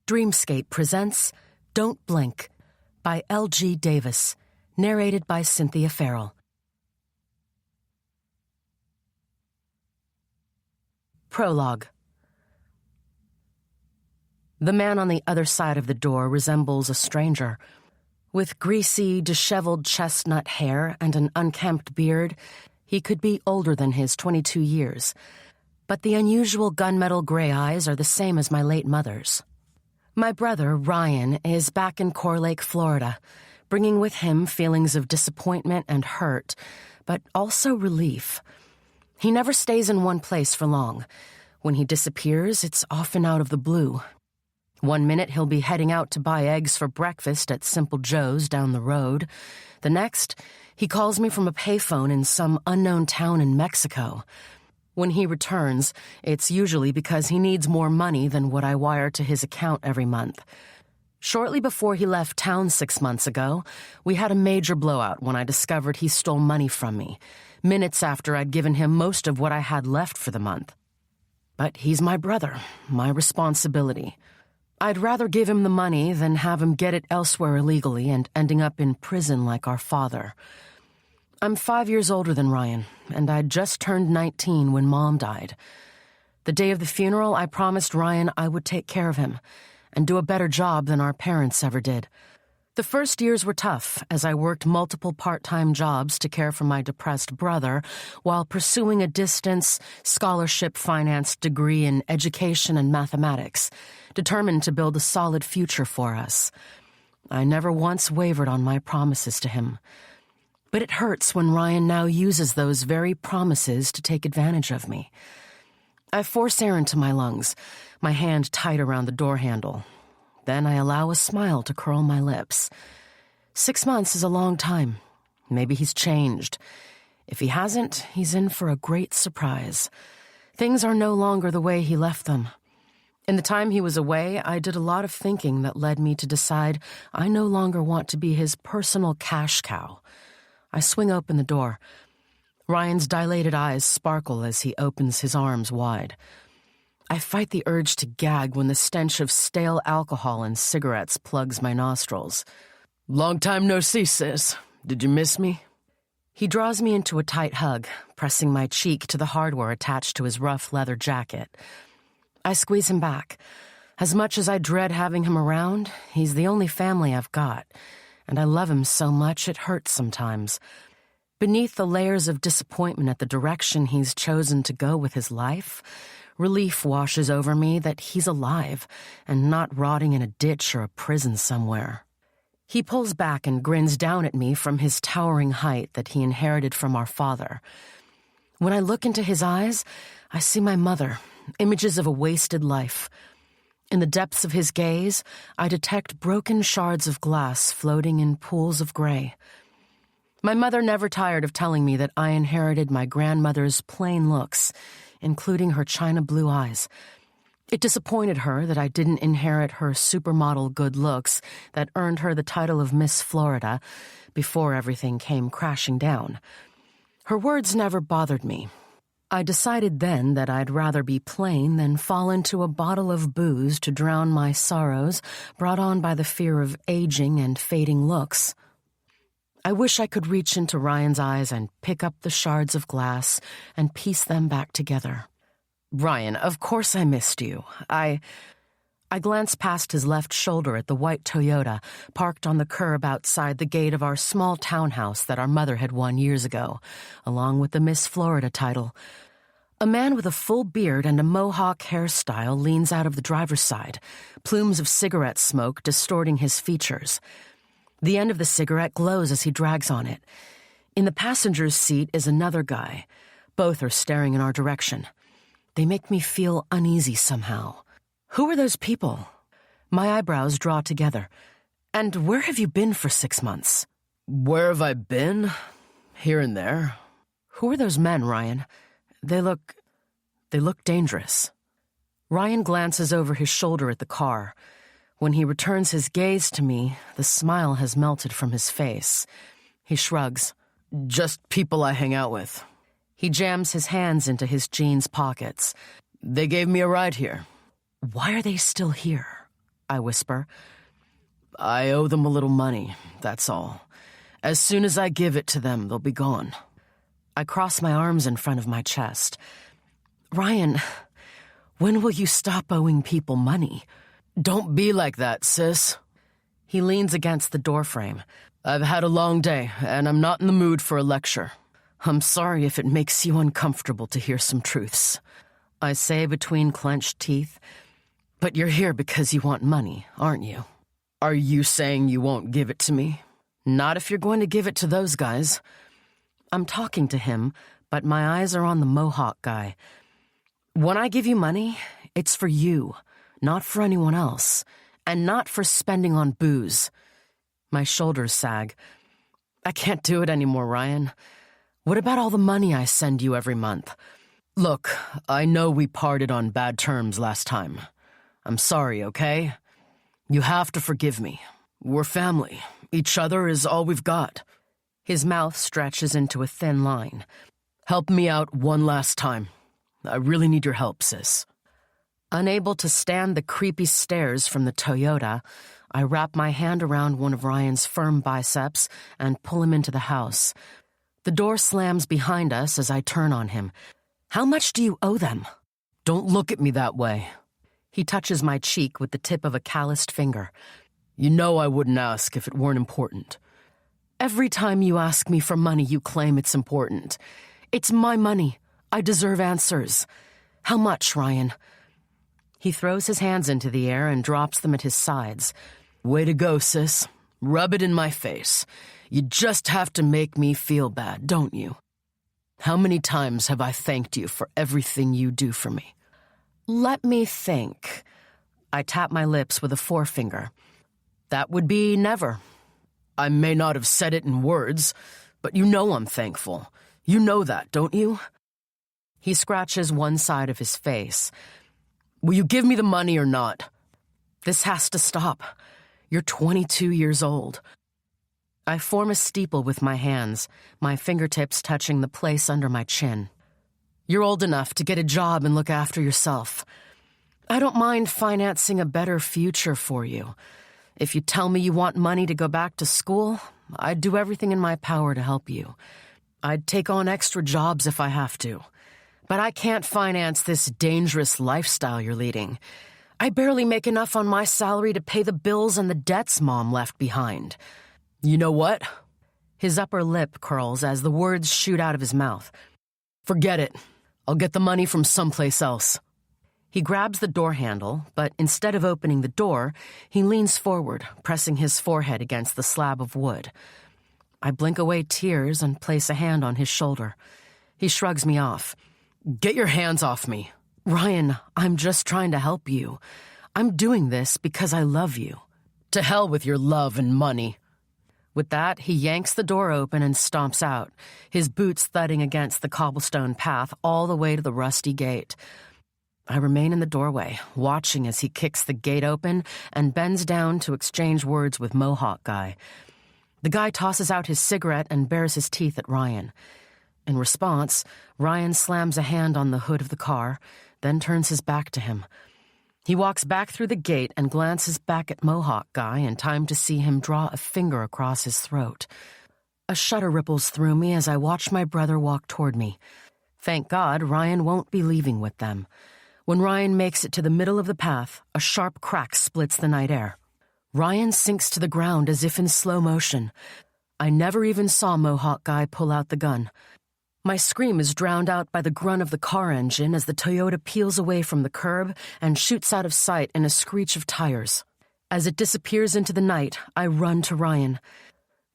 Dreamscape presents Don't Blink by L.G. Davis, narrated by Cynthia Farrell. Prologue. The man on the other side of the door resembles a stranger. With greasy, disheveled chestnut hair and an unkempt beard, he could be older than his 22 years. But the unusual gunmetal gray eyes are the same as my late mother's. My brother, Ryan, is back in Core Lake, Florida, bringing with him feelings of disappointment and hurt, but also relief. He never stays in one place for long. When he disappears, it's often out of the blue. One minute he'll be heading out to buy eggs for breakfast at Simple Joe's down the road. The next, he calls me from a payphone in some unknown town in Mexico. When he returns, it's usually because he needs more money than what I wire to his account every month. Shortly before he left town 6 months ago, we had a major blowout when I discovered he stole money from me, minutes after I'd given him most of what I had left for the month. But he's my brother, my responsibility. I'd rather give him the money than have him get it elsewhere illegally and ending up in prison like our father. I'm 5 years older than Ryan, and I'd just turned 19 when Mom died. The day of the funeral, I promised Ryan I would take care of him and do a better job than our parents ever did. The first years were tough, as I worked multiple part-time jobs to care for my depressed brother while pursuing a distance, scholarship-financed degree in education and mathematics, determined to build a solid future for us. I never once wavered on my promises to him. But it hurts when Ryan now uses those very promises to take advantage of me. I force air into my lungs, my hand tight around the door handle. Then I allow a smile to curl my lips. 6 months is a long time. Maybe he's changed. If he hasn't, he's in for a great surprise. Things are no longer the way he left them. In the time he was away, I did a lot of thinking that led me to decide I no longer want to be his personal cash cow. I swing open the door. Ryan's dilated eyes sparkle as he opens his arms wide. I fight the urge to gag when the stench of stale alcohol and cigarettes plugs my nostrils. "Long time no see, sis. Did you miss me?" He draws me into a tight hug, pressing my cheek to the hardware attached to his rough leather jacket. I squeeze him back. As much as I dread having him around, he's the only family I've got, and I love him so much it hurts sometimes. Beneath the layers of disappointment at the direction he's chosen to go with his life, relief washes over me that he's alive and not rotting in a ditch or a prison somewhere. He pulls back and grins down at me from his towering height that he inherited from our father. When I look into his eyes, I see my mother, images of a wasted life. In the depths of his gaze, I detect broken shards of glass floating in pools of gray. My mother never tired of telling me that I inherited my grandmother's plain looks, including her china blue eyes. It disappointed her that I didn't inherit her supermodel good looks that earned her the title of Miss Florida before everything came crashing down. Her words never bothered me. I decided then that I'd rather be plain than fall into a bottle of booze to drown my sorrows brought on by the fear of aging and fading looks. I wish I could reach into Ryan's eyes and pick up the shards of glass and piece them back together. "Ryan, of course I missed you. I glanced past his left shoulder at the white Toyota parked on the curb outside the gate of our small townhouse that our mother had won years ago, along with the Miss Florida title. A man with a full beard and a mohawk hairstyle leans out of the driver's side, plumes of cigarette smoke distorting his features. The end of the cigarette glows as he drags on it. In the passenger's seat is another guy. Both are staring in our direction. They make me feel uneasy somehow. Who are those people? My eyebrows draw together. And where have you been for 6 months? Where have I been? Here and there. Who are those men, Ryan? They look dangerous. Ryan glances over his shoulder at the car. When he returns his gaze to me, the smile has melted from his face. He shrugs. Just people I hang out with. He jams his hands into his jeans pockets. They gave me a ride here. Why are they still here? I whisper. I owe them a little money, that's all. As soon as I give it to them, they'll be gone. I cross my arms in front of my chest. Ryan, when will you stop owing people money? Don't be like that, sis. He leans against the doorframe. I've had a long day, and I'm not in the mood for a lecture. I'm sorry if it makes you uncomfortable to hear some truths, I say between clenched teeth. But you're here because you want money, aren't you? Are you saying you won't give it to me? Not if you're going to give it to those guys. I'm talking to him, but my eyes are on the Mohawk guy. When I give you money, it's for you, not for anyone else, and not for spending on booze. My shoulders sag. I can't do it anymore, Ryan. What about all the money I send you every month? Look, I know we parted on bad terms last time. I'm sorry, okay? You have to forgive me. We're family. Each other is all we've got. His mouth stretches into a thin line. Help me out one last time. I really need your help, sis. Unable to stand the creepy stares from the Toyota, I wrap my hand around one of Ryan's firm biceps and pull him into the house. The door slams behind us as I turn on him. How much do you owe them? Don't look at me that way. He touches my cheek with the tip of a calloused finger. You know I wouldn't ask if it weren't important. Every time you ask me for money, you claim it's important. It's my money. I deserve answers. How much, Ryan? He throws his hands into the air and drops them at his sides. Way to go, sis. Rub it in my face. You just have to make me feel bad, don't you? How many times have I thanked you for everything you do for me? Let me think. I tap my lips with a forefinger. That would be never. I may not have said it in words, but you know I'm thankful. You know that, don't you? He scratches one side of his face. Will you give me the money or not? This has to stop. You're 22 years old. I form a steeple with my hands, my fingertips touching the place under my chin. You're old enough to get a job and look after yourself. I don't mind financing a better future for you. If you tell me you want money to go back to school, I'd do everything in my power to help you. I'd take on extra jobs if I have to. But I can't finance this dangerous lifestyle you're leading. I barely make enough on my salary to pay the bills and the debts Mom left behind. You know what? His upper lip curls as the words shoot out of his mouth. Forget it. I'll get the money from someplace else. He grabs the door handle, but instead of opening the door, he leans forward, pressing his forehead against the slab of wood. I blink away tears and place a hand on his shoulder. He shrugs me off. Get your hands off me. Ryan, I'm just trying to help you. I'm doing this because I love you. To hell with your love and money. With that, he yanks the door open and stomps out, his boots thudding against the cobblestone path all the way to the rusty gate. I remain in the doorway, watching as he kicks the gate open and bends down to exchange words with Mohawk Guy. The guy tosses out his cigarette and bares his teeth at Ryan. In response, Ryan slams a hand on the hood of the car, then turns his back to him. He walks back through the gate and glances back at Mohawk Guy in time to see him draw a finger across his throat. A shudder ripples through me as I watch my brother walk toward me. Thank God Ryan won't be leaving with them. When Ryan makes it to the middle of the path, a sharp crack splits the night air. Ryan sinks to the ground as if in slow motion. I never even saw Mohawk Guy pull out the gun. My scream is drowned out by the grunt of the car engine as the Toyota peels away from the curb and shoots out of sight in a screech of tires. As it disappears into the night, I run to Ryan.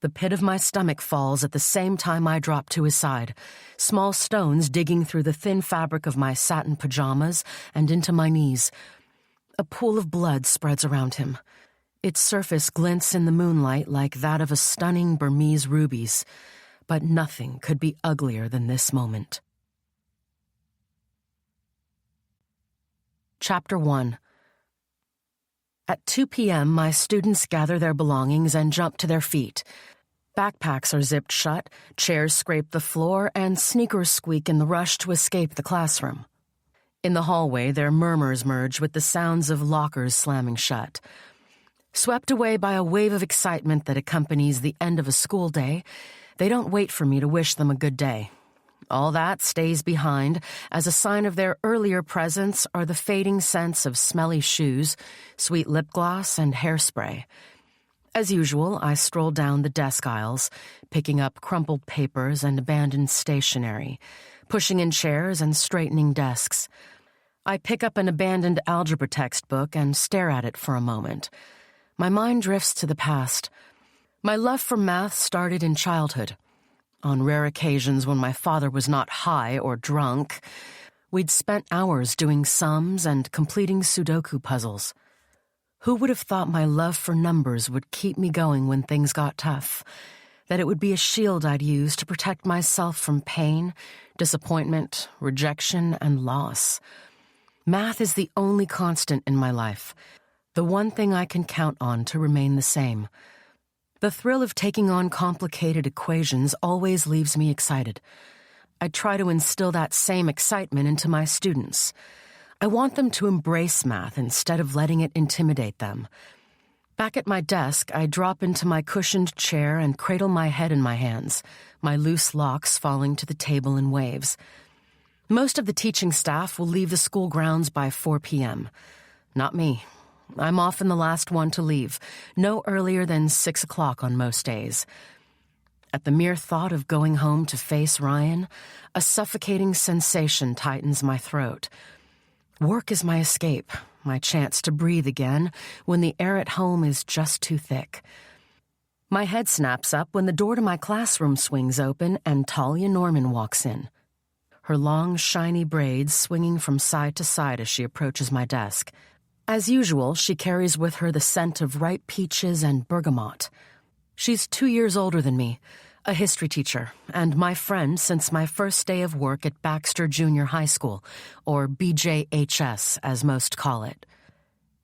The pit of my stomach falls at the same time I drop to his side, small stones digging through the thin fabric of my satin pajamas and into my knees. A pool of blood spreads around him. Its surface glints in the moonlight like that of a stunning Burmese rubies. But nothing could be uglier than this moment. Chapter 1. At 2 p.m., my students gather their belongings and jump to their feet. Backpacks are zipped shut, chairs scrape the floor, and sneakers squeak in the rush to escape the classroom. In the hallway, their murmurs merge with the sounds of lockers slamming shut. Swept away by a wave of excitement that accompanies the end of a school day, they don't wait for me to wish them a good day. All that stays behind as a sign of their earlier presence are the fading scents of smelly shoes, sweet lip gloss, and hairspray. As usual, I stroll down the desk aisles, picking up crumpled papers and abandoned stationery, pushing in chairs and straightening desks. I pick up an abandoned algebra textbook and stare at it for a moment. My mind drifts to the past. My love for math started in childhood. On rare occasions when my father was not high or drunk, we'd spent hours doing sums and completing Sudoku puzzles. Who would have thought my love for numbers would keep me going when things got tough? That it would be a shield I'd use to protect myself from pain, disappointment, rejection, and loss. Math is the only constant in my life, the one thing I can count on to remain the same. The thrill of taking on complicated equations always leaves me excited. I try to instill that same excitement into my students. I want them to embrace math instead of letting it intimidate them. Back at my desk, I drop into my cushioned chair and cradle my head in my hands, my loose locks falling to the table in waves. Most of the teaching staff will leave the school grounds by 4 p.m. Not me. I'm often the last one to leave, no earlier than 6 o'clock on most days. At the mere thought of going home to face Ryan, a suffocating sensation tightens my throat. Work is my escape, my chance to breathe again when the air at home is just too thick. My head snaps up when the door to my classroom swings open and Talia Norman walks in. Her long, shiny braids swinging from side to side as she approaches my desk. As usual, she carries with her the scent of ripe peaches and bergamot. She's 2 years older than me, a history teacher, and my friend since my first day of work at Baxter Junior High School, or BJHS as most call it.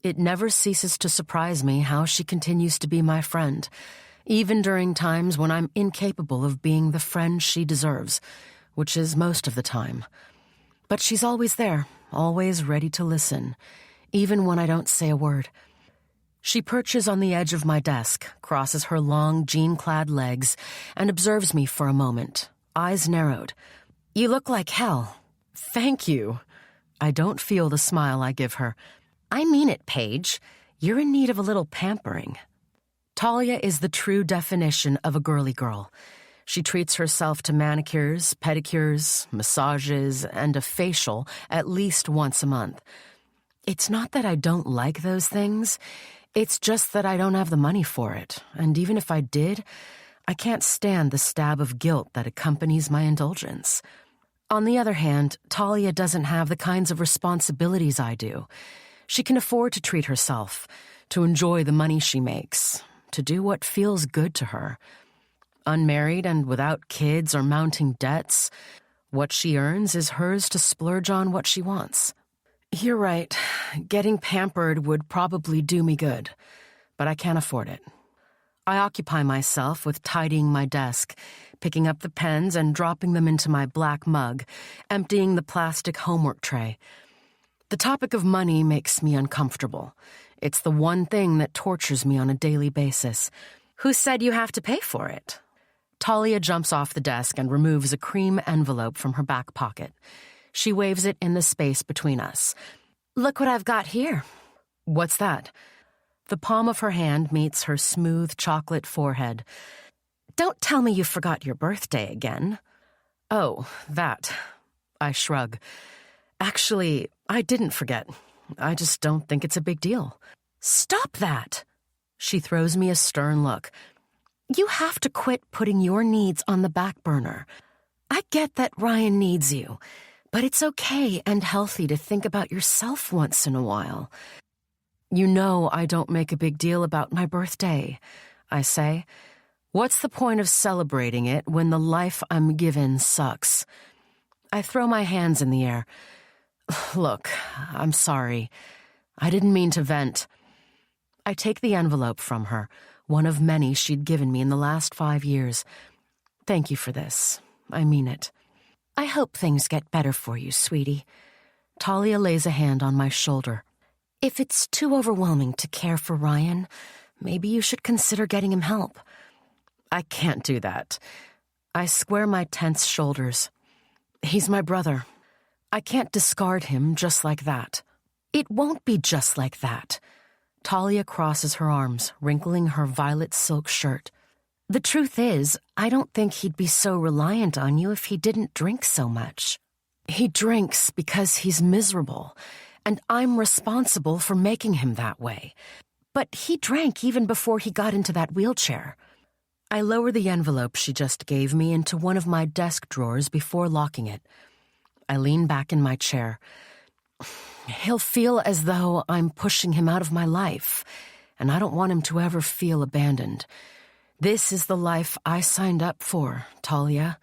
It never ceases to surprise me how she continues to be my friend, even during times when I'm incapable of being the friend she deserves, which is most of the time. But she's always there, always ready to listen, even when I don't say a word. She perches on the edge of my desk, crosses her long, jean-clad legs, and observes me for a moment, eyes narrowed. "You look like hell." "Thank you." I don't feel the smile I give her. "I mean it, Paige. You're in need of a little pampering." Talia is the true definition of a girly girl. She treats herself to manicures, pedicures, massages, and a facial at least once a month. It's not that I don't like those things. It's just that I don't have the money for it, and even if I did, I can't stand the stab of guilt that accompanies my indulgence. On the other hand, Talia doesn't have the kinds of responsibilities I do. She can afford to treat herself, to enjoy the money she makes, to do what feels good to her. Unmarried and without kids or mounting debts, what she earns is hers to splurge on what she wants. You're right. Getting pampered would probably do me good, but I can't afford it. I occupy myself with tidying my desk, picking up the pens and dropping them into my black mug, emptying the plastic homework tray. The topic of money makes me uncomfortable. It's the one thing that tortures me on a daily basis. "Who said you have to pay for it?" Talia jumps off the desk and removes a cream envelope from her back pocket. She waves it in the space between us. "Look what I've got here." "What's that?" The palm of her hand meets her smooth chocolate forehead. "Don't tell me you forgot your birthday again." "Oh, that." I shrug. "Actually, I didn't forget. I just don't think it's a big deal." "Stop that!" She throws me a stern look. "You have to quit putting your needs on the back burner. I get that Ryan needs you, but it's okay and healthy to think about yourself once in a while." "You know I don't make a big deal about my birthday," I say. "What's the point of celebrating it when the life I'm given sucks?" I throw my hands in the air. "Look, I'm sorry. I didn't mean to vent." I take the envelope from her, one of many she'd given me in the last 5 years. "Thank you for this. I mean it." "I hope things get better for you, sweetie." Talia lays a hand on my shoulder. "If it's too overwhelming to care for Ryan, Maybe you should consider getting him help. I can't do that. I square my tense shoulders. He's my brother. I can't discard him just like that. It won't be just like that. Talia crosses her arms, wrinkling her violet silk shirt. The truth is, I don't think he'd be so reliant on you if he didn't drink so much. He drinks because he's miserable, and I'm responsible for making him that way. But he drank even before he got into that wheelchair. I lower the envelope she just gave me into one of my desk drawers before locking it. I lean back in my chair. He'll feel as though I'm pushing him out of my life, and I don't want him to ever feel abandoned. This is the life I signed up for, Talia.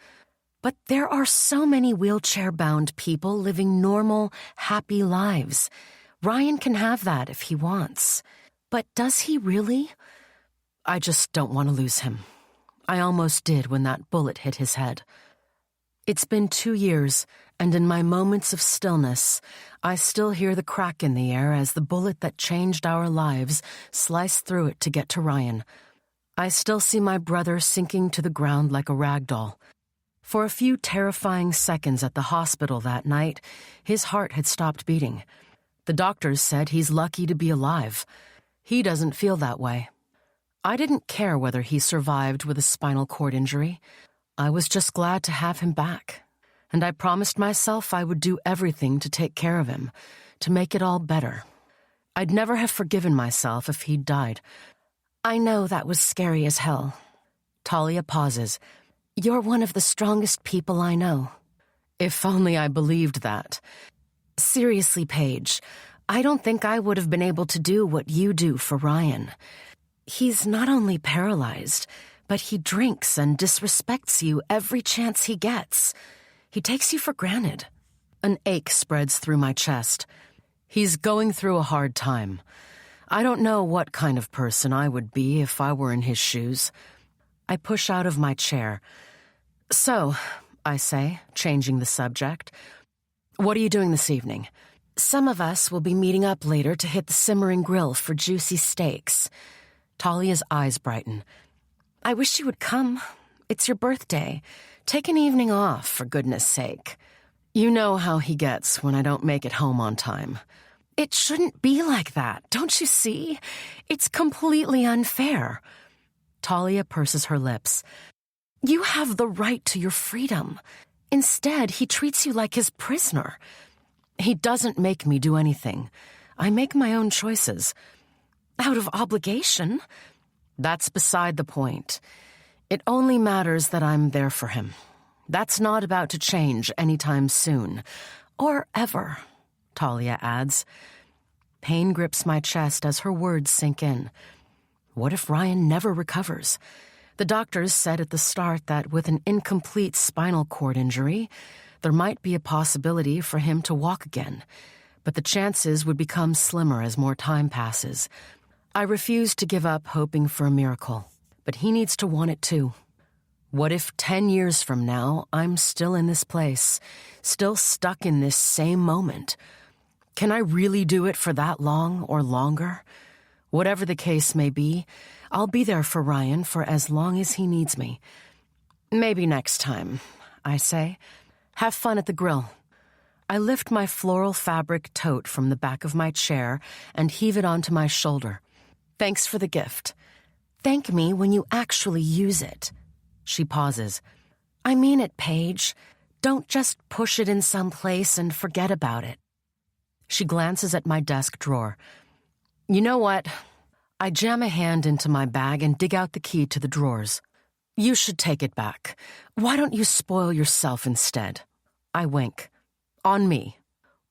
But there are so many wheelchair-bound people living normal, happy lives. Ryan can have that if he wants. But does he really? I just don't want to lose him. I almost did when that bullet hit his head. It's been 2 years, and in my moments of stillness, I still hear the crack in the air as the bullet that changed our lives sliced through it to get to Ryan. I still see my brother sinking to the ground like a rag doll. For a few terrifying seconds at the hospital that night, his heart had stopped beating. The doctors said he's lucky to be alive. He doesn't feel that way. I didn't care whether he survived with a spinal cord injury. I was just glad to have him back. And I promised myself I would do everything to take care of him, to make it all better. I'd never have forgiven myself if he'd died. I know that was scary as hell. Talia pauses. You're one of the strongest people I know. If only I believed that. Seriously, Paige, I don't think I would have been able to do what you do for Ryan. He's not only paralyzed, but he drinks and disrespects you every chance he gets. He takes you for granted. An ache spreads through my chest. He's going through a hard time. I don't know what kind of person I would be if I were in his shoes. I push out of my chair. So, I say, changing the subject, what are you doing this evening? Some of us will be meeting up later to hit the simmering grill for juicy steaks. Talia's eyes brighten. I wish you would come. It's your birthday. Take an evening off, for goodness sake. You know how he gets when I don't make it home on time. It shouldn't be like that, don't you see? It's completely unfair. Talia purses her lips. You have the right to your freedom. Instead, he treats you like his prisoner. He doesn't make me do anything. I make my own choices. Out of obligation? That's beside the point. It only matters that I'm there for him. That's not about to change anytime soon. Or ever, Talia adds. Pain grips my chest as her words sink in. What if Ryan never recovers? The doctors said at the start that with an incomplete spinal cord injury, there might be a possibility for him to walk again, but the chances would become slimmer as more time passes. I refuse to give up hoping for a miracle, but he needs to want it too. What if 10 years from now, I'm still in this place, still stuck in this same moment? Can I really do it for that long or longer? Whatever the case may be, I'll be there for Ryan for as long as he needs me. Maybe next time, I say. Have fun at the grill. I lift my floral fabric tote from the back of my chair and heave it onto my shoulder. Thanks for the gift. Thank me when you actually use it. She pauses. I mean it, Paige. Don't just push it in some place and forget about it. She glances at my desk drawer. You know what? I jam a hand into my bag and dig out the key to the drawers. You should take it back. Why don't you spoil yourself instead? I wink. On me.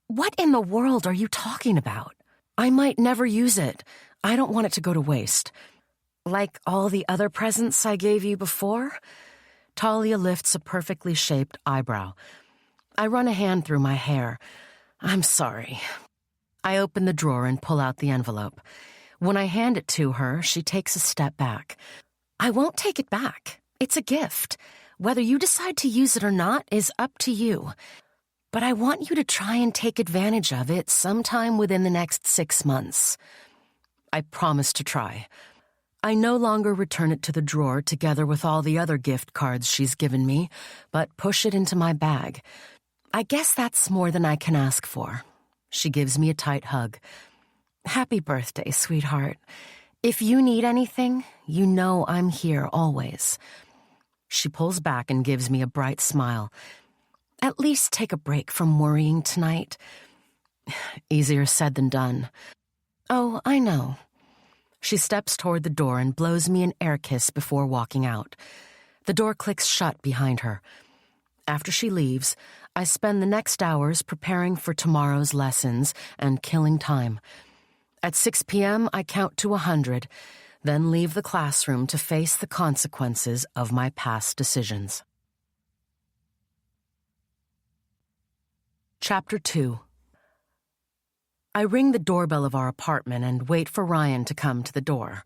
What in the world are you talking about? I might never use it. I don't want it to go to waste. Like all the other presents I gave you before? Talia lifts a perfectly shaped eyebrow. I run a hand through my hair. I'm sorry. I open the drawer and pull out the envelope. When I hand it to her, she takes a step back. I won't take it back. It's a gift. Whether you decide to use it or not is up to you. But I want you to try and take advantage of it sometime within the next 6 months. I promise to try. I no longer return it to the drawer together with all the other gift cards she's given me, but push it into my bag. I guess that's more than I can ask for. She gives me a tight hug. Happy birthday, sweetheart. If you need anything, you know I'm here always. She pulls back and gives me a bright smile. At least take a break from worrying tonight. Easier said than done. Oh, I know. She steps toward the door and blows me an air kiss before walking out. The door clicks shut behind her. After she leaves, I spend the next hours preparing for tomorrow's lessons and killing time. At 6 p.m., I count to 100, then leave the classroom to face the consequences of my past decisions. Chapter 2. I ring the doorbell of our apartment and wait for Ryan to come to the door.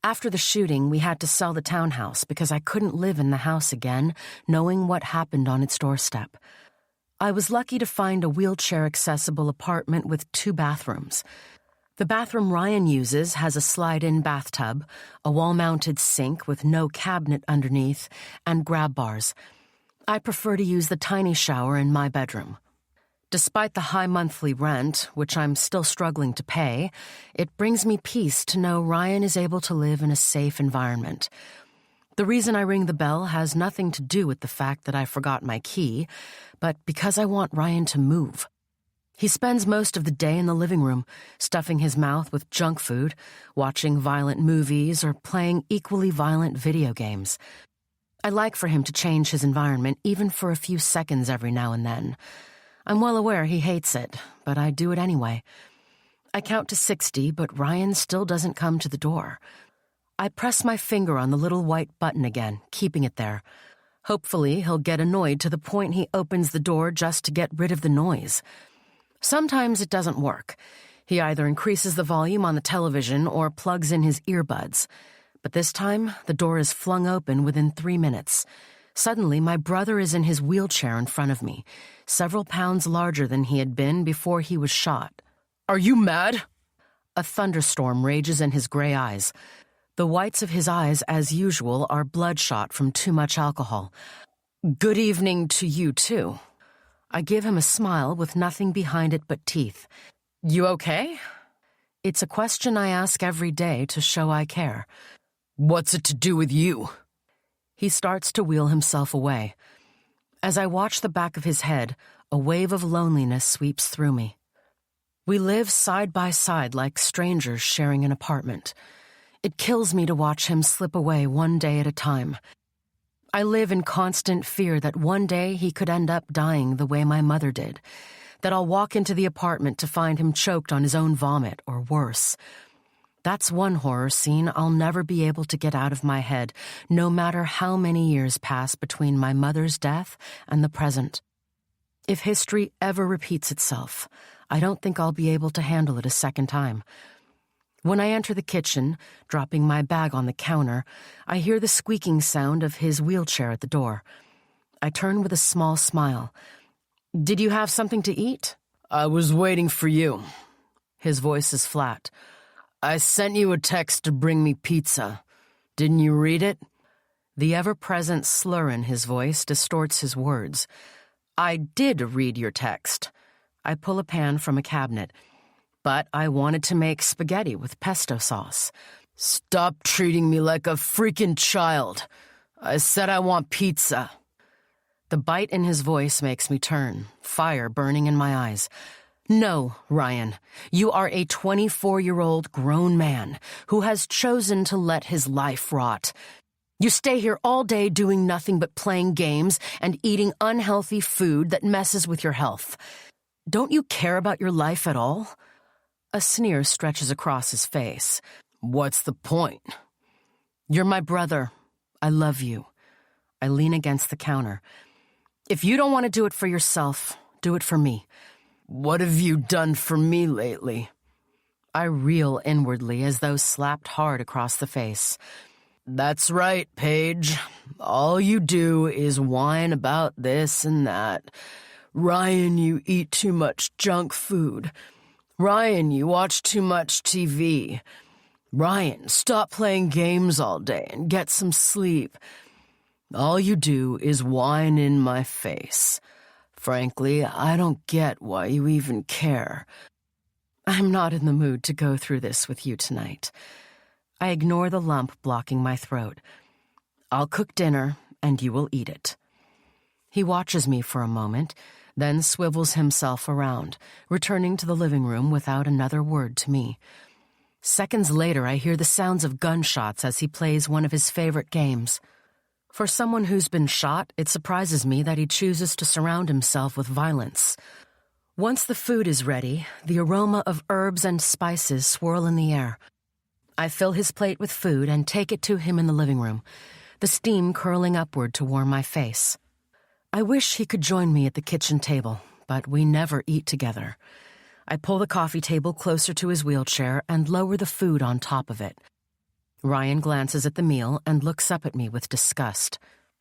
After the shooting, we had to sell the townhouse because I couldn't live in the house again, knowing what happened on its doorstep. I was lucky to find a wheelchair-accessible apartment with 2 bathrooms. The bathroom Ryan uses has a slide-in bathtub, a wall-mounted sink with no cabinet underneath, and grab bars. I prefer to use the tiny shower in my bedroom. Despite the high monthly rent, which I'm still struggling to pay, it brings me peace to know Ryan is able to live in a safe environment. The reason I ring the bell has nothing to do with the fact that I forgot my key, but because I want Ryan to move. He spends most of the day in the living room, stuffing his mouth with junk food, watching violent movies, or playing equally violent video games. I like for him to change his environment even for a few seconds every now and then. I'm well aware he hates it, but I do it anyway. I count to 60, but Ryan still doesn't come to the door. I press my finger on the little white button again, keeping it there. Hopefully, he'll get annoyed to the point he opens the door just to get rid of the noise. Sometimes it doesn't work. He either increases the volume on the television or plugs in his earbuds. But this time, the door is flung open within 3 minutes. Suddenly, my brother is in his wheelchair in front of me, several pounds larger than he had been before he was shot. Are you mad? A thunderstorm rages in his gray eyes. The whites of his eyes, as usual, are bloodshot from too much alcohol. Good evening to you, too. I give him a smile with nothing behind it but teeth. You okay? It's a question I ask every day to show I care. What's it to do with you? He starts to wheel himself away. As I watch the back of his head, a wave of loneliness sweeps through me. We live side by side like strangers sharing an apartment. It kills me to watch him slip away one day at a time. I live in constant fear that one day he could end up dying the way my mother did, that I'll walk into the apartment to find him choked on his own vomit or worse. That's one horror scene I'll never be able to get out of my head, no matter how many years pass between my mother's death and the present. If history ever repeats itself, I don't think I'll be able to handle it a second time. When I enter the kitchen, dropping my bag on the counter, I hear the squeaking sound of his wheelchair at the door. I turn with a small smile. "Did you have something to eat?" I was waiting for you. His voice is flat. I sent you a text to bring me pizza. Didn't you read it? The ever-present slur in his voice distorts his words. I did read your text. I pull a pan from a cabinet. But I wanted to make spaghetti with pesto sauce. Stop treating me like a freaking child. I said I want pizza. The bite in his voice makes me turn, fire burning in my eyes. No, Ryan, you are a 24-year-old grown man who has chosen to let his life rot. You stay here all day doing nothing but playing games and eating unhealthy food that messes with your health. Don't you care about your life at all? A sneer stretches across his face. What's the point? You're my brother. I love you. I lean against the counter. If you don't want to do it for yourself, do it for me. What have you done for me lately? I reel inwardly as though slapped hard across the face. That's right, Paige. All you do is whine about this and that. Ryan, you eat too much junk food. Ryan, you watch too much TV. Ryan, stop playing games all day and get some sleep. All you do is whine in my face. Frankly, I don't get why you even care. I'm not in the mood to go through this with you tonight. I ignore the lump blocking my throat. I'll cook dinner, and you will eat it. He watches me for a moment, then swivels himself around, returning to the living room without another word to me. Seconds later, I hear the sounds of gunshots as he plays one of his favorite games. For someone who's been shot, it surprises me that he chooses to surround himself with violence. Once the food is ready, the aroma of herbs and spices swirl in the air. I fill his plate with food and take it to him in the living room, the steam curling upward to warm my face. I wish he could join me at the kitchen table, but we never eat together. I pull the coffee table closer to his wheelchair and lower the food on top of it. Ryan glances at the meal and looks up at me with disgust.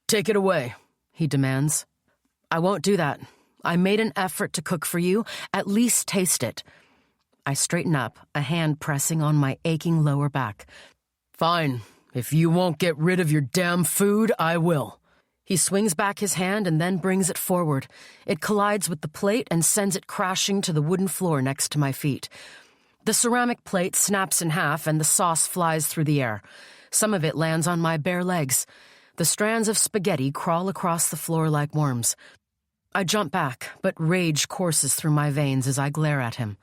Take it away, he demands. I won't do that. I made an effort to cook for you. At least taste it. I straighten up, a hand pressing on my aching lower back. Fine. If you won't get rid of your damn food, I will. He swings back his hand and then brings it forward. It collides with the plate and sends it crashing to the wooden floor next to my feet. The ceramic plate snaps in half and the sauce flies through the air. Some of it lands on my bare legs. The strands of spaghetti crawl across the floor like worms. I jump back, but rage courses through my veins as I glare at him.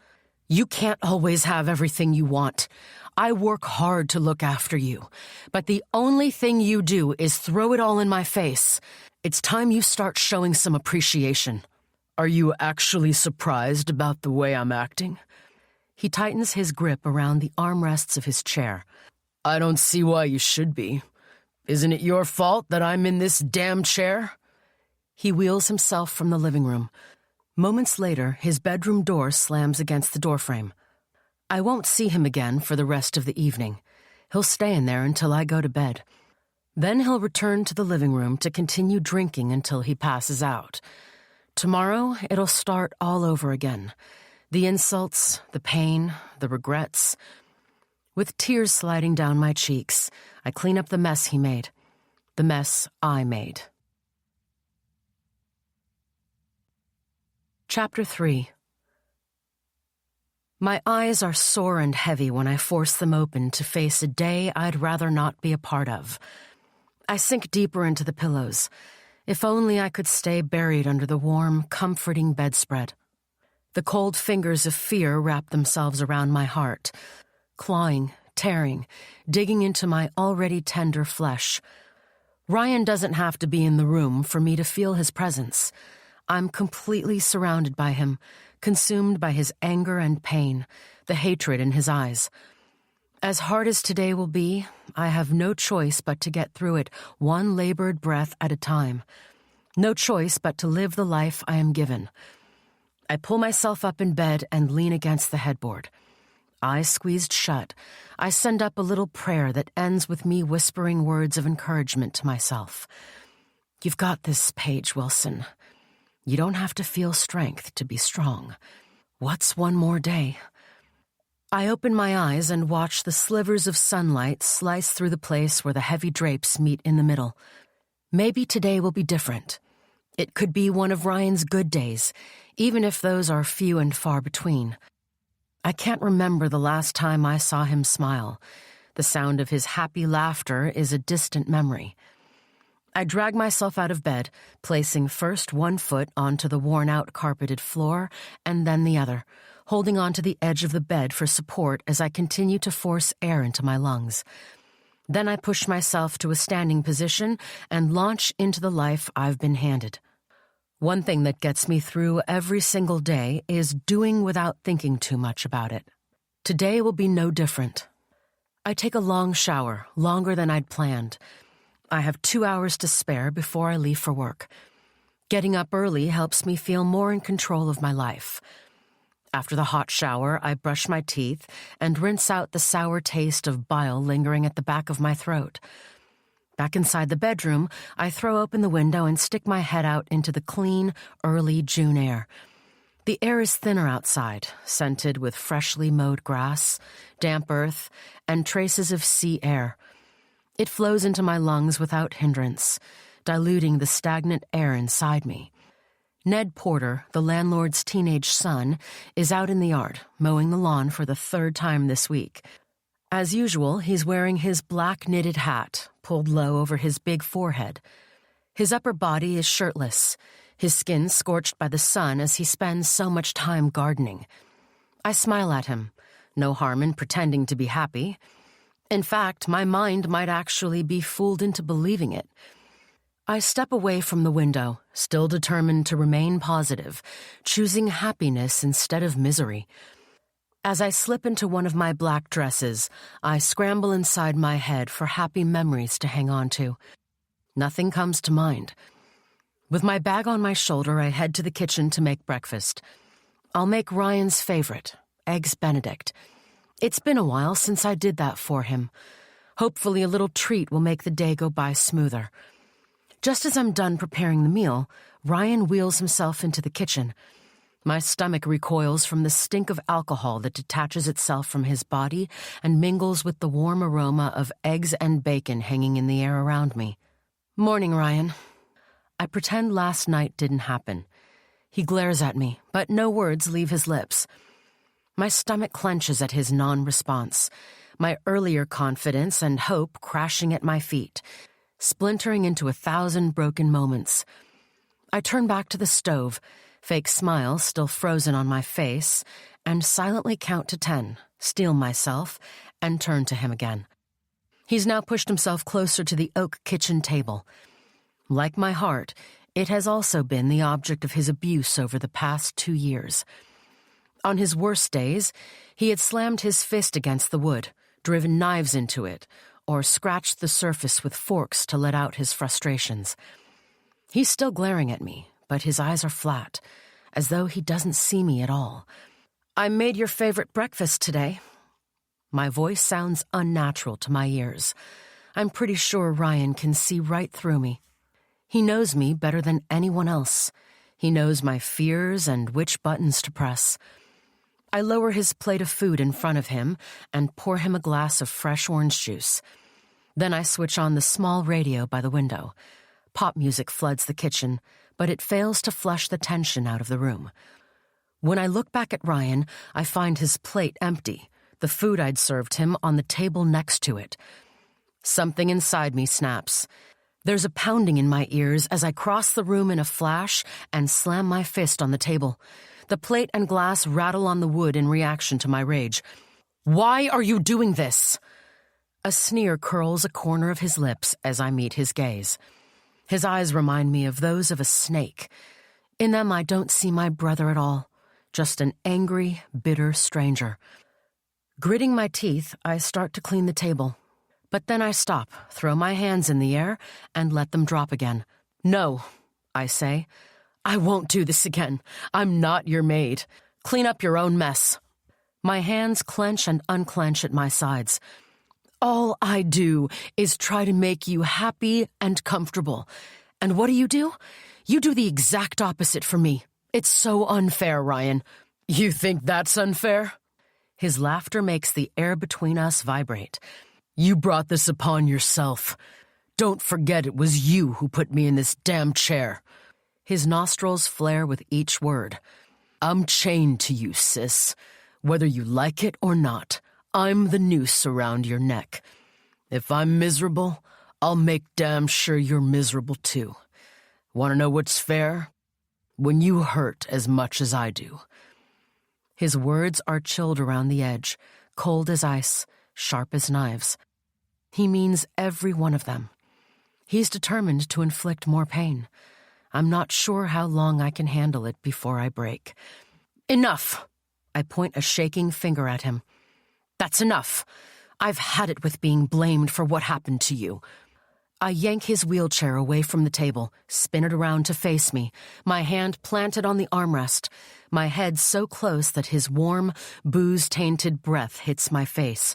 You can't always have everything you want. I work hard to look after you, but the only thing you do is throw it all in my face. It's time you start showing some appreciation. Are you actually surprised about the way I'm acting? He tightens his grip around the armrests of his chair. I don't see why you should be. Isn't it your fault that I'm in this damn chair? He wheels himself from the living room. Moments later, his bedroom door slams against the doorframe. I won't see him again for the rest of the evening. He'll stay in there until I go to bed. Then he'll return to the living room to continue drinking until he passes out. Tomorrow, it'll start all over again. The insults, the pain, the regrets. With tears sliding down my cheeks, I clean up the mess he made. The mess I made. Chapter 3. My eyes are sore and heavy when I force them open to face a day I'd rather not be a part of. I sink deeper into the pillows. If only I could stay buried under the warm, comforting bedspread. The cold fingers of fear wrap themselves around my heart, clawing, tearing, digging into my already tender flesh. Ryan doesn't have to be in the room for me to feel his presence. I'm completely surrounded by him, consumed by his anger and pain, the hatred in his eyes. As hard as today will be, I have no choice but to get through it one labored breath at a time. No choice but to live the life I am given. I pull myself up in bed and lean against the headboard. Eyes squeezed shut, I send up a little prayer that ends with me whispering words of encouragement to myself. You've got this, Paige Wilson. You don't have to feel strength to be strong. What's one more day? I open my eyes and watch the slivers of sunlight slice through the place where the heavy drapes meet in the middle. Maybe today will be different. It could be one of Ryan's good days, even if those are few and far between. I can't remember the last time I saw him smile. The sound of his happy laughter is a distant memory. I drag myself out of bed, placing first one foot onto the worn-out carpeted floor and then the other, holding onto the edge of the bed for support as I continue to force air into my lungs. Then I push myself to a standing position and launch into the life I've been handed. One thing that gets me through every single day is doing without thinking too much about it. Today will be no different. I take a long shower, longer than I'd planned. I have 2 hours to spare before I leave for work. Getting up early helps me feel more in control of my life. After the hot shower, I brush my teeth and rinse out the sour taste of bile lingering at the back of my throat. Back inside the bedroom, I throw open the window and stick my head out into the clean, early June air. The air is thinner outside, scented with freshly mowed grass, damp earth, and traces of sea air. It flows into my lungs without hindrance, diluting the stagnant air inside me. Ned Porter, the landlord's teenage son, is out in the yard, mowing the lawn for the third time this week. As usual, he's wearing his black knitted hat, pulled low over his big forehead. His upper body is shirtless, his skin scorched by the sun as he spends so much time gardening. I smile at him. No harm in pretending to be happy. In fact, my mind might actually be fooled into believing it. I step away from the window, still determined to remain positive, choosing happiness instead of misery. As I slip into one of my black dresses, I scramble inside my head for happy memories to hang on to. Nothing comes to mind. With my bag on my shoulder, I head to the kitchen to make breakfast. I'll make Ryan's favorite, Eggs Benedict. It's been a while since I did that for him. Hopefully a little treat will make the day go by smoother. Just as I'm done preparing the meal, Ryan wheels himself into the kitchen. My stomach recoils from the stink of alcohol that detaches itself from his body and mingles with the warm aroma of eggs and bacon hanging in the air around me. Morning, Ryan. I pretend last night didn't happen. He glares at me, but no words leave his lips. My stomach clenches at his non-response, my earlier confidence and hope crashing at my feet, splintering into 1,000 broken moments. I turn back to the stove, fake smile still frozen on my face, and silently count to 10, steel myself, and turn to him again. He's now pushed himself closer to the oak kitchen table. Like my heart, it has also been the object of his abuse over the past 2 years. On his worst days, he had slammed his fist against the wood, driven knives into it, or scratched the surface with forks to let out his frustrations. He's still glaring at me, but his eyes are flat, as though he doesn't see me at all. I made your favorite breakfast today. My voice sounds unnatural to my ears. I'm pretty sure Ryan can see right through me. He knows me better than anyone else. He knows my fears and which buttons to press. I lower his plate of food in front of him and pour him a glass of fresh orange juice. Then I switch on the small radio by the window. Pop music floods the kitchen, but it fails to flush the tension out of the room. When I look back at Ryan, I find his plate empty, the food I'd served him on the table next to it. Something inside me snaps. There's a pounding in my ears as I cross the room in a flash and slam my fist on the table. The plate and glass rattle on the wood in reaction to my rage. Why are you doing this? A sneer curls a corner of his lips as I meet his gaze. His eyes remind me of those of a snake. In them I don't see my brother at all, just an angry, bitter stranger. Gritting my teeth, I start to clean the table. But then I stop, throw my hands in the air, and let them drop again. No, I say. I won't do this again. I'm not your maid. Clean up your own mess. My hands clench and unclench at my sides. All I do is try to make you happy and comfortable. And what do? You do the exact opposite for me. It's so unfair, Ryan. You think that's unfair? His laughter makes the air between us vibrate. You brought this upon yourself. Don't forget it was you who put me in this damn chair. His nostrils flare with each word. I'm chained to you, sis. Whether you like it or not, I'm the noose around your neck. If I'm miserable, I'll make damn sure you're miserable too. Want to know what's fair? When you hurt as much as I do. His words are chilled around the edge, cold as ice, sharp as knives. He means every one of them. He's determined to inflict more pain. I'm not sure how long I can handle it before I break. Enough! I point a shaking finger at him. That's enough. I've had it with being blamed for what happened to you. I yank his wheelchair away from the table, spin it around to face me, my hand planted on the armrest, my head so close that his warm, booze-tainted breath hits my face.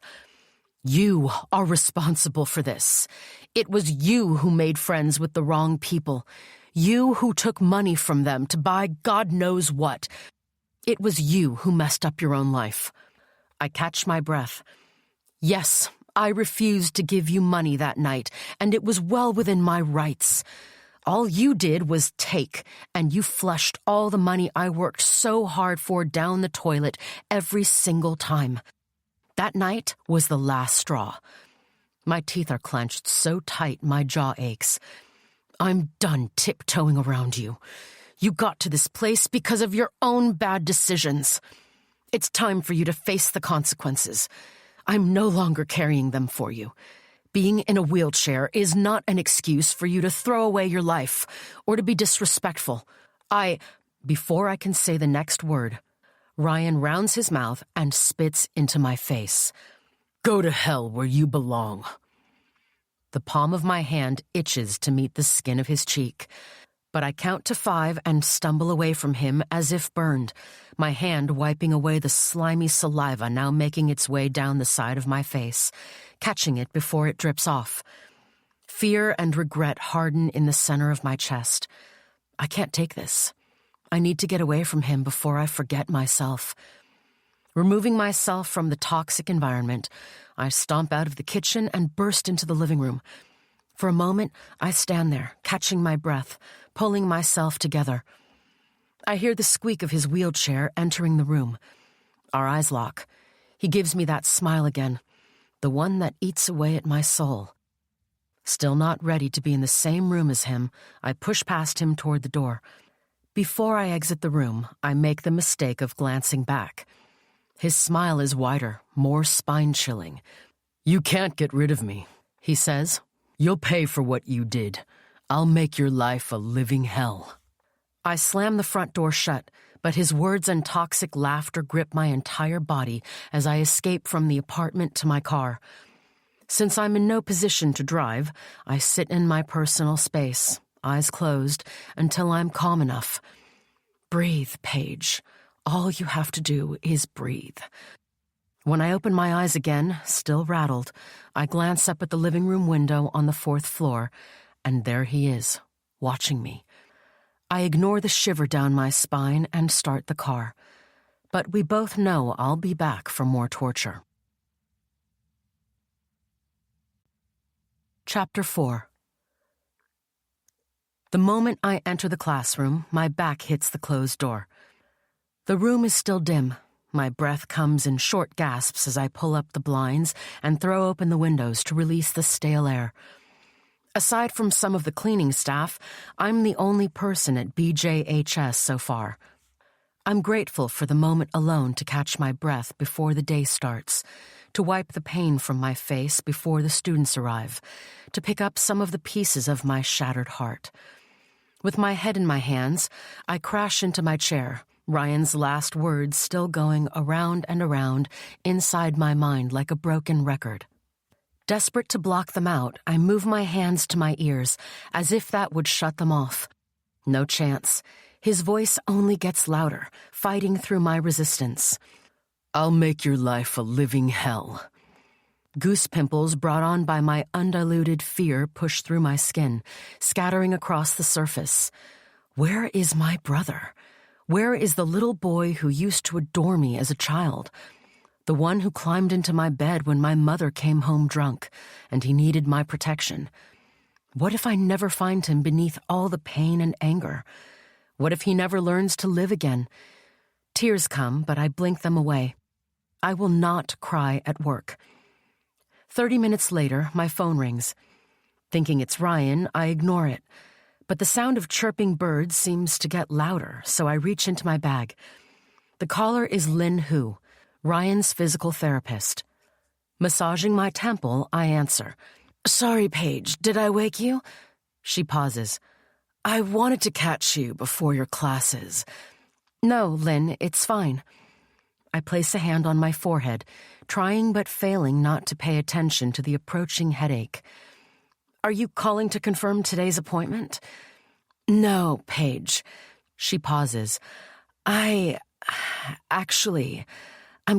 You are responsible for this. It was you who made friends with the wrong people. You who took money from them to buy God knows what. It was you who messed up your own life. I catch my breath. Yes, I refused to give you money that night, and it was well within my rights. All you did was take, and you flushed all the money I worked so hard for down the toilet every single time. That night was the last straw. My teeth are clenched so tight my jaw aches. I'm done tiptoeing around you. You got to this place because of your own bad decisions. It's time for you to face the consequences. I'm no longer carrying them for you. Being in a wheelchair is not an excuse for you to throw away your life or to be disrespectful. Before I can say the next word, Ryan rounds his mouth and spits into my face. Go to hell where you belong. The palm of my hand itches to meet the skin of his cheek, but I count to 5 and stumble away from him as if burned, my hand wiping away the slimy saliva now making its way down the side of my face, catching it before it drips off. Fear and regret harden in the center of my chest. I can't take this. I need to get away from him before I forget myself. Removing myself from the toxic environment, I stomp out of the kitchen and burst into the living room. For a moment, I stand there, catching my breath, pulling myself together. I hear the squeak of his wheelchair entering the room. Our eyes lock. He gives me that smile again, the one that eats away at my soul. Still not ready to be in the same room as him, I push past him toward the door. Before I exit the room, I make the mistake of glancing back. His smile is wider, more spine-chilling. You can't get rid of me, he says. You'll pay for what you did. I'll make your life a living hell. I slam the front door shut, but his words and toxic laughter grip my entire body as I escape from the apartment to my car. Since I'm in no position to drive, I sit in my personal space, eyes closed, until I'm calm enough. Breathe, Paige. All you have to do is breathe. When I open my eyes again, still rattled, I glance up at the living room window on the 4th floor, and there he is, watching me. I ignore the shiver down my spine and start the car. But we both know I'll be back for more torture. Chapter 4. The moment I enter the classroom, my back hits the closed door. The room is still dim. My breath comes in short gasps as I pull up the blinds and throw open the windows to release the stale air. Aside from some of the cleaning staff, I'm the only person at BJHS so far. I'm grateful for the moment alone to catch my breath before the day starts, to wipe the pain from my face before the students arrive, to pick up some of the pieces of my shattered heart. With my head in my hands, I crash into my chair, Ryan's last words still going around and around inside my mind like a broken record. Desperate to block them out, I move my hands to my ears, as if that would shut them off. No chance. His voice only gets louder, fighting through my resistance. I'll make your life a living hell. Goose pimples brought on by my undiluted fear push through my skin, scattering across the surface. Where is my brother? Where is the little boy who used to adore me as a child? The one who climbed into my bed when my mother came home drunk, and he needed my protection. What if I never find him beneath all the pain and anger? What if he never learns to live again? Tears come, but I blink them away. I will not cry at work. 30 minutes later, my phone rings. Thinking it's Ryan, I ignore it. But the sound of chirping birds seems to get louder, so I reach into my bag. The caller is Lynn Hu, Ryan's physical therapist. Massaging my temple, I answer. Sorry, Paige, did I wake you? She pauses. I wanted to catch you before your classes. No, Lynn, it's fine. I place a hand on my forehead, trying but failing not to pay attention to the approaching headache. Are you calling to confirm today's appointment? No, Paige. She pauses. I'm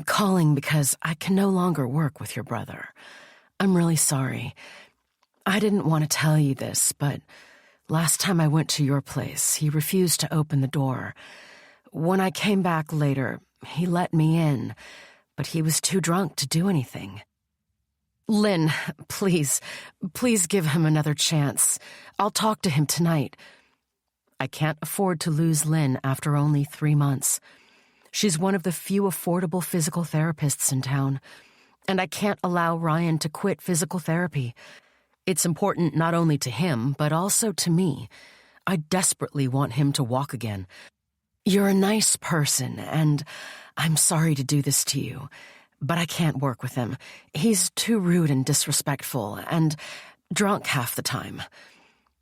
calling because I can no longer work with your brother. I'm really sorry. I didn't want to tell you this, but last time I went to your place, he refused to open the door. When I came back later, he let me in, but he was too drunk to do anything. Lynn, please give him another chance. I'll talk to him tonight. I can't afford to lose Lynn after only 3 months. She's one of the few affordable physical therapists in town, and I can't allow Ryan to quit physical therapy. It's important not only to him, but also to me. I desperately want him to walk again. You're a nice person, and I'm sorry to do this to you, but I can't work with him. He's too rude and disrespectful, and drunk half the time.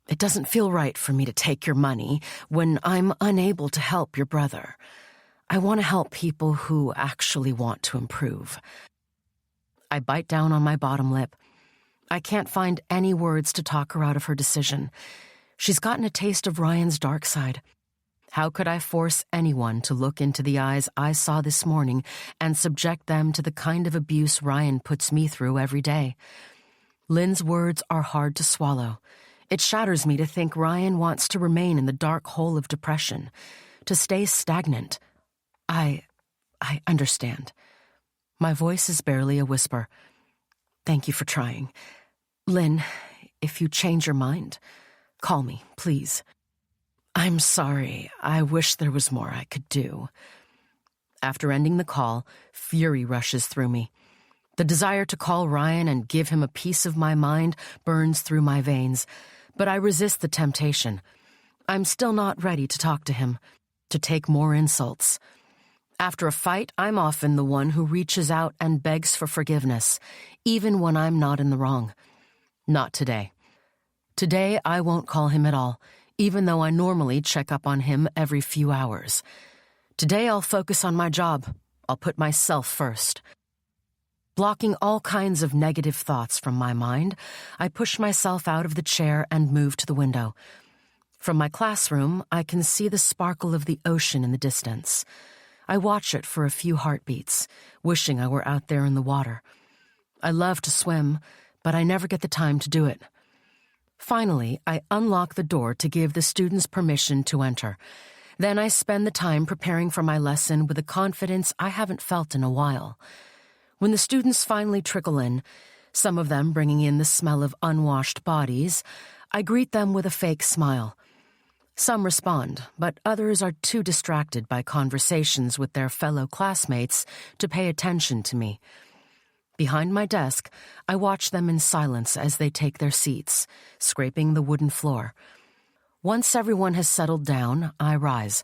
It doesn't feel right for me to take your money when I'm unable to help your brother. I want to help people who actually want to improve. I bite down on my bottom lip. I can't find any words to talk her out of her decision. She's gotten a taste of Ryan's dark side. How could I force anyone to look into the eyes I saw this morning and subject them to the kind of abuse Ryan puts me through every day? Lynn's words are hard to swallow. It shatters me to think Ryan wants to remain in the dark hole of depression, to stay stagnant. I understand. My voice is barely a whisper. Thank you for trying. Lynn, if you change your mind, call me, please. I'm sorry. I wish there was more I could do. After ending the call, fury rushes through me. The desire to call Ryan and give him a piece of my mind burns through my veins, but I resist the temptation. I'm still not ready to talk to him, to take more insults. After a fight, I'm often the one who reaches out and begs for forgiveness, even when I'm not in the wrong. Not today. Today, I won't call him at all, even though I normally check up on him every few hours. Today, I'll focus on my job. I'll put myself first. Blocking all kinds of negative thoughts from my mind, I push myself out of the chair and move to the window. From my classroom, I can see the sparkle of the ocean in the distance. I watch it for a few heartbeats, wishing I were out there in the water. I love to swim, but I never get the time to do it. Finally, I unlock the door to give the students permission to enter. Then I spend the time preparing for my lesson with a confidence I haven't felt in a while. When the students finally trickle in, some of them bringing in the smell of unwashed bodies, I greet them with a fake smile. Some respond, but others are too distracted by conversations with their fellow classmates to pay attention to me. Behind my desk, I watch them in silence as they take their seats, scraping the wooden floor. Once everyone has settled down, I rise.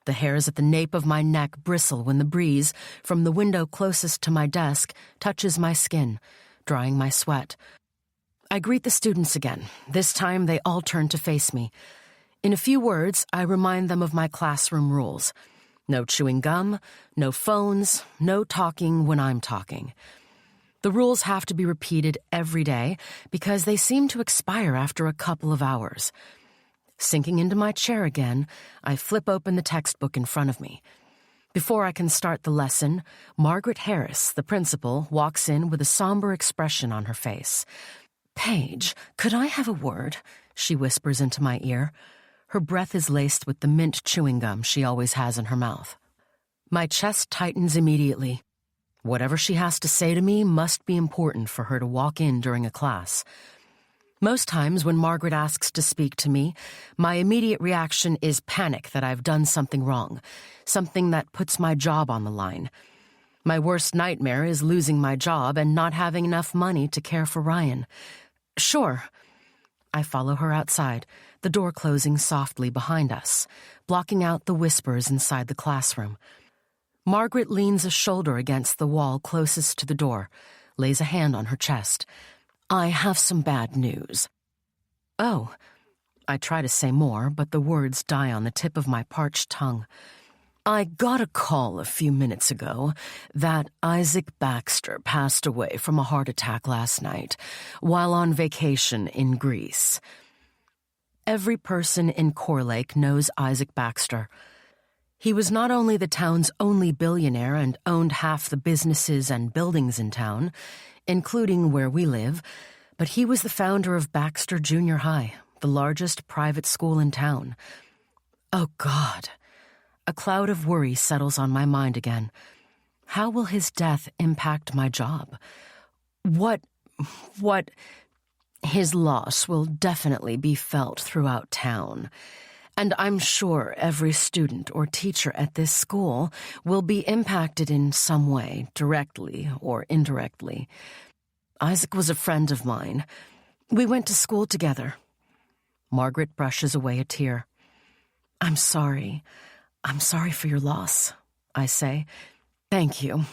The hairs at the nape of my neck bristle when the breeze from the window closest to my desk touches my skin, drying my sweat. I greet the students again. This time they all turn to face me. In a few words, I remind them of my classroom rules. No chewing gum, no phones, no talking when I'm talking. The rules have to be repeated every day because they seem to expire after a couple of hours. Sinking into my chair again, I flip open the textbook in front of me. Before I can start the lesson, Margaret Harris, the principal, walks in with a somber expression on her face. "Paige, could I have a word?" she whispers into my ear. Her breath is laced with the mint chewing gum she always has in her mouth. My chest tightens immediately. Whatever she has to say to me must be important for her to walk in during a class. Most times when Margaret asks to speak to me, my immediate reaction is panic that I've done something wrong, something that puts my job on the line. My worst nightmare is losing my job and not having enough money to care for Ryan. Sure. I follow her outside, the door closing softly behind us, blocking out the whispers inside the classroom. Margaret leans a shoulder against the wall closest to the door, lays a hand on her chest. "I have some bad news." "Oh." I try to say more, but the words die on the tip of my parched tongue. "I got a call a few minutes ago that Isaac Baxter passed away from a heart attack last night while on vacation in Greece." Every person in Corlake knows Isaac Baxter. He was not only the town's only billionaire and owned half the businesses and buildings in town, including where we live, but he was the founder of Baxter Junior High, the largest private school in town. Oh, God. A cloud of worry settles on my mind again. How will his death impact my job? What... His loss will definitely be felt throughout town. And I'm sure every student or teacher at this school will be impacted in some way, directly or indirectly. Isaac was a friend of mine. We went to school together. Margaret brushes away a tear. I'm sorry. I'm sorry for your loss, I say. Thank you.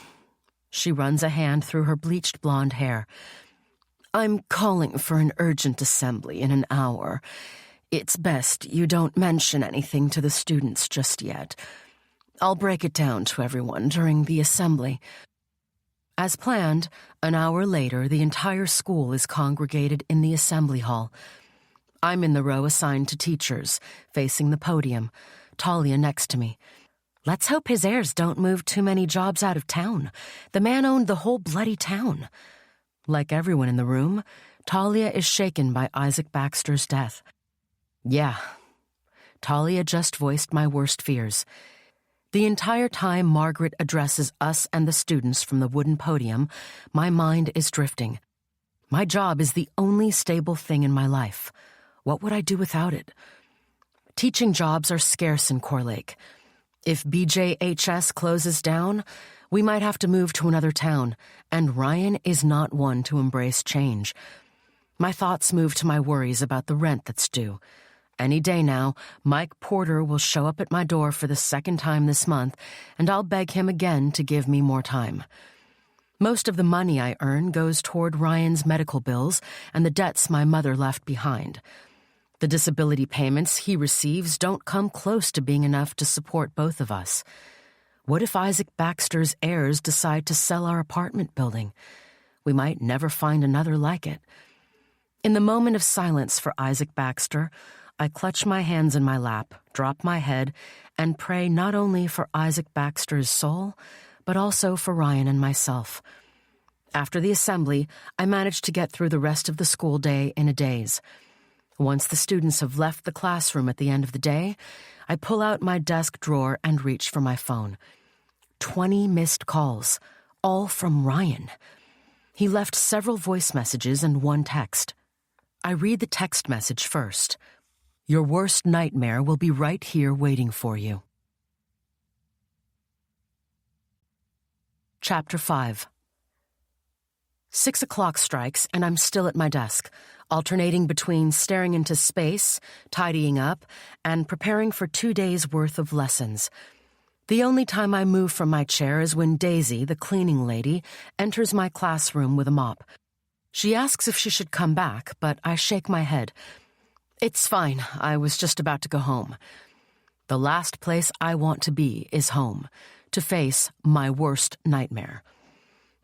She runs a hand through her bleached blonde hair. I'm calling for an urgent assembly in an hour. It's best you don't mention anything to the students just yet. I'll break it down to everyone during the assembly. As planned, an hour later, the entire school is congregated in the assembly hall. I'm in the row assigned to teachers, facing the podium, Talia next to me. Let's hope his heirs don't move too many jobs out of town. The man owned the whole bloody town. Like everyone in the room, Talia is shaken by Isaac Baxter's death. Yeah, Talia just voiced my worst fears. The entire time Margaret addresses us and the students from the wooden podium, my mind is drifting. My job is the only stable thing in my life. What would I do without it? Teaching jobs are scarce in Core Lake. If BJHS closes down, we might have to move to another town, and Ryan is not one to embrace change. My thoughts move to my worries about the rent that's due. Any day now, Mike Porter will show up at my door for the second time this month, and I'll beg him again to give me more time. Most of the money I earn goes toward Ryan's medical bills and the debts my mother left behind. The disability payments he receives don't come close to being enough to support both of us. What if Isaac Baxter's heirs decide to sell our apartment building? We might never find another like it. In the moment of silence for Isaac Baxter, I clutch my hands in my lap, drop my head, and pray not only for Isaac Baxter's soul, but also for Ryan and myself. After the assembly, I manage to get through the rest of the school day in a daze. Once the students have left the classroom at the end of the day, I pull out my desk drawer and reach for my phone. 20 missed calls, all from Ryan. He left several voice messages and one text. I read the text message first. Your worst nightmare will be right here waiting for you. Chapter 5. 6 o'clock strikes, and I'm still at my desk, alternating between staring into space, tidying up, and preparing for 2 days' worth of lessons. The only time I move from my chair is when Daisy, the cleaning lady, enters my classroom with a mop. She asks if she should come back, but I shake my head. It's fine. I was just about to go home. The last place I want to be is home, to face my worst nightmare.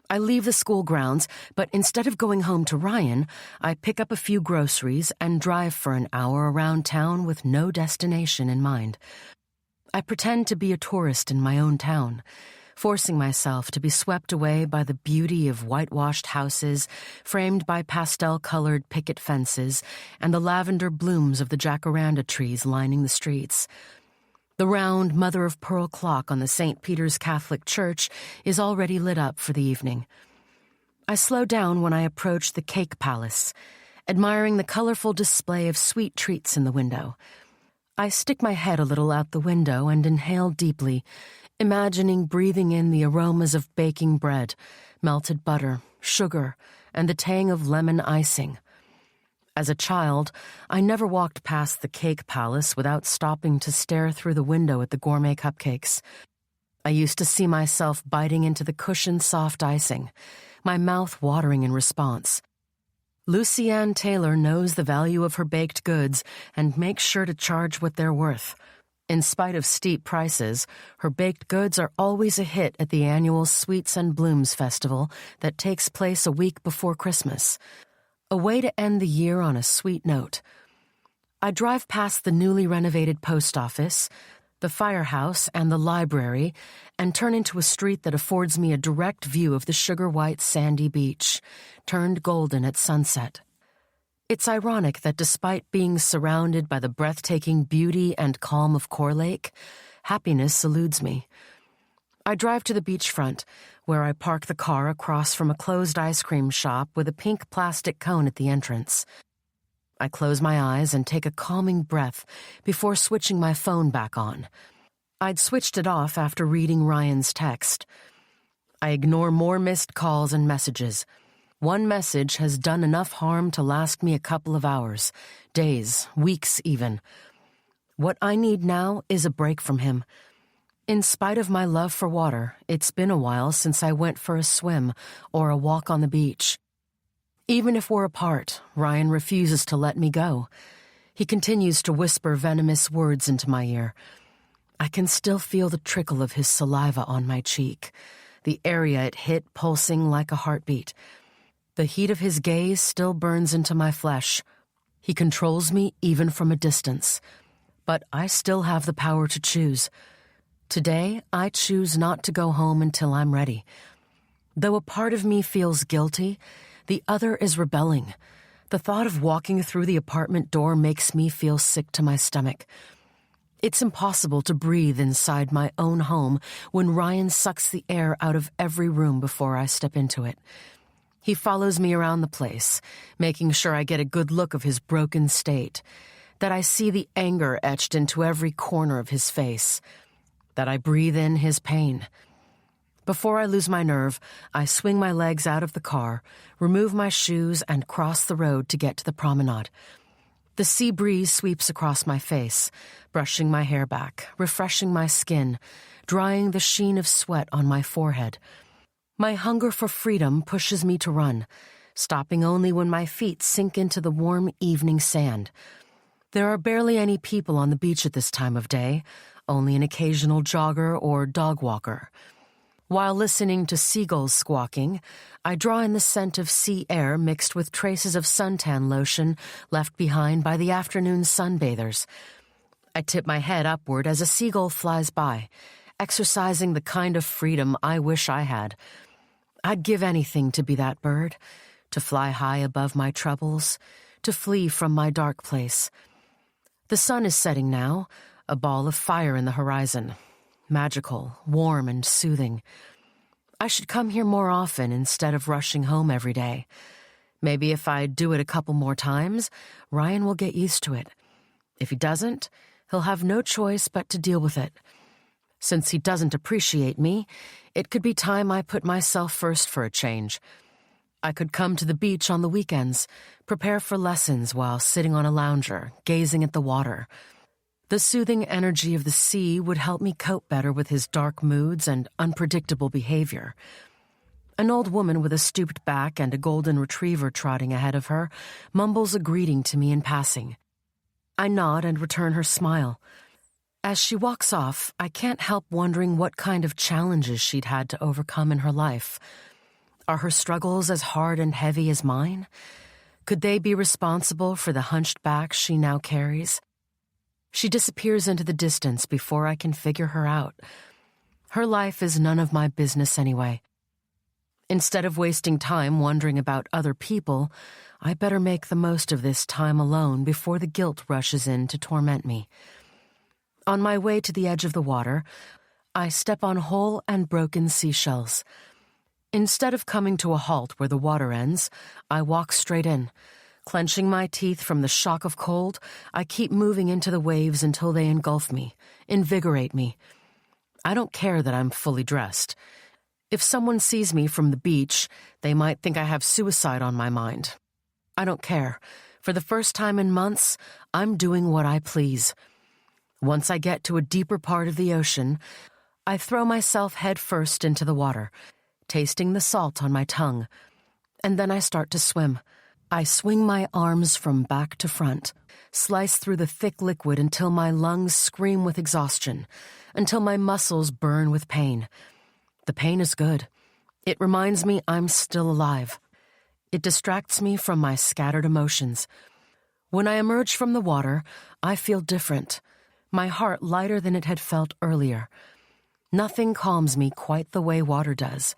I leave the school grounds, but instead of going home to Ryan, I pick up a few groceries and drive for an hour around town with no destination in mind. I pretend to be a tourist in my own town, forcing myself to be swept away by the beauty of whitewashed houses framed by pastel-colored picket fences and the lavender blooms of the jacaranda trees lining the streets. The round mother-of-pearl clock on the St. Peter's Catholic Church is already lit up for the evening. I slow down when I approach the Cake Palace, admiring the colorful display of sweet treats in the window. I stick my head a little out the window and inhale deeply, imagining breathing in the aromas of baking bread, melted butter, sugar, and the tang of lemon icing. As a child, I never walked past the Cake Palace without stopping to stare through the window at the gourmet cupcakes. I used to see myself biting into the cushioned soft icing, my mouth watering in response. Lucy Ann Taylor knows the value of her baked goods and makes sure to charge what they're worth. In spite of steep prices, her baked goods are always a hit at the annual Sweets and Blooms Festival that takes place a week before Christmas. A way to end the year on a sweet note. I drive past the newly renovated post office, the firehouse, and the library, and turn into a street that affords me a direct view of the sugar-white sandy beach, turned golden at sunset. It's ironic that despite being surrounded by the breathtaking beauty and calm of Core Lake, Happiness eludes me. I drive to the beachfront, where I park the car across from a closed ice cream shop with a pink plastic cone at the entrance. I close my eyes and take a calming breath before switching my phone back on. I'd switched it off after reading Ryan's text. I ignore more missed calls and messages. One message has done enough harm to last me a couple of hours, days, weeks even. What I need now is a break from him. In spite of my love for water, it's been a while since I went for a swim or a walk on the beach. Even if we're apart, Ryan refuses to let me go. He continues to whisper venomous words into my ear. I can still feel the trickle of his saliva on my cheek, the area it hit pulsing like a heartbeat. The heat of his gaze still burns into my flesh. He controls me even from a distance. But I still have the power to choose. Today, I choose not to go home until I'm ready. Though a part of me feels guilty, the other is rebelling. The thought of walking through the apartment door makes me feel sick to my stomach. It's impossible to breathe inside my own home when Ryan sucks the air out of every room before I step into it. He follows me around the place, making sure I get a good look of his broken state, that I see the anger etched into every corner of his face, that I breathe in his pain. Before I lose my nerve, I swing my legs out of the car, remove my shoes, and cross the road to get to the promenade. The sea breeze sweeps across my face, brushing my hair back, refreshing my skin, drying the sheen of sweat on my forehead. My hunger for freedom pushes me to run, stopping only when my feet sink into the warm evening sand. There are barely any people on the beach at this time of day, only an occasional jogger or dog walker. While listening to seagulls squawking, I draw in the scent of sea air mixed with traces of suntan lotion left behind by the afternoon sunbathers. I tip my head upward as a seagull flies by, exercising the kind of freedom I wish I had. I'd give anything to be that bird, to fly high above my troubles, to flee from my dark place. The sun is setting now, a ball of fire in the horizon, magical, warm, and soothing. I should come here more often instead of rushing home every day. Maybe if I do it a couple more times, Ryan will get used to it. If he doesn't, he'll have no choice but to deal with it. Since he doesn't appreciate me, it could be time I put myself first for a change. I could come to the beach on the weekends, prepare for lessons while sitting on a lounger, gazing at the water. The soothing energy of the sea would help me cope better with his dark moods and unpredictable behavior. An old woman with a stooped back and a golden retriever trotting ahead of her mumbles a greeting to me in passing. I nod and return her smile. As she walks off, I can't help wondering what kind of challenges she'd had to overcome in her life. Are her struggles as hard and heavy as mine? Could they be responsible for the hunched back she now carries? She disappears into the distance before I can figure her out. Her life is none of my business anyway. Instead of wasting time wondering about other people, I better make the most of this time alone before the guilt rushes in to torment me. On my way to the edge of the water, I step on whole and broken seashells. Instead of coming to a halt where the water ends, I walk straight in. Clenching my teeth from the shock of cold, I keep moving into the waves until they engulf me, invigorate me. I don't care that I'm fully dressed. If someone sees me from the beach, they might think I have suicide on my mind. I don't care. For the first time in months, I'm doing what I please. Once I get to a deeper part of the ocean, I throw myself head first into the water, tasting the salt on my tongue. And then I start to swim. I swing my arms from back to front, slice through the thick liquid until my lungs scream with exhaustion, until my muscles burn with pain. The pain is good. It reminds me I'm still alive. It distracts me from my scattered emotions. When I emerge from the water, I feel different, my heart lighter than it had felt earlier. Nothing calms me quite the way water does.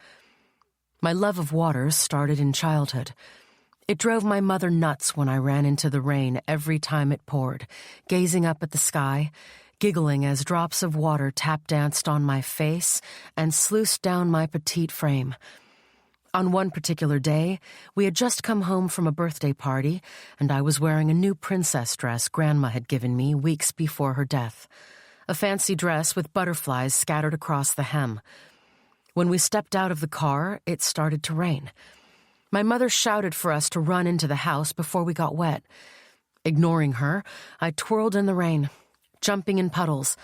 My love of water started in childhood. It drove my mother nuts when I ran into the rain every time it poured, gazing up at the sky, giggling as drops of water tap-danced on my face and sluiced down my petite frame. On one particular day, we had just come home from a birthday party, and I was wearing a new princess dress Grandma had given me weeks before her death, a fancy dress with butterflies scattered across the hem. When we stepped out of the car, it started to rain. My mother shouted for us to run into the house before we got wet. Ignoring her, I twirled in the rain, jumping in puddles,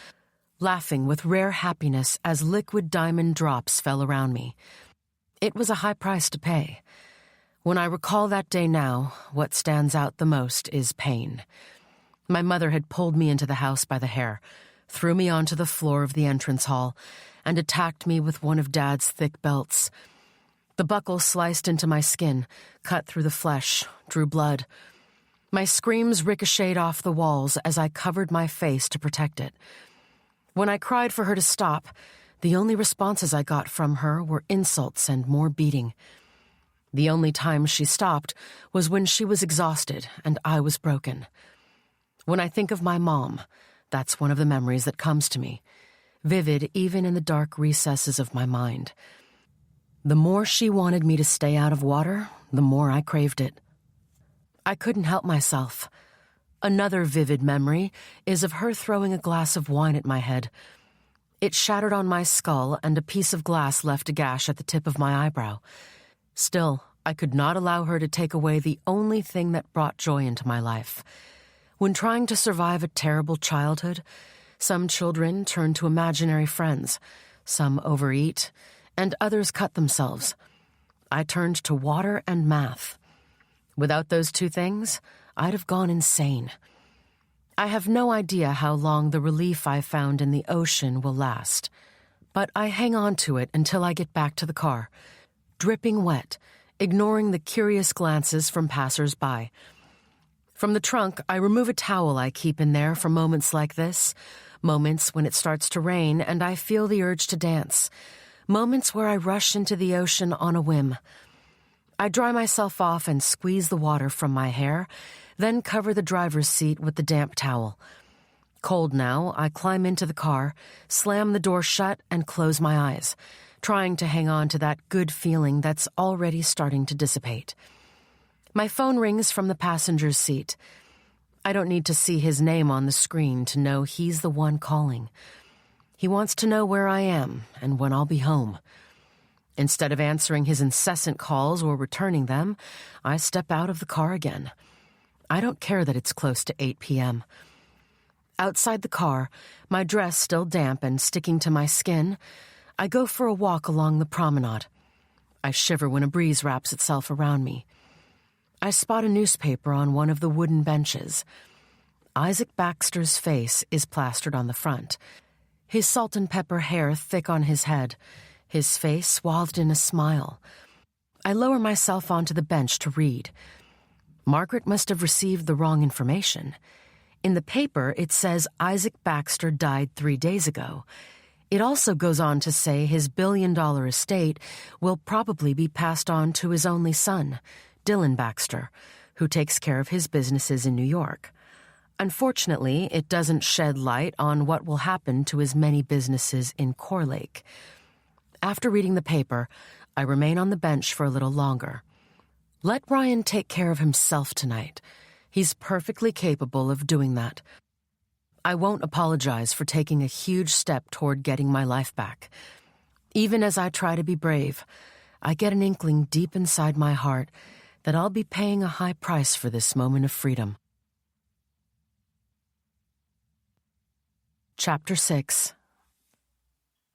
laughing with rare happiness as liquid diamond drops fell around me. It was a high price to pay. When I recall that day now, what stands out the most is pain. My mother had pulled me into the house by the hair, threw me onto the floor of the entrance hall, and attacked me with one of Dad's thick belts. The buckle sliced into my skin, cut through the flesh, drew blood. My screams ricocheted off the walls as I covered my face to protect it. When I cried for her to stop, the only responses I got from her were insults and more beating. The only time she stopped was when she was exhausted and I was broken. When I think of my mom, that's one of the memories that comes to me, vivid even in the dark recesses of my mind. The more she wanted me to stay out of water, the more I craved it. I couldn't help myself. Another vivid memory is of her throwing a glass of wine at my head. It shattered on my skull, and a piece of glass left a gash at the tip of my eyebrow. Still, I could not allow her to take away the only thing that brought joy into my life. When trying to survive a terrible childhood, some children turn to imaginary friends, some overeat, and others cut themselves. I turned to water and math. Without those two things, I'd have gone insane. I have no idea how long the relief I found in the ocean will last, but I hang on to it until I get back to the car, dripping wet, ignoring the curious glances from passers-by. From the trunk, I remove a towel I keep in there for moments like this, moments when it starts to rain and I feel the urge to dance, moments where I rush into the ocean on a whim. I dry myself off and squeeze the water from my hair, then cover the driver's seat with the damp towel. Cold now, I climb into the car, slam the door shut, and close my eyes, trying to hang on to that good feeling that's already starting to dissipate. My phone rings from the passenger's seat. I don't need to see his name on the screen to know he's the one calling. He wants to know where I am and when I'll be home. Instead of answering his incessant calls or returning them, I step out of the car again. I don't care that it's close to 8 p.m. Outside the car, my dress still damp and sticking to my skin, I go for a walk along the promenade. I shiver when a breeze wraps itself around me. I spot a newspaper on one of the wooden benches. Isaac Baxter's face is plastered on the front, his salt and pepper hair thick on his head, his face swathed in a smile. I lower myself onto the bench to read. Margaret must have received the wrong information. In the paper, it says Isaac Baxter died 3 days ago. It also goes on to say his billion-dollar estate will probably be passed on to his only son, Dylan Baxter, who takes care of his businesses in New York. Unfortunately, it doesn't shed light on what will happen to his many businesses in Core Lake. After reading the paper, I remain on the bench for a little longer. Let Ryan take care of himself tonight. He's perfectly capable of doing that. I won't apologize for taking a huge step toward getting my life back. Even as I try to be brave, I get an inkling deep inside my heart that I'll be paying a high price for this moment of freedom. Chapter 6.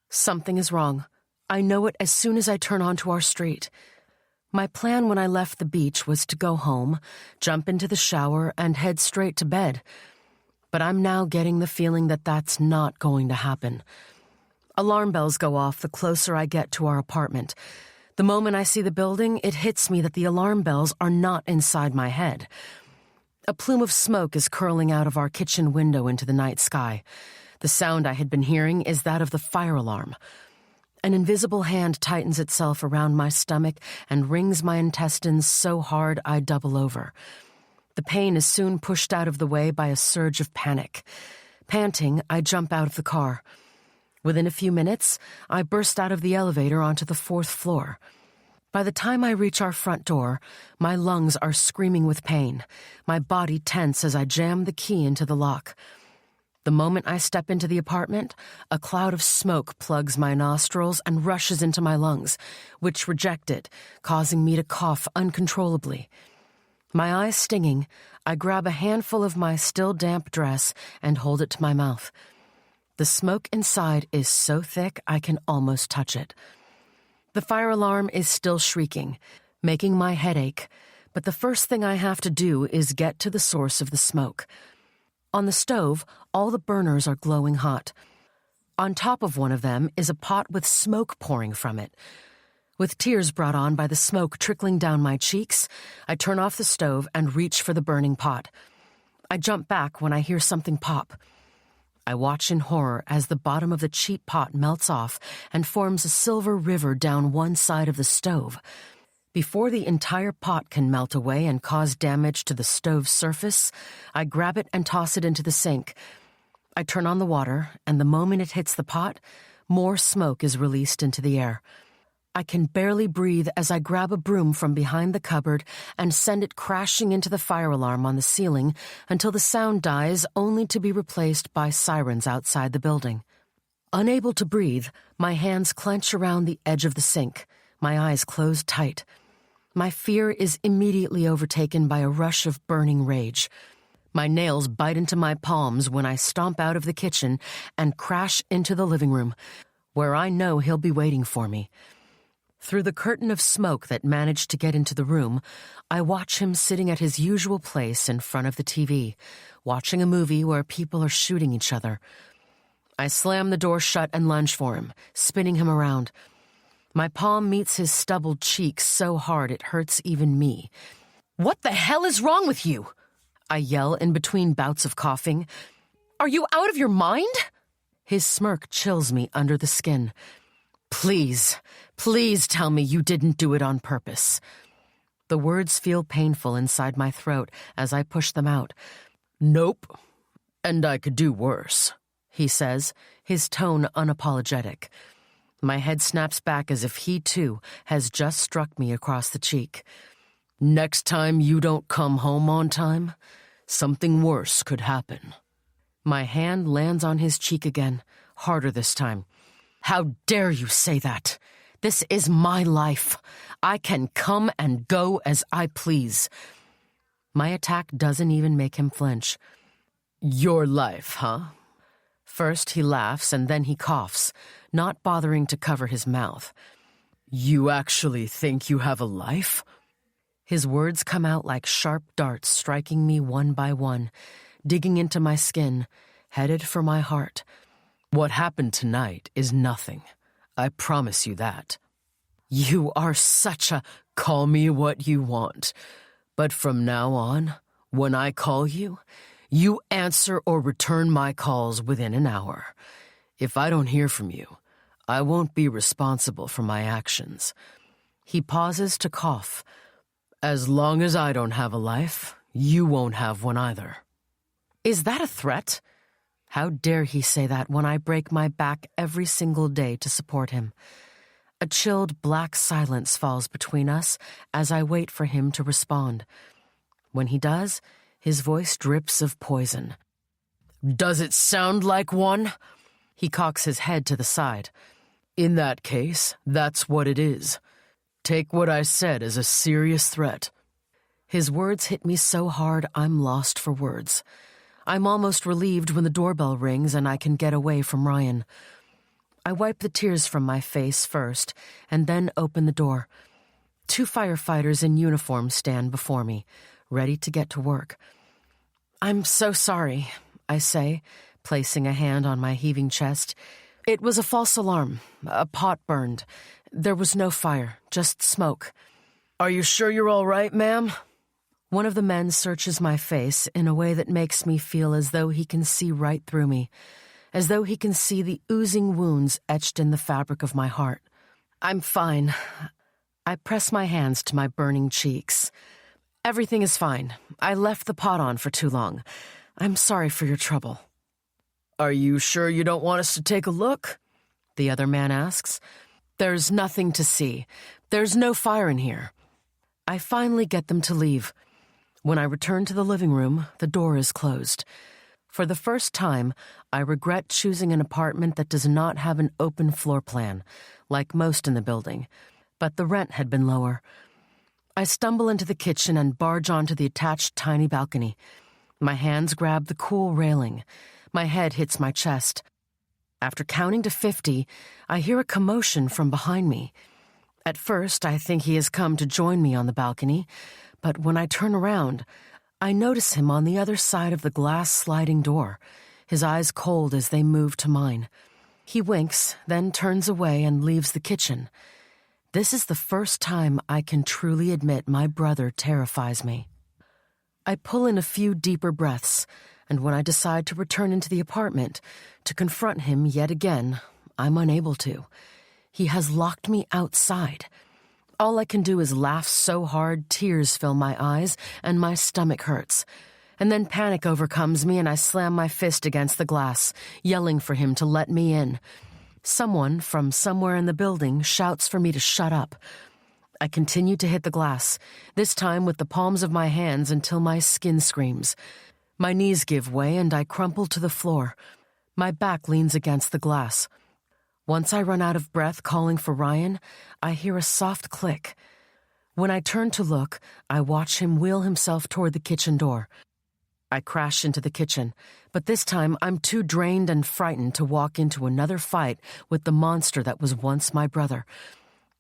Something is wrong. I know it as soon as I turn onto our street. My plan when I left the beach was to go home, jump into the shower, and head straight to bed. But I'm now getting the feeling that that's not going to happen. Alarm bells go off the closer I get to our apartment. The moment I see the building, it hits me that the alarm bells are not inside my head. A plume of smoke is curling out of our kitchen window into the night sky. The sound I had been hearing is that of the fire alarm. An invisible hand tightens itself around my stomach and wrings my intestines so hard I double over. The pain is soon pushed out of the way by a surge of panic. Panting, I jump out of the car. Within a few minutes, I burst out of the elevator onto the 4th floor. By the time I reach our front door, my lungs are screaming with pain, my body tense as I jam the key into the lock. The moment I step into the apartment, a cloud of smoke plugs my nostrils and rushes into my lungs, which reject it, causing me to cough uncontrollably. My eyes stinging, I grab a handful of my still damp dress and hold it to my mouth. The smoke inside is so thick I can almost touch it. The fire alarm is still shrieking, making my head ache, but the first thing I have to do is get to the source of the smoke. On the stove, all the burners are glowing hot. On top of one of them is a pot with smoke pouring from it. With tears brought on by the smoke trickling down my cheeks, I turn off the stove and reach for the burning pot. I jump back when I hear something pop. I watch in horror as the bottom of the cheap pot melts off and forms a silver river down one side of the stove. Before the entire pot can melt away and cause damage to the stove's surface, I grab it and toss it into the sink. I turn on the water, and the moment it hits the pot, more smoke is released into the air. I can barely breathe as I grab a broom from behind the cupboard and send it crashing into the fire alarm on the ceiling until the sound dies, only to be replaced by sirens outside the building. Unable to breathe, my hands clench around the edge of the sink, my eyes close tight. My fear is immediately overtaken by a rush of burning rage. My nails bite into my palms when I stomp out of the kitchen and crash into the living room, where I know he'll be waiting for me. Through the curtain of smoke that managed to get into the room, I watch him sitting at his usual place in front of the TV, watching a movie where people are shooting each other. I slam the door shut and lunge for him, spinning him around. My palm meets his stubbled cheek so hard it hurts even me. "What the hell is wrong with you?" I yell in between bouts of coughing. "Are you out of your mind?" His smirk chills me under the skin. Please tell me you didn't do it on purpose." The words feel painful inside my throat as I push them out. "Nope, and I could do worse," he says, his tone unapologetic. My head snaps back as if he, too, has just struck me across the cheek. "Next time you don't come home on time, something worse could happen." My hand lands on his cheek again, harder this time. "How dare you say that? This is my life. I can come and go as I please." My attack doesn't even make him flinch. "Your life, huh?" First he laughs and then he coughs, not bothering to cover his mouth. "You actually think you have a life?" His words come out like sharp darts, striking me one by one, digging into my skin, headed for my heart. "What happened tonight is nothing. I promise you that. You are such a call me what you want. But from now on, when I call you, you answer or return my calls within an hour. If I don't hear from you, I won't be responsible for my actions." He pauses to cough. "As long as I don't have a life, you won't have one either." Is that a threat? How dare he say that when I break my back every single day to support him? A chilled black silence falls between us as I wait for him to respond. When he does, his voice drips of poison. "Does it sound like one?" He cocks his head to the side. "In that case, that's what it is. Take what I said as a serious threat." His words hit me so hard I'm lost for words. I'm almost relieved when the doorbell rings and I can get away from Ryan. I wipe the tears from my face first and then open the door. 2 firefighters in uniform stand before me, ready to get to work. "I'm so sorry," I say, placing a hand on my heaving chest. "It was a false alarm. A pot burned. There was no fire, just smoke." "Are you sure you're all right, ma'am?" One of the men searches my face in a way that makes me feel as though he can see right through me, as though he can see the oozing wounds etched in the fabric of my heart. "I'm fine." I press my hands to my burning cheeks. "Everything is fine. I left the pot on for too long. I'm sorry for your trouble." Are you sure you don't want us to take a look? The other man asks. There's nothing to see. There's no fire in here. I finally get them to leave. When I return to the living room, the door is closed. For the first time, I regret choosing an apartment that does not have an open floor plan, like most in the building, but the rent had been lower. I stumble into the kitchen and barge onto the attached tiny balcony. My hands grab the cool railing. My head hits my chest. After counting to 50, I hear a commotion from behind me. At first, I think he has come to join me on the balcony, but when I turn around, I notice him on the other side of the glass sliding door, his eyes cold as they move to mine. He winks, then turns away and leaves the kitchen. This is the first time I can truly admit my brother terrifies me. I pull in a few deeper breaths, and when I decide to return into the apartment, to confront him yet again, I'm unable to. He has locked me outside. All I can do is laugh so hard tears fill my eyes and my stomach hurts. And then panic overcomes me and I slam my fist against the glass, yelling for him to let me in. Someone from somewhere in the building shouts for me to shut up. I continue to hit the glass, this time with the palms of my hands until my skin screams. My knees give way and I crumple to the floor. My back leans against the glass. Once I run out of breath calling for Ryan, I hear a soft click. When I turn to look, I watch him wheel himself toward the kitchen door. I crash into the kitchen, but this time I'm too drained and frightened to walk into another fight with the monster that was once my brother.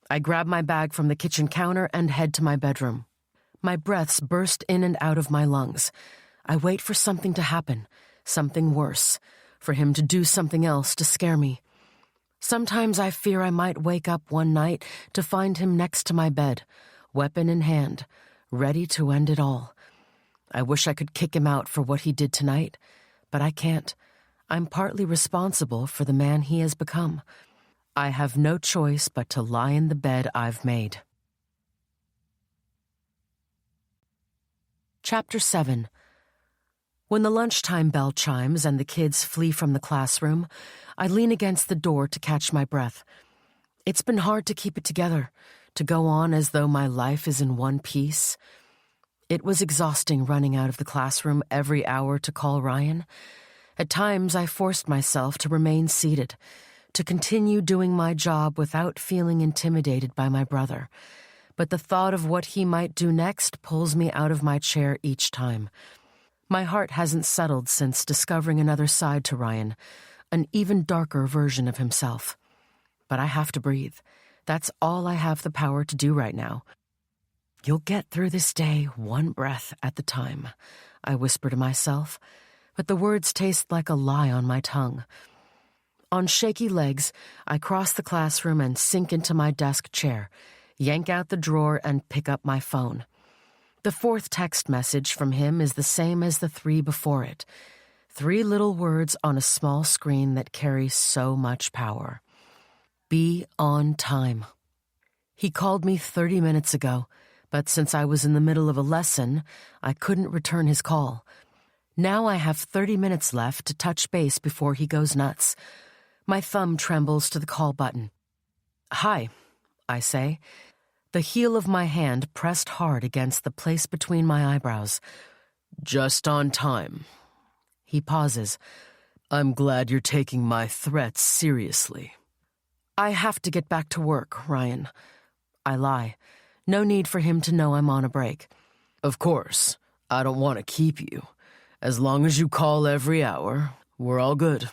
I grab my bag from the kitchen counter and head to my bedroom. My breaths burst in and out of my lungs. I wait for something to happen, something worse, for him to do something else to scare me. Sometimes I fear I might wake up one night to find him next to my bed, weapon in hand, ready to end it all. I wish I could kick him out for what he did tonight, but I can't. I'm partly responsible for the man he has become. I have no choice but to lie in the bed I've made. Chapter 7. When the lunchtime bell chimes and the kids flee from the classroom, I lean against the door to catch my breath. It's been hard to keep it together, to go on as though my life is in one piece. It was exhausting running out of the classroom every hour to call Ryan. At times, I forced myself to remain seated, to continue doing my job without feeling intimidated by my brother. But the thought of what he might do next pulls me out of my chair each time. My heart hasn't settled since discovering another side to Ryan, an even darker version of himself. But I have to breathe. That's all I have the power to do right now. You'll get through this day one breath at a time, I whisper to myself, but the words taste like a lie on my tongue. On shaky legs, I cross the classroom and sink into my desk chair, yank out the drawer and pick up my phone. The fourth text message from him is the same as the 3 before it. 3 little words on a small screen that carry so much power. Be on time. He called me 30 minutes ago, but since I was in the middle of a lesson, I couldn't return his call. Now I have 30 minutes left to touch base before he goes nuts. My thumb trembles to the call button. Hi, I say, the heel of my hand pressed hard against the place between my eyebrows. Just on time. He pauses. I'm glad you're taking my threats seriously. I have to get back to work, Ryan. I lie. No need for him to know I'm on a break. Of course. I don't want to keep you. As long as you call every hour, we're all good.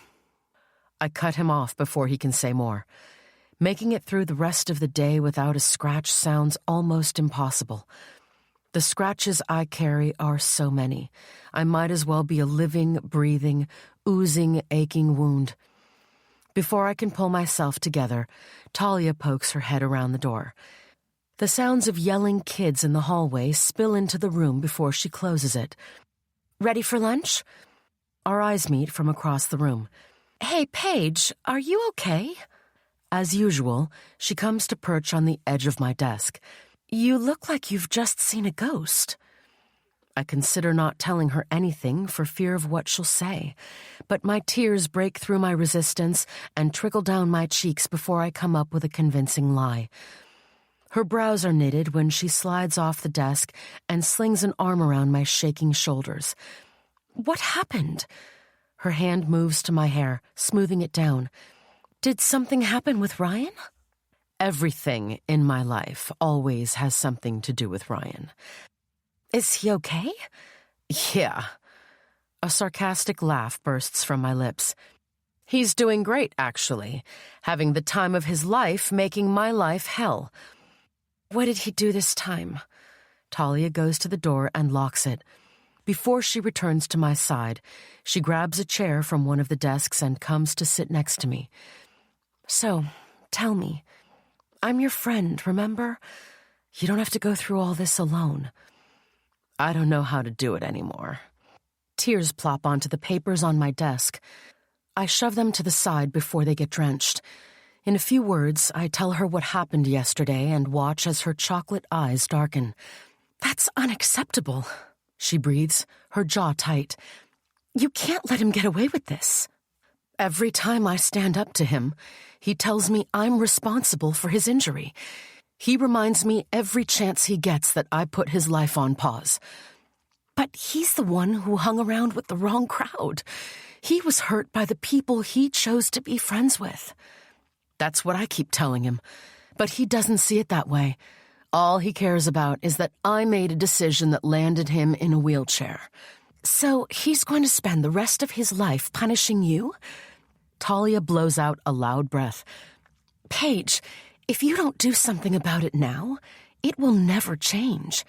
I cut him off before he can say more. Making it through the rest of the day without a scratch sounds almost impossible. The scratches I carry are so many. I might as well be a living, breathing, oozing, aching wound. Before I can pull myself together, Talia pokes her head around the door. The sounds of yelling kids in the hallway spill into the room before she closes it. Ready for lunch? Our eyes meet from across the room. Hey, Paige, are you okay? As usual, she comes to perch on the edge of my desk. You look like you've just seen a ghost. I consider not telling her anything for fear of what she'll say, but my tears break through my resistance and trickle down my cheeks before I come up with a convincing lie. Her brows are knitted when she slides off the desk and slings an arm around my shaking shoulders. What happened? Her hand moves to my hair, smoothing it down. Did something happen with Ryan? Everything in my life always has something to do with Ryan. Is he okay? Yeah. A sarcastic laugh bursts from my lips. He's doing great, actually, having the time of his life, making my life hell. What did he do this time? Talia goes to the door and locks it. Before she returns to my side, she grabs a chair from one of the desks and comes to sit next to me. So, tell me. I'm your friend, remember? You don't have to go through all this alone. I don't know how to do it anymore. Tears plop onto the papers on my desk. I shove them to the side before they get drenched. In a few words, I tell her what happened yesterday and watch as her chocolate eyes darken. That's unacceptable, she breathes, her jaw tight. You can't let him get away with this. Every time I stand up to him, he tells me I'm responsible for his injury. He reminds me every chance he gets that I put his life on pause. But he's the one who hung around with the wrong crowd. He was hurt by the people he chose to be friends with. That's what I keep telling him. But he doesn't see it that way. All he cares about is that I made a decision that landed him in a wheelchair. So he's going to spend the rest of his life punishing you? Talia blows out a loud breath. Paige, if you don't do something about it now, it will never change.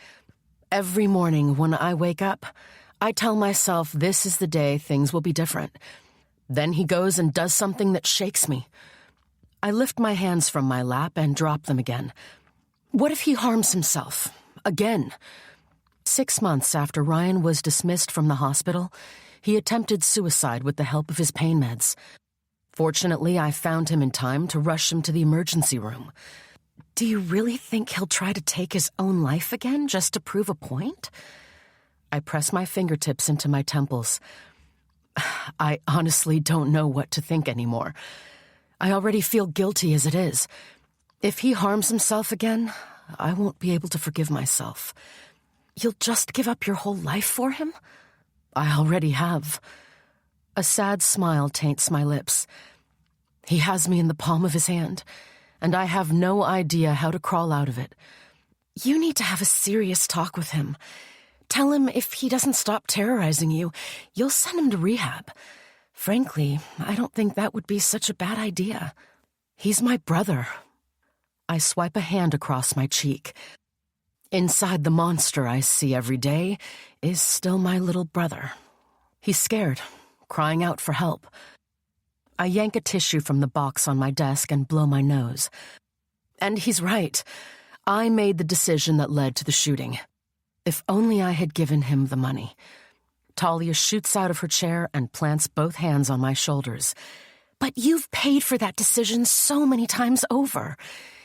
Every morning when I wake up, I tell myself this is the day things will be different. Then he goes and does something that shakes me. I lift my hands from my lap and drop them again. What if he harms himself? Again? 6 months after Ryan was dismissed from the hospital, he attempted suicide with the help of his pain meds. Fortunately, I found him in time to rush him to the emergency room. Do you really think he'll try to take his own life again just to prove a point? I press my fingertips into my temples. I honestly don't know what to think anymore. I already feel guilty as it is. If he harms himself again, I won't be able to forgive myself. You'll just give up your whole life for him? I already have. A sad smile taints my lips. He has me in the palm of his hand, and I have no idea how to crawl out of it. You need to have a serious talk with him. Tell him if he doesn't stop terrorizing you, you'll send him to rehab. Frankly, I don't think that would be such a bad idea. He's my brother. I swipe a hand across my cheek. Inside the monster I see every day is still my little brother. He's scared, crying out for help. I yank a tissue from the box on my desk and blow my nose. And he's right. I made the decision that led to the shooting. If only I had given him the money. Talia shoots out of her chair and plants both hands on my shoulders. But you've paid for that decision so many times over.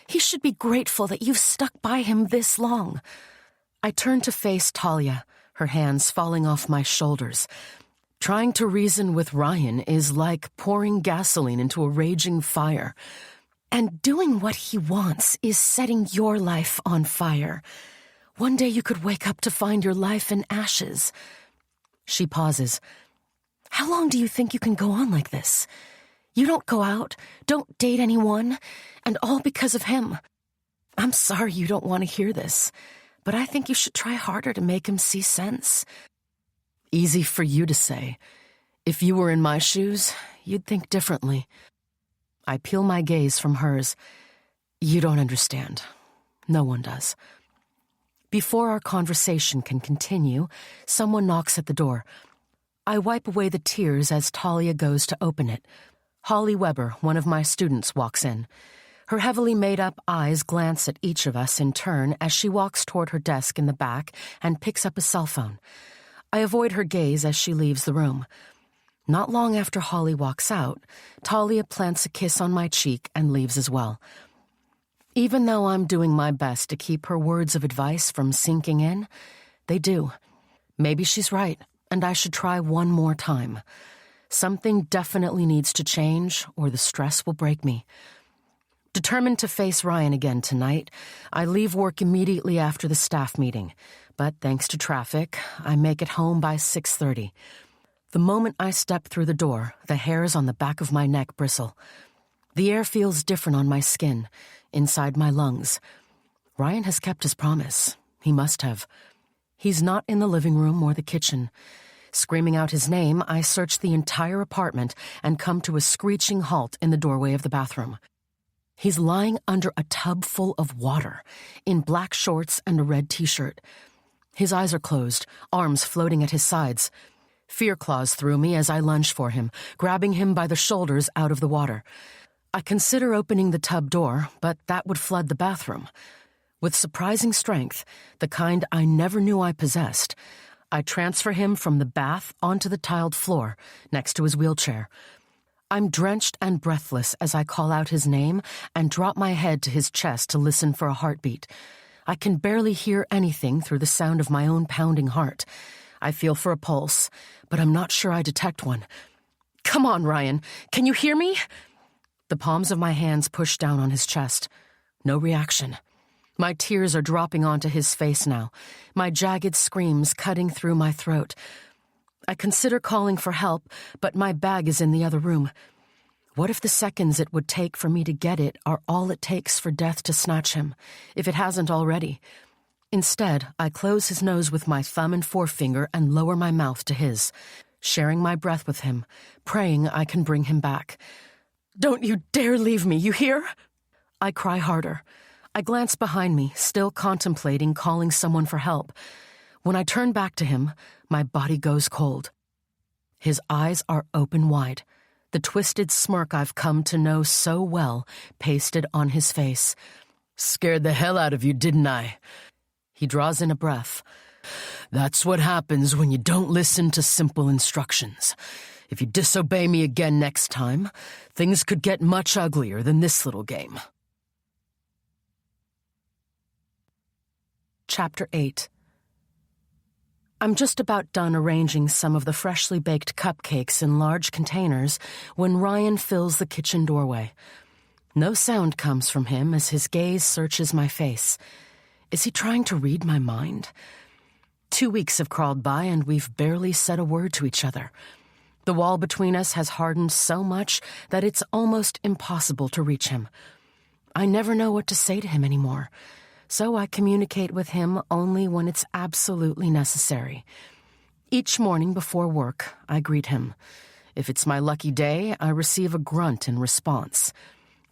He should be grateful that you've stuck by him this long. I turn to face Talia, her hands falling off my shoulders. Trying to reason with Ryan is like pouring gasoline into a raging fire. And doing what he wants is setting your life on fire. One day you could wake up to find your life in ashes. She pauses. How long do you think you can go on like this? You don't go out, don't date anyone, and all because of him. I'm sorry you don't want to hear this, but I think you should try harder to make him see sense. Easy for you to say. If you were in my shoes, you'd think differently. I peel my gaze from hers. You don't understand. No one does. Before our conversation can continue, someone knocks at the door. I wipe away the tears as Talia goes to open it. Holly Weber, one of my students, walks in. Her heavily made-up eyes glance at each of us in turn as she walks toward her desk in the back and picks up a cell phone. I avoid her gaze as she leaves the room. Not long after Holly walks out, Talia plants a kiss on my cheek and leaves as well. Even though I'm doing my best to keep her words of advice from sinking in, they do. Maybe she's right, and I should try one more time. Something definitely needs to change, or the stress will break me. Determined to face Ryan again tonight, I leave work immediately after the staff meeting, but thanks to traffic, I make it home by 6:30. The moment I step through the door, the hairs on the back of my neck bristle. The air feels different on my skin, inside my lungs. Ryan has kept his promise. He must have. He's not in the living room or the kitchen. Screaming out his name, I search the entire apartment and come to a screeching halt in the doorway of the bathroom. He's lying under a tub full of water, in black shorts and a red t-shirt. His eyes are closed, arms floating at his sides. Fear claws through me as I lunge for him, grabbing him by the shoulders out of the water. I consider opening the tub door, but that would flood the bathroom. With surprising strength, the kind I never knew I possessed, I transfer him from the bath onto the tiled floor, next to his wheelchair. I'm drenched and breathless as I call out his name and drop my head to his chest to listen for a heartbeat. I can barely hear anything through the sound of my own pounding heart. I feel for a pulse, but I'm not sure I detect one. Come on, Ryan. Can you hear me? The palms of my hands push down on his chest. No reaction. My tears are dropping onto his face now, my jagged screams cutting through my throat. I consider calling for help, but my bag is in the other room. What if the seconds it would take for me to get it are all it takes for death to snatch him, if it hasn't already? Instead, I close his nose with my thumb and forefinger and lower my mouth to his, sharing my breath with him, praying I can bring him back. Don't you dare leave me, you hear? I cry harder. I glance behind me, still contemplating calling someone for help. When I turn back to him, my body goes cold. His eyes are open wide, the twisted smirk I've come to know so well pasted on his face. Scared the hell out of you, didn't I? He draws in a breath. That's what happens when you don't listen to simple instructions. If you disobey me again next time, things could get much uglier than this little game. Chapter 8. I'm just about done arranging some of the freshly baked cupcakes in large containers when Ryan fills the kitchen doorway. No sound comes from him as his gaze searches my face. Is he trying to read my mind? 2 weeks have crawled by and we've barely said a word to each other. The wall between us has hardened so much that it's almost impossible to reach him. I never know what to say to him anymore, so I communicate with him only when it's absolutely necessary. Each morning before work, I greet him. If it's my lucky day, I receive a grunt in response.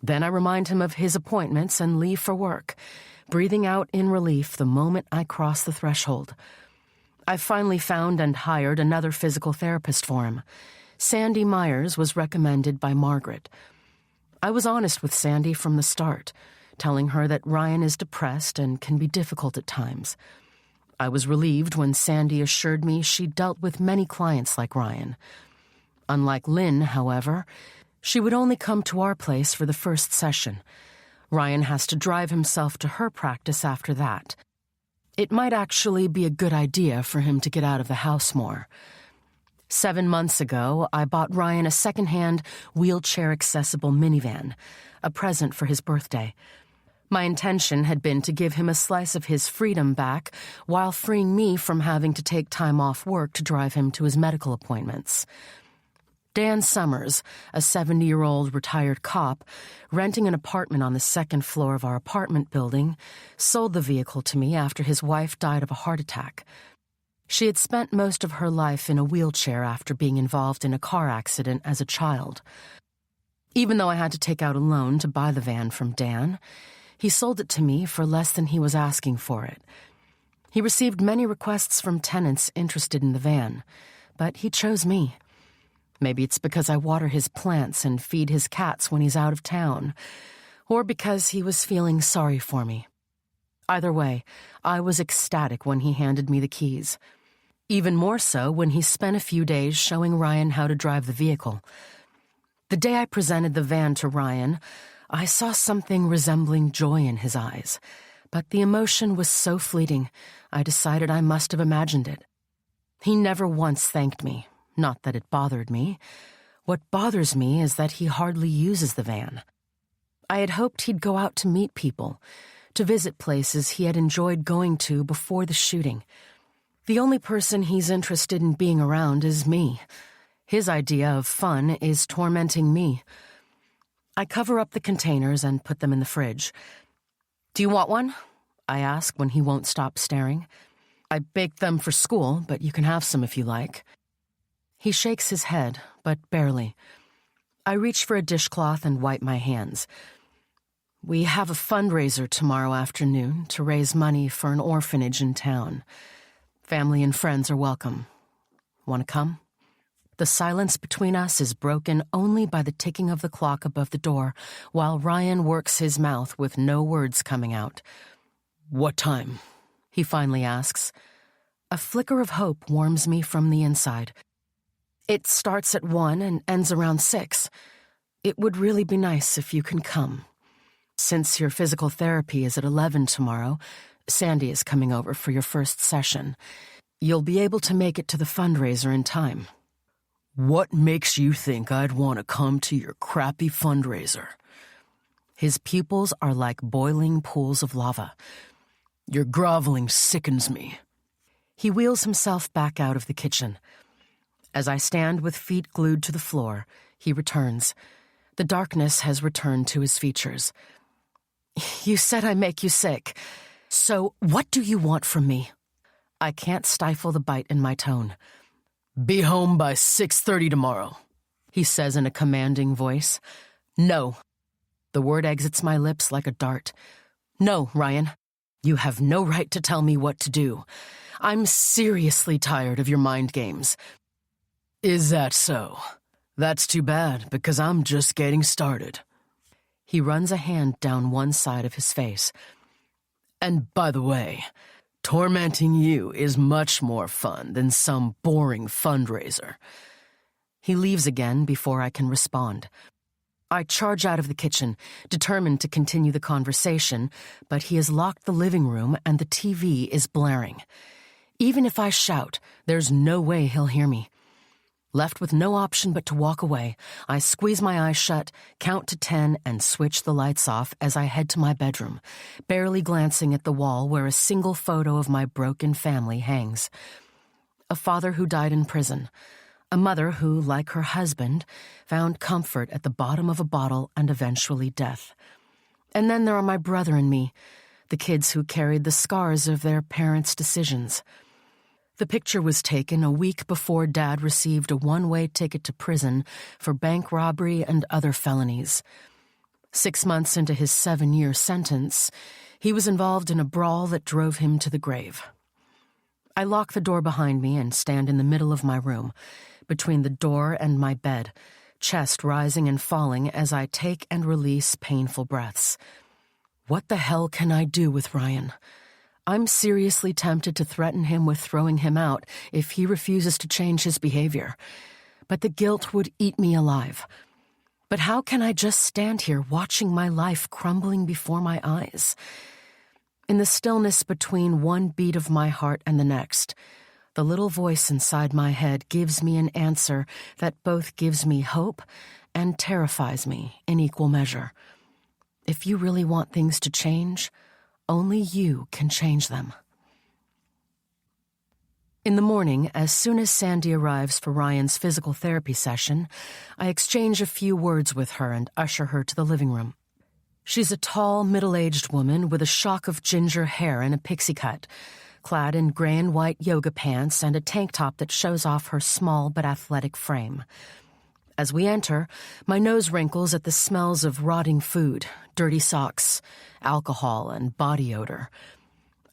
Then I remind him of his appointments and leave for work, breathing out in relief the moment I cross the threshold. I've finally found and hired another physical therapist for him. Sandy Myers was recommended by Margaret. I was honest with Sandy from the start, telling her that Ryan is depressed and can be difficult at times. I was relieved when Sandy assured me she dealt with many clients like Ryan. Unlike Lynn, however, she would only come to our place for the first session. Ryan has to drive himself to her practice after that. It might actually be a good idea for him to get out of the house more. 7 months ago, I bought Ryan a second-hand, wheelchair-accessible minivan, a present for his birthday. My intention had been to give him a slice of his freedom back while freeing me from having to take time off work to drive him to his medical appointments. Dan Summers, a 70-year-old retired cop, renting an apartment on the second floor of our apartment building, sold the vehicle to me after his wife died of a heart attack. She had spent most of her life in a wheelchair after being involved in a car accident as a child. Even though I had to take out a loan to buy the van from Dan, he sold it to me for less than he was asking for it. He received many requests from tenants interested in the van, but he chose me. Maybe it's because I water his plants and feed his cats when he's out of town, or because he was feeling sorry for me. Either way, I was ecstatic when he handed me the keys. Even more so when he spent a few days showing Ryan how to drive the vehicle. The day I presented the van to Ryan, I saw something resembling joy in his eyes, but the emotion was so fleeting, I decided I must have imagined it. He never once thanked me, not that it bothered me. What bothers me is that he hardly uses the van. I had hoped he'd go out to meet people, to visit places he had enjoyed going to before the shooting. The only person he's interested in being around is me. His idea of fun is tormenting me. I cover up the containers and put them in the fridge. "Do you want one?" I ask when he won't stop staring. "I baked them for school, but you can have some if you like." He shakes his head, but barely. I reach for a dishcloth and wipe my hands. "We have a fundraiser tomorrow afternoon to raise money for an orphanage in town. Family and friends are welcome. Want to come?" The silence between us is broken only by the ticking of the clock above the door, while Ryan works his mouth with no words coming out. "What time?" he finally asks. A flicker of hope warms me from the inside. "It starts at 1 and ends around 6. It would really be nice if you can come. Since your physical therapy is at 11 tomorrow, Sandy is coming over for your first session. You'll be able to make it to the fundraiser in time." "What makes you think I'd want to come to your crappy fundraiser?" His pupils are like boiling pools of lava. "Your groveling sickens me." He wheels himself back out of the kitchen. As I stand with feet glued to the floor, he returns. The darkness has returned to his features. "You said I make you sick. So what do you want from me?" I can't stifle the bite in my tone. "Be home by 6:30 tomorrow," he says in a commanding voice. "No." The word exits my lips like a dart. "No, Ryan. You have no right to tell me what to do. I'm seriously tired of your mind games." "Is that so? That's too bad, because I'm just getting started." He runs a hand down one side of his face. "And by the way, tormenting you is much more fun than some boring fundraiser." He leaves again before I can respond. I charge out of the kitchen, determined to continue the conversation, but he has locked the living room and the TV is blaring. Even if I shout, there's no way he'll hear me. Left with no option but to walk away, I squeeze my eyes shut, count to 10, and switch the lights off as I head to my bedroom, barely glancing at the wall where a single photo of my broken family hangs. A father who died in prison. A mother who, like her husband, found comfort at the bottom of a bottle and eventually death. And then there are my brother and me, the kids who carried the scars of their parents' decisions. The picture was taken a week before Dad received a one-way ticket to prison for bank robbery and other felonies. 6 months into his 7-year sentence, he was involved in a brawl that drove him to the grave. I lock the door behind me and stand in the middle of my room, between the door and my bed, chest rising and falling as I take and release painful breaths. What the hell can I do with Ryan? I'm seriously tempted to threaten him with throwing him out if he refuses to change his behavior. But the guilt would eat me alive. But how can I just stand here watching my life crumbling before my eyes? In the stillness between one beat of my heart and the next, the little voice inside my head gives me an answer that both gives me hope and terrifies me in equal measure. If you really want things to change, only you can change them. In the morning, as soon as Sandy arrives for Ryan's physical therapy session, I exchange a few words with her and usher her to the living room. She's a tall, middle-aged woman with a shock of ginger hair and a pixie cut, clad in gray and white yoga pants and a tank top that shows off her small but athletic frame. As we enter, my nose wrinkles at the smells of rotting food, dirty socks, alcohol, and body odor.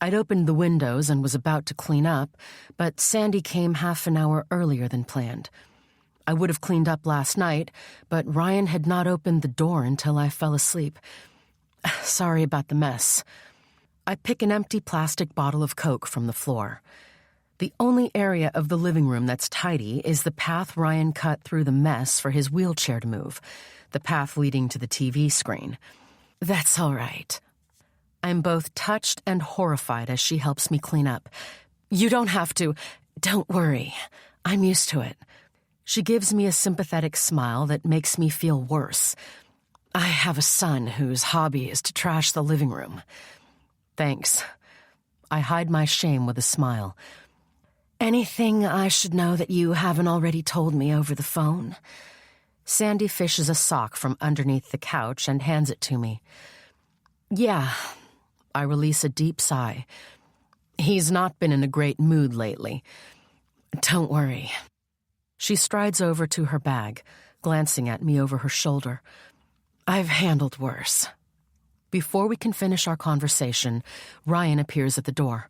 I'd opened the windows and was about to clean up, but Sandy came half an hour earlier than planned. I would have cleaned up last night, but Ryan had not opened the door until I fell asleep. Sorry about the mess. I pick an empty plastic bottle of Coke from the floor. The only area of the living room that's tidy is the path Ryan cut through the mess for his wheelchair to move, the path leading to the TV screen. That's all right. I'm both touched and horrified as she helps me clean up. You don't have to. Don't worry, I'm used to it. She gives me a sympathetic smile that makes me feel worse. I have a son whose hobby is to trash the living room. Thanks. I hide my shame with a smile. Anything I should know that you haven't already told me over the phone? Sandy fishes a sock from underneath the couch and hands it to me. Yeah. I release a deep sigh. He's not been in a great mood lately. Don't worry. She strides over to her bag, glancing at me over her shoulder. I've handled worse. Before we can finish our conversation, Ryan appears at the door.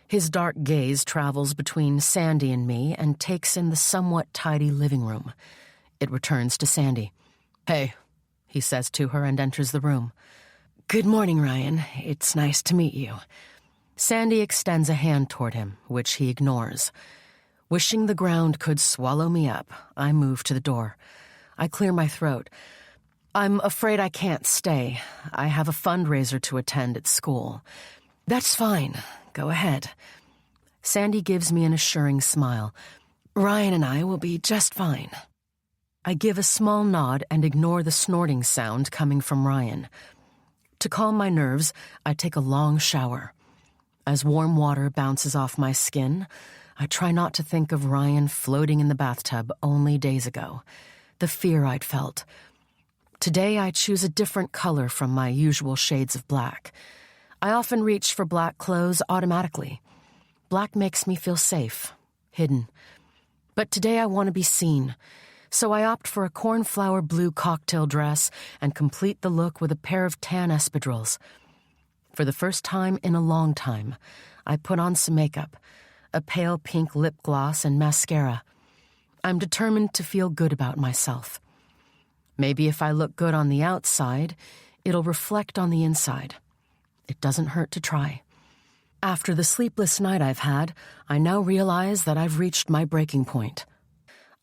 His dark gaze travels between Sandy and me and takes in the somewhat tidy living room. It returns to Sandy. Hey, he says to her and enters the room. Good morning, Ryan. It's nice to meet you. Sandy extends a hand toward him, which he ignores. Wishing the ground could swallow me up, I move to the door. I clear my throat. I'm afraid I can't stay. I have a fundraiser to attend at school. That's fine. Go ahead. Sandy gives me an assuring smile. Ryan and I will be just fine. I give a small nod and ignore the snorting sound coming from Ryan. To calm my nerves, I take a long shower. As warm water bounces off my skin, I try not to think of Ryan floating in the bathtub only days ago. The fear I'd felt. Today I choose a different color from my usual shades of black. I often reach for black clothes automatically. Black makes me feel safe, hidden. But today I want to be seen, so I opt for a cornflower blue cocktail dress and complete the look with a pair of tan espadrilles. For the first time in a long time, I put on some makeup, a pale pink lip gloss and mascara. I'm determined to feel good about myself. Maybe if I look good on the outside, it'll reflect on the inside. It doesn't hurt to try. After the sleepless night I've had, I now realize that I've reached my breaking point.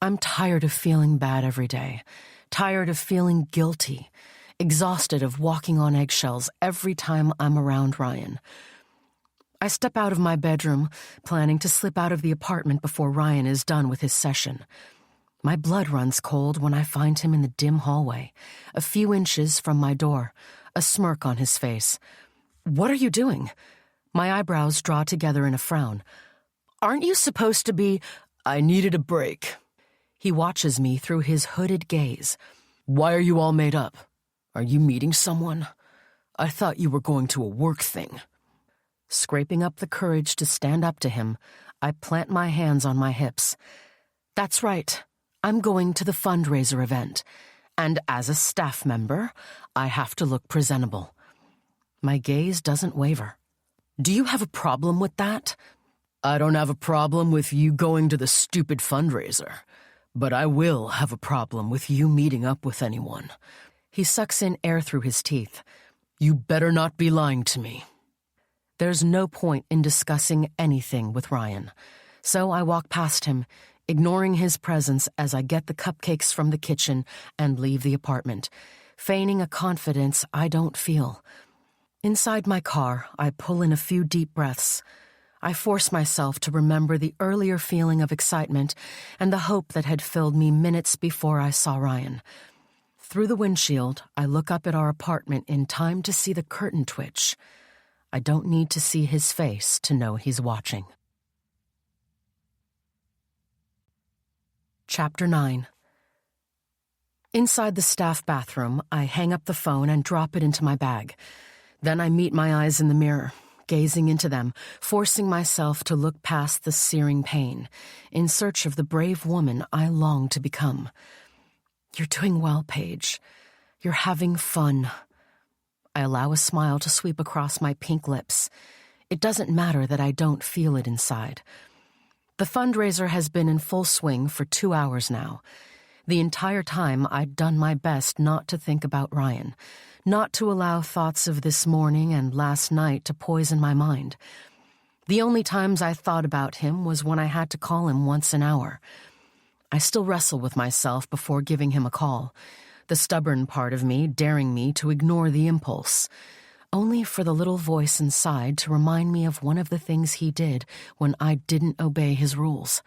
I'm tired of feeling bad every day, tired of feeling guilty, exhausted of walking on eggshells every time I'm around Ryan. I step out of my bedroom, planning to slip out of the apartment before Ryan is done with his session. My blood runs cold when I find him in the dim hallway, a few inches from my door, a smirk on his face. What are you doing? My eyebrows draw together in a frown. Aren't you supposed to be... I needed a break. He watches me through his hooded gaze. Why are you all made up? Are you meeting someone? I thought you were going to a work thing. Scraping up the courage to stand up to him, I plant my hands on my hips. That's right. I'm going to the fundraiser event, and as a staff member, I have to look presentable. My gaze doesn't waver. Do you have a problem with that? I don't have a problem with you going to the stupid fundraiser, but I will have a problem with you meeting up with anyone. He sucks in air through his teeth. You better not be lying to me. There's no point in discussing anything with Ryan, so I walk past him, ignoring his presence as I get the cupcakes from the kitchen and leave the apartment, feigning a confidence I don't feel. Inside my car, I pull in a few deep breaths. I force myself to remember the earlier feeling of excitement and the hope that had filled me minutes before I saw Ryan. Through the windshield, I look up at our apartment in time to see the curtain twitch. I don't need to see his face to know he's watching. Chapter 9. Inside the staff bathroom, I hang up the phone and drop it into my bag. Then I meet my eyes in the mirror, gazing into them, forcing myself to look past the searing pain, in search of the brave woman I long to become. You're doing well, Paige. You're having fun. I allow a smile to sweep across my pink lips. It doesn't matter that I don't feel it inside. The fundraiser has been in full swing for 2 hours now. The entire time I'd done my best not to think about Ryan, not to allow thoughts of this morning and last night to poison my mind. The only times I thought about him was when I had to call him once an hour. I still wrestle with myself before giving him a call, the stubborn part of me daring me to ignore the impulse. only for the little voice inside to remind me of one of the things he did when I didn't obey his rules.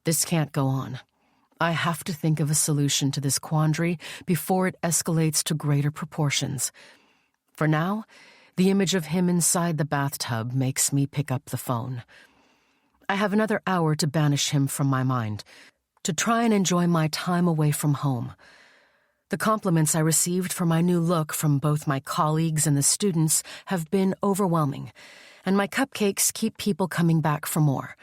This can't go on. I have to think of a solution to this quandary before it escalates to greater proportions. For now, the image of him inside the bathtub makes me pick up the phone. I have another hour to banish him from my mind, to try and enjoy my time away from home. The compliments I received for my new look from both my colleagues and the students have been overwhelming, and my cupcakes keep people coming back for more.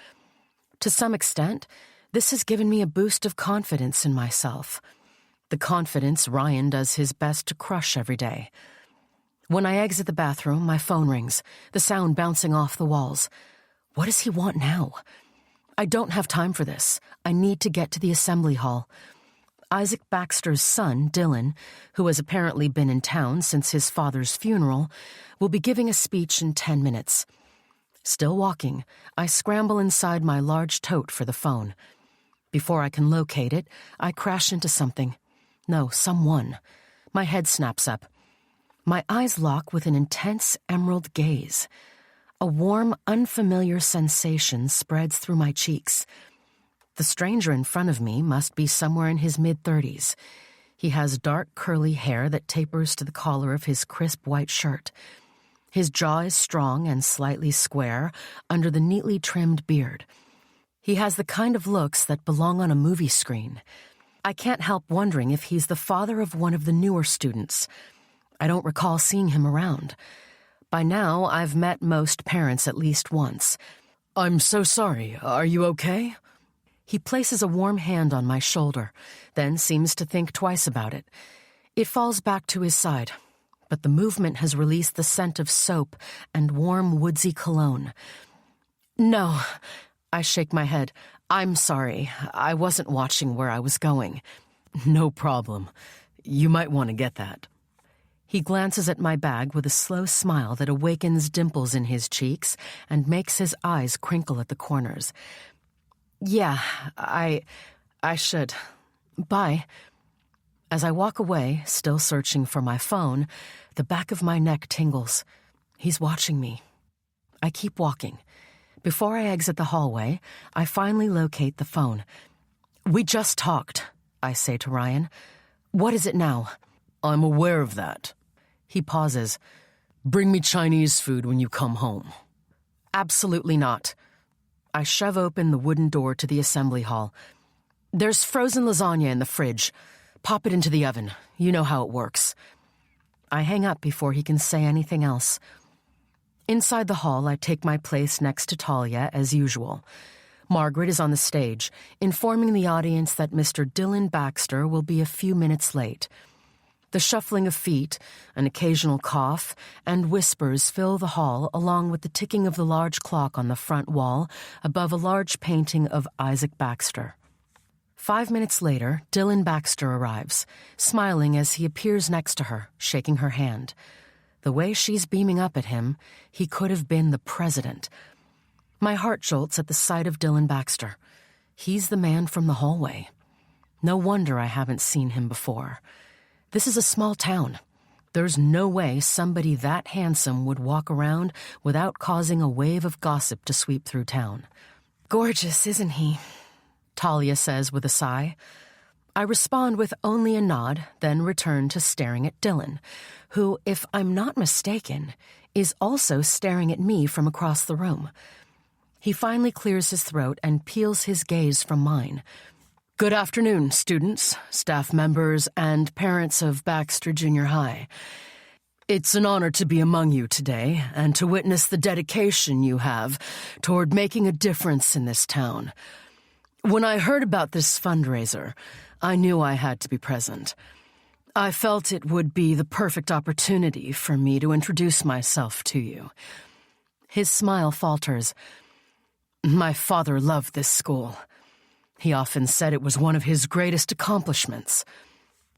To some extent, this has given me a boost of confidence in myself. The confidence Ryan does his best to crush every day. When I exit the bathroom, my phone rings, the sound bouncing off the walls. What does he want now? I don't have time for this. I need to get to the assembly hall. Isaac Baxter's son, Dylan, who has apparently been in town since his father's funeral, will be giving a speech in 10 minutes. Still walking, I scramble inside my large tote for the phone. Before I can locate it, I crash into something. No, someone. My head snaps up. My eyes lock with an intense emerald gaze. A warm, unfamiliar sensation spreads through my cheeks. The stranger in front of me must be somewhere in his mid-30s. He has dark, curly hair that tapers to the collar of his crisp white shirt. His jaw is strong and slightly square under the neatly trimmed beard. He has the kind of looks that belong on a movie screen. I can't help wondering if he's the father of one of the newer students. I don't recall seeing him around. By now, I've met most parents at least once. I'm so sorry. Are you okay? He places a warm hand on my shoulder, then seems to think twice about it. It falls back to his side, but the movement has released the scent of soap and warm, woodsy cologne. No, I shake my head. I'm sorry. I wasn't watching where I was going. No problem. You might want to get that. He glances at my bag with a slow smile that awakens dimples in his cheeks and makes his eyes crinkle at the corners. Yeah, I should. Bye. As I walk away, still searching for my phone, the back of my neck tingles. He's watching me. I keep walking. Before I exit the hallway, I finally locate the phone. We just talked, I say to Ryan. What is it now? I'm aware of that. He pauses. Bring me Chinese food when you come home. Absolutely not. I shove open the wooden door to the assembly hall. There's frozen lasagna in the fridge. Pop it into the oven. You know how it works. I hang up before he can say anything else. Inside the hall, I take my place next to Talia, as usual. Margaret is on the stage, informing the audience that Mr. Dylan Baxter will be a few minutes late. The shuffling of feet, an occasional cough, and whispers fill the hall along with the ticking of the large clock on the front wall above a large painting of Isaac Baxter. 5 minutes later, Dylan Baxter arrives, smiling as he appears next to her, shaking her hand. The way she's beaming up at him, he could have been the president. My heart jolts at the sight of Dylan Baxter. He's the man from the hallway. No wonder I haven't seen him before. This is a small town. There's no way somebody that handsome would walk around without causing a wave of gossip to sweep through town. Gorgeous, isn't he? Talia says with a sigh. I respond with only a nod, then return to staring at Dylan, who, if I'm not mistaken, is also staring at me from across the room. He finally clears his throat and peels his gaze from mine. Good afternoon, students, staff members, and parents of Baxter Junior High. It's an honor to be among you today and to witness the dedication you have toward making a difference in this town. When I heard about this fundraiser, I knew I had to be present. I felt it would be the perfect opportunity for me to introduce myself to you. His smile falters. My father loved this school. He often said it was one of his greatest accomplishments.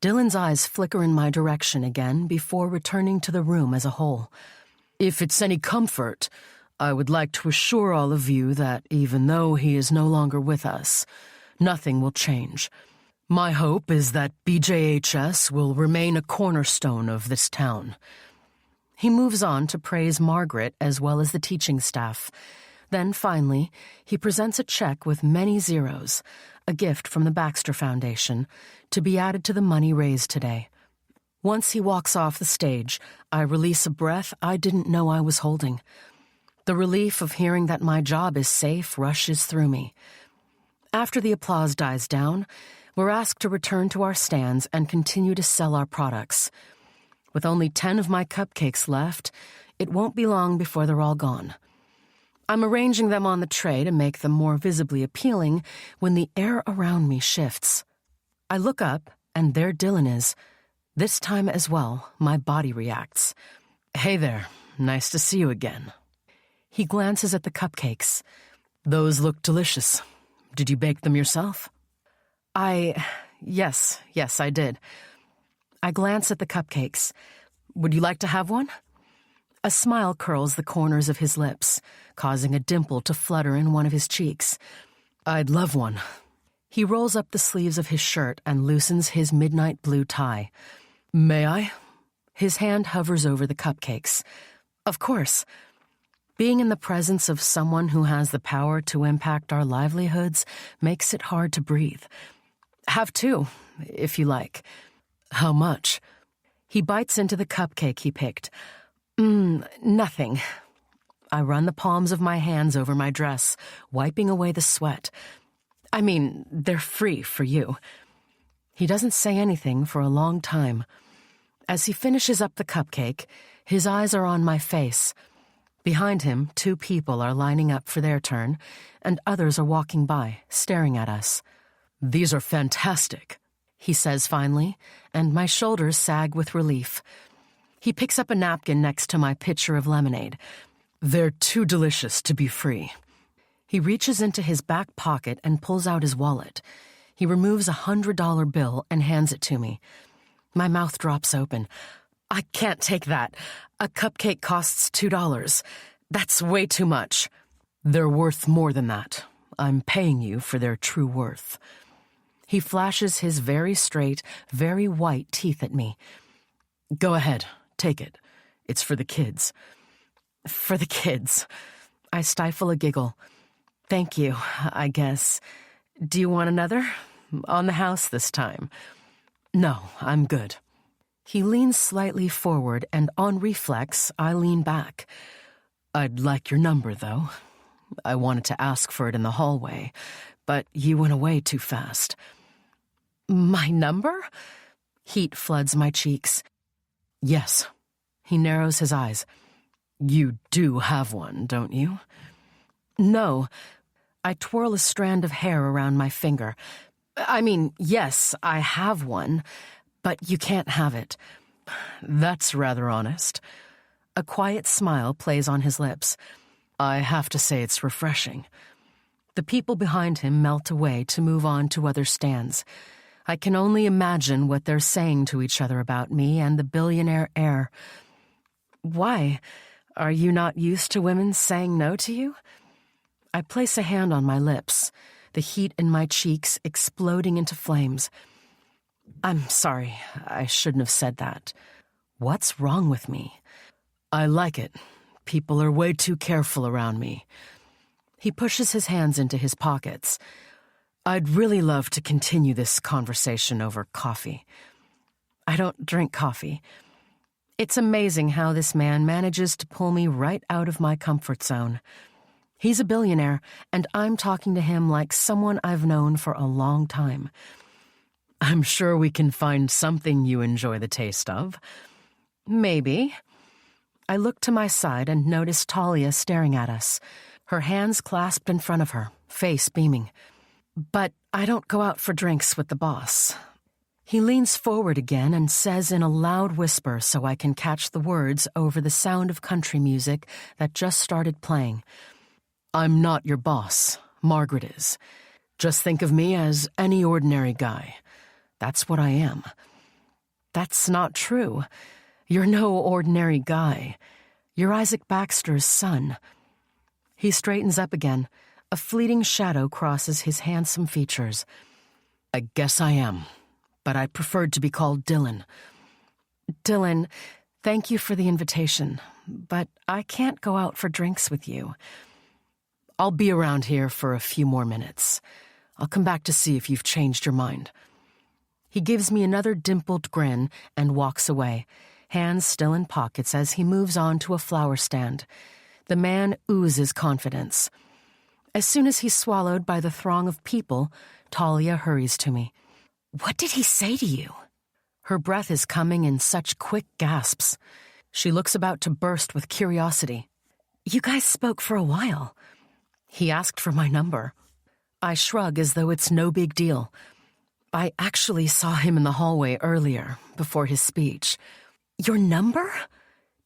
Dylan's eyes flicker in my direction again before returning to the room as a whole. If it's any comfort, I would like to assure all of you that even though he is no longer with us, nothing will change. My hope is that BJHS will remain a cornerstone of this town. He moves on to praise Margaret as well as the teaching staff. Then, finally, he presents a check with many zeros, a gift from the Baxter Foundation, to be added to the money raised today. Once he walks off the stage, I release a breath I didn't know I was holding. The relief of hearing that my job is safe rushes through me. After the applause dies down, we're asked to return to our stands and continue to sell our products. With only 10 of my cupcakes left, it won't be long before they're all gone. I'm arranging them on the tray to make them more visibly appealing when the air around me shifts. I look up, and there Dylan is. This time as well, my body reacts. "Hey there, nice to see you again." He glances at the cupcakes. "Those look delicious. Did you bake them yourself?" Yes, I did. I glance at the cupcakes. "Would you like to have one?" A smile curls the corners of his lips, causing a dimple to flutter in one of his cheeks. "I'd love one." He rolls up the sleeves of his shirt and loosens his midnight blue tie. "May I?" His hand hovers over the cupcakes. "Of course." Being in the presence of someone who has the power to impact our livelihoods makes it hard to breathe. "Have two, if you like." "How much?" He bites into the cupcake he picked. Nothing." I run the palms of my hands over my dress, wiping away the sweat. "I mean, they're free for you." He doesn't say anything for a long time. As he finishes up the cupcake, his eyes are on my face. Behind him, 2 people are lining up for their turn, and others are walking by, staring at us. "These are fantastic," he says finally, and my shoulders sag with relief. He picks up a napkin next to my pitcher of lemonade. "They're too delicious to be free." He reaches into his back pocket and pulls out his wallet. He removes a $100 bill and hands it to me. My mouth drops open. "I can't take that. A cupcake costs $2. That's way too much." "They're worth more than that. I'm paying you for their true worth." He flashes his very straight, very white teeth at me. "Go ahead, take it. It's for the kids." "For the kids." I stifle a giggle. "Thank you, I guess. Do you want another? On the house this time." "No, I'm good." He leans slightly forward, and on reflex, I lean back. "I'd like your number, though. I wanted to ask for it in the hallway, but you went away too fast." "My number?" Heat floods my cheeks. "Yes." He narrows his eyes. "You do have one, don't you?" "No." I twirl a strand of hair around my finger. "I mean, yes, I have one, but you can't have it." "That's rather honest." A quiet smile plays on his lips. "I have to say it's refreshing." The people behind him melt away to move on to other stands. I can only imagine what they're saying to each other about me and the billionaire heir. "Why? Are you not used to women saying no to you?" I place a hand on my lips, the heat in my cheeks exploding into flames. "I'm sorry, I shouldn't have said that. What's wrong with me?" "I like it. People are way too careful around me." He pushes his hands into his pockets. "I'd really love to continue this conversation over coffee." I don't drink coffee. It's amazing how this man manages to pull me right out of my comfort zone. He's a billionaire, and I'm talking to him like someone I've known for a long time. "I'm sure we can find something you enjoy the taste of." "Maybe." I look to my side and notice Talia staring at us, her hands clasped in front of her, face beaming. "But I don't go out for drinks with the boss." He leans forward again and says in a loud whisper so I can catch the words over the sound of country music that just started playing. "I'm not your boss. Margaret is. Just think of me as any ordinary guy. That's what I am." "That's not true. You're no ordinary guy. You're Isaac Baxter's son." He straightens up again. A fleeting shadow crosses his handsome features. "I guess I am, but I preferred to be called Dylan." "Dylan, Thank you for the invitation, but I can't go out for drinks with you. I'll be around here for a few more minutes. I'll come back to see if you've changed your mind. He gives me another dimpled grin and walks away, hands still in pockets as he moves on to a flower stand. The man oozes confidence. As soon as he's swallowed by the throng of people, Talia hurries to me. What did he say to you? Her breath is coming in such quick gasps. She looks about to burst with curiosity. You guys spoke for a while. He asked for my number. I shrug as though it's no big deal. I actually saw him in the hallway earlier, before his speech. Your number?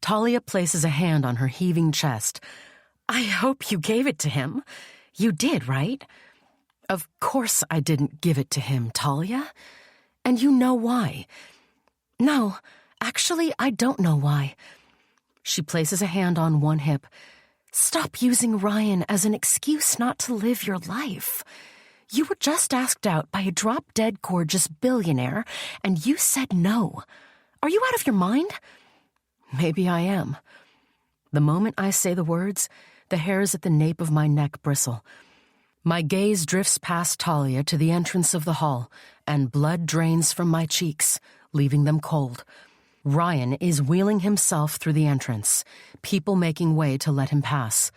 Talia places a hand on her heaving chest. I hope you gave it to him. You did, right? Of course I didn't give it to him, Talia. And you know why. No, actually, I don't know why. She places a hand on one hip. Stop using Ryan as an excuse not to live your life. You were just asked out by a drop-dead gorgeous billionaire, and you said no. Are you out of your mind? Maybe I am. The moment I say the words, the hairs at the nape of my neck bristle. My gaze drifts past Talia to the entrance of the hall, and blood drains from my cheeks, leaving them cold. Ryan is wheeling himself through the entrance, people making way to let him pass.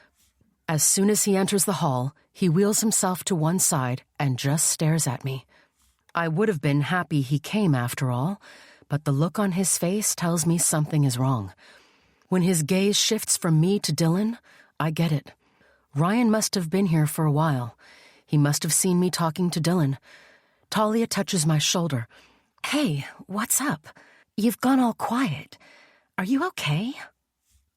As soon as he enters the hall, he wheels himself to one side and just stares at me. I would have been happy he came after all, but the look on his face tells me something is wrong. When his gaze shifts from me to Dylan, I get it. Ryan must have been here for a while. He must have seen me talking to Dylan. Talia touches my shoulder. Hey, what's up? You've gone all quiet. Are you okay?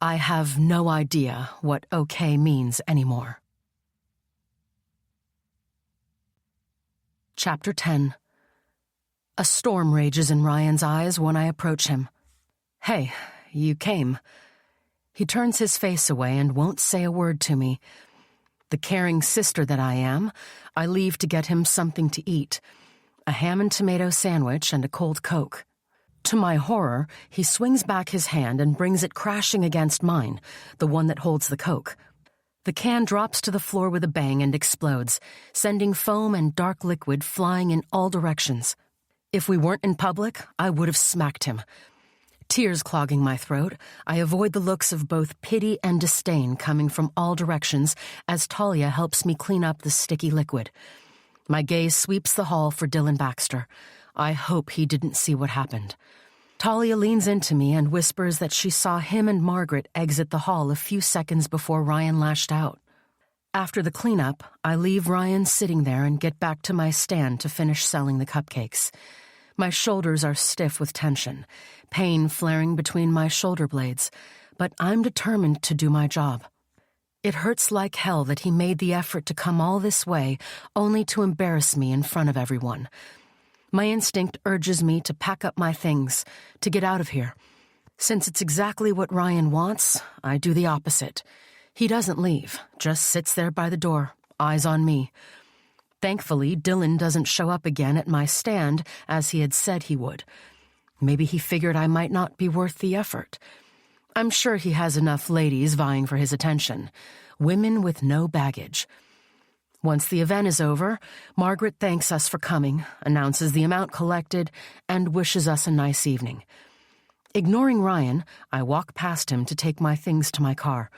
I have no idea what okay means anymore. Chapter 10. A storm rages in Ryan's eyes when I approach him. Hey, you came. He turns his face away and won't say a word to me. The caring sister that I am, I leave to get him something to eat. A ham and tomato sandwich and a cold Coke. To my horror, he swings back his hand and brings it crashing against mine, the one that holds the Coke. The can drops to the floor with a bang and explodes, sending foam and dark liquid flying in all directions. If we weren't in public, I would have smacked him. Tears clogging my throat, I avoid the looks of both pity and disdain coming from all directions as Talia helps me clean up the sticky liquid. My gaze sweeps the hall for Dylan Baxter. I hope he didn't see what happened. Talia leans into me and whispers that she saw him and Margaret exit the hall a few seconds before Ryan lashed out. After the cleanup, I leave Ryan sitting there and get back to my stand to finish selling the cupcakes. My shoulders are stiff with tension, pain flaring between my shoulder blades, but I'm determined to do my job. It hurts like hell that he made the effort to come all this way only to embarrass me in front of everyone. My instinct urges me to pack up my things, to get out of here. Since it's exactly what Ryan wants, I do the opposite. He doesn't leave, just sits there by the door, eyes on me. Thankfully, Dylan doesn't show up again at my stand as he had said he would. Maybe he figured I might not be worth the effort. I'm sure he has enough ladies vying for his attention, women with no baggage. Once the event is over, Margaret thanks us for coming, announces the amount collected, and wishes us a nice evening. Ignoring Ryan, I walk past him to take my things to my car.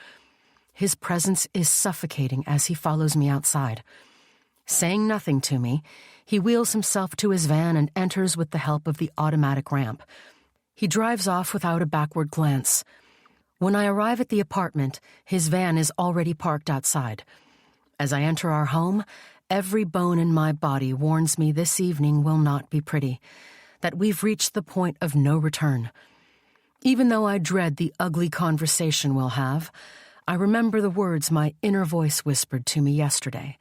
His presence is suffocating as he follows me outside. Saying nothing to me, he wheels himself to his van and enters with the help of the automatic ramp. He drives off without a backward glance. When I arrive at the apartment, his van is already parked outside. As I enter our home, every bone in my body warns me this evening will not be pretty, that we've reached the point of no return. Even though I dread the ugly conversation we'll have, I remember the words my inner voice whispered to me yesterday,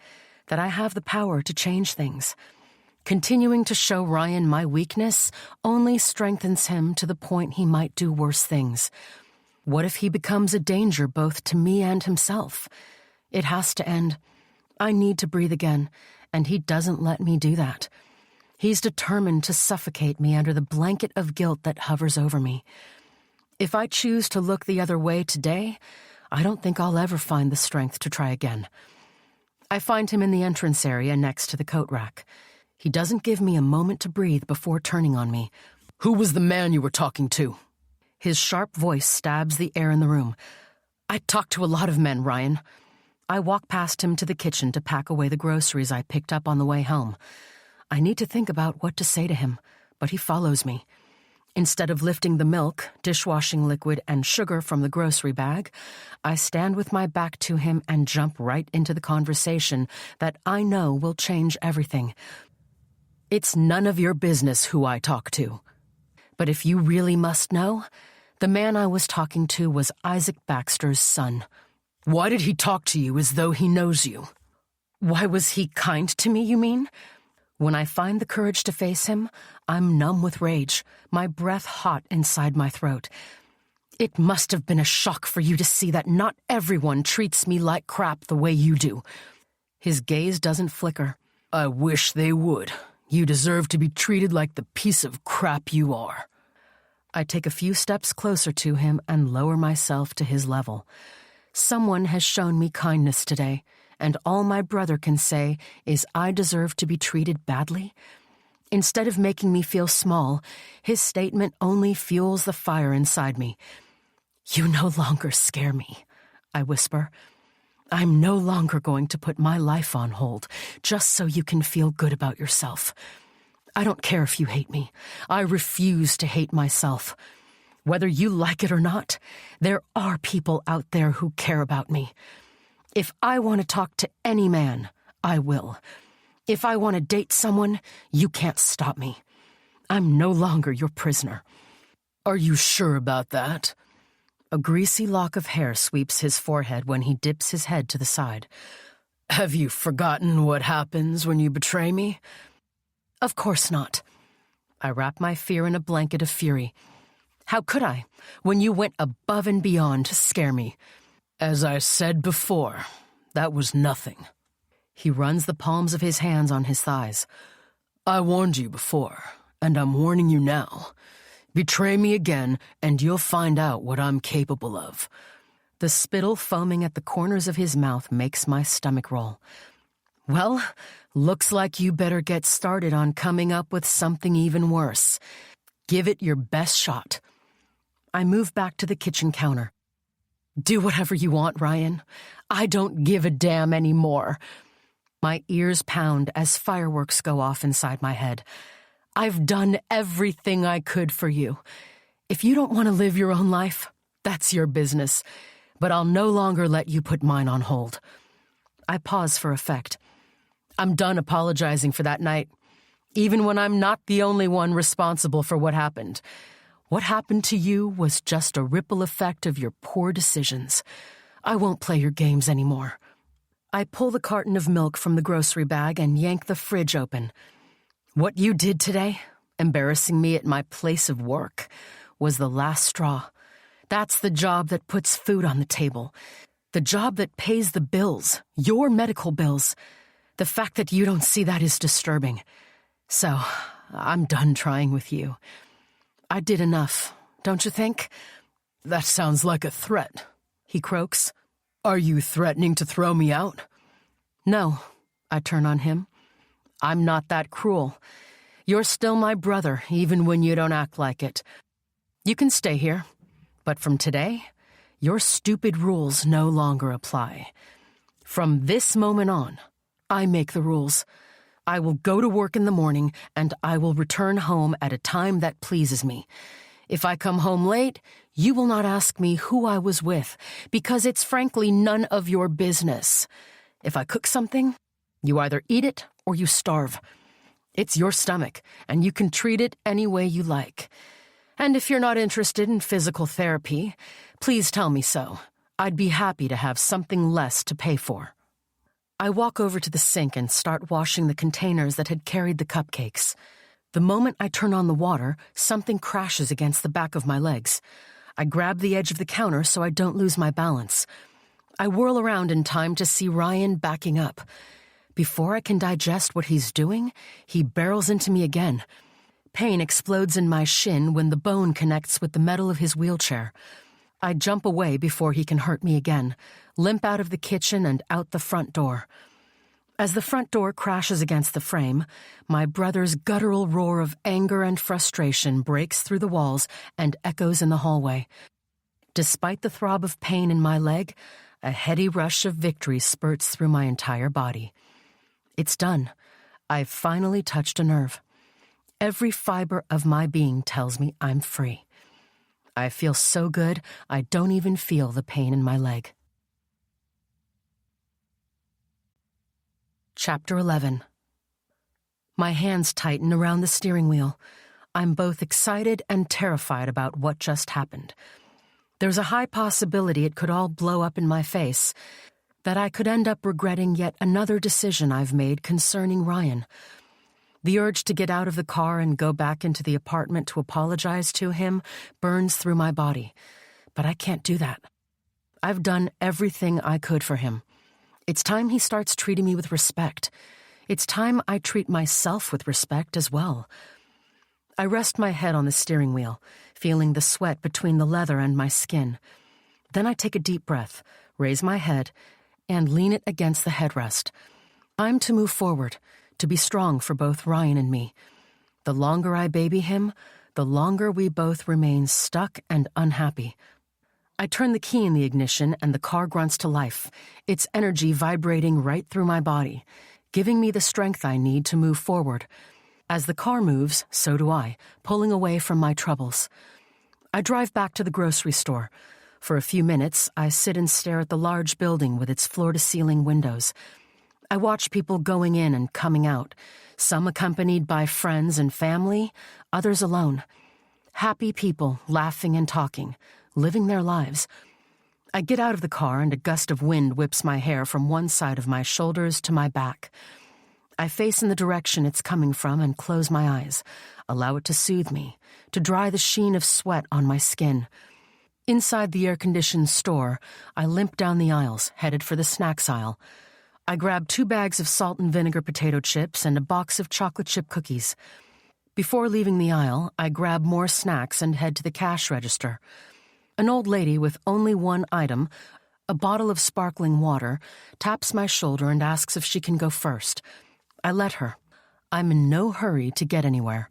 that I have the power to change things. Continuing to show Ryan my weakness only strengthens him to the point he might do worse things. What if he becomes a danger both to me and himself? It has to end. I need to breathe again, and he doesn't let me do that. He's determined to suffocate me under the blanket of guilt that hovers over me. If I choose to look the other way today, I don't think I'll ever find the strength to try again. I find him in the entrance area next to the coat rack. He doesn't give me a moment to breathe before turning on me. Who was the man you were talking to? His sharp voice stabs the air in the room. I talk to a lot of men, Ryan. I walk past him to the kitchen to pack away the groceries I picked up on the way home. I need to think about what to say to him, but he follows me. Instead of lifting the milk, dishwashing liquid, and sugar from the grocery bag, I stand with my back to him and jump right into the conversation that I know will change everything. It's none of your business who I talk to. But if you really must know, the man I was talking to was Isaac Baxter's son. Why did he talk to you as though he knows you? Why was he kind to me, you mean? When I find the courage to face him, I'm numb with rage, my breath hot inside my throat. It must have been a shock for you to see that not everyone treats me like crap the way you do. His gaze doesn't flicker. I wish they would. You deserve to be treated like the piece of crap you are. I take a few steps closer to him and lower myself to his level. Someone has shown me kindness today, and all my brother can say is I deserve to be treated badly. Instead of making me feel small, his statement only fuels the fire inside me. You no longer scare me, I whisper. I'm no longer going to put my life on hold just so you can feel good about yourself. I don't care if you hate me. I refuse to hate myself. Whether you like it or not, there are people out there who care about me. If I want to talk to any man, I will. If I want to date someone, you can't stop me. I'm no longer your prisoner. Are you sure about that? A greasy lock of hair sweeps his forehead when he dips his head to the side. Have you forgotten what happens when you betray me? Of course not. I wrap my fear in a blanket of fury. How could I, when you went above and beyond to scare me? As I said before, that was nothing. He runs the palms of his hands on his thighs. I warned you before, and I'm warning you now. Betray me again, and you'll find out what I'm capable of. The spittle foaming at the corners of his mouth makes my stomach roll. Well, looks like you better get started on coming up with something even worse. Give it your best shot. I move back to the kitchen counter. Do whatever you want, Ryan. I don't give a damn anymore. My ears pound as fireworks go off inside my head. I've done everything I could for you. If you don't want to live your own life, that's your business. But I'll no longer let you put mine on hold. I pause for effect. I'm done apologizing for that night, even when I'm not the only one responsible for what happened. What happened to you was just a ripple effect of your poor decisions. I won't play your games anymore. I pull the carton of milk from the grocery bag and yank the fridge open. What you did today, embarrassing me at my place of work, was the last straw. That's the job that puts food on the table. The job that pays the bills, your medical bills. The fact that you don't see that is disturbing. So, I'm done trying with you. I did enough, don't you think? That sounds like a threat, he croaks. Are you threatening to throw me out? No, I turn on him. I'm not that cruel. You're still my brother, even when you don't act like it. You can stay here, but from today, your stupid rules no longer apply. From this moment on, I make the rules. I will go to work in the morning, and I will return home at a time that pleases me. If I come home late, you will not ask me who I was with, because it's frankly none of your business. If I cook something, you either eat it or you starve. It's your stomach, and you can treat it any way you like. And if you're not interested in physical therapy, please tell me so. I'd be happy to have something less to pay for. I walk over to the sink and start washing the containers that had carried the cupcakes. The moment I turn on the water, something crashes against the back of my legs. I grab the edge of the counter so I don't lose my balance. I whirl around in time to see Ryan backing up. Before I can digest what he's doing, he barrels into me again. pain explodes in my shin when the bone connects with the metal of his wheelchair. I jump away before he can hurt me again, limp out of the kitchen and out the front door. As the front door crashes against the frame, my brother's guttural roar of anger and frustration breaks through the walls and echoes in the hallway. Despite the throb of pain in my leg, a heady rush of victory spurts through my entire body. It's done. I've finally touched a nerve. Every fiber of my being tells me I'm free. I feel so good, I don't even feel the pain in my leg. Chapter 11. My hands tighten around the steering wheel. I'm both excited and terrified about what just happened. There's a high possibility it could all blow up in my face, that I could end up regretting yet another decision I've made concerning Ryan. The urge to get out of the car and go back into the apartment to apologize to him burns through my body, but I can't do that. I've done everything I could for him. It's time he starts treating me with respect. It's time I treat myself with respect as well. I rest my head on the steering wheel, feeling the sweat between the leather and my skin. Then I take a deep breath, raise my head, and lean it against the headrest. I'm to move forward, to be strong for both Ryan and me. The longer I baby him, the longer we both remain stuck and unhappy. I turn the key in the ignition and the car grunts to life, its energy vibrating right through my body, giving me the strength I need to move forward. As the car moves, so do I, pulling away from my troubles. I drive back to the grocery store. For a few minutes, I sit and stare at the large building with its floor-to-ceiling windows. I watch people going in and coming out, some accompanied by friends and family, others alone. Happy people laughing and talking, living their lives. I get out of the car and a gust of wind whips my hair from one side of my shoulders to my back. I face in the direction it's coming from and close my eyes, allow it to soothe me, to dry the sheen of sweat on my skin. Inside the air-conditioned store, I limp down the aisles, headed for the snacks aisle. I grab 2 bags of salt and vinegar potato chips and a box of chocolate chip cookies. Before leaving the aisle, I grab more snacks and head to the cash register. An old lady with only one item, a bottle of sparkling water, taps my shoulder and asks if she can go first. I let her. I'm in no hurry to get anywhere.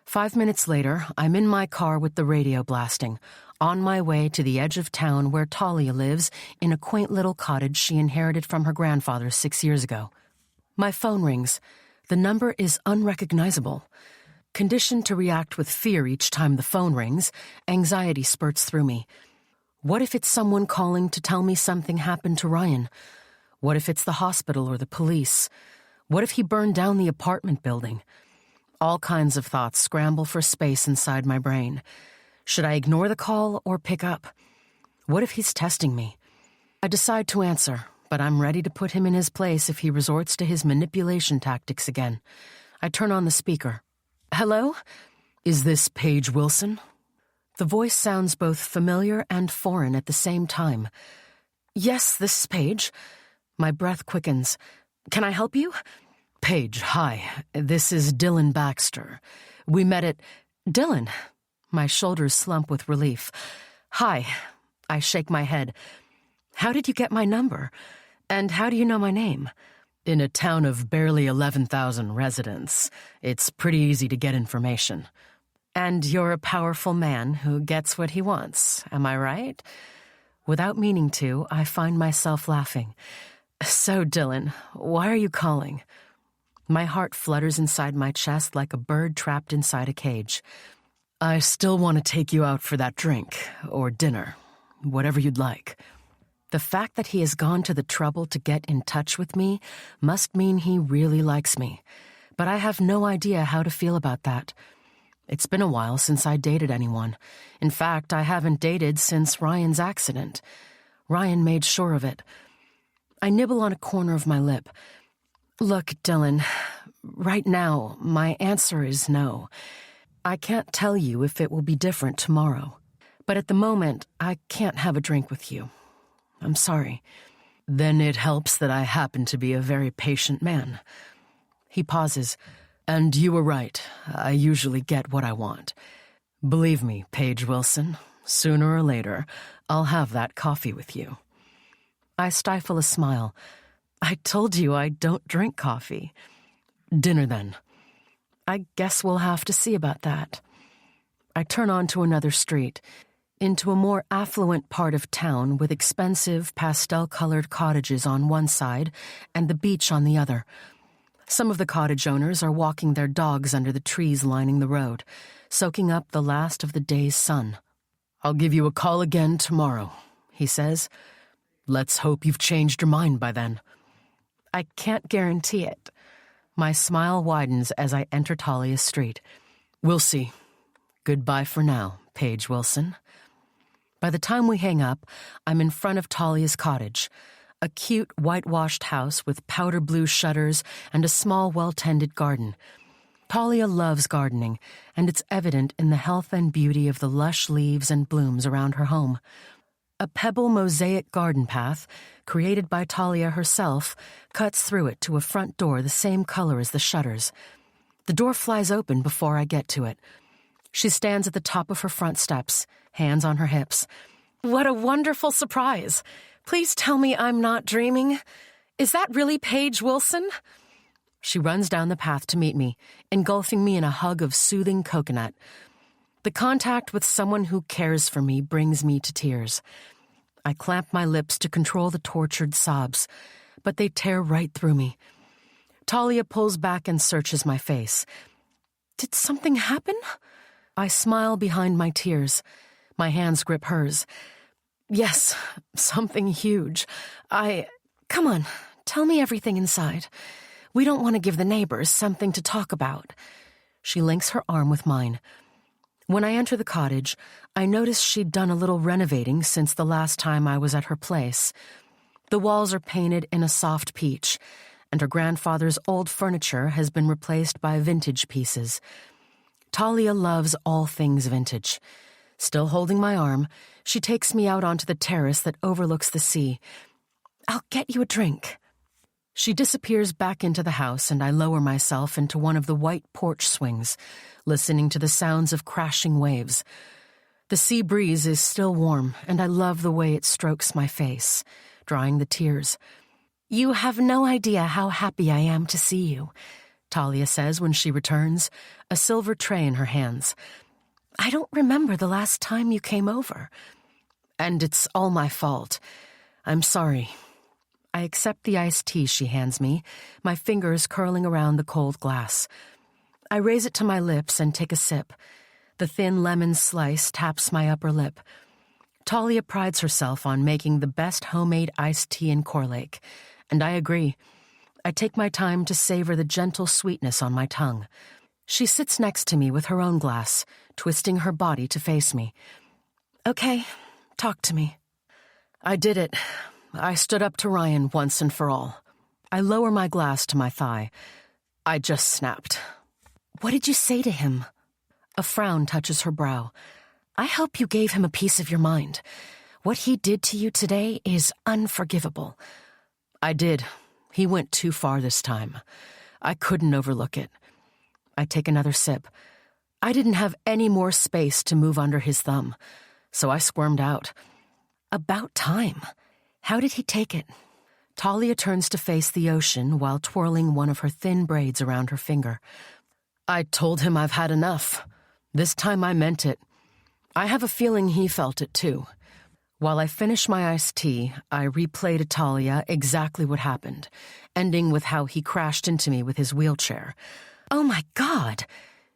5 minutes later, I'm in my car with the radio blasting, on my way to the edge of town where Talia lives in a quaint little cottage she inherited from her grandfather 6 years ago. My phone rings. The number is unrecognizable. Conditioned to react with fear each time the phone rings, anxiety spurts through me. What if it's someone calling to tell me something happened to Ryan? What if it's the hospital or the police? What if he burned down the apartment building? All kinds of thoughts scramble for space inside my brain. Should I ignore the call or pick up? What if he's testing me? I decide to answer, but I'm ready to put him in his place if he resorts to his manipulation tactics again. I turn on the speaker. Hello? Is this Paige Wilson? The voice sounds both familiar and foreign at the same time. Yes, this is Paige. My breath quickens. Can I help you? Paige, hi. This is Dylan Baxter. We met at... Dylan. My shoulders slump with relief. Hi. I shake my head. How did you get my number? And how do you know my name? In a town of barely 11,000 residents, it's pretty easy to get information. And you're a powerful man who gets what he wants, am I right? Without meaning to, I find myself laughing. So, Dylan, why are you calling? My heart flutters inside my chest like a bird trapped inside a cage. I still want to take you out for that drink, or dinner, whatever you'd like. The fact that he has gone to the trouble to get in touch with me must mean he really likes me, but I have no idea how to feel about that. It's been a while since I dated anyone. In fact, I haven't dated since Ryan's accident. Ryan made sure of it. I nibble on a corner of my lip. Look, Dylan, right now, my answer is no. I can't tell you if it will be different tomorrow, but at the moment, I can't have a drink with you. I'm sorry. Then it helps that I happen to be a very patient man. He pauses. And you were right. I usually get what I want. Believe me, Paige Wilson, sooner or later, I'll have that coffee with you. I stifle a smile. I told you I don't drink coffee. Dinner, then. I guess we'll have to see about that. I turn onto another street, into a more affluent part of town with expensive, pastel-colored cottages on one side and the beach on the other. Some of the cottage owners are walking their dogs under the trees lining the road, soaking up the last of the day's sun. I'll give you a call again tomorrow, he says. Let's hope you've changed your mind by then. I can't guarantee it. My smile widens as I enter Talia's street. We'll see. Goodbye for now, Paige Wilson. By the time we hang up, I'm in front of Talia's cottage, a cute whitewashed house with powder blue shutters and a small, well-tended garden. Talia loves gardening, and it's evident in the health and beauty of the lush leaves and blooms around her home. A pebble mosaic garden path, created by Talia herself, cuts through it to a front door the same color as the shutters. The door flies open before I get to it. She stands at the top of her front steps, hands on her hips. What a wonderful surprise! Please tell me I'm not dreaming. Is that really Paige Wilson? She runs down the path to meet me, engulfing me in a hug of soothing coconut. The contact with someone who cares for me brings me to tears. I clamp my lips to control the tortured sobs, but they tear right through me. Talia pulls back and searches my face. Did something happen? I smile behind my tears. My hands grip hers. Yes, something huge. Come on, tell me everything inside. We don't want to give the neighbors something to talk about. She links her arm with mine. When I enter the cottage, I notice she'd done a little renovating since the last time I was at her place. The walls are painted in a soft peach, and her grandfather's old furniture has been replaced by vintage pieces. Talia loves all things vintage. Still holding my arm, she takes me out onto the terrace that overlooks the sea. I'll get you a drink. She disappears back into the house, and I lower myself into one of the white porch swings, listening to the sounds of crashing waves. The sea breeze is still warm, and I love the way it strokes my face, drying the tears. You have no idea how happy I am to see you, Talia says when she returns, a silver tray in her hands. I don't remember the last time you came over. And it's all my fault. I'm sorry. I accept the iced tea she hands me, my fingers curling around the cold glass. I raise it to my lips and take a sip. The thin lemon slice taps my upper lip. Talia prides herself on making the best homemade iced tea in Corlake, and I agree. I take my time to savor the gentle sweetness on my tongue. She sits next to me with her own glass, twisting her body to face me. Okay, talk to me. I did it. I stood up to Ryan once and for all. I lower my glass to my thigh. I just snapped. What did you say to him? A frown touches her brow. I hope you gave him a piece of your mind. What he did to you today is unforgivable. I did. He went too far this time. I couldn't overlook it. I take another sip. I didn't have any more space to move under his thumb, so I squirmed out. About time. How did he take it? Talia turns to face the ocean while twirling one of her thin braids around her finger. I told him I've had enough. This time I meant it. I have a feeling he felt it too. While I finish my iced tea, I replay to Talia exactly what happened, ending with how he crashed into me with his wheelchair. Oh my God!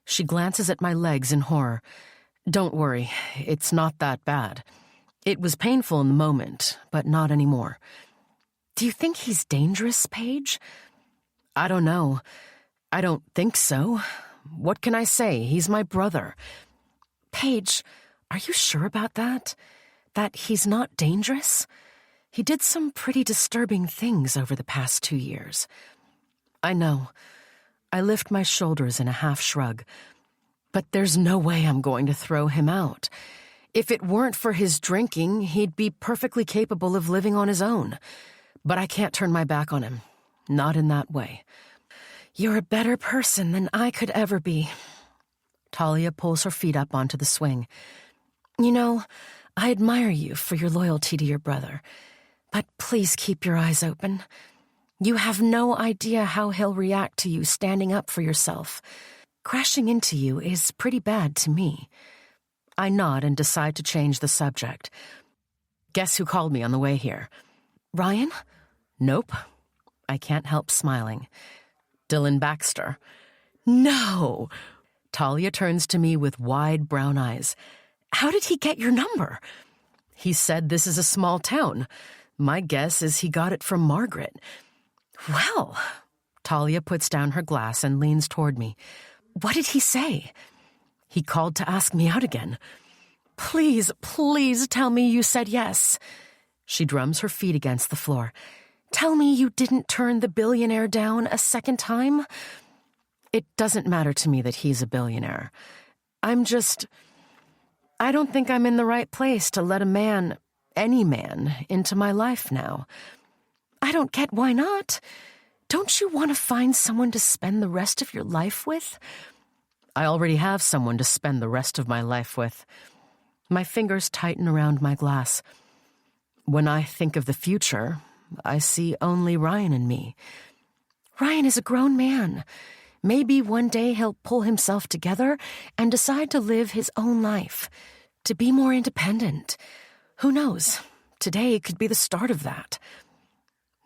She glances at my legs in horror. Don't worry, it's not that bad. It was painful in the moment, but not anymore. Do you think he's dangerous, Paige? I don't know. I don't think so. What can I say? He's my brother. Paige, are you sure about that? That he's not dangerous? He did some pretty disturbing things over the past 2 years. I know. I lift my shoulders in a half shrug. But there's no way I'm going to throw him out. If it weren't for his drinking, he'd be perfectly capable of living on his own. But I can't turn my back on him. Not in that way. You're a better person than I could ever be. Talia pulls her feet up onto the swing. You know, I admire you for your loyalty to your brother, but please keep your eyes open. You have no idea how he'll react to you standing up for yourself. Crashing into you is pretty bad to me. I nod and decide to change the subject. Guess who called me on the way here? Ryan? Nope. I can't help smiling. Dylan Baxter. No! Talia turns to me with wide brown eyes. How did he get your number? He said this is a small town. My guess is he got it from Margaret. Well, Talia puts down her glass and leans toward me. What did he say? He called to ask me out again. Please, please tell me you said yes. She drums her feet against the floor. Tell me you didn't turn the billionaire down a second time? It doesn't matter to me that he's a billionaire. I don't think I'm in the right place to let a man, any man, into my life now. I don't get why not. Don't you want to find someone to spend the rest of your life with? I already have someone to spend the rest of my life with. My fingers tighten around my glass. When I think of the future, I see only Ryan and me. Ryan is a grown man. Maybe one day he'll pull himself together and decide to live his own life, to be more independent. Who knows? Today could be the start of that.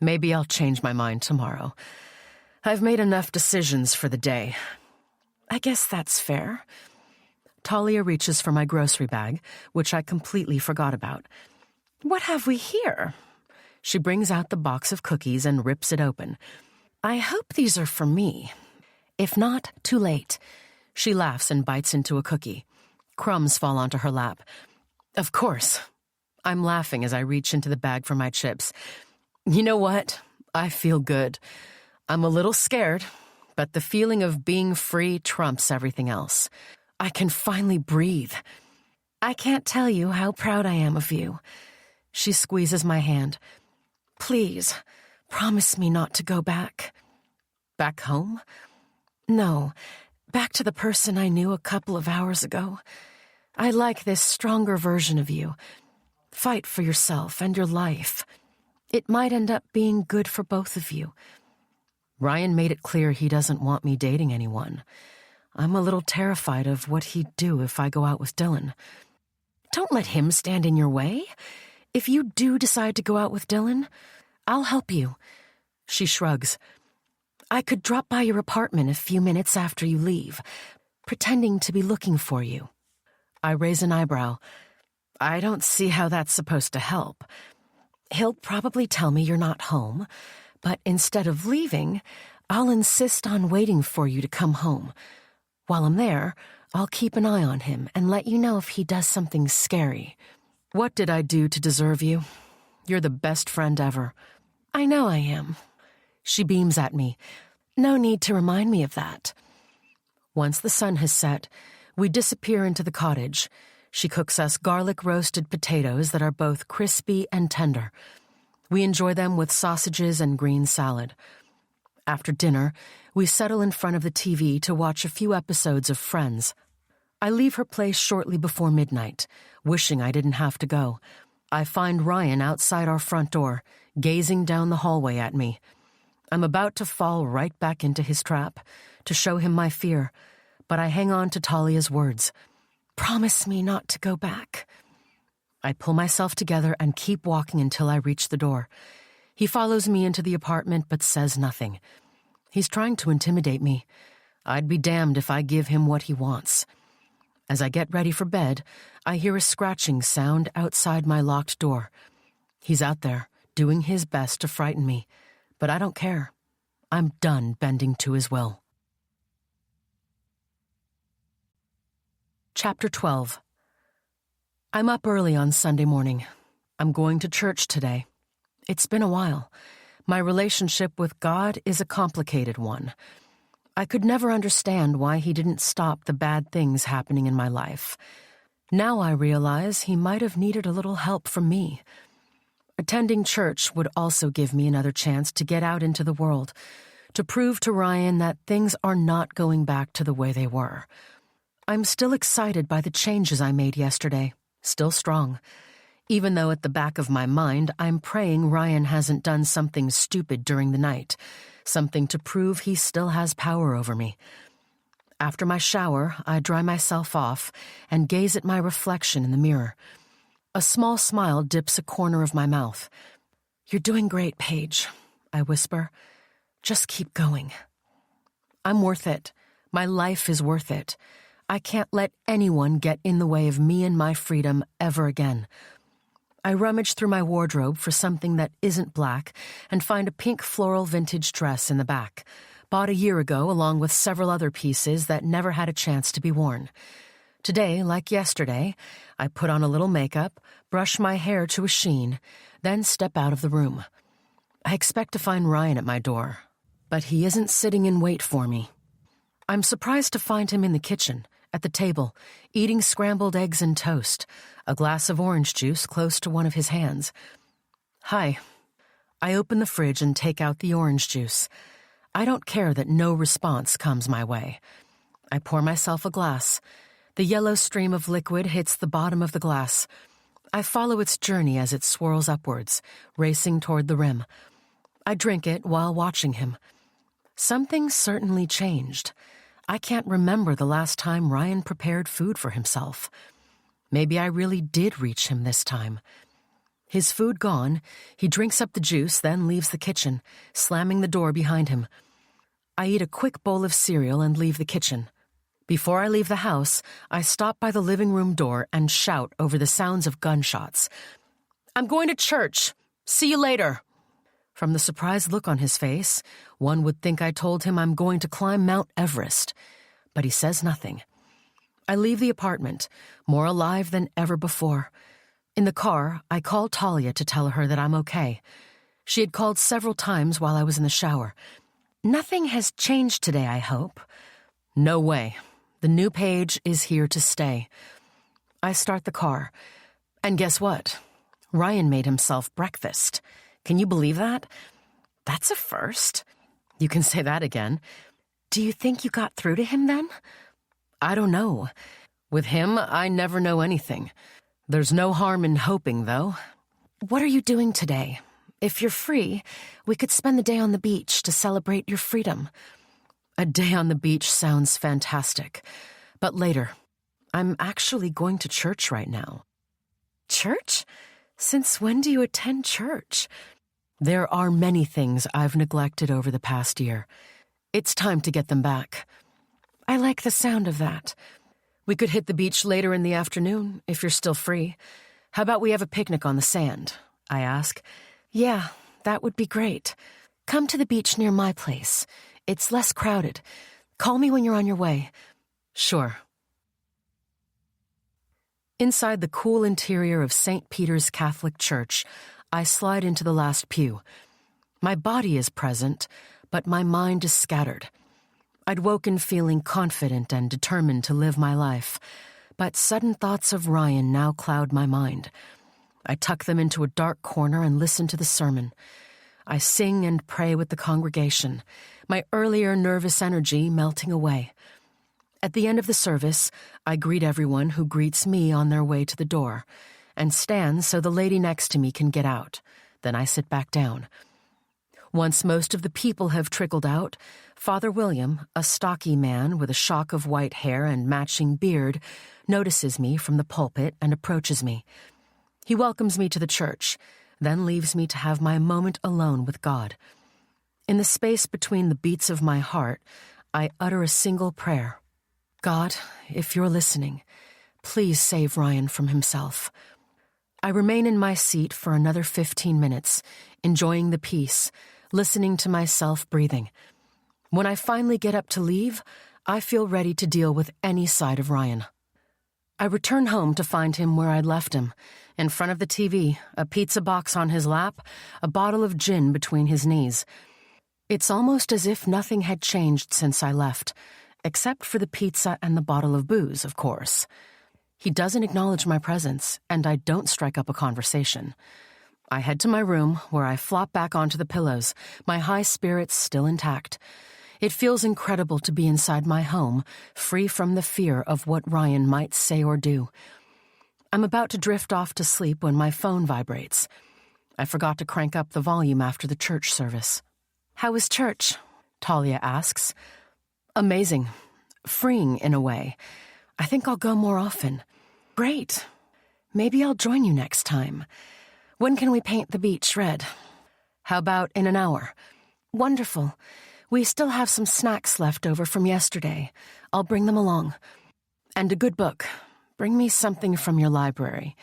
Maybe I'll change my mind tomorrow. I've made enough decisions for the day. I guess that's fair. Talia reaches for my grocery bag, which I completely forgot about. What have we here? She brings out the box of cookies and rips it open. I hope these are for me. If not, too late. She laughs and bites into a cookie. Crumbs fall onto her lap. Of course. I'm laughing as I reach into the bag for my chips. You know what? I feel good. I'm a little scared, but the feeling of being free trumps everything else. I can finally breathe. I can't tell you how proud I am of you. She squeezes my hand. Please, promise me not to go back. Back home? No, back to the person I knew a couple of hours ago. I like this stronger version of you. Fight for yourself and your life. It might end up being good for both of you. Ryan made it clear he doesn't want me dating anyone. I'm a little terrified of what he'd do if I go out with Dylan. Don't let him stand in your way. If you do decide to go out with Dylan, I'll help you. She shrugs. I could drop by your apartment a few minutes after you leave, pretending to be looking for you. I raise an eyebrow. I don't see how that's supposed to help. He'll probably tell me you're not home, but instead of leaving, I'll insist on waiting for you to come home. While I'm there, I'll keep an eye on him and let you know if he does something scary. What did I do to deserve you? You're the best friend ever. I know I am. She beams at me. No need to remind me of that. Once the sun has set, we disappear into the cottage. She cooks us garlic-roasted potatoes that are both crispy and tender. We enjoy them with sausages and green salad. After dinner, we settle in front of the TV to watch a few episodes of Friends. I leave her place shortly before midnight, wishing I didn't have to go. I find Ryan outside our front door, gazing down the hallway at me. I'm about to fall right back into his trap, to show him my fear, but I hang on to Talia's words. Promise me not to go back. I pull myself together and keep walking until I reach the door. He follows me into the apartment but says nothing. He's trying to intimidate me. I'd be damned if I give him what he wants. As I get ready for bed, I hear a scratching sound outside my locked door. He's out there, doing his best to frighten me, but I don't care. I'm done bending to his will. Chapter 12. I'm up early on Sunday morning. I'm going to church today. It's been a while. My relationship with God is a complicated one. I could never understand why he didn't stop the bad things happening in my life. Now I realize he might have needed a little help from me. Attending church would also give me another chance to get out into the world, to prove to Ryan that things are not going back to the way they were. I'm still excited by the changes I made yesterday, still strong, even though at the back of my mind I'm praying Ryan hasn't done something stupid during the night, something to prove he still has power over me. After my shower, I dry myself off and gaze at my reflection in the mirror. A small smile dips a corner of my mouth. "You're doing great, Paige," I whisper. "Just keep going." I'm worth it. My life is worth it. I can't let anyone get in the way of me and my freedom ever again. I rummage through my wardrobe for something that isn't black and find a pink floral vintage dress in the back, bought a year ago along with several other pieces that never had a chance to be worn. Today, like yesterday, I put on a little makeup, brush my hair to a sheen, then step out of the room. I expect to find Ryan at my door, but he isn't sitting in wait for me. I'm surprised to find him in the kitchen, at the table, eating scrambled eggs and toast, a glass of orange juice close to one of his hands. "Hi." I open the fridge and take out the orange juice. I don't care that no response comes my way. I pour myself a glass. The yellow stream of liquid hits the bottom of the glass. I follow its journey as it swirls upwards, racing toward the rim. I drink it while watching him. Something certainly changed. I can't remember the last time Ryan prepared food for himself. Maybe I really did reach him this time. His food gone, he drinks up the juice, then leaves the kitchen, slamming the door behind him. I eat a quick bowl of cereal and leave the kitchen. Before I leave the house, I stop by the living room door and shout over the sounds of gunshots. "I'm going to church. See you later." From the surprised look on his face, one would think I told him I'm going to climb Mount Everest, but he says nothing. I leave the apartment, more alive than ever before. In the car, I call Talia to tell her that I'm okay. She had called several times while I was in the shower. "Nothing has changed today, I hope." No way. The new Paige is here to stay. I start the car. And guess what? Ryan made himself breakfast. Can you believe that? That's a first. You can say that again. Do you think you got through to him then? I don't know. With him, I never know anything. There's no harm in hoping, though. What are you doing today? If you're free, we could spend the day on the beach to celebrate your freedom. A day on the beach sounds fantastic. But later, I'm actually going to church right now. Church? Since when do you attend church? There are many things I've neglected over the past year. It's time to get them back. I like the sound of that. We could hit the beach later in the afternoon, if you're still free. How about we have a picnic on the sand? I ask. Yeah, that would be great. Come to the beach near my place. It's less crowded. Call me when you're on your way. Sure. Inside the cool interior of St. Peter's Catholic Church, I slide into the last pew. My body is present, but my mind is scattered. I'd woken feeling confident and determined to live my life, but sudden thoughts of Ryan now cloud my mind. I tuck them into a dark corner and listen to the sermon. I sing and pray with the congregation, my earlier nervous energy melting away. At the end of the service, I greet everyone who greets me on their way to the door, and stand so the lady next to me can get out. Then I sit back down. Once most of the people have trickled out, Father William, a stocky man with a shock of white hair and matching beard, notices me from the pulpit and approaches me. He welcomes me to the church, then leaves me to have my moment alone with God. In the space between the beats of my heart, I utter a single prayer. God, if you're listening, please save Ryan from himself. I remain in my seat for another 15 minutes, enjoying the peace, listening to myself breathing. When I finally get up to leave, I feel ready to deal with any side of Ryan. I return home to find him where I'd left him, in front of the TV, a pizza box on his lap, a bottle of gin between his knees. It's almost as if nothing had changed since I left, except for the pizza and the bottle of booze, of course. He doesn't acknowledge my presence, and I don't strike up a conversation. I head to my room, where I flop back onto the pillows, my high spirits still intact. It feels incredible to be inside my home, free from the fear of what Ryan might say or do. I'm about to drift off to sleep when my phone vibrates. I forgot to crank up the volume after the church service. "How was church?" Talia asks. "Amazing. Freeing in a way. I think I'll go more often." "Great. Maybe I'll join you next time. When can we paint the beach red?" "How about in an hour?" "Wonderful. We still have some snacks left over from yesterday. I'll bring them along. And a good book. Bring me something from your library."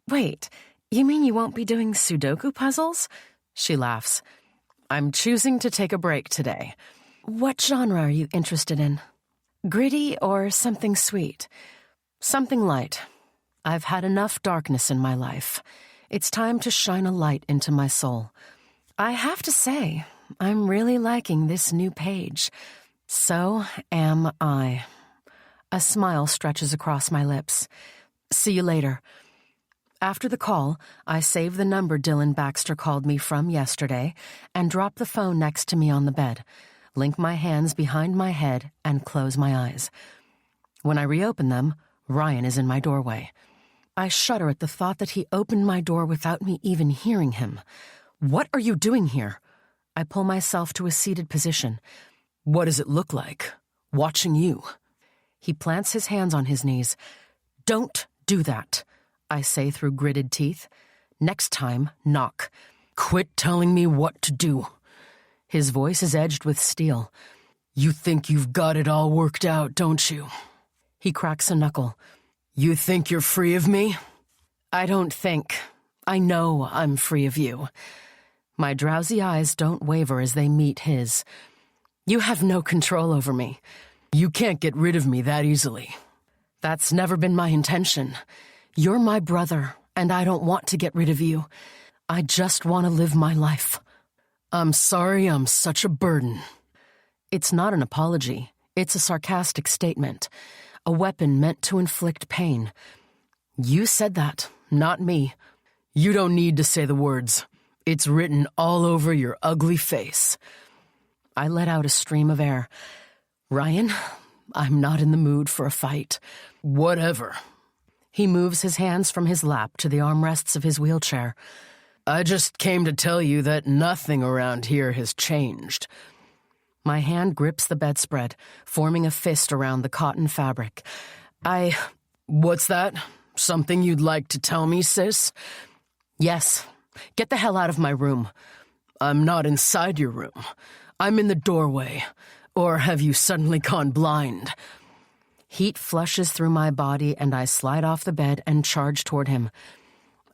"Wait, you mean you won't be doing Sudoku puzzles?" She laughs. "I'm choosing to take a break today." "What genre are you interested in? Gritty or something sweet?" "Something light. I've had enough darkness in my life. It's time to shine a light into my soul. I have to say, I'm really liking this new page. So am I." A smile stretches across my lips. "See you later." After the call, I save the number Dylan Baxter called me from yesterday and drop the phone next to me on the bed, link my hands behind my head, and close my eyes. When I reopen them, Ryan is in my doorway. I shudder at the thought that he opened my door without me even hearing him. "What are you doing here?" I pull myself to a seated position. "What does it look like? Watching you." He plants his hands on his knees. "Don't do that," I say through gritted teeth. "Next time, knock." "Quit telling me what to do." His voice is edged with steel. "You think you've got it all worked out, don't you?" He cracks a knuckle. "You think you're free of me?" "I don't think. I know I'm free of you." My drowsy eyes don't waver as they meet his. "You have no control over me. You can't get rid of me that easily." "That's never been my intention. You're my brother, and I don't want to get rid of you. I just want to live my life." "I'm sorry I'm such a burden." It's not an apology. It's a sarcastic statement. A weapon meant to inflict pain. "You said that, not me." "You don't need to say the words. It's written all over your ugly face." I let out a stream of air. "Ryan, I'm not in the mood for a fight." "Whatever." He moves his hands from his lap to the armrests of his wheelchair. "I just came to tell you that nothing around here has changed." My hand grips the bedspread, forming a fist around the cotton fabric. "What's that? Something you'd like to tell me, sis?" "Yes. Get the hell out of my room." "I'm not inside your room. I'm in the doorway. Or have you suddenly gone blind?" Heat flushes through my body, and I slide off the bed and charge toward him.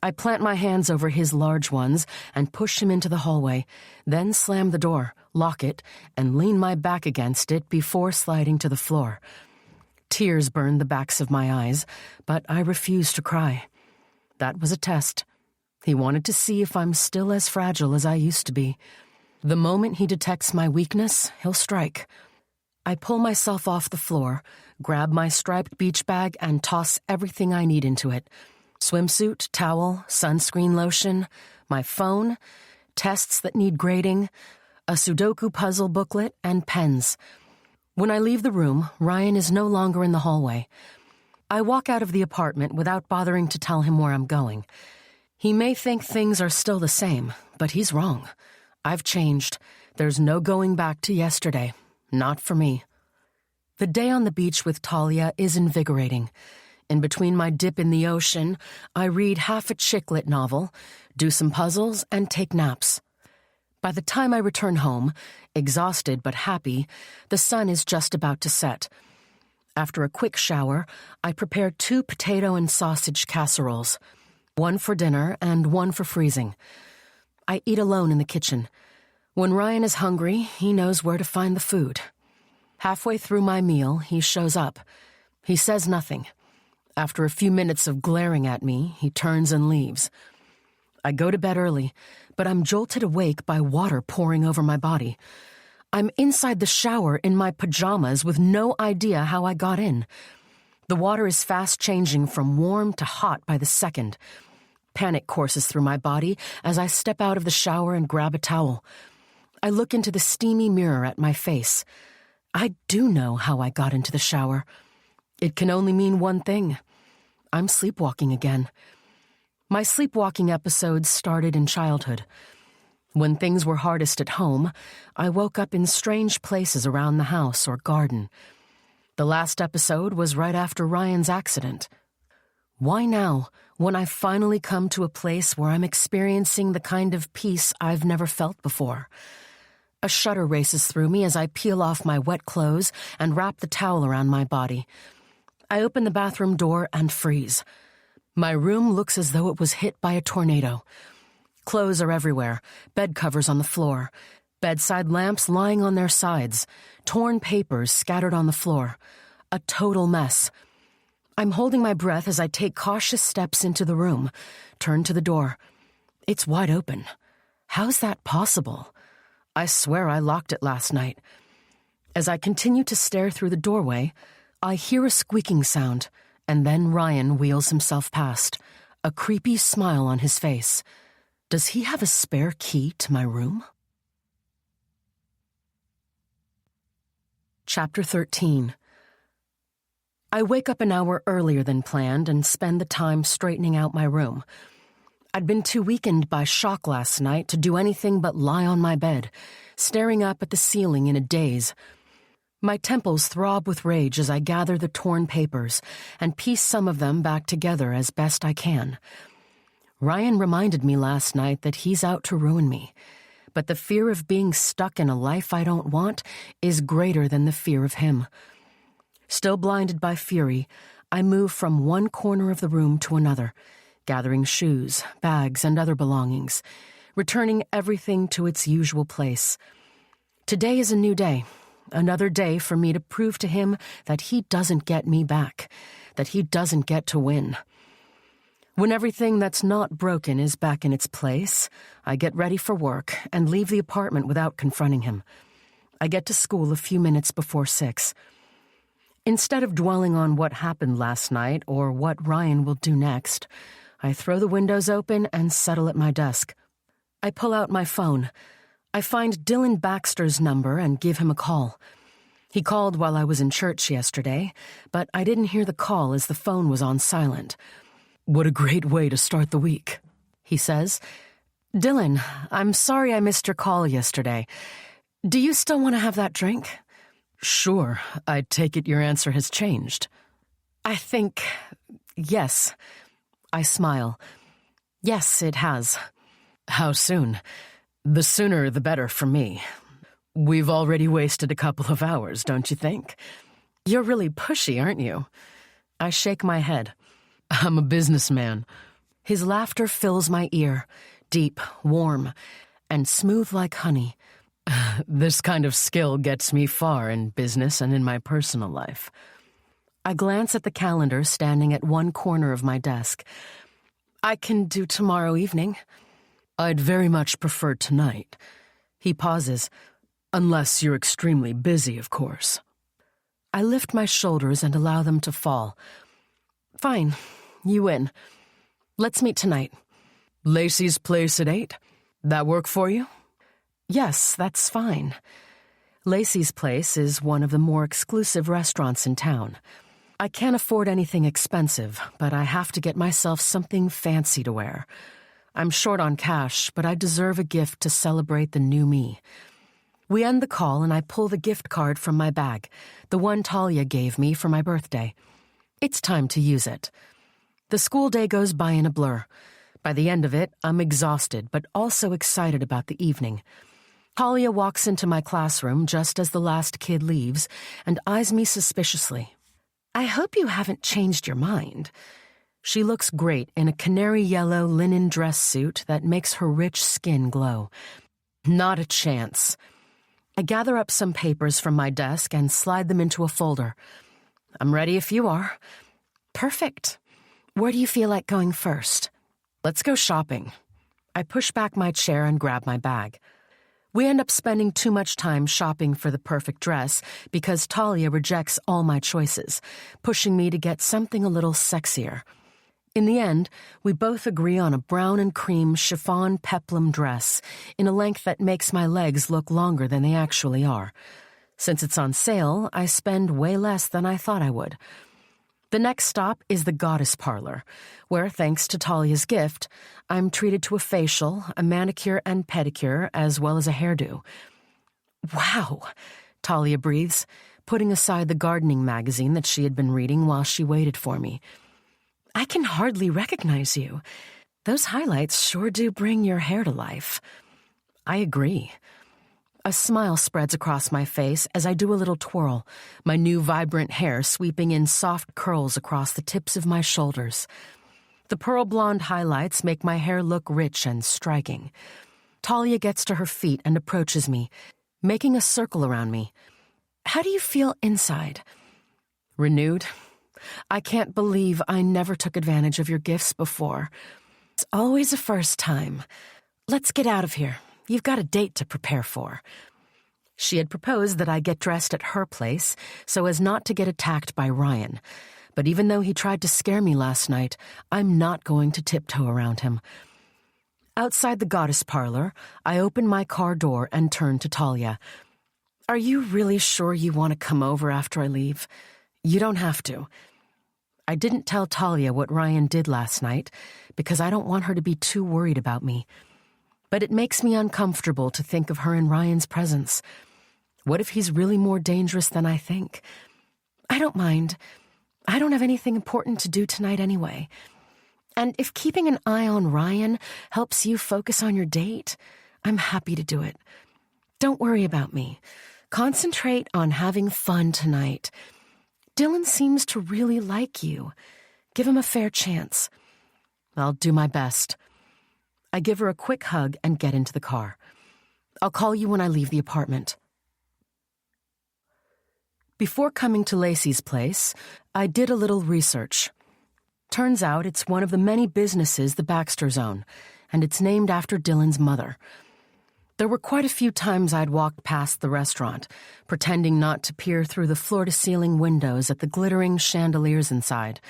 I plant my hands over his large ones and push him into the hallway, then slam the door, lock it, and lean my back against it before sliding to the floor. Tears burn the backs of my eyes, but I refuse to cry. That was a test. He wanted to see if I'm still as fragile as I used to be. The moment he detects my weakness, he'll strike. I pull myself off the floor, grab my striped beach bag, and toss everything I need into it. Swimsuit, towel, sunscreen lotion, my phone, tests that need grading, a Sudoku puzzle booklet, and pens. When I leave the room, Ryan is no longer in the hallway. I walk out of the apartment without bothering to tell him where I'm going. He may think things are still the same, but he's wrong. I've changed. There's no going back to yesterday. Not for me. The day on the beach with Talia is invigorating. In between my dip in the ocean, I read half a chick lit novel, do some puzzles, and take naps. By the time I return home, exhausted but happy, the sun is just about to set. After a quick shower, I prepare 2 potato and sausage casseroles, one for dinner and one for freezing. I eat alone in the kitchen. When Ryan is hungry, he knows where to find the food. Halfway through my meal, he shows up. He says nothing. After a few minutes of glaring at me, he turns and leaves. I go to bed early, but I'm jolted awake by water pouring over my body. I'm inside the shower in my pajamas with no idea how I got in. The water is fast changing from warm to hot by the second. Panic courses through my body as I step out of the shower and grab a towel. I look into the steamy mirror at my face. I do know how I got into the shower. It can only mean one thing. I'm sleepwalking again. My sleepwalking episodes started in childhood. When things were hardest at home, I woke up in strange places around the house or garden. The last episode was right after Ryan's accident. Why now, when I've finally come to a place where I'm experiencing the kind of peace I've never felt before? A shudder races through me as I peel off my wet clothes and wrap the towel around my body. I open the bathroom door and freeze. My room looks as though it was hit by a tornado. Clothes are everywhere, bed covers on the floor, bedside lamps lying on their sides, torn papers scattered on the floor. A total mess. I'm holding my breath as I take cautious steps into the room, turn to the door. It's wide open. How's that possible? I swear I locked it last night. As I continue to stare through the doorway, I hear a squeaking sound, and then Ryan wheels himself past, a creepy smile on his face. Does he have a spare key to my room? Chapter 13. I wake up an hour earlier than planned and spend the time straightening out my room. I'd been too weakened by shock last night to do anything but lie on my bed, staring up at the ceiling in a daze. My temples throb with rage as I gather the torn papers and piece some of them back together as best I can. Ryan reminded me last night that he's out to ruin me, but the fear of being stuck in a life I don't want is greater than the fear of him. Still blinded by fury, I move from one corner of the room to another, gathering shoes, bags, and other belongings, returning everything to its usual place. Today is a new day, another day for me to prove to him that he doesn't get me back, that he doesn't get to win. When everything that's not broken is back in its place, I get ready for work and leave the apartment without confronting him. I get to school a few minutes before 6. Instead of dwelling on what happened last night or what Ryan will do next, I throw the windows open and settle at my desk. I pull out my phone. I find Dylan Baxter's number and give him a call. He called while I was in church yesterday, but I didn't hear the call as the phone was on silent. "What a great way to start the week," he says. "Dylan, I'm sorry I missed your call yesterday. Do you still want to have that drink?" "Sure. I take it your answer has changed." Yes. I smile. "Yes, it has." "How soon?" "The sooner the better for me. We've already wasted a couple of hours, don't you think?" "You're really pushy, aren't you?" I shake my head. "I'm a businessman." His laughter fills my ear, deep, warm, and smooth like honey. This kind of skill gets me far in business and in my personal life. I glance at the calendar standing at one corner of my desk. "I can do tomorrow evening." "I'd very much prefer tonight." He pauses. "Unless you're extremely busy, of course." I lift my shoulders and allow them to fall. "Fine. You win. Let's meet tonight." "Lacey's place at 8? That work for you?" "Yes, that's fine." Lacey's Place is one of the more exclusive restaurants in town. I can't afford anything expensive, but I have to get myself something fancy to wear. I'm short on cash, but I deserve a gift to celebrate the new me. We end the call and I pull the gift card from my bag, the one Talia gave me for my birthday. It's time to use it. The school day goes by in a blur. By the end of it, I'm exhausted, but also excited about the evening. Talia walks into my classroom just as the last kid leaves and eyes me suspiciously. "I hope you haven't changed your mind." She looks great in a canary yellow linen dress suit that makes her rich skin glow. Not a chance. I gather up some papers from my desk and slide them into a folder. "I'm ready if you are." "Perfect. Where do you feel like going first?" "Let's go shopping." I push back my chair and grab my bag. We end up spending too much time shopping for the perfect dress because Talia rejects all my choices, pushing me to get something a little sexier. In the end, we both agree on a brown and cream chiffon peplum dress in a length that makes my legs look longer than they actually are. Since it's on sale, I spend way less than I thought I would. The next stop is the Goddess Parlor, where, thanks to Talia's gift, I'm treated to a facial, a manicure and pedicure, as well as a hairdo. Wow, Talia breathes, putting aside the gardening magazine that she had been reading while she waited for me. I can hardly recognize you. Those highlights sure do bring your hair to life. I agree. A smile spreads across my face as I do a little twirl, my new vibrant hair sweeping in soft curls across the tips of my shoulders. The pearl blonde highlights make my hair look rich and striking. Talia gets to her feet and approaches me, making a circle around me. How do you feel inside? Renewed. I can't believe I never took advantage of your gifts before. It's always a first time. Let's get out of here. You've got a date to prepare for. She had proposed that I get dressed at her place so as not to get attacked by Ryan. But even though he tried to scare me last night, I'm not going to tiptoe around him. Outside the Goddess Parlor, I open my car door and turn to Talia. Are you really sure you want to come over after I leave? You don't have to. I didn't tell Talia what Ryan did last night because I don't want her to be too worried about me. But it makes me uncomfortable to think of her in Ryan's presence. What if he's really more dangerous than I think? I don't mind. I don't have anything important to do tonight anyway. And if keeping an eye on Ryan helps you focus on your date, I'm happy to do it. Don't worry about me. Concentrate on having fun tonight. Dylan seems to really like you. Give him a fair chance. I'll do my best. I give her a quick hug and get into the car. I'll call you when I leave the apartment. Before coming to Lacey's place, I did a little research. Turns out it's one of the many businesses the Baxters own, and it's named after Dylan's mother. There were quite a few times I'd walked past the restaurant, pretending not to peer through the floor-to-ceiling windows at the glittering chandeliers inside.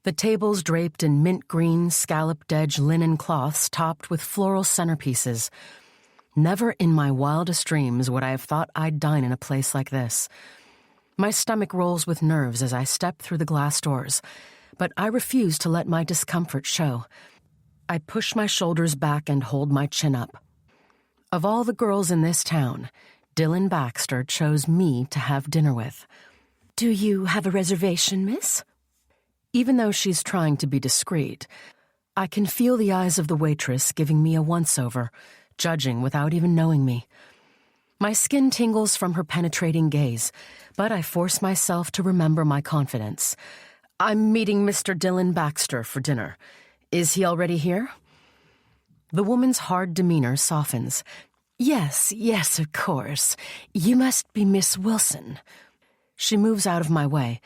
The tables draped in mint green, scalloped-edge linen cloths topped with floral centerpieces. Never in my wildest dreams would I have thought I'd dine in a place like this. My stomach rolls with nerves as I step through the glass doors, but I refuse to let my discomfort show. I push my shoulders back and hold my chin up. Of all the girls in this town, Dylan Baxter chose me to have dinner with. Do you have a reservation, miss? Even though she's trying to be discreet, I can feel the eyes of the waitress giving me a once-over, judging without even knowing me. My skin tingles from her penetrating gaze, but I force myself to remember my confidence. I'm meeting Mr. Dylan Baxter for dinner. Is he already here? The woman's hard demeanor softens. Yes, of course. You must be Miss Wilson. She moves out of my way.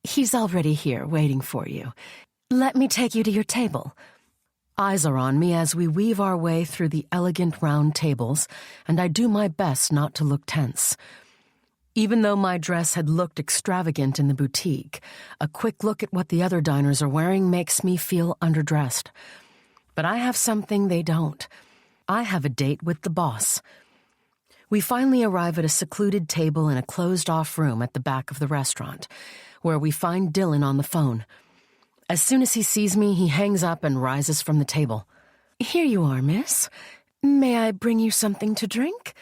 He's already here, waiting for you. Let me take you to your table. Eyes are on me as we weave our way through the elegant round tables, and I do my best not to look tense. Even though my dress had looked extravagant in the boutique, a quick look at what the other diners are wearing makes me feel underdressed. But I have something they don't. I have a date with the boss. We finally arrive at a secluded table in a closed-off room at the back of the restaurant, where we find Dylan on the phone. As soon as he sees me, he hangs up and rises from the table. Here you are, miss. May I bring you something to drink?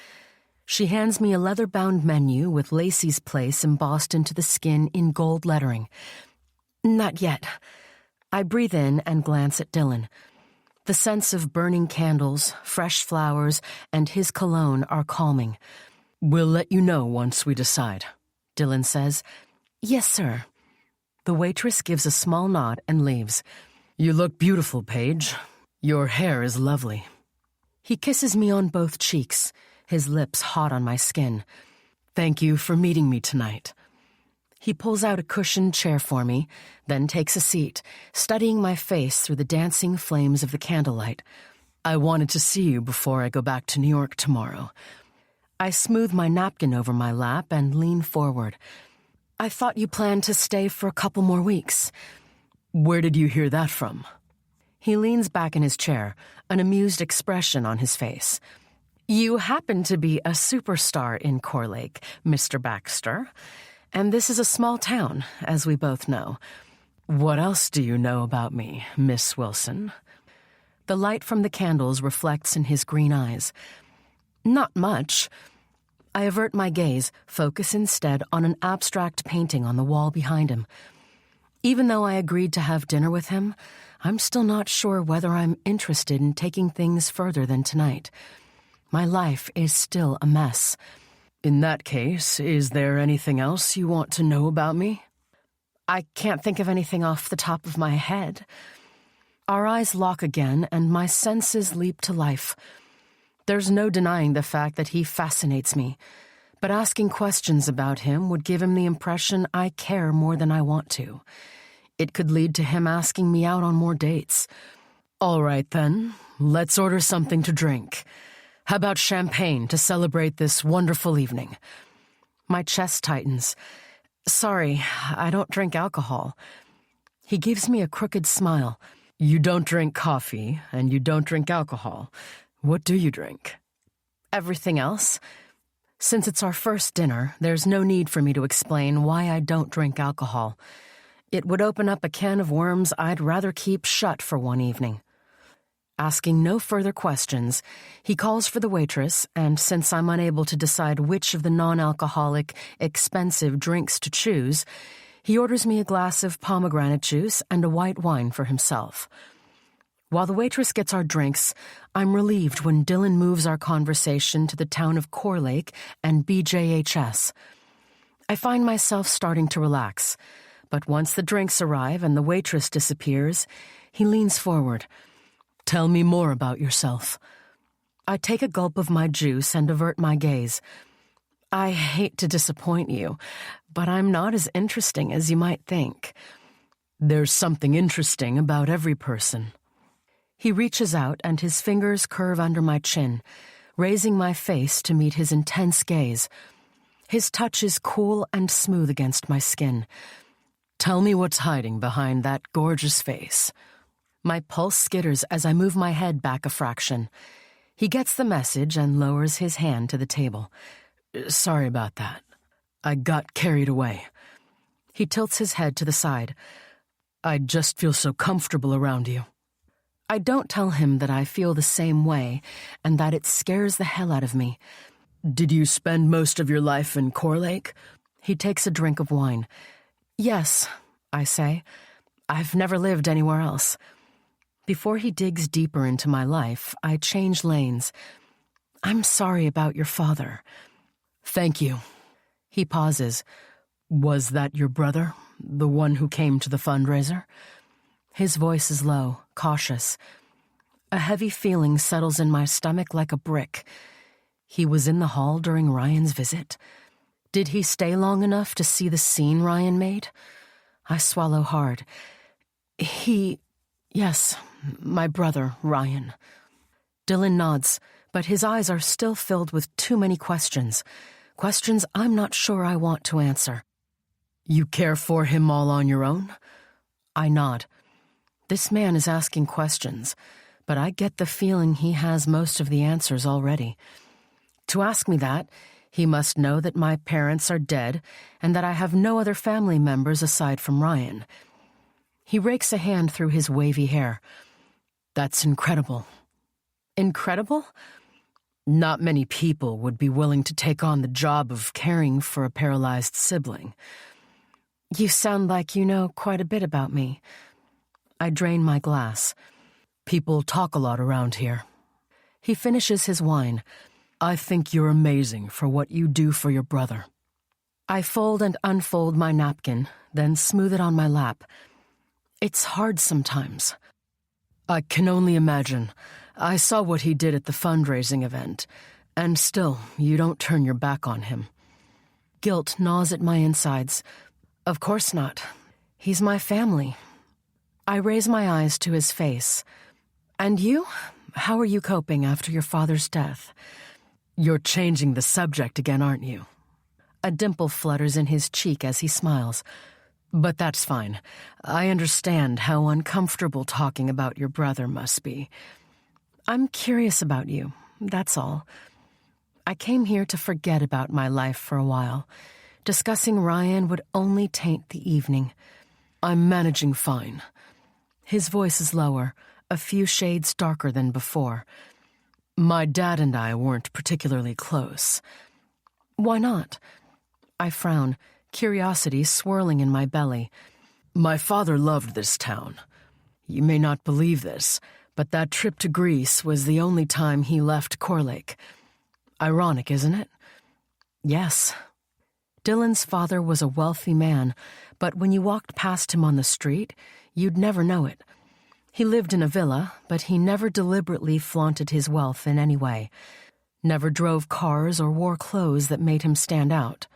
She hands me a leather-bound menu with Lacey's Place embossed into the skin in gold lettering. Not yet. I breathe in and glance at Dylan. The scents of burning candles, fresh flowers, and his cologne are calming. We'll let you know once we decide, Dylan says. Yes, sir. The waitress gives a small nod and leaves. You look beautiful, Paige. Your hair is lovely. He kisses me on both cheeks, his lips hot on my skin. Thank you for meeting me tonight. He pulls out a cushioned chair for me, then takes a seat, studying my face through the dancing flames of the candlelight. I wanted to see you before I go back to New York tomorrow. I smooth my napkin over my lap and lean forward. I thought you planned to stay for a couple more weeks. Where did you hear that from? He leans back in his chair, an amused expression on his face. You happen to be a superstar in Core Lake, Mr. Baxter. And this is a small town, as we both know. What else do you know about me, Miss Wilson? The light from the candles reflects in his green eyes. Not much. I avert my gaze, focus instead on an abstract painting on the wall behind him. Even though I agreed to have dinner with him, I'm still not sure whether I'm interested in taking things further than tonight. My life is still a mess. In that case, is there anything else you want to know about me? I can't think of anything off the top of my head. Our eyes lock again, and my senses leap to life. There's no denying the fact that he fascinates me, but asking questions about him would give him the impression I care more than I want to. It could lead to him asking me out on more dates. All right, then. Let's order something to drink. How about champagne to celebrate this wonderful evening? My chest tightens. Sorry, I don't drink alcohol. He gives me a crooked smile. You don't drink coffee, and you don't drink alcohol. What do you drink? Everything else. Since it's our first dinner, there's no need for me to explain why I don't drink alcohol. It would open up a can of worms I'd rather keep shut for one evening. Asking no further questions, he calls for the waitress, and since I'm unable to decide which of the non-alcoholic, expensive drinks to choose, he orders me a glass of pomegranate juice and a white wine for himself. While the waitress gets our drinks, I'm relieved when Dylan moves our conversation to the town of Core Lake and BJHS. I find myself starting to relax, but once the drinks arrive and the waitress disappears, he leans forward. Tell me more about yourself. I take a gulp of my juice and avert my gaze. I hate to disappoint you, but I'm not as interesting as you might think. There's something interesting about every person. He reaches out and his fingers curve under my chin, raising my face to meet his intense gaze. His touch is cool and smooth against my skin. Tell me what's hiding behind that gorgeous face. My pulse skitters as I move my head back a fraction. He gets the message and lowers his hand to the table. Sorry about that. I got carried away. He tilts his head to the side. I just feel so comfortable around you. I don't tell him that I feel the same way and that it scares the hell out of me. Did you spend most of your life in Core Lake? He takes a drink of wine. Yes, I say. I've never lived anywhere else. Before he digs deeper into my life, I change lanes. I'm sorry about your father. Thank you. He pauses. Was that your brother, the one who came to the fundraiser? His voice is low, cautious. A heavy feeling settles in my stomach like a brick. He was in the hall during Ryan's visit? Did he stay long enough to see the scene Ryan made? I swallow hard. Yes, my brother, Ryan. Dylan nods, but his eyes are still filled with too many questions. Questions I'm not sure I want to answer. You care for him all on your own? I nod. This man is asking questions, but I get the feeling he has most of the answers already. To ask me that, he must know that my parents are dead and that I have no other family members aside from Ryan. He rakes a hand through his wavy hair. That's incredible. Incredible? Not many people would be willing to take on the job of caring for a paralyzed sibling. You sound like you know quite a bit about me. I drain my glass. People talk a lot around here. He finishes his wine. I think you're amazing for what you do for your brother. I fold and unfold my napkin, then smooth it on my lap. It's hard sometimes. I can only imagine. I saw what he did at the fundraising event, and still, you don't turn your back on him. Guilt gnaws at my insides. Of course not. He's my family. I raise my eyes to his face. And you? How are you coping after your father's death? You're changing the subject again, aren't you? A dimple flutters in his cheek as he smiles. But that's fine. I understand how uncomfortable talking about your brother must be. I'm curious about you, that's all. I came here to forget about my life for a while. Discussing Ryan would only taint the evening. I'm managing fine. His voice is lower, a few shades darker than before. My dad and I weren't particularly close. Why not? I frown, curiosity swirling in my belly. My father loved this town. You may not believe this, but that trip to Greece was the only time he left Corlake. Ironic, isn't it? Yes. Dylan's father was a wealthy man, but when you walked past him on the street, you'd never know it. He lived in a villa, but he never deliberately flaunted his wealth in any way. Never drove cars or wore clothes that made him stand out.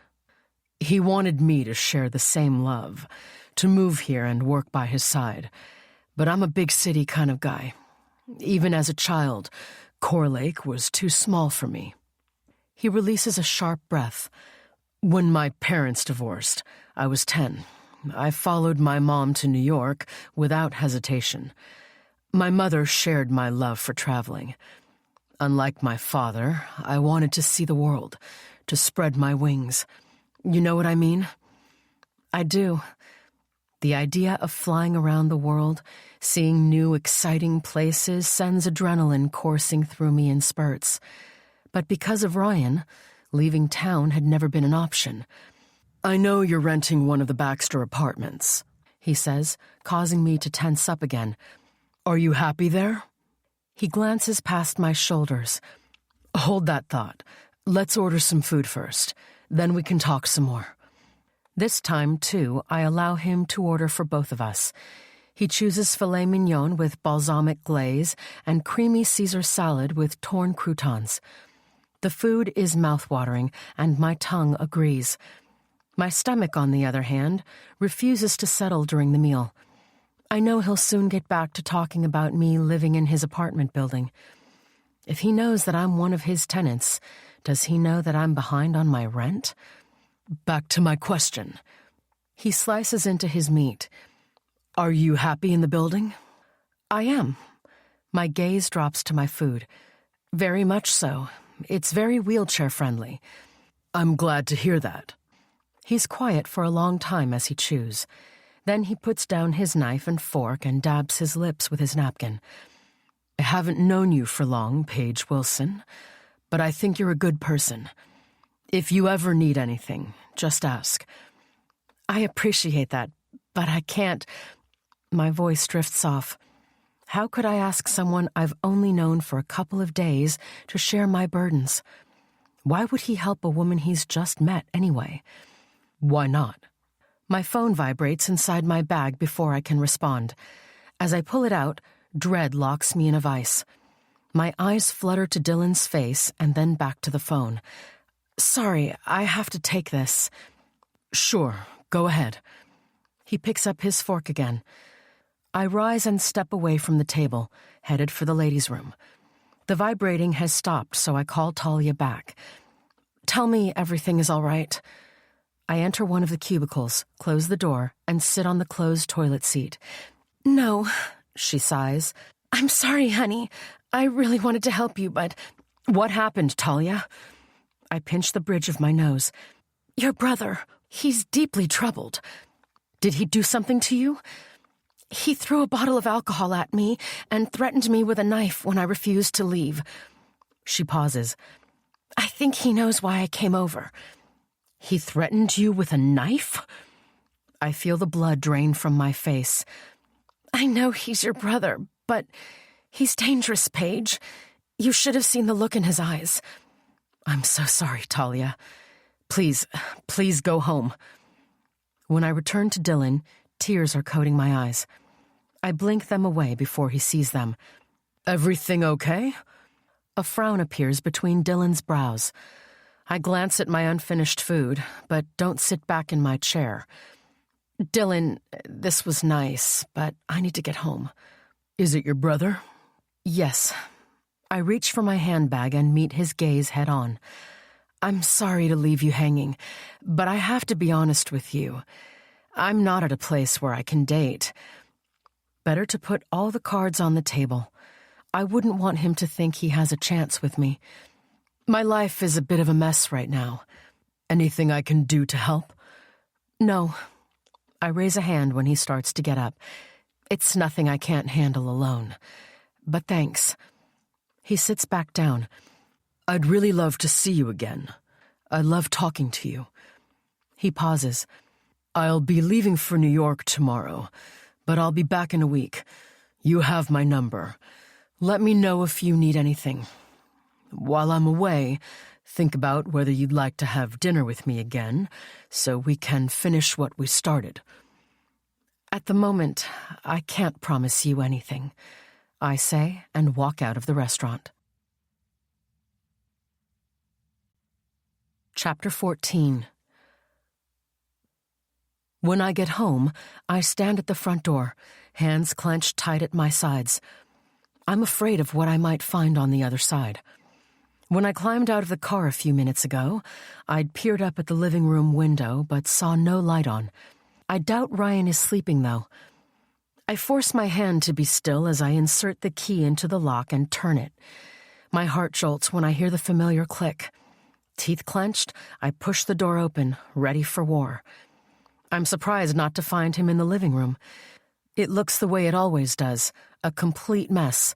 He wanted me to share the same love, to move here and work by his side. But I'm a big city kind of guy. Even as a child, Corlake was too small for me. He releases a sharp breath. When my parents divorced, I was 10. I followed my mom to New York without hesitation. My mother shared my love for traveling. Unlike my father, I wanted to see the world, to spread my wings. You know what I mean? I do. The idea of flying around the world, seeing new, exciting places, sends adrenaline coursing through me in spurts. But because of Ryan, leaving town had never been an option. I know you're renting one of the Baxter apartments, he says, causing me to tense up again. Are you happy there? He glances past my shoulders. Hold that thought. Let's order some food first. Then we can talk some more. This time, too, I allow him to order for both of us. He chooses filet mignon with balsamic glaze and creamy Caesar salad with torn croutons. The food is mouthwatering, and my tongue agrees. My stomach, on the other hand, refuses to settle during the meal. I know he'll soon get back to talking about me living in his apartment building. If he knows that I'm one of his tenants, does he know that I'm behind on my rent? Back to my question. He slices into his meat. Are you happy in the building? I am. My gaze drops to my food. Very much so. It's very wheelchair-friendly. I'm glad to hear that. He's quiet for a long time as he chews. Then he puts down his knife and fork and dabs his lips with his napkin. I haven't known you for long, Paige Wilson, but I think you're a good person. If you ever need anything, just ask. I appreciate that, but I can't. My voice drifts off. How could I ask someone I've only known for a couple of days to share my burdens? Why would he help a woman he's just met anyway? Why not? My phone vibrates inside my bag before I can respond. As I pull it out, dread locks me in a vice. My eyes flutter to Dylan's face and then back to the phone. Sorry, I have to take this. Sure, go ahead. He picks up his fork again. I rise and step away from the table, headed for the ladies' room. The vibrating has stopped, so I call Talia back. Tell me everything is all right. I enter one of the cubicles, close the door, and sit on the closed toilet seat. No, she sighs. I'm sorry, honey. I really wanted to help you, but... What happened, Talia? I pinch the bridge of my nose. Your brother, he's deeply troubled. Did he do something to you? He threw a bottle of alcohol at me and threatened me with a knife when I refused to leave. She pauses. I think he knows why I came over. He threatened you with a knife? I feel the blood drain from my face. I know he's your brother, but he's dangerous, Paige. You should have seen the look in his eyes. I'm so sorry, Talia. Please go home. When I return to Dylan, tears are coating my eyes. I blink them away before he sees them. Everything okay? A frown appears between Dylan's brows. I glance at my unfinished food, but don't sit back in my chair. Dylan, this was nice, but I need to get home. Is it your brother? Yes. I reach for my handbag and meet his gaze head on. I'm sorry to leave you hanging, but I have to be honest with you. I'm not at a place where I can date. Better to put all the cards on the table. I wouldn't want him to think he has a chance with me. My life is a bit of a mess right now. Anything I can do to help? No. I raise a hand when he starts to get up. It's nothing I can't handle alone. But thanks. He sits back down. I'd really love to see you again. I love talking to you. He pauses. I'll be leaving for New York tomorrow, but I'll be back in a week. You have my number. Let me know if you need anything. While I'm away, think about whether you'd like to have dinner with me again, so we can finish what we started. At the moment, I can't promise you anything, I say and walk out of the restaurant. Chapter 14. When I get home, I stand at the front door, hands clenched tight at my sides. I'm afraid of what I might find on the other side. When I climbed out of the car a few minutes ago, I'd peered up at the living room window but saw no light on. I doubt Ryan is sleeping, though. I force my hand to be still as I insert the key into the lock and turn it. My heart jolts when I hear the familiar click. Teeth clenched, I push the door open, ready for war. I'm surprised not to find him in the living room. It looks the way it always does, a complete mess.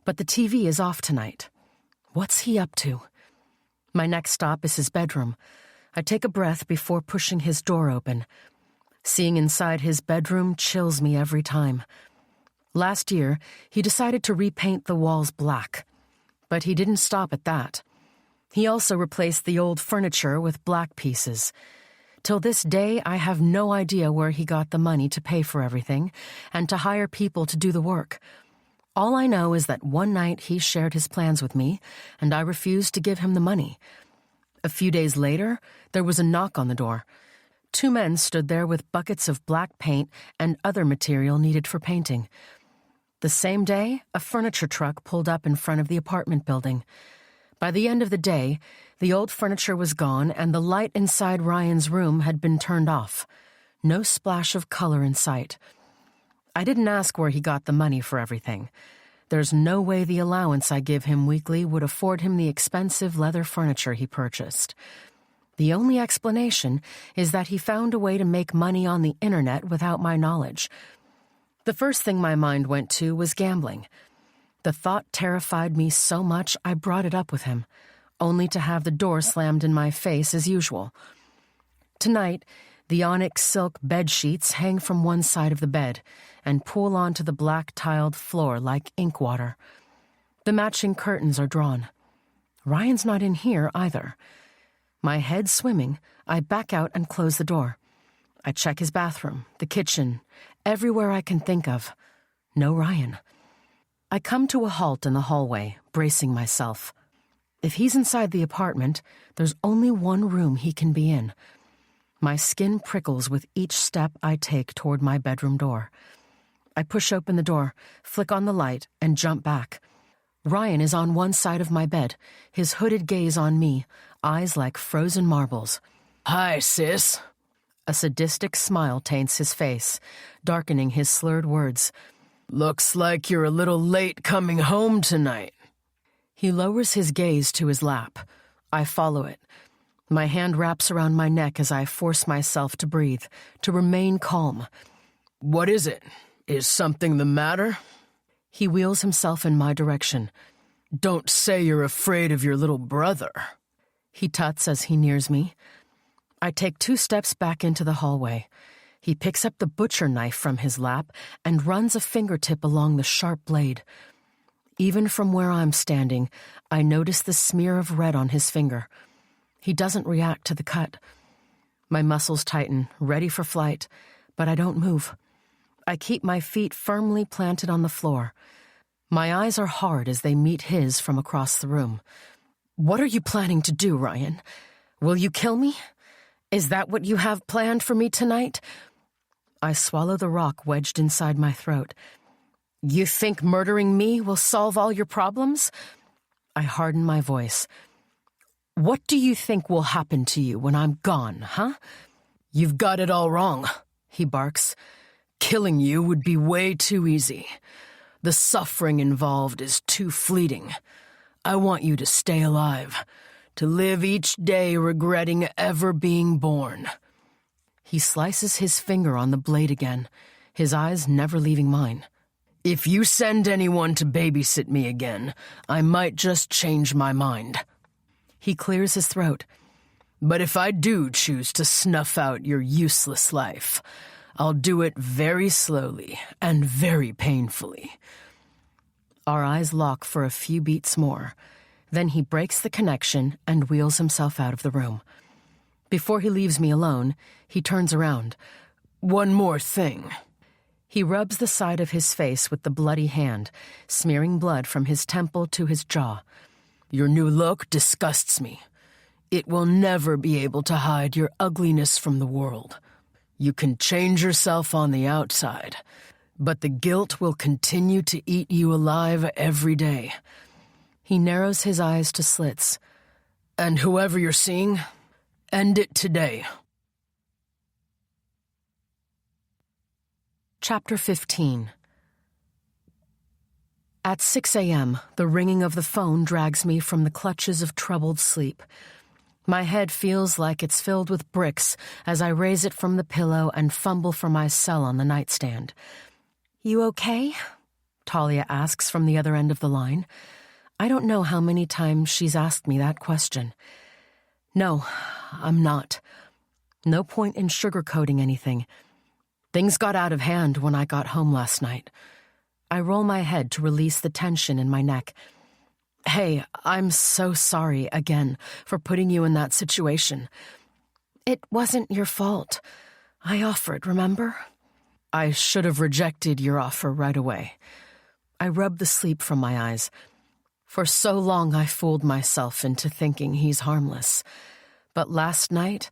But the TV is off tonight. What's he up to? My next stop is his bedroom. I take a breath before pushing his door open. Seeing inside his bedroom chills me every time. Last year, he decided to repaint the walls black. But he didn't stop at that. He also replaced the old furniture with black pieces. Till this day, I have no idea where he got the money to pay for everything and to hire people to do the work. All I know is that one night he shared his plans with me, and I refused to give him the money. A few days later, there was a knock on the door. 2 men stood there with buckets of black paint and other material needed for painting. The same day, a furniture truck pulled up in front of the apartment building. By the end of the day, the old furniture was gone and the light inside Ryan's room had been turned off. No splash of color in sight. I didn't ask where he got the money for everything. There's no way the allowance I give him weekly would afford him the expensive leather furniture he purchased. The only explanation is that he found a way to make money on the internet without my knowledge. The first thing my mind went to was gambling. The thought terrified me so much I brought it up with him, only to have the door slammed in my face as usual. Tonight, the onyx silk bed sheets hang from one side of the bed and pool onto the black-tiled floor like ink water. The matching curtains are drawn. Ryan's not in here either. My head swimming, I back out and close the door. I check his bathroom, the kitchen, everywhere I can think of. No Ryan. I come to a halt in the hallway, bracing myself. If he's inside the apartment, there's only one room he can be in. My skin prickles with each step I take toward my bedroom door. I push open the door, flick on the light, and jump back. Ryan is on one side of my bed, his hooded gaze on me, eyes like frozen marbles. Hi, sis. A sadistic smile taints his face, darkening his slurred words. Looks like you're a little late coming home tonight. He lowers his gaze to his lap. I follow it. My hand wraps around my neck as I force myself to breathe, to remain calm. What is it? Is something the matter? He wheels himself in my direction. Don't say you're afraid of your little brother. He tuts as he nears me. I take 2 steps back into the hallway. He picks up the butcher knife from his lap and runs a fingertip along the sharp blade. Even from where I'm standing, I notice the smear of red on his finger. He doesn't react to the cut. My muscles tighten, ready for flight, but I don't move. I keep my feet firmly planted on the floor. My eyes are hard as they meet his from across the room. What are you planning to do, Ryan? Will you kill me? Is that what you have planned for me tonight? I swallow the rock wedged inside my throat. You think murdering me will solve all your problems? I harden my voice. What do you think will happen to you when I'm gone, huh? You've got it all wrong. he barks. "Killing you would be way too easy. The suffering involved is too fleeting. I want you to stay alive, to live each day regretting ever being born." He slices his finger on the blade again, his eyes never leaving mine. "If you send anyone to babysit me again, I might just change my mind." He clears his throat. "But if I do choose to snuff out your useless life, I'll do it very slowly and very painfully." Our eyes lock for a few beats more. Then he breaks the connection and wheels himself out of the room. Before he leaves me alone, he turns around. "One more thing." He rubs the side of his face with the bloody hand, smearing blood from his temple to his jaw. "Your new look disgusts me. It will never be able to hide your ugliness from the world. You can change yourself on the outside, but the guilt will continue to eat you alive every day." He narrows his eyes to slits. "And whoever you're seeing, end it today." Chapter 15. At 6 a.m., the ringing of the phone drags me from the clutches of troubled sleep. My head feels like it's filled with bricks as I raise it from the pillow and fumble for my cell on the nightstand. "You okay?" Talia asks from the other end of the line. I don't know how many times she's asked me that question. "No, I'm not. No point in sugarcoating anything. Things got out of hand when I got home last night." I roll my head to release the tension in my neck. "Hey, I'm so sorry again for putting you in that situation." "It wasn't your fault. I offered, remember?" "I should have rejected your offer right away." I rub the sleep from my eyes. For so long I fooled myself into thinking he's harmless. But last night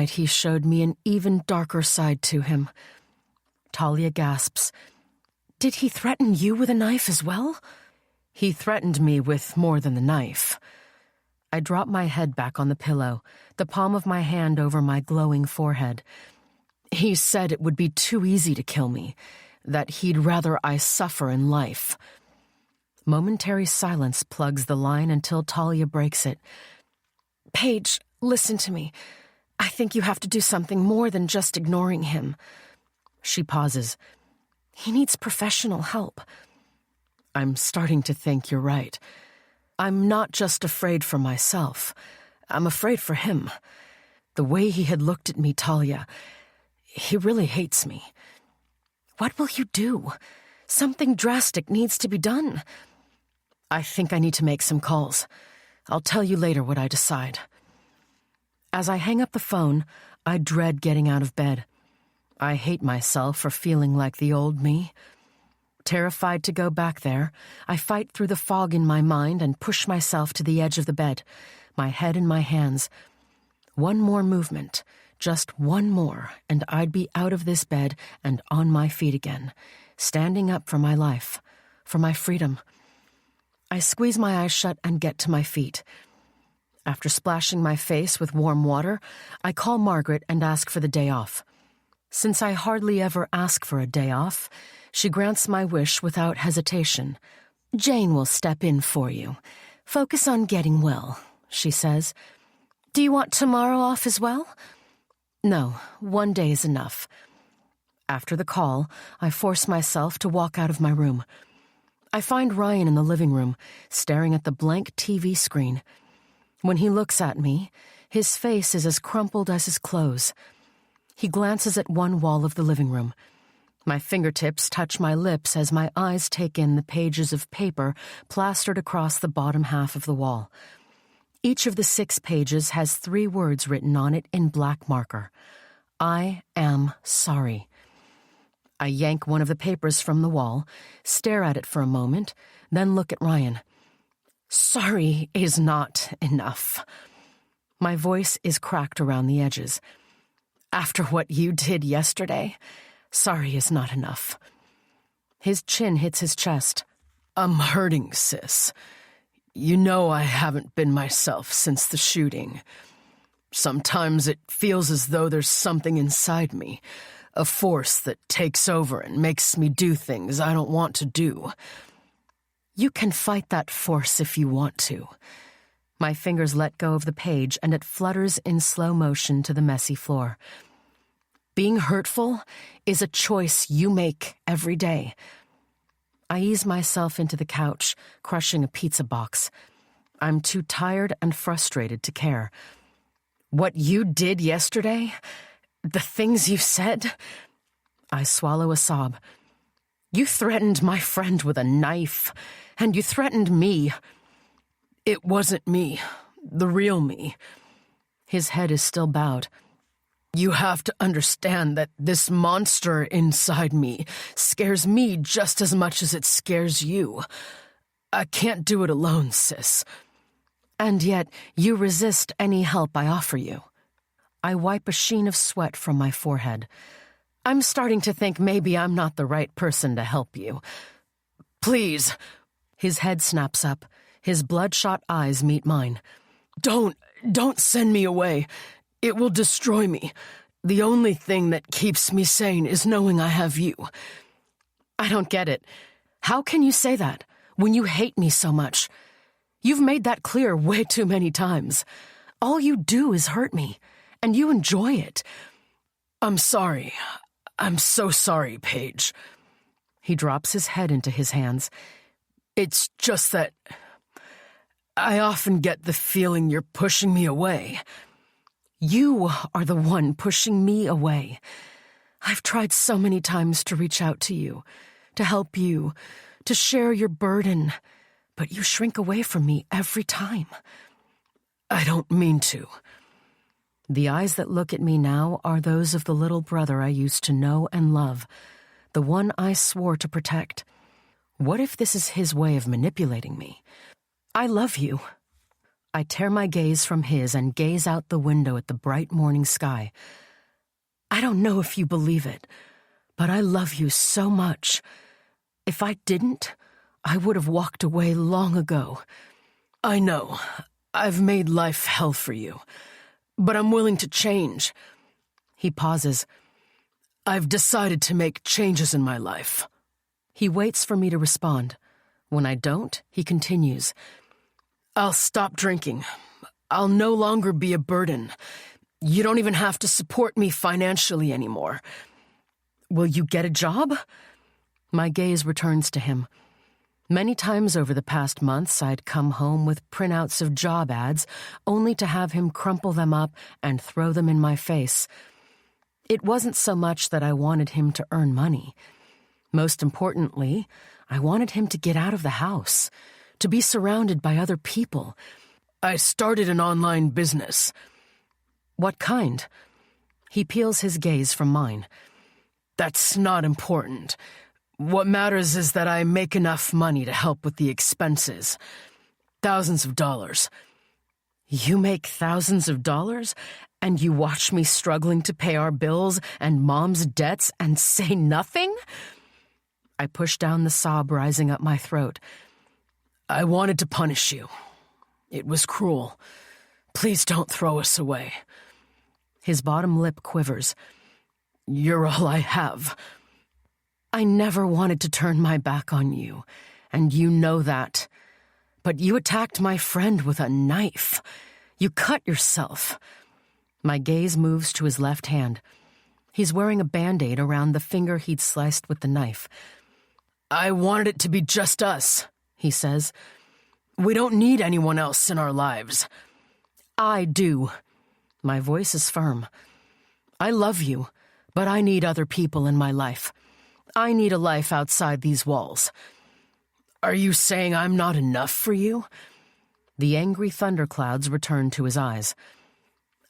he showed me an even darker side to him. Talia gasps. "Did he threaten you with a knife as well?" "He threatened me with more than the knife." I drop my head back on the pillow, the palm of my hand over my glowing forehead. "He said it would be too easy to kill me, that he'd rather I suffer in life." Momentary silence plugs the line until Talia breaks it. "Paige, listen to me. I think you have to do something more than just ignoring him." She pauses. "He needs professional help." I'm starting to think you're right. I'm not just afraid for myself. I'm afraid for him. The way he had looked at me, Talia, he really hates me. "What will you do? Something drastic needs to be done." "I think I need to make some calls. I'll tell you later what I decide." As I hang up the phone, I dread getting out of bed. I hate myself for feeling like the old me. Terrified to go back there, I fight through the fog in my mind and push myself to the edge of the bed, my head in my hands. One more movement, just one more, and I'd be out of this bed and on my feet again, standing up for my life, for my freedom. I squeeze my eyes shut and get to my feet. After splashing my face with warm water, I call Margaret and ask for the day off. Since I hardly ever ask for a day off, she grants my wish without hesitation. "Jane will step in for you. Focus on getting well," she says. "Do you want tomorrow off as well?" "No, one day is enough." After the call, I force myself to walk out of my room. I find Ryan in the living room, staring at the blank TV screen. When he looks at me, his face is as crumpled as his clothes. He glances at one wall of the living room. My fingertips touch my lips as my eyes take in the pages of paper plastered across the bottom half of the wall. Each of the 6 pages has 3 words written on it in black marker. "I am sorry." I yank one of the papers from the wall, stare at it for a moment, then look at Ryan. "Sorry is not enough." My voice is cracked around the edges. "After what you did yesterday, sorry is not enough." His chin hits his chest. "I'm hurting, sis. You know I haven't been myself since the shooting. Sometimes it feels as though there's something inside me, a force that takes over and makes me do things I don't want to do. You can fight that force if you want to. My fingers let go of the page and it flutters in slow motion to the messy floor. Being hurtful is a choice you make every day. I ease myself into the couch, crushing a pizza box. I'm too tired and frustrated to care. What you did yesterday? The things you said? I swallow a sob. You threatened my friend with a knife, and you threatened me. It wasn't me, the real me. His head is still bowed. You have to understand that this monster inside me scares me just as much as it scares you. I can't do it alone, sis. And yet, you resist any help I offer you. I wipe a sheen of sweat from my forehead. I'm starting to think maybe I'm not the right person to help you. Please. His head snaps up. His bloodshot eyes meet mine. Don't send me away. It will destroy me. The only thing that keeps me sane is knowing I have you. I don't get it. How can you say that when you hate me so much? You've made that clear way too many times. All you do is hurt me, and you enjoy it. I'm sorry. I'm so sorry, Paige. He drops his head into his hands. It's just that I often get the feeling you're pushing me away. You are the one pushing me away. I've tried so many times to reach out to you, to help you, to share your burden, but you shrink away from me every time. I don't mean to. The eyes that look at me now are those of the little brother I used to know and love, the one I swore to protect. What if this is his way of manipulating me? I love you. I tear my gaze from his and gaze out the window at the bright morning sky. I don't know if you believe it, but I love you so much. If I didn't, I would have walked away long ago. I know. I've made life hell for you. But I'm willing to change. He pauses. I've decided to make changes in my life. He waits for me to respond. When I don't, he continues. I'll stop drinking. I'll no longer be a burden. You don't even have to support me financially anymore. Will you get a job? My gaze returns to him. Many times over the past months, I'd come home with printouts of job ads, only to have him crumple them up and throw them in my face. It wasn't so much that I wanted him to earn money. Most importantly, I wanted him to get out of the house, to be surrounded by other people. I started an online business. What kind? He peels his gaze from mine. That's not important. What matters is that I make enough money to help with the expenses. Thousands of dollars. You make thousands of dollars, and you watch me struggling to pay our bills and Mom's debts and say nothing? I push down the sob rising up my throat. I wanted to punish you. It was cruel. Please don't throw us away. His bottom lip quivers. You're all I have. I never wanted to turn my back on you, and you know that. But you attacked my friend with a knife. You cut yourself. My gaze moves to his left hand. He's wearing a Band-Aid around the finger he'd sliced with the knife. I wanted it to be just us, he says. We don't need anyone else in our lives. I do. My voice is firm. I love you, but I need other people in my life. I need a life outside these walls. Are you saying I'm not enough for you? The angry thunderclouds return to his eyes.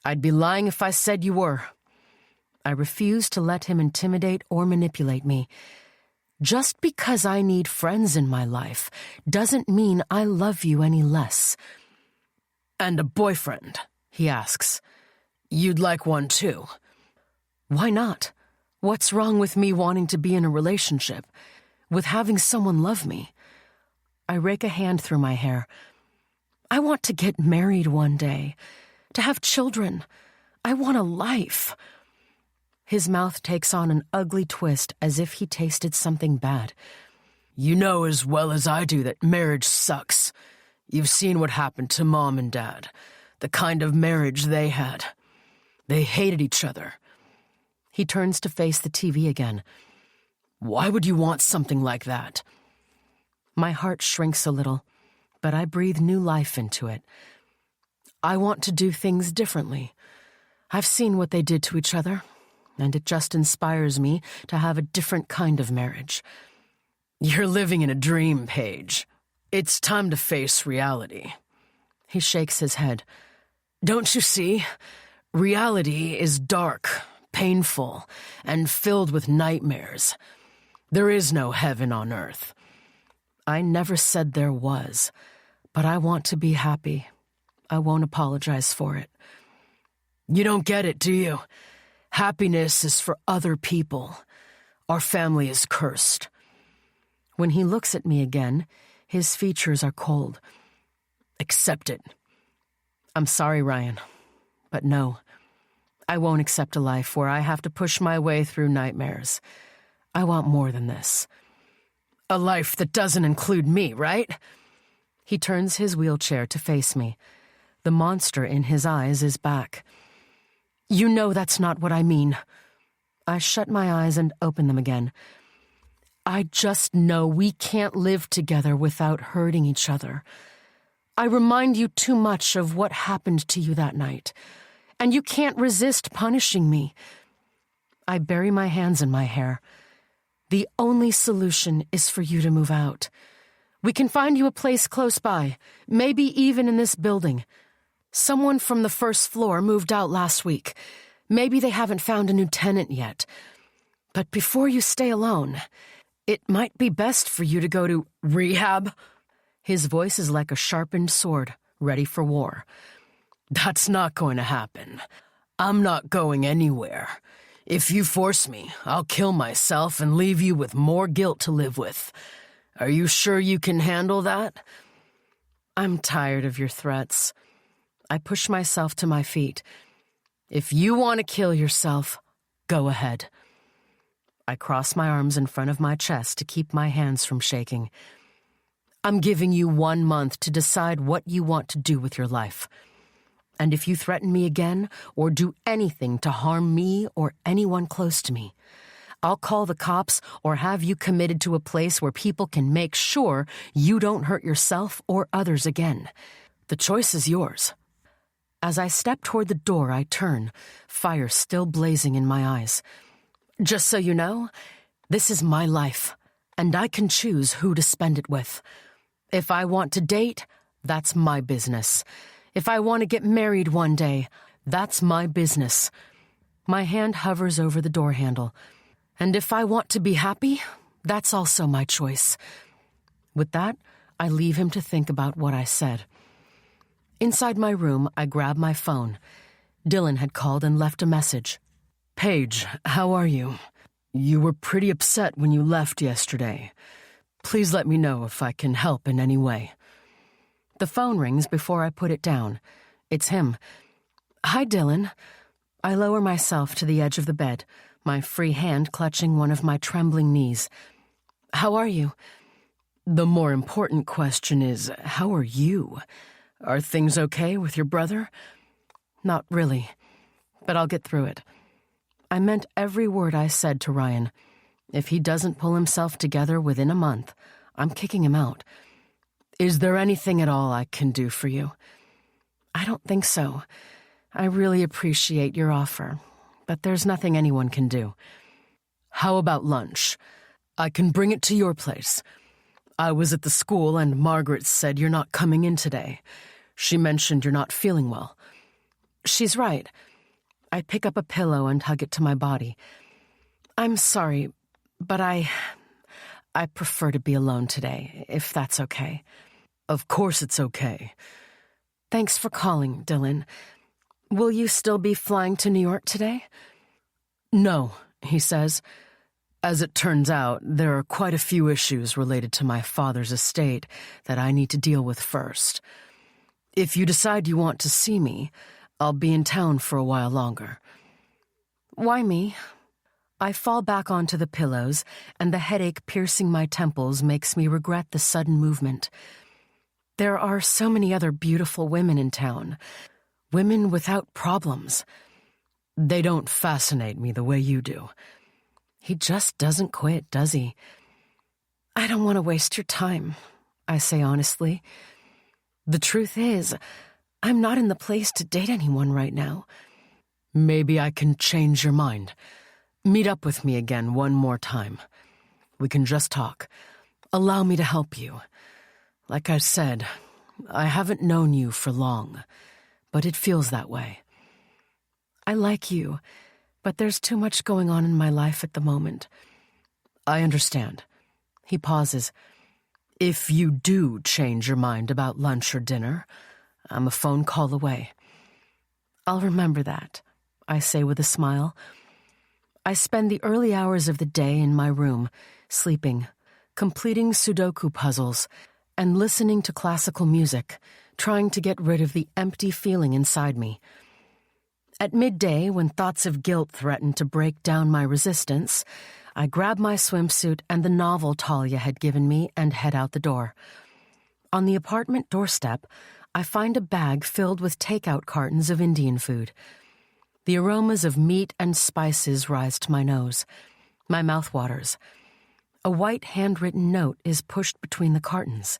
I'd be lying if I said you were. I refuse to let him intimidate or manipulate me. Just because I need friends in my life doesn't mean I love you any less. And a boyfriend, he asks. You'd like one too. Why not? What's wrong with me wanting to be in a relationship, with having someone love me? I rake a hand through my hair. I want to get married one day, to have children. I want a life." His mouth takes on an ugly twist as if he tasted something bad. "You know as well as I do that marriage sucks. You've seen what happened to Mom and Dad, the kind of marriage they had. They hated each other." He turns to face the TV again. "Why would you want something like that?" My heart shrinks a little, but I breathe new life into it. I want to do things differently. I've seen what they did to each other, and it just inspires me to have a different kind of marriage. "You're living in a dream, Paige. It's time to face reality." He shakes his head. "Don't you see? Reality is dark, painful, and filled with nightmares. There is no heaven on earth." I never said there was, but I want to be happy. I won't apologize for it. "You don't get it, do you? Happiness is for other people. Our family is cursed." When he looks at me again, his features are cold. "Accept it." "I'm sorry, Ryan, but no. I won't accept a life where I have to push my way through nightmares. I want more than this." "A life that doesn't include me, right?" He turns his wheelchair to face me. The monster in his eyes is back. "You know that's not what I mean." I shut my eyes and open them again. "I just know we can't live together without hurting each other. I remind you too much of what happened to you that night, and you can't resist punishing me." I bury my hands in my hair. "The only solution is for you to move out. We can find you a place close by, maybe even in this building. Someone from the first floor moved out last week. Maybe they haven't found a new tenant yet. But before you stay alone, it might be best for you to go to "Rehab?" His voice is like a sharpened sword, ready for war. "That's not going to happen. I'm not going anywhere. If you force me, I'll kill myself and leave you with more guilt to live with. Are you sure you can handle that?" "I'm tired of your threats." I push myself to my feet. "If you want to kill yourself, go ahead." I cross my arms in front of my chest to keep my hands from shaking. "I'm giving you 1 month to decide what you want to do with your life. And if you threaten me again or do anything to harm me or anyone close to me, I'll call the cops or have you committed to a place where people can make sure you don't hurt yourself or others again. The choice is yours." As I step toward the door, I turn, fire still blazing in my eyes. "Just so you know, this is my life, and I can choose who to spend it with. If I want to date, that's my business. If I want to get married one day, that's my business." My hand hovers over the door handle. "And if I want to be happy, that's also my choice." With that, I leave him to think about what I said. Inside my room, I grab my phone. Dylan had called and left a message. "Paige, how are you? You were pretty upset when you left yesterday. Please let me know if I can help in any way." The phone rings before I put it down. It's him. "Hi, Dylan." I lower myself to the edge of the bed, my free hand clutching one of my trembling knees. "How are you?" "The more important question is, how are you? Are things okay with your brother?" "Not really, but I'll get through it." I meant every word I said to Ryan. If he doesn't pull himself together within a month, I'm kicking him out. "Is there anything at all I can do for you?" "I don't think so. I really appreciate your offer, but there's nothing anyone can do." "How about lunch? I can bring it to your place. I was at the school and Margaret said you're not coming in today. She mentioned you're not feeling well." "She's right." I pick up a pillow and hug it to my body. "I'm sorry, but I prefer to be alone today, if that's okay." "Of course it's okay." "Thanks for calling, Dylan. Will you still be flying to New York today?" "No," he says. "As it turns out, there are quite a few issues related to my father's estate that I need to deal with first. If you decide you want to see me, I'll be in town for a while longer. Why me? I fall back onto the pillows, and the headache piercing my temples makes me regret the sudden movement. There are so many other beautiful women in town. Women without problems. They don't fascinate me the way you do. He just doesn't quit, does he? I don't want to waste your time, I say honestly. The truth is, I'm not in the place to date anyone right now. Maybe I can change your mind. Meet up with me again one more time. We can just talk. Allow me to help you. Like I said, I haven't known you for long, but it feels that way. I like you, but there's too much going on in my life at the moment. I understand. He pauses. If you do change your mind about lunch or dinner, I'm a phone call away. I'll remember that, I say with a smile. I spend the early hours of the day in my room, sleeping, completing Sudoku puzzles, and listening to classical music, trying to get rid of the empty feeling inside me. At midday, when thoughts of guilt threaten to break down my resistance, I grab my swimsuit and the novel Talia had given me and head out the door. On the apartment doorstep, I find a bag filled with takeout cartons of Indian food. The aromas of meat and spices rise to my nose. My mouth waters. A white handwritten note is pushed between the cartons.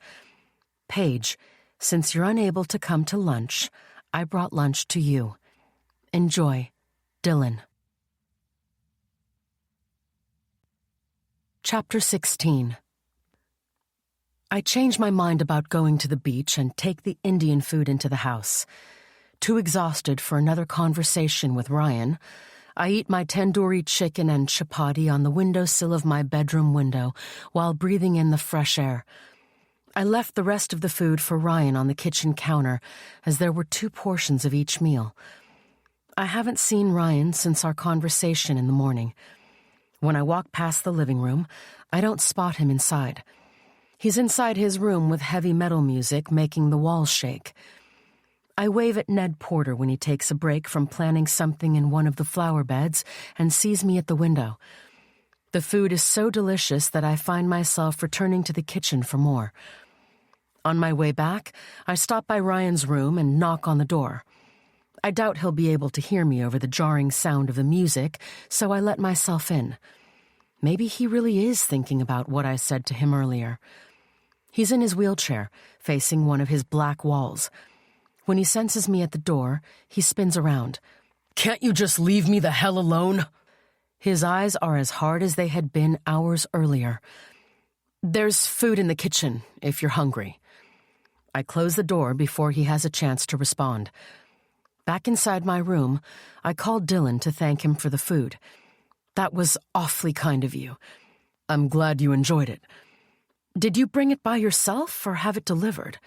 Paige, since you're unable to come to lunch, I brought lunch to you. Enjoy, Dylan. Chapter 16. I change my mind about going to the beach and take the Indian food into the house. Too exhausted for another conversation with Ryan, I eat my tandoori chicken and chapati on the windowsill of my bedroom window while breathing in the fresh air. I left the rest of the food for Ryan on the kitchen counter, as there were 2 portions of each meal. I haven't seen Ryan since our conversation in the morning. When I walk past the living room, I don't spot him inside. He's inside his room with heavy metal music making the walls shake. I wave at Ned Porter when he takes a break from planting something in one of the flower beds and sees me at the window. The food is so delicious that I find myself returning to the kitchen for more. On my way back, I stop by Ryan's room and knock on the door. I doubt he'll be able to hear me over the jarring sound of the music, so I let myself in. Maybe he really is thinking about what I said to him earlier. He's in his wheelchair, facing one of his black walls. When he senses me at the door, he spins around. Can't you just leave me the hell alone? His eyes are as hard as they had been hours earlier. There's food in the kitchen, if you're hungry. I close the door before he has a chance to respond. Back inside my room, I called Dylan to thank him for the food. That was awfully kind of you. I'm glad you enjoyed it. Did you bring it by yourself or have it delivered?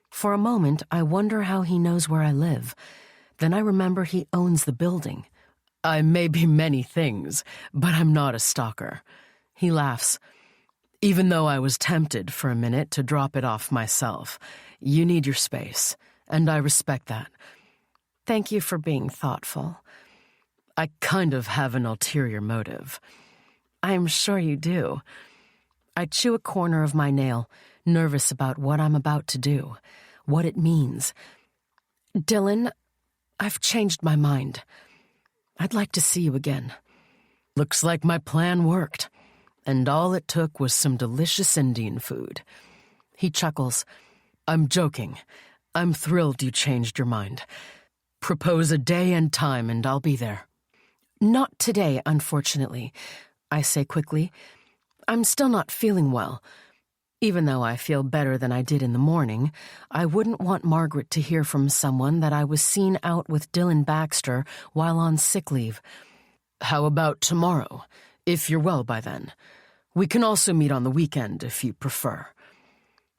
For a moment, I wonder how he knows where I live. Then I remember he owns the building. I may be many things, but I'm not a stalker. He laughs. Even though I was tempted for a minute to drop it off myself, you need your space, and I respect that. Thank you for being thoughtful. I kind of have an ulterior motive. I'm sure you do. I chew a corner of my nail, nervous about what I'm about to do, what it means. Dylan, I've changed my mind. I'd like to see you again. Looks like my plan worked, and all it took was some delicious Indian food. He chuckles. I'm joking. I'm thrilled you changed your mind. Propose a day and time and I'll be there. Not today, unfortunately, I say quickly. I'm still not feeling well. Even though I feel better than I did in the morning, I wouldn't want Margaret to hear from someone that I was seen out with Dylan Baxter while on sick leave. How about tomorrow, if you're well by then? We can also meet on the weekend if you prefer.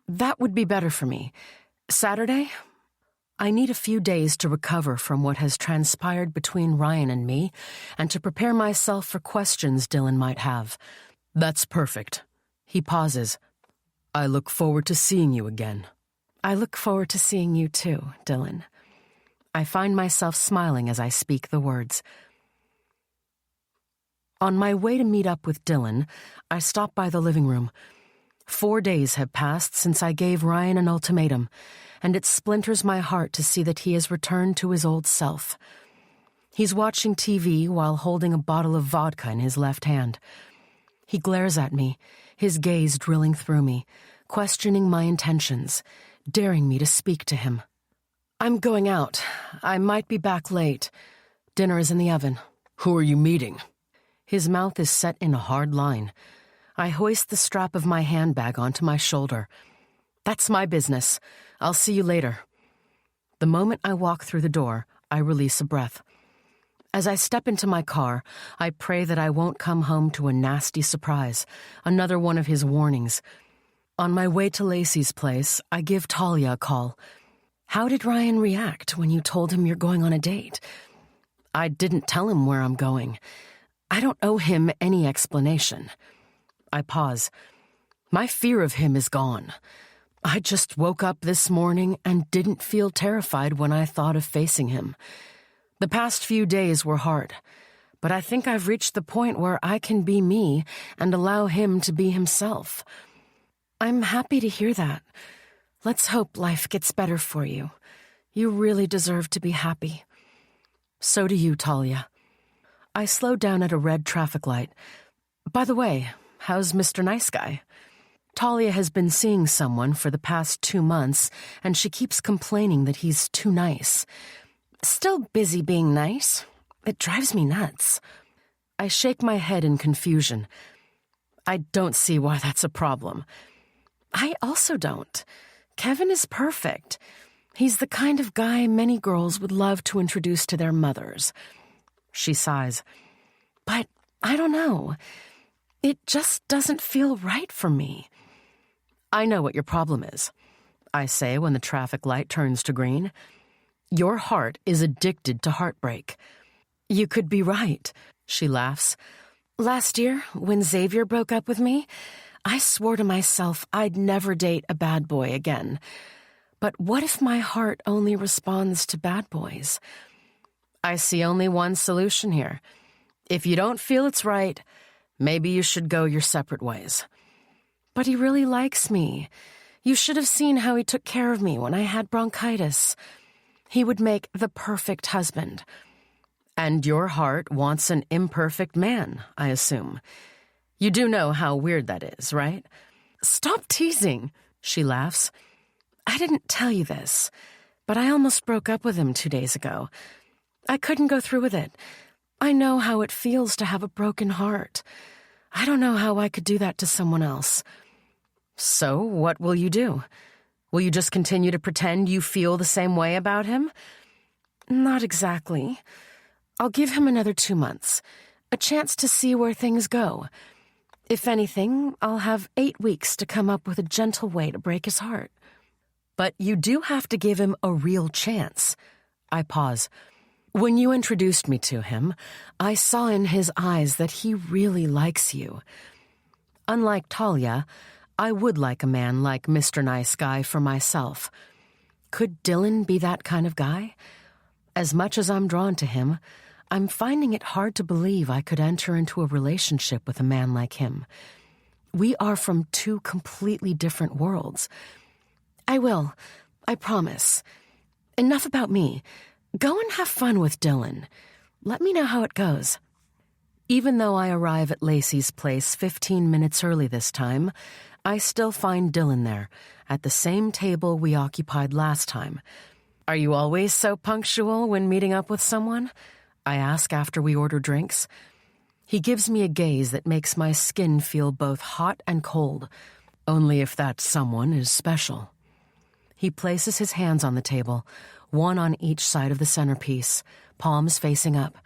That would be better for me. Saturday? I need a few days to recover from what has transpired between Ryan and me, and to prepare myself for questions Dylan might have. That's perfect. He pauses. I look forward to seeing you again. I look forward to seeing you too, Dylan. I find myself smiling as I speak the words. On my way to meet up with Dylan, I stop by the living room. 4 days have passed since I gave Ryan an ultimatum, and it splinters my heart to see that he has returned to his old self. He's watching TV while holding a bottle of vodka in his left hand. He glares at me, his gaze drilling through me, questioning my intentions, daring me to speak to him. I'm going out. I might be back late. Dinner is in the oven. Who are you meeting? His mouth is set in a hard line. I hoist the strap of my handbag onto my shoulder. That's my business. I'll see you later. The moment I walk through the door, I release a breath. As I step into my car, I pray that I won't come home to a nasty surprise, another one of his warnings. On my way to Lacey's place, I give Talia a call. How did Ryan react when you told him you're going on a date? I didn't tell him where I'm going. I don't owe him any explanation. I pause. My fear of him is gone. I just woke up this morning and didn't feel terrified when I thought of facing him. The past few days were hard, but I think I've reached the point where I can be me and allow him to be himself. I'm happy to hear that. Let's hope life gets better for you. You really deserve to be happy. So do you, Talia. I slow down at a red traffic light. By the way, how's Mr. Nice Guy? Talia has been seeing someone for the past 2 months, and she keeps complaining that he's too nice. Still busy being nice. It drives me nuts. I shake my head in confusion. I don't see why that's a problem. I also don't. Kevin is perfect. He's the kind of guy many girls would love to introduce to their mothers. She sighs. But I don't know. It just doesn't feel right for me. I know what your problem is, I say when the traffic light turns to green. Your heart is addicted to heartbreak. You could be right, she laughs. Last year, when Xavier broke up with me, I swore to myself I'd never date a bad boy again. But what if my heart only responds to bad boys? I see only one solution here. If you don't feel it's right, maybe you should go your separate ways. But he really likes me. You should have seen how he took care of me when I had bronchitis. He would make the perfect husband. And your heart wants an imperfect man, I assume. You do know how weird that is, right? Stop teasing, she laughs. I didn't tell you this, but I almost broke up with him 2 days ago. I couldn't go through with it. I know how it feels to have a broken heart. I don't know how I could do that to someone else. So, what will you do? Will you just continue to pretend you feel the same way about him? Not exactly. I'll give him another 2 months, a chance to see where things go. If anything, I'll have 8 weeks to come up with a gentle way to break his heart. But you do have to give him a real chance. I pause. When you introduced me to him, I saw in his eyes that he really likes you. Unlike Talia, I would like a man like Mr. Nice Guy for myself. Could Dylan be that kind of guy? As much as I'm drawn to him, I'm finding it hard to believe I could enter into a relationship with a man like him. We are from 2 completely different worlds. I will. I promise. Enough about me. Go and have fun with Dylan. Let me know how it goes. Even though I arrive at Lacey's place 15 minutes early this time, I still find Dylan there, at the same table we occupied last time. Are you always so punctual when meeting up with someone? I ask after we order drinks. He gives me a gaze that makes my skin feel both hot and cold, only if that someone is special. He places his hands on the table, one on each side of the centerpiece, palms facing up.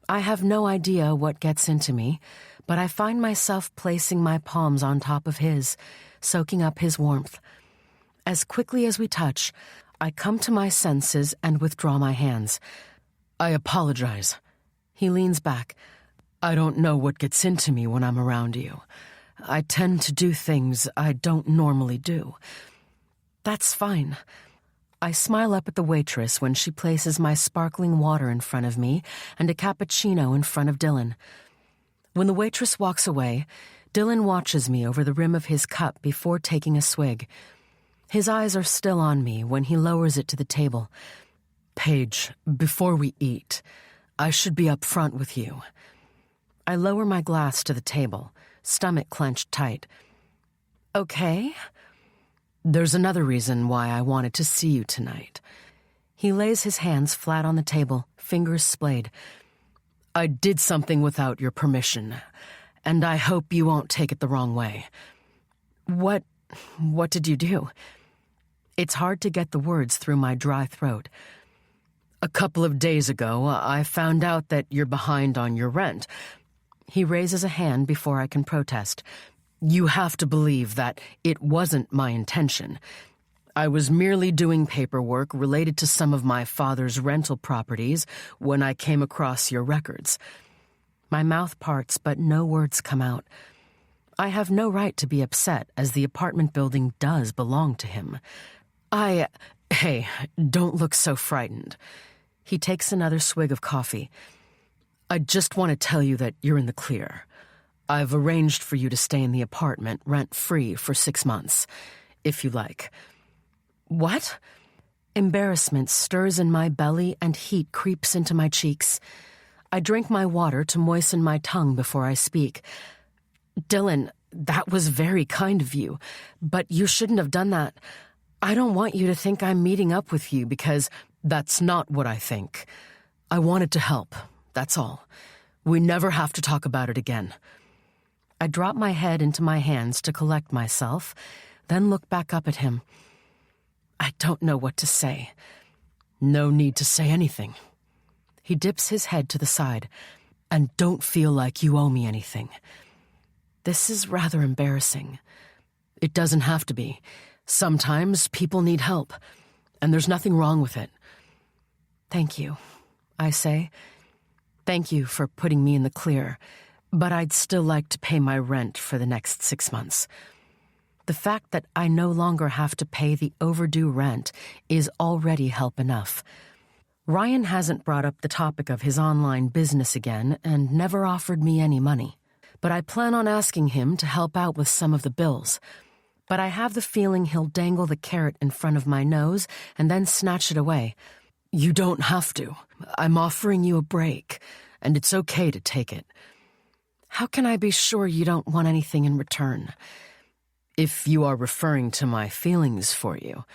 I have no idea what gets into me, but I find myself placing my palms on top of his, soaking up his warmth. As quickly as we touch, I come to my senses and withdraw my hands. I apologize. He leans back. I don't know what gets into me when I'm around you. I tend to do things I don't normally do. That's fine. I smile up at the waitress when she places my sparkling water in front of me and a cappuccino in front of Dylan. When the waitress walks away, Dylan watches me over the rim of his cup before taking a swig. His eyes are still on me when he lowers it to the table. "Paige, before we eat, I should be up front with you." I lower my glass to the table, stomach clenched tight. "Okay." "There's another reason why I wanted to see you tonight." He lays his hands flat on the table, fingers splayed. "I did something without your permission, and I hope you won't take it the wrong way." What did you do?" It's hard to get the words through my dry throat. "A couple of days ago, I found out that you're behind on your rent." He raises a hand before I can protest. "You have to believe that it wasn't my intention. I was merely doing paperwork related to some of my father's rental properties when I came across your records." My mouth parts, but no words come out. I have no right to be upset, as the apartment building does belong to him. Hey, don't look so frightened." He takes another swig of coffee. "I just want to tell you that you're in the clear. I've arranged for you to stay in the apartment rent-free for 6 months, if you like." "What?" Embarrassment stirs in my belly and heat creeps into my cheeks. I drink my water to moisten my tongue before I speak. "Dylan, that was very kind of you, but you shouldn't have done that. I don't want you to think I'm meeting up with you because—" "That's not what I think. I wanted to help, that's all. We never have to talk about it again." I drop my head into my hands to collect myself, then look back up at him. I don't know what to say. "No need to say anything." He dips his head to the side. "And don't feel like you owe me anything." This is rather embarrassing. It doesn't have to be. Sometimes people need help, and there's nothing wrong with it. "Thank you," I say. "Thank you for putting me in the clear, but I'd still like to pay my rent for the next 6 months. The fact that I no longer have to pay the overdue rent is already help enough." Ryan hasn't brought up the topic of his online business again and never offered me any money. But I plan on asking him to help out with some of the bills. But I have the feeling he'll dangle the carrot in front of my nose and then snatch it away. "You don't have to. I'm offering you a break, and it's okay to take it." How can I be sure you don't want anything in return? "If you are referring to my feelings for you,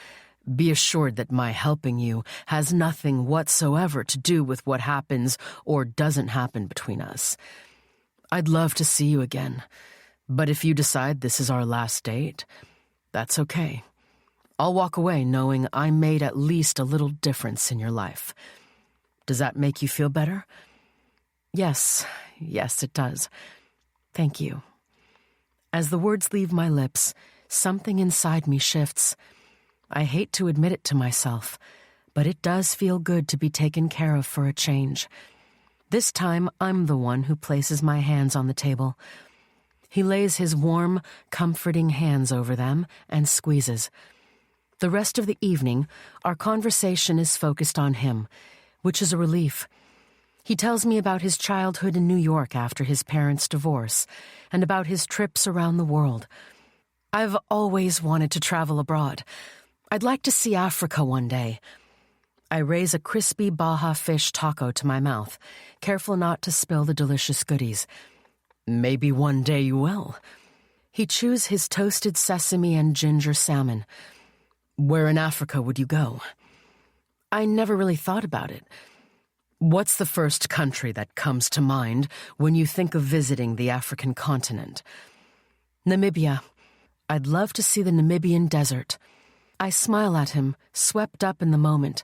be assured that my helping you has nothing whatsoever to do with what happens or doesn't happen between us. I'd love to see you again, but if you decide this is our last date, that's okay. I'll walk away knowing I made at least a little difference in your life. Does that make you feel better?" Yes, it does. Thank you." As the words leave my lips, something inside me shifts. I hate to admit it to myself, but it does feel good to be taken care of for a change. This time, I'm the one who places my hands on the table. He lays his warm, comforting hands over them and squeezes. The rest of the evening, our conversation is focused on him, which is a relief. He tells me about his childhood in New York after his parents' divorce, and about his trips around the world. I've always wanted to travel abroad. I'd like to see Africa one day. I raise a crispy Baja fish taco to my mouth, careful not to spill the delicious goodies. Maybe one day you will. He chews his toasted sesame and ginger salmon. Where in Africa would you go? I never really thought about it. What's the first country that comes to mind when you think of visiting the African continent? Namibia. I'd love to see the Namibian desert. I smile at him, swept up in the moment.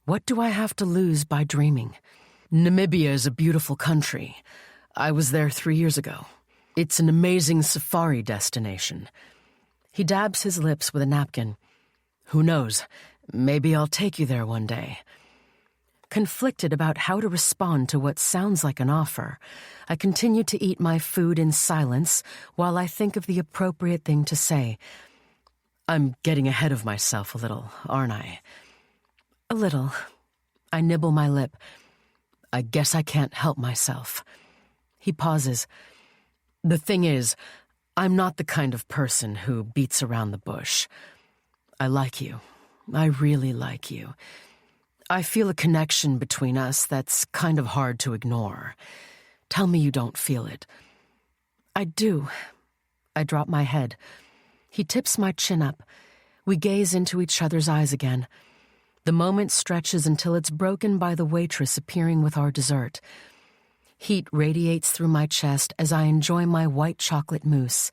What do I have to lose by dreaming? Namibia is a beautiful country. I was there 3 years ago. It's an amazing safari destination. He dabs his lips with a napkin. Who knows? Maybe I'll take you there one day. Conflicted about how to respond to what sounds like an offer, I continue to eat my food in silence while I think of the appropriate thing to say. I'm getting ahead of myself a little, aren't I? A little. I nibble my lip. I guess I can't help myself. He pauses. The thing is, I'm not the kind of person who beats around the bush. I like you. I really like you. I feel a connection between us that's kind of hard to ignore. Tell me you don't feel it. I do. I drop my head. He tips my chin up. We gaze into each other's eyes again. The moment stretches until it's broken by the waitress appearing with our dessert. Heat radiates through my chest as I enjoy my white chocolate mousse.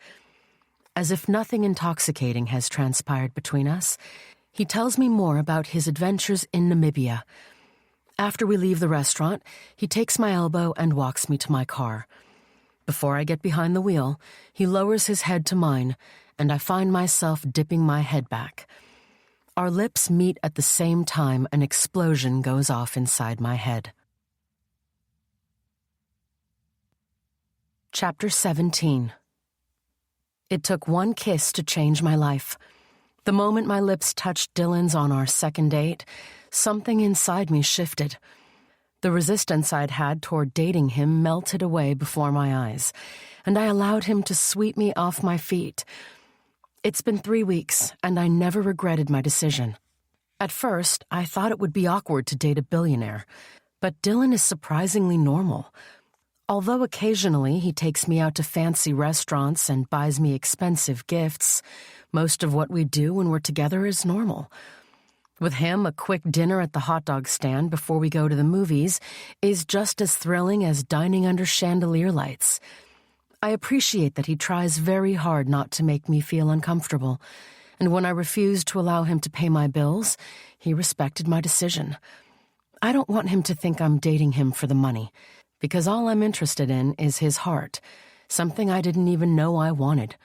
As if nothing intoxicating has transpired between us, he tells me more about his adventures in Namibia. After we leave the restaurant, he takes my elbow and walks me to my car. Before I get behind the wheel, he lowers his head to mine, and I find myself dipping my head back. Our lips meet at the same time an explosion goes off inside my head. Chapter 17. It took one kiss to change my life. The moment my lips touched Dylan's on our second date, something inside me shifted. The resistance I'd had toward dating him melted away before my eyes, and I allowed him to sweep me off my feet. It's been 3 weeks, and I never regretted my decision. At first, I thought it would be awkward to date a billionaire, but Dylan is surprisingly normal. Although occasionally he takes me out to fancy restaurants and buys me expensive gifts, most of what we do when we're together is normal. With him, a quick dinner at the hot dog stand before we go to the movies is just as thrilling as dining under chandelier lights. I appreciate that he tries very hard not to make me feel uncomfortable, and when I refused to allow him to pay my bills, he respected my decision. I don't want him to think I'm dating him for the money, because all I'm interested in is his heart, something I didn't even know I wanted.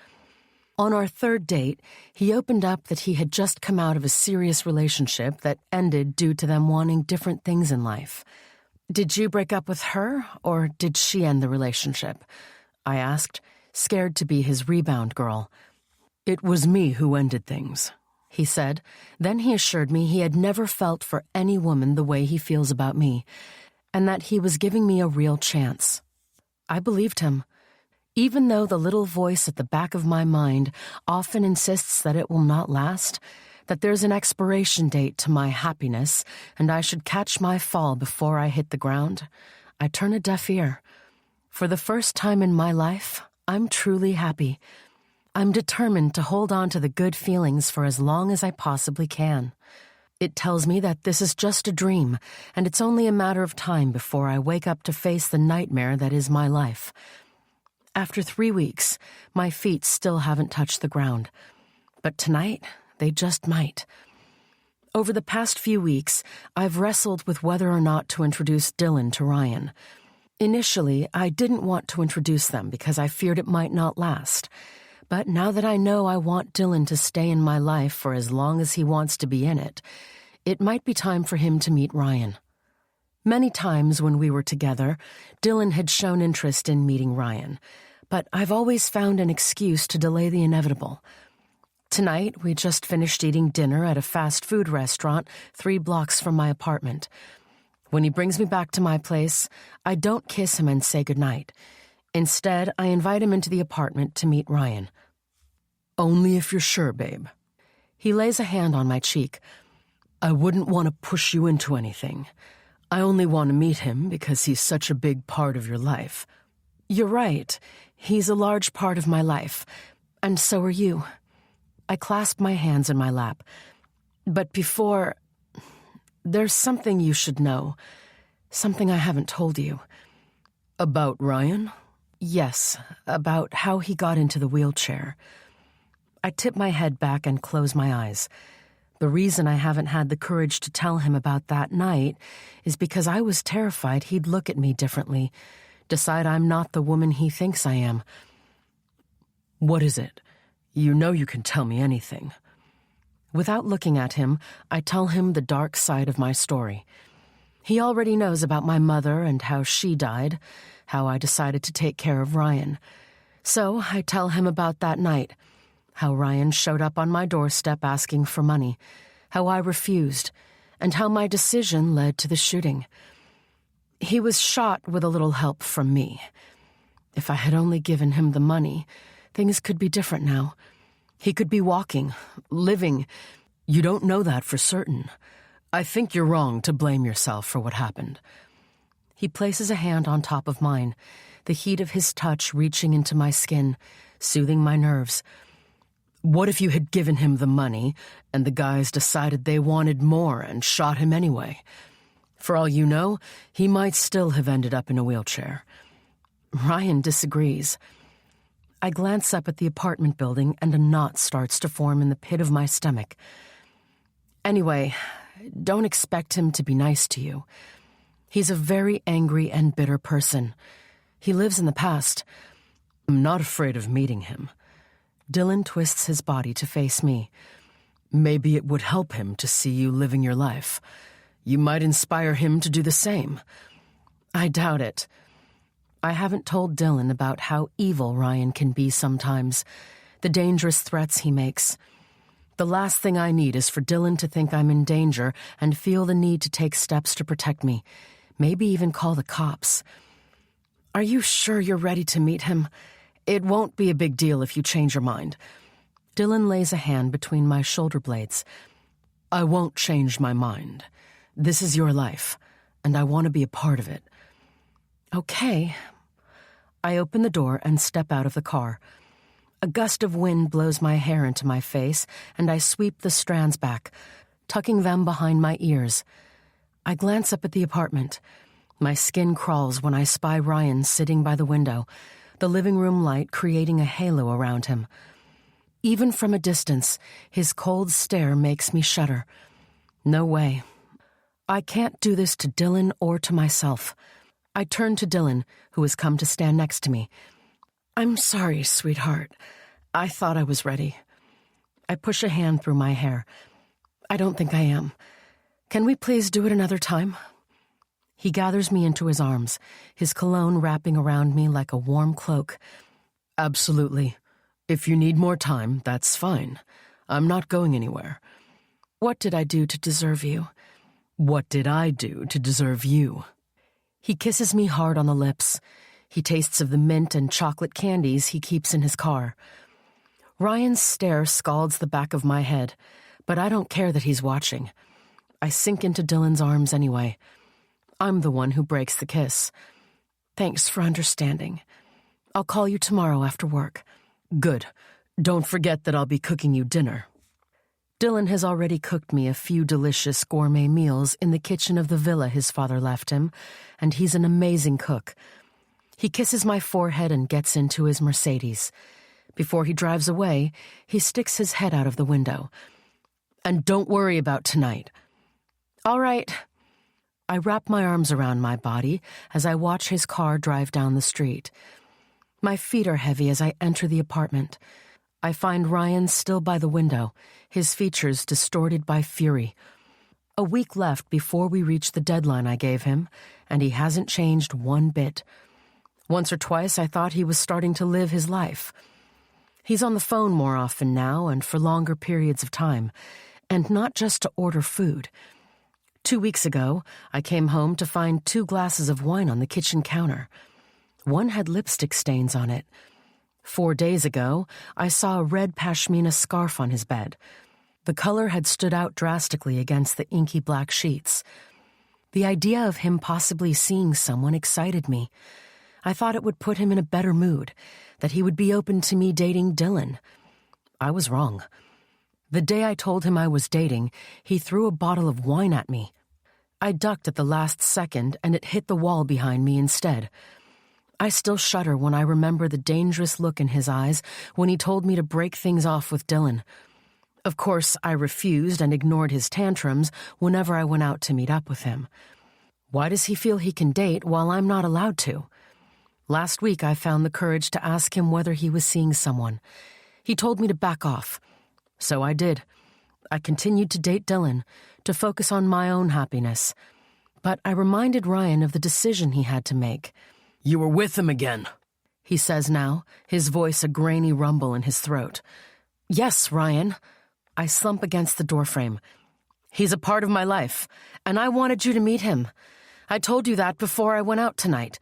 On our third date, he opened up that he had just come out of a serious relationship that ended due to them wanting different things in life. "Did you break up with her, or did she end the relationship?" I asked, scared to be his rebound girl. "It was me who ended things," he said. Then he assured me he had never felt for any woman the way he feels about me, and that he was giving me a real chance. I believed him. Even though the little voice at the back of my mind often insists that it will not last, that there's an expiration date to my happiness, and I should catch my fall before I hit the ground, I turn a deaf ear. For the first time in my life, I'm truly happy. I'm determined to hold on to the good feelings for as long as I possibly can. It tells me that this is just a dream, and it's only a matter of time before I wake up to face the nightmare that is my life. After 3 weeks, my feet still haven't touched the ground. But tonight, they just might. Over the past few weeks, I've wrestled with whether or not to introduce Dylan to Ryan. Initially, I didn't want to introduce them because I feared it might not last. But now that I know I want Dylan to stay in my life for as long as he wants to be in it, it might be time for him to meet Ryan. Many times when we were together, Dylan had shown interest in meeting Ryan, but I've always found an excuse to delay the inevitable. Tonight, we just finished eating dinner at a fast food restaurant 3 blocks from my apartment. When he brings me back to my place, I don't kiss him and say goodnight. Instead, I invite him into the apartment to meet Ryan. "Only if you're sure, babe." He lays a hand on my cheek. "I wouldn't want to push you into anything. I only want to meet him because he's such a big part of your life." "You're right. He's a large part of my life. And so are you." I clasp my hands in my lap. "But before... there's something you should know. Something I haven't told you." "About Ryan?" "Yes, about how he got into the wheelchair." I tip my head back and close my eyes. The reason I haven't had the courage to tell him about that night is because I was terrified he'd look at me differently, decide I'm not the woman he thinks I am. "What is it? You know you can tell me anything." Without looking at him, I tell him the dark side of my story. He already knows about my mother and how she died, how I decided to take care of Ryan. So I tell him about that night, How Ryan showed up on my doorstep asking for money, how I refused, and how my decision led to the shooting. He was shot with a little help from me. If I had only given him the money, things could be different now. He could be walking, living. You don't know that for certain. I think you're wrong to blame yourself for what happened. He places a hand on top of mine, the heat of his touch reaching into my skin, soothing my nerves. What if you had given him the money, and the guys decided they wanted more and shot him anyway? For all you know, he might still have ended up in a wheelchair. Ryan disagrees. I glance up at the apartment building, and a knot starts to form in the pit of my stomach. Anyway, don't expect him to be nice to you. He's a very angry and bitter person. He lives in the past. I'm not afraid of meeting him. Dylan twists his body to face me. Maybe it would help him to see you living your life. You might inspire him to do the same. I doubt it. I haven't told Dylan about how evil Ryan can be sometimes, the dangerous threats he makes. The last thing I need is for Dylan to think I'm in danger and feel the need to take steps to protect me, maybe even call the cops. Are you sure you're ready to meet him? It won't be a big deal if you change your mind. Dylan lays a hand between my shoulder blades. I won't change my mind. This is your life, and I want to be a part of it. Okay. I open the door and step out of the car. A gust of wind blows my hair into my face, and I sweep the strands back, tucking them behind my ears. I glance up at the apartment. My skin crawls when I spy Ryan sitting by the window, the living room light creating a halo around him. Even from a distance, his cold stare makes me shudder. No way. I can't do this to Dylan or to myself. I turn to Dylan, who has come to stand next to me. I'm sorry, sweetheart. I thought I was ready. I push a hand through my hair. I don't think I am. Can we please do it another time? He gathers me into his arms, his cologne wrapping around me like a warm cloak. Absolutely. If you need more time, that's fine. I'm not going anywhere. What did I do to deserve you? What did I do to deserve you? He kisses me hard on the lips. He tastes of the mint and chocolate candies he keeps in his car. Ryan's stare scalds the back of my head, but I don't care that he's watching. I sink into Dylan's arms anyway. I'm the one who breaks the kiss. Thanks for understanding. I'll call you tomorrow after work. Good. Don't forget that I'll be cooking you dinner. Dylan has already cooked me a few delicious gourmet meals in the kitchen of the villa his father left him, and he's an amazing cook. He kisses my forehead and gets into his Mercedes. Before he drives away, he sticks his head out of the window. And don't worry about tonight. All right. I wrap my arms around my body as I watch his car drive down the street. My feet are heavy as I enter the apartment. I find Ryan still by the window, his features distorted by fury. A week left before we reach the deadline I gave him, and he hasn't changed one bit. Once or twice I thought he was starting to live his life. He's on the phone more often now and for longer periods of time, and not just to order food. 2 weeks ago, I came home to find 2 glasses of wine on the kitchen counter. One had lipstick stains on it. 4 days ago, I saw a red pashmina scarf on his bed. The color had stood out drastically against the inky black sheets. The idea of him possibly seeing someone excited me. I thought it would put him in a better mood, that he would be open to me dating Dylan. I was wrong. The day I told him I was dating, he threw a bottle of wine at me. I ducked at the last second, and it hit the wall behind me instead. I still shudder when I remember the dangerous look in his eyes when he told me to break things off with Dylan. Of course, I refused and ignored his tantrums whenever I went out to meet up with him. Why does he feel he can date while I'm not allowed to? Last week, I found the courage to ask him whether he was seeing someone. He told me to back off. So I did. I continued to date Dylan, to focus on my own happiness. But I reminded Ryan of the decision he had to make. You were with him again, he says now, his voice a grainy rumble in his throat. Yes, Ryan. I slump against the doorframe. He's a part of my life, and I wanted you to meet him. I told you that before I went out tonight.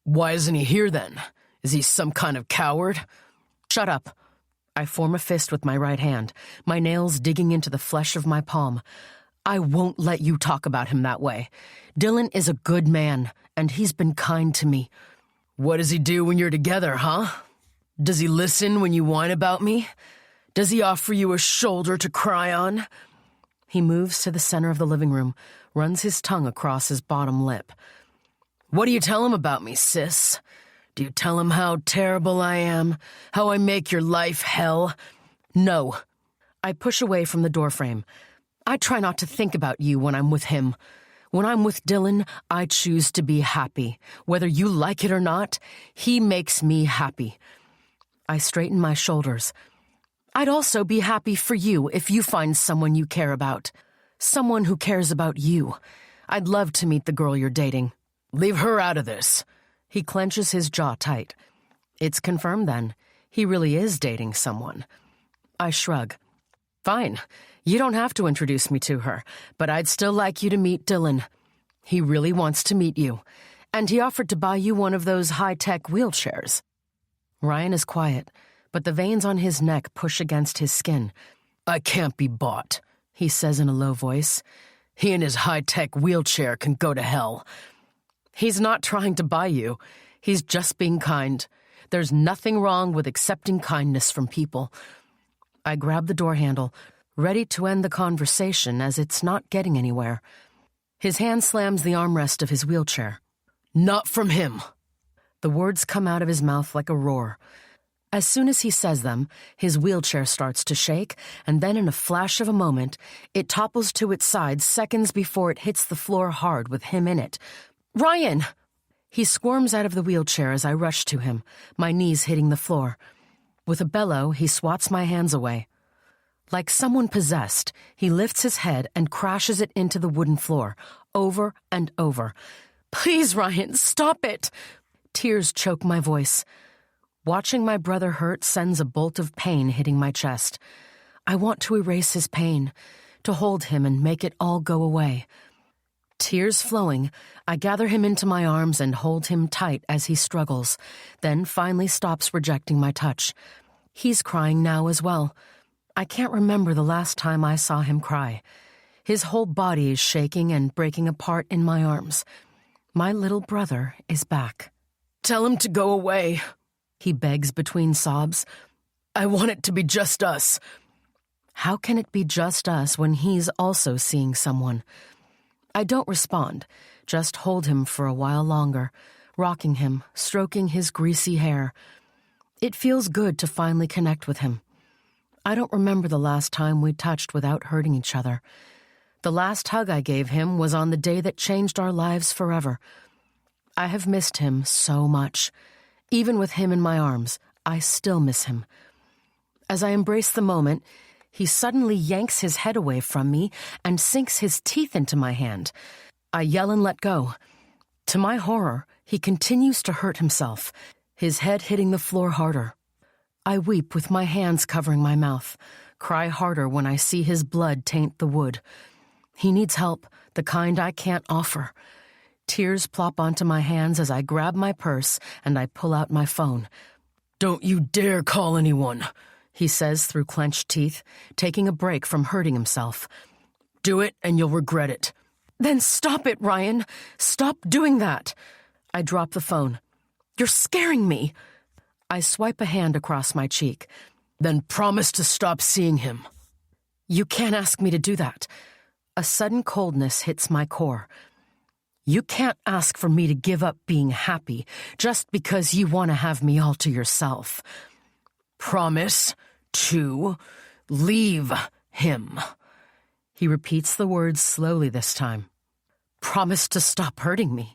Why isn't he here then? Is he some kind of coward? Shut up. I form a fist with my right hand, my nails digging into the flesh of my palm. I won't let you talk about him that way. Dylan is a good man, and he's been kind to me. What does he do when you're together, huh? Does he listen when you whine about me? Does he offer you a shoulder to cry on? He moves to the center of the living room, runs his tongue across his bottom lip. What do you tell him about me, sis? Do you tell him how terrible I am? How I make your life hell? No. I push away from the doorframe. I try not to think about you when I'm with him. When I'm with Dylan, I choose to be happy. Whether you like it or not, he makes me happy. I straighten my shoulders. I'd also be happy for you if you find someone you care about. Someone who cares about you. I'd love to meet the girl you're dating. Leave her out of this. He clenches his jaw tight. It's confirmed then. He really is dating someone. I shrug. Fine. You don't have to introduce me to her, but I'd still like you to meet Dylan. He really wants to meet you, and he offered to buy you one of those high-tech wheelchairs. Ryan is quiet, but the veins on his neck push against his skin. I can't be bought, he says in a low voice. He and his high-tech wheelchair can go to hell. He's not trying to buy you. He's just being kind. There's nothing wrong with accepting kindness from people. I grab the door handle, ready to end the conversation as it's not getting anywhere. His hand slams the armrest of his wheelchair. Not from him. The words come out of his mouth like a roar. As soon as he says them, his wheelchair starts to shake, and then in a flash of a moment, it topples to its side seconds before it hits the floor hard with him in it. Ryan! He squirms out of the wheelchair as I rush to him, my knees hitting the floor. With a bellow, he swats my hands away. Like someone possessed, he lifts his head and crashes it into the wooden floor, over and over. Please, Ryan, stop it! Tears choke my voice. Watching my brother hurt sends a bolt of pain hitting my chest. I want to erase his pain, to hold him and make it all go away. Tears flowing, I gather him into my arms and hold him tight as he struggles, then finally stops rejecting my touch. He's crying now as well. I can't remember the last time I saw him cry. His whole body is shaking and breaking apart in my arms. My little brother is back. Tell him to go away, he begs between sobs. I want it to be just us. How can it be just us when he's also seeing someone? I don't respond, just hold him for a while longer, rocking him, stroking his greasy hair. It feels good to finally connect with him. I don't remember the last time we touched without hurting each other. The last hug I gave him was on the day that changed our lives forever. I have missed him so much. Even with him in my arms, I still miss him. As I embrace the moment, he suddenly yanks his head away from me and sinks his teeth into my hand. I yell and let go. To my horror, he continues to hurt himself, his head hitting the floor harder. I weep with my hands covering my mouth, cry harder when I see his blood taint the wood. He needs help, the kind I can't offer. Tears plop onto my hands as I grab my purse and I pull out my phone. Don't you dare call anyone, he says through clenched teeth, taking a break from hurting himself. Do it and you'll regret it. Then stop it, Ryan. Stop doing that. I drop the phone. You're scaring me. I swipe a hand across my cheek. Then promise to stop seeing him. You can't ask me to do that. A sudden coldness hits my core. You can't ask for me to give up being happy just because you want to have me all to yourself. Promise to leave him. He repeats the words slowly this time. Promise to stop hurting me.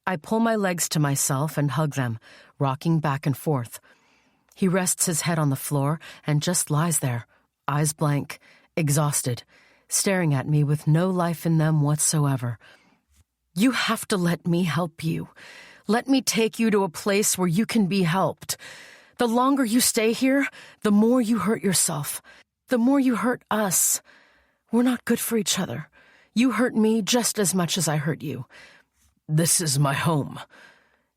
I pull my legs to myself and hug them, rocking back and forth. He rests his head on the floor and just lies there, eyes blank, exhausted, staring at me with no life in them whatsoever. You have to let me help you. Let me take you to a place where you can be helped. The longer you stay here, the more you hurt yourself. The more you hurt us. We're not good for each other. You hurt me just as much as I hurt you. This is my home.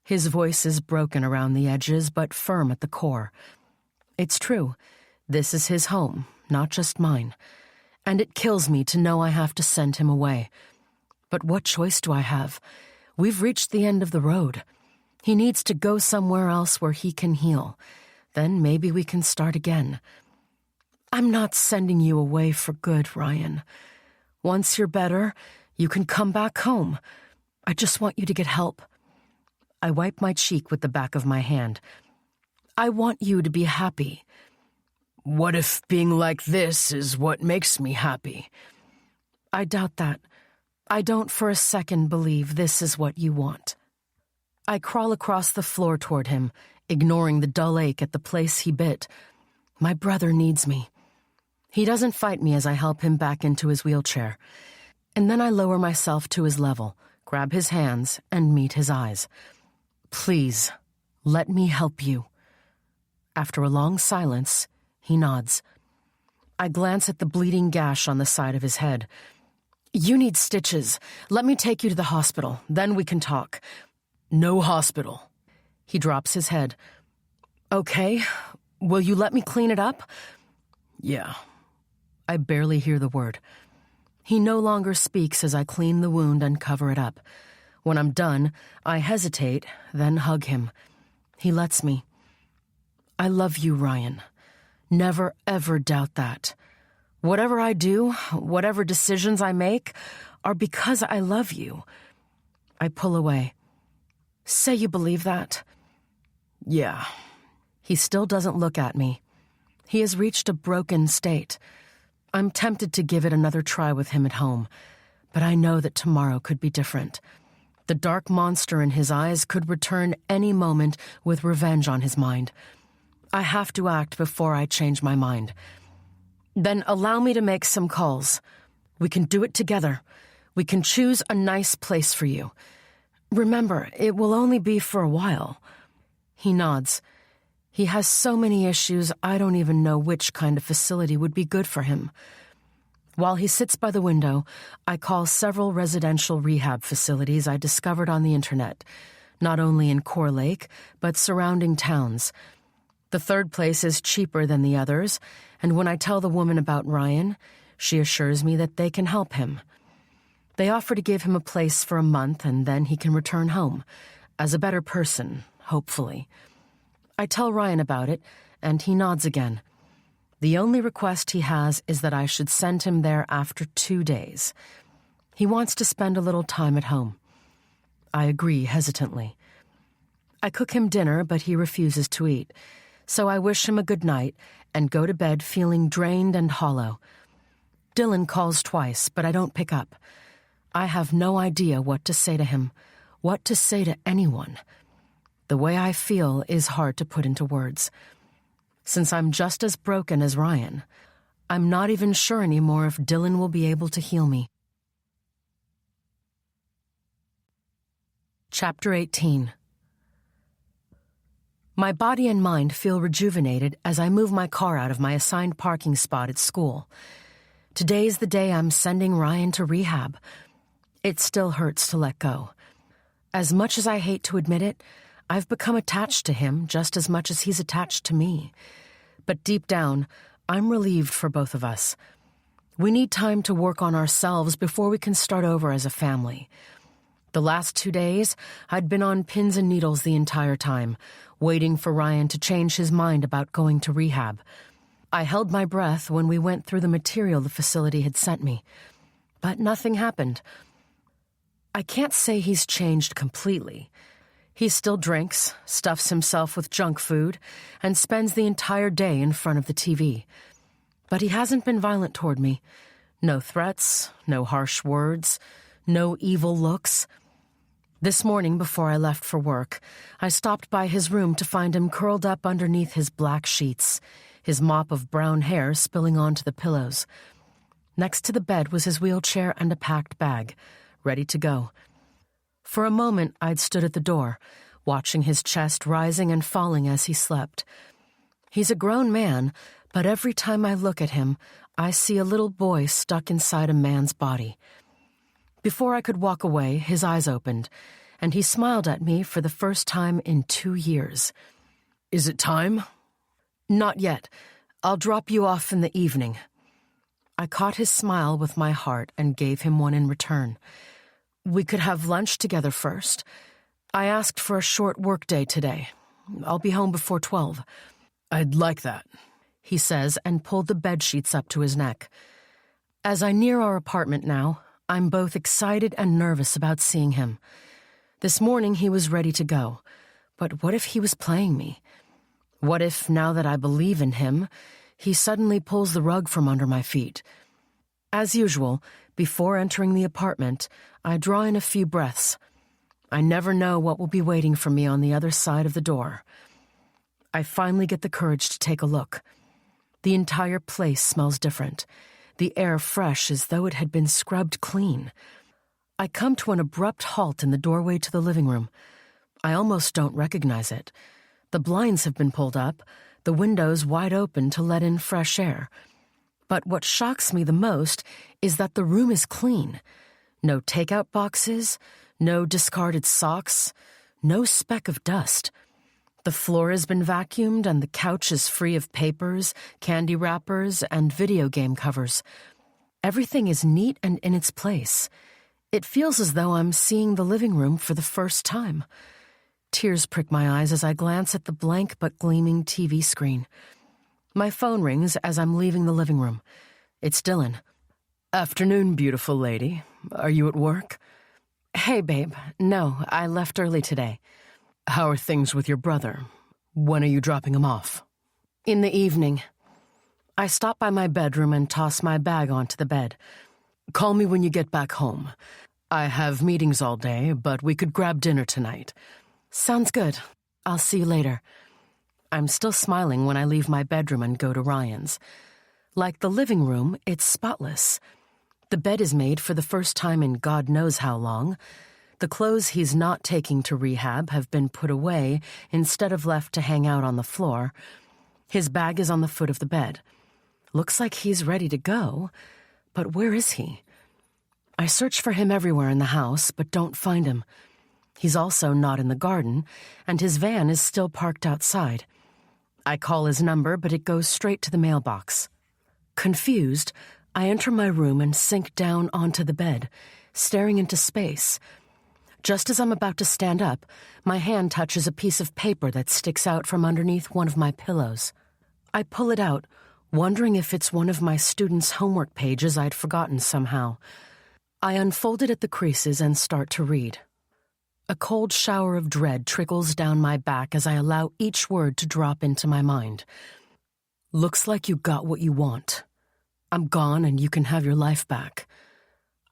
His voice is broken around the edges, but firm at the core. It's true. This is his home, not just mine. And it kills me to know I have to send him away. But what choice do I have? We've reached the end of the road. He needs to go somewhere else where he can heal. Then maybe we can start again. I'm not sending you away for good, Ryan. Once you're better, you can come back home. I just want you to get help. I wipe my cheek with the back of my hand. I want you to be happy. What if being like this is what makes me happy? I doubt that. I don't for a second believe this is what you want. I crawl across the floor toward him, ignoring the dull ache at the place he bit. My brother needs me. He doesn't fight me as I help him back into his wheelchair. And then I lower myself to his level, grab his hands, and meet his eyes. Please, let me help you. After a long silence, he nods. I glance at the bleeding gash on the side of his head. You need stitches. Let me take you to the hospital. Then we can talk. No hospital. He drops his head. Okay. Will you let me clean it up? Yeah. I barely hear the word. He no longer speaks as I clean the wound and cover it up. When I'm done, I hesitate, then hug him. He lets me. I love you, Ryan. Never, ever doubt that. Whatever I do, whatever decisions I make, are because I love you. I pull away. Say you believe that? Yeah. He still doesn't look at me. He has reached a broken state. I'm tempted to give it another try with him at home, but I know that tomorrow could be different. The dark monster in his eyes could return any moment with revenge on his mind. I have to act before I change my mind. Then allow me to make some calls. We can do it together. We can choose a nice place for you. Remember, it will only be for a while. He nods. He has so many issues, I don't even know which kind of facility would be good for him. While he sits by the window, I call several residential rehab facilities I discovered on the internet, not only in Core Lake, but surrounding towns. The third place is cheaper than the others, and when I tell the woman about Ryan, she assures me that they can help him. They offer to give him a place for a month, and then he can return home, as a better person, hopefully. I tell Ryan about it, and he nods again. The only request he has is that I should send him there after 2 days. He wants to spend a little time at home. I agree hesitantly. I cook him dinner, but he refuses to eat, so I wish him a good night and go to bed feeling drained and hollow. Dylan calls twice, but I don't pick up. I have no idea what to say to him, what to say to anyone. The way I feel is hard to put into words. Since I'm just as broken as Ryan, I'm not even sure anymore if Dylan will be able to heal me. Chapter 18. My body and mind feel rejuvenated as I move my car out of my assigned parking spot at school. Today's the day I'm sending Ryan to rehab. It still hurts to let go. As much as I hate to admit it, I've become attached to him just as much as he's attached to me. But deep down, I'm relieved for both of us. We need time to work on ourselves before we can start over as a family. The last 2 days, I'd been on pins and needles the entire time, waiting for Ryan to change his mind about going to rehab. I held my breath when we went through the material the facility had sent me, but nothing happened. I can't say he's changed completely. He still drinks, stuffs himself with junk food, and spends the entire day in front of the TV. But he hasn't been violent toward me. No threats, no harsh words, no evil looks. This morning, before I left for work, I stopped by his room to find him curled up underneath his black sheets, his mop of brown hair spilling onto the pillows. Next to the bed was his wheelchair and a packed bag, ready to go. For a moment, I'd stood at the door, watching his chest rising and falling as he slept. He's a grown man, but every time I look at him, I see a little boy stuck inside a man's body. Before I could walk away, his eyes opened, and he smiled at me for the first time in 2 years. Is it time? Not yet. I'll drop you off in the evening. I caught his smile with my heart and gave him one in return. We could have lunch together first. I asked for a short workday today. I'll be home before 12. I'd like that, he says, and pulled the bedsheets up to his neck. As I near our apartment now, I'm both excited and nervous about seeing him. This morning he was ready to go, but what if he was playing me? What if, now that I believe in him, he suddenly pulls the rug from under my feet? As usual, before entering the apartment, I draw in a few breaths. I never know what will be waiting for me on the other side of the door. I finally get the courage to take a look. The entire place smells different, the air fresh as though it had been scrubbed clean. I come to an abrupt halt in the doorway to the living room. I almost don't recognize it. The blinds have been pulled up, the windows wide open to let in fresh air. But what shocks me the most is that the room is clean. No takeout boxes, no discarded socks, no speck of dust. The floor has been vacuumed and the couch is free of papers, candy wrappers, and video game covers. Everything is neat and in its place. It feels as though I'm seeing the living room for the first time. Tears prick my eyes as I glance at the blank but gleaming TV screen. My phone rings as I'm leaving the living room. It's Dylan. Afternoon, beautiful lady. Are you at work? Hey, babe. No, I left early today. How are things with your brother? When are you dropping him off? In the evening. I stop by my bedroom and toss my bag onto the bed. Call me when you get back home. I have meetings all day, but we could grab dinner tonight. Sounds good. I'll see you later. I'm still smiling when I leave my bedroom and go to Ryan's. Like the living room, it's spotless. The bed is made for the first time in God knows how long. The clothes he's not taking to rehab have been put away instead of left to hang out on the floor. His bag is on the foot of the bed. Looks like he's ready to go, but where is he? I search for him everywhere in the house, but don't find him. He's also not in the garden, and his van is still parked outside. I call his number, but it goes straight to the mailbox. Confused, I enter my room and sink down onto the bed, staring into space. Just as I'm about to stand up, my hand touches a piece of paper that sticks out from underneath one of my pillows. I pull it out, wondering if it's one of my students' homework pages I'd forgotten somehow. I unfold it at the creases and start to read. A cold shower of dread trickles down my back as I allow each word to drop into my mind. Looks like you got what you want. I'm gone and you can have your life back.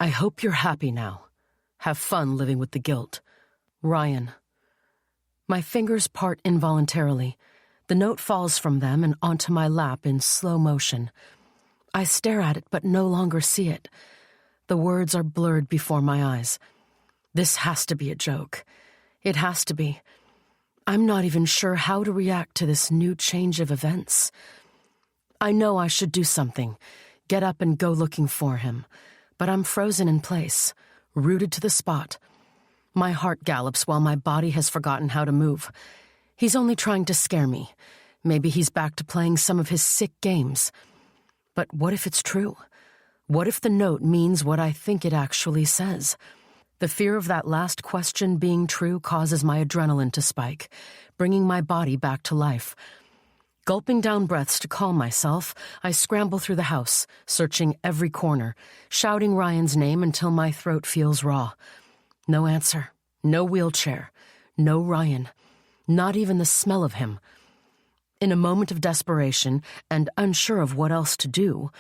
I hope you're happy now. Have fun living with the guilt. Ryan. My fingers part involuntarily. The note falls from them and onto my lap in slow motion. I stare at it but no longer see it. The words are blurred before my eyes. This has to be a joke. It has to be. I'm not even sure how to react to this new change of events. I know I should do something, get up and go looking for him, but I'm frozen in place, rooted to the spot. My heart gallops while my body has forgotten how to move. He's only trying to scare me. Maybe he's back to playing some of his sick games. But what if it's true? What if the note means what I think it actually says? The fear of that last question being true causes my adrenaline to spike, bringing my body back to life. Gulping down breaths to calm myself, I scramble through the house, searching every corner, shouting Ryan's name until my throat feels raw. No answer, no wheelchair, no Ryan, not even the smell of him. In a moment of desperation and unsure of what else to do,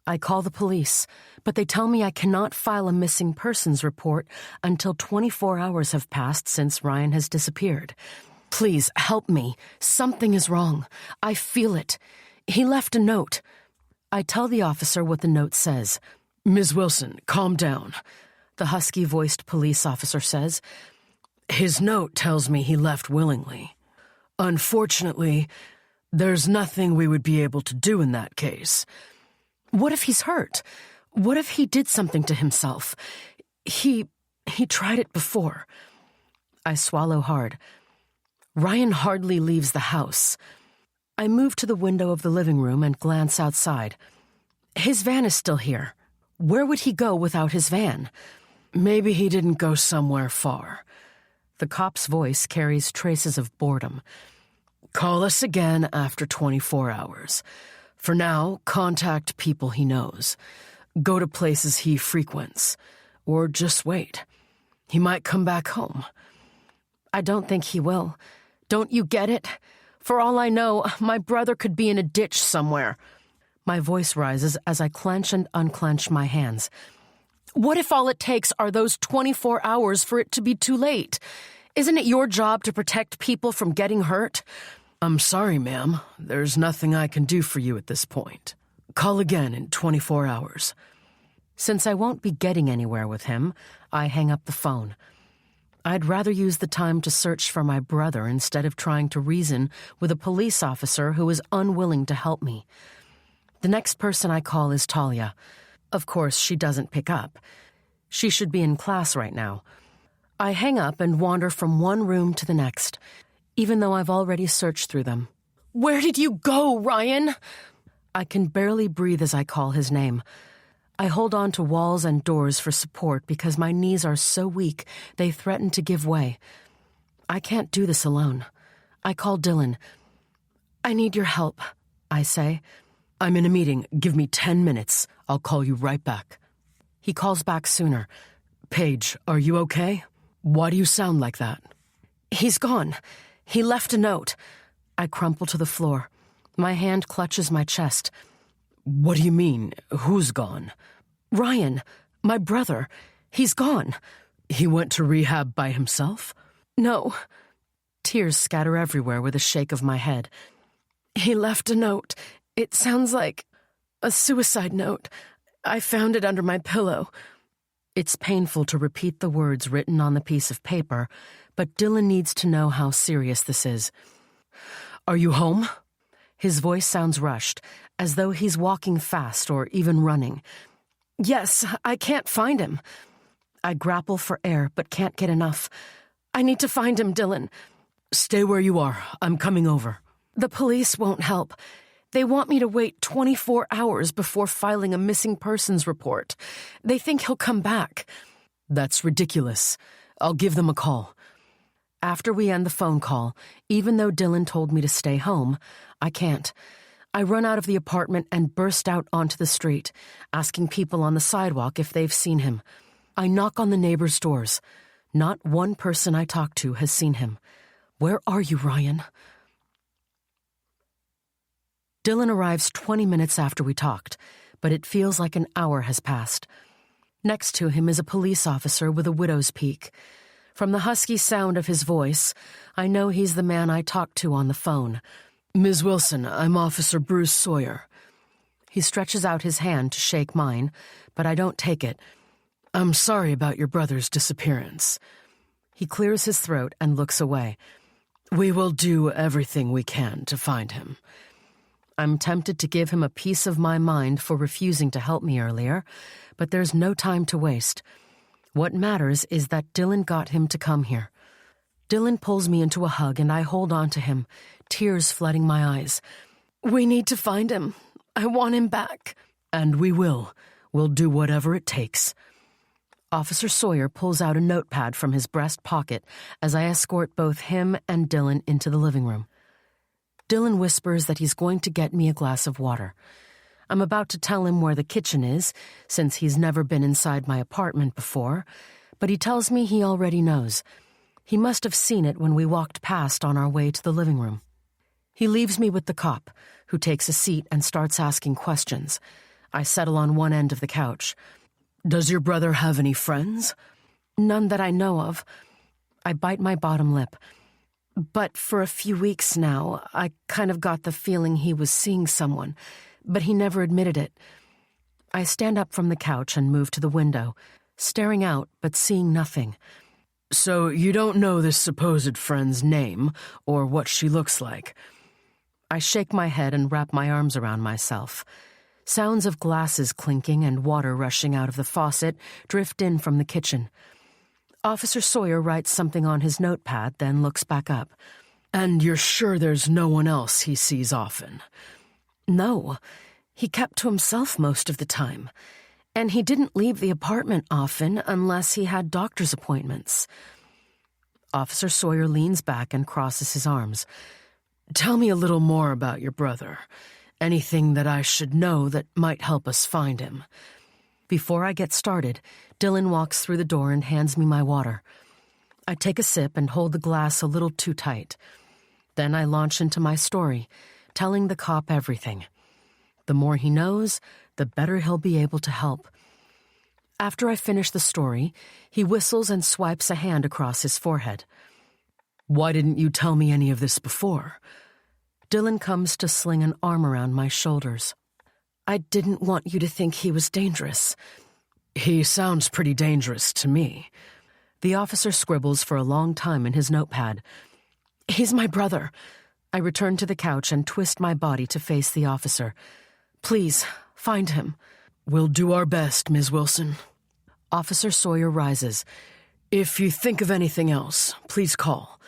I call the police, but they tell me I cannot file a missing persons report until 24 hours have passed since Ryan has disappeared. Please, help me. Something is wrong. I feel it. He left a note. I tell the officer what the note says. Ms. Wilson, calm down, the husky-voiced police officer says. His note tells me he left willingly. Unfortunately, there's nothing we would be able to do in that case. What if he's hurt? What if he did something to himself? He tried it before. I swallow hard. Ryan hardly leaves the house. I move to the window of the living room and glance outside. His van is still here. Where would he go without his van? Maybe he didn't go somewhere far. The cop's voice carries traces of boredom. Call us again after 24 hours. For now, contact people he knows. Go to places he frequents. Or just wait. He might come back home. I don't think he will. Don't you get it? For all I know, my brother could be in a ditch somewhere. My voice rises as I clench and unclench my hands. What if all it takes are those 24 hours for it to be too late? Isn't it your job to protect people from getting hurt? I'm sorry, ma'am. There's nothing I can do for you at this point. Call again in 24 hours. Since I won't be getting anywhere with him, I hang up the phone. I'd rather use the time to search for my brother instead of trying to reason with a police officer who is unwilling to help me. The next person I call is Talia. Of course, she doesn't pick up. She should be in class right now. I hang up and wander from one room to the next, even though I've already searched through them. Where did you go, Ryan? I can barely breathe as I call his name. I hold on to walls and doors for support because my knees are so weak they threaten to give way. I can't do this alone. I call Dylan. I need your help, I say. I'm in a meeting. Give me 10 minutes. I'll call you right back. He calls back sooner. Paige, are you okay? Why do you sound like that? He's gone. He left a note. I crumple to the floor. My hand clutches my chest. What do you mean? Who's gone? Ryan, my brother. He's gone. He went to rehab by himself? No. Tears scatter everywhere with a shake of my head. He left a note. It sounds like a suicide note. I found it under my pillow. It's painful to repeat the words written on the piece of paper, but Dylan needs to know how serious this is. Are you home? His voice sounds rushed, as though he's walking fast or even running. Yes, I can't find him. I grapple for air, but can't get enough. I need to find him, Dylan. Stay where you are. I'm coming over. The police won't help. They want me to wait 24 hours before filing a missing persons report. They think he'll come back. That's ridiculous. I'll give them a call. After we end the phone call, even though Dylan told me to stay home, I can't. I run out of the apartment and burst out onto the street, asking people on the sidewalk if they've seen him. I knock on the neighbors' doors. Not one person I talk to has seen him. Where are you, Ryan? Dylan arrives 20 minutes after we talked, but it feels like an hour has passed. Next to him is a police officer with a widow's peak. From the husky sound of his voice, I know he's the man I talked to on the phone. Ms. Wilson, I'm Officer Bruce Sawyer. He stretches out his hand to shake mine, but I don't take it. I'm sorry about your brother's disappearance. He clears his throat and looks away. We will do everything we can to find him. I'm tempted to give him a piece of my mind for refusing to help me earlier, but there's no time to waste. What matters is that Dylan got him to come here. Dylan pulls me into a hug and I hold on to him, tears flooding my eyes. We need to find him. I want him back. And we will. We'll do whatever it takes. Officer Sawyer pulls out a notepad from his breast pocket as I escort both him and Dylan into the living room. Dylan whispers that he's going to get me a glass of water. I'm about to tell him where the kitchen is, since he's never been inside my apartment before, but he tells me he already knows. He must have seen it when we walked past on our way to the living room. He leaves me with the cop, who takes a seat and starts asking questions. I settle on one end of the couch. Does your brother have any friends? None that I know of. I bite my bottom lip. But for a few weeks now, I kind of got the feeling he was seeing someone, but he never admitted it. I stand up from the couch and move to the window, staring out but seeing nothing. So you don't know this supposed friend's name or what she looks like? I shake my head and wrap my arms around myself. Sounds of glasses clinking and water rushing out of the faucet drift in from the kitchen. Officer Sawyer writes something on his notepad, then looks back up. And you're sure there's no one else he sees often? No. He kept to himself most of the time. And he didn't leave the apartment often unless he had doctor's appointments. Officer Sawyer leans back and crosses his arms. Tell me a little more about your brother. Anything that I should know that might help us find him. Before I get started, Dylan walks through the door and hands me my water. I take a sip and hold the glass a little too tight. Then I launch into my story, telling the cop everything. The more he knows, the better he'll be able to help. After I finish the story, he whistles and swipes a hand across his forehead. Why didn't you tell me any of this before? Dylan comes to sling an arm around my shoulders. I didn't want you to think he was dangerous. He sounds pretty dangerous to me. The officer scribbles for a long time in his notepad. He's my brother. I return to the couch and twist my body to face the officer. Please, find him. We'll do our best, Ms. Wilson. Officer Sawyer rises. If you think of anything else, please call.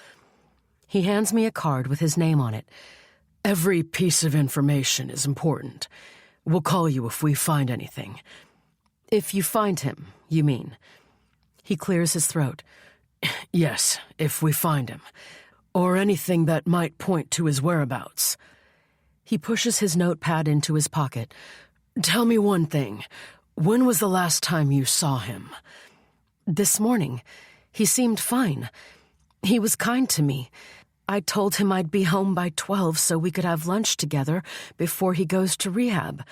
He hands me a card with his name on it. Every piece of information is important. We'll call you if we find anything. If you find him, you mean? He clears his throat. Yes, if we find him. Or anything that might point to his whereabouts. He pushes his notepad into his pocket. Tell me one thing. When was the last time you saw him? This morning. He seemed fine. He was kind to me. I told him I'd be home by 12 so we could have lunch together before he goes to rehab.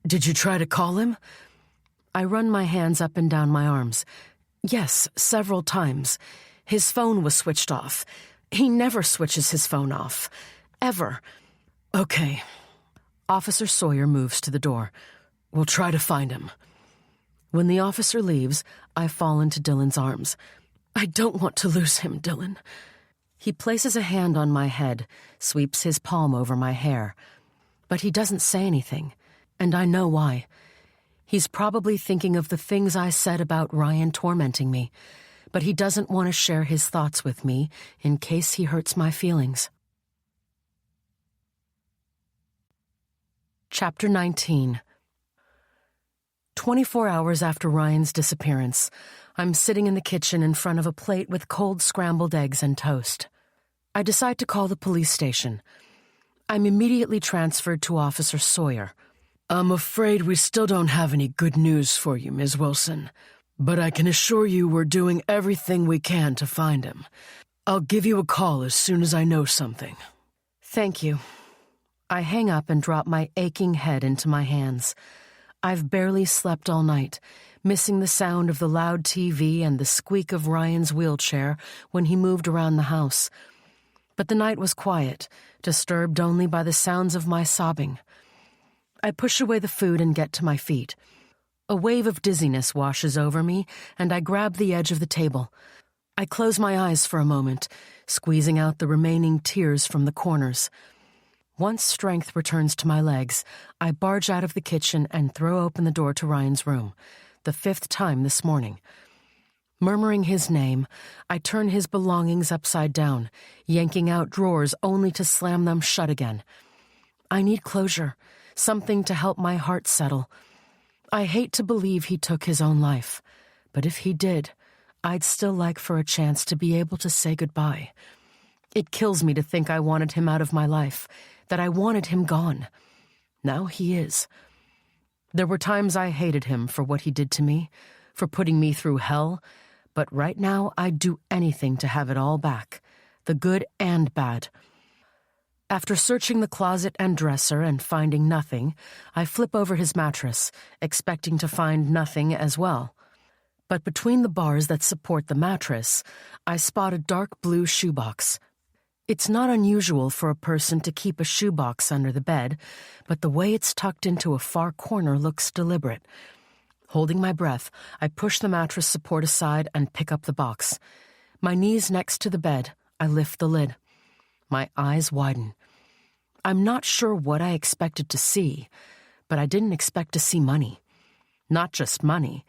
Did you try to call him? I run my hands up and down my arms. Yes, several times. His phone was switched off. He never switches his phone off. Ever. Okay. Officer Sawyer moves to the door. We'll try to find him. When the officer leaves, I fall into Dylan's arms. I don't want to lose him, Dylan. He places a hand on my head, sweeps his palm over my hair. But he doesn't say anything, and I know why. He's probably thinking of the things I said about Ryan tormenting me, but he doesn't want to share his thoughts with me in case he hurts my feelings. Chapter 19. 24 hours after Ryan's disappearance, I'm sitting in the kitchen in front of a plate with cold scrambled eggs and toast. I decide to call the police station. I'm immediately transferred to Officer Sawyer. I'm afraid we still don't have any good news for you, Ms. Wilson. But I can assure you we're doing everything we can to find him. I'll give you a call as soon as I know something. Thank you. I hang up and drop my aching head into my hands. I've barely slept all night, missing the sound of the loud TV and the squeak of Ryan's wheelchair when he moved around the house. But the night was quiet, disturbed only by the sounds of my sobbing. I push away the food and get to my feet. A wave of dizziness washes over me, and I grab the edge of the table. I close my eyes for a moment, squeezing out the remaining tears from the corners. Once strength returns to my legs, I barge out of the kitchen and throw open the door to Ryan's room, the 5th time this morning. Murmuring his name, I turn his belongings upside down, yanking out drawers only to slam them shut again. I need closure, something to help my heart settle. I hate to believe he took his own life, but if he did, I'd still like for a chance to be able to say goodbye. It kills me to think I wanted him out of my life, that I wanted him gone. Now he is. There were times I hated him for what he did to me, for putting me through hell, but right now I'd do anything to have it all back, the good and bad. After searching the closet and dresser and finding nothing, I flip over his mattress, expecting to find nothing as well. But between the bars that support the mattress, I spot a dark blue shoebox. It's not unusual for a person to keep a shoebox under the bed, but the way it's tucked into a far corner looks deliberate. Holding my breath, I push the mattress support aside and pick up the box. My knees next to the bed, I lift the lid. My eyes widen. I'm not sure what I expected to see, but I didn't expect to see money. Not just money,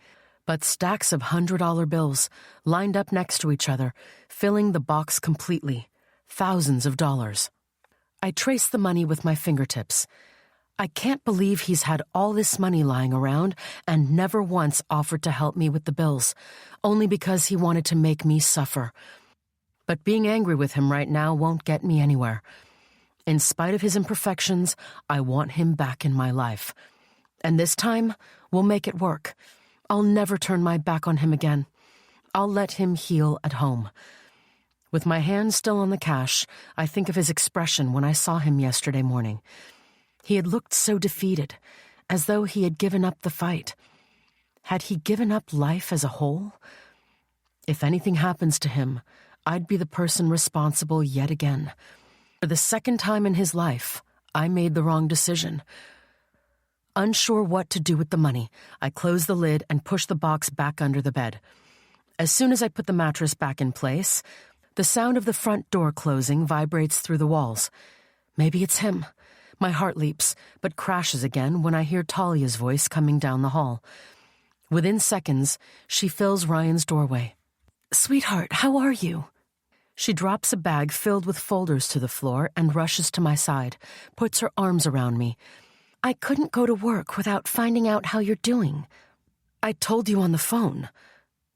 but stacks of $100 bills lined up next to each other, filling the box completely. Thousands of dollars. I trace the money with my fingertips. I can't believe he's had all this money lying around and never once offered to help me with the bills, only because he wanted to make me suffer. But being angry with him right now won't get me anywhere. In spite of his imperfections, I want him back in my life. And this time, we'll make it work. I'll never turn my back on him again. I'll let him heal at home. With my hand still on the cash, I think of his expression when I saw him yesterday morning. He had looked so defeated, as though he had given up the fight. Had he given up life as a whole? If anything happens to him, I'd be the person responsible yet again. For the second time in his life, I made the wrong decision. Unsure what to do with the money, I close the lid and push the box back under the bed. As soon as I put the mattress back in place, the sound of the front door closing vibrates through the walls. Maybe it's him. My heart leaps, but crashes again when I hear Talia's voice coming down the hall. Within seconds, she fills Ryan's doorway. "Sweetheart, how are you?" She drops a bag filled with folders to the floor and rushes to my side, puts her arms around me. "I couldn't go to work without finding out how you're doing." "I told you on the phone."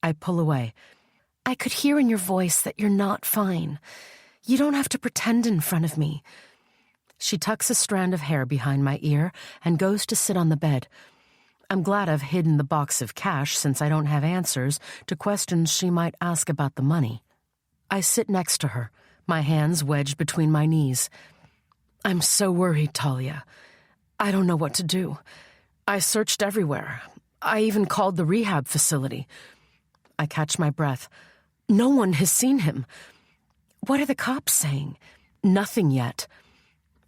I pull away. "I could hear in your voice that you're not fine. You don't have to pretend in front of me." She tucks a strand of hair behind my ear and goes to sit on the bed. I'm glad I've hidden the box of cash since I don't have answers to questions she might ask about the money. I sit next to her, my hands wedged between my knees. "I'm so worried, Talia. I don't know what to do. I searched everywhere. I even called the rehab facility." I catch my breath. "No one has seen him." "What are the cops saying?" "Nothing yet."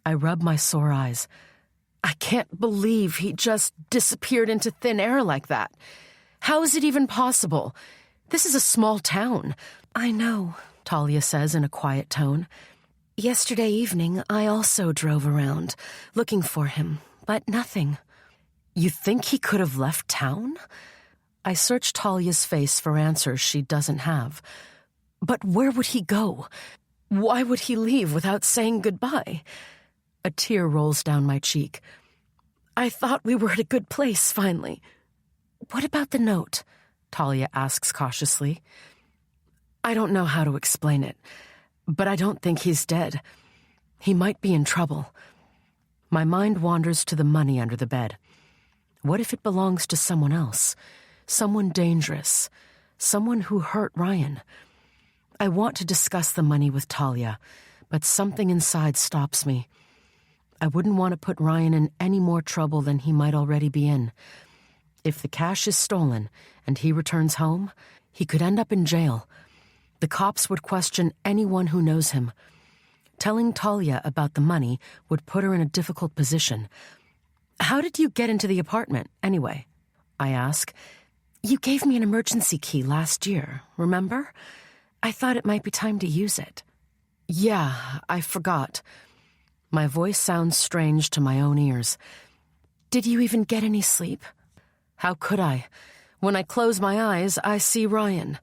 I rub my sore eyes. I can't believe he just disappeared into thin air like that. How is it even possible? This is a small town. "I know," Talia says in a quiet tone. "Yesterday evening, I also drove around, looking for him, but nothing." "You think he could have left town?" I search Talia's face for answers she doesn't have. "But where would he go? Why would he leave without saying goodbye?" A tear rolls down my cheek. "I thought we were at a good place, finally." "What about the note?" Talia asks cautiously. "I don't know how to explain it, but I don't think he's dead. He might be in trouble." My mind wanders to the money under the bed. What if it belongs to someone else? Someone dangerous. Someone who hurt Ryan. I want to discuss the money with Talia, but something inside stops me. I wouldn't want to put Ryan in any more trouble than he might already be in. If the cash is stolen and he returns home, he could end up in jail. The cops would question anyone who knows him. Telling Talia about the money would put her in a difficult position. "How did you get into the apartment, anyway?" I ask. "You gave me an emergency key last year, remember? I thought it might be time to use it." "Yeah, I forgot." My voice sounds strange to my own ears. "Did you even get any sleep?" "How could I? When I close my eyes, I see Ryan,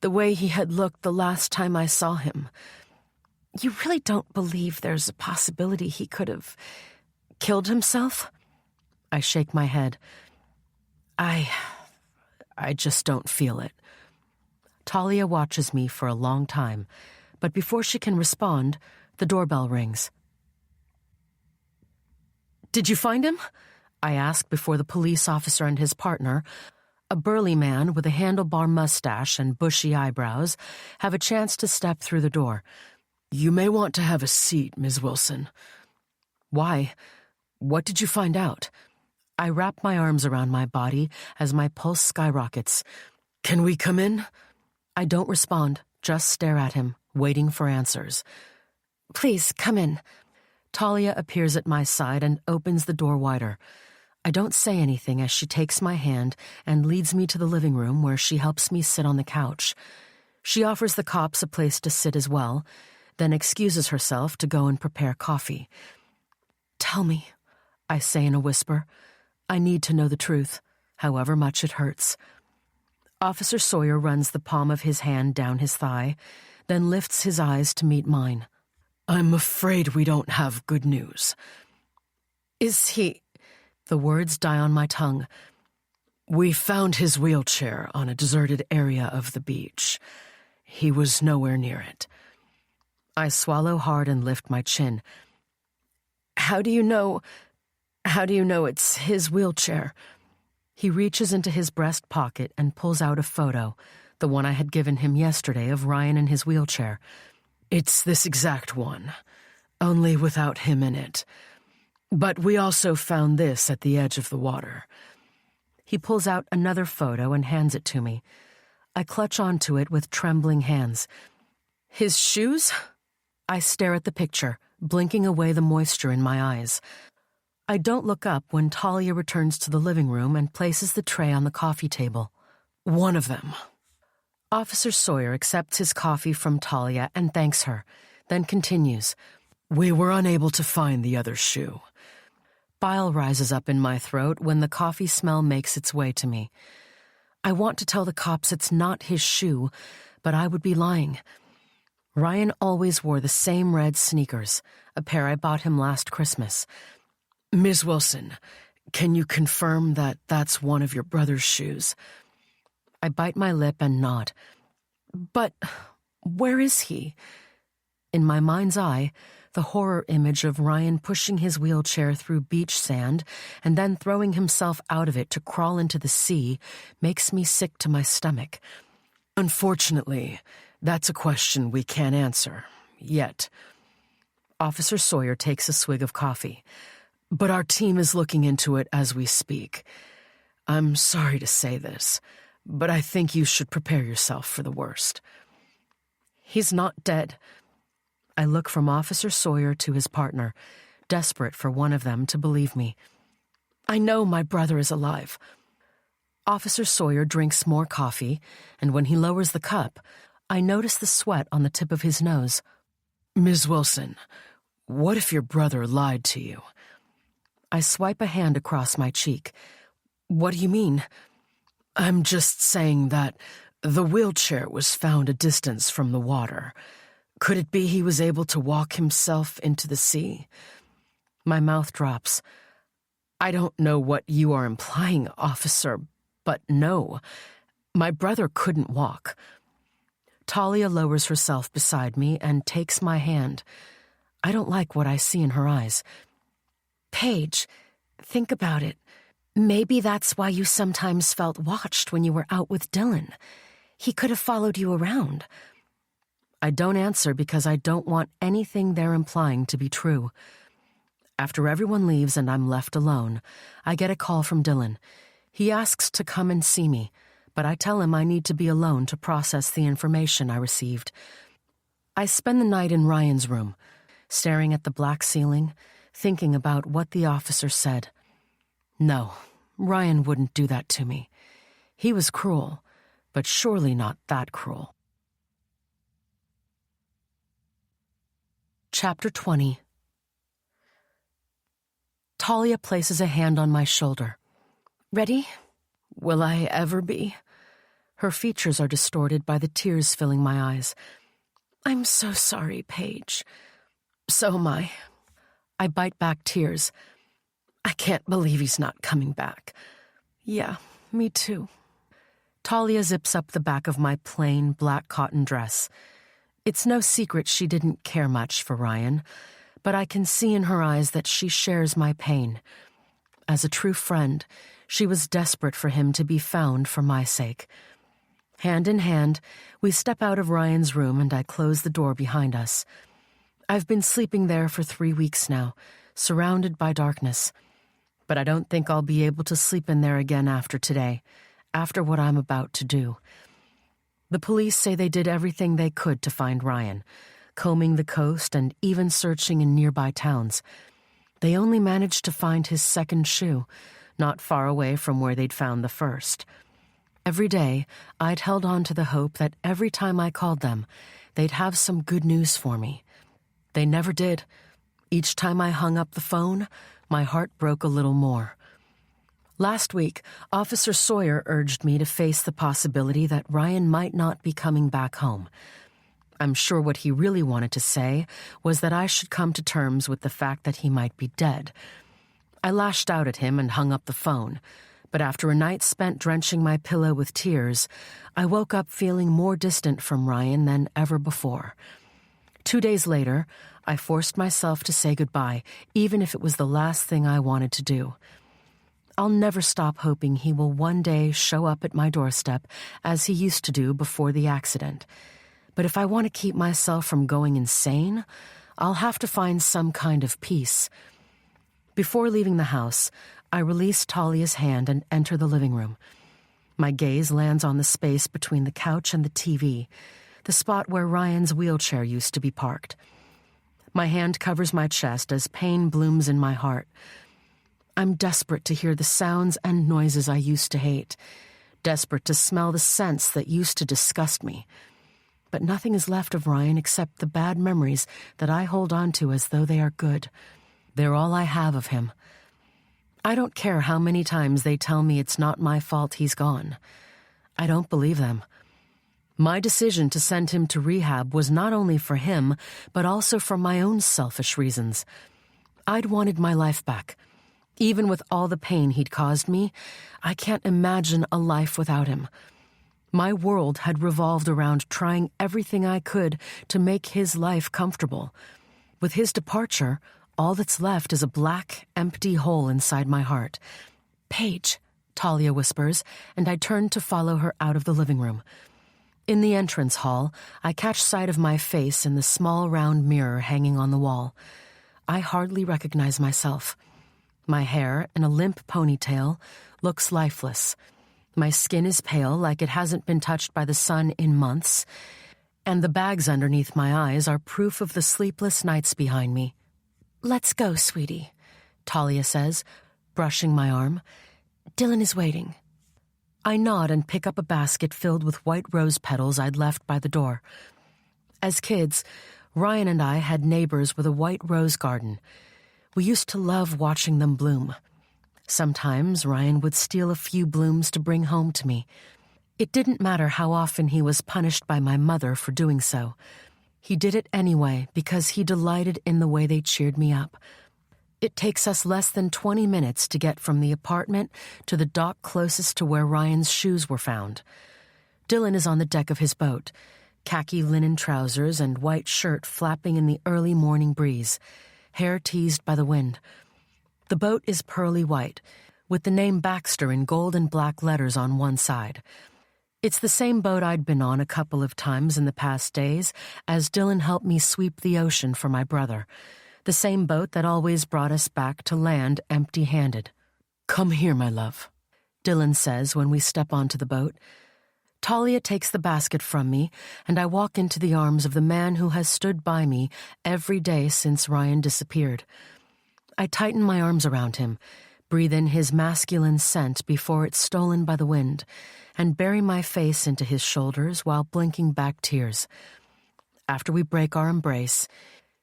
the way he had looked the last time I saw him." "You really don't believe there's a possibility he could have killed himself?" I shake my head. I just don't feel it." Talia watches me for a long time, but before she can respond, the doorbell rings. "Did you find him?" I ask before the police officer and his partner, a burly man with a handlebar mustache and bushy eyebrows, have a chance to step through the door. "You may want to have a seat, Ms. Wilson." "Why? What did you find out?" I wrap my arms around my body as my pulse skyrockets. "Can we come in?" I don't respond, just stare at him, waiting for answers. "Please, come in." Talia appears at my side and opens the door wider. I don't say anything as she takes my hand and leads me to the living room where she helps me sit on the couch. She offers the cops a place to sit as well, then excuses herself to go and prepare coffee. "Tell me," I say in a whisper. "I need to know the truth, however much it hurts." Officer Sawyer runs the palm of his hand down his thigh, then lifts his eyes to meet mine. "I'm afraid we don't have good news." "Is he—" The words die on my tongue. "We found his wheelchair on a deserted area of the beach. He was nowhere near it." I swallow hard and lift my chin. How do you know it's his wheelchair?" He reaches into his breast pocket and pulls out a photo, the one I had given him yesterday of Ryan in his wheelchair. "It's this exact one, only without him in it. But we also found this at the edge of the water." He pulls out another photo and hands it to me. I clutch onto it with trembling hands. "His shoes?" I stare at the picture, blinking away the moisture in my eyes. I don't look up when Talia returns to the living room and places the tray on the coffee table. "One of them." Officer Sawyer accepts his coffee from Talia and thanks her, then continues. "We were unable to find the other shoe." Bile rises up in my throat when the coffee smell makes its way to me. I want to tell the cops it's not his shoe, but I would be lying. Ryan always wore the same red sneakers, a pair I bought him last Christmas. "Ms. Wilson, can you confirm that that's one of your brother's shoes?" I bite my lip and nod. "But where is he?" In my mind's eye, the horror image of Ryan pushing his wheelchair through beach sand and then throwing himself out of it to crawl into the sea makes me sick to my stomach. "Unfortunately, that's a question we can't answer, yet." Officer Sawyer takes a swig of coffee. "But our team is looking into it as we speak. I'm sorry to say this, but I think you should prepare yourself for the worst." "He's not dead." I look from Officer Sawyer to his partner, desperate for one of them to believe me. "I know my brother is alive." Officer Sawyer drinks more coffee, and when he lowers the cup, I notice the sweat on the tip of his nose. "Ms. Wilson, what if your brother lied to you?" I swipe a hand across my cheek. "What do you mean?" "I'm just saying that the wheelchair was found a distance from the water. Could it be he was able to walk himself into the sea?" My mouth drops. "I don't know what you are implying, officer, but no, my brother couldn't walk." Talia lowers herself beside me and takes my hand. I don't like what I see in her eyes. "Paige, think about it. Maybe that's why you sometimes felt watched when you were out with Dylan. He could have followed you around." I don't answer because I don't want anything they're implying to be true. After everyone leaves and I'm left alone, I get a call from Dylan. He asks to come and see me, but I tell him I need to be alone to process the information I received. I spend the night in Ryan's room, staring at the black ceiling, thinking about what the officer said. No, Ryan wouldn't do that to me. He was cruel, but surely not that cruel. Chapter 20. Talia places a hand on my shoulder. "Ready?" Will I ever be? Her features are distorted by the tears filling my eyes. "I'm so sorry, Paige." "So am I." I bite back tears. "I can't believe he's not coming back." "Yeah, me too." Talia zips up the back of my plain black cotton dress. It's no secret she didn't care much for Ryan, but I can see in her eyes that she shares my pain. As a true friend, she was desperate for him to be found for my sake. Hand in hand, we step out of Ryan's room and I close the door behind us. I've been sleeping there for 3 weeks now, surrounded by darkness. But I don't think I'll be able to sleep in there again after today, after what I'm about to do. The police say they did everything they could to find Ryan, combing the coast and even searching in nearby towns. They only managed to find his second shoe, not far away from where they'd found the first. Every day, I'd held on to the hope that every time I called them, they'd have some good news for me. They never did. Each time I hung up the phone, my heart broke a little more. Last week, Officer Sawyer urged me to face the possibility that Ryan might not be coming back home. I'm sure what he really wanted to say was that I should come to terms with the fact that he might be dead. I lashed out at him and hung up the phone, but after a night spent drenching my pillow with tears, I woke up feeling more distant from Ryan than ever before. 2 days later, I forced myself to say goodbye, even if it was the last thing I wanted to do. I'll never stop hoping he will one day show up at my doorstep as he used to do before the accident. But if I want to keep myself from going insane, I'll have to find some kind of peace. Before leaving the house, I release Talia's hand and enter the living room. My gaze lands on the space between the couch and the TV, the spot where Ryan's wheelchair used to be parked. My hand covers my chest as pain blooms in my heart. I'm desperate to hear the sounds and noises I used to hate, desperate to smell the scents that used to disgust me. But nothing is left of Ryan except the bad memories that I hold on to as though they are good. They're all I have of him. I don't care how many times they tell me it's not my fault he's gone. I don't believe them. My decision to send him to rehab was not only for him, but also for my own selfish reasons. I'd wanted my life back. Even with all the pain he'd caused me, I can't imagine a life without him. My world had revolved around trying everything I could to make his life comfortable. With his departure, all that's left is a black, empty hole inside my heart. "Paige," Talia whispers, and I turn to follow her out of the living room. In the entrance hall, I catch sight of my face in the small round mirror hanging on the wall. I hardly recognize myself. My hair, in a limp ponytail, looks lifeless. My skin is pale, like it hasn't been touched by the sun in months, and the bags underneath my eyes are proof of the sleepless nights behind me. "Let's go, sweetie," Talia says, brushing my arm. "Dylan is waiting." I nod and pick up a basket filled with white rose petals I'd left by the door. As kids, Ryan and I had neighbors with a white rose garden. We used to love watching them bloom. Sometimes Ryan would steal a few blooms to bring home to me. It didn't matter how often he was punished by my mother for doing so. He did it anyway because he delighted in the way they cheered me up. It takes us less than 20 minutes to get from the apartment to the dock closest to where Ryan's shoes were found. Dylan is on the deck of his boat, khaki linen trousers and white shirt flapping in the early morning breeze, hair teased by the wind. The boat is pearly white, with the name Baxter in gold and black letters on one side. It's the same boat I'd been on a couple of times in the past days as Dylan helped me sweep the ocean for my brother, the same boat that always brought us back to land empty-handed. "Come here, my love," Dylan says when we step onto the boat. Talia takes the basket from me, and I walk into the arms of the man who has stood by me every day since Ryan disappeared. I tighten my arms around him, breathe in his masculine scent before it's stolen by the wind, and bury my face into his shoulders while blinking back tears. After we break our embrace,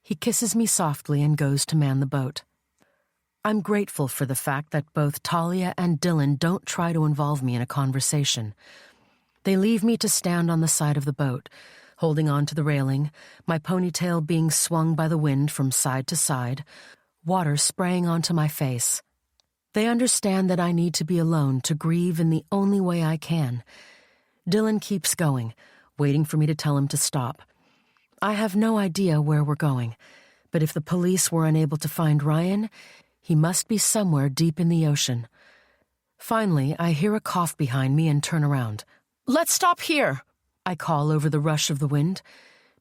he kisses me softly and goes to man the boat. I'm grateful for the fact that both Talia and Dylan don't try to involve me in a conversation. They leave me to stand on the side of the boat, holding on to the railing, my ponytail being swung by the wind from side to side, water spraying onto my face. They understand that I need to be alone to grieve in the only way I can. Dylan keeps going, waiting for me to tell him to stop. I have no idea where we're going, but if the police were unable to find Ryan, he must be somewhere deep in the ocean. Finally, I hear a cough behind me and turn around. "Let's stop here," I call over the rush of the wind.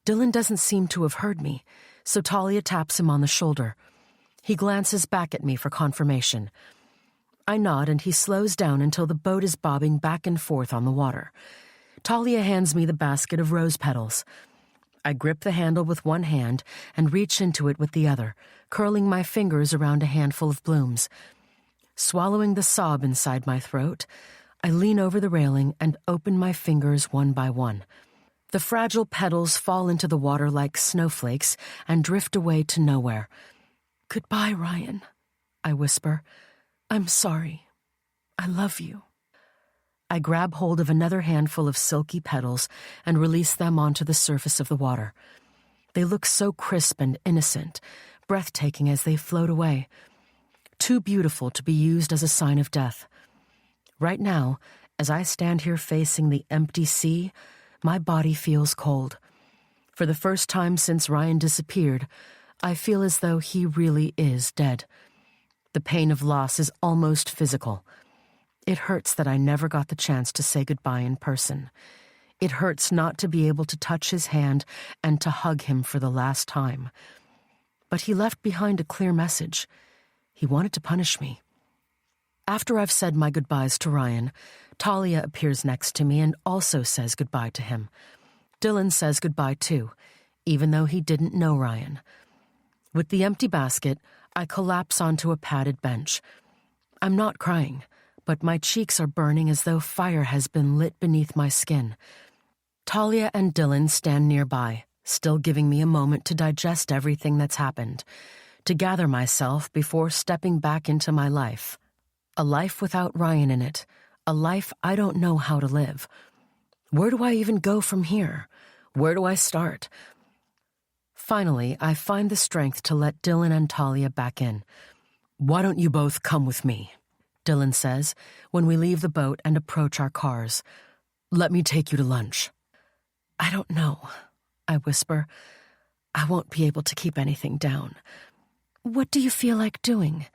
Dylan doesn't seem to have heard me, so Talia taps him on the shoulder. He glances back at me for confirmation. I nod and he slows down until the boat is bobbing back and forth on the water. Talia hands me the basket of rose petals. I grip the handle with one hand and reach into it with the other, curling my fingers around a handful of blooms. Swallowing the sob inside my throat, I lean over the railing and open my fingers one by one. The fragile petals fall into the water like snowflakes and drift away to nowhere. "Goodbye, Ryan," I whisper. "I'm sorry. I love you." I grab hold of another handful of silky petals and release them onto the surface of the water. They look so crisp and innocent, breathtaking as they float away. Too beautiful to be used as a sign of death. Right now, as I stand here facing the empty sea, my body feels cold. For the first time since Ryan disappeared, I feel as though he really is dead. The pain of loss is almost physical. It hurts that I never got the chance to say goodbye in person. It hurts not to be able to touch his hand and to hug him for the last time. But he left behind a clear message. He wanted to punish me. After I've said my goodbyes to Ryan, Talia appears next to me and also says goodbye to him. Dylan says goodbye too, even though he didn't know Ryan. With the empty basket, I collapse onto a padded bench. I'm not crying, but my cheeks are burning as though fire has been lit beneath my skin. Talia and Dylan stand nearby, still giving me a moment to digest everything that's happened, to gather myself before stepping back into my life. A life without Ryan in it, a life I don't know how to live. Where do I even go from here? Where do I start? Finally, I find the strength to let Dylan and Talia back in. "Why don't you both come with me?" Dylan says, when we leave the boat and approach our cars. "Let me take you to lunch." "I don't know," I whisper. "I won't be able to keep anything down." "What do you feel like doing?"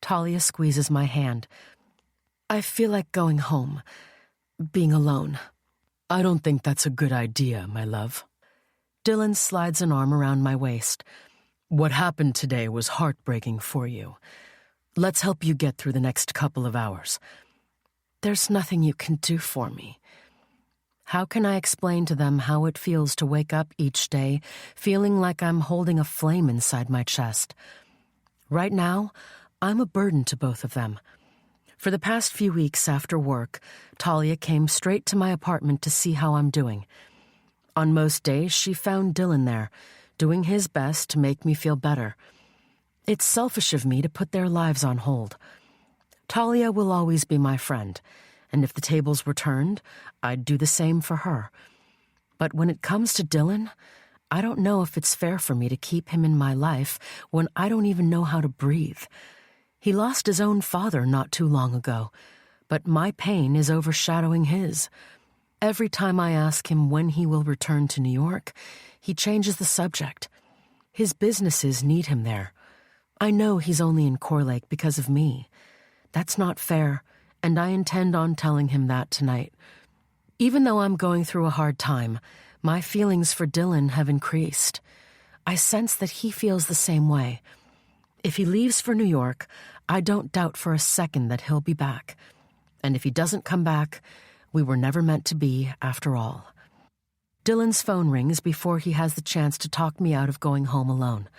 Talia squeezes my hand. "I feel like going home, being alone." "I don't think that's a good idea, my love." Dylan slides an arm around my waist. "What happened today was heartbreaking for you. Let's help you get through the next couple of hours." "There's nothing you can do for me." How can I explain to them how it feels to wake up each day feeling like I'm holding a flame inside my chest? Right now, I'm a burden to both of them. For the past few weeks after work, Talia came straight to my apartment to see how I'm doing. On most days, she found Dylan there, doing his best to make me feel better. It's selfish of me to put their lives on hold. Talia will always be my friend, and if the tables were turned, I'd do the same for her. But when it comes to Dylan, I don't know if it's fair for me to keep him in my life when I don't even know how to breathe. He lost his own father not too long ago, but my pain is overshadowing his. Every time I ask him when he will return to New York, he changes the subject. His businesses need him there. I know he's only in Core Lake because of me. That's not fair, and I intend on telling him that tonight. Even though I'm going through a hard time, my feelings for Dylan have increased. I sense that he feels the same way. If he leaves for New York, I don't doubt for a second that he'll be back. And if he doesn't come back, we were never meant to be after all. Dylan's phone rings before he has the chance to talk me out of going home alone.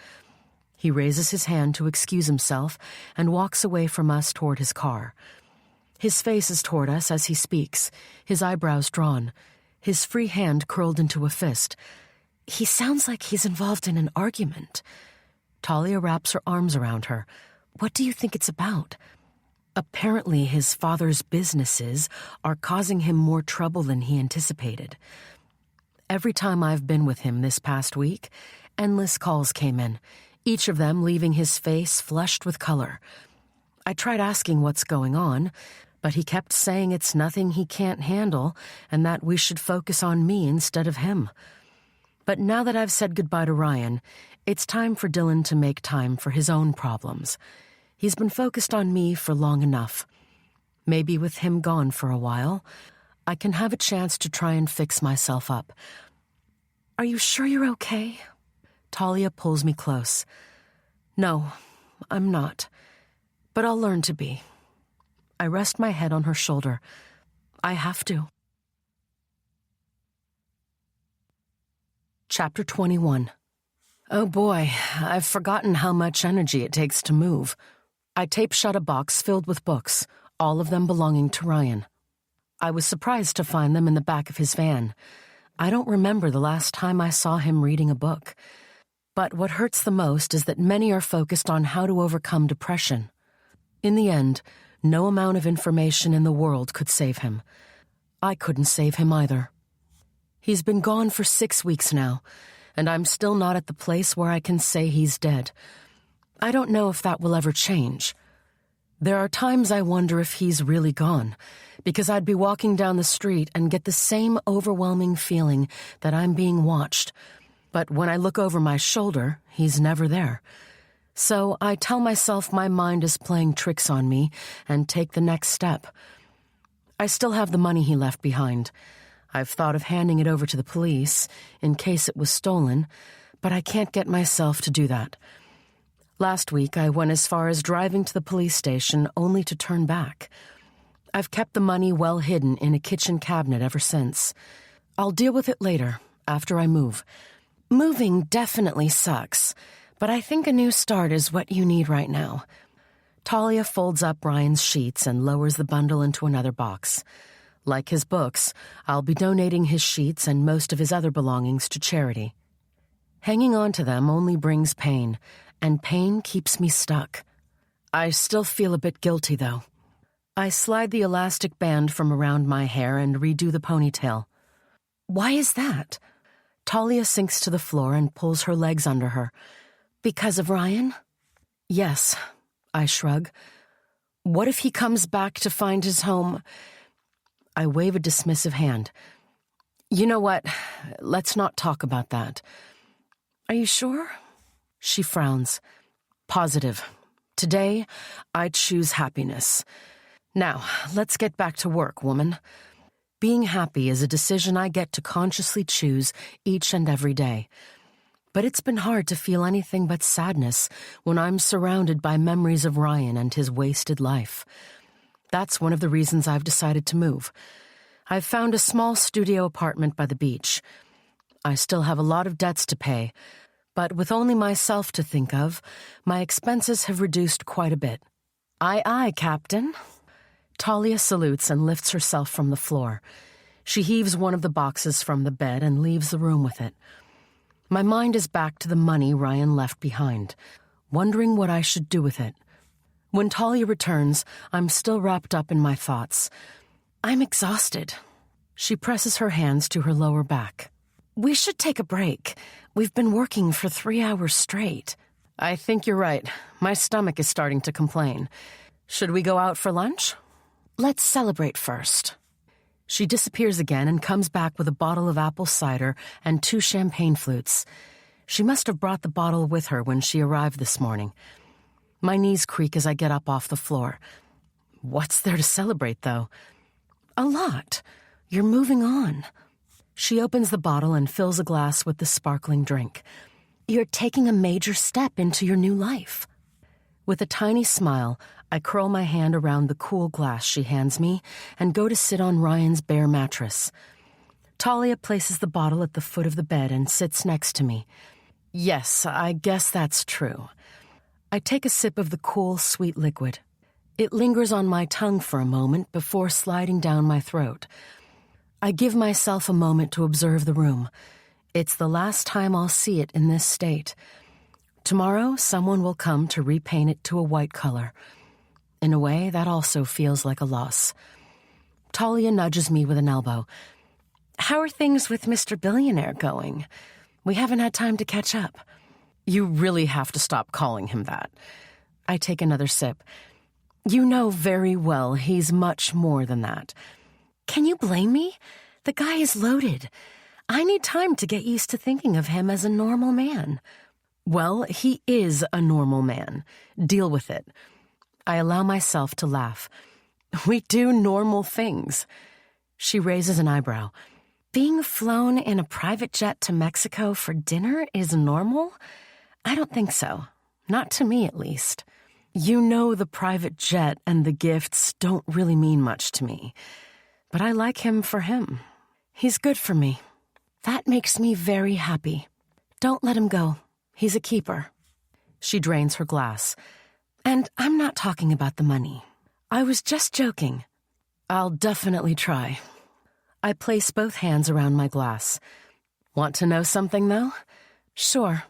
He raises his hand to excuse himself and walks away from us toward his car. His face is toward us as he speaks, his eyebrows drawn, his free hand curled into a fist. He sounds like he's involved in an argument. Talia wraps her arms around her. What do you think it's about? Apparently his father's businesses are causing him more trouble than he anticipated. Every time I've been with him this past week, endless calls came in, each of them leaving his face flushed with color. I tried asking what's going on, but he kept saying it's nothing he can't handle and that we should focus on me instead of him. But now that I've said goodbye to Ryan, it's time for Dylan to make time for his own problems. He's been focused on me for long enough. Maybe with him gone for a while, I can have a chance to try and fix myself up. Are you sure you're okay? Talia pulls me close. No, I'm not. But I'll learn to be. I rest my head on her shoulder. I have to. Chapter 21. Oh boy, I've forgotten how much energy it takes to move. I tape shut a box filled with books, all of them belonging to Ryan. I was surprised to find them in the back of his van. I don't remember the last time I saw him reading a book. But what hurts the most is that many are focused on how to overcome depression. In the end, no amount of information in the world could save him. I couldn't save him either. He's been gone for 6 weeks now, and I'm still not at the place where I can say he's dead. I don't know if that will ever change. There are times I wonder if he's really gone, because I'd be walking down the street and get the same overwhelming feeling that I'm being watched. But when I look over my shoulder, he's never there. So I tell myself my mind is playing tricks on me and take the next step. I still have the money he left behind. I've thought of handing it over to the police in case it was stolen, but I can't get myself to do that. Last week, I went as far as driving to the police station only to turn back. I've kept the money well hidden in a kitchen cabinet ever since. I'll deal with it later, after I move. Moving definitely sucks, but I think a new start is what you need right now. Talia folds up Ryan's sheets and lowers the bundle into another box. Like his books, I'll be donating his sheets and most of his other belongings to charity. Hanging on to them only brings pain, and pain keeps me stuck. I still feel a bit guilty, though. I slide the elastic band from around my hair and redo the ponytail. Why is that? Talia sinks to the floor and pulls her legs under her. Because of Ryan? Yes, I shrug. What if he comes back to find his home? I wave a dismissive hand. You know what? Let's not talk about that. Are you sure? She frowns. Positive. Today, I choose happiness. Now, let's get back to work, woman. Being happy is a decision I get to consciously choose each and every day. But it's been hard to feel anything but sadness when I'm surrounded by memories of Ryan and his wasted life. That's one of the reasons I've decided to move. I've found a small studio apartment by the beach. I still have a lot of debts to pay, but with only myself to think of, my expenses have reduced quite a bit. Aye, aye, Captain. Talia salutes and lifts herself from the floor. She heaves one of the boxes from the bed and leaves the room with it. My mind is back to the money Ryan left behind, wondering what I should do with it. When Talia returns, I'm still wrapped up in my thoughts. I'm exhausted. She presses her hands to her lower back. We should take a break. We've been working for 3 hours straight. I think you're right. My stomach is starting to complain. Should we go out for lunch? Let's celebrate first. She disappears again and comes back with a bottle of apple cider and 2 champagne flutes. She must have brought the bottle with her when she arrived this morning. My knees creak as I get up off the floor. What's there to celebrate, though? A lot. You're moving on. She opens the bottle and fills a glass with the sparkling drink. You're taking a major step into your new life. With a tiny smile, I curl my hand around the cool glass she hands me and go to sit on Ryan's bare mattress. Talia places the bottle at the foot of the bed and sits next to me. Yes, I guess that's true. I take a sip of the cool, sweet liquid. It lingers on my tongue for a moment before sliding down my throat. I give myself a moment to observe the room. It's the last time I'll see it in this state. Tomorrow, someone will come to repaint it to a white color. In a way, that also feels like a loss. Talia nudges me with an elbow. How are things with Mr. Billionaire going? We haven't had time to catch up. You really have to stop calling him that. I take another sip. You know very well he's much more than that. Can you blame me? The guy is loaded. I need time to get used to thinking of him as a normal man. Well, he is a normal man. Deal with it. I allow myself to laugh. We do normal things. She raises an eyebrow. Being flown in a private jet to Mexico for dinner is normal? I don't think so. Not to me, at least. You know the private jet and the gifts don't really mean much to me. But I like him for him. He's good for me. That makes me very happy. Don't let him go. He's a keeper. She drains her glass. And I'm not talking about the money. I was just joking. I'll definitely try. I place both hands around my glass. Want to know something, though? Sure.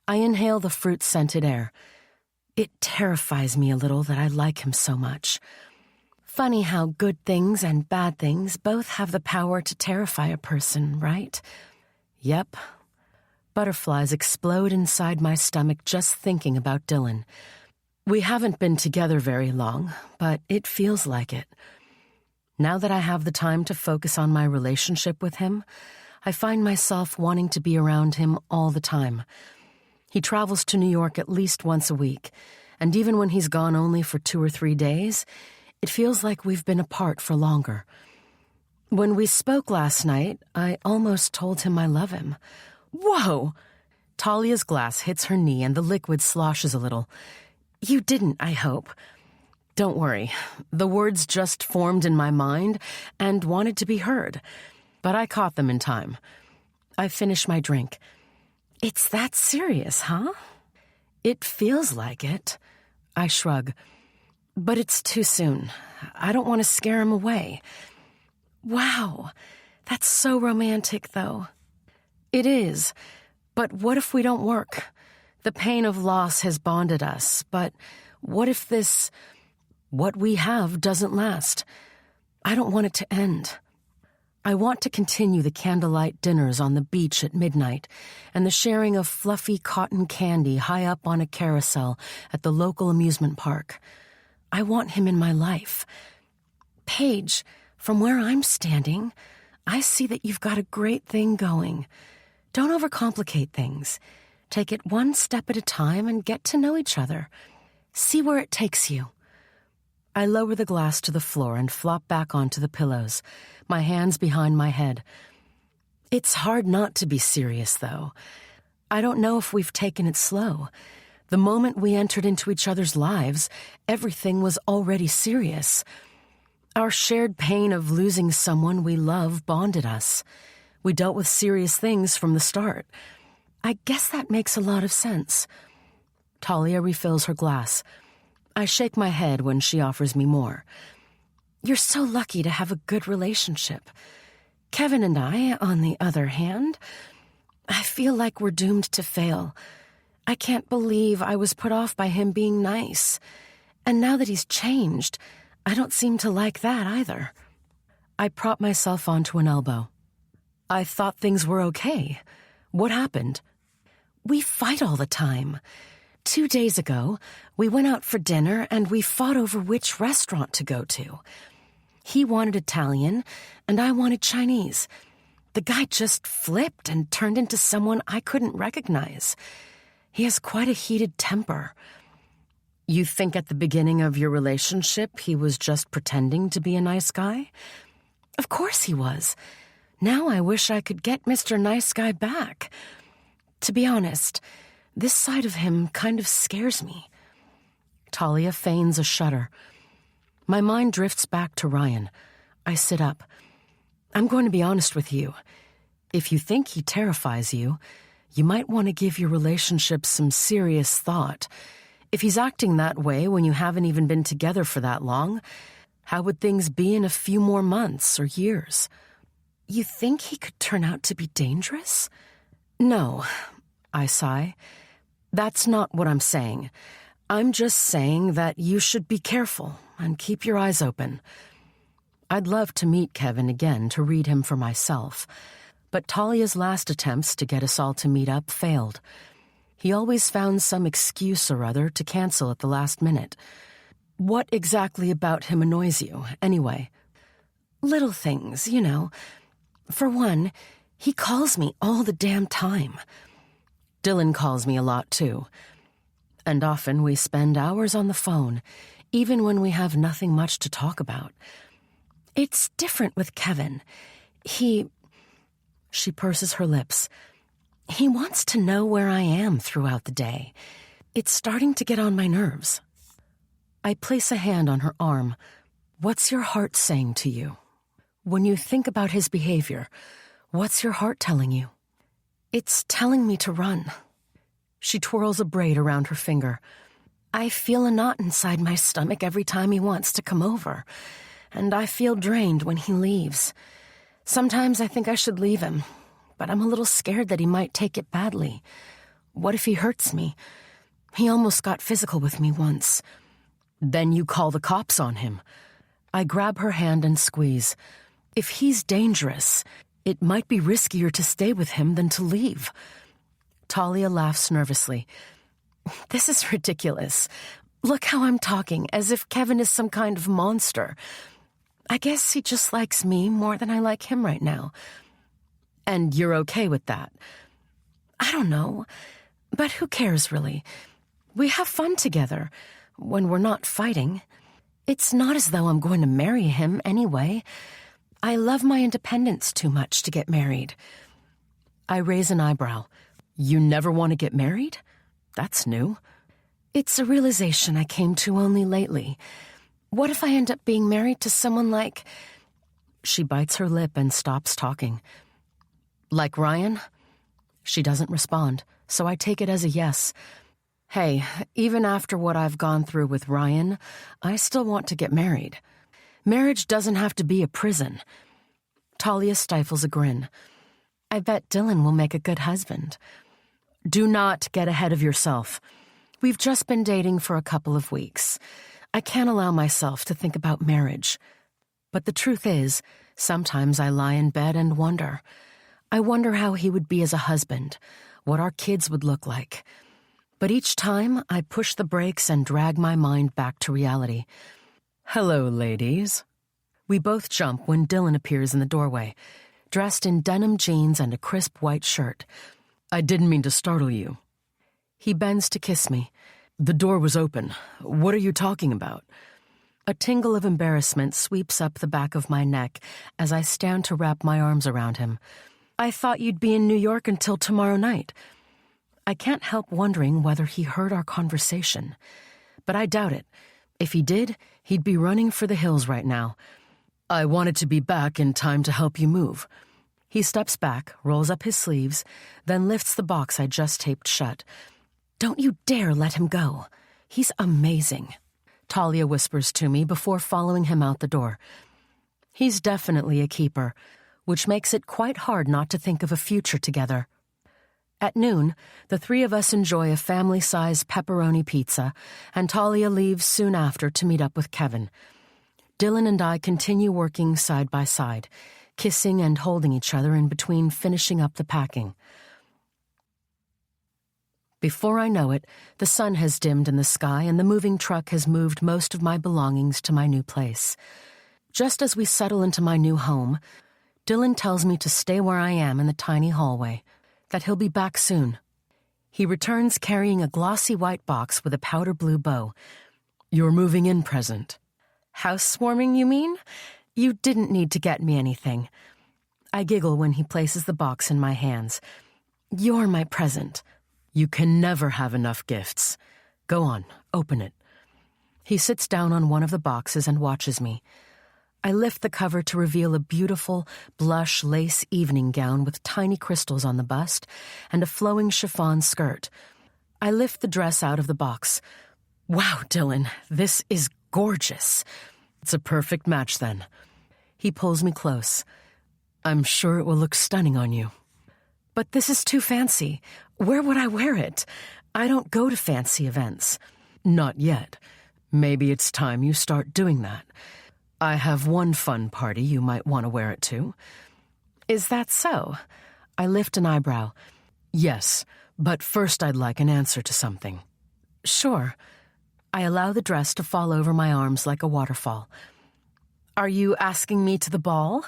I inhale the fruit-scented air. It terrifies me a little that I like him so much. Funny how good things and bad things both have the power to terrify a person, right? Yep. Butterflies explode inside my stomach just thinking about Dylan. We haven't been together very long, but it feels like it. Now that I have the time to focus on my relationship with him, I find myself wanting to be around him all the time. He travels to New York at least once a week, and even when he's gone only for 2 or 3 days, it feels like we've been apart for longer. When we spoke last night, I almost told him I love him. Whoa! Talia's glass hits her knee and the liquid sloshes a little. You didn't, I hope. Don't worry. The words just formed in my mind and wanted to be heard, but I caught them in time. I finish my drink. It's that serious, huh? It feels like it. I shrug. But it's too soon. I don't want to scare him away. Wow, that's so romantic, though. It is, but what if we don't work? The pain of loss has bonded us, but what if what we have doesn't last? I don't want it to end. I want to continue the candlelight dinners on the beach at midnight and the sharing of fluffy cotton candy high up on a carousel at the local amusement park. I want him in my life. Paige, from where I'm standing, I see that you've got a great thing going. Don't overcomplicate things. Take it one step at a time and get to know each other. See where it takes you. I lower the glass to the floor and flop back onto the pillows, my hands behind my head. It's hard not to be serious, though. I don't know if we've taken it slow. The moment we entered into each other's lives, everything was already serious. Our shared pain of losing someone we love bonded us. We dealt with serious things from the start. I guess that makes a lot of sense. Talia refills her glass. I shake my head when she offers me more. You're so lucky to have a good relationship. Kevin and I, on the other hand, I feel like we're doomed to fail. I can't believe I was put off by him being nice. And now that he's changed, I don't seem to like that either. I prop myself onto an elbow. I thought things were okay. What happened? We fight all the time. 2 days ago, we went out for dinner and we fought over which restaurant to go to. He wanted Italian, and I wanted Chinese. The guy just flipped and turned into someone I couldn't recognize. He has quite a heated temper. You think at the beginning of your relationship he was just pretending to be a nice guy? Of course he was. Now I wish I could get Mr. Nice Guy back. To be honest, this side of him kind of scares me. Talia feigns a shudder. My mind drifts back to Ryan. I sit up. I'm going to be honest with you. If you think he terrifies you, you might want to give your relationship some serious thought. If he's acting that way when you haven't even been together for that long, how would things be in a few more months or years? You think he could turn out to be dangerous? No, I sigh. That's not what I'm saying. I'm just saying that you should be careful and keep your eyes open. I'd love to meet Kevin again to read him for myself, but Talia's last attempts to get us all to meet up failed. He always found some excuse or other to cancel at the last minute. What exactly about him annoys you, anyway? Little things, you know. For one, he calls me all the damn time. Dylan calls me a lot, too. And often we spend hours on the phone, even when we have nothing much to talk about. It's different with Kevin. She purses her lips. He wants to know where I am throughout the day. It's starting to get on my nerves. I place a hand on her arm. What's your heart saying to you? When you think about his behavior, what's your heart telling you? It's telling me to run. She twirls a braid around her finger. I feel a knot inside my stomach every time he wants to come over, and I feel drained when he leaves. Sometimes I think I should leave him, but I'm a little scared that he might take it badly. What if he hurts me? He almost got physical with me once. Then you call the cops on him. I grab her hand and squeeze. If he's dangerous, it might be riskier to stay with him than to leave. Talia laughs nervously. This is ridiculous. Look how I'm talking, as if Kevin is some kind of monster. I guess he just likes me more than I like him right now. And you're okay with that? I don't know, but who cares, really? We have fun together, when we're not fighting. It's not as though I'm going to marry him anyway. I love my independence too much to get married. I raise an eyebrow. You never want to get married? That's new. It's a realization I came to only lately. What if I end up being married to someone like... She bites her lip and stops talking. Like Ryan? She doesn't respond, so I take it as a yes. Hey, even after what I've gone through with Ryan, I still want to get married. Marriage doesn't have to be a prison. Talia stifles a grin. I bet Dylan will make a good husband. Do not get ahead of yourself. We've just been dating for a couple of weeks. I can't allow myself to think about marriage. But the truth is, sometimes I lie in bed and wonder. I wonder how he would be as a husband, what our kids would look like. But each time, I push the brakes and drag my mind back to reality. Hello, ladies. We both jump when Dylan appears in the doorway, dressed in denim jeans and a crisp white shirt. I didn't mean to startle you. He bends to kiss me. The door was open. What are you talking about? A tingle of embarrassment sweeps up the back of my neck as I stand to wrap my arms around him. I thought you'd be in New York until tomorrow night. I can't help wondering whether he heard our conversation. But I doubt it. If he did, he'd be running for the hills right now. I wanted to be back in time to help you move. He steps back, rolls up his sleeves, then lifts the box I just taped shut. Don't you dare let him go. He's amazing, Talia whispers to me before following him out the door. He's definitely a keeper, which makes it quite hard not to think of a future together. At noon, the three of us enjoy a family-sized pepperoni pizza, and Talia leaves soon after to meet up with Kevin. Dylan and I continue working side by side, kissing and holding each other in between finishing up the packing. Before I know it, the sun has dimmed in the sky and the moving truck has moved most of my belongings to my new place. Just as we settle into my new home, Dylan tells me to stay where I am in the tiny hallway, that he'll be back soon. He returns carrying a glossy white box with a powder blue bow. Your moving-in present. Housewarming, you mean? You didn't need to get me anything. I giggle when he places the box in my hands. You're my present. You can never have enough gifts. Go on, open it. He sits down on one of the boxes and watches me. I lift the cover to reveal a beautiful, blush lace evening gown with tiny crystals on the bust and a flowing chiffon skirt. I lift the dress out of the box. Wow, Dylan, this is gorgeous. It's a perfect match, then. He pulls me close. I'm sure it will look stunning on you. But this is too fancy. Where would I wear it? I don't go to fancy events. Not yet. Maybe it's time you start doing that. I have one fun party you might want to wear it to. Is that so? I lift an eyebrow. Yes, but first I'd like an answer to something. Sure. I allow the dress to fall over my arms like a waterfall. Are you asking me to the ball?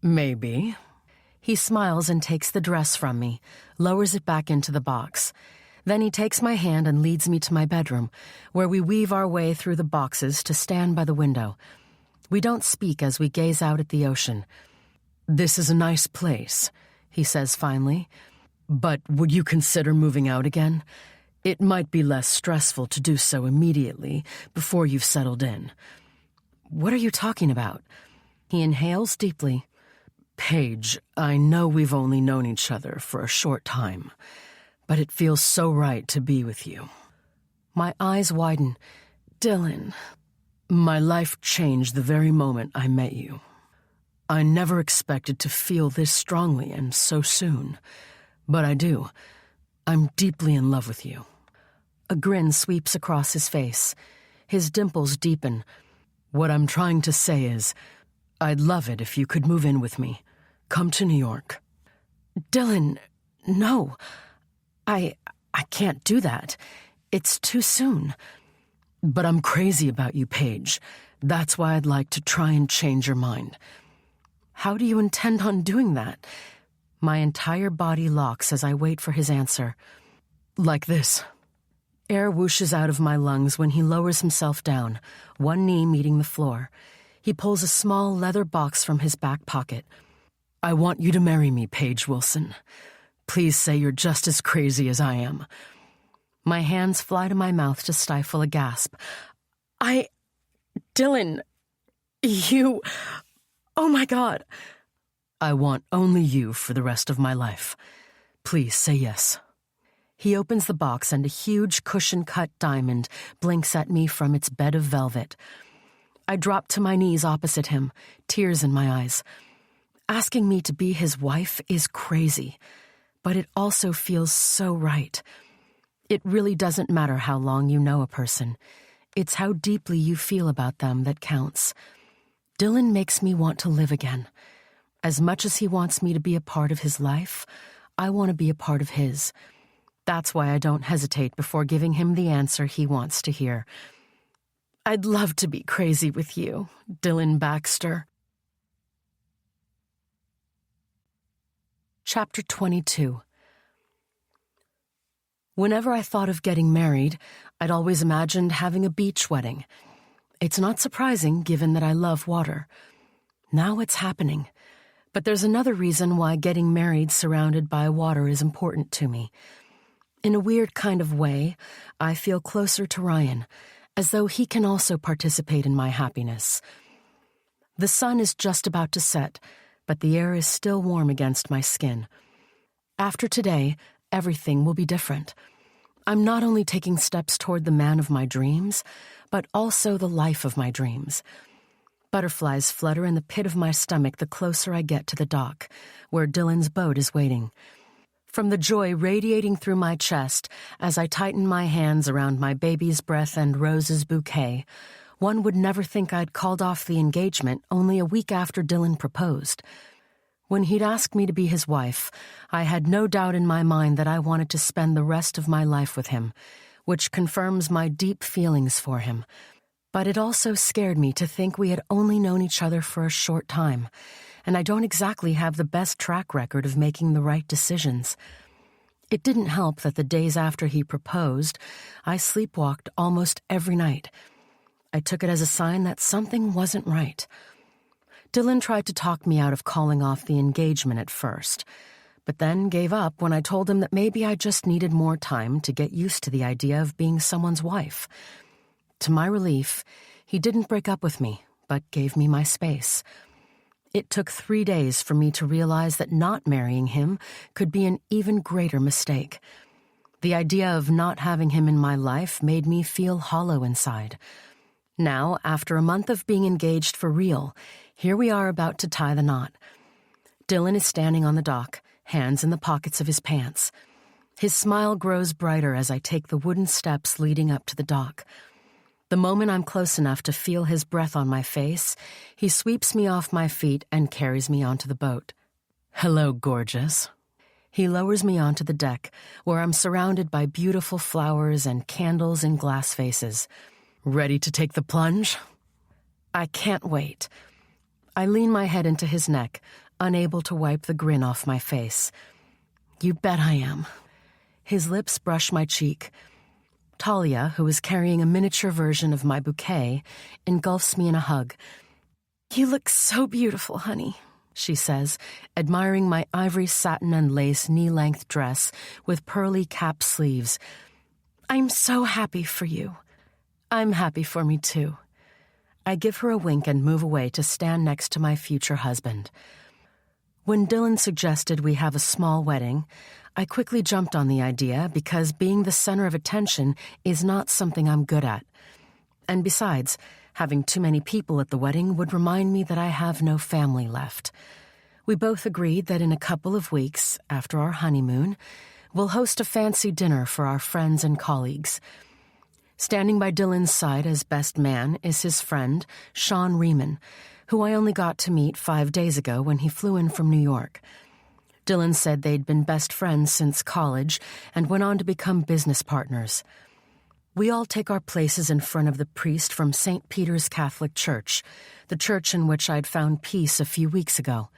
Maybe. He smiles and takes the dress from me, lowers it back into the box. Then he takes my hand and leads me to my bedroom, where we weave our way through the boxes to stand by the window. We don't speak as we gaze out at the ocean. This is a nice place, he says finally. But would you consider moving out again? It might be less stressful to do so immediately before you've settled in. What are you talking about? He inhales deeply. Paige, I know we've only known each other for a short time, but it feels so right to be with you. My eyes widen. Dylan. My life changed the very moment I met you. I never expected to feel this strongly and so soon, but I do. I'm deeply in love with you. A grin sweeps across his face. His dimples deepen. What I'm trying to say is, I'd love it if you could move in with me. Come to New York. Dylan, no. I can't do that. It's too soon. But I'm crazy about you, Paige. That's why I'd like to try and change your mind. How do you intend on doing that? My entire body locks as I wait for his answer. Like this. Air whooshes out of my lungs when he lowers himself down, one knee meeting the floor. He pulls a small leather box from his back pocket. I want you to marry me, Paige Wilson. Please say you're just as crazy as I am. My hands fly to my mouth to stifle a gasp. Dylan, you... Oh my God. I want only you for the rest of my life. Please say yes. He opens the box and a huge cushion-cut diamond blinks at me from its bed of velvet. I drop to my knees opposite him, tears in my eyes. Asking me to be his wife is crazy, but it also feels so right. It really doesn't matter how long you know a person. It's how deeply you feel about them that counts. Dylan makes me want to live again. As much as he wants me to be a part of his life, I want to be a part of his. That's why I don't hesitate before giving him the answer he wants to hear. I'd love to be crazy with you, Dylan Baxter. Chapter 22. Whenever I thought of getting married, I'd always imagined having a beach wedding. It's not surprising, given that I love water. Now it's happening. But there's another reason why getting married surrounded by water is important to me. In a weird kind of way, I feel closer to Ryan, as though he can also participate in my happiness. The sun is just about to set, but the air is still warm against my skin. After today, everything will be different. I'm not only taking steps toward the man of my dreams, but also the life of my dreams. Butterflies flutter in the pit of my stomach the closer I get to the dock, where Dylan's boat is waiting. From the joy radiating through my chest as I tighten my hands around my baby's breath and Rose's bouquet, one would never think I'd called off the engagement only a week after Dylan proposed. When he'd asked me to be his wife, I had no doubt in my mind that I wanted to spend the rest of my life with him, which confirms my deep feelings for him. But it also scared me to think we had only known each other for a short time, and I don't exactly have the best track record of making the right decisions. It didn't help that the days after he proposed, I sleepwalked almost every night. I took it as a sign that something wasn't right. Dylan tried to talk me out of calling off the engagement at first, but then gave up when I told him that maybe I just needed more time to get used to the idea of being someone's wife. To my relief, he didn't break up with me, but gave me my space. It took 3 days for me to realize that not marrying him could be an even greater mistake. The idea of not having him in my life made me feel hollow inside. Now, after a month of being engaged for real, here we are about to tie the knot. Dylan is standing on the dock, hands in the pockets of his pants. His smile grows brighter as I take the wooden steps leading up to the dock. The moment I'm close enough to feel his breath on my face, he sweeps me off my feet and carries me onto the boat. Hello, gorgeous. He lowers me onto the deck, where I'm surrounded by beautiful flowers and candles in glass vases. Ready to take the plunge? I can't wait. I lean my head into his neck, unable to wipe the grin off my face. You bet I am. His lips brush my cheek. Talia, who is carrying a miniature version of my bouquet, engulfs me in a hug. You look so beautiful, honey, she says, admiring my ivory satin and lace knee-length dress with pearly cap sleeves. I'm so happy for you. I'm happy for me, too. I give her a wink and move away to stand next to my future husband. When Dylan suggested we have a small wedding, I quickly jumped on the idea because being the center of attention is not something I'm good at. And besides, Having too many people at the wedding would remind me that I have no family left. We both agreed that in a couple of weeks, after our honeymoon, we'll host a fancy dinner for our friends and colleagues. Standing by Dylan's side as best man is his friend, Sean Riemann, who I only got to meet 5 days ago when he flew in from New York. Dylan said they'd been best friends since college and went on to become business partners. We all take our places in front of the priest from St. Peter's Catholic Church, the church in which I'd found peace a few weeks ago.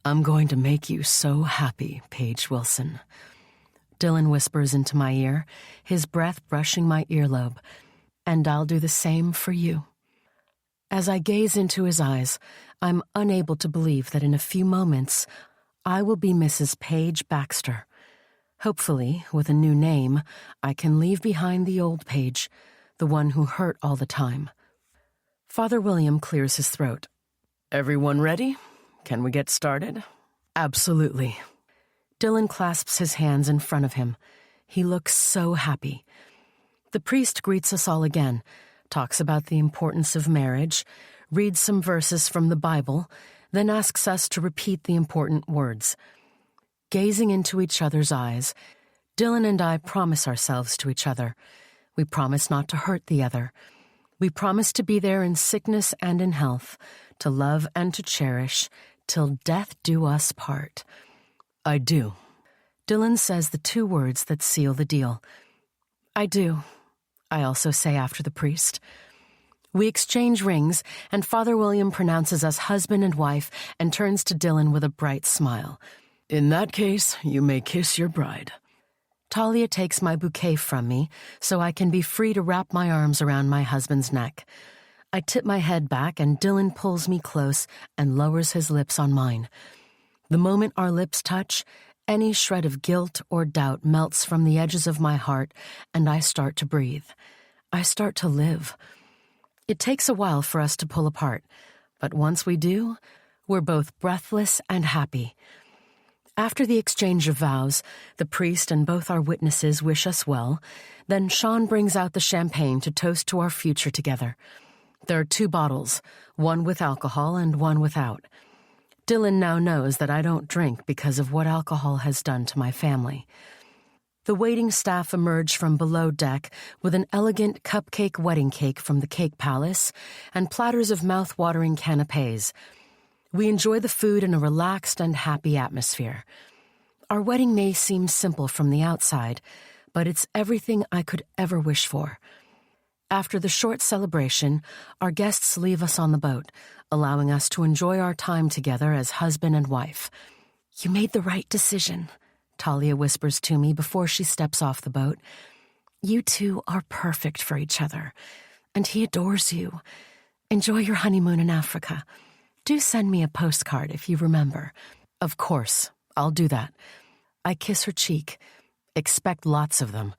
"I'm going to make you so happy, Paige Wilson," Dylan whispers into my ear, his breath brushing my earlobe. "And I'll do the same for you." As I gaze into his eyes, I'm unable to believe that in a few moments, I will be Mrs. Paige Baxter. Hopefully, with a new name, I can leave behind the old Paige, the one who hurt all the time. Father William clears his throat. "Everyone ready? Can we get started?" "Absolutely." Dylan clasps his hands in front of him. He looks so happy. The priest greets us all again, talks about the importance of marriage, reads some verses from the Bible, then asks us to repeat the important words. Gazing into each other's eyes, Dylan and I promise ourselves to each other. We promise not to hurt the other. We promise to be there in sickness and in health, to love and to cherish, till death do us part. "I do." Dylan says the 2 words that seal the deal. "I do," I also say after the priest. We exchange rings, and Father William pronounces us husband and wife and turns to Dylan with a bright smile. "In that case, you may kiss your bride." Talia takes my bouquet from me so I can be free to wrap my arms around my husband's neck. I tip my head back and Dylan pulls me close and lowers his lips on mine. The moment our lips touch, any shred of guilt or doubt melts from the edges of my heart and I start to breathe. I start to live. It takes a while for us to pull apart, but once we do, we're both breathless and happy. After the exchange of vows, the priest and both our witnesses wish us well, then Sean brings out the champagne to toast to our future together. There are 2 bottles, one with alcohol and one without. Dylan now knows that I don't drink because of what alcohol has done to my family. The waiting staff emerge from below deck with an elegant cupcake wedding cake from the Cake Palace and platters of mouth-watering canapés. We enjoy the food in a relaxed and happy atmosphere. Our wedding may seem simple from the outside, but it's everything I could ever wish for. After the short celebration, our guests leave us on the boat, allowing us to enjoy our time together as husband and wife. "You made the right decision," Talia whispers to me before she steps off the boat. "You 2 are perfect for each other, and he adores you. Enjoy your honeymoon in Africa. Do send me a postcard if you remember." "Of course, I'll do that." I kiss her cheek. Expect lots of them.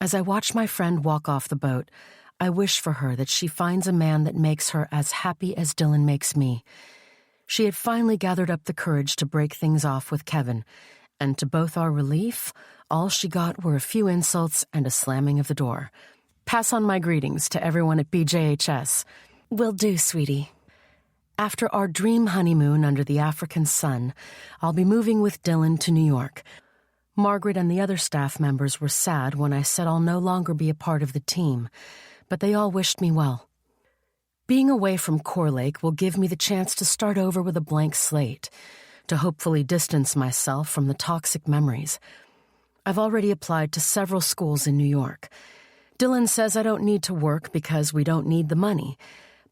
As I watch my friend walk off the boat, I wish for her that she finds a man that makes her as happy as Dylan makes me. She had finally gathered up the courage to break things off with Kevin, and to both our relief, all she got were a few insults and a slamming of the door. "Pass on my greetings to everyone at BJHS." "Will do, sweetie." After our dream honeymoon under the African sun, I'll be moving with Dylan to New York. Margaret and the other staff members were sad when I said I'll no longer be a part of the team, but they all wished me well. Being away from Core Lake will give me the chance to start over with a blank slate, to hopefully distance myself from the toxic memories. I've already applied to several schools in New York. Dylan says I don't need to work because we don't need the money,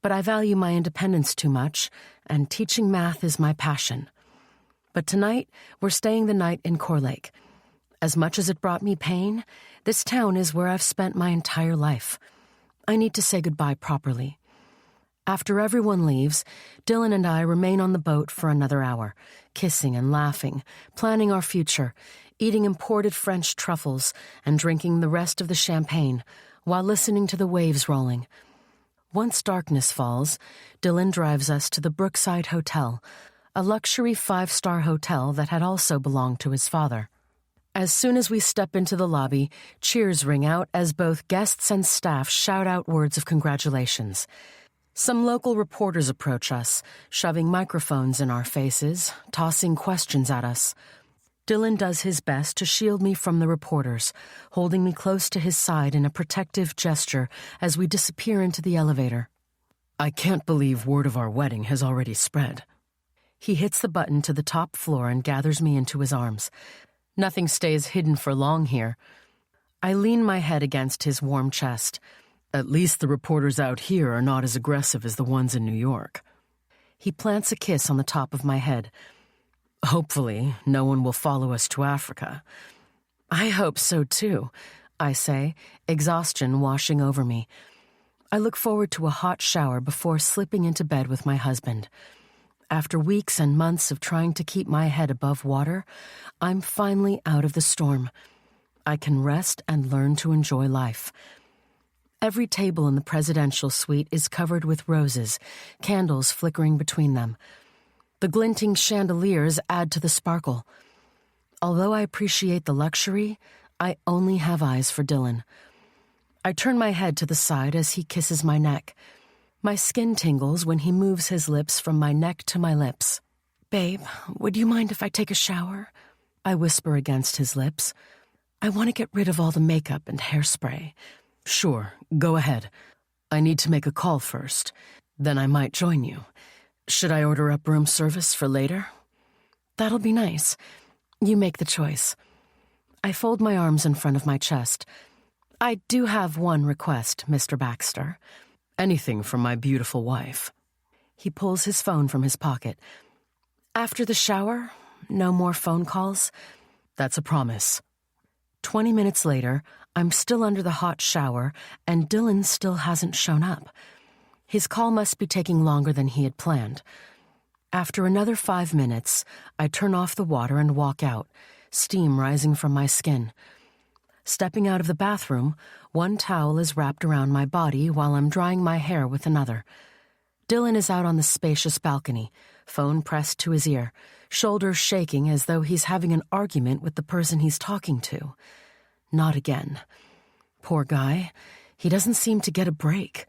but I value my independence too much, and teaching math is my passion. But tonight, we're staying the night in Core Lake. As much as it brought me pain, this town is where I've spent my entire life. I need to say goodbye properly. After everyone leaves, Dylan and I remain on the boat for another hour, kissing and laughing, planning our future, eating imported French truffles, and drinking the rest of the champagne, while listening to the waves rolling. Once darkness falls, Dylan drives us to the Brookside Hotel, a luxury 5-star hotel that had also belonged to his father. As soon as we step into the lobby, cheers ring out as both guests and staff shout out words of congratulations. Some local reporters approach us, shoving microphones in our faces, tossing questions at us. Dylan does his best to shield me from the reporters, holding me close to his side in a protective gesture as we disappear into the elevator. I can't believe word of our wedding has already spread. He hits the button to the top floor and gathers me into his arms. Nothing stays hidden for long here. I lean my head against his warm chest. At least the reporters out here are not as aggressive as the ones in New York. He plants a kiss on the top of my head. Hopefully, no one will follow us to Africa. I hope so too, I say, exhaustion washing over me. I look forward to a hot shower before slipping into bed with my husband. After weeks and months of trying to keep my head above water, I'm finally out of the storm. I can rest and learn to enjoy life. Every table in the presidential suite is covered with roses, candles flickering between them. The glinting chandeliers add to the sparkle. Although I appreciate the luxury, I only have eyes for Dylan. I turn my head to the side as he kisses my neck. My skin tingles when he moves his lips from my neck to my lips. "Babe, would you mind if I take a shower?" I whisper against his lips. I want to get rid of all the makeup and hairspray. Sure, go ahead. I need to make a call first. Then I might join you. Should I order up room service for later? That'll be nice. You make the choice. I fold my arms in front of my chest. I do have one request, Mr. Baxter. Anything for my beautiful wife. He pulls his phone from his pocket. After the shower, no more phone calls? That's a promise. 20 minutes later, I'm still under the hot shower, and Dylan still hasn't shown up. His call must be taking longer than he had planned. After another 5 minutes, I turn off the water and walk out, steam rising from my skin. Stepping out of the bathroom, one towel is wrapped around my body while I'm drying my hair with another. Dylan is out on the spacious balcony, phone pressed to his ear, shoulders shaking as though he's having an argument with the person he's talking to. Not again. Poor guy, he doesn't seem to get a break.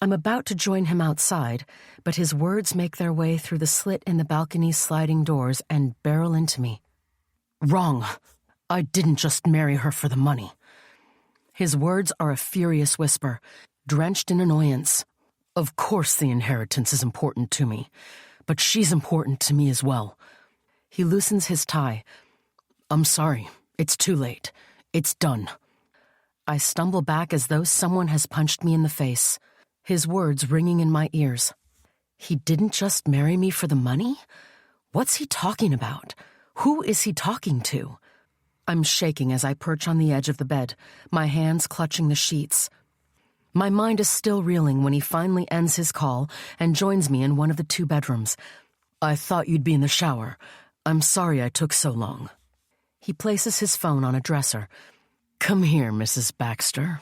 I'm about to join him outside, but his words make their way through the slit in the balcony's sliding doors and barrel into me. Wrong. I didn't just marry her for the money. His words are a furious whisper, drenched in annoyance. Of course the inheritance is important to me, but she's important to me as well. He loosens his tie. I'm sorry. It's too late. It's done. I stumble back as though someone has punched me in the face, his words ringing in my ears. He didn't just marry me for the money? What's he talking about? Who is he talking to? I'm shaking as I perch on the edge of the bed, my hands clutching the sheets. My mind is still reeling when he finally ends his call and joins me in one of the 2 bedrooms. I thought you'd be in the shower. I'm sorry I took so long. He places his phone on a dresser. Come here, Mrs. Baxter.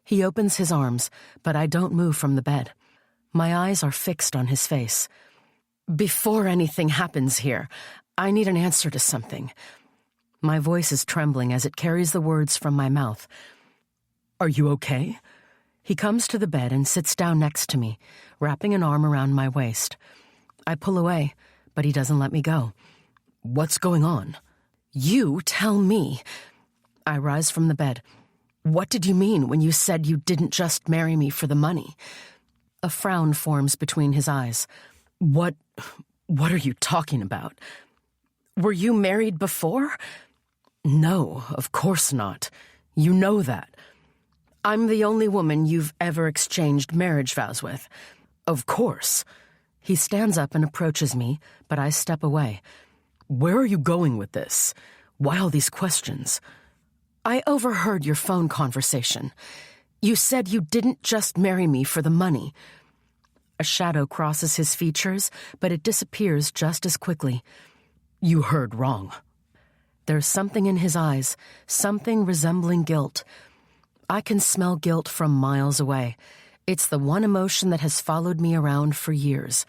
He opens his arms, but I don't move from the bed. My eyes are fixed on his face. Before anything happens here, I need an answer to something. My voice is trembling as it carries the words from my mouth. Are you okay? He comes to the bed and sits down next to me, wrapping an arm around my waist. I pull away, but he doesn't let me go. What's going on? You tell me. I rise from the bed. What did you mean when you said you didn't just marry me for the money? A frown forms between his eyes. What are you talking about? Were you married before? No, of course not. You know that. I'm the only woman you've ever exchanged marriage vows with. Of course. He stands up and approaches me, but I step away. Where are you going with this? Why all these questions? I overheard your phone conversation. You said you didn't just marry me for the money. A shadow crosses his features, but it disappears just as quickly. You heard wrong. There's something in his eyes, something resembling guilt. I can smell guilt from miles away. It's the one emotion that has followed me around for years.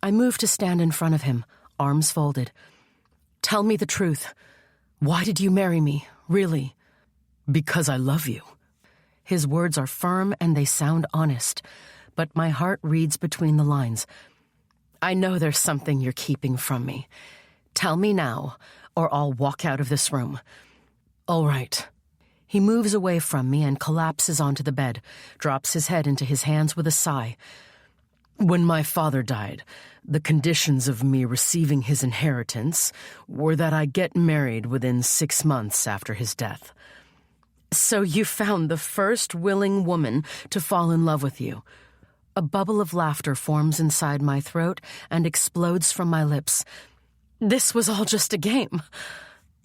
I move to stand in front of him, arms folded. Tell me the truth. Why did you marry me, really? Because I love you. His words are firm and they sound honest, but my heart reads between the lines. I know there's something you're keeping from me. Tell me now, or I'll walk out of this room. All right. He moves away from me and collapses onto the bed, drops his head into his hands with a sigh. When my father died, the conditions of me receiving his inheritance were that I get married within 6 months after his death. So you found the first willing woman to fall in love with you. A bubble of laughter forms inside my throat and explodes from my lips. This was all just a game.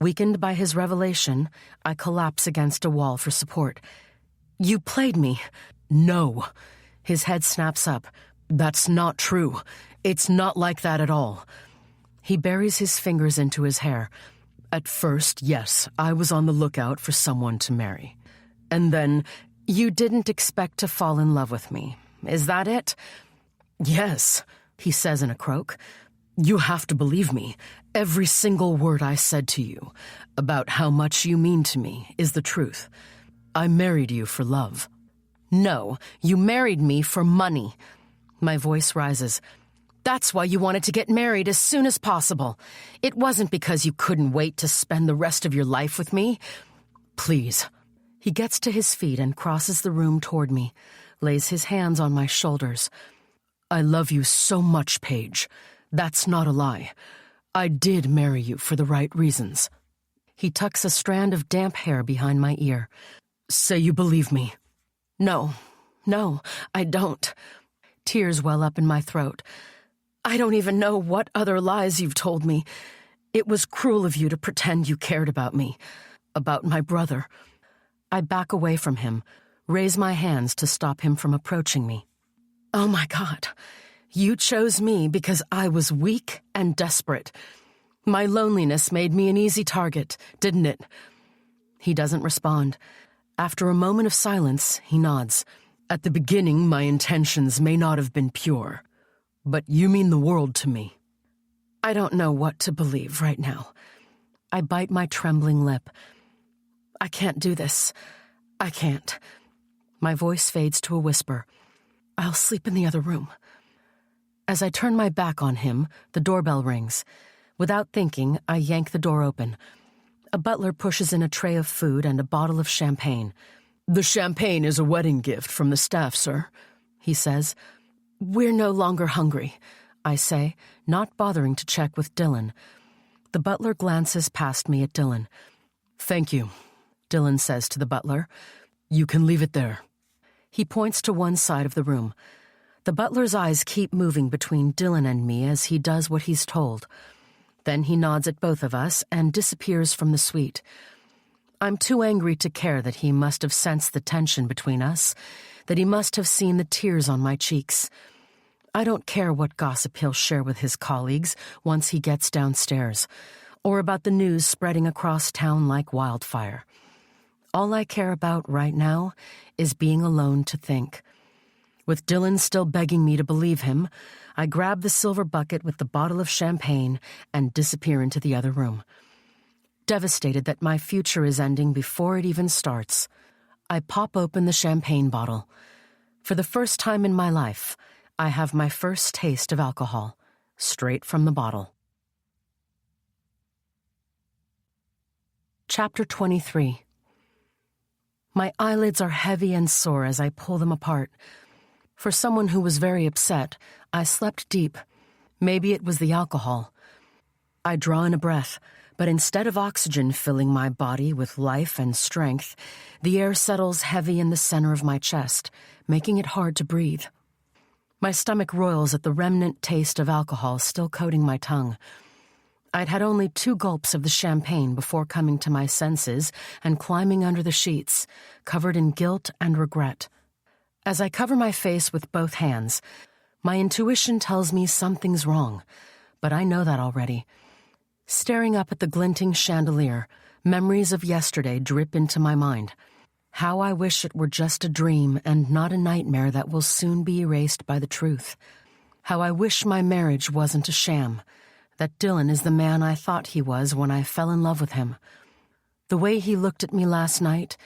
Weakened by his revelation, I collapse against a wall for support. You played me. No. His head snaps up. That's not true. It's not like that at all. He buries his fingers into his hair. At first, yes, I was on the lookout for someone to marry. And then, you didn't expect to fall in love with me. Is that it? Yes, he says in a croak. You have to believe me. Every single word I said to you about how much you mean to me is the truth. I married you for love. No, you married me for money. My voice rises. That's why you wanted to get married as soon as possible. It wasn't because you couldn't wait to spend the rest of your life with me. Please. He gets to his feet and crosses the room toward me, lays his hands on my shoulders. I love you so much, Paige. That's not a lie. I did marry you for the right reasons. He tucks a strand of damp hair behind my ear. Say you believe me. No, I don't. Tears well up in my throat. I don't even know what other lies you've told me. It was cruel of you to pretend you cared about me, about my brother. I back away from him, raise my hands to stop him from approaching me. Oh my God, you chose me because I was weak and desperate. My loneliness made me an easy target, didn't it? He doesn't respond. After a moment of silence, he nods. At the beginning, my intentions may not have been pure, but you mean the world to me. I don't know what to believe right now. I bite my trembling lip. I can't do this. I can't. My voice fades to a whisper. I'll sleep in the other room. As I turn my back on him, the doorbell rings. Without thinking, I yank the door open. A butler pushes in a tray of food and a bottle of champagne. The champagne is a wedding gift from the staff, sir, he says. We're no longer hungry, I say, not bothering to check with Dylan. The butler glances past me at Dylan. Thank you, Dylan says to the butler. You can leave it there. He points to one side of the room. The butler's eyes keep moving between Dylan and me as he does what he's told. Then he nods at both of us and disappears from the suite. I'm too angry to care that he must have sensed the tension between us, that he must have seen the tears on my cheeks. I don't care what gossip he'll share with his colleagues once he gets downstairs, or about the news spreading across town like wildfire. All I care about right now is being alone to think. With Dylan still begging me to believe him, I grab the silver bucket with the bottle of champagne and disappear into the other room. Devastated that my future is ending before it even starts, I pop open the champagne bottle. For the first time in my life, I have my first taste of alcohol, straight from the bottle. Chapter 23. My eyelids are heavy and sore as I pull them apart. For someone who was very upset, I slept deep. Maybe it was the alcohol. I draw in a breath, but instead of oxygen filling my body with life and strength, the air settles heavy in the center of my chest, making it hard to breathe. My stomach roils at the remnant taste of alcohol still coating my tongue. I'd had only 2 gulps of the champagne before coming to my senses and climbing under the sheets, covered in guilt and regret. As I cover my face with both hands, my intuition tells me something's wrong, but I know that already. Staring up at the glinting chandelier, memories of yesterday drip into my mind. How I wish it were just a dream and not a nightmare that will soon be erased by the truth. How I wish my marriage wasn't a sham, that Dylan is the man I thought he was when I fell in love with him. The way he looked at me last night,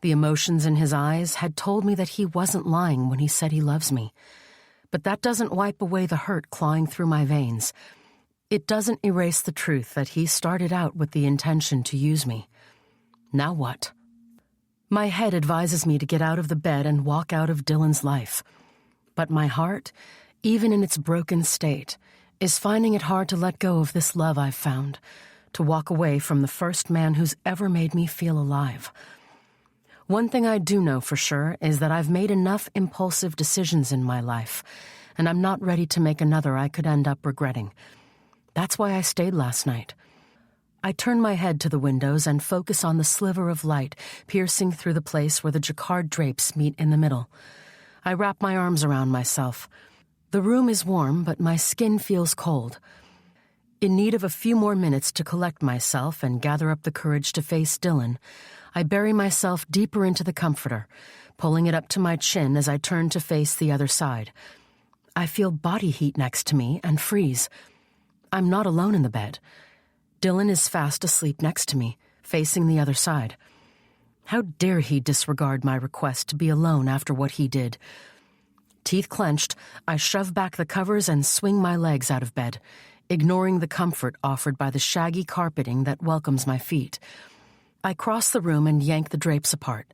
the emotions in his eyes, had told me that he wasn't lying when he said he loves me. But that doesn't wipe away the hurt clawing through my veins. It doesn't erase the truth that he started out with the intention to use me. Now what? My head advises me to get out of the bed and walk out of Dylan's life. But my heart, even in its broken state, is finding it hard to let go of this love I've found, to walk away from the first man who's ever made me feel alive. One thing I do know for sure is that I've made enough impulsive decisions in my life, and I'm not ready to make another I could end up regretting. That's why I stayed last night. I turn my head to the windows and focus on the sliver of light piercing through the place where the jacquard drapes meet in the middle. I wrap my arms around myself. The room is warm, but my skin feels cold. In need of a few more minutes to collect myself and gather up the courage to face Dylan, I bury myself deeper into the comforter, pulling it up to my chin as I turn to face the other side. I feel body heat next to me and freeze. I'm not alone in the bed. Dylan is fast asleep next to me, facing the other side. How dare he disregard my request to be alone after what he did? Teeth clenched, I shove back the covers and swing my legs out of bed, ignoring the comfort offered by the shaggy carpeting that welcomes my feet. I cross the room and yank the drapes apart.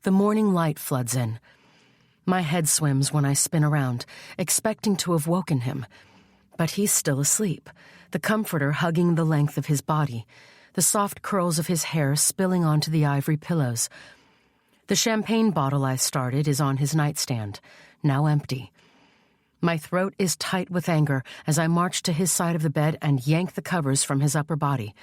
The morning light floods in. My head swims when I spin around, expecting to have woken him. But he's still asleep, the comforter hugging the length of his body, the soft curls of his hair spilling onto the ivory pillows. The champagne bottle I started is on his nightstand, now empty. My throat is tight with anger as I march to his side of the bed and yank the covers from his upper body.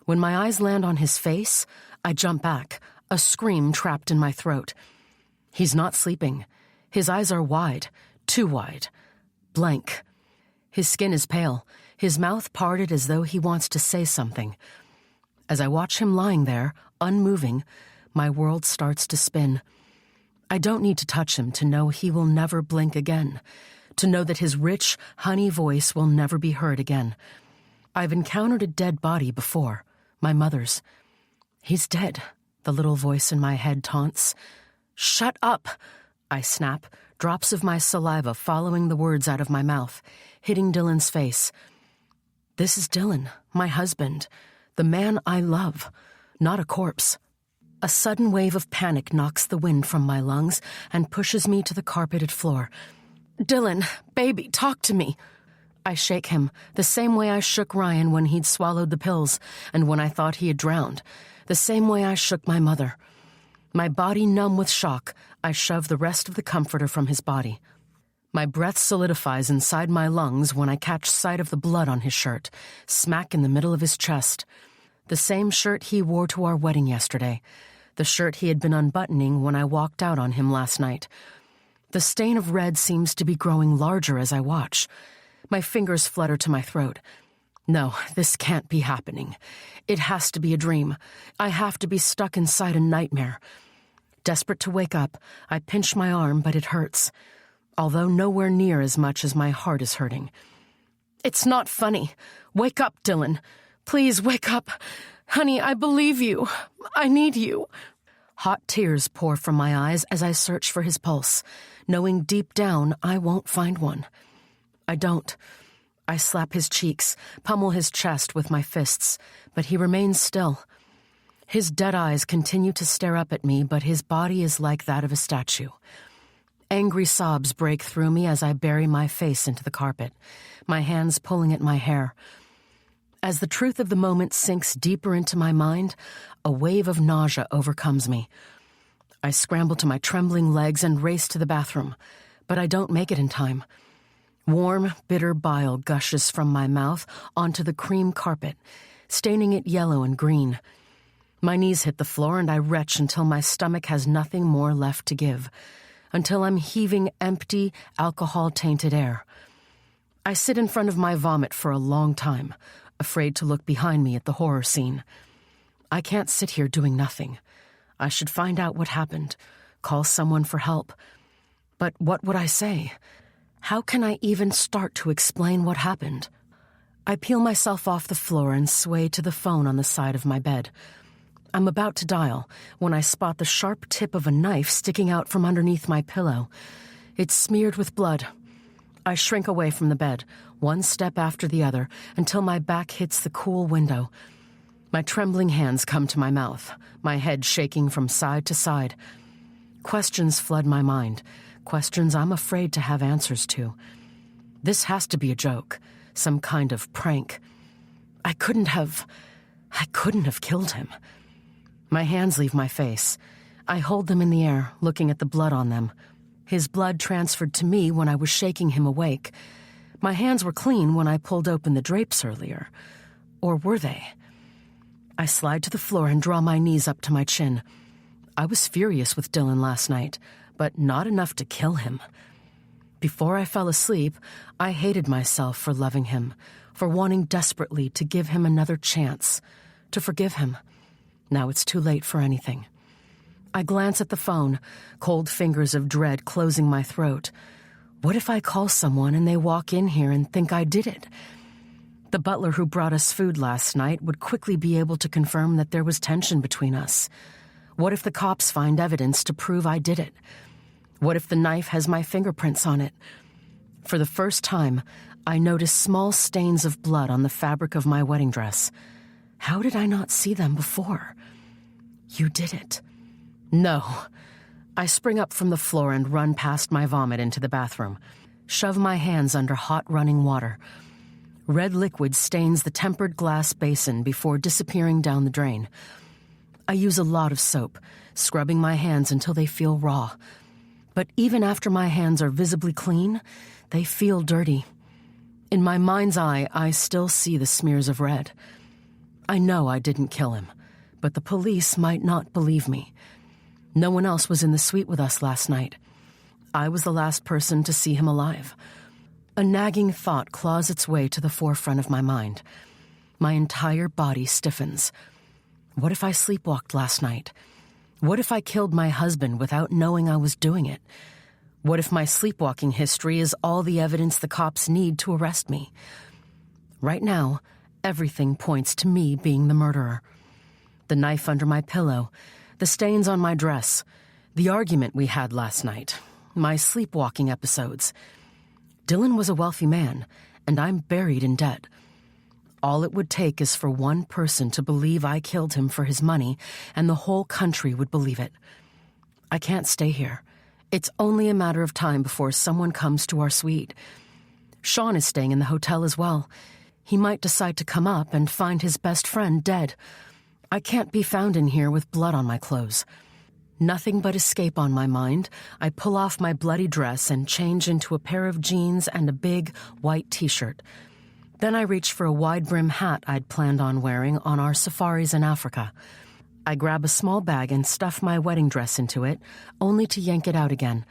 When my eyes land on his face, I jump back, a scream trapped in my throat. He's not sleeping. His eyes are wide, too wide, blank. His skin is pale, his mouth parted as though he wants to say something. As I watch him lying there, unmoving, my world starts to spin. I don't need to touch him to know he will never blink again, to know that his rich, honey voice will never be heard again. I've encountered a dead body before, my mother's. He's dead, the little voice in my head taunts. Shut up, I snap, drops of my saliva following the words out of my mouth, hitting Dylan's face. This is Dylan, my husband, the man I love, not a corpse. A sudden wave of panic knocks the wind from my lungs and pushes me to the carpeted floor. Dylan, baby, talk to me. I shake him, the same way I shook Ryan when he'd swallowed the pills and when I thought he had drowned, the same way I shook my mother. My body numb with shock, I shove the rest of the comforter from his body. My breath solidifies inside my lungs when I catch sight of the blood on his shirt, smack in the middle of his chest. The same shirt he wore to our wedding yesterday, the shirt he had been unbuttoning when I walked out on him last night. The stain of red seems to be growing larger as I watch. My fingers flutter to my throat. No, this can't be happening. It has to be a dream. I have to be stuck inside a nightmare. Desperate to wake up, I pinch my arm, but it hurts, although nowhere near as much as my heart is hurting. It's not funny. Wake up, Dylan. Please wake up. Honey, I believe you. I need you. Hot tears pour from my eyes as I search for his pulse, knowing deep down I won't find one. I don't. I slap his cheeks, pummel his chest with my fists, but he remains still. His dead eyes continue to stare up at me, but his body is like that of a statue. Angry sobs break through me as I bury my face into the carpet, my hands pulling at my hair. As the truth of the moment sinks deeper into my mind, a wave of nausea overcomes me. I scramble to my trembling legs and race to the bathroom, but I don't make it in time. Warm, bitter bile gushes from my mouth onto the cream carpet, staining it yellow and green. My knees hit the floor and I retch until my stomach has nothing more left to give, until I'm heaving empty, alcohol-tainted air. I sit in front of my vomit for a long time, afraid to look behind me at the horror scene. I can't sit here doing nothing. I should find out what happened, call someone for help. But what would I say? How can I even start to explain what happened? I peel myself off the floor and sway to the phone on the side of my bed. I'm about to dial when I spot the sharp tip of a knife sticking out from underneath my pillow. It's smeared with blood. I shrink away from the bed, one step after the other, until my back hits the cool window. My trembling hands come to my mouth, my head shaking from side to side. Questions flood my mind, questions I'm afraid to have answers to. This has to be a joke, some kind of prank. I couldn't have killed him. My hands leave my face. I hold them in the air, looking at the blood on them. His blood transferred to me when I was shaking him awake. My hands were clean when I pulled open the drapes earlier. Or were they? I slide to the floor and draw my knees up to my chin. I was furious with Dylan last night, but not enough to kill him. Before I fell asleep, I hated myself for loving him, for wanting desperately to give him another chance, to forgive him. Now it's too late for anything. I glance at the phone, cold fingers of dread closing my throat. What if I call someone and they walk in here and think I did it? The butler who brought us food last night would quickly be able to confirm that there was tension between us. What if the cops find evidence to prove I did it? What if the knife has my fingerprints on it? For the first time, I noticed small stains of blood on the fabric of my wedding dress. How did I not see them before? You did it. No. I spring up from the floor and run past my vomit into the bathroom, shove my hands under hot running water. Red liquid stains the tempered glass basin before disappearing down the drain. I use a lot of soap, scrubbing my hands until they feel raw. But even after my hands are visibly clean, they feel dirty. In my mind's eye, I still see the smears of red. I know I didn't kill him, but the police might not believe me. No one else was in the suite with us last night. I was the last person to see him alive. A nagging thought claws its way to the forefront of my mind. My entire body stiffens. What if I sleepwalked last night? What if I killed my husband without knowing I was doing it? What if my sleepwalking history is all the evidence the cops need to arrest me? Right now, everything points to me being the murderer. The knife under my pillow, the stains on my dress, the argument we had last night, my sleepwalking episodes. Dylan was a wealthy man, and I'm buried in debt. All it would take is for one person to believe I killed him for his money, and the whole country would believe it. I can't stay here. It's only a matter of time before someone comes to our suite. Sean is staying in the hotel as well. He might decide to come up and find his best friend dead. I can't be found in here with blood on my clothes. Nothing but escape on my mind, I pull off my bloody dress and change into a pair of jeans and a big, white t-shirt. Then I reach for a wide-brim hat I'd planned on wearing on our safaris in Africa. I grab a small bag and stuff my wedding dress into it, only to yank it out again.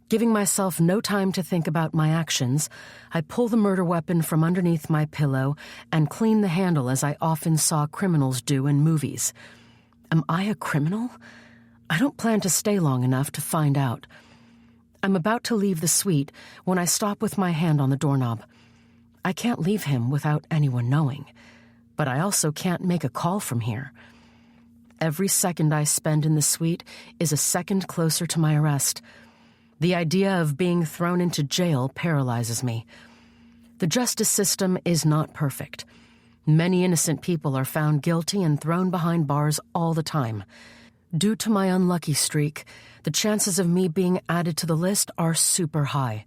Giving myself no time to think about my actions, I pull the murder weapon from underneath my pillow and clean the handle as I often saw criminals do in movies. Am I a criminal? I don't plan to stay long enough to find out. I'm about to leave the suite when I stop with my hand on the doorknob. I can't leave him without anyone knowing, but I also can't make a call from here. Every second I spend in the suite is a second closer to my arrest. The idea of being thrown into jail paralyzes me. The justice system is not perfect. Many innocent people are found guilty and thrown behind bars all the time. Due to my unlucky streak, the chances of me being added to the list are super high.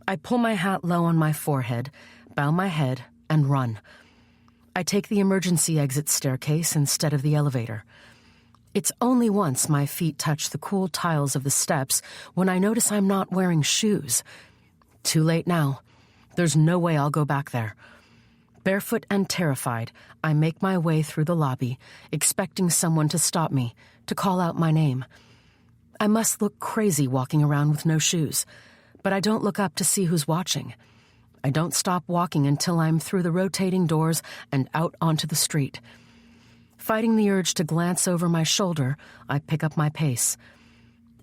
I pull my hat low on my forehead, bow my head, and run. I take the emergency exit staircase instead of the elevator. It's only once my feet touch the cool tiles of the steps when I notice I'm not wearing shoes. Too late now. There's no way I'll go back there. Barefoot and terrified, I make my way through the lobby, expecting someone to stop me, to call out my name. I must look crazy walking around with no shoes, but I don't look up to see who's watching. I don't stop walking until I'm through the rotating doors and out onto the street. Fighting the urge to glance over my shoulder, I pick up my pace.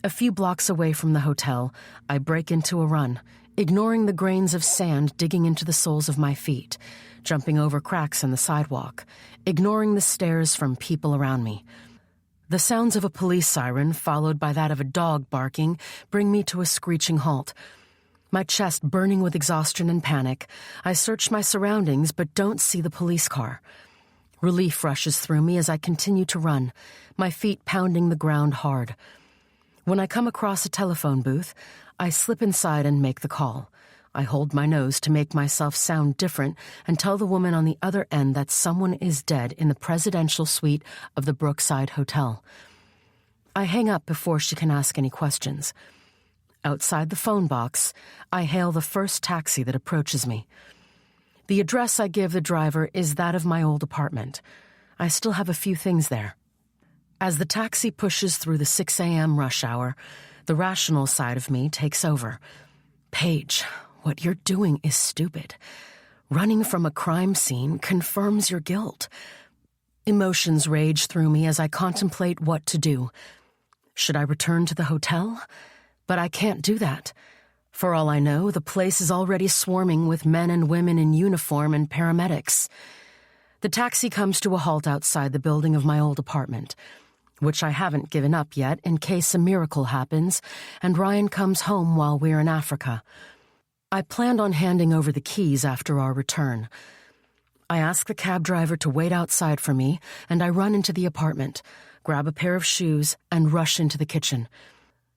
A few blocks away from the hotel, I break into a run, ignoring the grains of sand digging into the soles of my feet, jumping over cracks in the sidewalk, ignoring the stares from people around me. The sounds of a police siren, followed by that of a dog barking, bring me to a screeching halt. My chest burning with exhaustion and panic, I search my surroundings but don't see the police car. Relief rushes through me as I continue to run, my feet pounding the ground hard. When I come across a telephone booth, I slip inside and make the call. I hold my nose to make myself sound different and tell the woman on the other end that someone is dead in the presidential suite of the Brookside Hotel. I hang up before she can ask any questions. Outside the phone box, I hail the first taxi that approaches me. The address I give the driver is that of my old apartment. I still have a few things there. As the taxi pushes through the 6 a.m. rush hour, the rational side of me takes over. Paige, what you're doing is stupid. Running from a crime scene confirms your guilt. Emotions rage through me as I contemplate what to do. Should I return to the hotel? But I can't do that. For all I know, the place is already swarming with men and women in uniform and paramedics. The taxi comes to a halt outside the building of my old apartment, which I haven't given up yet in case a miracle happens and Ryan comes home while we're in Africa. I planned on handing over the keys after our return. I ask the cab driver to wait outside for me, and I run into the apartment, grab a pair of shoes, and rush into the kitchen.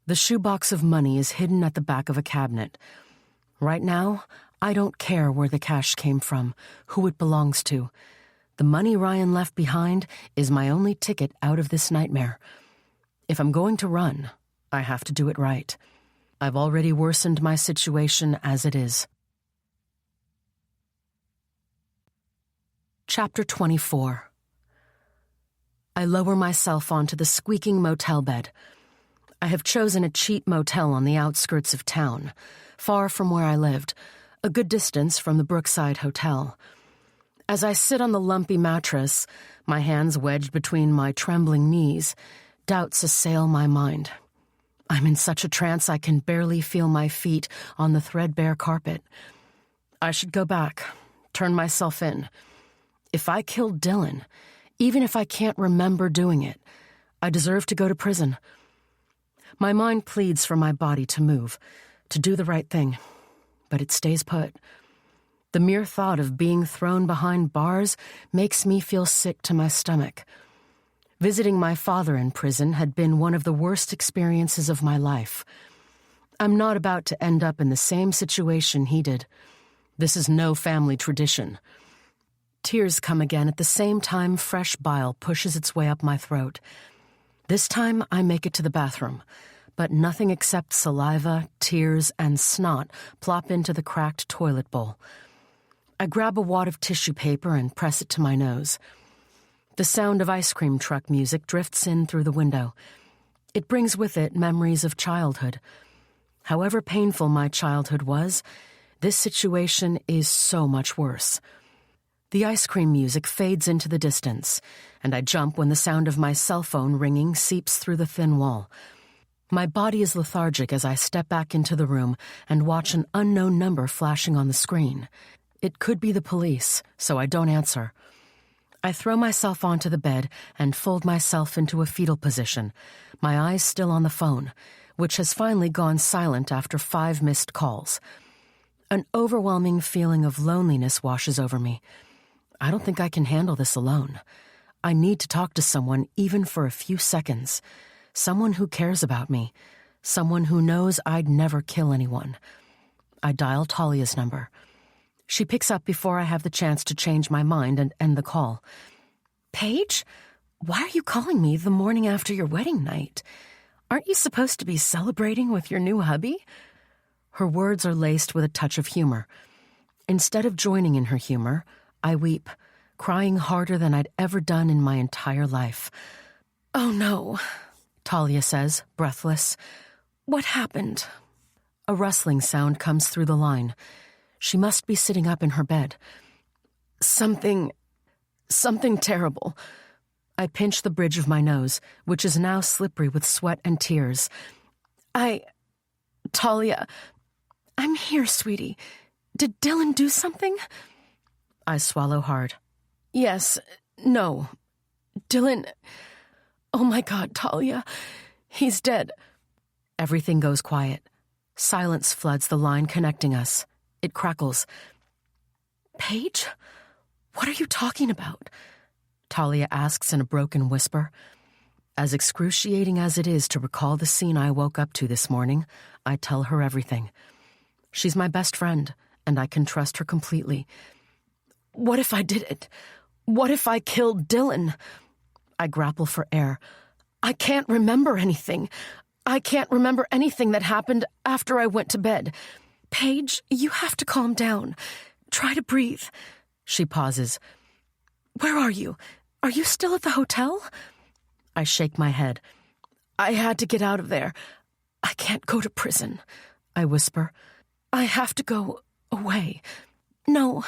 The shoebox of money is hidden at the back of a cabinet. Right now, I don't care where the cash came from, who it belongs to. The money Ryan left behind is my only ticket out of this nightmare. If I'm going to run, I have to do it right. I've already worsened my situation as it is. Chapter 24. I lower myself onto the squeaking motel bed. I have chosen a cheap motel on the outskirts of town, far from where I lived, a good distance from the Brookside Hotel. As I sit on the lumpy mattress, my hands wedged between my trembling knees, doubts assail my mind. I'm in such a trance I can barely feel my feet on the threadbare carpet. I should go back, turn myself in. If I killed Dylan, even if I can't remember doing it, I deserve to go to prison. My mind pleads for my body to move, to do the right thing, but it stays put. The mere thought of being thrown behind bars makes me feel sick to my stomach. Visiting my father in prison had been one of the worst experiences of my life. I'm not about to end up in the same situation he did. This is no family tradition. Tears come again at the same time fresh bile pushes its way up my throat. This time I make it to the bathroom, but nothing except saliva, tears, and snot plop into the cracked toilet bowl. I grab a wad of tissue paper and press it to my nose. The sound of ice cream truck music drifts in through the window. It brings with it memories of childhood. However painful my childhood was, this situation is so much worse. The ice cream music fades into the distance, and I jump when the sound of my cell phone ringing seeps through the thin wall. My body is lethargic as I step back into the room and watch an unknown number flashing on the screen. It could be the police, so I don't answer. I throw myself onto the bed and fold myself into a fetal position, my eyes still on the phone, which has finally gone silent after 5 missed calls. An overwhelming feeling of loneliness washes over me. I don't think I can handle this alone. I need to talk to someone even for a few seconds. Someone who cares about me. Someone who knows I'd never kill anyone. I dial Talia's number. She picks up before I have the chance to change my mind and end the call. "Paige, why are you calling me the morning after your wedding night? Aren't you supposed to be celebrating with your new hubby?" Her words are laced with a touch of humor. Instead of joining in her humor, I weep, crying harder than I'd ever done in my entire life. "Oh no," Talia says, breathless. "What happened?" A rustling sound comes through the line. She must be sitting up in her bed. Something terrible." I pinch the bridge of my nose, which is now slippery with sweat and tears. Talia, I'm here, sweetie. Did Dylan do something? I swallow hard. Yes. No. Dylan... Oh my God, Talia. He's dead. Everything goes quiet. Silence floods the line connecting us. It crackles. Paige? What are you talking about? Talia asks in a broken whisper. As excruciating as it is to recall the scene I woke up to this morning, I tell her everything. She's my best friend, and I can trust her completely. What if I did it? What if I killed Dylan? I grapple for air. I can't remember anything. I can't remember anything that happened after I went to bed. Paige, you have to calm down. Try to breathe. She pauses. Where are you? Are you still at the hotel? I shake my head. I had to get out of there. I can't go to prison. I whisper. I have to go away. No,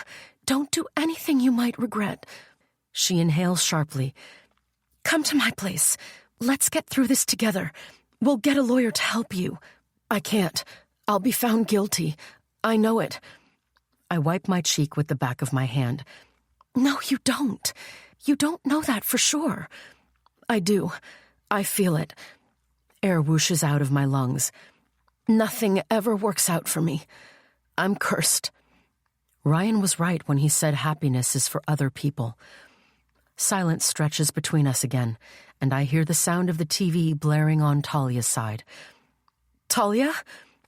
don't do anything you might regret. She inhales sharply. Come to my place. Let's get through this together. We'll get a lawyer to help you. I can't. I'll be found guilty. I know it. I wipe my cheek with the back of my hand. No, you don't. You don't know that for sure. I do. I feel it. Air whooshes out of my lungs. Nothing ever works out for me. I'm cursed. Ryan was right when he said happiness is for other people. Silence stretches between us again, and I hear the sound of the TV blaring on Talia's side. Talia?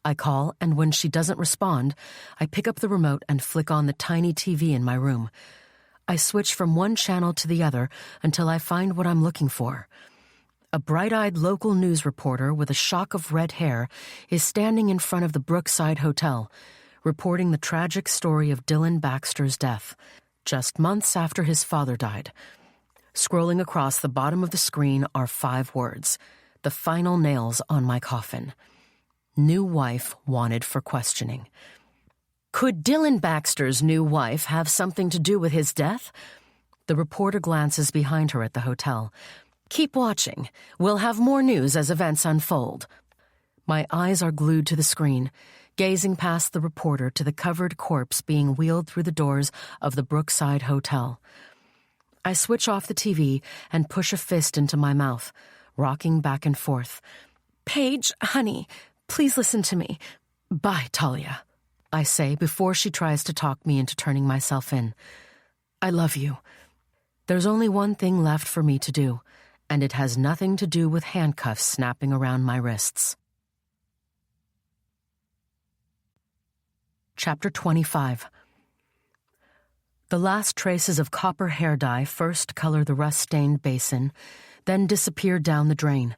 I call, and when she doesn't respond, I pick up the remote and flick on the tiny TV in my room. I switch from one channel to the other until I find what I'm looking for. A bright-eyed local news reporter with a shock of red hair is standing in front of the Brookside Hotel, reporting the tragic story of Dylan Baxter's death, just months after his father died. Scrolling across the bottom of the screen are 5 words, the final nails on my coffin. New wife wanted for questioning. Could Dylan Baxter's new wife have something to do with his death? The reporter glances behind her at the hotel. Keep watching. We'll have more news as events unfold. My eyes are glued to the screen, gazing past the reporter to the covered corpse being wheeled through the doors of the Brookside Hotel. I switch off the TV and push a fist into my mouth, rocking back and forth. Paige, honey, please listen to me. Bye, Talia, I say before she tries to talk me into turning myself in. I love you. There's only one thing left for me to do, and it has nothing to do with handcuffs snapping around my wrists. Chapter 25. The last traces of copper hair dye first color the rust-stained basin, then disappear down the drain.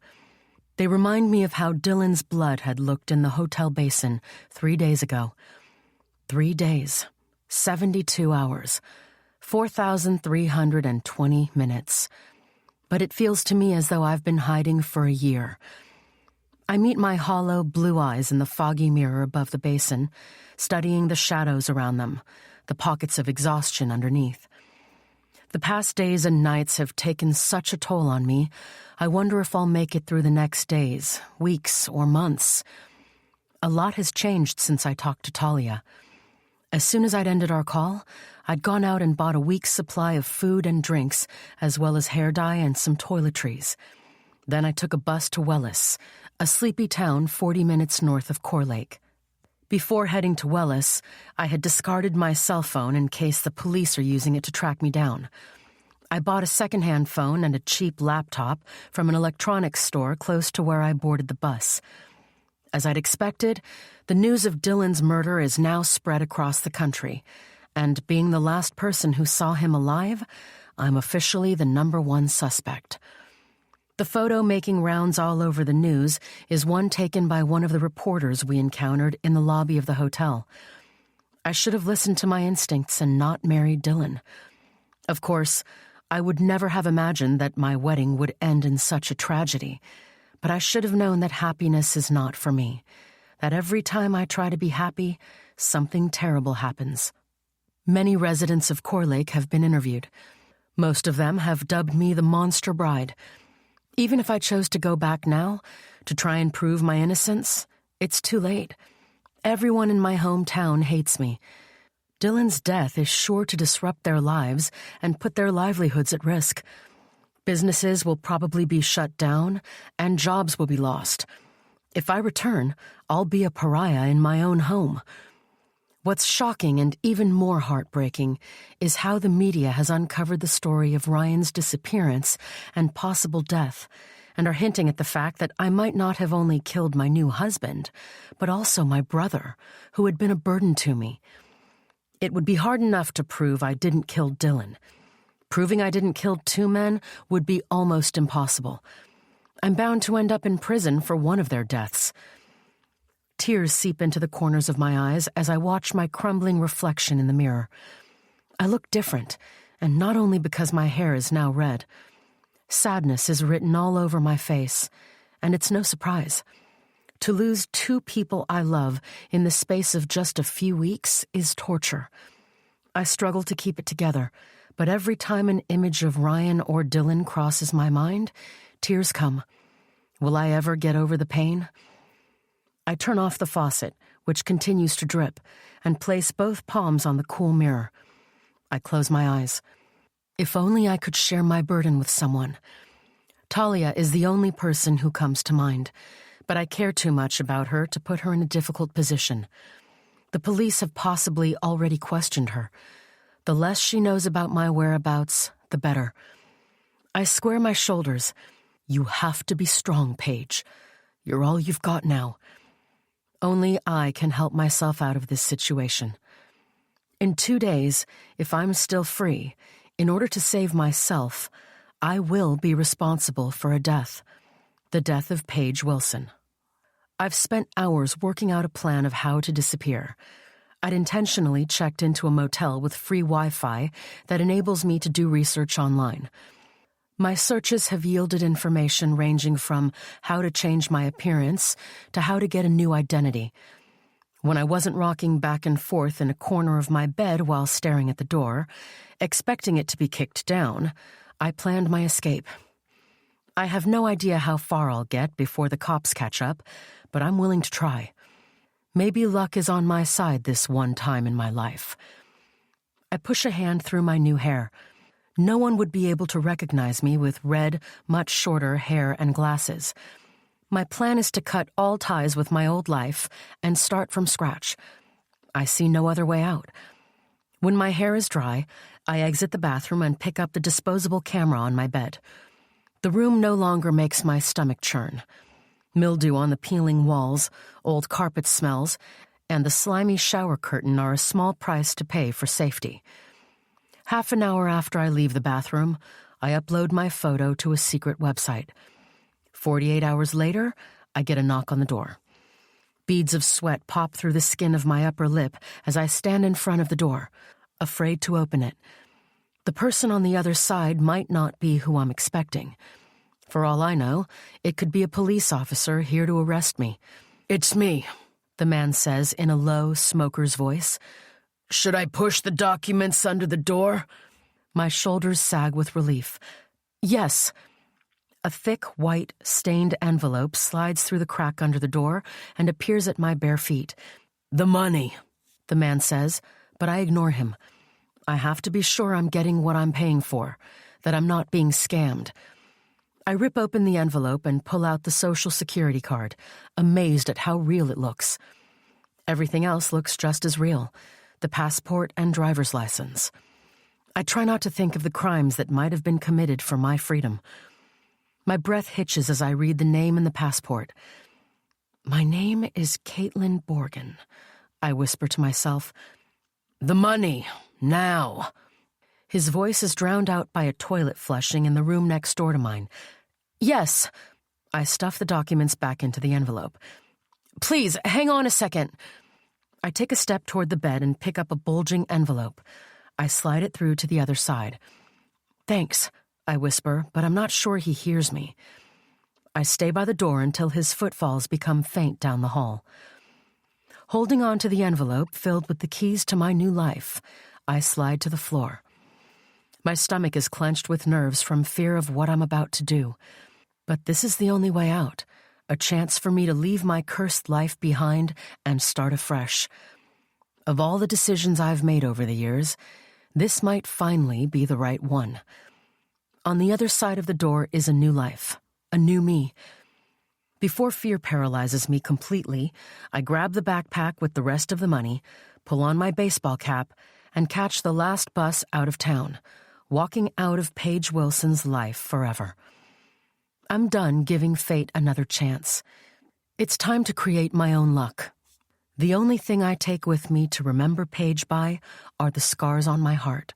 They remind me of how Dylan's blood had looked in the hotel basin 3 days ago. 3 days, 72 hours, 4,320 minutes. But it feels to me as though I've been hiding for a year. I meet my hollow blue eyes in the foggy mirror above the basin, studying the shadows around them, the pockets of exhaustion underneath. The past days and nights have taken such a toll on me, I wonder if I'll make it through the next days, weeks, or months. A lot has changed since I talked to Talia. As soon as I'd ended our call, I'd gone out and bought a week's supply of food and drinks, as well as hair dye and some toiletries. Then I took a bus to Wellis, a sleepy town 40 minutes north of Core Lake. Before heading to Wellis, I had discarded my cell phone in case the police are using it to track me down. I bought a second-hand phone and a cheap laptop from an electronics store close to where I boarded the bus. As I'd expected, the news of Dylan's murder is now spread across the country, and being the last person who saw him alive, I'm officially the #1 suspect. The photo making rounds all over the news is one taken by one of the reporters we encountered in the lobby of the hotel. I should have listened to my instincts and not married Dylan. Of course, I would never have imagined that my wedding would end in such a tragedy, but I should have known that happiness is not for me, that every time I try to be happy, something terrible happens. Many residents of Core Lake have been interviewed. Most of them have dubbed me the monster bride. Even if I chose to go back now, to try and prove my innocence, it's too late. Everyone in my hometown hates me. Dylan's death is sure to disrupt their lives and put their livelihoods at risk. Businesses will probably be shut down, and jobs will be lost. If I return, I'll be a pariah in my own home. What's shocking and even more heartbreaking is how the media has uncovered the story of Ryan's disappearance and possible death, and are hinting at the fact that I might not have only killed my new husband, but also my brother, who had been a burden to me. It would be hard enough to prove I didn't kill Dylan. Proving I didn't kill two men would be almost impossible. I'm bound to end up in prison for one of their deaths. Tears seep into the corners of my eyes as I watch my crumbling reflection in the mirror. I look different, and not only because my hair is now red. Sadness is written all over my face, and it's no surprise. To lose two people I love in the space of just a few weeks is torture. I struggle to keep it together, but every time an image of Ryan or Dylan crosses my mind, tears come. Will I ever get over the pain? I turn off the faucet, which continues to drip, and place both palms on the cool mirror. I close my eyes. If only I could share my burden with someone. Talia is the only person who comes to mind, but I care too much about her to put her in a difficult position. The police have possibly already questioned her. The less she knows about my whereabouts, the better. I square my shoulders. You have to be strong, Paige. You're all you've got now. Only I can help myself out of this situation. In 2 days, if I'm still free, in order to save myself, I will be responsible for a death. The death of Paige Wilson. I've spent hours working out a plan of how to disappear. I'd intentionally checked into a motel with free Wi-Fi that enables me to do research online. My searches have yielded information ranging from how to change my appearance to how to get a new identity. When I wasn't rocking back and forth in a corner of my bed while staring at the door, expecting it to be kicked down, I planned my escape. I have no idea how far I'll get before the cops catch up, but I'm willing to try. Maybe luck is on my side this one time in my life. I push a hand through my new hair. No one would be able to recognize me with red, much shorter hair and glasses. My plan is to cut all ties with my old life and start from scratch. I see no other way out. When my hair is dry, I exit the bathroom and pick up the disposable camera on my bed. The room no longer makes my stomach churn. Mildew on the peeling walls, old carpet smells, and the slimy shower curtain are a small price to pay for safety. Half an hour after I leave the bathroom, I upload my photo to a secret website. 48 hours later, I get a knock on the door. Beads of sweat pop through the skin of my upper lip as I stand in front of the door, afraid to open it. The person on the other side might not be who I'm expecting. For all I know, it could be a police officer here to arrest me. "It's me," the man says in a low, smoker's voice. "Should I push the documents under the door?" My shoulders sag with relief. "Yes." A thick, white, stained envelope slides through the crack under the door and appears at my bare feet. "The money," the man says, but I ignore him. I have to be sure I'm getting what I'm paying for, that I'm not being scammed. I rip open the envelope and pull out the Social Security card, amazed at how real it looks. Everything else looks just as real. The passport and driver's license. I try not to think of the crimes that might have been committed for my freedom. My breath hitches as I read the name in the passport. "My name is Caitlin Borgen," I whisper to myself. "The money, now." His voice is drowned out by a toilet flushing in the room next door to mine. "Yes." I stuff the documents back into the envelope. "Please, hang on a second." I take a step toward the bed and pick up a bulging envelope. I slide it through to the other side. "Thanks," I whisper, but I'm not sure he hears me. I stay by the door until his footfalls become faint down the hall. Holding on to the envelope filled with the keys to my new life, I slide to the floor. My stomach is clenched with nerves from fear of what I'm about to do. But this is the only way out. a chance for me to leave my cursed life behind and start afresh. Of all the decisions I've made over the years, this might finally be the right one. On the other side of the door is a new life, a new me. Before fear paralyzes me completely, I grab the backpack with the rest of the money, pull on my baseball cap, and catch the last bus out of town, walking out of Paige Wilson's life forever. I'm done giving fate another chance. It's time to create my own luck. The only thing I take with me to remember Paige by are the scars on my heart.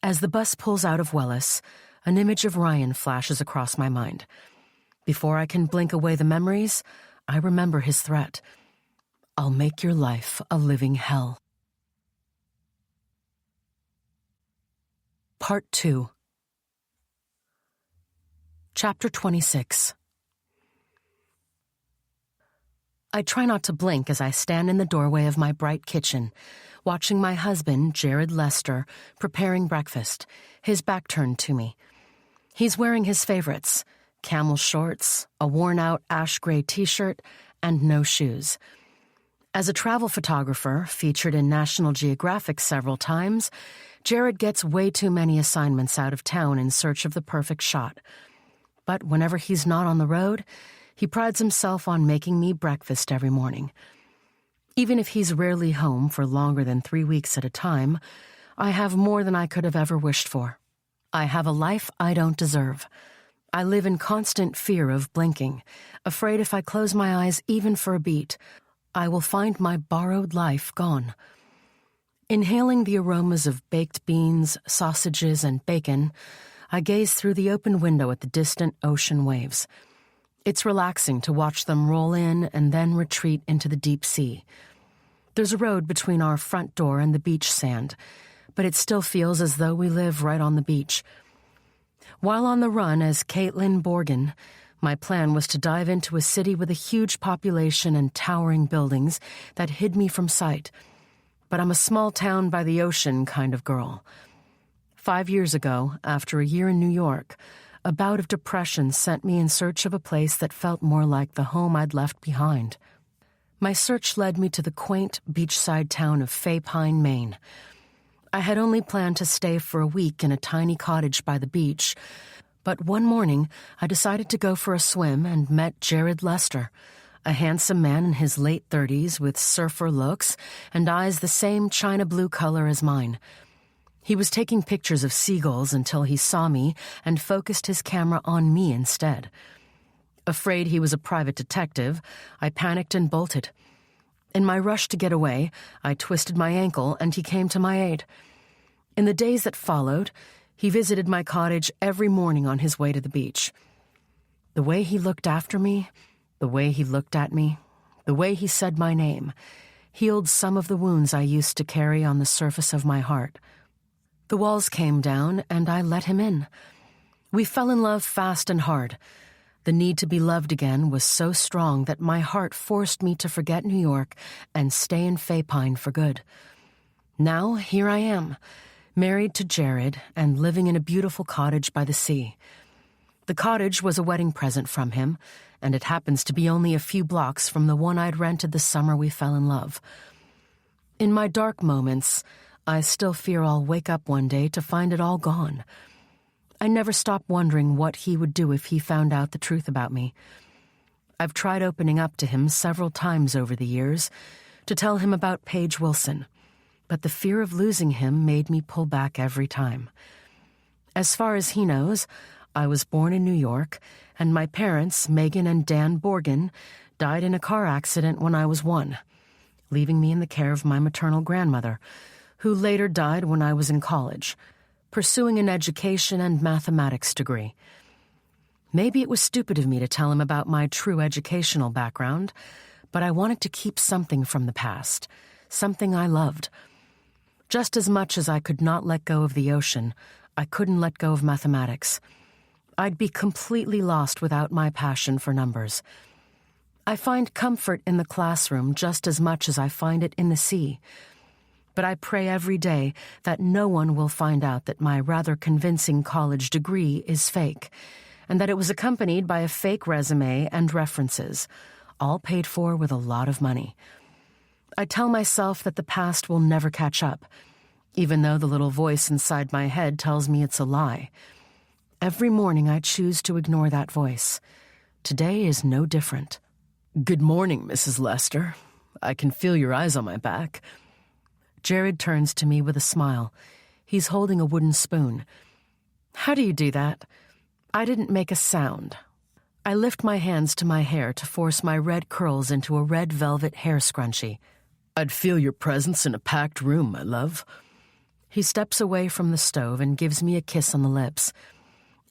As the bus pulls out of Wellis, an image of Ryan flashes across my mind. Before I can blink away the memories, I remember his threat. I'll make your life a living hell. Part 2. Chapter 26. I try not to blink as I stand in the doorway of my bright kitchen, watching my husband, Jared Lester, preparing breakfast, his back turned to me. He's wearing his favorites, camel shorts, a worn-out ash-gray t-shirt, and no shoes. As a travel photographer, featured in National Geographic several times, Jared gets way too many assignments out of town in search of the perfect shot. But whenever he's not on the road, he prides himself on making me breakfast every morning. Even if he's rarely home for longer than 3 weeks at a time, I have more than I could have ever wished for. I have a life I don't deserve. I live in constant fear of blinking, afraid if I close my eyes even for a beat, I will find my borrowed life gone. Inhaling the aromas of baked beans, sausages, and bacon, I gaze through the open window at the distant ocean waves. It's relaxing to watch them roll in and then retreat into the deep sea. There's a road between our front door and the beach sand, but it still feels as though we live right on the beach. While on the run as Caitlin Borgen, my plan was to dive into a city with a huge population and towering buildings that hid me from sight. But I'm a small town by the ocean kind of girl. 5 years ago, after a year in New York, a bout of depression sent me in search of a place that felt more like the home I'd left behind. My search led me to the quaint beachside town of Fay Pine, Maine. I had only planned to stay for a week in a tiny cottage by the beach, but one morning I decided to go for a swim and met Jared Lester, a handsome man in his late 30s with surfer looks and eyes the same china blue color as mine. He was taking pictures of seagulls until he saw me and focused his camera on me instead. Afraid he was a private detective, I panicked and bolted. In my rush to get away, I twisted my ankle and he came to my aid. In the days that followed, he visited my cottage every morning on his way to the beach. The way he looked after me, the way he looked at me, the way he said my name, healed some of the wounds I used to carry on the surface of my heart. The walls came down, and I let him in. We fell in love fast and hard. The need to be loved again was so strong that my heart forced me to forget New York and stay in Fay Pine for good. Now, here I am, married to Jared and living in a beautiful cottage by the sea. The cottage was a wedding present from him, and it happens to be only a few blocks from the one I'd rented the summer we fell in love. In my dark moments, I still fear I'll wake up one day to find it all gone. I never stop wondering what he would do if he found out the truth about me. I've tried opening up to him several times over the years to tell him about Paige Wilson, but the fear of losing him made me pull back every time. As far as he knows, I was born in New York, and my parents, Megan and Dan Borgen, died in a car accident when I was 1, leaving me in the care of my maternal grandmother, who later died when I was in college, pursuing an education and mathematics degree. Maybe it was stupid of me to tell him about my true educational background, but I wanted to keep something from the past, something I loved. Just as much as I could not let go of the ocean, I couldn't let go of mathematics. I'd be completely lost without my passion for numbers. I find comfort in the classroom just as much as I find it in the sea. But I pray every day that no one will find out that my rather convincing college degree is fake, and that it was accompanied by a fake resume and references, all paid for with a lot of money. I tell myself that the past will never catch up, even though the little voice inside my head tells me it's a lie. Every morning I choose to ignore that voice. Today is no different. Good morning, Mrs. Lester. I can feel your eyes on my back. Jared turns to me with a smile. He's holding a wooden spoon. How do you do that? I didn't make a sound. I lift my hands to my hair to force my red curls into a red velvet hair scrunchie. I'd feel your presence in a packed room, my love. He steps away from the stove and gives me a kiss on the lips.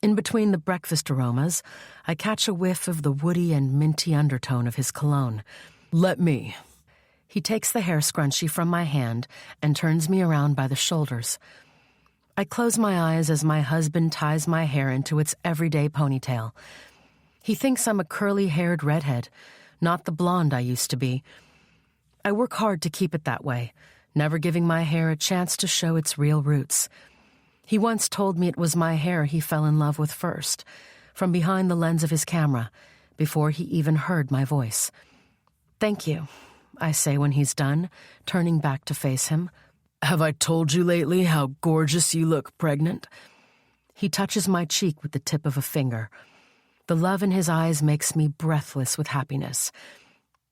In between the breakfast aromas, I catch a whiff of the woody and minty undertone of his cologne. Let me. He takes the hair scrunchie from my hand and turns me around by the shoulders. I close my eyes as my husband ties my hair into its everyday ponytail. He thinks I'm a curly-haired redhead, not the blonde I used to be. I work hard to keep it that way, never giving my hair a chance to show its real roots. He once told me it was my hair he fell in love with first, from behind the lens of his camera, before he even heard my voice. Thank you, I say when he's done, turning back to face him. Have I told you lately how gorgeous you look pregnant? He touches my cheek with the tip of a finger. The love in his eyes makes me breathless with happiness.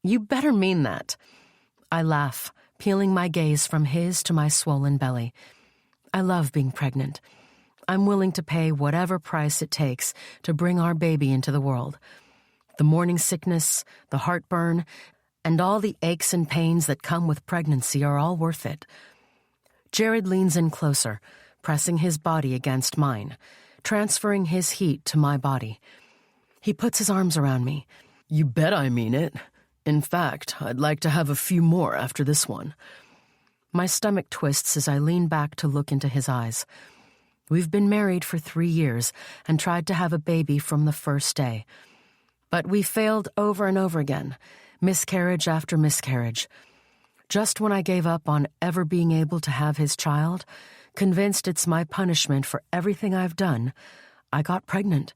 You better mean that. I laugh, peeling my gaze from his to my swollen belly. I love being pregnant. I'm willing to pay whatever price it takes to bring our baby into the world. The morning sickness, the heartburn, and all the aches and pains that come with pregnancy are all worth it. Jared leans in closer, pressing his body against mine, transferring his heat to my body. He puts his arms around me. You bet I mean it. In fact, I'd like to have a few more after this one. My stomach twists as I lean back to look into his eyes. We've been married for 3 years and tried to have a baby from the first day. But we failed over and over again, miscarriage after miscarriage. Just when I gave up on ever being able to have his child, convinced it's my punishment for everything I've done, I got pregnant.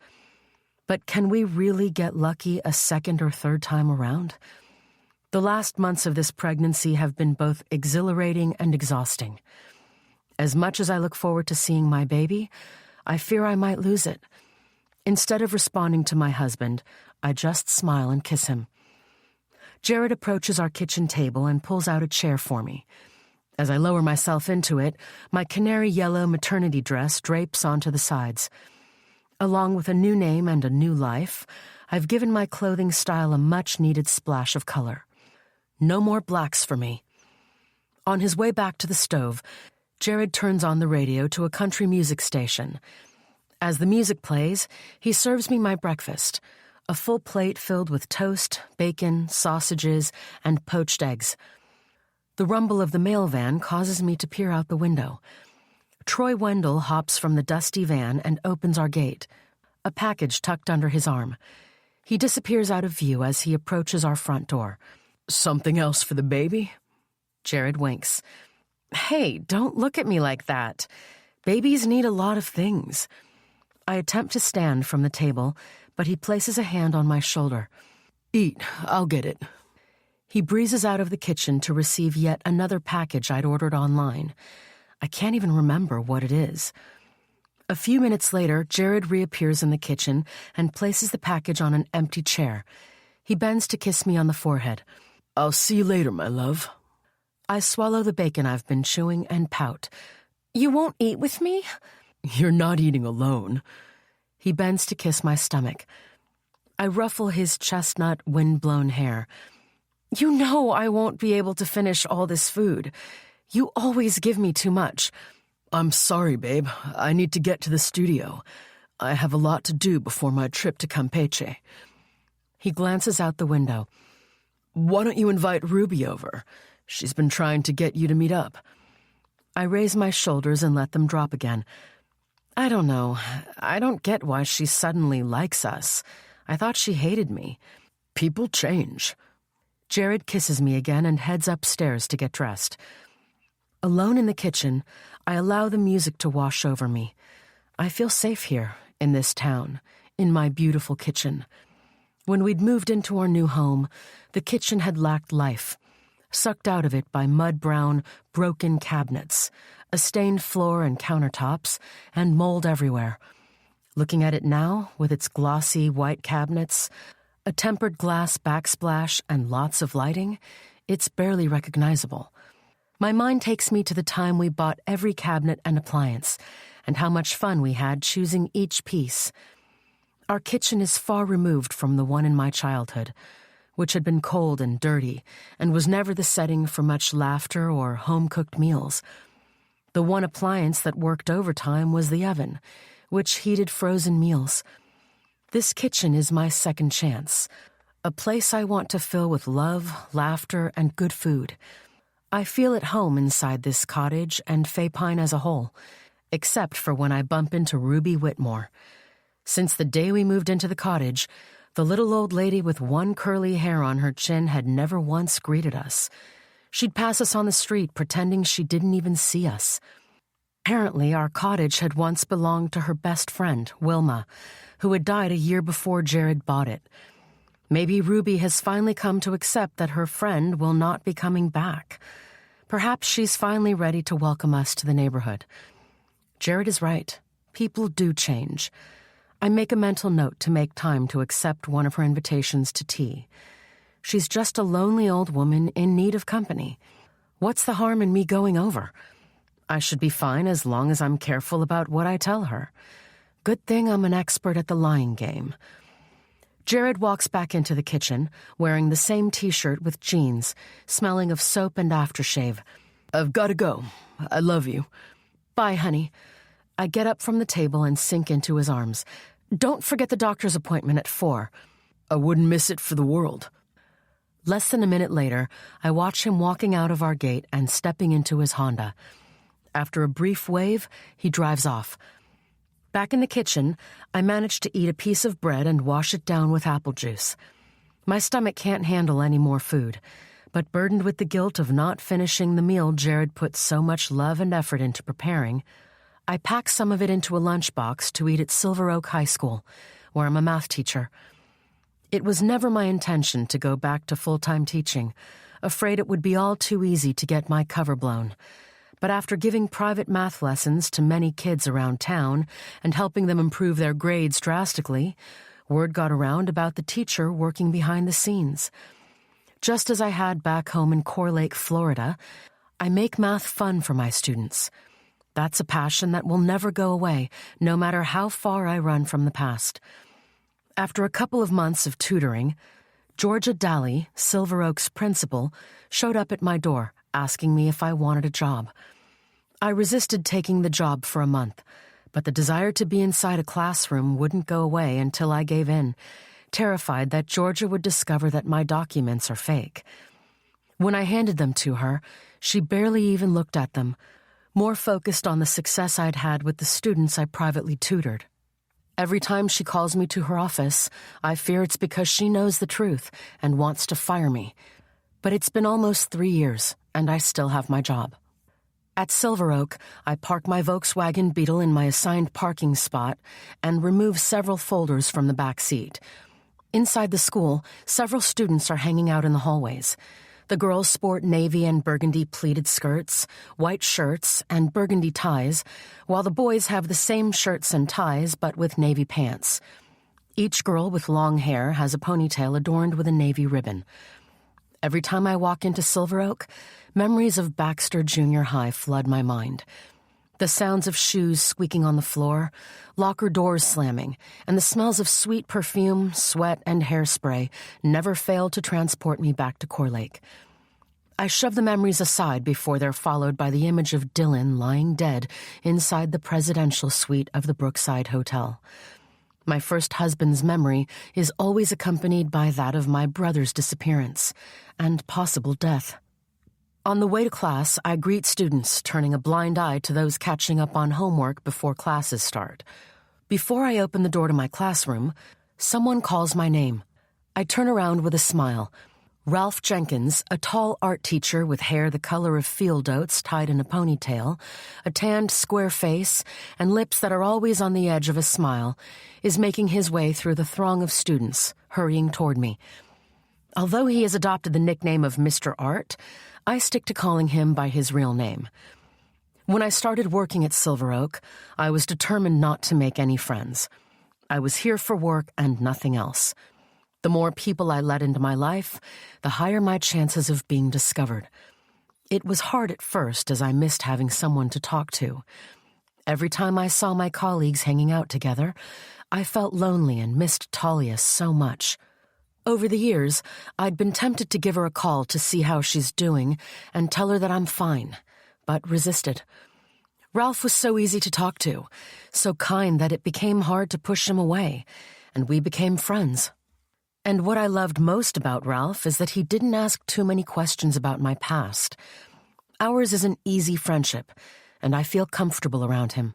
But can we really get lucky a second or third time around? The last months of this pregnancy have been both exhilarating and exhausting. As much as I look forward to seeing my baby, I fear I might lose it. Instead of responding to my husband, I just smile and kiss him. Jared approaches our kitchen table and pulls out a chair for me. As I lower myself into it, my canary yellow maternity dress drapes onto the sides. Along with a new name and a new life, I've given my clothing style a much-needed splash of color. No more blacks for me. On his way back to the stove, Jared turns on the radio to a country music station. As the music plays, he serves me my breakfast, a full plate filled with toast, bacon, sausages, and poached eggs. The rumble of the mail van causes me to peer out the window. Troy Wendell hops from the dusty van and opens our gate, a package tucked under his arm. He disappears out of view as he approaches our front door. Something else for the baby? Jared winks. Hey, don't look at me like that. Babies need a lot of things. I attempt to stand from the table, but he places a hand on my shoulder. Eat, I'll get it. He breezes out of the kitchen to receive yet another package I'd ordered online. I can't even remember what it is. A few minutes later, Jared reappears in the kitchen and places the package on an empty chair. He bends to kiss me on the forehead. I'll see you later, my love. I swallow the bacon I've been chewing and pout. You won't eat with me? You're not eating alone. He bends to kiss my stomach. I ruffle his chestnut, wind-blown hair. You know I won't be able to finish all this food. You always give me too much. I'm sorry, babe. I need to get to the studio. I have a lot to do before my trip to Campeche. He glances out the window. Why don't you invite Ruby over? She's been trying to get you to meet up. I raise my shoulders and let them drop again. I don't know. I don't get why she suddenly likes us. I thought she hated me. People change. Jared kisses me again and heads upstairs to get dressed. Alone in the kitchen, I allow the music to wash over me. I feel safe here, in this town, in my beautiful kitchen. When we'd moved into our new home, the kitchen had lacked life, sucked out of it by mud-brown, broken cabinets, a stained floor and countertops, and mold everywhere. Looking at it now, with its glossy white cabinets, a tempered glass backsplash, and lots of lighting, it's barely recognizable. My mind takes me to the time we bought every cabinet and appliance, and how much fun we had choosing each piece. Our kitchen is far removed from the one in my childhood, which had been cold and dirty, and was never the setting for much laughter or home-cooked meals. The one appliance that worked overtime was the oven, which heated frozen meals. This kitchen is my second chance, a place I want to fill with love, laughter, and good food. I feel at home inside this cottage and Fay Pine as a whole, except for when I bump into Ruby Whitmore. Since the day we moved into the cottage, the little old lady with one curly hair on her chin had never once greeted us. She'd pass us on the street pretending she didn't even see us. Apparently, our cottage had once belonged to her best friend, Wilma, who had died a year before Jared bought it. Maybe Ruby has finally come to accept that her friend will not be coming back. Perhaps she's finally ready to welcome us to the neighborhood. Jared is right. People do change. I make a mental note to make time to accept one of her invitations to tea. She's just a lonely old woman in need of company. What's the harm in me going over? I should be fine as long as I'm careful about what I tell her. Good thing I'm an expert at the lying game. Jared walks back into the kitchen, wearing the same t-shirt with jeans, smelling of soap and aftershave. I've got to go. I love you. Bye, honey. I get up from the table and sink into his arms. Don't forget the doctor's appointment at 4. I wouldn't miss it for the world. Less than a minute later, I watch him walking out of our gate and stepping into his Honda. After a brief wave, he drives off. Back in the kitchen, I manage to eat a piece of bread and wash it down with apple juice. My stomach can't handle any more food, but burdened with the guilt of not finishing the meal Jared put so much love and effort into preparing, I pack some of it into a lunchbox to eat at Silver Oak High School, where I'm a math teacher. It was never my intention to go back to full-time teaching, afraid it would be all too easy to get my cover blown. But after giving private math lessons to many kids around town and helping them improve their grades drastically, word got around about the teacher working behind the scenes. Just as I had back home in Core Lake, Florida, I make math fun for my students. That's a passion that will never go away, no matter how far I run from the past. After a couple of months of tutoring, Georgia Daly, Silver Oak's principal, showed up at my door, asking me if I wanted a job. I resisted taking the job for a month, but the desire to be inside a classroom wouldn't go away until I gave in, terrified that Georgia would discover that my documents are fake. When I handed them to her, she barely even looked at them, more focused on the success I'd had with the students I privately tutored. Every time she calls me to her office, I fear it's because she knows the truth and wants to fire me. But it's been almost 3 years, and I still have my job. At Silver Oak, I park my Volkswagen Beetle in my assigned parking spot and remove several folders from the back seat. Inside the school, several students are hanging out in the hallways. The girls sport navy and burgundy pleated skirts, white shirts, and burgundy ties, while the boys have the same shirts and ties but with navy pants. Each girl with long hair has a ponytail adorned with a navy ribbon. Every time I walk into Silver Oak, memories of Baxter Junior High flood my mind. The sounds of shoes squeaking on the floor, locker doors slamming, and the smells of sweet perfume, sweat, and hairspray never fail to transport me back to Core Lake. I shove the memories aside before they're followed by the image of Dylan lying dead inside the presidential suite of the Brookside Hotel. My first husband's memory is always accompanied by that of my brother's disappearance and possible death. On the way to class, I greet students, turning a blind eye to those catching up on homework before classes start. Before I open the door to my classroom, someone calls my name. I turn around with a smile. Ralph Jenkins, a tall art teacher with hair the color of field oats tied in a ponytail, a tanned square face, and lips that are always on the edge of a smile, is making his way through the throng of students, hurrying toward me. Although he has adopted the nickname of Mr. Art, I stick to calling him by his real name. When I started working at Silver Oak, I was determined not to make any friends. I was here for work and nothing else. The more people I let into my life, the higher my chances of being discovered. It was hard at first, as I missed having someone to talk to. Every time I saw my colleagues hanging out together, I felt lonely and missed Talia so much. Over the years, I'd been tempted to give her a call to see how she's doing and tell her that I'm fine, but resisted. Ralph was so easy to talk to, so kind that it became hard to push him away, and we became friends. And what I loved most about Ralph is that he didn't ask too many questions about my past. Ours is an easy friendship, and I feel comfortable around him.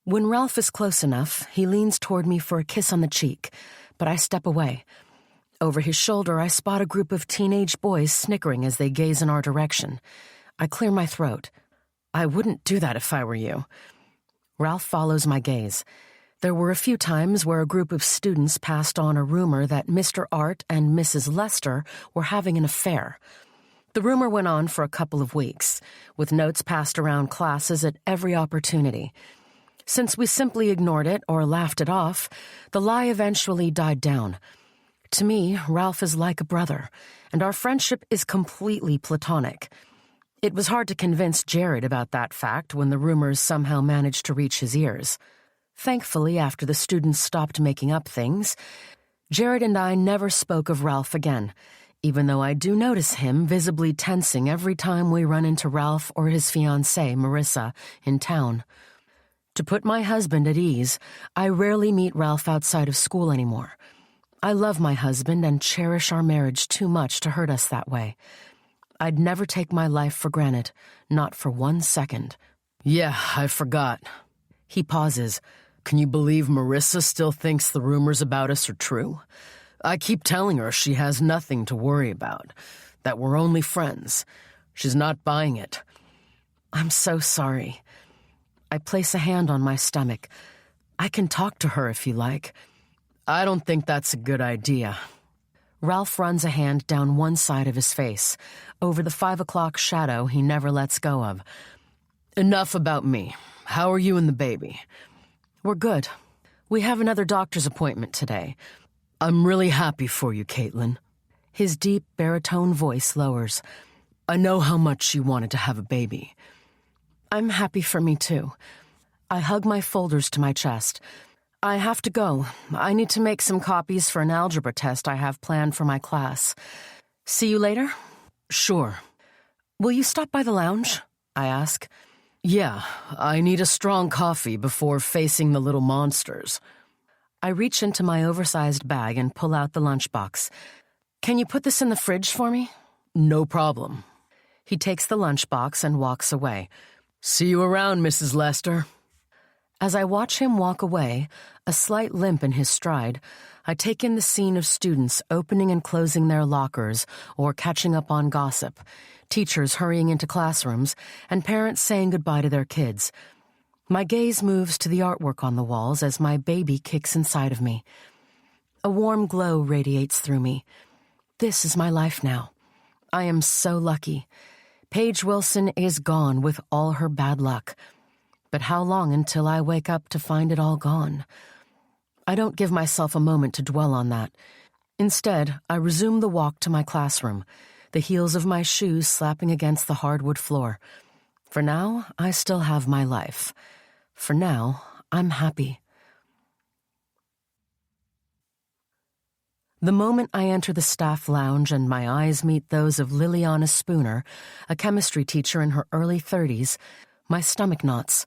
When Ralph is close enough, he leans toward me for a kiss on the cheek, but I step away. Over his shoulder, I spot a group of teenage boys snickering as they gaze in our direction. I clear my throat. I wouldn't do that if I were you. Ralph follows my gaze. There were a few times where a group of students passed on a rumor that Mr. Art and Mrs. Lester were having an affair. The rumor went on for a couple of weeks, with notes passed around classes at every opportunity. Since we simply ignored it or laughed it off, the lie eventually died down. To me, Ralph is like a brother, and our friendship is completely platonic. It was hard to convince Jared about that fact when the rumors somehow managed to reach his ears. Thankfully, after the students stopped making up things, Jared and I never spoke of Ralph again, even though I do notice him visibly tensing every time we run into Ralph or his fiancée, Marissa, in town. To put my husband at ease, I rarely meet Ralph outside of school anymore. I love my husband and cherish our marriage too much to hurt us that way. I'd never take my life for granted, not for 1 second. Yeah, I forgot. He pauses. Can you believe Marissa still thinks the rumors about us are true? I keep telling her she has nothing to worry about, that we're only friends. She's not buying it. I'm so sorry. I place a hand on my stomach. I can talk to her if you like. I don't think that's a good idea. Ralph runs a hand down one side of his face, over the 5 o'clock shadow he never lets go of. Enough about me. How are you and the baby? We're good. We have another doctor's appointment today. I'm really happy for you, Caitlin. His deep baritone voice lowers. I know how much you wanted to have a baby. I'm happy for me, too. I hug my folders to my chest. I have to go. I need to make some copies for an algebra test I have planned for my class. See you later? Sure. Will you stop by the lounge? I ask. Yeah, I need a strong coffee before facing the little monsters. I reach into my oversized bag and pull out the lunchbox. Can you put this in the fridge for me? No problem. He takes the lunchbox and walks away. See you around, Mrs. Lester. As I watch him walk away, a slight limp in his stride, I take in the scene of students opening and closing their lockers or catching up on gossip, teachers hurrying into classrooms, and parents saying goodbye to their kids. My gaze moves to the artwork on the walls as my baby kicks inside of me. A warm glow radiates through me. This is my life now. I am so lucky. Paige Wilson is gone with all her bad luck. But how long until I wake up to find it all gone? I don't give myself a moment to dwell on that. Instead, I resume the walk to my classroom, the heels of my shoes slapping against the hardwood floor. For now, I still have my life. For now, I'm happy. The moment I enter the staff lounge and my eyes meet those of Liliana Spooner, a chemistry teacher in her early 30s, my stomach knots.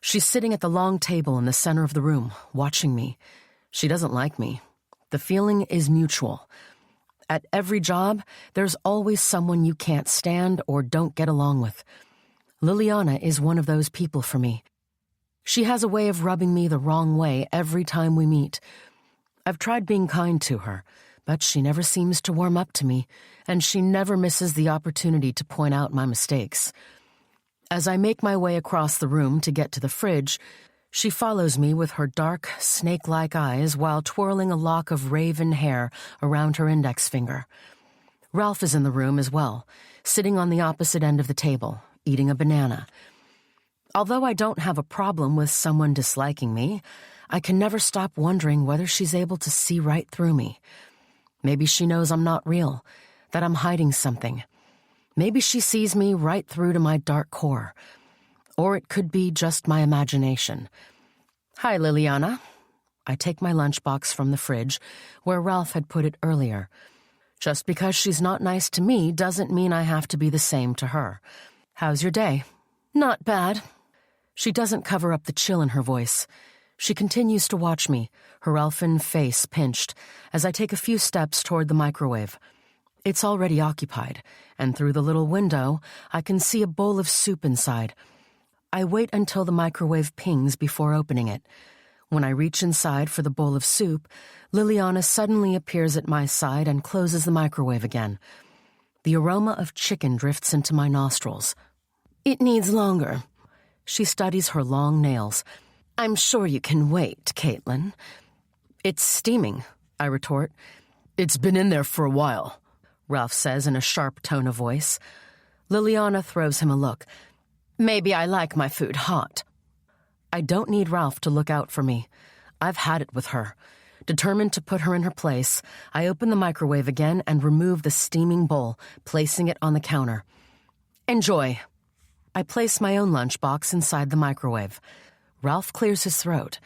She's sitting at the long table in the center of the room, watching me. She doesn't like me. The feeling is mutual. At every job, there's always someone you can't stand or don't get along with. Liliana is one of those people for me. She has a way of rubbing me the wrong way every time we meet. I've tried being kind to her, but she never seems to warm up to me, and she never misses the opportunity to point out my mistakes. As I make my way across the room to get to the fridge, she follows me with her dark, snake-like eyes while twirling a lock of raven hair around her index finger. Ralph is in the room as well, sitting on the opposite end of the table, eating a banana. Although I don't have a problem with someone disliking me, I can never stop wondering whether she's able to see right through me. Maybe she knows I'm not real, that I'm hiding something. Maybe she sees me right through to my dark core. Or it could be just my imagination. Hi, Liliana. I take my lunchbox from the fridge, where Ralph had put it earlier. Just because she's not nice to me doesn't mean I have to be the same to her. How's your day? Not bad. She doesn't cover up the chill in her voice. She continues to watch me, her elfin face pinched, as I take a few steps toward the microwave. It's already occupied, and through the little window, I can see a bowl of soup inside. I wait until the microwave pings before opening it. When I reach inside for the bowl of soup, Liliana suddenly appears at my side and closes the microwave again. The aroma of chicken drifts into my nostrils. It needs longer. She studies her long nails. I'm sure you can wait, Caitlin. It's steaming, I retort. It's been in there for a while, Ralph says in a sharp tone of voice. Liliana throws him a look. Maybe I like my food hot. I don't need Ralph to look out for me. I've had it with her. Determined to put her in her place, I open the microwave again and remove the steaming bowl, placing it on the counter. Enjoy. I place my own lunchbox inside the microwave. Ralph clears his throat.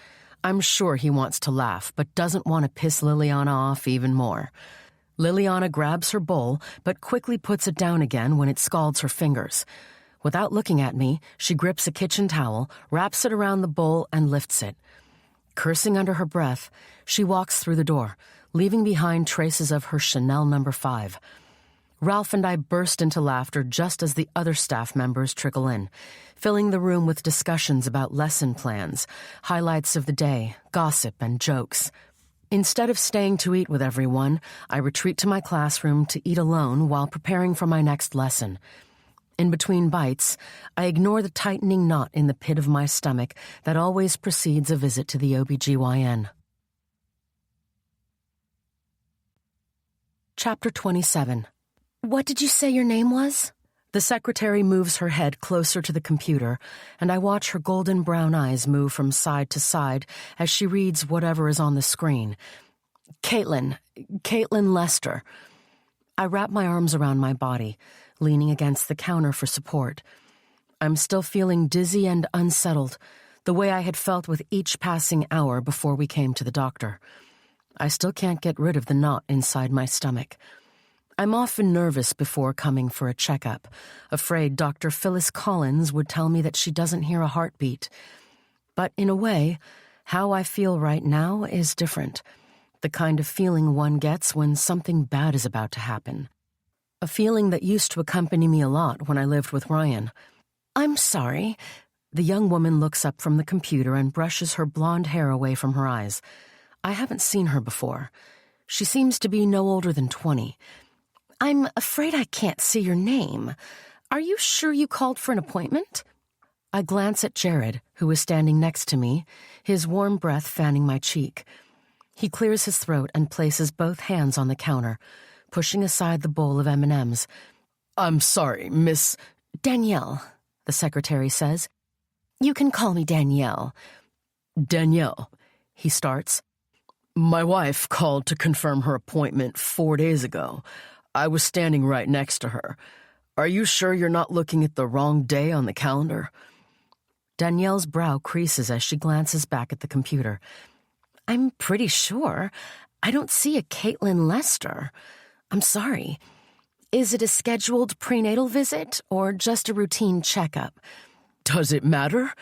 I'm sure he wants to laugh, but doesn't want to piss Liliana off even more. Liliana grabs her bowl, but quickly puts it down again when it scalds her fingers. Without looking at me, she grips a kitchen towel, wraps it around the bowl, and lifts it. Cursing under her breath, she walks through the door, leaving behind traces of her Chanel No. 5. Ralph and I burst into laughter just as the other staff members trickle in, filling the room with discussions about lesson plans, highlights of the day, gossip, and jokes. Instead of staying to eat with everyone, I retreat to my classroom to eat alone while preparing for my next lesson. In between bites, I ignore the tightening knot in the pit of my stomach that always precedes a visit to the OBGYN. Chapter 27. What did you say your name was? The secretary moves her head closer to the computer, and I watch her golden brown eyes move from side to side as she reads whatever is on the screen. Caitlin Lester. I wrap my arms around my body, leaning against the counter for support. I'm still feeling dizzy and unsettled, the way I had felt with each passing hour before we came to the doctor. I still can't get rid of the knot inside my stomach. I'm often nervous before coming for a checkup, afraid Dr. Phyllis Collins would tell me that she doesn't hear a heartbeat. But in a way, how I feel right now is different. The kind of feeling one gets when something bad is about to happen. A feeling that used to accompany me a lot when I lived with Ryan. I'm sorry. The young woman looks up from the computer and brushes her blonde hair away from her eyes. I haven't seen her before. She seems to be no older than 20. I'm afraid I can't see your name. Are you sure you called for an appointment? I glance at Jared, who is standing next to me, his warm breath fanning my cheek. He clears his throat and places both hands on the counter, pushing aside the bowl of M&Ms. I'm sorry, Miss... Danielle, the secretary says. You can call me Danielle. Danielle, he starts. My wife called to confirm her appointment 4 days ago. I was standing right next to her. Are you sure you're not looking at the wrong day on the calendar? Danielle's brow creases as she glances back at the computer. I'm pretty sure. I don't see a Caitlin Lester. I'm sorry. Is it a scheduled prenatal visit or just a routine checkup? Does it matter?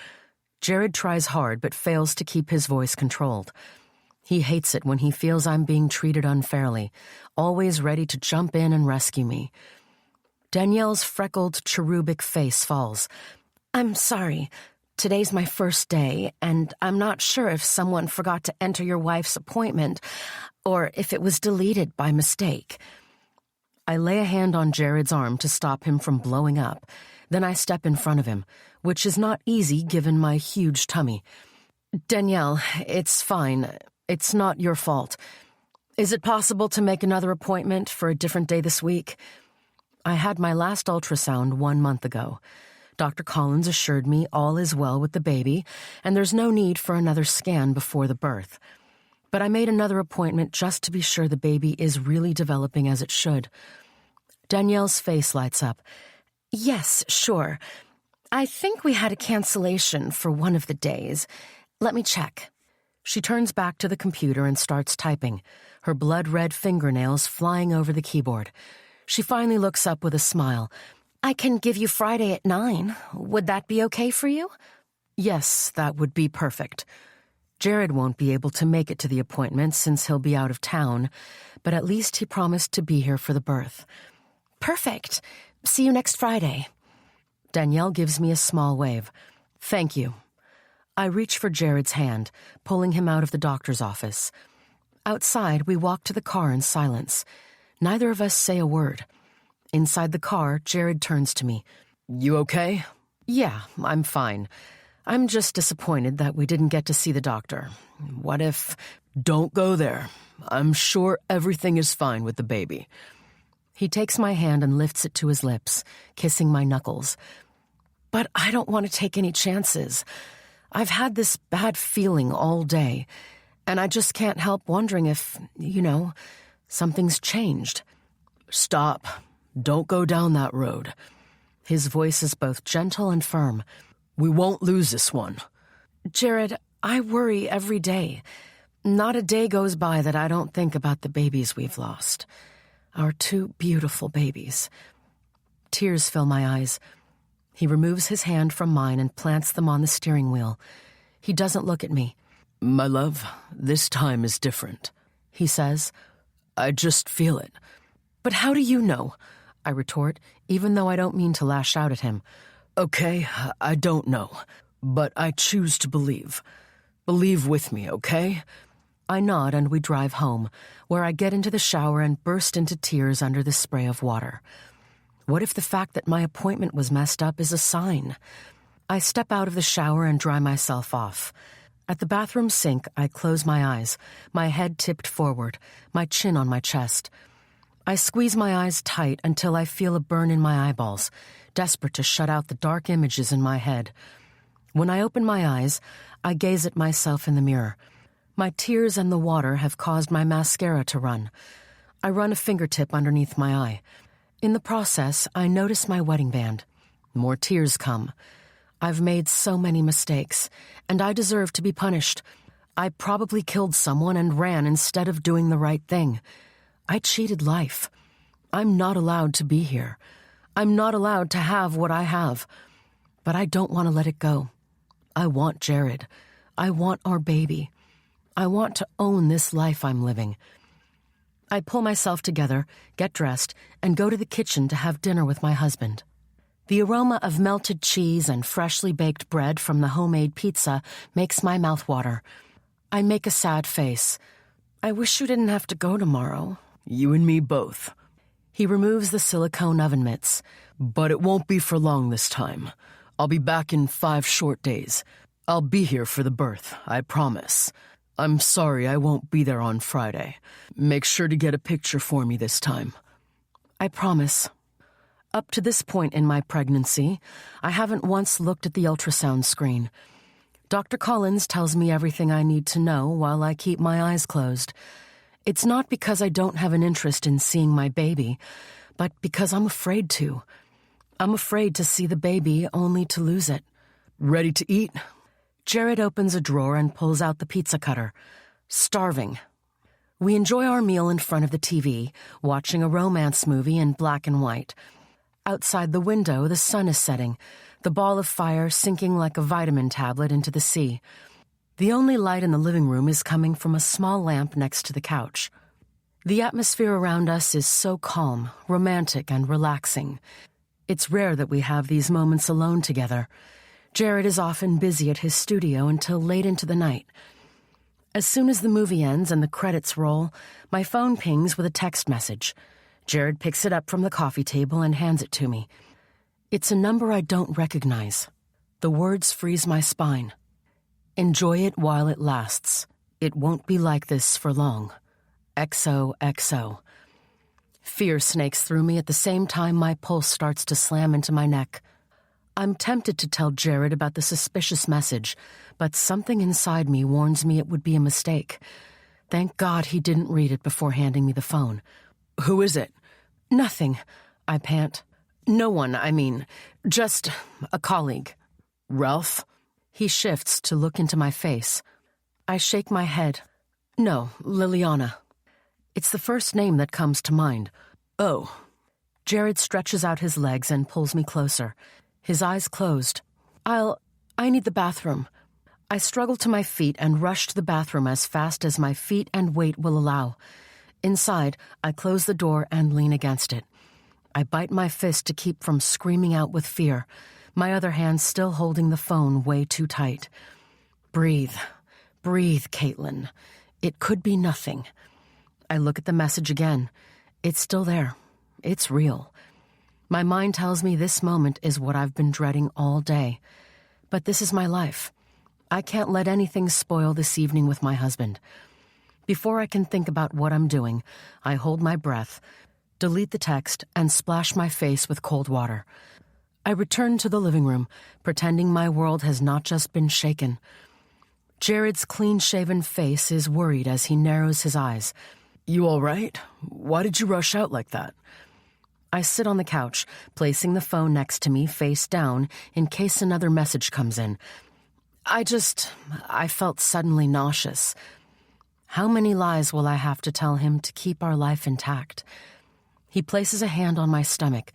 Jared tries hard but fails to keep his voice controlled. He hates it when he feels I'm being treated unfairly, always ready to jump in and rescue me. Danielle's freckled, cherubic face falls. I'm sorry. Today's my first day, and I'm not sure if someone forgot to enter your wife's appointment or if it was deleted by mistake. I lay a hand on Jared's arm to stop him from blowing up. Then I step in front of him, which is not easy given my huge tummy. Danielle, it's fine. It's not your fault. Is it possible to make another appointment for a different day this week? I had my last ultrasound 1 month ago. Dr. Collins assured me all is well with the baby, and there's no need for another scan before the birth. But I made another appointment just to be sure the baby is really developing as it should. Danielle's face lights up. Yes, sure. I think we had a cancellation for one of the days. Let me check. She turns back to the computer and starts typing, her blood-red fingernails flying over the keyboard. She finally looks up with a smile. I can give you Friday at 9. Would that be okay for you? Yes, that would be perfect. Jared won't be able to make it to the appointment since he'll be out of town, but at least he promised to be here for the birth. Perfect. See you next Friday. Danielle gives me a small wave. Thank you. I reach for Jared's hand, pulling him out of the doctor's office. Outside, we walk to the car in silence. Neither of us say a word. Inside the car, Jared turns to me. You okay? Yeah, I'm fine. I'm just disappointed that we didn't get to see the doctor. What if... Don't go there. I'm sure everything is fine with the baby. He takes my hand and lifts it to his lips, kissing my knuckles. But I don't want to take any chances. I've had this bad feeling all day, and I just can't help wondering if, something's changed. Stop. Don't go down that road. His voice is both gentle and firm. We won't lose this one. Jared, I worry every day. Not a day goes by that I don't think about the babies we've lost. Our 2 beautiful babies. Tears fill my eyes. He removes his hand from mine and plants them on the steering wheel. He doesn't look at me. My love, this time is different, he says. I just feel it. But how do you know? I retort, even though I don't mean to lash out at him. Okay, I don't know, but I choose to believe. Believe with me, okay? I nod and we drive home, where I get into the shower and burst into tears under the spray of water. What if the fact that my appointment was messed up is a sign? I step out of the shower and dry myself off. At the bathroom sink, I close my eyes, my head tipped forward, my chin on my chest. I squeeze my eyes tight until I feel a burn in my eyeballs, desperate to shut out the dark images in my head. When I open my eyes, I gaze at myself in the mirror. My tears and the water have caused my mascara to run. I run a fingertip underneath my eye. In the process, I notice my wedding band. More tears come. I've made so many mistakes, and I deserve to be punished. I probably killed someone and ran instead of doing the right thing. I cheated life. I'm not allowed to be here. I'm not allowed to have what I have. But I don't want to let it go. I want Jared. I want our baby. I want to own this life I'm living. I pull myself together, get dressed, and go to the kitchen to have dinner with my husband. The aroma of melted cheese and freshly baked bread from the homemade pizza makes my mouth water. I make a sad face. I wish you didn't have to go tomorrow. You and me both. He removes the silicone oven mitts. But it won't be for long this time. I'll be back in 5 short days. I'll be here for the birth, I promise. I'm sorry I won't be there on Friday. Make sure to get a picture for me this time. I promise. Up to this point in my pregnancy, I haven't once looked at the ultrasound screen. Dr. Collins tells me everything I need to know while I keep my eyes closed. It's not because I don't have an interest in seeing my baby, but because I'm afraid to. I'm afraid to see the baby only to lose it. Ready to eat? Jared opens a drawer and pulls out the pizza cutter. Starving. We enjoy our meal in front of the TV, watching a romance movie in black and white. Outside the window, the sun is setting, the ball of fire sinking like a vitamin tablet into the sea. The only light in the living room is coming from a small lamp next to the couch. The atmosphere around us is so calm, romantic, and relaxing. It's rare that we have these moments alone together. Jared is often busy at his studio until late into the night. As soon as the movie ends and the credits roll, my phone pings with a text message. Jared picks it up from the coffee table and hands it to me. It's a number I don't recognize. The words freeze my spine. Enjoy it while it lasts. It won't be like this for long. XOXO. Fear snakes through me at the same time my pulse starts to slam into my neck. I'm tempted to tell Jared about the suspicious message, but something inside me warns me it would be a mistake. Thank God he didn't read it before handing me the phone. Who is it? Nothing, I pant. No one, I mean. Just a colleague. Ralph? He shifts to look into my face. I shake my head. No, Liliana. It's the first name that comes to mind. Oh. Jared stretches out his legs and pulls me closer. His eyes closed. I need the bathroom. I struggle to my feet and rush to the bathroom as fast as my feet and weight will allow. Inside, I close the door and lean against it. I bite my fist to keep from screaming out with fear, my other hand still holding the phone way too tight. Breathe. Breathe, Caitlin. It could be nothing. I look at the message again. It's still there. It's real. My mind tells me this moment is what I've been dreading all day. But this is my life. I can't let anything spoil this evening with my husband. Before I can think about what I'm doing, I hold my breath, delete the text, and splash my face with cold water. I return to the living room, pretending my world has not just been shaken. Jared's clean-shaven face is worried as he narrows his eyes. You all right? Why did you rush out like that? I sit on the couch, placing the phone next to me face down in case another message comes in. I felt suddenly nauseous. How many lies will I have to tell him to keep our life intact? He places a hand on my stomach.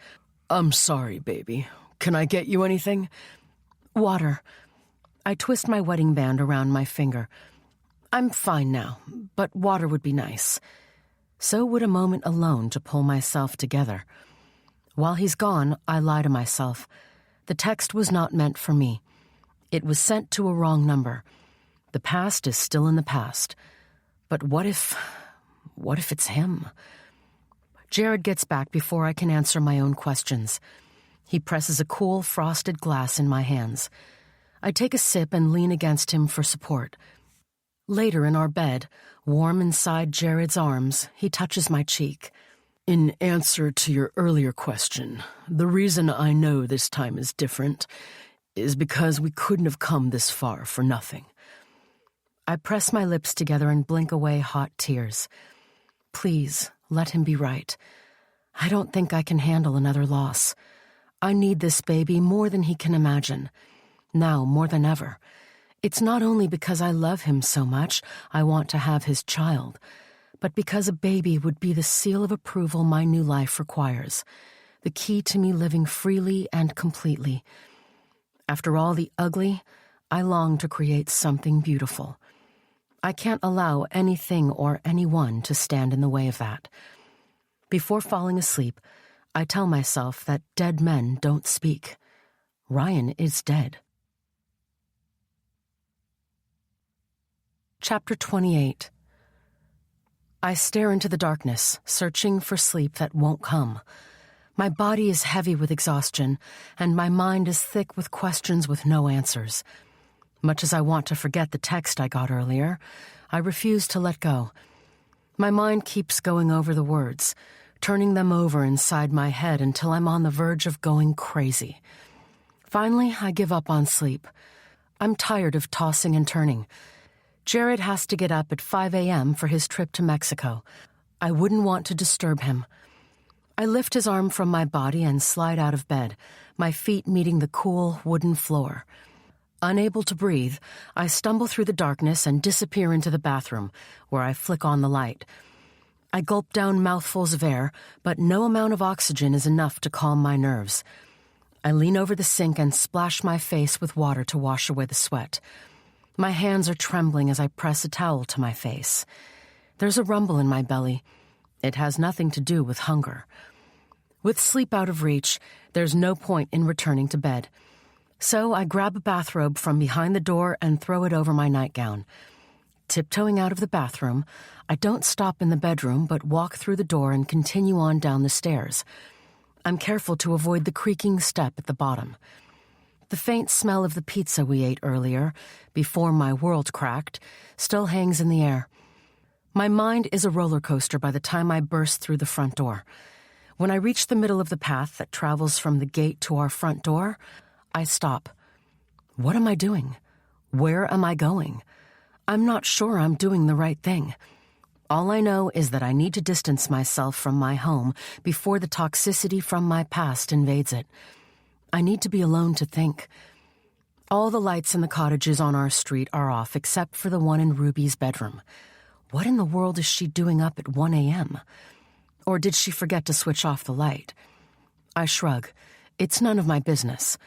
I'm sorry, baby. Can I get you anything? Water. I twist my wedding band around my finger. I'm fine now, but water would be nice. So would a moment alone to pull myself together. While he's gone, I lie to myself. The text was not meant for me. It was sent to a wrong number. The past is still in the past. But what if it's him? Jared gets back before I can answer my own questions. He presses a cool, frosted glass in my hands. I take a sip and lean against him for support. Later in our bed, warm inside Jared's arms, he touches my cheek. In answer to your earlier question, the reason I know this time is different is because we couldn't have come this far for nothing. I press my lips together and blink away hot tears. Please, let him be right. I don't think I can handle another loss. I need this baby more than he can imagine. Now, more than ever. It's not only because I love him so much, I want to have his child, but because a baby would be the seal of approval my new life requires, the key to me living freely and completely. After all the ugly, I long to create something beautiful. I can't allow anything or anyone to stand in the way of that. Before falling asleep, I tell myself that dead men don't speak. Ryan is dead. Chapter 28. I stare into the darkness, searching for sleep that won't come. My body is heavy with exhaustion, and my mind is thick with questions with no answers. Much as I want to forget the text I got earlier, I refuse to let go. My mind keeps going over the words, turning them over inside my head until I'm on the verge of going crazy. Finally, I give up on sleep. I'm tired of tossing and turning. Jared has to get up at 5 a.m. for his trip to Mexico. I wouldn't want to disturb him. I lift his arm from my body and slide out of bed, my feet meeting the cool wooden floor. Unable to breathe, I stumble through the darkness and disappear into the bathroom, where I flick on the light. I gulp down mouthfuls of air, but no amount of oxygen is enough to calm my nerves. I lean over the sink and splash my face with water to wash away the sweat. My hands are trembling as I press a towel to my face. There's a rumble in my belly. It has nothing to do with hunger. With sleep out of reach, there's no point in returning to bed. So I grab a bathrobe from behind the door and throw it over my nightgown. Tiptoeing out of the bathroom, I don't stop in the bedroom but walk through the door and continue on down the stairs. I'm careful to avoid the creaking step at the bottom. The faint smell of the pizza we ate earlier, before my world cracked, still hangs in the air. My mind is a roller coaster by the time I burst through the front door. When I reach the middle of the path that travels from the gate to our front door, I stop. What am I doing? Where am I going? I'm not sure I'm doing the right thing. All I know is that I need to distance myself from my home before the toxicity from my past invades it. I need to be alone to think. All the lights in the cottages on our street are off except for the one in Ruby's bedroom. What in the world is she doing up at 1 a.m.? Or did she forget to switch off the light? I shrug. It's none of my business.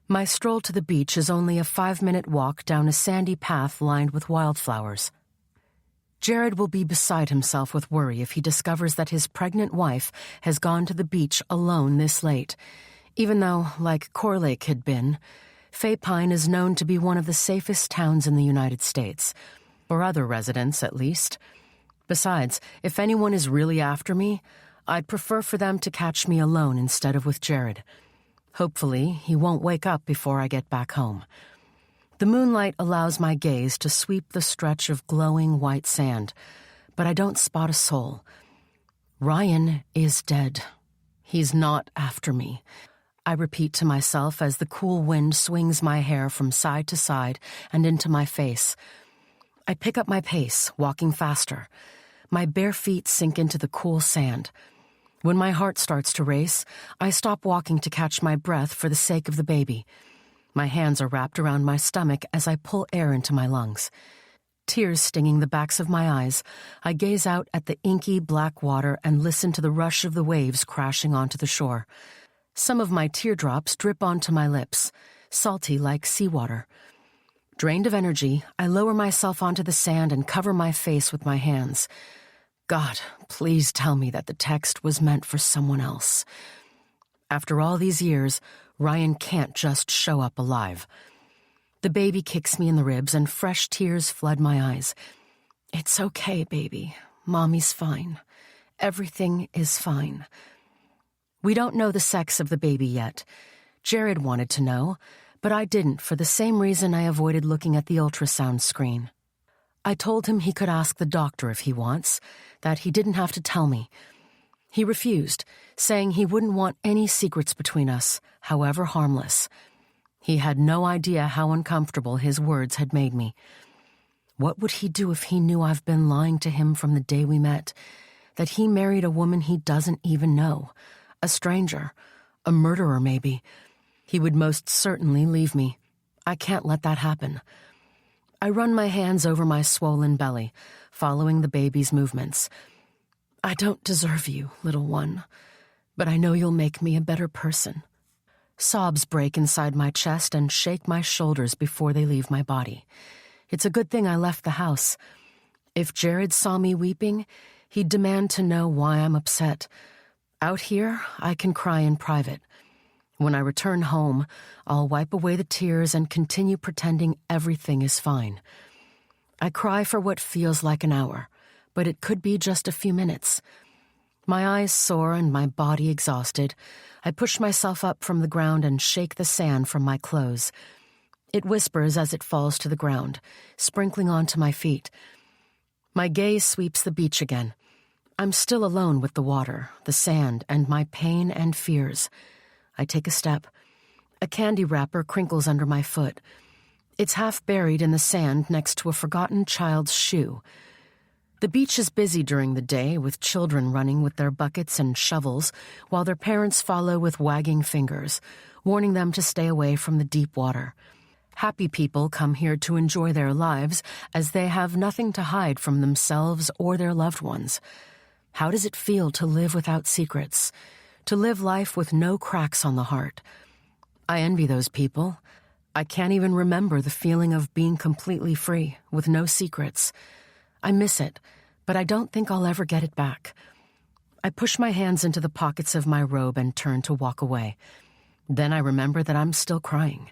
My stroll to the beach is only a 5-minute walk down a sandy path lined with wildflowers. Jared will be beside himself with worry if he discovers that his pregnant wife has gone to the beach alone this late, even though, like Core Lake had been, Fay Pine is known to be one of the safest towns in the United States, or other residents at least. Besides, if anyone is really after me, I'd prefer for them to catch me alone instead of with Jared. Hopefully, he won't wake up before I get back home. The moonlight allows my gaze to sweep the stretch of glowing white sand, but I don't spot a soul. Ryan is dead. He's not after me. I repeat to myself as the cool wind swings my hair from side to side and into my face. I pick up my pace, walking faster. My bare feet sink into the cool sand. When my heart starts to race, I stop walking to catch my breath for the sake of the baby. My hands are wrapped around my stomach as I pull air into my lungs. Tears stinging the backs of my eyes, I gaze out at the inky black water and listen to the rush of the waves crashing onto the shore. Some of my teardrops drip onto my lips, salty like seawater. Drained of energy, I lower myself onto the sand and cover my face with my hands. God, please tell me that the text was meant for someone else. After all these years, Ryan can't just show up alive. The baby kicks me in the ribs and fresh tears flood my eyes. It's okay, baby. Mommy's fine. Everything is fine. We don't know the sex of the baby yet. Jared wanted to know, but I didn't for the same reason I avoided looking at the ultrasound screen. I told him he could ask the doctor if he wants, that he didn't have to tell me. He refused, saying he wouldn't want any secrets between us, however harmless. He had no idea how uncomfortable his words had made me. What would he do if he knew I've been lying to him from the day we met, that he married a woman he doesn't even know, a stranger, a murderer maybe? He would most certainly leave me. I can't let that happen. I run my hands over my swollen belly, following the baby's movements. I don't deserve you, little one, but I know you'll make me a better person. Sobs break inside my chest and shake my shoulders before they leave my body. It's a good thing I left the house. If Jared saw me weeping, he'd demand to know why I'm upset. Out here, I can cry in private. When I return home, I'll wipe away the tears and continue pretending everything is fine. I cry for what feels like an hour, but it could be just a few minutes. My eyes sore and my body exhausted, I push myself up from the ground and shake the sand from my clothes. It whispers as it falls to the ground, sprinkling onto my feet. My gaze sweeps the beach again. I'm still alone with the water, the sand, and my pain and fears. I take a step. A candy wrapper crinkles under my foot. It's half buried in the sand next to a forgotten child's shoe. The beach is busy during the day, with children running with their buckets and shovels, while their parents follow with wagging fingers, warning them to stay away from the deep water. Happy people come here to enjoy their lives, as they have nothing to hide from themselves or their loved ones. How does it feel to live without secrets? To live life with no cracks on the heart? I envy those people. I can't even remember the feeling of being completely free, with no secrets. I miss it, but I don't think I'll ever get it back. I push my hands into the pockets of my robe and turn to walk away. Then I remember that I'm still crying.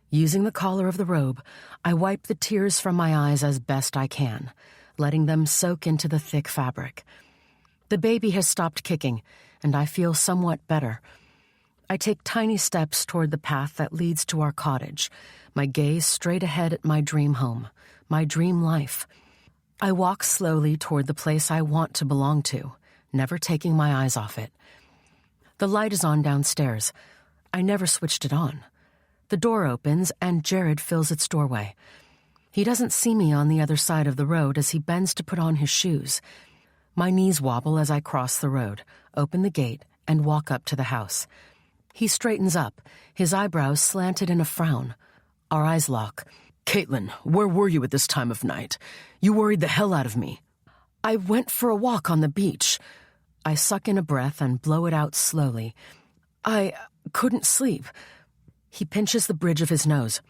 Using the collar of the robe, I wipe the tears from my eyes as best I can, letting them soak into the thick fabric. The baby has stopped kicking, and I feel somewhat better. I take tiny steps toward the path that leads to our cottage, my gaze straight ahead at my dream home, my dream life. I walk slowly toward the place I want to belong to, never taking my eyes off it. The light is on downstairs. I never switched it on. The door opens, and Jared fills its doorway. He doesn't see me on the other side of the road as he bends to put on his shoes. My knees wobble as I cross the road, open the gate, and walk up to the house. He straightens up, his eyebrows slanted in a frown. Our eyes lock. "Caitlin, where were you at this time of night? You worried the hell out of me." "I went for a walk on the beach." I suck in a breath and blow it out slowly. "I couldn't sleep." He pinches the bridge of his nose.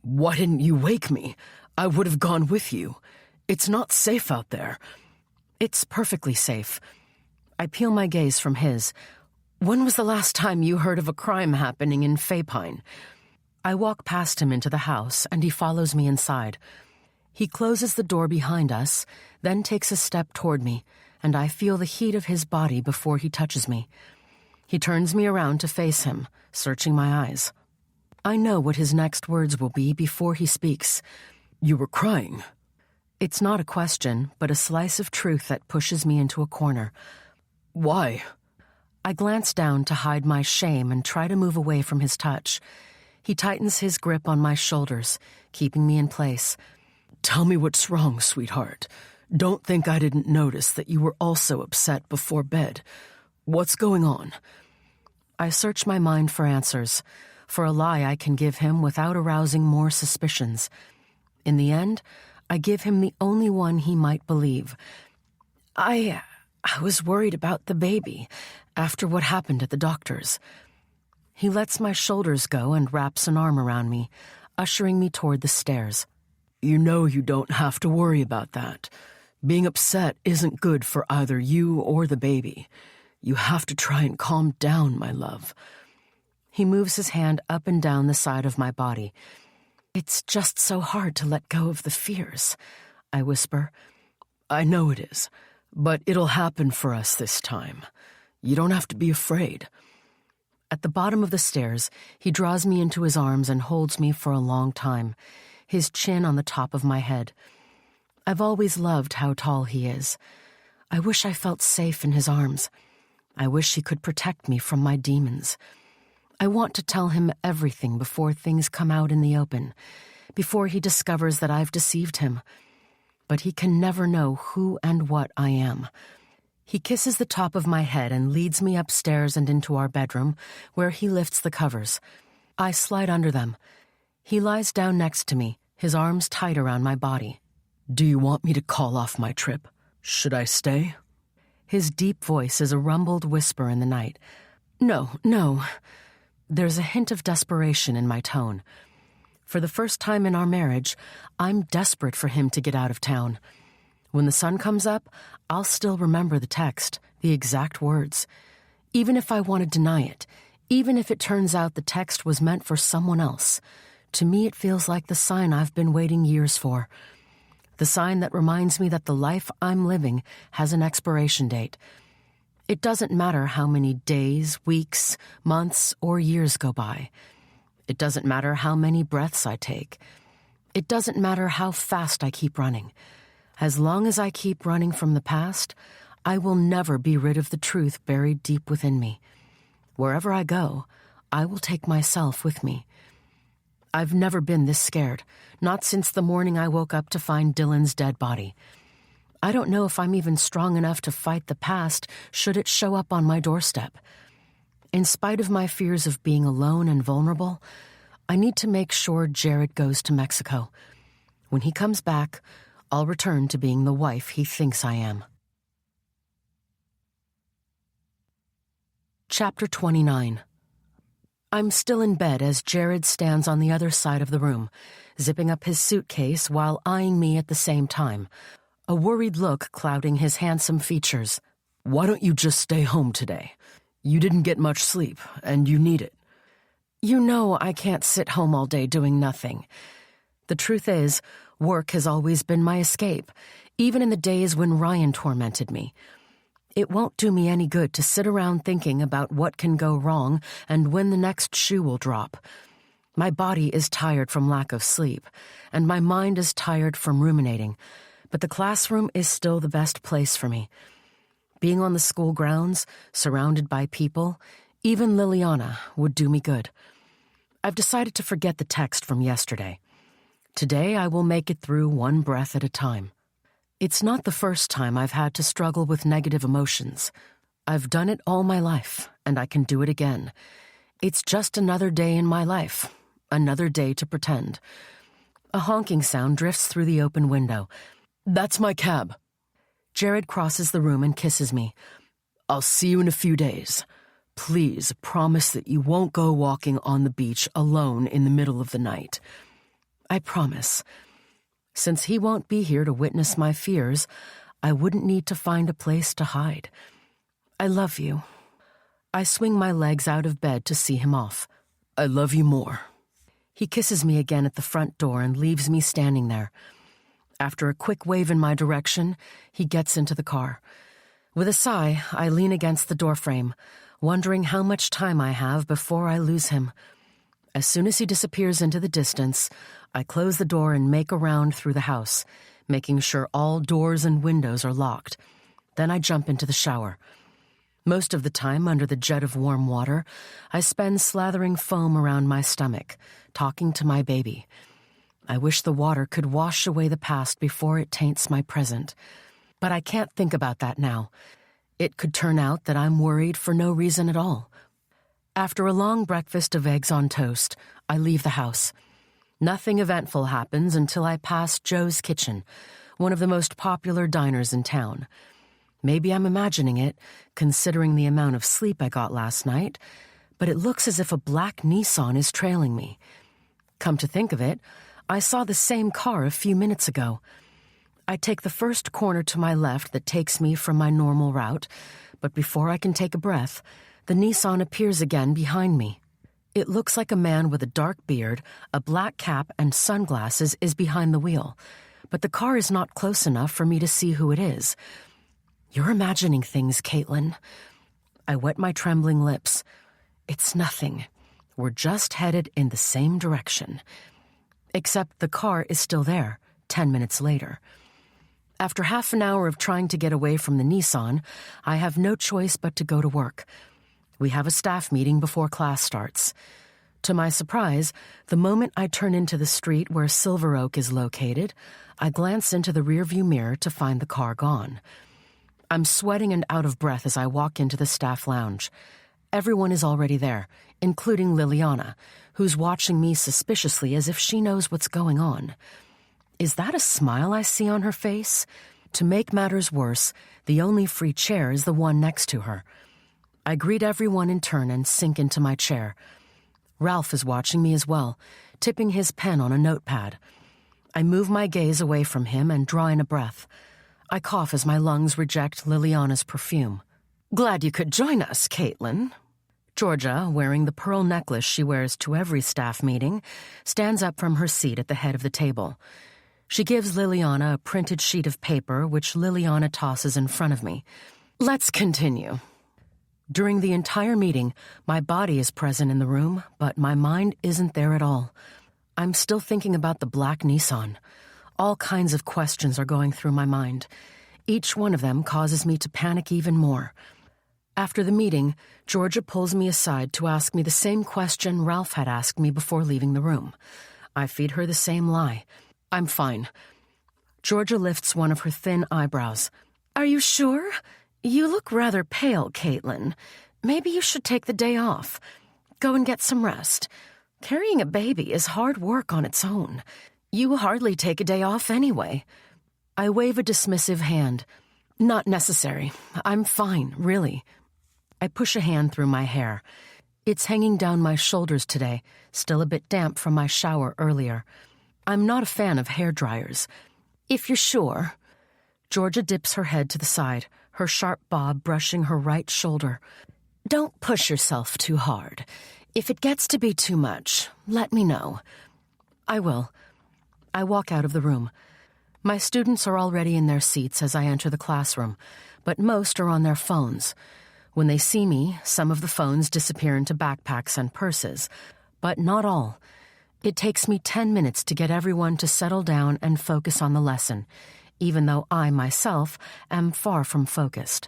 "Why didn't you wake me? I would have gone with you. It's not safe out there." "It's perfectly safe." I peel my gaze from his. "When was the last time you heard of a crime happening in Faypine?" I walk past him into the house, and he follows me inside. He closes the door behind us, then takes a step toward me, and I feel the heat of his body before he touches me. He turns me around to face him, searching my eyes. I know what his next words will be before he speaks. "You were crying." It's not a question, but a slice of truth that pushes me into a corner. "Why?" I glance down to hide my shame and try to move away from his touch. He tightens his grip on my shoulders, keeping me in place. "Tell me what's wrong, sweetheart. Don't think I didn't notice that you were also upset before bed. What's going on?" I search my mind for answers, for a lie I can give him without arousing more suspicions. In the end, I give him the only one he might believe. I was worried about the baby after what happened at the doctor's." He lets my shoulders go and wraps an arm around me, ushering me toward the stairs. "You know you don't have to worry about that. Being upset isn't good for either you or the baby. You have to try and calm down, my love." He moves his hand up and down the side of my body. "It's just so hard to let go of the fears," I whisper. "I know it is, but it'll happen for us this time. You don't have to be afraid." At the bottom of the stairs, he draws me into his arms and holds me for a long time, his chin on the top of my head. I've always loved how tall he is. I wish I felt safe in his arms. I wish he could protect me from my demons. I want to tell him everything before things come out in the open, before he discovers that I've deceived him. But he can never know who and what I am. He kisses the top of my head and leads me upstairs and into our bedroom, where he lifts the covers. I slide under them. He lies down next to me, his arms tight around my body. "Do you want me to call off my trip? Should I stay?" His deep voice is a rumbled whisper in the night. No. There's a hint of desperation in my tone. For the first time in our marriage, I'm desperate for him to get out of town. When the sun comes up, I'll still remember the text, the exact words. Even if I want to deny it, even if it turns out the text was meant for someone else, to me it feels like the sign I've been waiting years for. The sign that reminds me that the life I'm living has an expiration date. It doesn't matter how many days, weeks, months, or years go by. It doesn't matter how many breaths I take. It doesn't matter how fast I keep running. As long as I keep running from the past, I will never be rid of the truth buried deep within me. Wherever I go, I will take myself with me. I've never been this scared, not since the morning I woke up to find Dylan's dead body. I don't know if I'm even strong enough to fight the past should it show up on my doorstep. In spite of my fears of being alone and vulnerable, I need to make sure Jared goes to Mexico. When he comes back, I'll return to being the wife he thinks I am. Chapter 29. I'm still in bed as Jared stands on the other side of the room, zipping up his suitcase while eyeing me at the same time, a worried look clouding his handsome features. "Why don't you just stay home today? You didn't get much sleep, and you need it." You know I can't sit home all day doing nothing. The truth is, work has always been my escape, even in the days when Ryan tormented me. It won't do me any good to sit around thinking about what can go wrong and when the next shoe will drop. My body is tired from lack of sleep, and my mind is tired from ruminating, but the classroom is still the best place for me. Being on the school grounds, surrounded by people, even Liliana, would do me good. I've decided to forget the text from yesterday. Today I will make it through one breath at a time. It's not the first time I've had to struggle with negative emotions. I've done it all my life, and I can do it again. It's just another day in my life, another day to pretend. A honking sound drifts through the open window. That's my cab. Jared crosses the room and kisses me. I'll see you in a few days. Please promise that you won't go walking on the beach alone in the middle of the night. I promise. Since he won't be here to witness my fears, I wouldn't need to find a place to hide. I love you. I swing my legs out of bed to see him off. I love you more. He kisses me again at the front door and leaves me standing there. After a quick wave in my direction, he gets into the car. With a sigh, I lean against the doorframe, wondering how much time I have before I lose him. As soon as he disappears into the distance, I close the door and make a round through the house, making sure all doors and windows are locked. Then I jump into the shower. Most of the time, under the jet of warm water, I spend slathering foam around my stomach, talking to my baby. I wish the water could wash away the past before it taints my present. But I can't think about that now. It could turn out that I'm worried for no reason at all. After a long breakfast of eggs on toast, I leave the house. Nothing eventful happens until I pass Joe's Kitchen, one of the most popular diners in town. Maybe I'm imagining it, considering the amount of sleep I got last night, but it looks as if a black Nissan is trailing me. Come to think of it, I saw the same car a few minutes ago. I take the first corner to my left that takes me from my normal route, but before I can take a breath, the Nissan appears again behind me. It looks like a man with a dark beard, a black cap, and sunglasses is behind the wheel, but the car is not close enough for me to see who it is. You're imagining things, Caitlin. I wet my trembling lips. It's nothing. We're just headed in the same direction. Except the car is still there, 10 minutes later. After half an hour of trying to get away from the Nissan, I have no choice but to go to work. We have a staff meeting before class starts. To my surprise, the moment I turn into the street where Silver Oak is located, I glance into the rearview mirror to find the car gone. I'm sweating and out of breath as I walk into the staff lounge. Everyone is already there, including Liliana, who's watching me suspiciously as if she knows what's going on. Is that a smile I see on her face? To make matters worse, the only free chair is the one next to her. I greet everyone in turn and sink into my chair. Ralph is watching me as well, tipping his pen on a notepad. I move my gaze away from him and draw in a breath. I cough as my lungs reject Liliana's perfume. Glad you could join us, Caitlin. Georgia, wearing the pearl necklace she wears to every staff meeting, stands up from her seat at the head of the table. She gives Liliana a printed sheet of paper, which Liliana tosses in front of me. Let's continue. During the entire meeting, my body is present in the room, but my mind isn't there at all. I'm still thinking about the black Nissan. All kinds of questions are going through my mind. Each one of them causes me to panic even more. After the meeting, Georgia pulls me aside to ask me the same question Ralph had asked me before leaving the room. I feed her the same lie. I'm fine. Georgia lifts one of her thin eyebrows. Are you sure? You look rather pale, Caitlin. Maybe you should take the day off. Go and get some rest. Carrying a baby is hard work on its own. You hardly take a day off anyway. I wave a dismissive hand. Not necessary. I'm fine, really. I push a hand through my hair. It's hanging down my shoulders today, still a bit damp from my shower earlier. I'm not a fan of hair dryers. If you're sure. Georgia dips her head to the side, her sharp bob brushing her right shoulder. Don't push yourself too hard. If it gets to be too much, let me know. I will. I walk out of the room. My students are already in their seats as I enter the classroom, but most are on their phones. When they see me, some of the phones disappear into backpacks and purses, but not all. It takes me 10 minutes to get everyone to settle down and focus on the lesson, even though I, myself, am far from focused.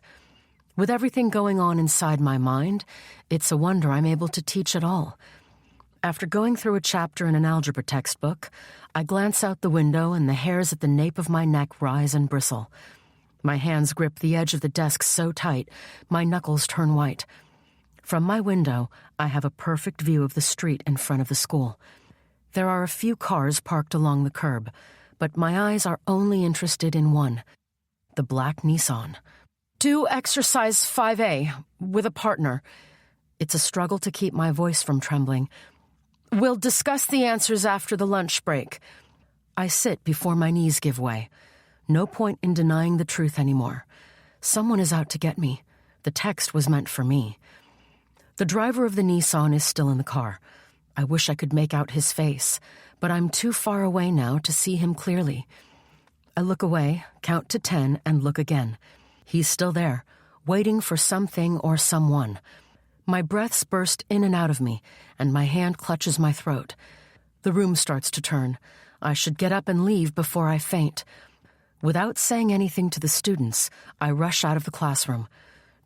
With everything going on inside my mind, it's a wonder I'm able to teach at all. After going through a chapter in an algebra textbook, I glance out the window and the hairs at the nape of my neck rise and bristle. My hands grip the edge of the desk so tight, my knuckles turn white. From my window, I have a perfect view of the street in front of the school. There are a few cars parked along the curb, but my eyes are only interested in one, the black Nissan. Do exercise 5A with a partner. It's a struggle to keep my voice from trembling. We'll discuss the answers after the lunch break. I sit before my knees give way. No point in denying the truth anymore. Someone is out to get me. The text was meant for me. The driver of the Nissan is still in the car. I wish I could make out his face, but I'm too far away now to see him clearly. I look away, count to 10, and look again. He's still there, waiting for something or someone. My breaths burst in and out of me, and my hand clutches my throat. The room starts to turn. I should get up and leave before I faint. Without saying anything to the students, I rush out of the classroom.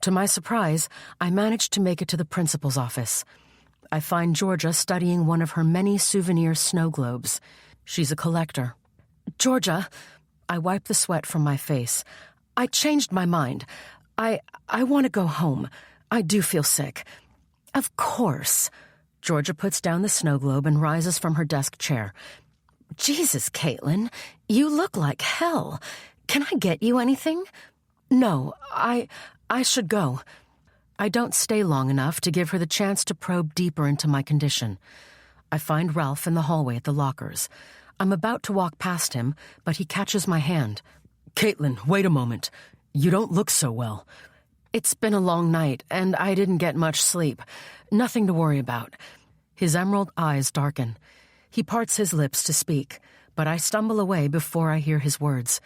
To my surprise, I manage to make it to the principal's office. I find Georgia studying one of her many souvenir snow globes. She's a collector. Georgia, I wipe the sweat from my face. I changed my mind. I want to go home. I do feel sick. Of course. Georgia puts down the snow globe and rises from her desk chair. Jesus, Caitlin, you look like hell. Can I get you anything? No, I should go. I don't stay long enough to give her the chance to probe deeper into my condition. I find Ralph in the hallway at the lockers. I'm about to walk past him, but he catches my hand. Caitlin, wait a moment. You don't look so well. It's been a long night, and I didn't get much sleep. Nothing to worry about. His emerald eyes darken. He parts his lips to speak, but I stumble away before I hear his words.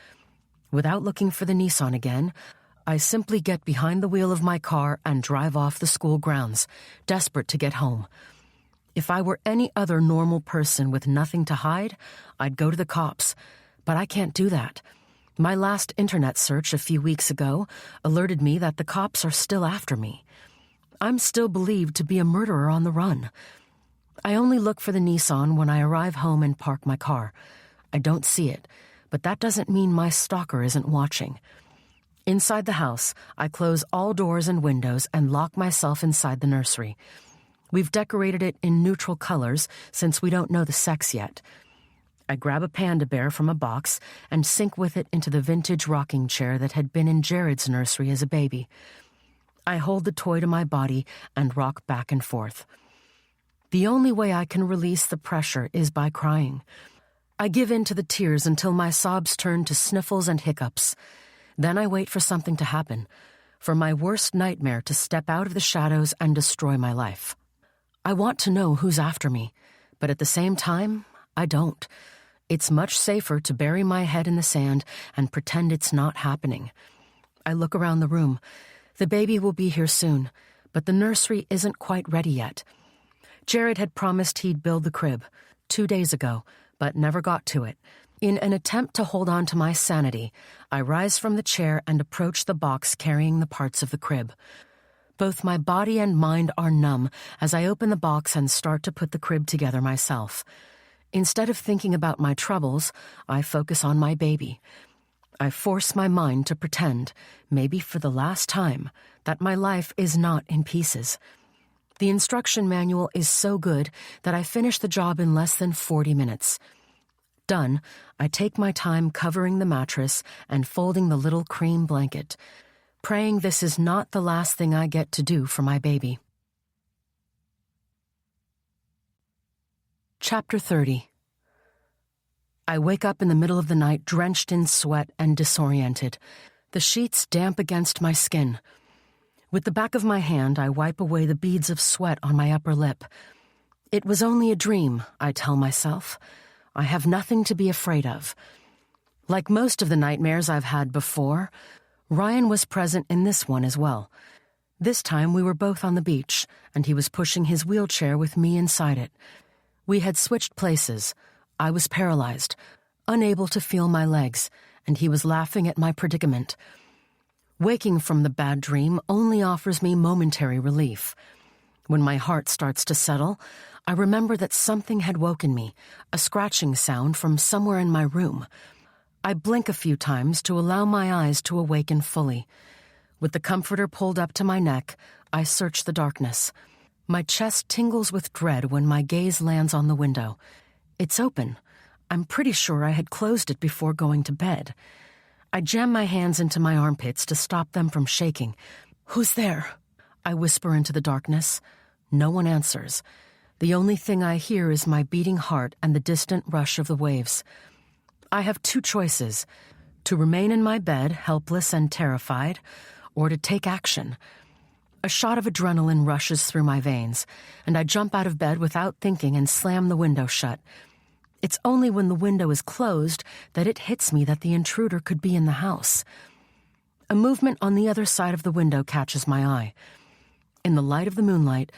Without looking for the Nissan again, I simply get behind the wheel of my car and drive off the school grounds, desperate to get home. If I were any other normal person with nothing to hide, I'd go to the cops. But I can't do that. My last internet search a few weeks ago alerted me that the cops are still after me. I'm still believed to be a murderer on the run. I only look for the Nissan when I arrive home and park my car. I don't see it, but that doesn't mean my stalker isn't watching. Inside the house, I close all doors and windows and lock myself inside the nursery. We've decorated it in neutral colors since we don't know the sex yet. I grab a panda bear from a box and sink with it into the vintage rocking chair that had been in Jared's nursery as a baby. I hold the toy to my body and rock back and forth. The only way I can release the pressure is by crying. I give in to the tears until my sobs turn to sniffles and hiccups. Then I wait for something to happen, for my worst nightmare to step out of the shadows and destroy my life. I want to know who's after me, but at the same time, I don't. It's much safer to bury my head in the sand and pretend it's not happening. I look around the room. The baby will be here soon, but the nursery isn't quite ready yet. Jared had promised he'd build the crib 2 days ago, but never got to it. In an attempt to hold on to my sanity, I rise from the chair and approach the box carrying the parts of the crib. Both my body and mind are numb as I open the box and start to put the crib together myself. Instead of thinking about my troubles, I focus on my baby. I force my mind to pretend, maybe for the last time, that my life is not in pieces. The instruction manual is so good that I finish the job in less than 40 minutes. Done, I take my time covering the mattress and folding the little cream blanket, praying this is not the last thing I get to do for my baby. Chapter 30. I wake up in the middle of the night drenched in sweat and disoriented, the sheets damp against my skin. With the back of my hand, I wipe away the beads of sweat on my upper lip. It was only a dream, I tell myself. I have nothing to be afraid of. Like most of the nightmares I've had before, Ryan was present in this one as well. This time we were both on the beach, and he was pushing his wheelchair with me inside it. We had switched places. I was paralyzed, unable to feel my legs, and he was laughing at my predicament. Waking from the bad dream only offers me momentary relief. When my heart starts to settle, I remember that something had woken me, a scratching sound from somewhere in my room. I blink a few times to allow my eyes to awaken fully. With the comforter pulled up to my neck, I search the darkness. My chest tingles with dread when my gaze lands on the window. It's open. I'm pretty sure I had closed it before going to bed. I jam my hands into my armpits to stop them from shaking. "Who's there?" I whisper into the darkness. No one answers. The only thing I hear is my beating heart and the distant rush of the waves. I have two choices: to remain in my bed, helpless and terrified, or to take action. A shot of adrenaline rushes through my veins, and I jump out of bed without thinking and slam the window shut. It's only when the window is closed that it hits me that the intruder could be in the house. A movement on the other side of the window catches my eye. In the light of the moonlight,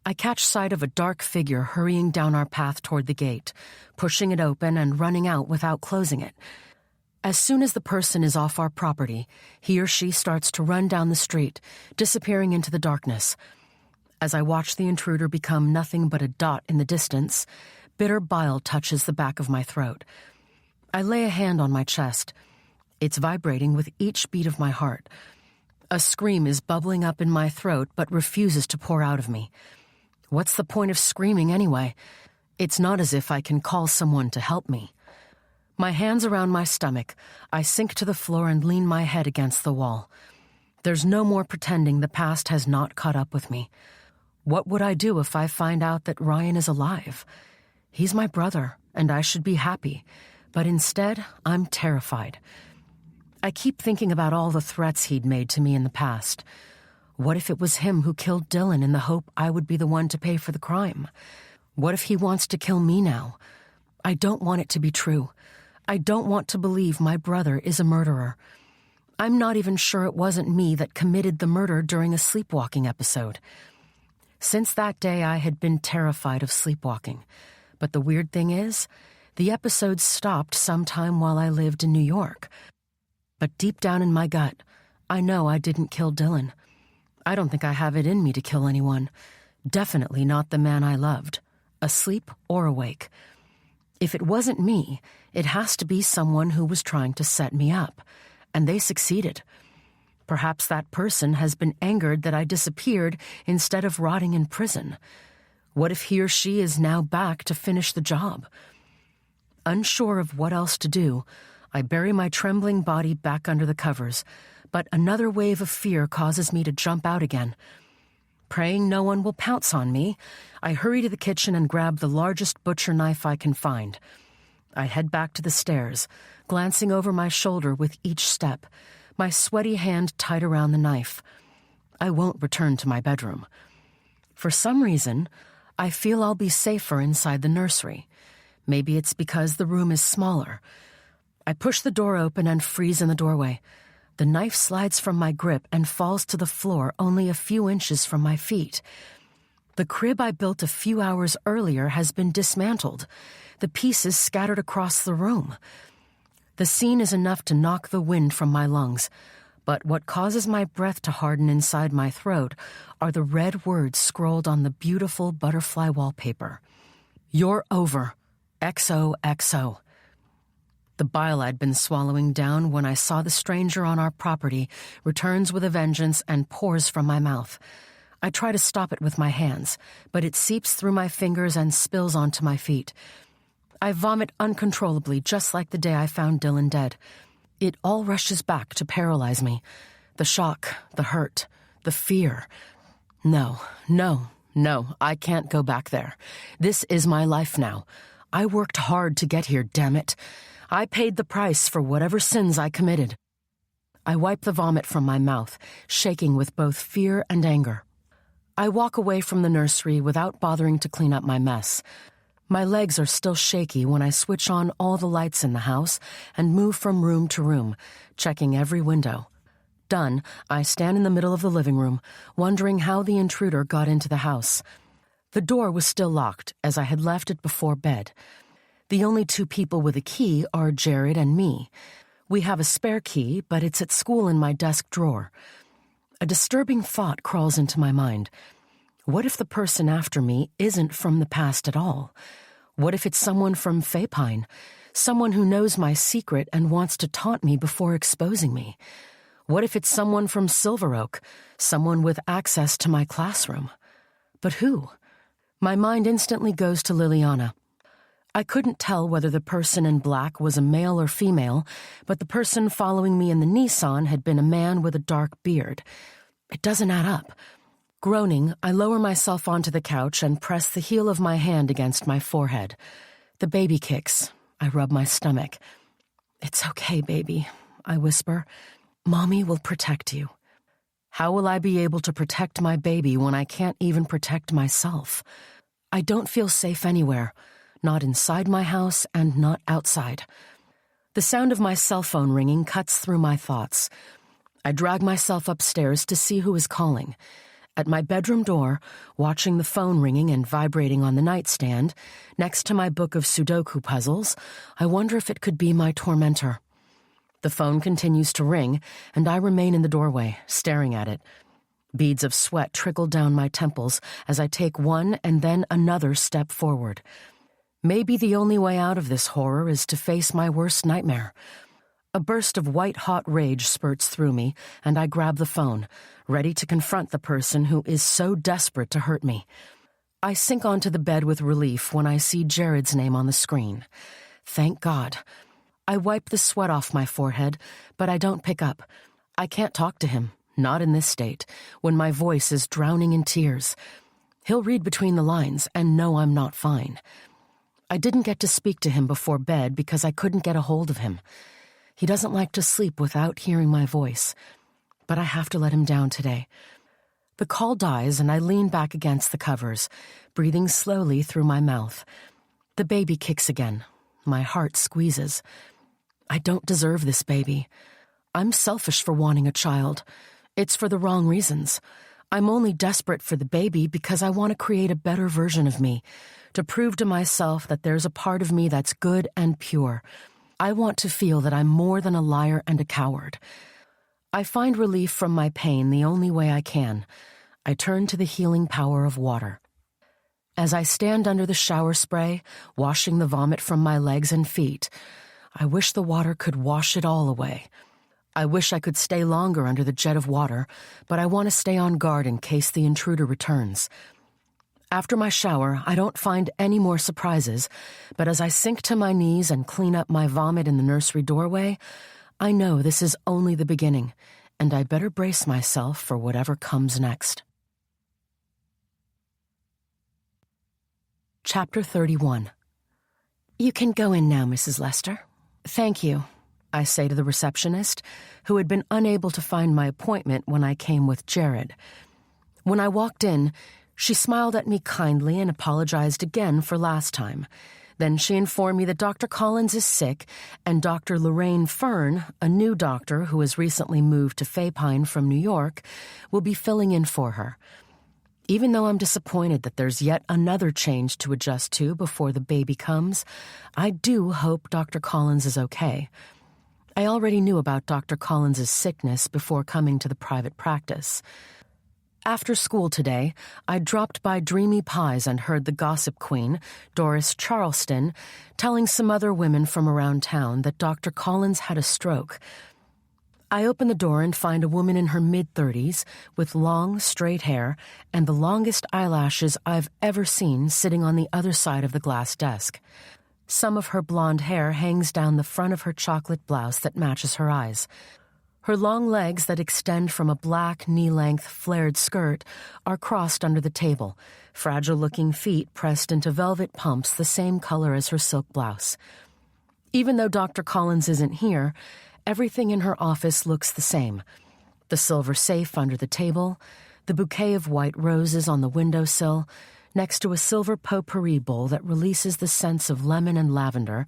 I catch sight of a dark figure hurrying down our path toward the gate, pushing it open and running out without closing it. As soon as the person is off our property, he or she starts to run down the street, disappearing into the darkness. As I watch the intruder become nothing but a dot in the distance, bitter bile touches the back of my throat. I lay a hand on my chest. It's vibrating with each beat of my heart. A scream is bubbling up in my throat but refuses to pour out of me. What's the point of screaming anyway? It's not as if I can call someone to help me. My hands around my stomach, I sink to the floor and lean my head against the wall. There's no more pretending the past has not caught up with me. What would I do if I find out that Ryan is alive? He's my brother, and I should be happy, but instead, I'm terrified. I keep thinking about all the threats he'd made to me in the past. What if it was him who killed Dylan in the hope I would be the one to pay for the crime? What if he wants to kill me now? I don't want it to be true. I don't want to believe my brother is a murderer. I'm not even sure it wasn't me that committed the murder during a sleepwalking episode. Since that day, I had been terrified of sleepwalking. But the weird thing is, the episode stopped sometime while I lived in New York. But deep down in my gut, I know I didn't kill Dylan. I don't think I have it in me to kill anyone. Definitely not the man I loved, asleep or awake. If it wasn't me, it has to be someone who was trying to set me up, and they succeeded. Perhaps that person has been angered that I disappeared instead of rotting in prison. What if he or she is now back to finish the job? Unsure of what else to do, I bury my trembling body back under the covers, but another wave of fear causes me to jump out again. Praying no one will pounce on me, I hurry to the kitchen and grab the largest butcher knife I can find. I head back to the stairs, glancing over my shoulder with each step, my sweaty hand tight around the knife. I won't return to my bedroom. For some reason, I feel I'll be safer inside the nursery. Maybe it's because the room is smaller. I push the door open and freeze in the doorway. The knife slides from my grip and falls to the floor only a few inches from my feet. The crib I built a few hours earlier has been dismantled, the pieces scattered across the room. The scene is enough to knock the wind from my lungs, but what causes my breath to harden inside my throat are the red words scrolled on the beautiful butterfly wallpaper. "You're over. XOXO." The bile I'd been swallowing down when I saw the stranger on our property returns with a vengeance and pours from my mouth. I try to stop it with my hands, but it seeps through my fingers and spills onto my feet. I vomit uncontrollably, just like the day I found Dylan dead. It all rushes back to paralyze me. The shock, the hurt, the fear. No, I can't go back there. This is my life now. I worked hard to get here, damn it. I paid the price for whatever sins I committed. I wipe the vomit from my mouth, shaking with both fear and anger. I walk away from the nursery without bothering to clean up my mess. My legs are still shaky when I switch on all the lights in the house and move from room to room, checking every window. Done, I stand in the middle of the living room, wondering how the intruder got into the house. The door was still locked, as I had left it before bed. The only two people with a key are Jared and me. We have a spare key, but it's at school in my desk drawer. A disturbing thought crawls into my mind. What if the person after me isn't from the past at all? What if it's someone from Faypine, someone who knows my secret and wants to taunt me before exposing me? What if it's someone from Silver Oak, someone with access to my classroom? But who? My mind instantly goes to Liliana. I couldn't tell whether the person in black was a male or female, but the person following me in the Nissan had been a man with a dark beard. It doesn't add up. Groaning, I lower myself onto the couch and press the heel of my hand against my forehead. The baby kicks. I rub my stomach. "It's okay, baby," I whisper. "Mommy will protect you." How will I be able to protect my baby when I can't even protect myself? I don't feel safe anywhere, not inside my house and not outside. The sound of my cell phone ringing cuts through my thoughts. I drag myself upstairs to see who is calling. At my bedroom door, watching the phone ringing and vibrating on the nightstand, next to my book of Sudoku puzzles, I wonder if it could be my tormentor. The phone continues to ring, and I remain in the doorway, staring at it. Beads of sweat trickle down my temples as I take one and then another step forward. Maybe the only way out of this horror is to face my worst nightmare. A burst of white-hot rage spurts through me, and I grab the phone, ready to confront the person who is so desperate to hurt me. I sink onto the bed with relief when I see Jared's name on the screen. Thank God. I wipe the sweat off my forehead, but I don't pick up. I can't talk to him, not in this state, when my voice is drowning in tears. He'll read between the lines and know I'm not fine. I didn't get to speak to him before bed because I couldn't get a hold of him. He doesn't like to sleep without hearing my voice, but I have to let him down today. The call dies and I lean back against the covers, breathing slowly through my mouth. The baby kicks again. My heart squeezes. I don't deserve this baby. I'm selfish for wanting a child. It's for the wrong reasons. I'm only desperate for the baby because I want to create a better version of me, to prove to myself that there's a part of me that's good and pure. I want to feel that I'm more than a liar and a coward. I find relief from my pain the only way I can. I turn to the healing power of water. As I stand under the shower spray, washing the vomit from my legs and feet, I wish the water could wash it all away. I wish I could stay longer under the jet of water, but I want to stay on guard in case the intruder returns. After my shower, I don't find any more surprises, but as I sink to my knees and clean up my vomit in the nursery doorway, I know this is only the beginning, and I better brace myself for whatever comes next. Chapter 31. "You can go in now, Mrs. Lester." "Thank you," I say to the receptionist, who had been unable to find my appointment when I came with Jared. When I walked in, she smiled at me kindly and apologized again for last time. Then she informed me that Dr. Collins is sick, and Dr. Lorraine Fern, a new doctor who has recently moved to Faypine from New York, will be filling in for her. Even though I'm disappointed that there's yet another change to adjust to before the baby comes, I do hope Dr. Collins is okay. I already knew about Dr. Collins' sickness before coming to the private practice. After school today, I dropped by Dreamy Pies and heard the gossip queen, Doris Charleston, telling some other women from around town that Dr. Collins had a stroke. I open the door and find a woman in her mid-30s with long, straight hair and the longest eyelashes I've ever seen sitting on the other side of the glass desk. Some of her blonde hair hangs down the front of her chocolate blouse that matches her eyes. Her long legs that extend from a black, knee-length, flared skirt are crossed under the table, fragile-looking feet pressed into velvet pumps the same color as her silk blouse. Even though Dr. Collins isn't here, Everything in her office looks the same. The silver safe under the table, the bouquet of white roses on the windowsill, next to a silver potpourri bowl that releases the scents of lemon and lavender,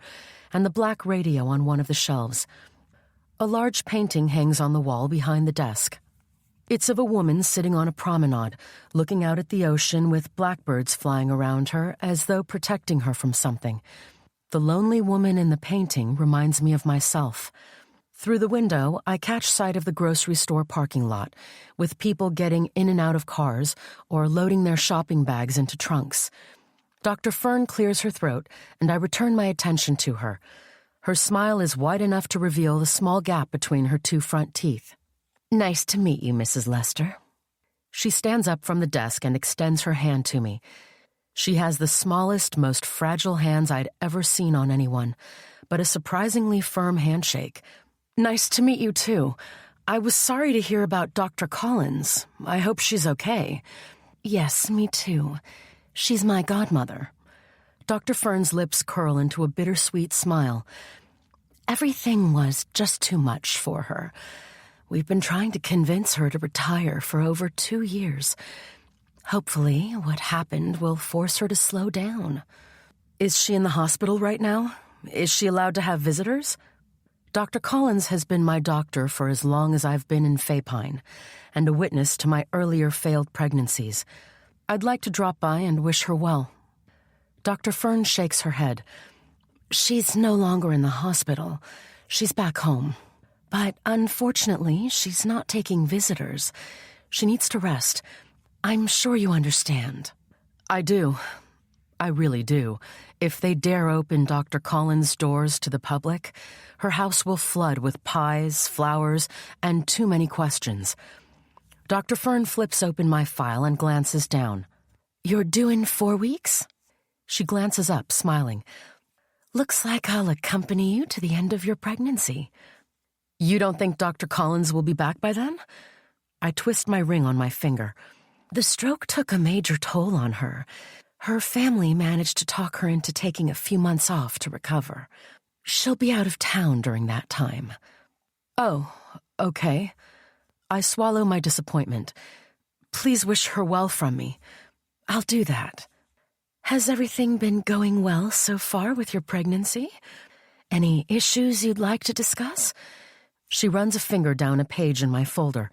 and the black radio on one of the shelves. A large painting hangs on the wall behind the desk. It's of a woman sitting on a promenade, looking out at the ocean with blackbirds flying around her as though protecting her from something. The lonely woman in the painting reminds me of myself. Through the window, I catch sight of the grocery store parking lot, with people getting in and out of cars or loading their shopping bags into trunks. Dr. Fern clears her throat, and I return my attention to her. Her smile is wide enough to reveal the small gap between her two front teeth. "Nice to meet you, Mrs. Lester." She stands up from the desk and extends her hand to me. She has the smallest, most fragile hands I'd ever seen on anyone, but a surprisingly firm handshake. "Nice to meet you, too. I was sorry to hear about Dr. Collins. I hope she's okay." "Yes, me too. She's my godmother." Dr. Fern's lips curl into a bittersweet smile. "Everything was just too much for her. We've been trying to convince her to retire for over 2 years. Hopefully, what happened will force her to slow down." "Is she in the hospital right now? Is she allowed to have visitors?" Dr. Collins has been my doctor for as long as I've been in Faypine, and a witness to my earlier failed pregnancies. I'd like to drop by and wish her well. Dr. Fern shakes her head. "She's no longer in the hospital. She's back home. But unfortunately, she's not taking visitors. She needs to rest. I'm sure you understand." "I do. I really do. If they dare open Dr. Collins' doors to the public, her house will flood with pies, flowers, and too many questions." Dr. Fern flips open my file and glances down. "You're due in 4 weeks?" She glances up, smiling. "Looks like I'll accompany you to the end of your pregnancy." "You don't think Dr. Collins will be back by then?" I twist my ring on my finger. "The stroke took a major toll on her. Her family managed to talk her into taking a few months off to recover. She'll be out of town during that time." "Oh, okay." I swallow my disappointment. "Please wish her well from me." "I'll do that." "Has everything been going well so far with your pregnancy? Any issues you'd like to discuss?" She runs a finger down a page in my folder.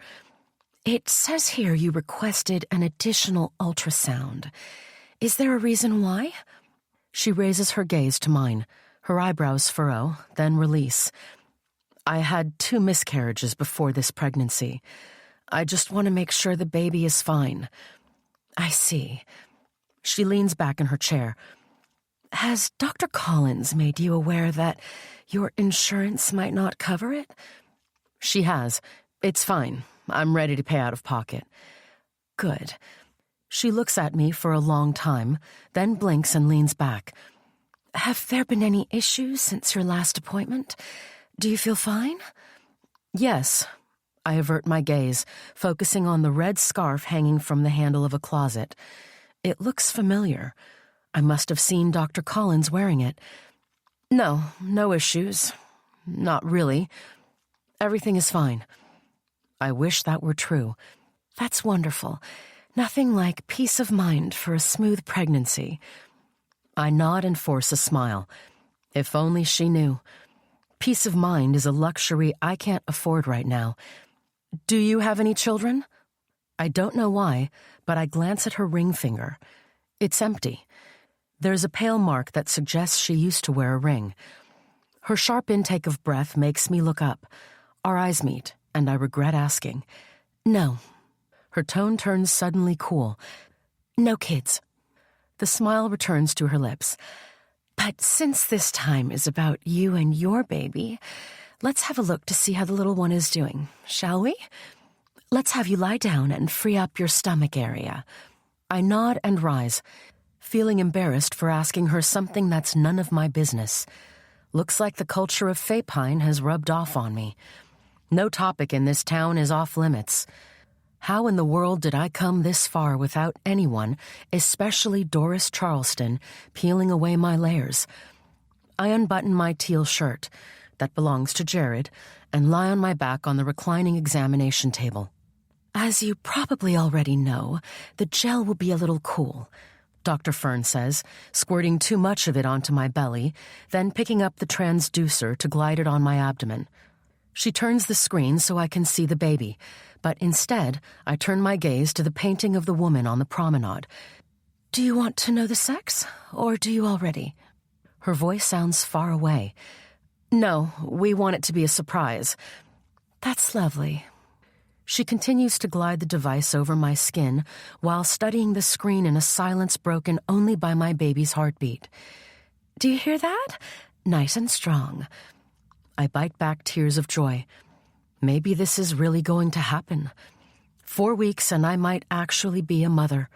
"It says here you requested an additional ultrasound. Is there a reason why?" She raises her gaze to mine. Her eyebrows furrow, then release. "I had 2 miscarriages before this pregnancy. I just want to make sure the baby is fine." "I see." She leans back in her chair. "Has Dr. Collins made you aware that your insurance might not cover it?" "She has. It's fine. I'm ready to pay out of pocket." "Good." She looks at me for a long time, then blinks and leans back. "Have there been any issues since your last appointment? Do you feel fine?" "Yes." I avert my gaze, focusing on the red scarf hanging from the handle of a closet. It looks familiar. I must have seen Dr. Collins wearing it. No issues. Not really. Everything is fine." I wish that were true. "That's wonderful. Nothing like peace of mind for a smooth pregnancy." I nod and force a smile. If only she knew. Peace of mind is a luxury I can't afford right now. "Do you have any children?" I don't know why, but I glance at her ring finger. It's empty. There's a pale mark that suggests she used to wear a ring. Her sharp intake of breath makes me look up. Our eyes meet, and I regret asking. "No." Her tone turns suddenly cool. "No kids." The smile returns to her lips. "But since this time is about you and your baby, let's have a look to see how the little one is doing, shall we? Let's have you lie down and free up your stomach area." I nod and rise, feeling embarrassed for asking her something that's none of my business. Looks like the culture of Faypine has rubbed off on me. No topic in this town is off limits. How in the world did I come this far without anyone, especially Doris Charleston, peeling away my layers? I unbutton my teal shirt. that belongs to Jared, and lie on my back on the reclining examination table. As you probably already know, the gel will be a little cool, Dr. Fern says, squirting too much of it onto my belly, then picking up the transducer to glide it on my abdomen. She turns the screen so I can see the baby, but instead, I turn my gaze to the painting of the woman on the promenade. Do you want to know the sex, or do you already? Her voice sounds far away. No, we want it to be a surprise. That's lovely. She continues to glide the device over my skin while studying the screen in a silence broken only by my baby's heartbeat. Do you hear that? Nice and strong. I bite back tears of joy. Maybe this is really going to happen. 4 weeks and I might actually be a mother.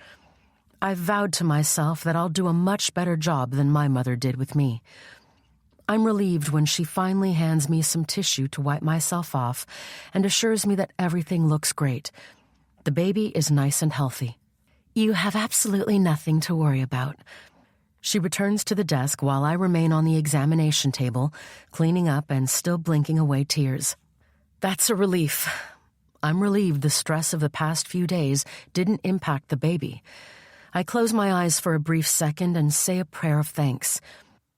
I've vowed to myself that I'll do a much better job than my mother did with me. I'm relieved when she finally hands me some tissue to wipe myself off and assures me that everything looks great. The baby is nice and healthy. You have absolutely nothing to worry about. She returns to the desk while I remain on the examination table, cleaning up and still blinking away tears. That's a relief. I'm relieved the stress of the past few days didn't impact the baby. I close my eyes for a brief second and say a prayer of thanks.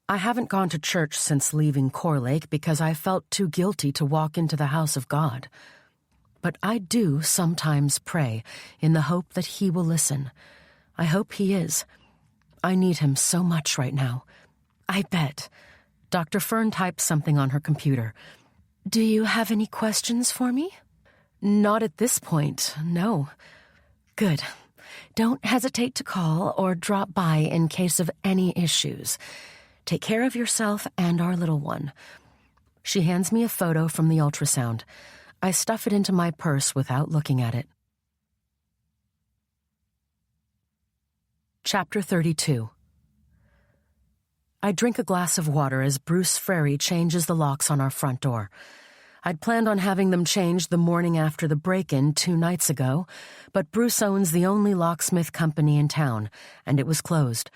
I haven't gone to church since leaving Core Lake because I felt too guilty to walk into the house of God. But I do sometimes pray in the hope that He will listen. I hope He is. I need Him so much right now. I bet. Dr. Fern types something on her computer. Do you have any questions for me? Not at this point, no. Good. Don't hesitate to call or drop by in case of any issues. Take care of yourself and our little one. She hands me a photo from the ultrasound. I stuff it into my purse without looking at it. Chapter 32. I drink a glass of water as Bruce Frary changes the locks on our front door. I'd planned on having them changed the morning after the break-in 2 nights ago, but Bruce owns the only locksmith company in town, and it was closed.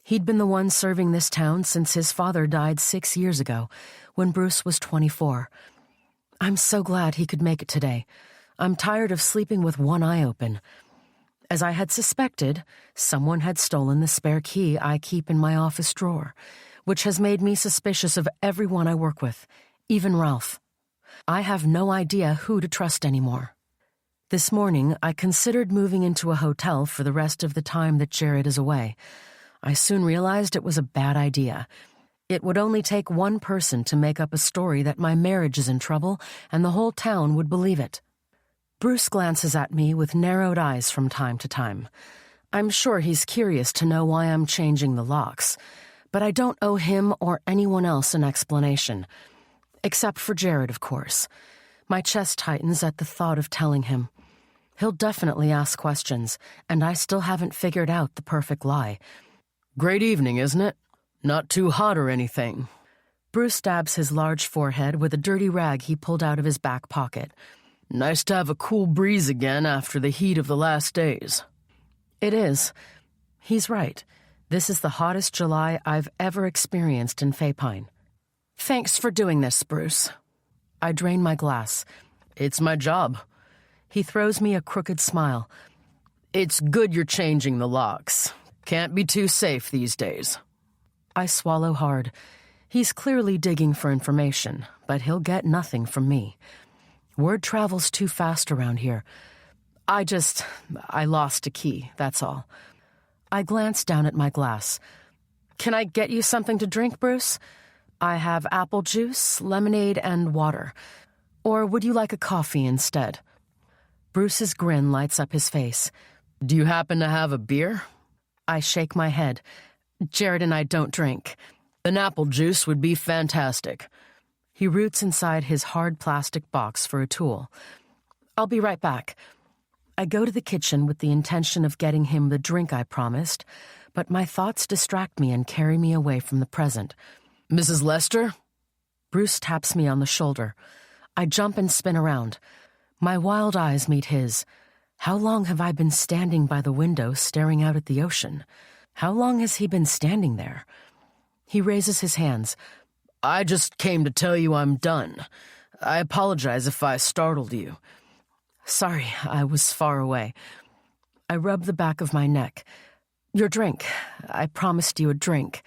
He'd been the one serving this town since his father died 6 years ago, when Bruce was 24. I'm so glad he could make it today. I'm tired of sleeping with one eye open. As I had suspected, someone had stolen the spare key I keep in my office drawer, which has made me suspicious of everyone I work with, even Ralph. I have no idea who to trust anymore. This morning, I considered moving into a hotel for the rest of the time that Jared is away. I soon realized it was a bad idea. It would only take one person to make up a story that my marriage is in trouble, and the whole town would believe it. Bruce glances at me with narrowed eyes from time to time. I'm sure he's curious to know why I'm changing the locks, but I don't owe him or anyone else an explanation. Except for Jared, of course. My chest tightens at the thought of telling him. He'll definitely ask questions, and I still haven't figured out the perfect lie. Great evening, isn't it? Not too hot or anything. Bruce dabs his large forehead with a dirty rag he pulled out of his back pocket. Nice to have a cool breeze again after the heat of the last days. It is. He's right. This is the hottest July I've ever experienced in Faypine. Thanks for doing this, Bruce. I drain my glass. It's my job. He throws me a crooked smile. It's good you're changing the locks. Can't be too safe these days. I swallow hard. He's clearly digging for information, but he'll get nothing from me. Word travels too fast around here. I lost a key, that's all. I glance down at my glass. Can I get you something to drink, Bruce? I have apple juice, lemonade, and water. Or would you like a coffee instead? Bruce's grin lights up his face. Do you happen to have a beer? I shake my head. Jared and I don't drink. An apple juice would be fantastic. He roots inside his hard plastic box for a tool. I'll be right back. I go to the kitchen with the intention of getting him the drink I promised, but my thoughts distract me and carry me away from the present. Mrs. Lester? Bruce taps me on the shoulder. I jump and spin around. My wild eyes meet his. How long have I been standing by the window staring out at the ocean? How long has he been standing there? He raises his hands. I just came to tell you I'm done. I apologize if I startled you. Sorry, I was far away. I rubbed the back of my neck. Your drink. I promised you a drink.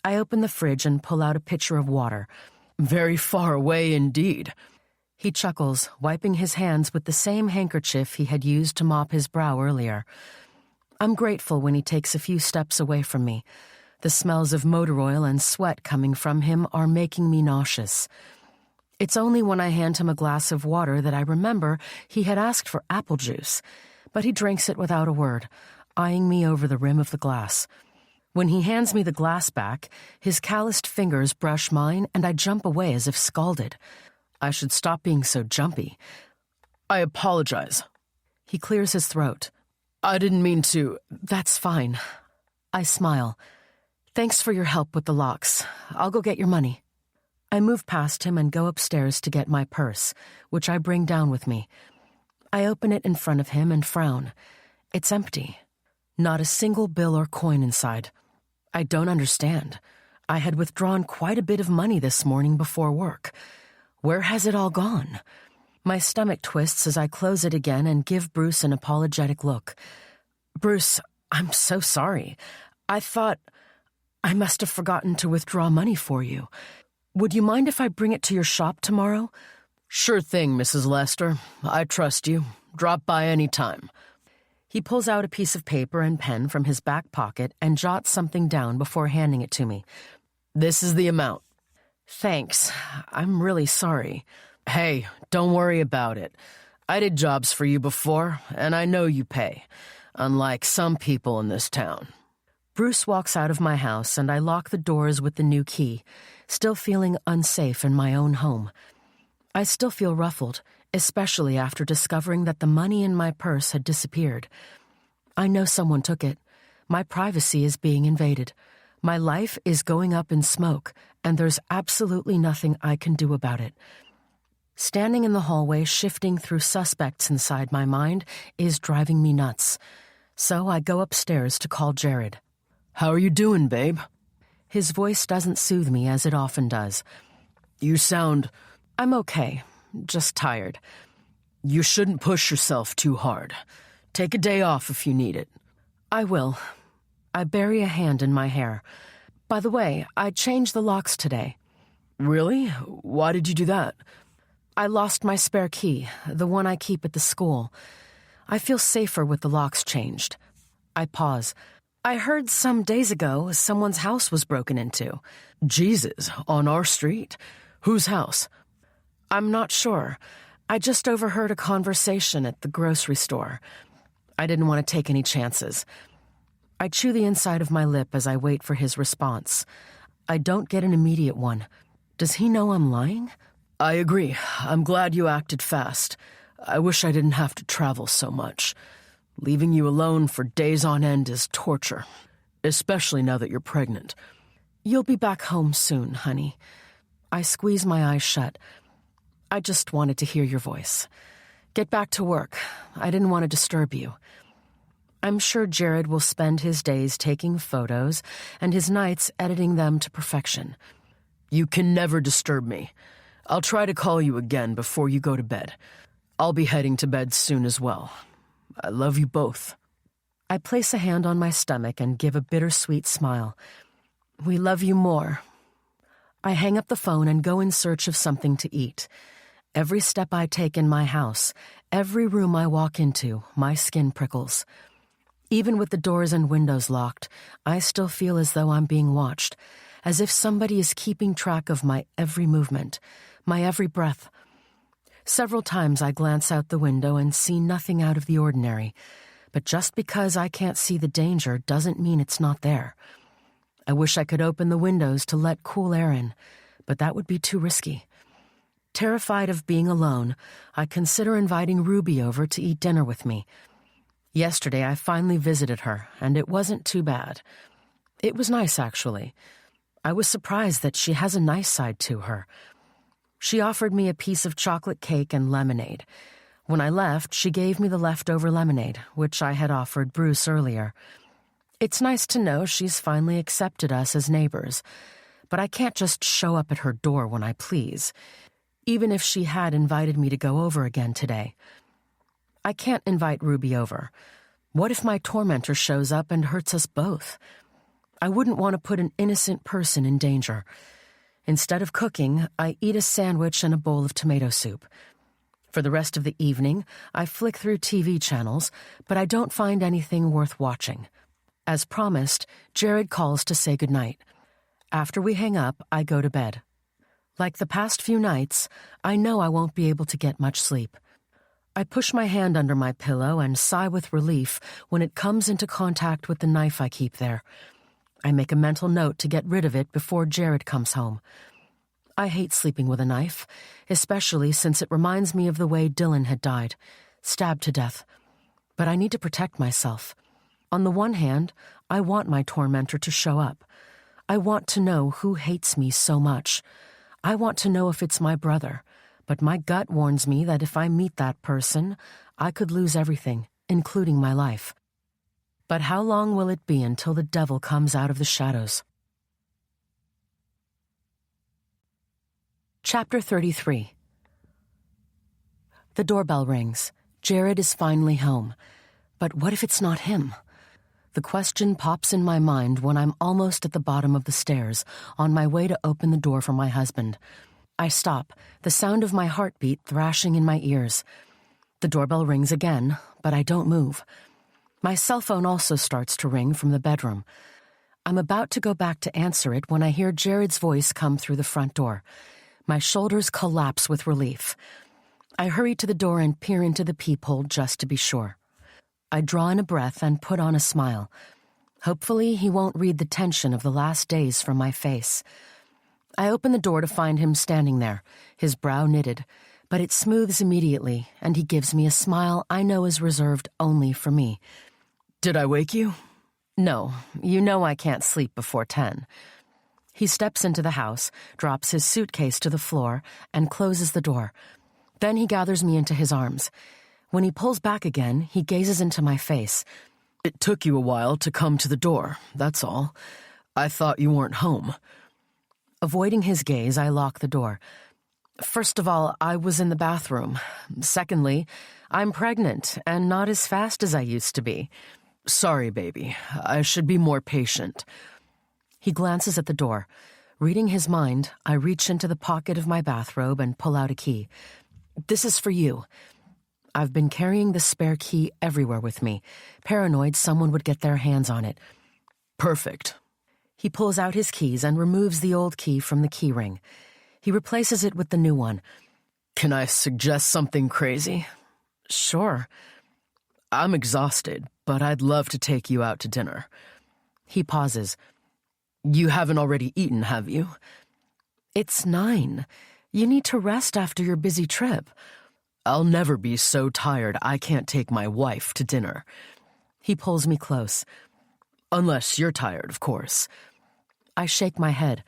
I open the fridge and pull out a pitcher of water. Very far away indeed. He chuckles, wiping his hands with the same handkerchief he had used to mop his brow earlier. I'm grateful when he takes a few steps away from me. The smells of motor oil and sweat coming from him are making me nauseous. It's only when I hand him a glass of water that I remember he had asked for apple juice, but he drinks it without a word, eyeing me over the rim of the glass. When he hands me the glass back, his calloused fingers brush mine and I jump away as if scalded. I should stop being so jumpy. I apologize. He clears his throat. I didn't mean to. That's fine. I smile. Thanks for your help with the locks. I'll go get your money. I move past him and go upstairs to get my purse, which I bring down with me. I open it in front of him and frown. It's empty. Not a single bill or coin inside. I don't understand. I had withdrawn quite a bit of money this morning before work. Where has it all gone? My stomach twists as I close it again and give Bruce an apologetic look. Bruce, I'm so sorry. I thought I must have forgotten to withdraw money for you. Would you mind if I bring it to your shop tomorrow? Sure thing, Mrs. Lester. I trust you. Drop by any time. He pulls out a piece of paper and pen from his back pocket and jots something down before handing it to me. This is the amount. Thanks. I'm really sorry. Hey, don't worry about it. I did jobs for you before, and I know you pay, unlike some people in this town. Bruce walks out of my house, and I lock the doors with the new key, still feeling unsafe in my own home. I still feel ruffled, especially after discovering that the money in my purse had disappeared. I know someone took it. My privacy is being invaded. My life is going up in smoke, and there's absolutely nothing I can do about it. Standing in the hallway, shifting through suspects inside my mind, is driving me nuts. So I go upstairs to call Jared. How are you doing, babe? His voice doesn't soothe me as it often does. You sound... I'm okay, just tired. You shouldn't push yourself too hard. Take a day off if you need it. I will. I bury a hand in my hair. By the way, I changed the locks today. Really? Why did you do that? I lost my spare key, the one I keep at the school. I feel safer with the locks changed. I pause. I heard some days ago someone's house was broken into. Jesus, on our street? Whose house? I'm not sure. I just overheard a conversation at the grocery store. I didn't want to take any chances. I chew the inside of my lip as I wait for his response. I don't get an immediate one. Does he know I'm lying? I agree. I'm glad you acted fast. I wish I didn't have to travel so much. Leaving you alone for days on end is torture, especially now that you're pregnant. You'll be back home soon, honey. I squeeze my eyes shut. I just wanted to hear your voice. Get back to work. I didn't want to disturb you. I'm sure Jared will spend his days taking photos and his nights editing them to perfection. You can never disturb me. I'll try to call you again before you go to bed. I'll be heading to bed soon as well. I love you both. I place a hand on my stomach and give a bittersweet smile. We love you more. I hang up the phone and go in search of something to eat. Every step I take in my house, every room I walk into, my skin prickles. Even with the doors and windows locked, I still feel as though I'm being watched, as if somebody is keeping track of my every movement, my every breath. Several times I glance out the window and see nothing out of the ordinary, but just because I can't see the danger doesn't mean it's not there. I wish I could open the windows to let cool air in, but that would be too risky. Terrified of being alone, I consider inviting Ruby over to eat dinner with me. Yesterday I finally visited her, and it wasn't too bad. It was nice, actually. I was surprised that she has a nice side to her. She offered me a piece of chocolate cake and lemonade. When I left, she gave me the leftover lemonade, which I had offered Bruce earlier. It's nice to know she's finally accepted us as neighbors, but I can't just show up at her door when I please, even if she had invited me to go over again today. I can't invite Ruby over. What if my tormentor shows up and hurts us both? I wouldn't want to put an innocent person in danger. Instead of cooking, I eat a sandwich and a bowl of tomato soup. For the rest of the evening, I flick through TV channels, but I don't find anything worth watching. As promised, Jared calls to say goodnight. After we hang up, I go to bed. Like the past few nights, I know I won't be able to get much sleep. I push my hand under my pillow and sigh with relief when it comes into contact with the knife I keep there. I make a mental note to get rid of it before Jared comes home. I hate sleeping with a knife, especially since it reminds me of the way Dylan had died, stabbed to death. But I need to protect myself. On the one hand, I want my tormentor to show up. I want to know who hates me so much. I want to know if it's my brother, but my gut warns me that if I meet that person, I could lose everything, including my life. But how long will it be until the devil comes out of the shadows? Chapter 33. The doorbell rings. Jared is finally home. But what if it's not him? The question pops in my mind when I'm almost at the bottom of the stairs, on my way to open the door for my husband. I stop, the sound of my heartbeat thrashing in my ears. The doorbell rings again, but I don't move. My cell phone also starts to ring from the bedroom. I'm about to go back to answer it when I hear Jared's voice come through the front door. My shoulders collapse with relief. I hurry to the door and peer into the peephole just to be sure. I draw in a breath and put on a smile. Hopefully he won't read the tension of the last days from my face. I open the door to find him standing there, his brow knitted, but it smooths immediately, and he gives me a smile I know is reserved only for me. Did I wake you? No, you know I can't sleep before 10. He steps into the house, drops his suitcase to the floor, and closes the door. Then he gathers me into his arms. When he pulls back again, he gazes into my face. It took you a while to come to the door, that's all. I thought you weren't home. Avoiding his gaze, I lock the door. First of all, I was in the bathroom. Secondly, I'm pregnant and not as fast as I used to be. Sorry, baby. I should be more patient. He glances at the door. Reading his mind, I reach into the pocket of my bathrobe and pull out a key. This is for you. I've been carrying the spare key everywhere with me, paranoid someone would get their hands on it. Perfect. He pulls out his keys and removes the old key from the key ring. He replaces it with the new one. Can I suggest something crazy? Sure. I'm exhausted, but I'd love to take you out to dinner. He pauses. You haven't already eaten, have you? It's 9. You need to rest after your busy trip. I'll never be so tired I can't take my wife to dinner. He pulls me close. Unless you're tired, of course. I shake my head.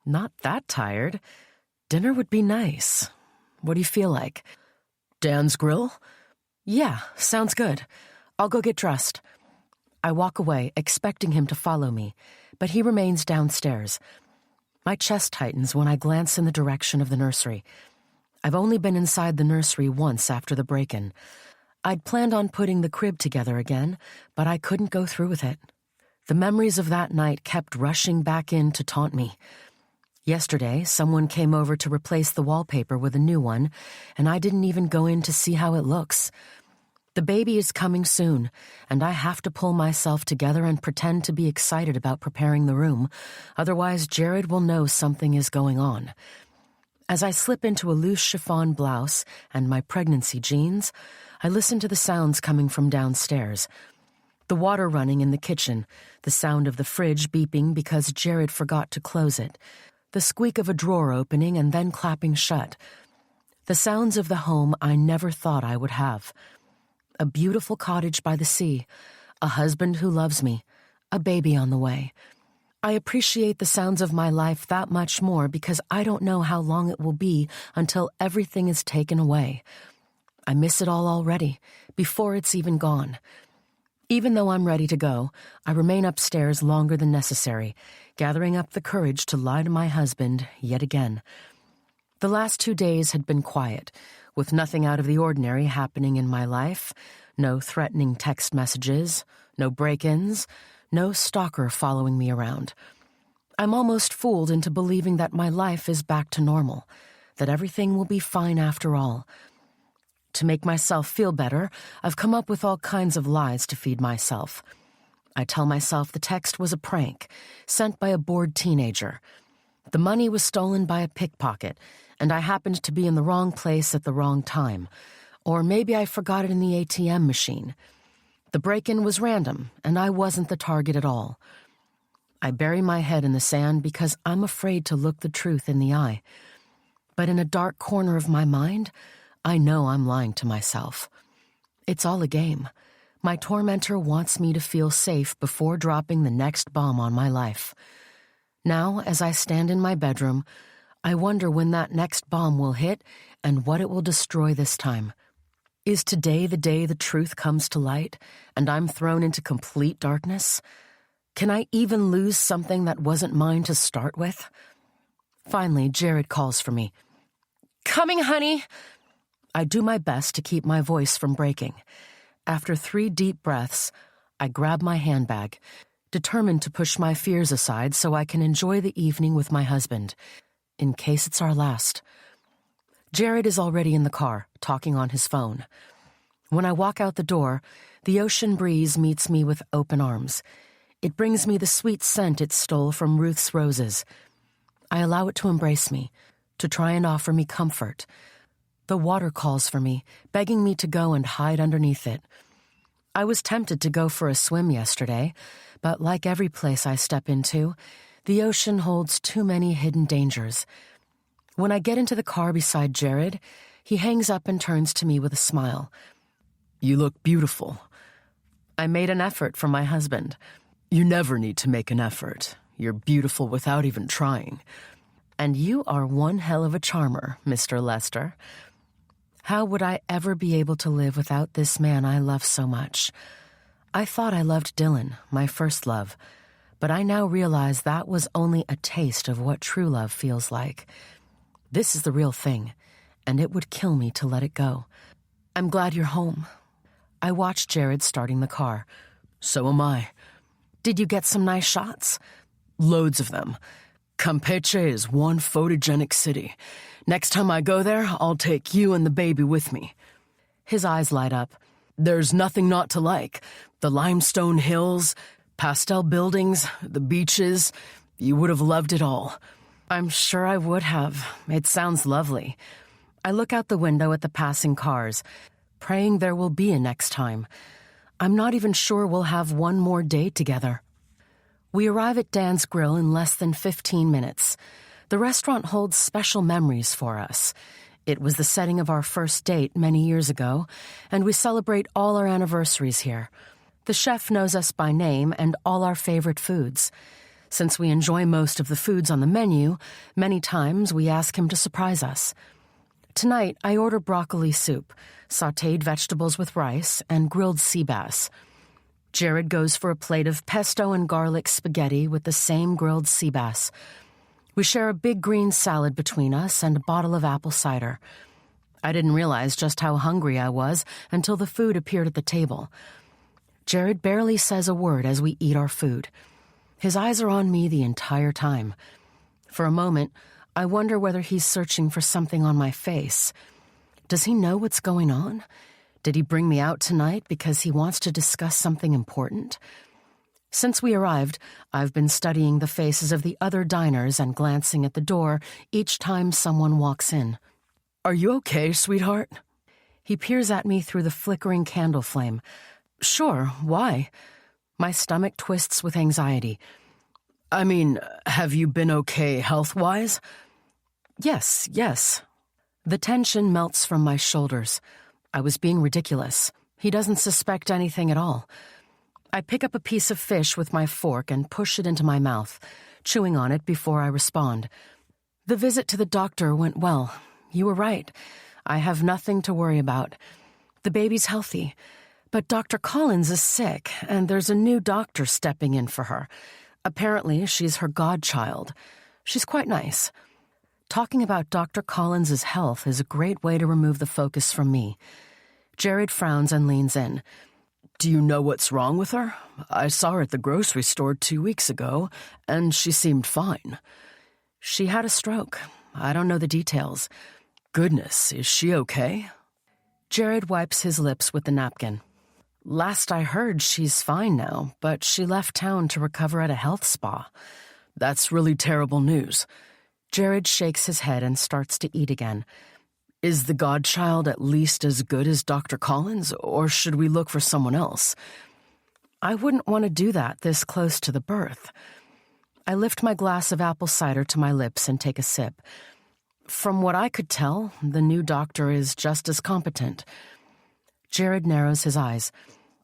Not that tired. Dinner would be nice. What do you feel like? Dan's Grill? Yeah, sounds good. I'll go get dressed. I walk away, expecting him to follow me, but he remains downstairs. My chest tightens when I glance in the direction of the nursery. I've only been inside the nursery once after the break-in. I'd planned on putting the crib together again, but I couldn't go through with it. The memories of that night kept rushing back in to taunt me. Yesterday, someone came over to replace the wallpaper with a new one, and I didn't even go in to see how it looks. The baby is coming soon, and I have to pull myself together and pretend to be excited about preparing the room, otherwise Jared will know something is going on. As I slip into a loose chiffon blouse and my pregnancy jeans, I listen to the sounds coming from downstairs. The water running in the kitchen, the sound of the fridge beeping because Jared forgot to close it, the squeak of a drawer opening and then clapping shut. The sounds of the home I never thought I would have. A beautiful cottage by the sea, a husband who loves me, a baby on the way. I appreciate the sounds of my life that much more because I don't know how long it will be until everything is taken away. I miss it all already, before it's even gone. Even though I'm ready to go, I remain upstairs longer than necessary, gathering up the courage to lie to my husband yet again. The last 2 days had been quiet, with nothing out of the ordinary happening in my life, no threatening text messages, no break-ins, no stalker following me around. I'm almost fooled into believing that my life is back to normal, that everything will be fine after all. To make myself feel better, I've come up with all kinds of lies to feed myself. I tell myself the text was a prank, sent by a bored teenager. The money was stolen by a pickpocket, and I happened to be in the wrong place at the wrong time. Or maybe I forgot it in the ATM machine. The break-in was random, and I wasn't the target at all. I bury my head in the sand because I'm afraid to look the truth in the eye. But in a dark corner of my mind, I know I'm lying to myself. It's all a game. My tormentor wants me to feel safe before dropping the next bomb on my life. Now, as I stand in my bedroom, I wonder when that next bomb will hit and what it will destroy this time. Is today the day the truth comes to light and I'm thrown into complete darkness? Can I even lose something that wasn't mine to start with? Finally, Jared calls for me. "Coming, honey!" I do my best to keep my voice from breaking. After 3 deep breaths, I grab my handbag, determined to push my fears aside so I can enjoy the evening with my husband, in case it's our last. Jared is already in the car, talking on his phone. When I walk out the door, the ocean breeze meets me with open arms. It brings me the sweet scent it stole from Ruth's roses. I allow it to embrace me, to try and offer me comfort. The water calls for me, begging me to go and hide underneath it. I was tempted to go for a swim yesterday, but like every place I step into, the ocean holds too many hidden dangers. When I get into the car beside Jared, he hangs up and turns to me with a smile. "You look beautiful." I made an effort for my husband. "You never need to make an effort. You're beautiful without even trying. And you are one hell of a charmer, Mr. Lester." How would I ever be able to live without this man I love so much? I thought I loved Dylan, my first love, but I now realize that was only a taste of what true love feels like. This is the real thing, and it would kill me to let it go. "I'm glad you're home." I watched Jared starting the car. "So am I." "Did you get some nice shots?" "Loads of them. Campeche is one photogenic city. Next time I go there, I'll take you and the baby with me." His eyes light up. "There's nothing not to like. The limestone hills, pastel buildings, the beaches. You would have loved it all." "I'm sure I would have. It sounds lovely." I look out the window at the passing cars, praying there will be a next time. I'm not even sure we'll have one more day together. We arrive at Dan's Grill in less than 15 minutes. The restaurant holds special memories for us. It was the setting of our first date many years ago, and we celebrate all our anniversaries here. The chef knows us by name and all our favorite foods. Since we enjoy most of the foods on the menu, many times we ask him to surprise us. Tonight, I order broccoli soup, sautéed vegetables with rice, and grilled sea bass. Jared goes for a plate of pesto and garlic spaghetti with the same grilled sea bass. We share a big green salad between us and a bottle of apple cider. I didn't realize just how hungry I was until the food appeared at the table. Jared barely says a word as we eat our food. His eyes are on me the entire time. For a moment, I wonder whether he's searching for something on my face. Does he know what's going on? Did he bring me out tonight because he wants to discuss something important? Since we arrived, I've been studying the faces of the other diners and glancing at the door each time someone walks in. "Are you okay, sweetheart?" He peers at me through the flickering candle flame. "Sure, why?" My stomach twists with anxiety. "I mean, have you been okay health-wise?" Yes. The tension melts from my shoulders. I was being ridiculous. He doesn't suspect anything at all. I pick up a piece of fish with my fork and push it into my mouth, chewing on it before I respond. "The visit to the doctor went well. You were right. I have nothing to worry about. The baby's healthy. But Dr. Collins is sick, and there's a new doctor stepping in for her. Apparently, she's her godchild. She's quite nice. Talking about Dr. Collins's health is a great way to remove the focus from me. Jared frowns and leans in. Do you know what's wrong with her? I saw her at the grocery store 2 weeks ago, and she seemed fine. She had a stroke. I don't know the details. Goodness, is she okay? Jared wipes his lips with the napkin. Last I heard, she's fine now, but she left town to recover at a health spa. That's really terrible news. Jared shakes his head and starts to eat again. Is the godchild at least as good as Dr. Collins, or should we look for someone else? I wouldn't want to do that this close to the birth. I lift my glass of apple cider to my lips and take a sip. From what I could tell, the new doctor is just as competent. Jared narrows his eyes.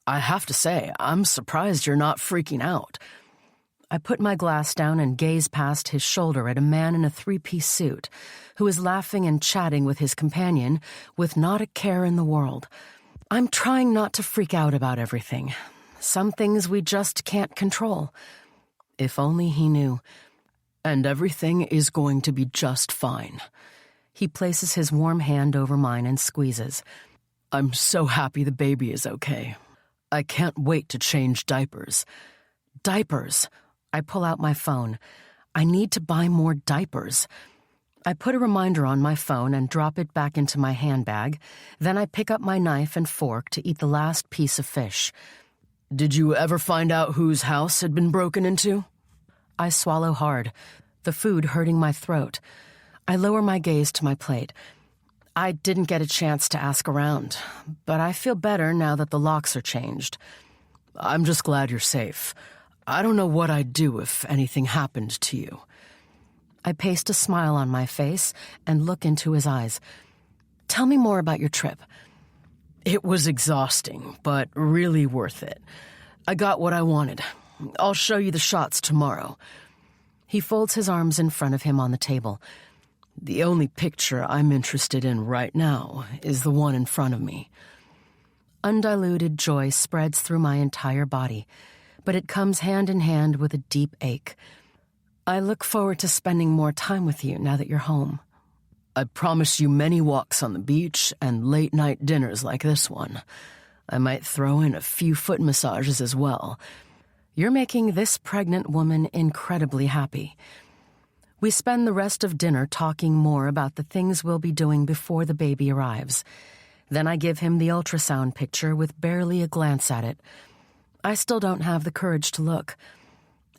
I have to say, I'm surprised you're not freaking out. I put my glass down and gaze past his shoulder at a man in a three-piece suit who is laughing and chatting with his companion with not a care in the world. I'm trying not to freak out about everything. Some things we just can't control. If only he knew. And everything is going to be just fine. He places his warm hand over mine and squeezes. I'm so happy the baby is okay. I can't wait to change diapers. Diapers. I pull out my phone. I need to buy more diapers. I put a reminder on my phone and drop it back into my handbag. Then I pick up my knife and fork to eat the last piece of fish. Did you ever find out whose house had been broken into? I swallow hard, the food hurting my throat. I lower my gaze to my plate. I didn't get a chance to ask around, but I feel better now that the locks are changed. I'm just glad you're safe. I don't know what I'd do if anything happened to you. I paste a smile on my face and look into his eyes. Tell me more about your trip. It was exhausting, but really worth it. I got what I wanted. I'll show you the shots tomorrow. He folds his arms in front of him on the table. The only picture I'm interested in right now is the one in front of me. Undiluted joy spreads through my entire body, but it comes hand in hand with a deep ache. I look forward to spending more time with you now that you're home. I promise you many walks on the beach and late-night dinners like this one. I might throw in a few foot massages as well. You're making this pregnant woman incredibly happy. We spend the rest of dinner talking more about the things we'll be doing before the baby arrives. Then I give him the ultrasound picture with barely a glance at it. I still don't have the courage to look.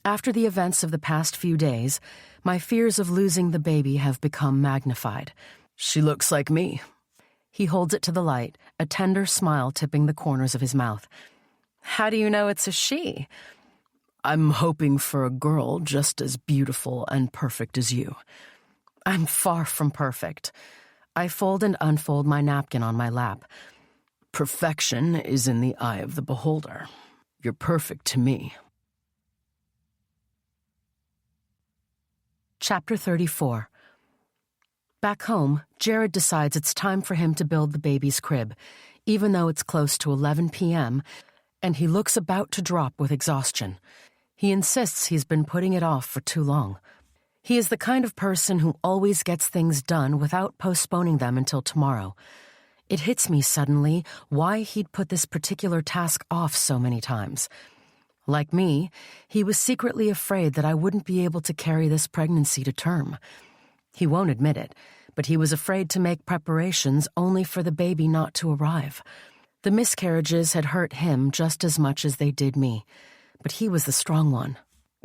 After the events of the past few days, my fears of losing the baby have become magnified. She looks like me. He holds it to the light, a tender smile tipping the corners of his mouth. How do you know it's a she? I'm hoping for a girl just as beautiful and perfect as you. I'm far from perfect. I fold and unfold my napkin on my lap. Perfection is in the eye of the beholder. You're perfect to me. Chapter 34. Back home, Jared decides it's time for him to build the baby's crib, even though it's close to 11 p.m., and he looks about to drop with exhaustion. He insists he's been putting it off for too long. He is the kind of person who always gets things done without postponing them until tomorrow. It hits me suddenly why he'd put this particular task off so many times. Like me, he was secretly afraid that I wouldn't be able to carry this pregnancy to term. He won't admit it, but he was afraid to make preparations only for the baby not to arrive. The miscarriages had hurt him just as much as they did me, but he was the strong one.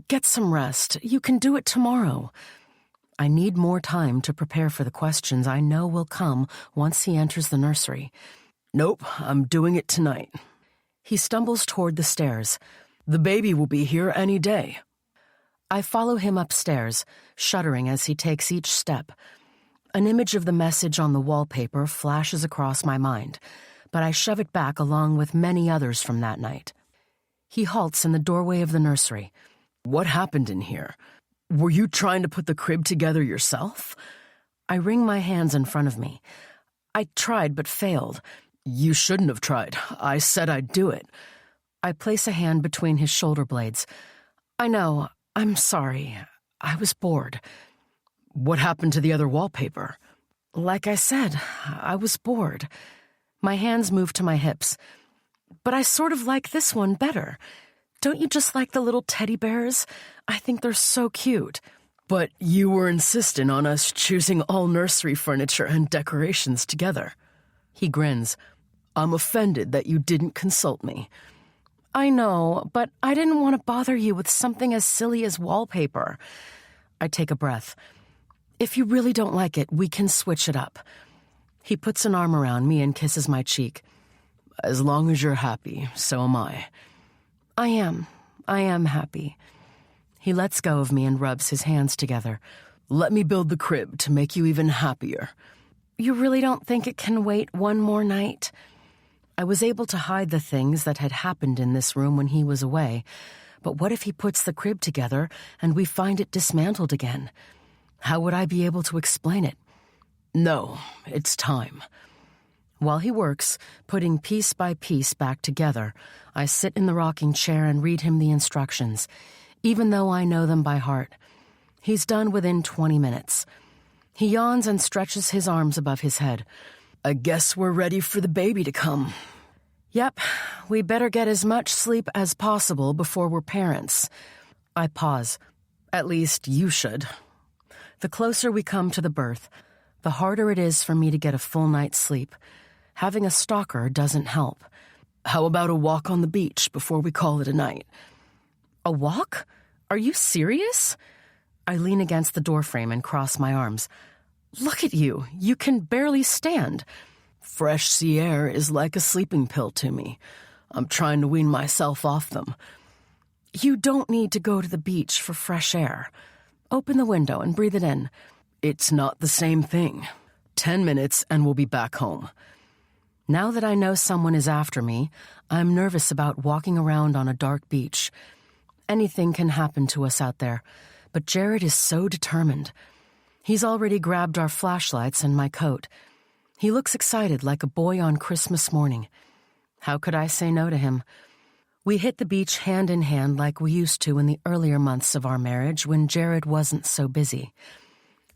Get some rest. You can do it tomorrow. I need more time to prepare for the questions I know will come once he enters the nursery. Nope, I'm doing it tonight. He stumbles toward the stairs. The baby will be here any day. I follow him upstairs, shuddering as he takes each step. An image of the message on the wallpaper flashes across my mind, but I shove it back along with many others from that night. He halts in the doorway of the nursery. What happened in here? Were you trying to put the crib together yourself? I wring my hands in front of me. I tried but failed. You shouldn't have tried. I said I'd do it. I place a hand between his shoulder blades. I know. I'm sorry. I was bored. What happened to the other wallpaper? Like I said, I was bored. My hands moved to my hips. But I sort of like this one better. Don't you just like the little teddy bears? I think they're so cute. But you were insistent on us choosing all nursery furniture and decorations together. He grins. I'm offended that you didn't consult me. I know, but I didn't want to bother you with something as silly as wallpaper. I take a breath. If you really don't like it, we can switch it up. He puts an arm around me and kisses my cheek. As long as you're happy, so am I. I am happy. He lets go of me and rubs his hands together. Let me build the crib to make you even happier. You really don't think it can wait one more night? I was able to hide the things that had happened in this room when he was away, but what if he puts the crib together and we find it dismantled again? How would I be able to explain it? No, it's time. While he works, putting piece by piece back together, I sit in the rocking chair and read him the instructions, even though I know them by heart. He's done within 20 minutes. He yawns and stretches his arms above his head. I guess we're ready for the baby to come. Yep, we better get as much sleep as possible before we're parents. I pause. At least you should. The closer we come to the birth, the harder it is for me to get a full night's sleep. Having a stalker doesn't help. How about a walk on the beach before we call it a night? A walk? Are you serious? I lean against the doorframe and cross my arms. Look at you. You can barely stand. Fresh sea air is like a sleeping pill to me. I'm trying to wean myself off them. You don't need to go to the beach for fresh air. Open the window and breathe it in. It's not the same thing. 10 minutes and we'll be back home. Now that I know someone is after me, I'm nervous about walking around on a dark beach. Anything can happen to us out there, but Jared is so determined. He's already grabbed our flashlights and my coat. He looks excited like a boy on Christmas morning. How could I say no to him? We hit the beach hand in hand like we used to in the earlier months of our marriage when Jared wasn't so busy.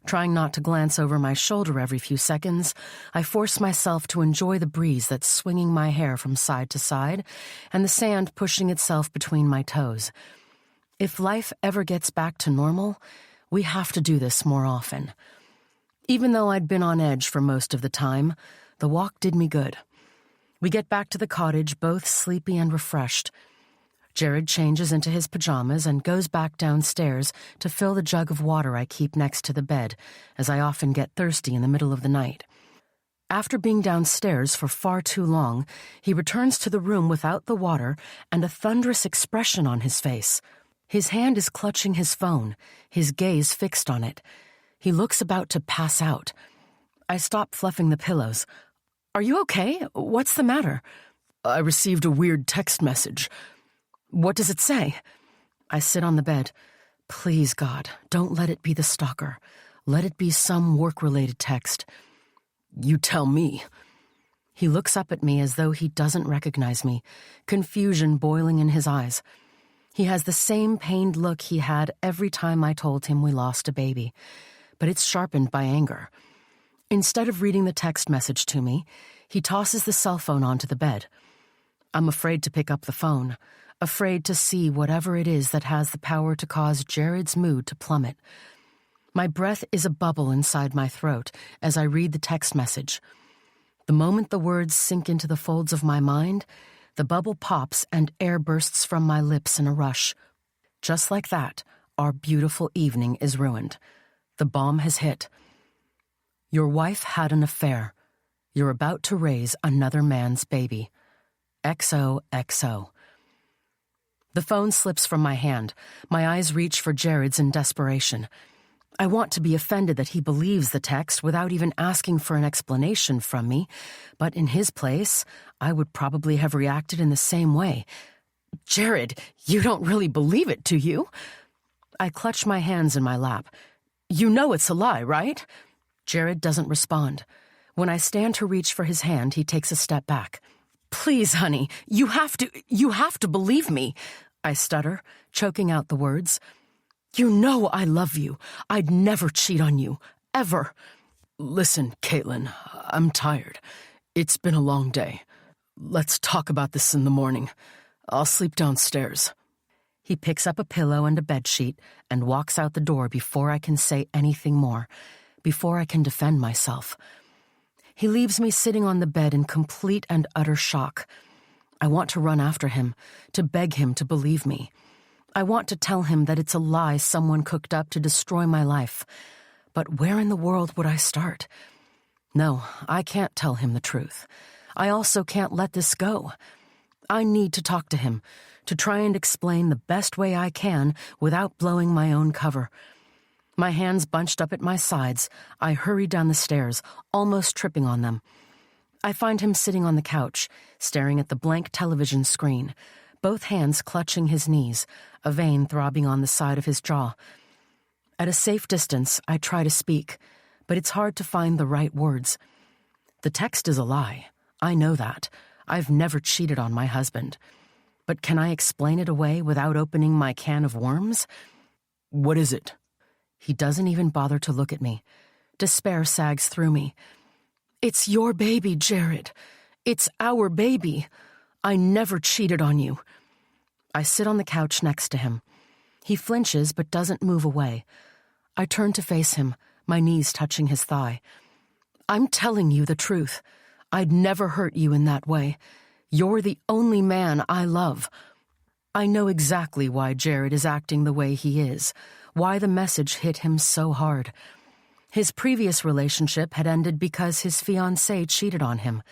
Trying not to glance over my shoulder every few seconds, I force myself to enjoy the breeze that's swinging my hair from side to side and the sand pushing itself between my toes. If life ever gets back to normal, we have to do this more often. Even though I'd been on edge for most of the time, the walk did me good. We get back to the cottage both sleepy and refreshed. Jared changes into his pajamas and goes back downstairs to fill the jug of water I keep next to the bed, as I often get thirsty in the middle of the night. After being downstairs for far too long, he returns to the room without the water and a thunderous expression on his face. His hand is clutching his phone, his gaze fixed on it. He looks about to pass out. I stop fluffing the pillows. Are you okay? What's the matter? I received a weird text message. What does it say? I sit on the bed. Please, God, don't let it be the stalker. Let it be some work-related text. You tell me. He looks up at me as though he doesn't recognize me, confusion boiling in his eyes. He has the same pained look he had every time I told him we lost a baby, but it's sharpened by anger. Instead of reading the text message to me, he tosses the cell phone onto the bed. I'm afraid to pick up the phone, afraid to see whatever it is that has the power to cause Jared's mood to plummet. My breath is a bubble inside my throat as I read the text message. The moment the words sink into the folds of my mind, the bubble pops and air bursts from my lips in a rush. Just like that, our beautiful evening is ruined. The bomb has hit. Your wife had an affair. You're about to raise another man's baby. XOXO. The phone slips from my hand. My eyes reach for Jared's in desperation. I want to be offended that he believes the text without even asking for an explanation from me, but in his place, I would probably have reacted in the same way. Jared, you don't really believe it, do you? I clutch my hands in my lap. You know it's a lie, right? Jared doesn't respond. When I stand to reach for his hand, he takes a step back. "Please, honey, you have to believe me," I stutter, choking out the words. "You know I love you. I'd never cheat on you, ever." Listen, Caitlin, I'm tired. It's been a long day. Let's talk about this in the morning. I'll sleep downstairs. He picks up a pillow and a bedsheet and walks out the door before I can say anything more, before I can defend myself. He leaves me sitting on the bed in complete and utter shock. I want to run after him, to beg him to believe me. I want to tell him that it's a lie someone cooked up to destroy my life. But where in the world would I start? No, I can't tell him the truth. I also can't let this go. I need to talk to him, to try and explain the best way I can without blowing my own cover. My hands bunched up at my sides, I hurry down the stairs, almost tripping on them. I find him sitting on the couch, staring at the blank television screen, both hands clutching his knees, a vein throbbing on the side of his jaw. At a safe distance, I try to speak, but it's hard to find the right words. The text is a lie. I know that. I've never cheated on my husband. But can I explain it away without opening my can of worms? What is it? He doesn't even bother to look at me. Despair sags through me. It's your baby, Jared. It's our baby. I never cheated on you. I sit on the couch next to him. He flinches but doesn't move away. I turn to face him, my knees touching his thigh. I'm telling you the truth. I'd never hurt you in that way. You're the only man I love. I know exactly why Jared is acting the way he is, why the message hit him so hard. His previous relationship had ended because his fiancée cheated on him.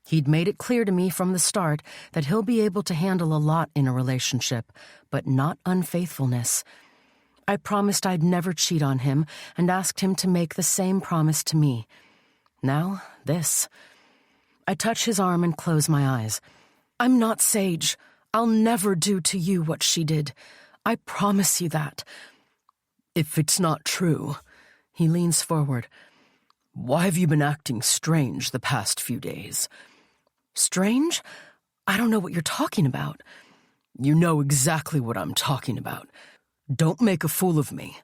He'd made it clear to me from the start that he'll be able to handle a lot in a relationship, but not unfaithfulness. I promised I'd never cheat on him and asked him to make the same promise to me. Now, this. I touch his arm and close my eyes. I'm not Sage. I'll never do to you what she did. I promise you that. If it's not true, he leans forward. Why have you been acting strange the past few days? Strange? I don't know what you're talking about. You know exactly what I'm talking about. Don't make a fool of me.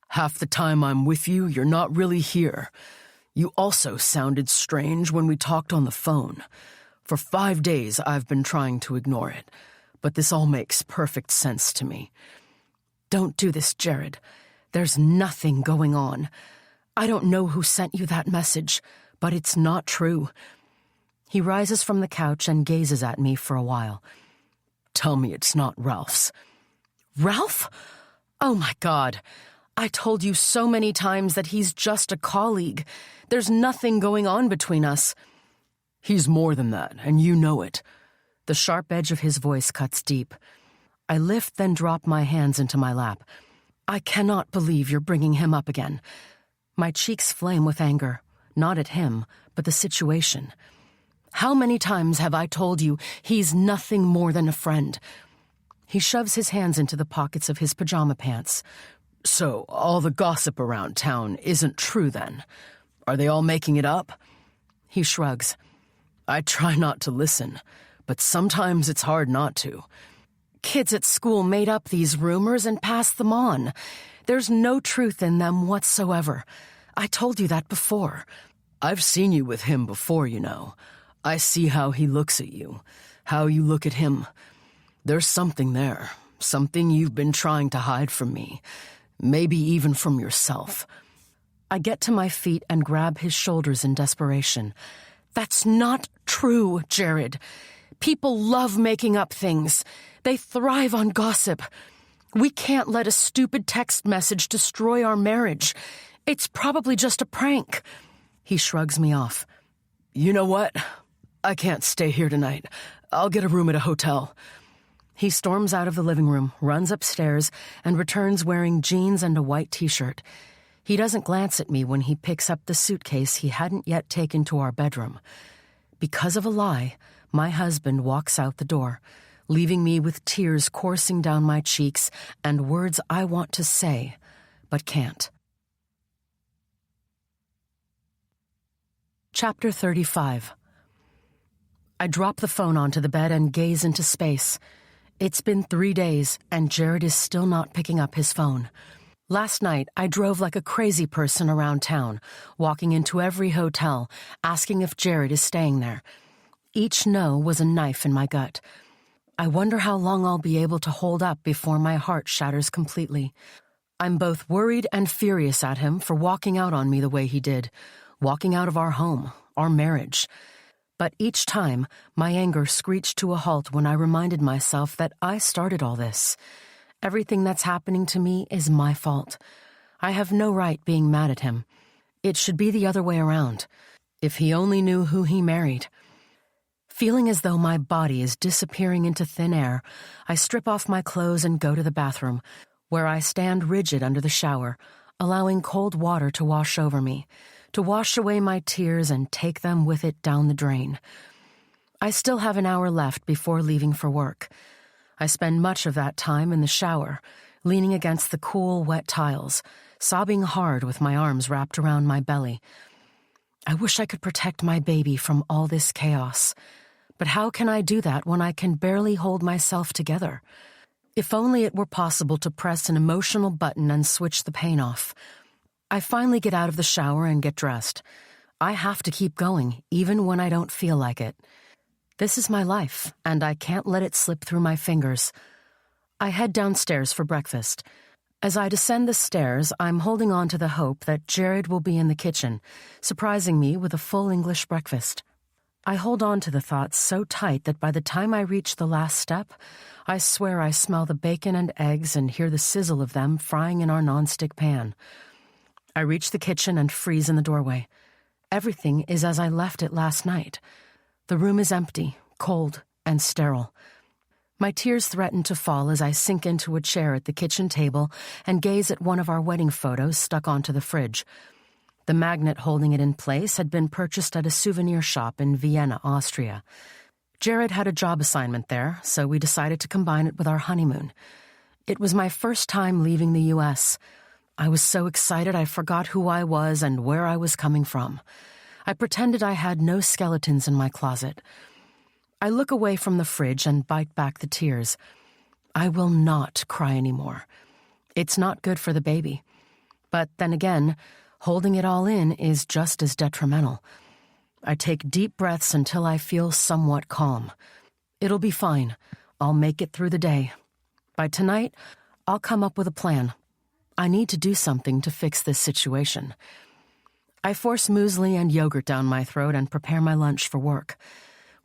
Half the time I'm with you, you're not really here. You also sounded strange when we talked on the phone. For 5 days, I've been trying to ignore it, but this all makes perfect sense to me. Don't do this, Jared. There's nothing going on. I don't know who sent you that message, but it's not true. He rises from the couch and gazes at me for a while. Tell me it's not Ralph's. Ralph? Oh my God. I told you so many times that he's just a colleague. There's nothing going on between us. He's more than that, and you know it. The sharp edge of his voice cuts deep. I lift, then drop my hands into my lap. I cannot believe you're bringing him up again. My cheeks flame with anger, not at him, but the situation. How many times have I told you he's nothing more than a friend? He shoves his hands into the pockets of his pajama pants. So all the gossip around town isn't true then? Are they all making it up? He shrugs. I try not to listen, but sometimes it's hard not to. Kids at school made up these rumors and passed them on. There's no truth in them whatsoever. I told you that before. I've seen you with him before, you know. I see how he looks at you, how you look at him. There's something there, something you've been trying to hide from me, maybe even from yourself. I get to my feet and grab his shoulders in desperation. That's not true, Jared. People love making up things. They thrive on gossip. We can't let a stupid text message destroy our marriage. It's probably just a prank. He shrugs me off. You know what? I can't stay here tonight. I'll get a room at a hotel. He storms out of the living room, runs upstairs, and returns wearing jeans and a white t-shirt. He doesn't glance at me when he picks up the suitcase he hadn't yet taken to our bedroom. Because of a lie, my husband walks out the door, leaving me with tears coursing down my cheeks and words I want to say, but can't. Chapter 35. I drop the phone onto the bed and gaze into space. It's been 3 days, and Jared is still not picking up his phone. Last night, I drove like a crazy person around town, walking into every hotel, asking if Jared is staying there. Each no was a knife in my gut. I wonder how long I'll be able to hold up before my heart shatters completely. I'm both worried and furious at him for walking out on me the way he did, walking out of our home, our marriage. But each time, my anger screeched to a halt when I reminded myself that I started all this. Everything that's happening to me is my fault. I have no right being mad at him. It should be the other way around. If he only knew who he married. Feeling as though my body is disappearing into thin air, I strip off my clothes and go to the bathroom, where I stand rigid under the shower, allowing cold water to wash over me, to wash away my tears and take them with it down the drain. I still have an hour left before leaving for work. I spend much of that time in the shower, leaning against the cool, wet tiles, sobbing hard with my arms wrapped around my belly. I wish I could protect my baby from all this chaos. But how can I do that when I can barely hold myself together? If only it were possible to press an emotional button and switch the pain off. I finally get out of the shower and get dressed. I have to keep going, even when I don't feel like it. This is my life, and I can't let it slip through my fingers. I head downstairs for breakfast. As I descend the stairs, I'm holding on to the hope that Jared will be in the kitchen, surprising me with a full English breakfast. I hold on to the thought so tight that by the time I reach the last step, I swear I smell the bacon and eggs and hear the sizzle of them frying in our nonstick pan. I reach the kitchen and freeze in the doorway. Everything is as I left it last night. The room is empty, cold, and sterile. My tears threaten to fall as I sink into a chair at the kitchen table and gaze at one of our wedding photos stuck onto the fridge. The magnet holding it in place had been purchased at a souvenir shop in Vienna, Austria. Jared had a job assignment there, so we decided to combine it with our honeymoon. It was my first time leaving the U.S. I was so excited I forgot who I was and where I was coming from. I pretended I had no skeletons in my closet. I look away from the fridge and bite back the tears. I will not cry anymore. It's not good for the baby. But then again, holding it all in is just as detrimental. I take deep breaths until I feel somewhat calm. It'll be fine. I'll make it through the day. By tonight, I'll come up with a plan. I need to do something to fix this situation. I force muesli and yogurt down my throat and prepare my lunch for work.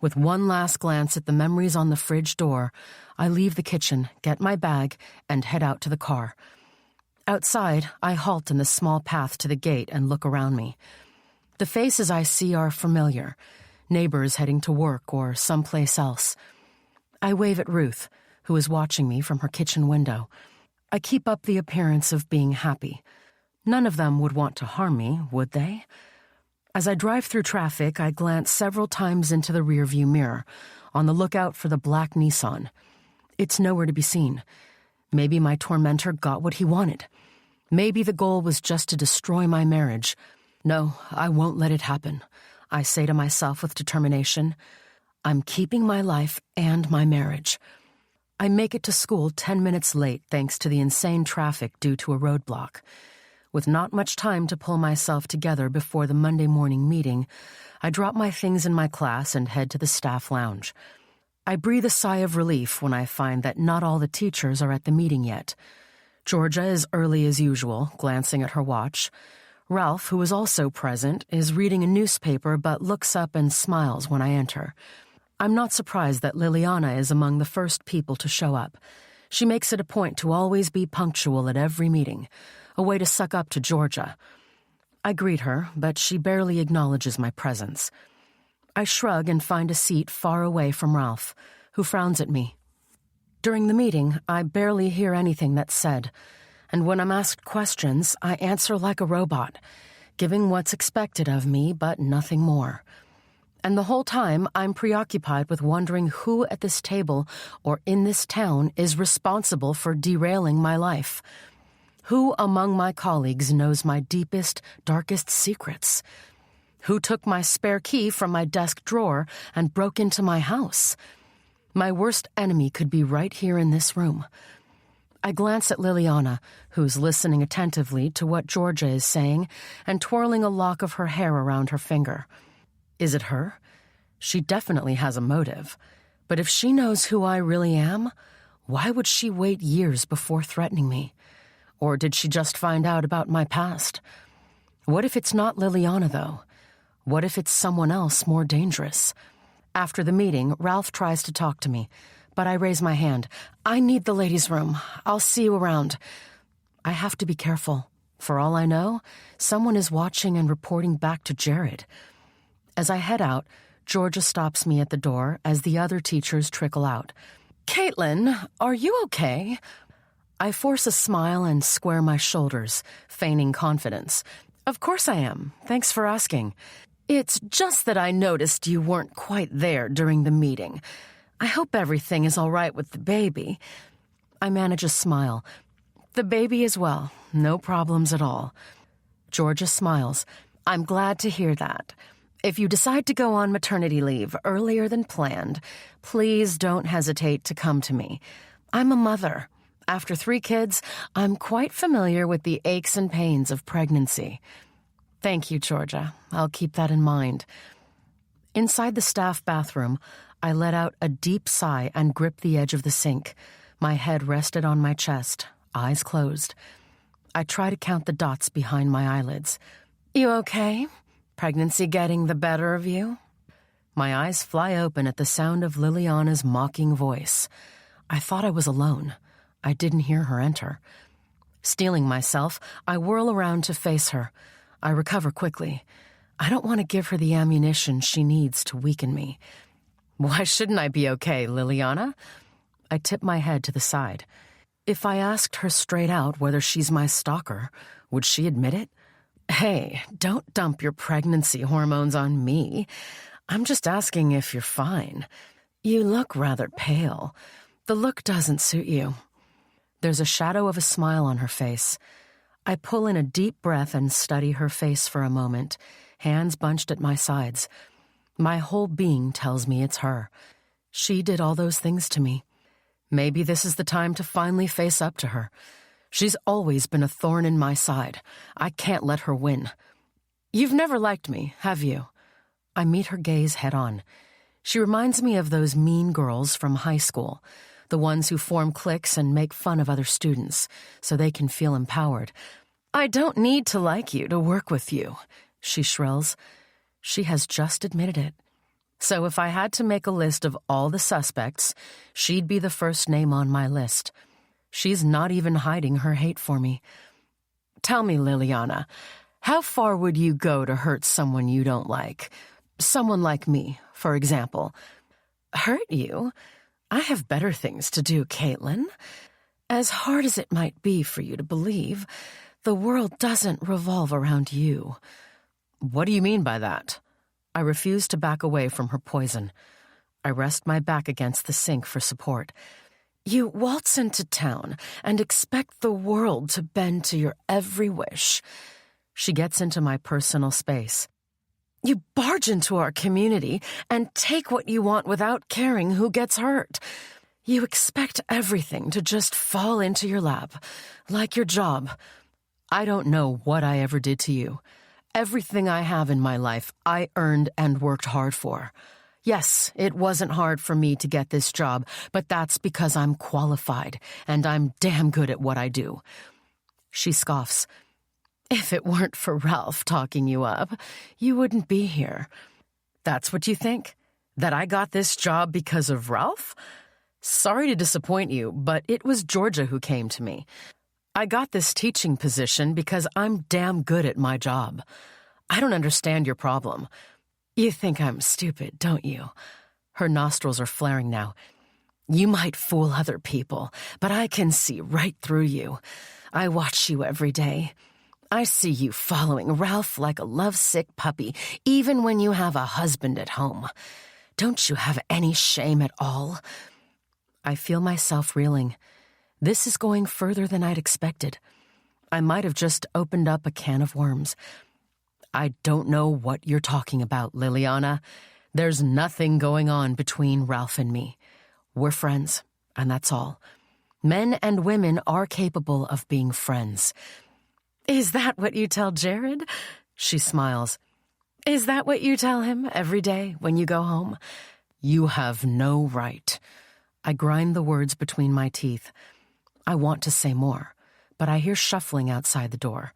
With one last glance at the memories on the fridge door, I leave the kitchen, get my bag, and head out to the car. Outside, I halt in the small path to the gate and look around me. The faces I see are familiar, neighbors heading to work or someplace else. I wave at Ruth, who is watching me from her kitchen window. I keep up the appearance of being happy. None of them would want to harm me, would they? As I drive through traffic, I glance several times into the rearview mirror, on the lookout for the black Nissan. It's nowhere to be seen. Maybe my tormentor got what he wanted. Maybe the goal was just to destroy my marriage. No, I won't let it happen. I say to myself with determination, I'm keeping my life and my marriage. I make it to school 10 minutes late thanks to the insane traffic due to a roadblock. With not much time to pull myself together before the Monday morning meeting, I drop my things in my class and head to the staff lounge. I breathe a sigh of relief when I find that not all the teachers are at the meeting yet. Georgia is early as usual, glancing at her watch. Ralph, who is also present, is reading a newspaper but looks up and smiles when I enter. I'm not surprised that Liliana is among the first people to show up. She makes it a point to always be punctual at every meeting, a way to suck up to Georgia. I greet her, but she barely acknowledges my presence. I shrug and find a seat far away from Ralph, who frowns at me. During the meeting, I barely hear anything that's said, and when I'm asked questions, I answer like a robot, giving what's expected of me but nothing more. And the whole time, I'm preoccupied with wondering who at this table or in this town is responsible for derailing my life. Who among my colleagues knows my deepest, darkest secrets? Who took my spare key from my desk drawer and broke into my house? My worst enemy could be right here in this room. I glance at Liliana, who's listening attentively to what Georgia is saying and twirling a lock of her hair around her finger. Is it her? She definitely has a motive. But if she knows who I really am, why would she wait years before threatening me? Or did she just find out about my past? What if it's not Liliana, though? What if it's someone else more dangerous? After the meeting, Ralph tries to talk to me, but I raise my hand. I need the ladies' room. I'll see you around. I have to be careful. For all I know, someone is watching and reporting back to Jared. As I head out, Georgia stops me at the door as the other teachers trickle out. Caitlin, are you okay? I force a smile and square my shoulders, feigning confidence. Of course I am. Thanks for asking. It's just that I noticed you weren't quite there during the meeting. I hope everything is all right with the baby. I manage a smile. The baby is well. No problems at all. Georgia smiles. I'm glad to hear that. If you decide to go on maternity leave earlier than planned, please don't hesitate to come to me. I'm a mother. After 3 kids, I'm quite familiar with the aches and pains of pregnancy. Thank you, Georgia. I'll keep that in mind. Inside the staff bathroom, I let out a deep sigh and gripped the edge of the sink. My head rested on my chest, eyes closed. I try to count the dots behind my eyelids. You okay? Pregnancy getting the better of you? My eyes fly open at the sound of Liliana's mocking voice. I thought I was alone. I didn't hear her enter. Steeling myself, I whirl around to face her. I recover quickly. I don't want to give her the ammunition she needs to weaken me. Why shouldn't I be okay, Liliana? I tip my head to the side. If I asked her straight out whether she's my stalker, would she admit it? Hey, don't dump your pregnancy hormones on me. I'm just asking if you're fine. You look rather pale. The look doesn't suit you. There's a shadow of a smile on her face. I pull in a deep breath and study her face for a moment, hands bunched at my sides. My whole being tells me it's her. She did all those things to me. Maybe this is the time to finally face up to her. She's always been a thorn in my side. I can't let her win. You've never liked me, have you? I meet her gaze head on. She reminds me of those mean girls from high school, the ones who form cliques and make fun of other students so they can feel empowered. I don't need to like you to work with you, she shrills. She has just admitted it. So if I had to make a list of all the suspects, she'd be the first name on my list. She's not even hiding her hate for me. Tell me, Liliana, how far would you go to hurt someone you don't like? Someone like me, for example. Hurt you? I have better things to do, Caitlin. As hard as it might be for you to believe, the world doesn't revolve around you. What do you mean by that? I refuse to back away from her poison. I rest my back against the sink for support. You waltz into town and expect the world to bend to your every wish. She gets into my personal space. You barge into our community and take what you want without caring who gets hurt. You expect everything to just fall into your lap, like your job. I don't know what I ever did to you. Everything I have in my life, I earned and worked hard for. Yes, it wasn't hard for me to get this job, but that's because I'm qualified, and I'm damn good at what I do. She scoffs. If it weren't for Ralph talking you up, you wouldn't be here. That's what you think? That I got this job because of Ralph? Sorry to disappoint you, but it was Georgia who came to me. I got this teaching position because I'm damn good at my job. I don't understand your problem. You think I'm stupid, don't you? Her nostrils are flaring now. You might fool other people, but I can see right through you. I watch you every day. I see you following Ralph like a lovesick puppy, even when you have a husband at home. Don't you have any shame at all? I feel myself reeling. This is going further than I'd expected. I might have just opened up a can of worms. I don't know what you're talking about, Liliana. There's nothing going on between Ralph and me. We're friends, and that's all. Men and women are capable of being friends. Is that what you tell Jared? She smiles. Is that what you tell him every day when you go home? You have no right. I grind the words between my teeth. I want to say more, but I hear shuffling outside the door.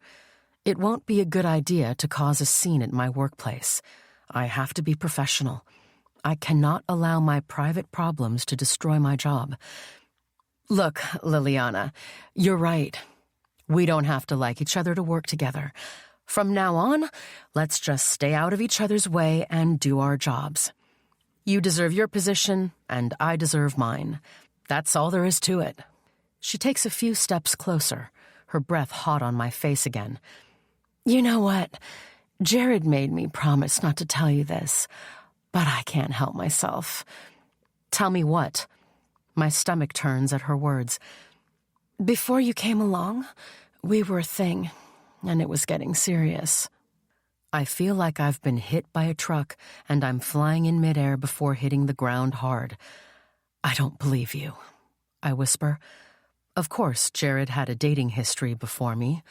It won't be a good idea to cause a scene at my workplace. I have to be professional. I cannot allow my private problems to destroy my job. Look, Liliana, you're right. We don't have to like each other to work together. From now on, let's just stay out of each other's way and do our jobs. You deserve your position, and I deserve mine. That's all there is to it. She takes a few steps closer, her breath hot on my face again. You know what? Jared made me promise not to tell you this, but I can't help myself. Tell me what? My stomach turns at her words. Before you came along, we were a thing, and it was getting serious. I feel like I've been hit by a truck, and I'm flying in midair before hitting the ground hard. I don't believe you, I whisper. Of course, Jared had a dating history before me.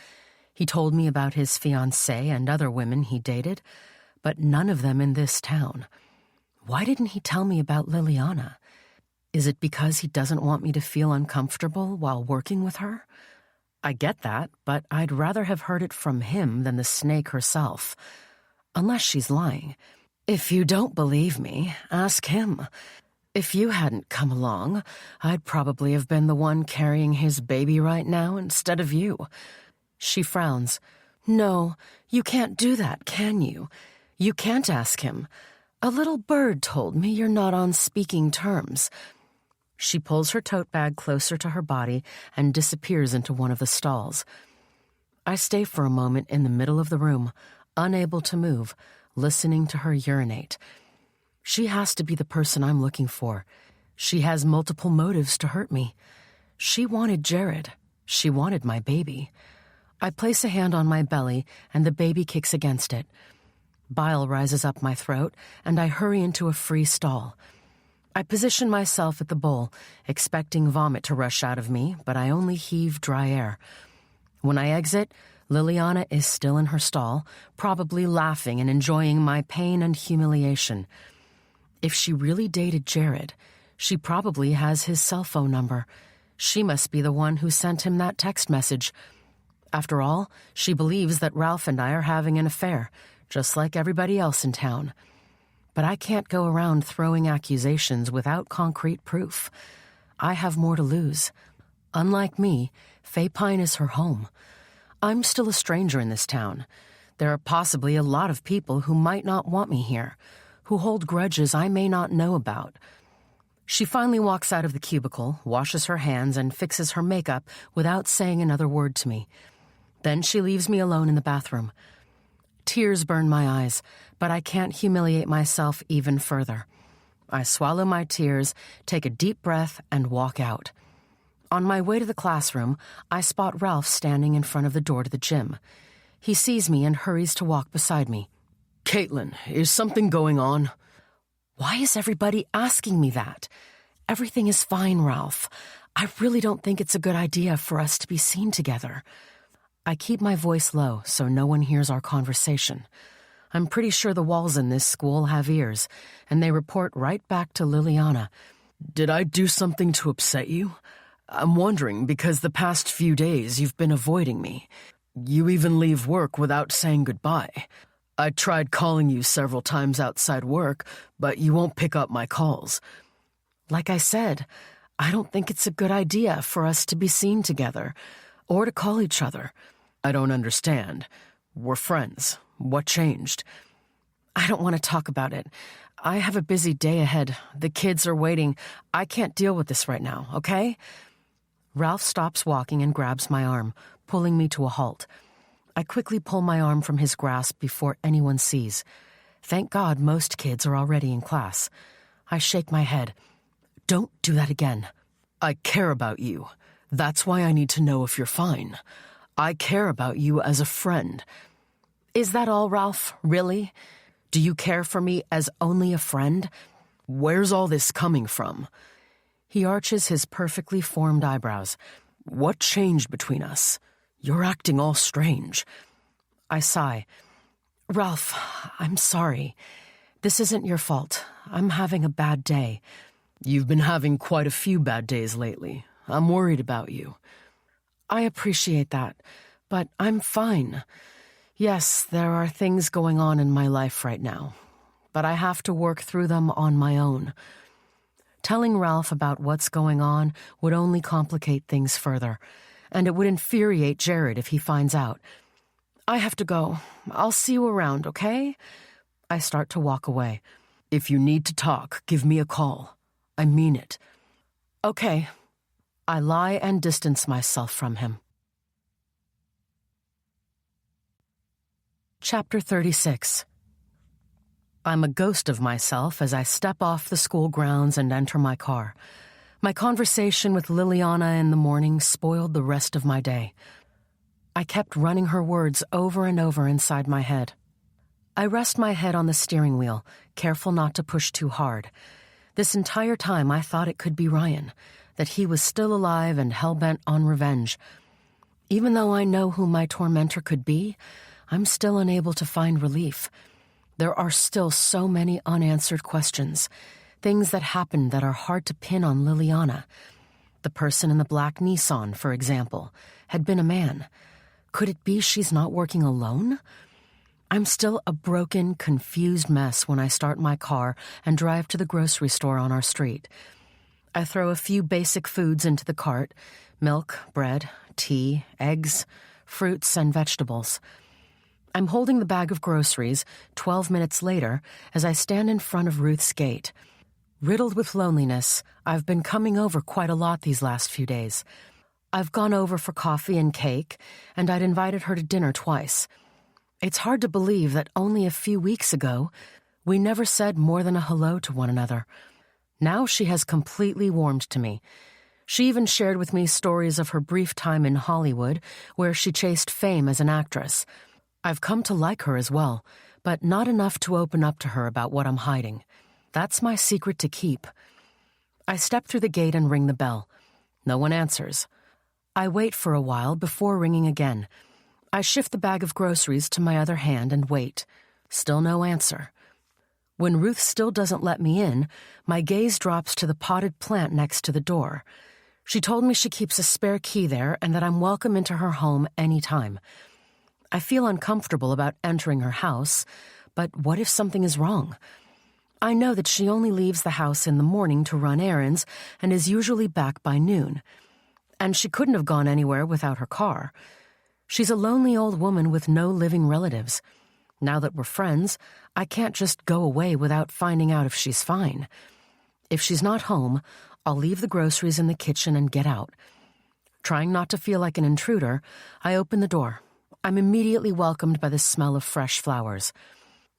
He told me about his fiancée and other women he dated, but none of them in this town. Why didn't he tell me about Liliana? Is it because he doesn't want me to feel uncomfortable while working with her? I get that, but I'd rather have heard it from him than the snake herself. Unless she's lying. If you don't believe me, ask him. If you hadn't come along, I'd probably have been the one carrying his baby right now instead of you. She frowns. No, you can't do that, can you? You can't ask him. A little bird told me you're not on speaking terms. She pulls her tote bag closer to her body and disappears into one of the stalls. I stay for a moment in the middle of the room, unable to move, listening to her urinate. She has to be the person I'm looking for. She has multiple motives to hurt me. She wanted Jared. She wanted my baby. I place a hand on my belly, and the baby kicks against it. Bile rises up my throat, and I hurry into a free stall. I position myself at the bowl, expecting vomit to rush out of me, but I only heave dry air. When I exit, Liliana is still in her stall, probably laughing and enjoying my pain and humiliation. If she really dated Jared, she probably has his cell phone number. She must be the one who sent him that text message. After all, she believes that Ralph and I are having an affair, just like everybody else in town. But I can't go around throwing accusations without concrete proof. I have more to lose. Unlike me, Fay Pine is her home. I'm still a stranger in this town. There are possibly a lot of people who might not want me here, who hold grudges I may not know about. She finally walks out of the cubicle, washes her hands, and fixes her makeup without saying another word to me. Then she leaves me alone in the bathroom. Tears burn my eyes, but I can't humiliate myself even further. I swallow my tears, take a deep breath, and walk out. On my way to the classroom, I spot Ralph standing in front of the door to the gym. He sees me and hurries to walk beside me. Caitlin, is something going on? Why is everybody asking me that? Everything is fine, Ralph. I really don't think it's a good idea for us to be seen together. I keep my voice low so no one hears our conversation. I'm pretty sure the walls in this school have ears, and they report right back to Liliana. Did I do something to upset you? I'm wondering because the past few days you've been avoiding me. You even leave work without saying goodbye. I tried calling you several times outside work, but you won't pick up my calls. Like I said, I don't think it's a good idea for us to be seen together, or to call each other. I don't understand. We're friends. What changed? I don't want to talk about it. I have a busy day ahead. The kids are waiting. I can't deal with this right now, okay? Ralph stops walking and grabs my arm, pulling me to a halt. I quickly pull my arm from his grasp before anyone sees. Thank God most kids are already in class. I shake my head. Don't do that again. I care about you. That's why I need to know if you're fine. I care about you as a friend. Is that all, Ralph? Really? Do you care for me as only a friend? Where's all this coming from? He arches his perfectly formed eyebrows. What changed between us? You're acting all strange. I sigh. Ralph, I'm sorry. This isn't your fault. I'm having a bad day. You've been having quite a few bad days lately. I'm worried about you. I appreciate that, but I'm fine. Yes, there are things going on in my life right now, but I have to work through them on my own. Telling Ralph about what's going on would only complicate things further, and it would infuriate Jared if he finds out. I have to go. I'll see you around, okay? I start to walk away. If you need to talk, give me a call. I mean it. Okay. I lie and distance myself from him. Chapter 36. I'm a ghost of myself as I step off the school grounds and enter my car. My conversation with Liliana in the morning spoiled the rest of my day. I kept running her words over and over inside my head. I rest my head on the steering wheel, careful not to push too hard. This entire time I thought it could be Ryan, that he was still alive and hell-bent on revenge. Even though I know who my tormentor could be, I'm still unable to find relief. There are still so many unanswered questions, things that happened that are hard to pin on Liliana. The person in the black Nissan, for example, had been a man. Could it be she's not working alone? I'm still a broken, confused mess when I start my car and drive to the grocery store on our street. I throw a few basic foods into the cart: milk, bread, tea, eggs, fruits, and vegetables. I'm holding the bag of groceries 12 minutes later as I stand in front of Ruth's gate. Riddled with loneliness, I've been coming over quite a lot these last few days. I've gone over for coffee and cake, and I'd invited her to dinner twice. It's hard to believe that only a few weeks ago, we never said more than a hello to one another. Now she has completely warmed to me. She even shared with me stories of her brief time in Hollywood, where she chased fame as an actress. I've come to like her as well, but not enough to open up to her about what I'm hiding. That's my secret to keep. I step through the gate and ring the bell. No one answers. I wait for a while before ringing again. I shift the bag of groceries to my other hand and wait. Still no answer. When Ruth still doesn't let me in, my gaze drops to the potted plant next to the door. She told me she keeps a spare key there and that I'm welcome into her home any time. I feel uncomfortable about entering her house, but what if something is wrong? I know that she only leaves the house in the morning to run errands and is usually back by noon. And she couldn't have gone anywhere without her car. She's a lonely old woman with no living relatives. Now that we're friends, I can't just go away without finding out if she's fine. If she's not home, I'll leave the groceries in the kitchen and get out. Trying not to feel like an intruder, I open the door. I'm immediately welcomed by the smell of fresh flowers.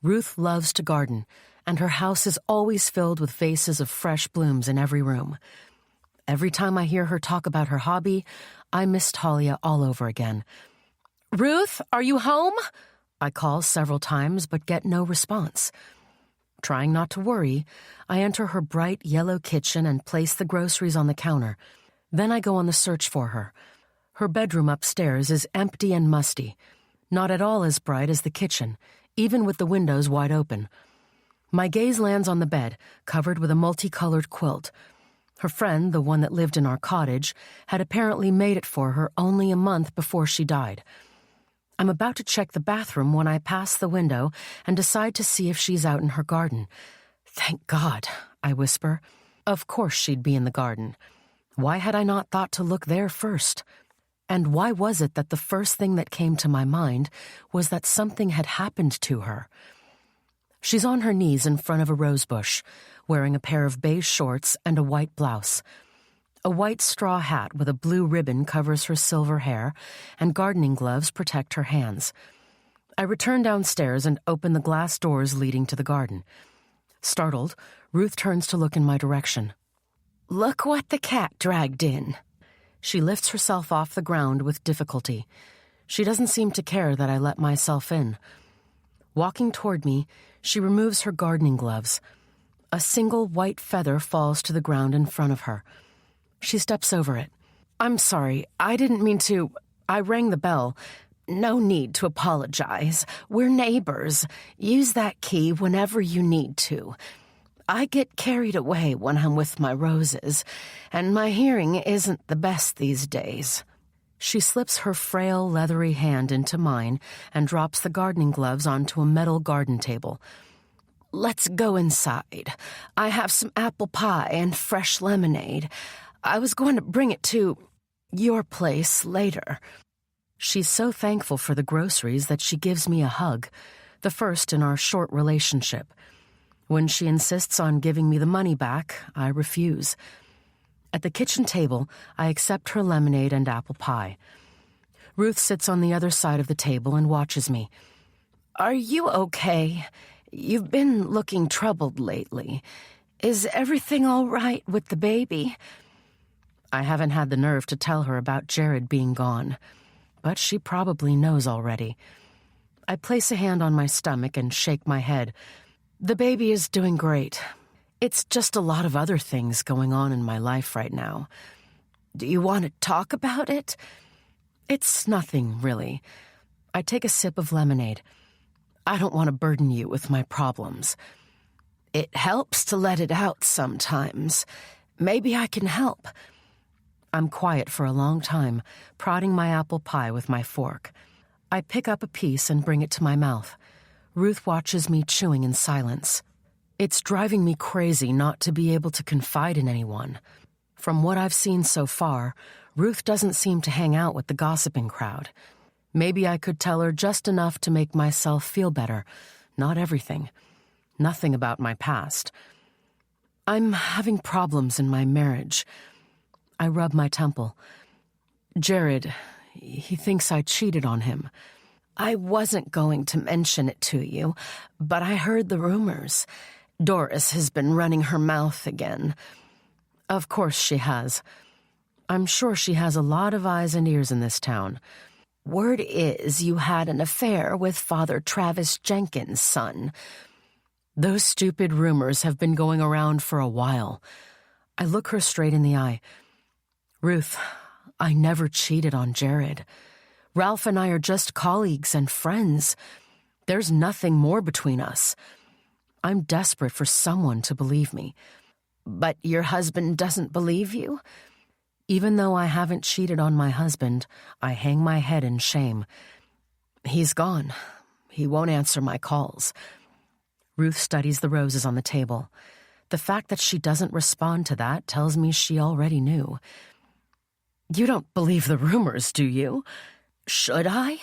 Ruth loves to garden, and her house is always filled with vases of fresh blooms in every room. Every time I hear her talk about her hobby, I miss Talia all over again. "Ruth, are you home?" I call several times but get no response. Trying not to worry, I enter her bright yellow kitchen and place the groceries on the counter. Then I go on the search for her. Her bedroom upstairs is empty and musty, not at all as bright as the kitchen, even with the windows wide open. My gaze lands on the bed, covered with a multicolored quilt. Her friend, the one that lived in our cottage, had apparently made it for her only a month before she died. I'm about to check the bathroom when I pass the window and decide to see if she's out in her garden. "Thank God," I whisper. Of course she'd be in the garden. Why had I not thought to look there first? And why was it that the first thing that came to my mind was that something had happened to her? She's on her knees in front of a rose bush, wearing a pair of beige shorts and a white blouse. A white straw hat with a blue ribbon covers her silver hair, and gardening gloves protect her hands. I return downstairs and open the glass doors leading to the garden. Startled, Ruth turns to look in my direction. "Look what the cat dragged in." She lifts herself off the ground with difficulty. She doesn't seem to care that I let myself in. Walking toward me, she removes her gardening gloves. A single white feather falls to the ground in front of her. She steps over it. "I'm sorry, I didn't mean to. I rang the bell. No need to apologize. We're neighbors. Use that key whenever you need to. I get carried away when I'm with my roses, and my hearing isn't the best these days." She slips her frail, leathery hand into mine and drops the gardening gloves onto a metal garden table. "Let's go inside. I have some apple pie and fresh lemonade. I was going to bring it to your place later." She's so thankful for the groceries that she gives me a hug, the first in our short relationship. When she insists on giving me the money back, I refuse. At the kitchen table, I accept her lemonade and apple pie. Ruth sits on the other side of the table and watches me. "Are you okay? You've been looking troubled lately. Is everything all right with the baby?" I haven't had the nerve to tell her about Jared being gone, but she probably knows already. I place a hand on my stomach and shake my head. "The baby is doing great. It's just a lot of other things going on in my life right now. Do you want to talk about it?" "It's nothing, really." I take a sip of lemonade. "I don't want to burden you with my problems." "It helps to let it out sometimes. Maybe I can help." I'm quiet for a long time, prodding my apple pie with my fork. I pick up a piece and bring it to my mouth. Ruth watches me chewing in silence. It's driving me crazy not to be able to confide in anyone. From what I've seen so far, Ruth doesn't seem to hang out with the gossiping crowd. Maybe I could tell her just enough to make myself feel better. Not everything. Nothing about my past. "I'm having problems in my marriage." I rub my temple. "Jared, he thinks I cheated on him." "I wasn't going to mention it to you, but I heard the rumors. Doris has been running her mouth again." "Of course she has. I'm sure she has a lot of eyes and ears in this town." "Word is you had an affair with Father Travis Jenkins' son." "Those stupid rumors have been going around for a while." I look her straight in the eye. "Ruth, I never cheated on Jared. Ralph and I are just colleagues and friends. There's nothing more between us. I'm desperate for someone to believe me." "But your husband doesn't believe you?" Even though I haven't cheated on my husband, I hang my head in shame. "He's gone. He won't answer my calls." Ruth studies the roses on the table. The fact that she doesn't respond to that tells me she already knew. "You don't believe the rumors, do you?" "Should I?"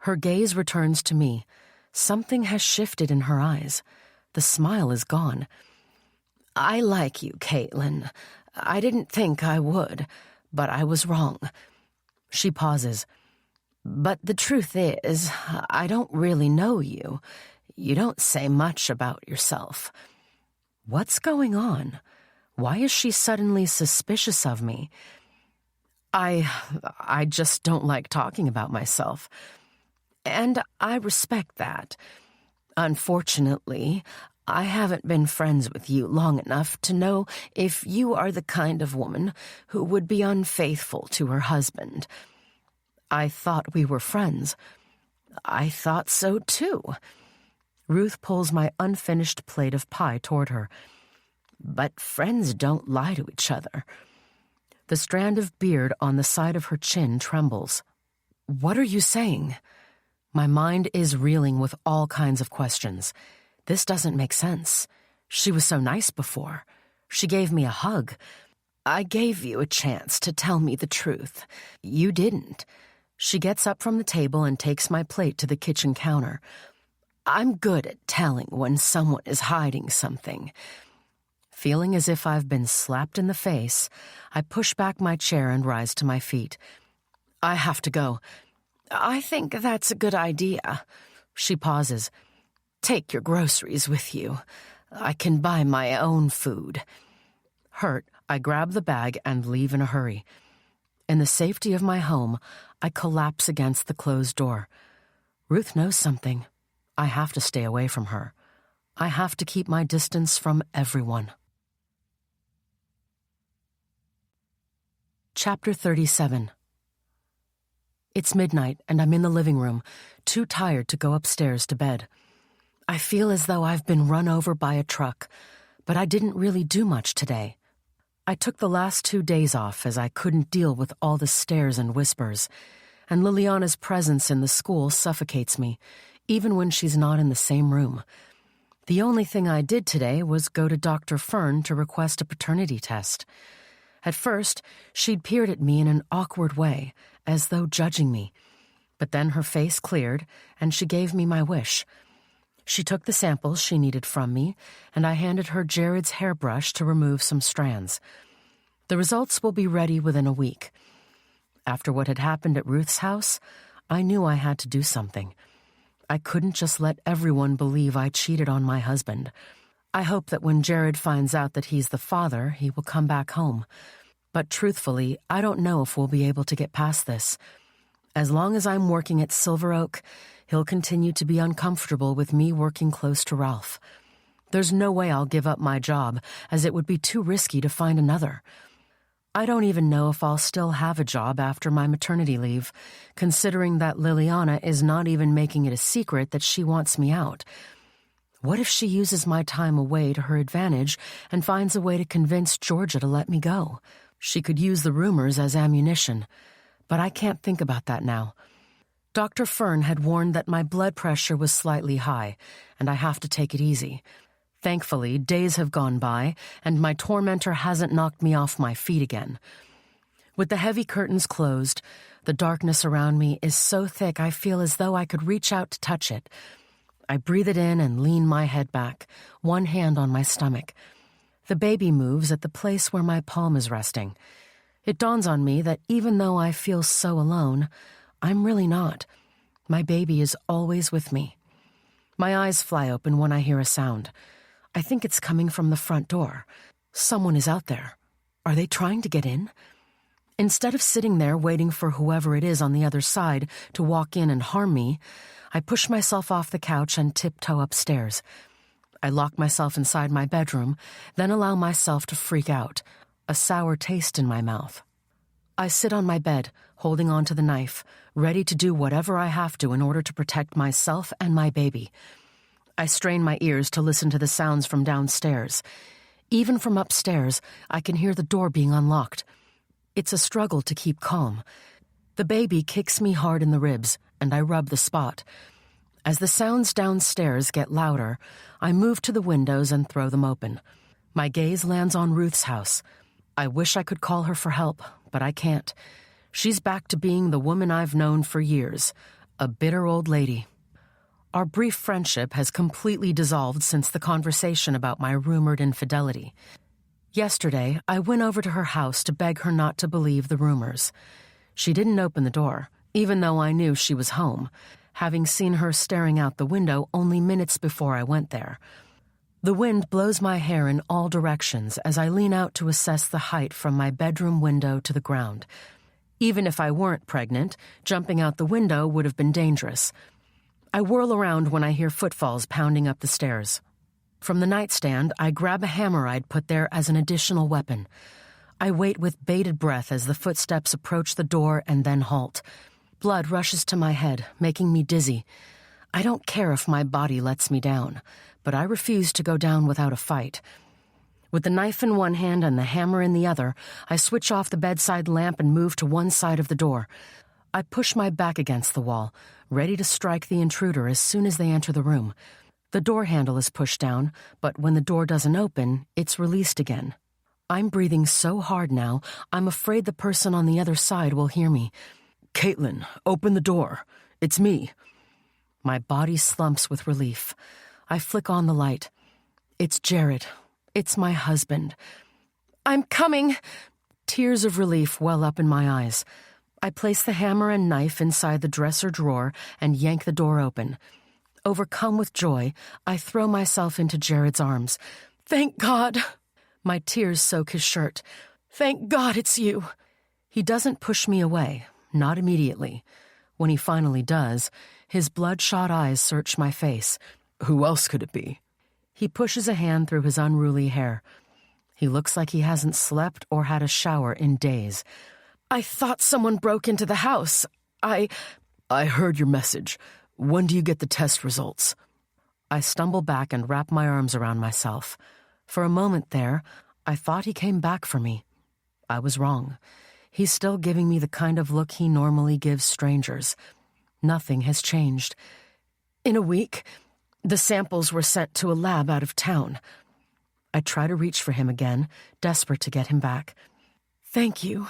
Her gaze returns to me. Something has shifted in her eyes. The smile is gone. "I like you, Caitlin. I didn't think I would, but I was wrong." She pauses. "But the truth is, I don't really know you. You don't say much about yourself." What's going on? Why is she suddenly suspicious of me? I just don't like talking about myself. And I respect that. Unfortunately, I haven't been friends with you long enough to know if you are the kind of woman who would be unfaithful to her husband. I thought we were friends. I thought so too. Ruth pulls my unfinished plate of pie toward her. But friends don't lie to each other. The strand of beard on the side of her chin trembles. What are you saying? My mind is reeling with all kinds of questions. This doesn't make sense. She was so nice before. She gave me a hug. I gave you a chance to tell me the truth. You didn't. She gets up from the table and takes my plate to the kitchen counter. I'm good at telling when someone is hiding something. Feeling as if I've been slapped in the face, I push back my chair and rise to my feet. I have to go. I think that's a good idea. She pauses. Take your groceries with you. I can buy my own food. Hurt, I grab the bag and leave in a hurry. In the safety of my home, I collapse against the closed door. Ruth knows something. I have to stay away from her. I have to keep my distance from everyone. Chapter 37. It's midnight, and I'm in the living room, too tired to go upstairs to bed. I feel as though I've been run over by a truck, but I didn't really do much today. I took the last 2 days off as I couldn't deal with all the stares and whispers, and Liliana's presence in the school suffocates me, even when she's not in the same room. The only thing I did today was go to Dr. Fern to request a paternity test. At first, she'd peered at me in an awkward way, as though judging me. But then her face cleared, and she gave me my wish. She took the samples she needed from me, and I handed her Jared's hairbrush to remove some strands. The results will be ready within a week. After what had happened at Ruth's house, I knew I had to do something. I couldn't just let everyone believe I cheated on my husband. I hope that when Jared finds out that he's the father, he will come back home. But truthfully, I don't know if we'll be able to get past this. As long as I'm working at Silver Oak, he'll continue to be uncomfortable with me working close to Ralph. There's no way I'll give up my job, as it would be too risky to find another. I don't even know if I'll still have a job after my maternity leave, considering that Liliana is not even making it a secret that she wants me out. What if she uses my time away to her advantage and finds a way to convince Georgia to let me go? She could use the rumors as ammunition, but I can't think about that now. Dr. Fern had warned that my blood pressure was slightly high, and I have to take it easy. Thankfully, days have gone by, and my tormentor hasn't knocked me off my feet again. With the heavy curtains closed, the darkness around me is so thick I feel as though I could reach out to touch it. I breathe it in and lean my head back, one hand on my stomach. The baby moves at the place where my palm is resting. It dawns on me that even though I feel so alone, I'm really not. My baby is always with me. My eyes fly open when I hear a sound. I think it's coming from the front door. Someone is out there. Are they trying to get in? Instead of sitting there waiting for whoever it is on the other side to walk in and harm me, I push myself off the couch and tiptoe upstairs. I lock myself inside my bedroom, then allow myself to freak out, a sour taste in my mouth. I sit on my bed, holding onto the knife, ready to do whatever I have to in order to protect myself and my baby. I strain my ears to listen to the sounds from downstairs. Even from upstairs, I can hear the door being unlocked. It's a struggle to keep calm. The baby kicks me hard in the ribs, and I rub the spot. As the sounds downstairs get louder, I move to the windows and throw them open. My gaze lands on Ruth's house. I wish I could call her for help, but I can't. She's back to being the woman I've known for years, a bitter old lady. Our brief friendship has completely dissolved since the conversation about my rumored infidelity. Yesterday, I went over to her house to beg her not to believe the rumors. She didn't open the door, even though I knew she was home, having seen her staring out the window only minutes before I went there. The wind blows my hair in all directions as I lean out to assess the height from my bedroom window to the ground. Even if I weren't pregnant, jumping out the window would have been dangerous. I whirl around when I hear footfalls pounding up the stairs. From the nightstand, I grab a hammer I'd put there as an additional weapon. I wait with bated breath as the footsteps approach the door and then halt. Blood rushes to my head, making me dizzy. I don't care if my body lets me down, but I refuse to go down without a fight. With the knife in one hand and the hammer in the other, I switch off the bedside lamp and move to one side of the door. I push my back against the wall, ready to strike the intruder as soon as they enter the room. The door handle is pushed down, but when the door doesn't open, it's released again. I'm breathing so hard now, I'm afraid the person on the other side will hear me. "Caitlin, open the door. It's me." My body slumps with relief. I flick on the light. It's Jared. It's my husband. "I'm coming!" Tears of relief well up in my eyes. I place the hammer and knife inside the dresser drawer and yank the door open. Overcome with joy, I throw myself into Jared's arms. "Thank God!" My tears soak his shirt. "Thank God it's you!" He doesn't push me away, not immediately. When he finally does, His bloodshot eyes search my face. Who else could it be? He pushes a hand through his unruly hair. He looks like he hasn't slept or had a shower in days. I thought someone broke into the house. I heard your message. When do you get the test results? I stumble back and wrap my arms around myself. For a moment there, I thought he came back for me. I was wrong. He's still giving me the kind of look he normally gives strangers. Nothing has changed. In a week, the samples were sent to a lab out of town. I try to reach for him again, desperate to get him back. Thank you.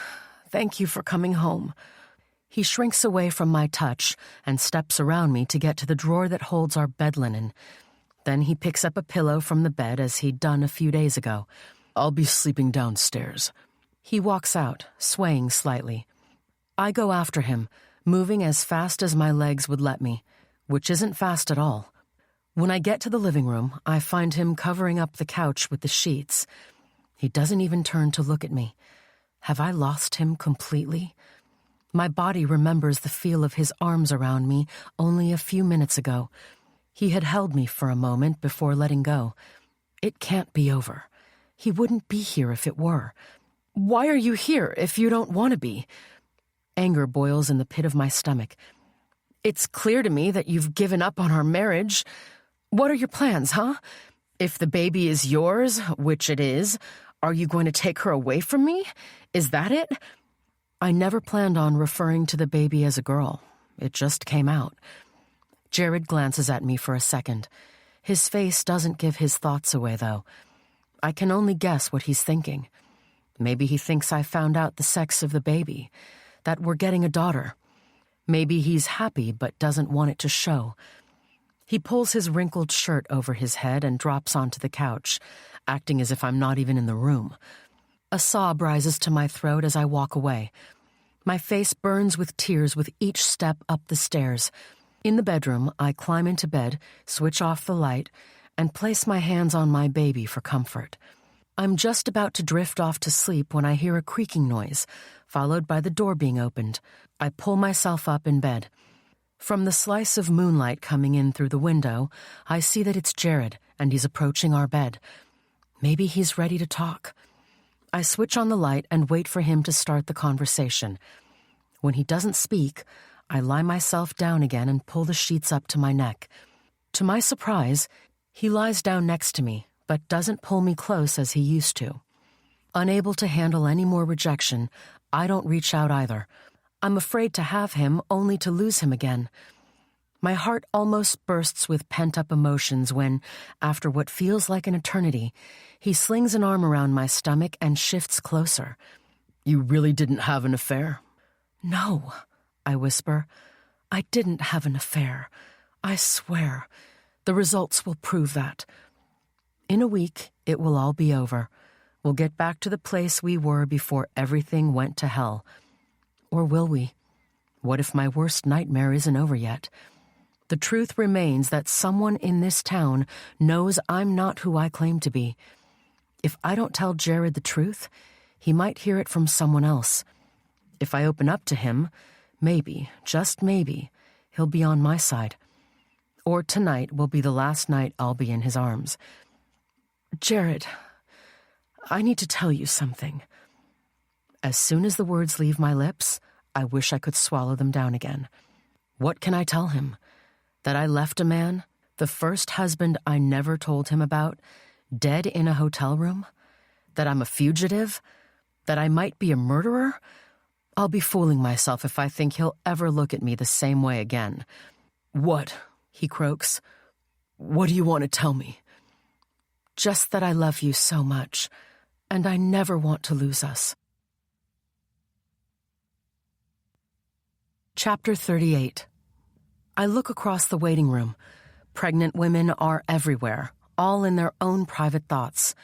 Thank you for coming home. He shrinks away from my touch and steps around me to get to the drawer that holds our bed linen. Then he picks up a pillow from the bed as he'd done a few days ago. I'll be sleeping downstairs. He walks out, swaying slightly. I go after him, moving as fast as my legs would let me, which isn't fast at all. When I get to the living room, I find him covering up the couch with the sheets. He doesn't even turn to look at me. Have I lost him completely? My body remembers the feel of his arms around me only a few minutes ago. He had held me for a moment before letting go. It can't be over. He wouldn't be here if it were. Why are you here if you don't want to be? Anger boils in the pit of my stomach. It's clear to me that you've given up on our marriage. What are your plans, huh? If the baby is yours, which it is, are you going to take her away from me? Is that it? I never planned on referring to the baby as a girl. It just came out. Jared glances at me for a second. His face doesn't give his thoughts away, though. I can only guess what he's thinking. Maybe he thinks I found out the sex of the baby, that we're getting a daughter. Maybe he's happy but doesn't want it to show. He pulls his wrinkled shirt over his head and drops onto the couch, acting as if I'm not even in the room. A sob rises to my throat as I walk away. My face burns with tears with each step up the stairs. In the bedroom, I climb into bed, switch off the light, and place my hands on my baby for comfort. I'm just about to drift off to sleep when I hear a creaking noise, followed by the door being opened. I pull myself up in bed. From the slice of moonlight coming in through the window, I see that it's Jared, and he's approaching our bed. Maybe he's ready to talk. I switch on the light and wait for him to start the conversation. When he doesn't speak, I lie myself down again and pull the sheets up to my neck. To my surprise, he lies down next to me, but doesn't pull me close as he used to. Unable to handle any more rejection, I don't reach out either. I'm afraid to have him, only to lose him again. My heart almost bursts with pent-up emotions when, after what feels like an eternity, he slings an arm around my stomach and shifts closer. You really didn't have an affair? No, I whisper. I didn't have an affair. I swear. The results will prove that. In a week, it will all be over. We'll get back to the place we were before everything went to hell. Or will we? What if my worst nightmare isn't over yet? The truth remains that someone in this town knows I'm not who I claim to be. If I don't tell Jared the truth, he might hear it from someone else. If I open up to him, maybe, just maybe, he'll be on my side. Or tonight will be the last night I'll be in his arms. Jared, I need to tell you something. As soon as the words leave my lips, I wish I could swallow them down again. What can I tell him? That I left a man, the first husband I never told him about, dead in a hotel room? That I'm a fugitive? That I might be a murderer? I'll be fooling myself if I think he'll ever look at me the same way again. What? He croaks. What do you want to tell me? Just that I love you so much, and I never want to lose us. Chapter 38. I look across the waiting room. Pregnant women are everywhere, all in their own private thoughts.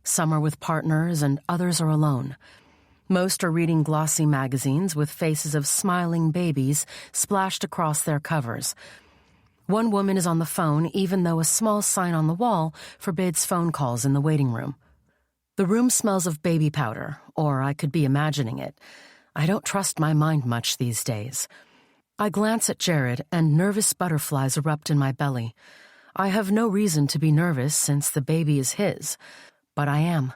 Some are with partners and others are alone. Most are reading glossy magazines with faces of smiling babies splashed across their covers. One woman is on the phone even though a small sign on the wall forbids phone calls in the waiting room. The room smells of baby powder, or I could be imagining it. I don't trust my mind much these days. I glance at Jared, and nervous butterflies erupt in my belly. I have no reason to be nervous since the baby is his, but I am.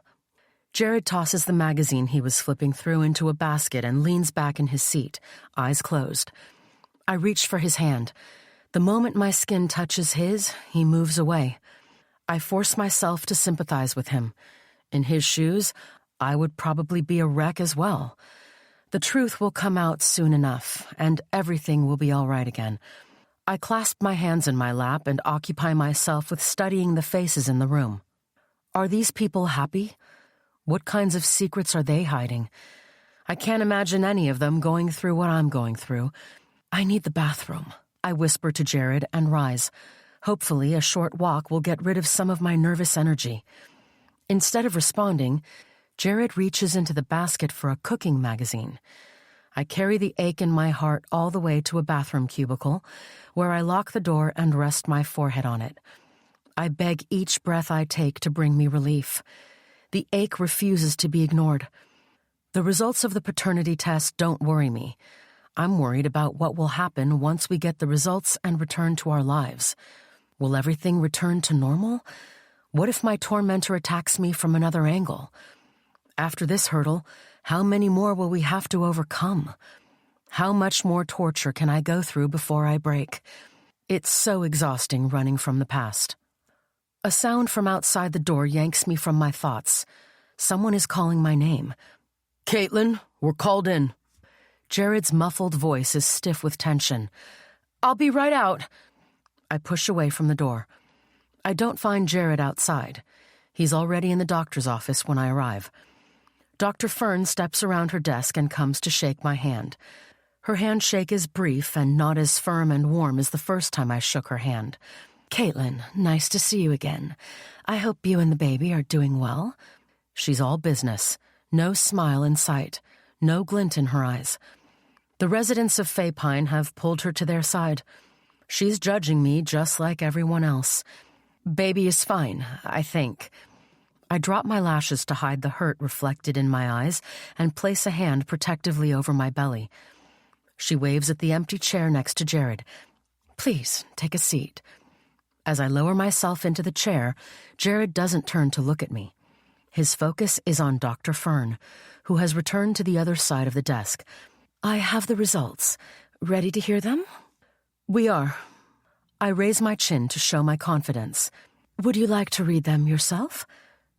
Jared tosses the magazine he was flipping through into a basket and leans back in his seat, eyes closed. I reach for his hand. The moment my skin touches his, he moves away. I force myself to sympathize with him. In his shoes, I would probably be a wreck as well. The truth will come out soon enough, and everything will be all right again. I clasp my hands in my lap and occupy myself with studying the faces in the room. Are these people happy? What kinds of secrets are they hiding? I can't imagine any of them going through what I'm going through. I need the bathroom, I whisper to Jared and rise. Hopefully, a short walk will get rid of some of my nervous energy. Instead of responding, Jared reaches into the basket for a cooking magazine. I carry the ache in my heart all the way to a bathroom cubicle, where I lock the door and rest my forehead on it. I beg each breath I take to bring me relief. The ache refuses to be ignored. The results of the paternity test don't worry me. I'm worried about what will happen once we get the results and return to our lives. Will everything return to normal? What if my tormentor attacks me from another angle? After this hurdle, how many more will we have to overcome? How much more torture can I go through before I break? It's so exhausting running from the past. A sound from outside the door yanks me from my thoughts. Someone is calling my name. "Caitlin, we're called in." Jared's muffled voice is stiff with tension. "I'll be right out." I push away from the door. I don't find Jared outside. He's already in the doctor's office when I arrive. Dr. Fern steps around her desk and comes to shake my hand. Her handshake is brief and not as firm and warm as the first time I shook her hand. "Caitlin, nice to see you again. I hope you and the baby are doing well." She's all business. No smile in sight. No glint in her eyes. The residents of Fay Pine have pulled her to their side. She's judging me just like everyone else. Baby is fine, I think. I drop my lashes to hide the hurt reflected in my eyes and place a hand protectively over my belly. She waves at the empty chair next to Jared. "Please, take a seat." As I lower myself into the chair, Jared doesn't turn to look at me. His focus is on Dr. Fern, who has returned to the other side of the desk. "I have the results. Ready to hear them?" "We are." I raise my chin to show my confidence. "Would you like to read them yourself?"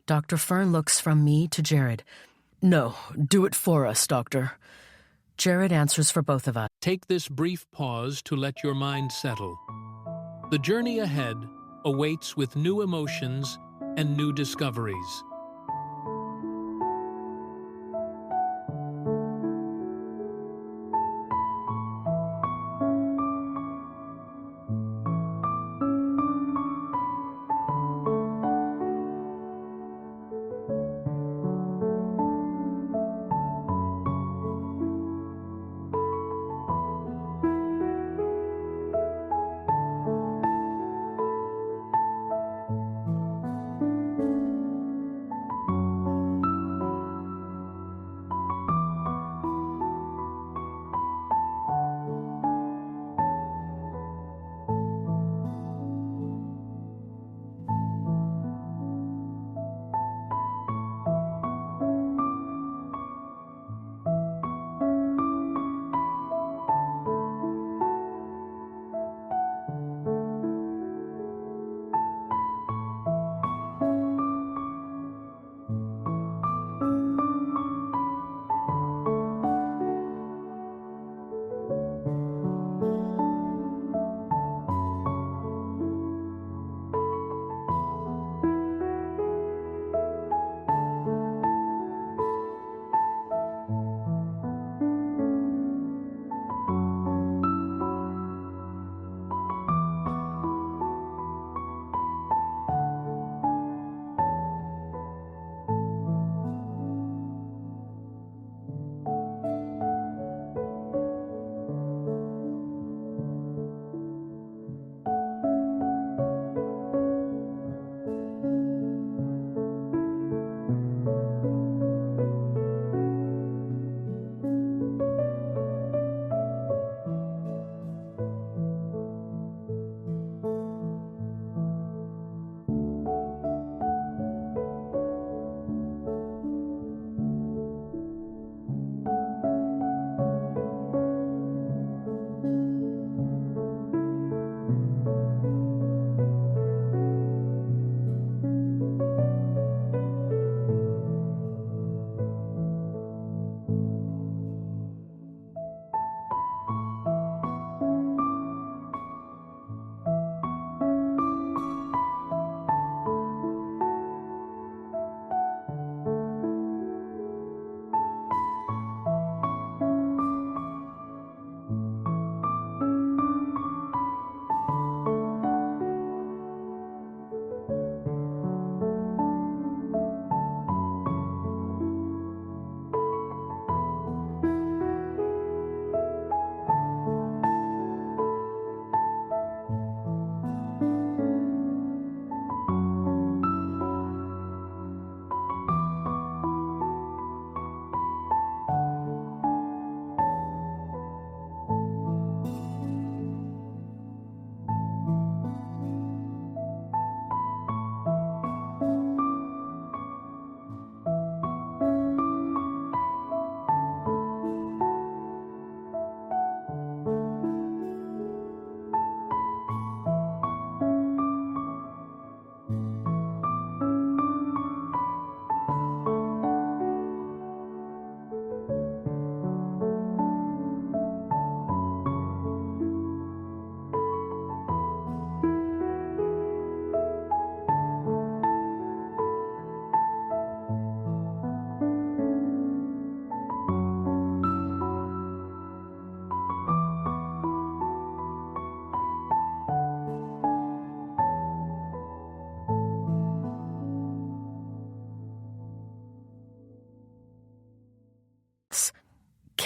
Dr. Fern looks from me to Jared. "No, do it for us, Doctor." Jared answers for both of us. Take this brief pause to let your mind settle. The journey ahead awaits with new emotions and new discoveries.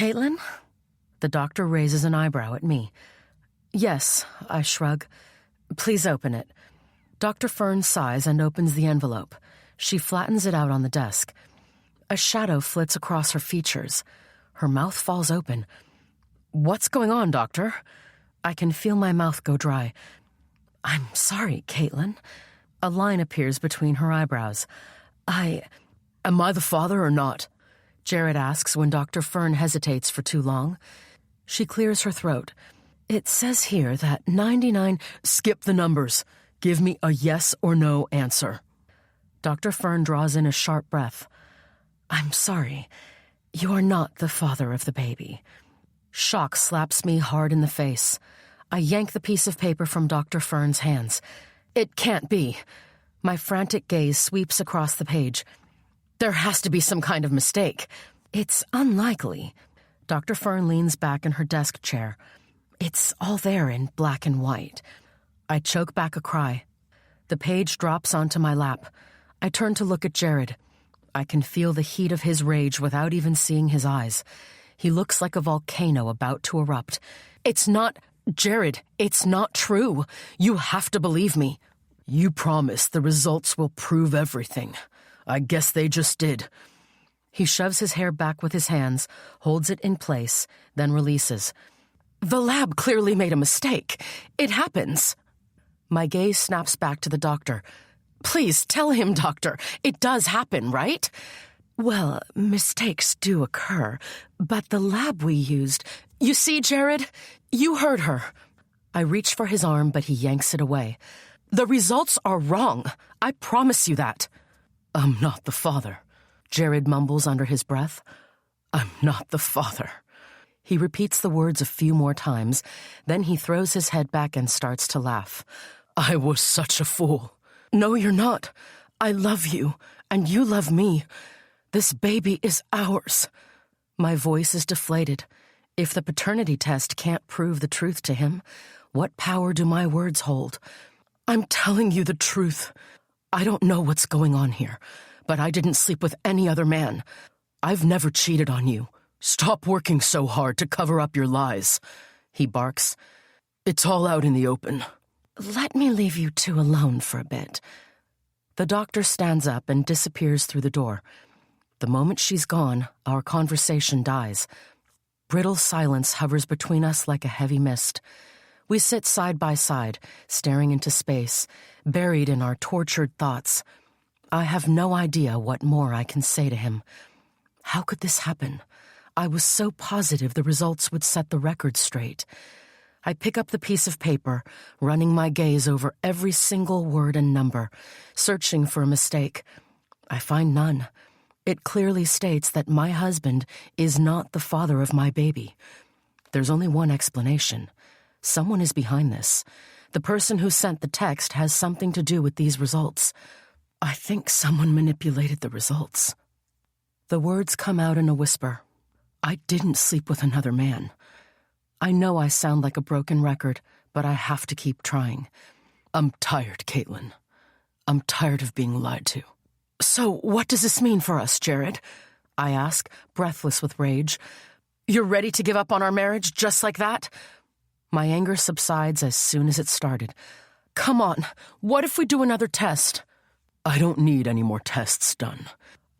Caitlin? The doctor raises an eyebrow at me. Yes, I shrug. Please open it. Dr. Fern sighs and opens the envelope. She flattens it out on the desk. A shadow flits across her features. Her mouth falls open. What's going on, Doctor? I can feel my mouth go dry. I'm sorry, Caitlin. A line appears between her eyebrows. Am I the father or not? Jared asks when Dr. Fern hesitates for too long. She clears her throat. It says here that 99... Skip the numbers. Give me a yes or no answer. Dr. Fern draws in a sharp breath. I'm sorry. You are not the father of the baby. Shock slaps me hard in the face. I yank the piece of paper from Dr. Fern's hands. It can't be. My frantic gaze sweeps across the page. There has to be some kind of mistake. It's unlikely. Dr. Fern leans back in her desk chair. It's all there in black and white. I choke back a cry. The page drops onto my lap. I turn to look at Jared. I can feel the heat of his rage without even seeing his eyes. He looks like a volcano about to erupt. It's not... Jared, it's not true. You have to believe me. You promised the results will prove everything. I guess they just did. He shoves his hair back with his hands, holds it in place, then releases. The lab clearly made a mistake. It happens. My gaze snaps back to the doctor. Please tell him, doctor. It does happen, right? Well, mistakes do occur, but the lab we used... You see, Jared? You heard her. I reach for his arm, but he yanks it away. The results are wrong. I promise you that. I'm not the father, Jared mumbles under his breath. I'm not the father. He repeats the words a few more times, then he throws his head back and starts to laugh. I was such a fool. No, you're not. I love you, and you love me. This baby is ours. My voice is deflated. If the paternity test can't prove the truth to him, what power do my words hold? I'm telling you the truth. I don't know what's going on here, but I didn't sleep with any other man. I've never cheated on you. Stop working so hard to cover up your lies, he barks. It's all out in the open. Let me leave you two alone for a bit. The doctor stands up and disappears through the door. The moment she's gone, our conversation dies. Brittle silence hovers between us like a heavy mist. We sit side by side, staring into space, buried in our tortured thoughts. I have no idea what more I can say to him. How could this happen? I was so positive the results would set the record straight. I pick up the piece of paper, running my gaze over every single word and number, searching for a mistake. I find none. It clearly states that my husband is not the father of my baby. There's only one explanation. Someone is behind this. The person who sent the text has something to do with these results. I think someone manipulated the results. The words come out in a whisper. I didn't sleep with another man. I know I sound like a broken record, but I have to keep trying. I'm tired, Caitlin. I'm tired of being lied to. So what does this mean for us, Jared? I ask, breathless with rage. You're ready to give up on our marriage just like that? My anger subsides as soon as it started. Come on, what if we do another test? I don't need any more tests done.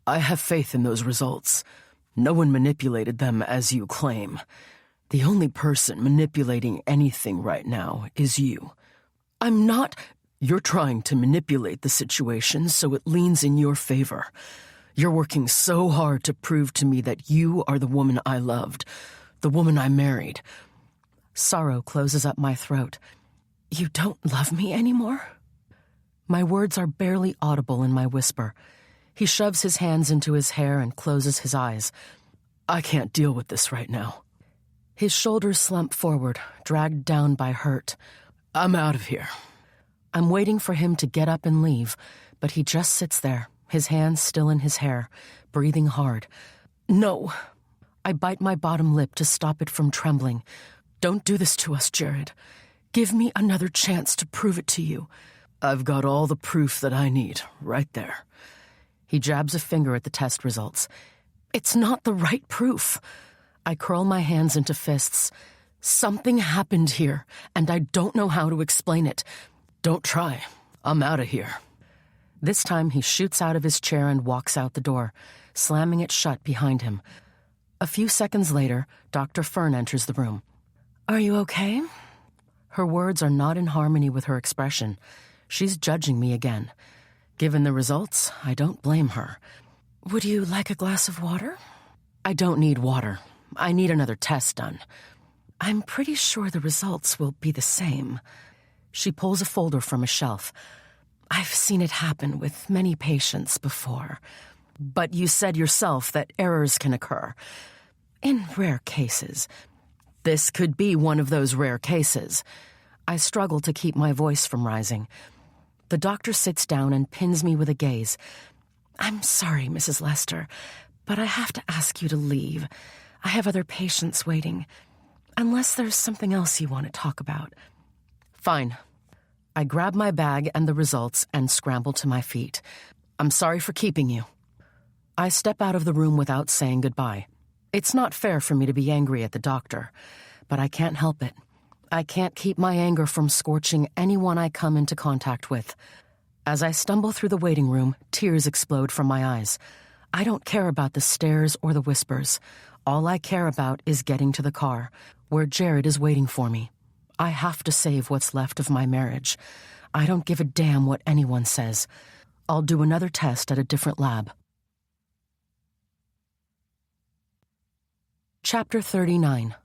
I have faith in those results. No one manipulated them as you claim. The only person manipulating anything right now is you. I'm not... You're trying to manipulate the situation so it leans in your favor. You're working so hard to prove to me that you are the woman I loved, the woman I married. Sorrow closes up my throat. You don't love me anymore? My words are barely audible in my whisper. He shoves his hands into his hair and closes his eyes. I can't deal with this right now. His shoulders slump forward, dragged down by hurt. I'm out of here. I'm waiting for him to get up and leave, but he just sits there, his hands still in his hair, breathing hard. No. I bite my bottom lip to stop it from trembling. Don't do this to us, Jared. Give me another chance to prove it to you. I've got all the proof that I need, right there. He jabs a finger at the test results. It's not the right proof. I curl my hands into fists. Something happened here, and I don't know how to explain it. Don't try. I'm out of here. This time he shoots out of his chair and walks out the door, slamming it shut behind him. A few seconds later, Dr. Fern enters the room. Are you okay? Her words are not in harmony with her expression. She's judging me again. Given the results, I don't blame her. Would you like a glass of water? I don't need water. I need another test done. I'm pretty sure the results will be the same. She pulls a folder from a shelf. I've seen it happen with many patients before. But you said yourself that errors can occur. In rare cases. This could be one of those rare cases. I struggle to keep my voice from rising. The doctor sits down and pins me with a gaze. I'm sorry, Mrs. Lester, but I have to ask you to leave. I have other patients waiting. Unless there's something else you want to talk about. Fine. I grab my bag and the results and scramble to my feet. I'm sorry for keeping you. I step out of the room without saying goodbye. It's not fair for me to be angry at the doctor, but I can't help it. I can't keep my anger from scorching anyone I come into contact with. As I stumble through the waiting room, tears explode from my eyes. I don't care about the stares or the whispers. All I care about is getting to the car, where Jared is waiting for me. I have to save what's left of my marriage. I don't give a damn what anyone says. I'll do another test at a different lab. Chapter 39.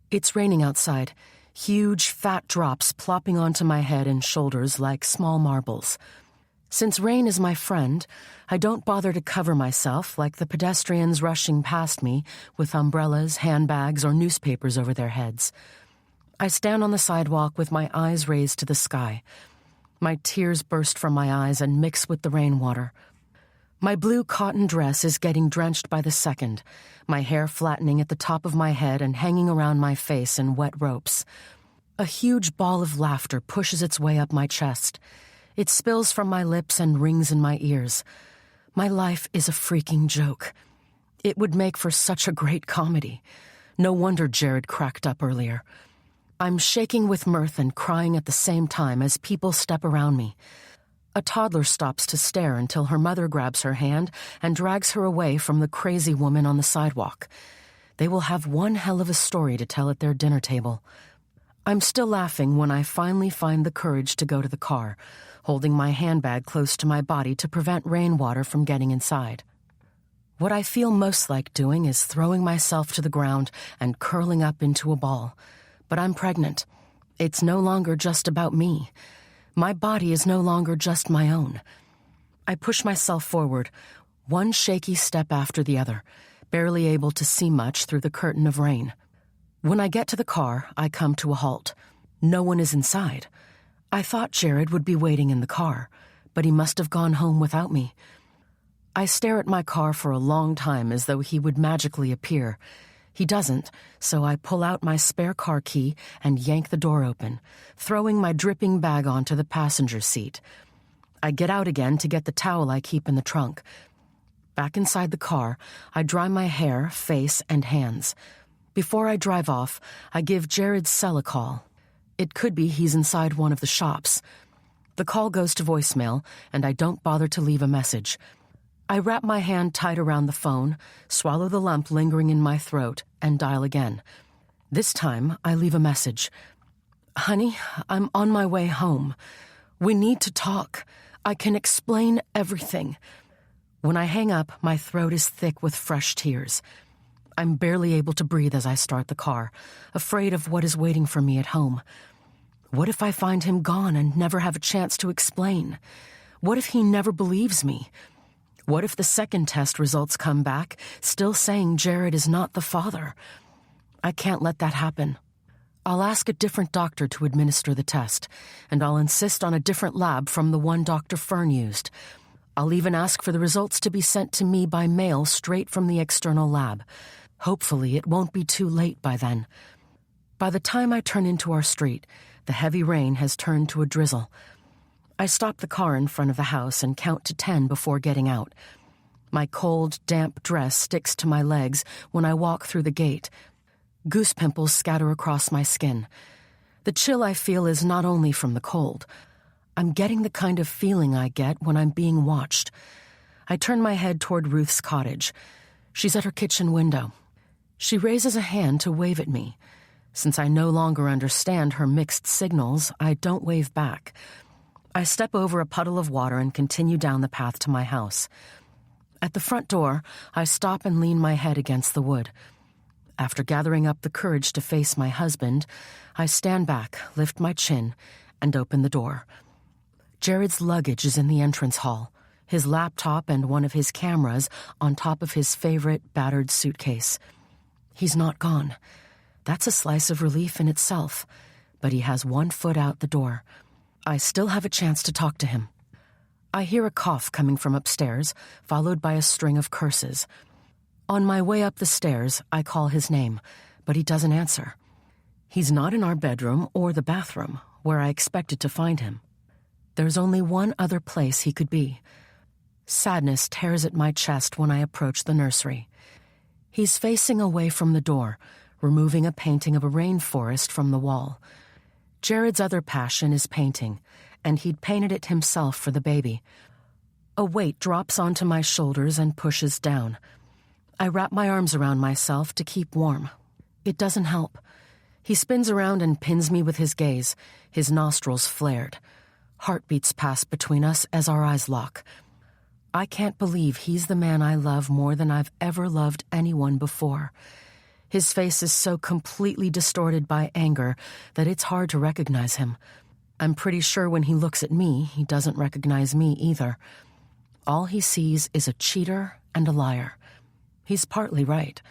It's raining outside. Huge, fat drops plopping onto my head and shoulders like small marbles. Since rain is my friend, I don't bother to cover myself like the pedestrians rushing past me with umbrellas, handbags, or newspapers over their heads. I stand on the sidewalk with my eyes raised to the sky. My tears burst from my eyes and mix with the rainwater. My blue cotton dress is getting drenched by the second, my hair flattening at the top of my head and hanging around my face in wet ropes. A huge ball of laughter pushes its way up my chest. It spills from my lips and rings in my ears. My life is a freaking joke. It would make for such a great comedy. No wonder Jared cracked up earlier. I'm shaking with mirth and crying at the same time as people step around me. A toddler stops to stare until her mother grabs her hand and drags her away from the crazy woman on the sidewalk. They will have one hell of a story to tell at their dinner table. I'm still laughing when I finally find the courage to go to the car, holding my handbag close to my body to prevent rainwater from getting inside. What I feel most like doing is throwing myself to the ground and curling up into a ball. But I'm pregnant. It's no longer just about me. My body is no longer just my own. I push myself forward, one shaky step after the other, barely able to see much through the curtain of rain. When I get to the car, I come to a halt. No one is inside. I thought Jared would be waiting in the car, but he must have gone home without me. I stare at my car for a long time as though he would magically appear. He doesn't, so I pull out my spare car key and yank the door open, throwing my dripping bag onto the passenger seat. I get out again to get the towel I keep in the trunk. Back inside the car, I dry my hair, face, and hands. Before I drive off, I give Jared's cell a call. It could be he's inside one of the shops. The call goes to voicemail, and I don't bother to leave a message. I wrap my hand tight around the phone, swallow the lump lingering in my throat, and dial again. This time, I leave a message. Honey, I'm on my way home. We need to talk. I can explain everything. When I hang up, my throat is thick with fresh tears. I'm barely able to breathe as I start the car, afraid of what is waiting for me at home. What if I find him gone and never have a chance to explain? What if he never believes me? What if the second test results come back, still saying Jared is not the father? I can't let that happen. I'll ask a different doctor to administer the test, and I'll insist on a different lab from the one Dr. Fern used. I'll even ask for the results to be sent to me by mail straight from the external lab. Hopefully, it won't be too late by then. By the time I turn into our street, the heavy rain has turned to a drizzle. I stop the car in front of the house and count to 10 before getting out. My cold, damp dress sticks to my legs when I walk through the gate. Goose pimples scatter across my skin. The chill I feel is not only from the cold. I'm getting the kind of feeling I get when I'm being watched. I turn my head toward Ruth's cottage. She's at her kitchen window. She raises a hand to wave at me. Since I no longer understand her mixed signals, I don't wave back. I step over a puddle of water and continue down the path to my house. At the front door, I stop and lean my head against the wood. After gathering up the courage to face my husband, I stand back, lift my chin, and open the door. Jared's luggage is in the entrance hall, his laptop and one of his cameras on top of his favorite battered suitcase. He's not gone. That's a slice of relief in itself, but he has one foot out the door. I still have a chance to talk to him. I hear a cough coming from upstairs, followed by a string of curses. On my way up the stairs, I call his name, but he doesn't answer. He's not in our bedroom or the bathroom, where I expected to find him. There's only one other place he could be. Sadness tears at my chest when I approach the nursery. He's facing away from the door, removing a painting of a rainforest from the wall. Jared's other passion is painting, and he'd painted it himself for the baby. A weight drops onto my shoulders and pushes down. I wrap my arms around myself to keep warm. It doesn't help. He spins around and pins me with his gaze, his nostrils flared. Heartbeats pass between us as our eyes lock. I can't believe he's the man I love more than I've ever loved anyone before. His face is so completely distorted by anger that it's hard to recognize him. I'm pretty sure when he looks at me, he doesn't recognize me either. All he sees is a cheater and a liar. He's partly right.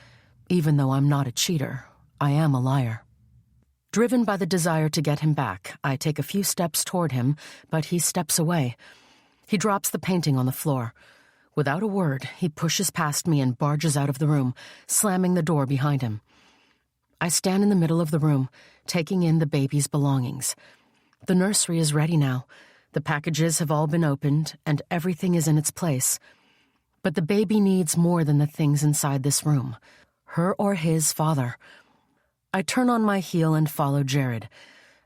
Even though I'm not a cheater, I am a liar. Driven by the desire to get him back, I take a few steps toward him, but he steps away. He drops the painting on the floor. Without a word, he pushes past me and barges out of the room, slamming the door behind him. I stand in the middle of the room, taking in the baby's belongings. The nursery is ready now. The packages have all been opened, and everything is in its place. But the baby needs more than the things inside this room. Her or his father. I turn on my heel and follow Jared.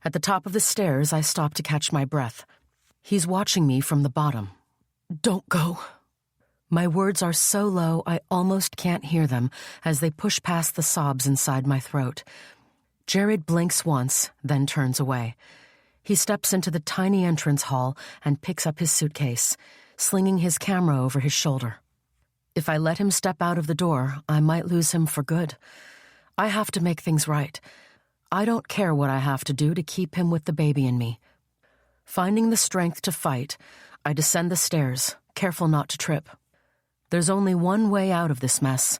At the top of the stairs, I stop to catch my breath. He's watching me from the bottom. "Don't go." My words are so low I almost can't hear them as they push past the sobs inside my throat. Jared blinks once, then turns away. He steps into the tiny entrance hall and picks up his suitcase, slinging his camera over his shoulder. If I let him step out of the door, I might lose him for good. I have to make things right. I don't care what I have to do to keep him with the baby in me. Finding the strength to fight, I descend the stairs, careful not to trip. There's only one way out of this mess.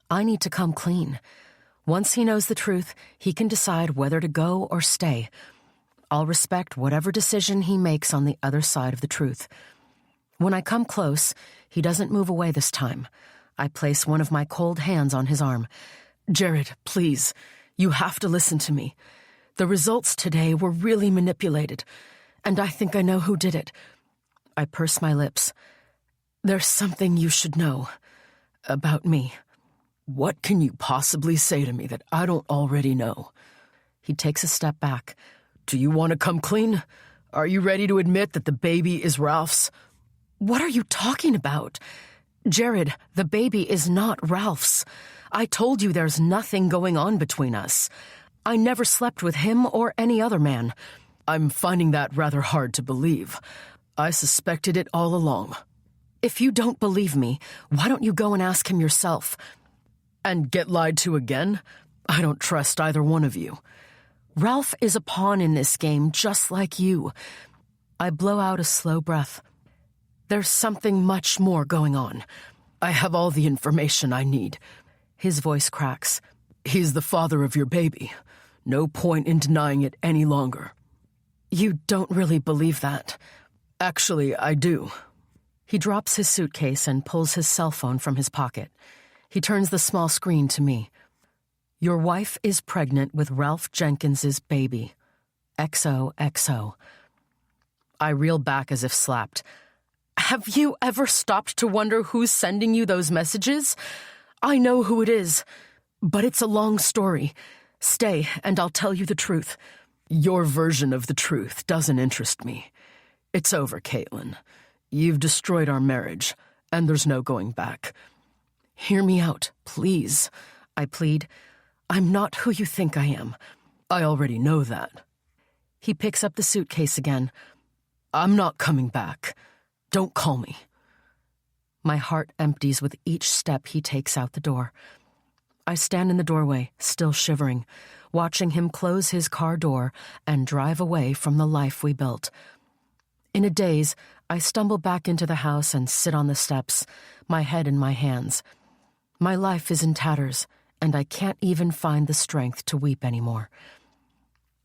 I need to come clean. Once he knows the truth, he can decide whether to go or stay. I'll respect whatever decision he makes on the other side of the truth. When I come close, he doesn't move away this time. I place one of my cold hands on his arm. "Jared, please, you have to listen to me. The results today were really manipulated, and I think I know who did it." I purse my lips. "There's something you should know about me." "What can you possibly say to me that I don't already know?" He takes a step back. "Do you want to come clean? Are you ready to admit that the baby is Ralph's?" "What are you talking about? Jared, the baby is not Ralph's. I told you there's nothing going on between us. I never slept with him or any other man." "I'm finding that rather hard to believe. I suspected it all along." "If you don't believe me, why don't you go and ask him yourself?" "And get lied to again? I don't trust either one of you." "Ralph is a pawn in this game, just like you." I blow out a slow breath. "There's something much more going on. I have all the information I need." His voice cracks. "He's the father of your baby. No point in denying it any longer." "You don't really believe that?" "Actually, I do." He drops his suitcase and pulls his cell phone from his pocket. He turns the small screen to me. "Your wife is pregnant with Ralph Jenkins's baby. XOXO. I reel back as if slapped. Have you ever stopped to wonder who's sending you those messages? I know who it is, but it's a long story. Stay, and I'll tell you the truth. Your version of the truth doesn't interest me. It's over, Caitlin. You've destroyed our marriage, and there's no going back. Hear me out, please, I plead. I'm not who you think I am. I already know that. He picks up the suitcase again. I'm not coming back. Don't call me. My heart empties with each step he takes out the door. I stand in the doorway, still shivering, watching him close his car door and drive away from the life we built. In a daze, I stumble back into the house and sit on the steps, my head in my hands. My life is in tatters, and I can't even find the strength to weep anymore.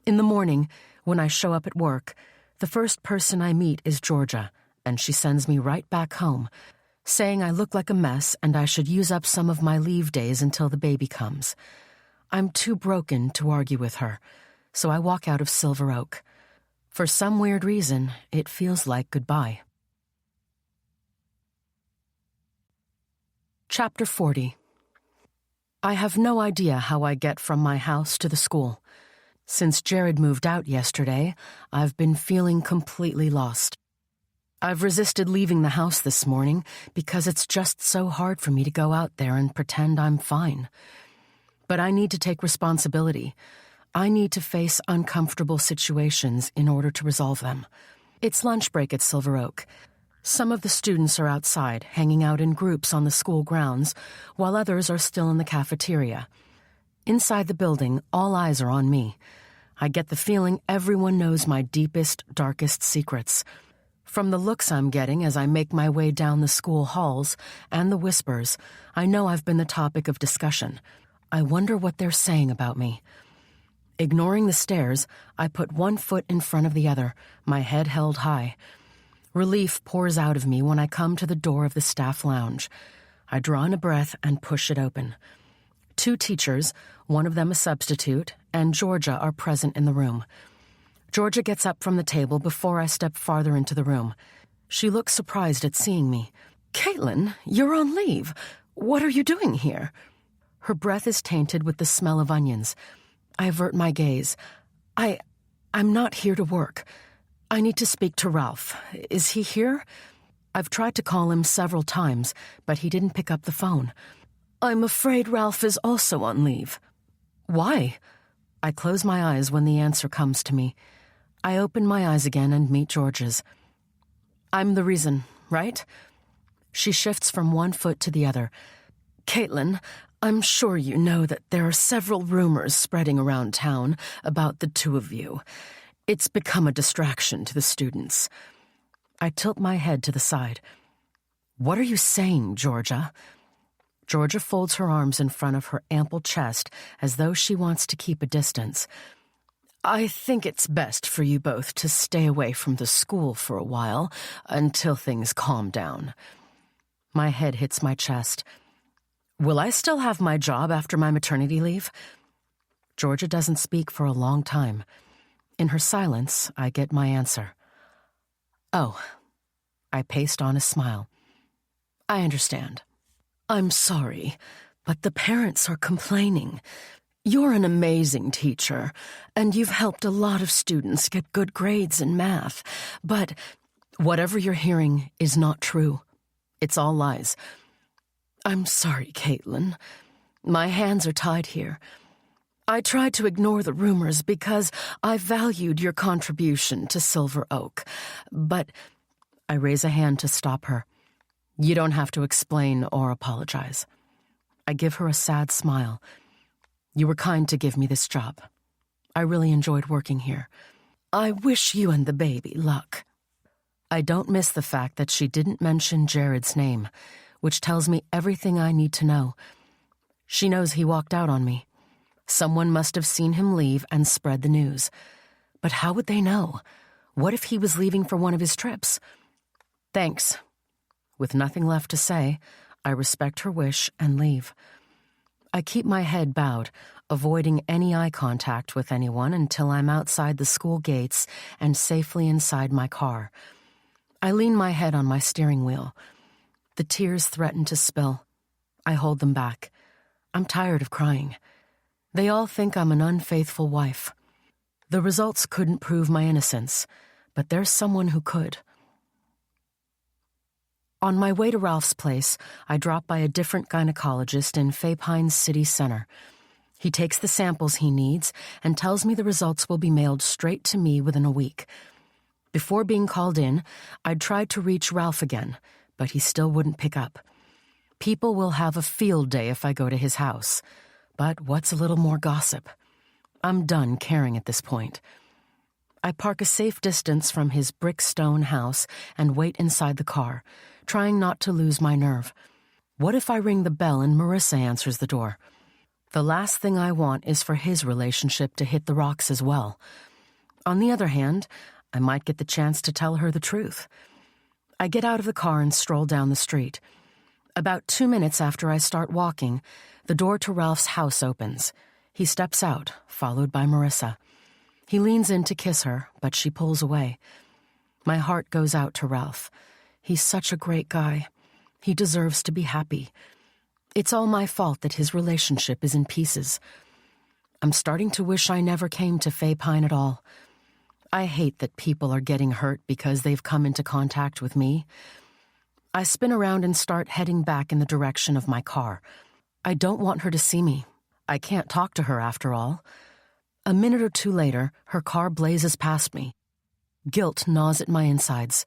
In the morning, when I show up at work, the first person I meet is Georgia, and she sends me right back home, saying I look like a mess and I should use up some of my leave days until the baby comes. I'm too broken to argue with her, so I walk out of Silver Oak. For some weird reason, it feels like goodbye. Chapter 40. I have no idea how I get from my house to the school. Since Jared moved out yesterday, I've been feeling completely lost. I've resisted leaving the house this morning because it's just so hard for me to go out there and pretend I'm fine. But I need to take responsibility. I need to face uncomfortable situations in order to resolve them. It's lunch break at Silver Oak. Some of the students are outside, hanging out in groups on the school grounds, while others are still in the cafeteria. Inside the building, all eyes are on me. I get the feeling everyone knows my deepest, darkest secrets. From the looks I'm getting as I make my way down the school halls, and the whispers, I know I've been the topic of discussion. I wonder what they're saying about me. Ignoring the stares, I put one foot in front of the other, my head held high. Relief pours out of me when I come to the door of the staff lounge. I draw in a breath and push it open. 2 teachers, one of them a substitute, and Georgia are present in the room. Georgia gets up from the table before I step farther into the room. She looks surprised at seeing me. "Caitlin, you're on leave. What are you doing here?" Her breath is tainted with the smell of onions. I avert my gaze. I'm not here to work. I need to speak to Ralph. Is he here? I've tried to call him several times, but he didn't pick up the phone. I'm afraid Ralph is also on leave. Why? I close my eyes when the answer comes to me. I open my eyes again and meet George's. I'm the reason, right? She shifts from one foot to the other. Caitlin, I'm sure you know that there are several rumors spreading around town about the 2 of you. It's become a distraction to the students. I tilt my head to the side. What are you saying, Georgia? Georgia folds her arms in front of her ample chest as though she wants to keep a distance. I think it's best for you both to stay away from the school for a while until things calm down. My head hits my chest. Will I still have my job after my maternity leave? Georgia doesn't speak for a long time. In her silence, I get my answer. Oh. I paste on a smile. I understand. I'm sorry, but the parents are complaining. You're an amazing teacher, and you've helped a lot of students get good grades in math, but whatever you're hearing is not true. It's all lies. I'm sorry, Caitlin. My hands are tied here. I tried to ignore the rumors because I valued your contribution to Silver Oak, but I raise a hand to stop her. You don't have to explain or apologize. I give her a sad smile. You were kind to give me this job. I really enjoyed working here. I wish you and the baby luck. I don't miss the fact that she didn't mention Jared's name, which tells me everything I need to know. She knows he walked out on me. Someone must have seen him leave and spread the news. But how would they know? What if he was leaving for one of his trips? Thanks. With nothing left to say, I respect her wish and leave. I keep my head bowed, avoiding any eye contact with anyone until I'm outside the school gates and safely inside my car. I lean my head on my steering wheel. The tears threaten to spill. I hold them back. I'm tired of crying. They all think I'm an unfaithful wife. The results couldn't prove my innocence, but there's someone who could. On my way to Ralph's place, I drop by a different gynecologist in Fay Pines City Center. He takes the samples he needs and tells me the results will be mailed straight to me within a week. Before being called in, I'd tried to reach Ralph again, but he still wouldn't pick up. People will have a field day if I go to his house. But what's a little more gossip? I'm done caring at this point. I park a safe distance from his brick-stone house and wait inside the car, trying not to lose my nerve. What if I ring the bell and Marissa answers the door? The last thing I want is for his relationship to hit the rocks as well. On the other hand, I might get the chance to tell her the truth. I get out of the car and stroll down the street. About 2 minutes after I start walking, the door to Ralph's house opens. He steps out, followed by Marissa. He leans in to kiss her, but she pulls away. My heart goes out to Ralph. He's such a great guy. He deserves to be happy. It's all my fault that his relationship is in pieces. I'm starting to wish I never came to Fay Pine at all. I hate that people are getting hurt because they've come into contact with me. I spin around and start heading back in the direction of my car. I don't want her to see me. I can't talk to her after all. A minute or two later, her car blazes past me. Guilt gnaws at my insides.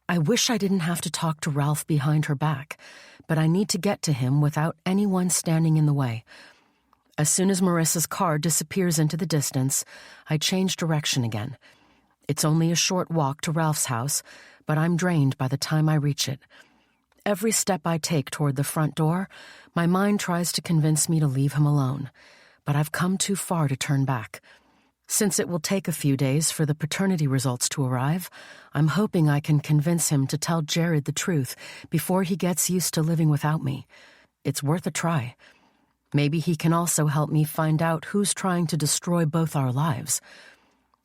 I wish I didn't have to talk to Ralph behind her back, but I need to get to him without anyone standing in the way. As soon as Marissa's car disappears into the distance, I change direction again. It's only a short walk to Ralph's house, but I'm drained by the time I reach it. Every step I take toward the front door, my mind tries to convince me to leave him alone, but I've come too far to turn back. Since it will take a few days for the paternity results to arrive, I'm hoping I can convince him to tell Jared the truth before he gets used to living without me. It's worth a try. Maybe he can also help me find out who's trying to destroy both our lives.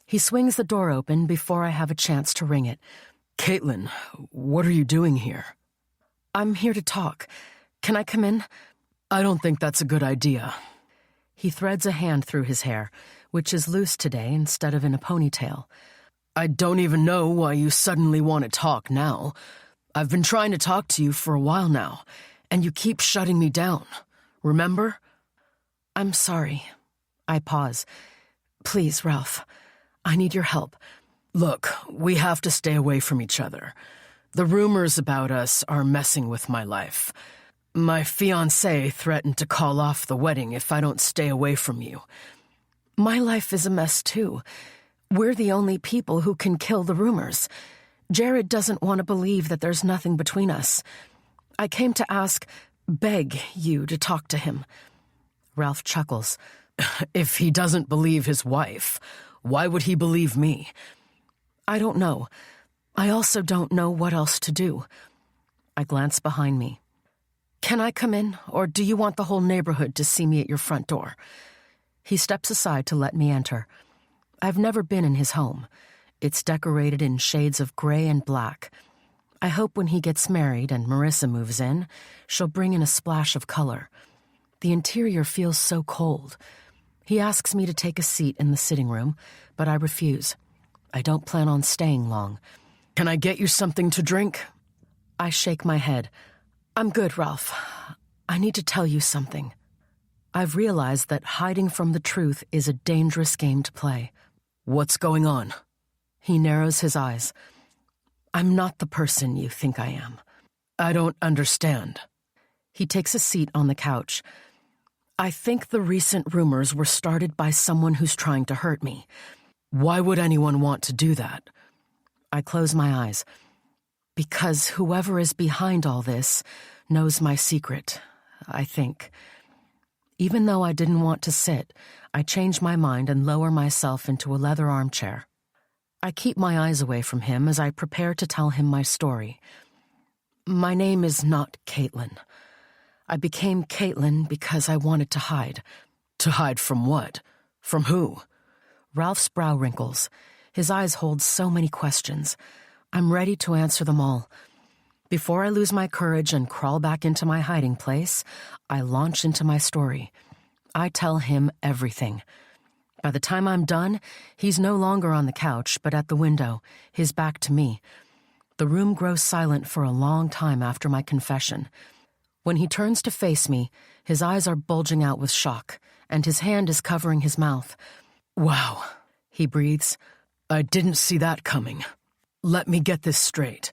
He swings the door open before I have a chance to ring it. Caitlin, what are you doing here? I'm here to talk. Can I come in? I don't think that's a good idea. He threads a hand through his hair, which is loose today instead of in a ponytail. I don't even know why you suddenly want to talk now. I've been trying to talk to you for a while now, and you keep shutting me down. Remember? I'm sorry. I pause. Please, Ralph, I need your help. Look, we have to stay away from each other. The rumors about us are messing with my life. My fiancé threatened to call off the wedding if I don't stay away from you. My life is a mess, too. We're the only people who can kill the rumors. Jared doesn't want to believe that there's nothing between us. I came to beg you to talk to him. Ralph chuckles. If he doesn't believe his wife, why would he believe me? I don't know. I also don't know what else to do. I glance behind me. Can I come in, or do you want the whole neighborhood to see me at your front door? He steps aside to let me enter. I've never been in his home. It's decorated in shades of gray and black. I hope when he gets married and Marissa moves in, she'll bring in a splash of color. The interior feels so cold. He asks me to take a seat in the sitting room, but I refuse. I don't plan on staying long. Can I get you something to drink? I shake my head. I'm good, Ralph. I need to tell you something. I've realized that hiding from the truth is a dangerous game to play. What's going on? He narrows his eyes. I'm not the person you think I am. I don't understand. He takes a seat on the couch. I think the recent rumors were started by someone who's trying to hurt me. Why would anyone want to do that? I close my eyes. Because whoever is behind all this knows my secret, I think. Even though I didn't want to sit, I change my mind and lower myself into a leather armchair. I keep my eyes away from him as I prepare to tell him my story. My name is not Caitlin. I became Caitlin because I wanted to hide. To hide from what? From who? Ralph's brow wrinkles. His eyes hold so many questions. I'm ready to answer them all. Before I lose my courage and crawl back into my hiding place, I launch into my story. I tell him everything. By the time I'm done, he's no longer on the couch, but at the window, his back to me. The room grows silent for a long time after my confession. When he turns to face me, his eyes are bulging out with shock, and his hand is covering his mouth. Wow, He breathes. I didn't see that coming. Let me get this straight.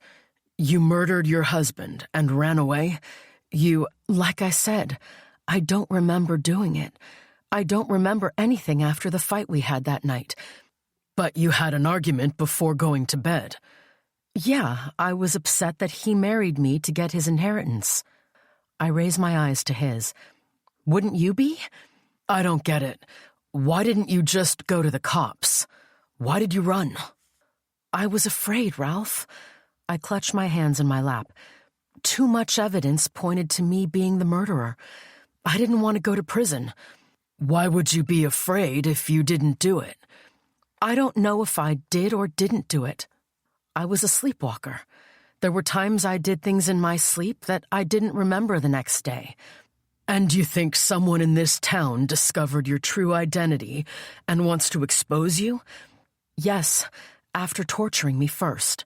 You murdered your husband and ran away? Like I said, I don't remember doing it. I don't remember anything after the fight we had that night. But you had an argument before going to bed. Yeah, I was upset that he married me to get his inheritance. I raise my eyes to his. Wouldn't you be? I don't get it. Why didn't you just go to the cops? Why did you run? I was afraid, Ralph. I clutch my hands in my lap. Too much evidence pointed to me being the murderer. I didn't want to go to prison. Why would you be afraid if you didn't do it? I don't know if I did or didn't do it. I was a sleepwalker. There were times I did things in my sleep that I didn't remember the next day. And you think someone in this town discovered your true identity and wants to expose you? Yes, after torturing me first.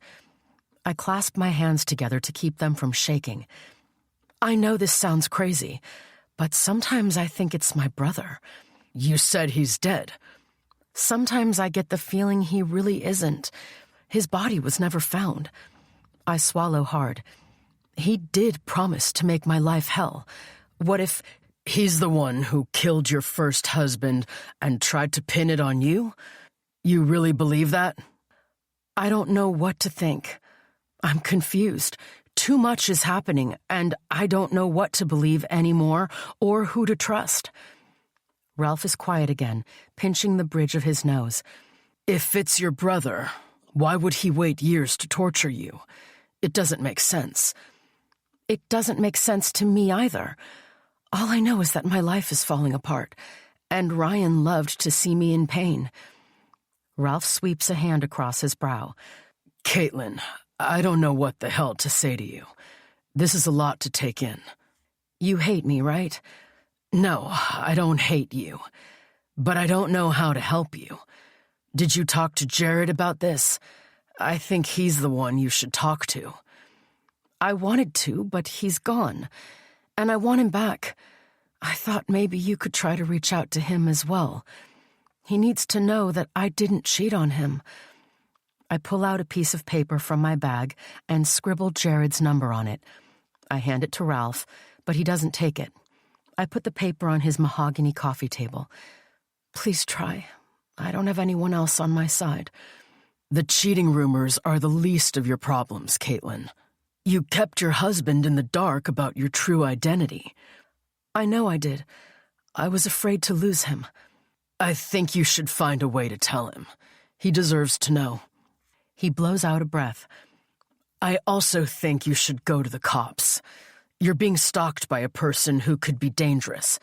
I clasp my hands together to keep them from shaking. I know this sounds crazy, but sometimes I think it's my brother. You said he's dead. Sometimes I get the feeling he really isn't. His body was never found. I swallow hard. He did promise to make my life hell. What if he's the one who killed your first husband and tried to pin it on you? You really believe that? I don't know what to think. I'm confused. Too much is happening, and I don't know what to believe anymore or who to trust. Ralph is quiet again, pinching the bridge of his nose. If it's your brother, why would he wait years to torture you? It doesn't make sense. It doesn't make sense to me either. All I know is that my life is falling apart, and Ryan loved to see me in pain. Ralph sweeps a hand across his brow. Caitlin, I don't know what the hell to say to you. This is a lot to take in. You hate me, right? No, I don't hate you. But I don't know how to help you. Did you talk to Jared about this? I think he's the one you should talk to. I wanted to, but he's gone. And I want him back. I thought maybe you could try to reach out to him as well. He needs to know that I didn't cheat on him. I pull out a piece of paper from my bag and scribble Jared's number on it. I hand it to Ralph, but he doesn't take it. I put the paper on his mahogany coffee table. Please try. I don't have anyone else on my side. The cheating rumors are the least of your problems, Caitlin. You kept your husband in the dark about your true identity. I know I did. I was afraid to lose him. I think you should find a way to tell him. He deserves to know. He blows out a breath. I also think you should go to the cops. You're being stalked by a person who could be dangerous.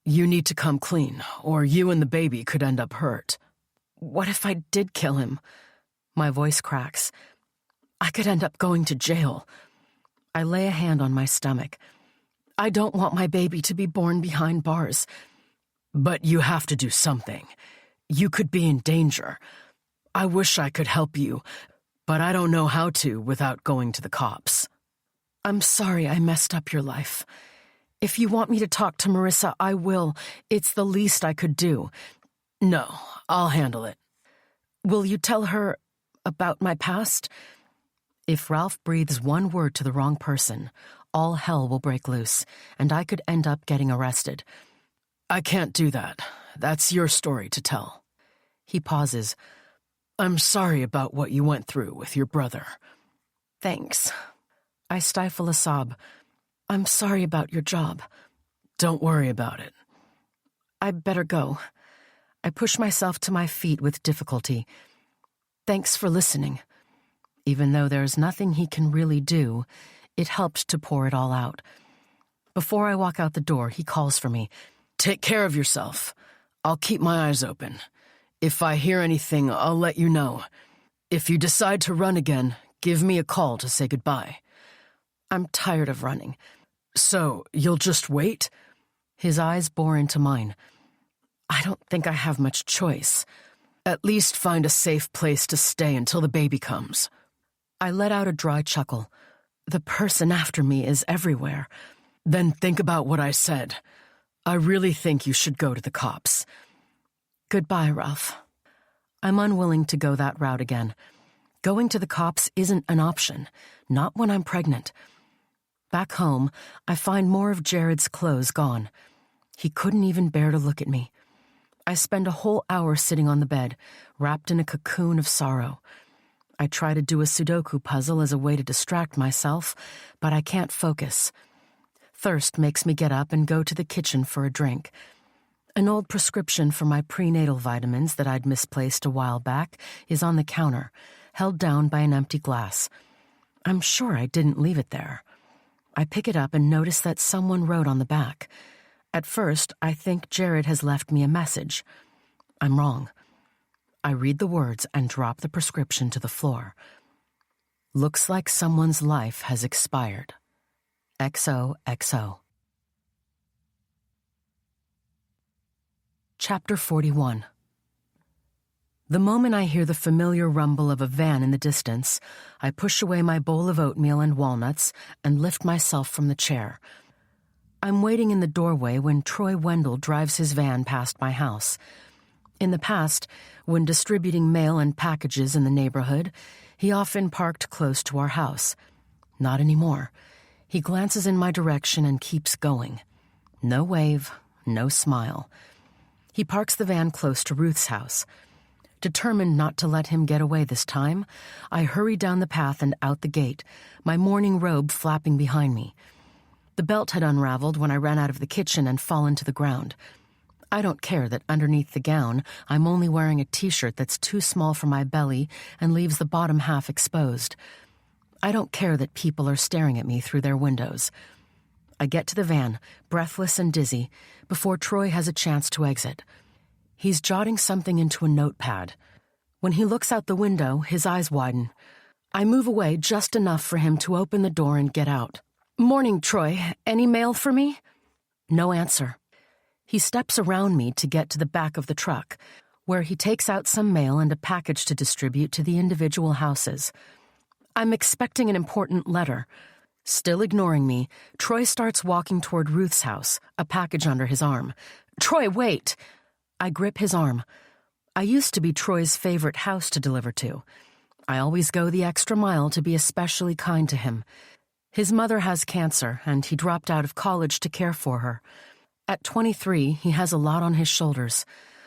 You need to come clean, or you and the baby could end up hurt. What if I did kill him? My voice cracks. I could end up going to jail. I lay a hand on my stomach. I don't want my baby to be born behind bars. But you have to do something. You could be in danger. I wish I could help you, but I don't know how to without going to the cops. I'm sorry I messed up your life. If you want me to talk to Marissa, I will. It's the least I could do. No, I'll handle it. Will you tell her about my past? If Ralph breathes one word to the wrong person, all hell will break loose, and I could end up getting arrested. I can't do that. That's your story to tell. He pauses. I'm sorry about what you went through with your brother. Thanks. I stifle a sob. I'm sorry about your job. Don't worry about it. I better go. I push myself to my feet with difficulty. Thanks for listening. Even though there's nothing he can really do, it helped to pour it all out. Before I walk out the door, he calls for me. Take care of yourself. I'll keep my eyes open. If I hear anything, I'll let you know. If you decide to run again, Give me a call to say goodbye. I'm tired of running. So, you'll just wait? His eyes bore into mine. I don't think I have much choice. At least find a safe place to stay until the baby comes. I let out a dry chuckle. The person after me is everywhere. Then think about what I said. I really think you should go to the cops. Goodbye, Ralph. I'm unwilling to go that route again. Going to the cops isn't an option, not when I'm pregnant. Back home, I find more of Jared's clothes gone. He couldn't even bear to look at me. I spend a whole hour sitting on the bed, wrapped in a cocoon of sorrow. I try to do a Sudoku puzzle as a way to distract myself, but I can't focus. Thirst makes me get up and go to the kitchen for a drink. An old prescription for my prenatal vitamins that I'd misplaced a while back is on the counter, held down by an empty glass. I'm sure I didn't leave it there. I pick it up and notice that someone wrote on the back. At first, I think Jared has left me a message. I'm wrong. I read the words and drop the prescription to the floor. Looks like someone's life has expired. XOXO. Chapter 41. The moment I hear the familiar rumble of a van in the distance, I push away my bowl of oatmeal and walnuts and lift myself from the chair. I'm waiting in the doorway when Troy Wendell drives his van past my house. In the past, when distributing mail and packages in the neighborhood, he often parked close to our house. Not anymore. He glances in my direction and keeps going. No wave, no smile. He parks the van close to Ruth's house. Determined not to let him get away this time, I hurry down the path and out the gate, my morning robe flapping behind me. The belt had unraveled when I ran out of the kitchen and fallen to the ground. I don't care that underneath the gown, I'm only wearing a t-shirt that's too small for my belly and leaves the bottom half exposed. I don't care that people are staring at me through their windows. I get to the van, breathless and dizzy, before Troy has a chance to exit. He's jotting something into a notepad. When he looks out the window, his eyes widen. I move away just enough for him to open the door and get out. "Morning, Troy. Any mail for me?" No answer. He steps around me to get to the back of the truck, where he takes out some mail and a package to distribute to the individual houses. I'm expecting an important letter. Still ignoring me, Troy starts walking toward Ruth's house, a package under his arm. "Troy, wait!" I grip his arm. I used to be Troy's favorite house to deliver to. I always go the extra mile to be especially kind to him. His mother has cancer, and he dropped out of college to care for her. At 23, he has a lot on his shoulders.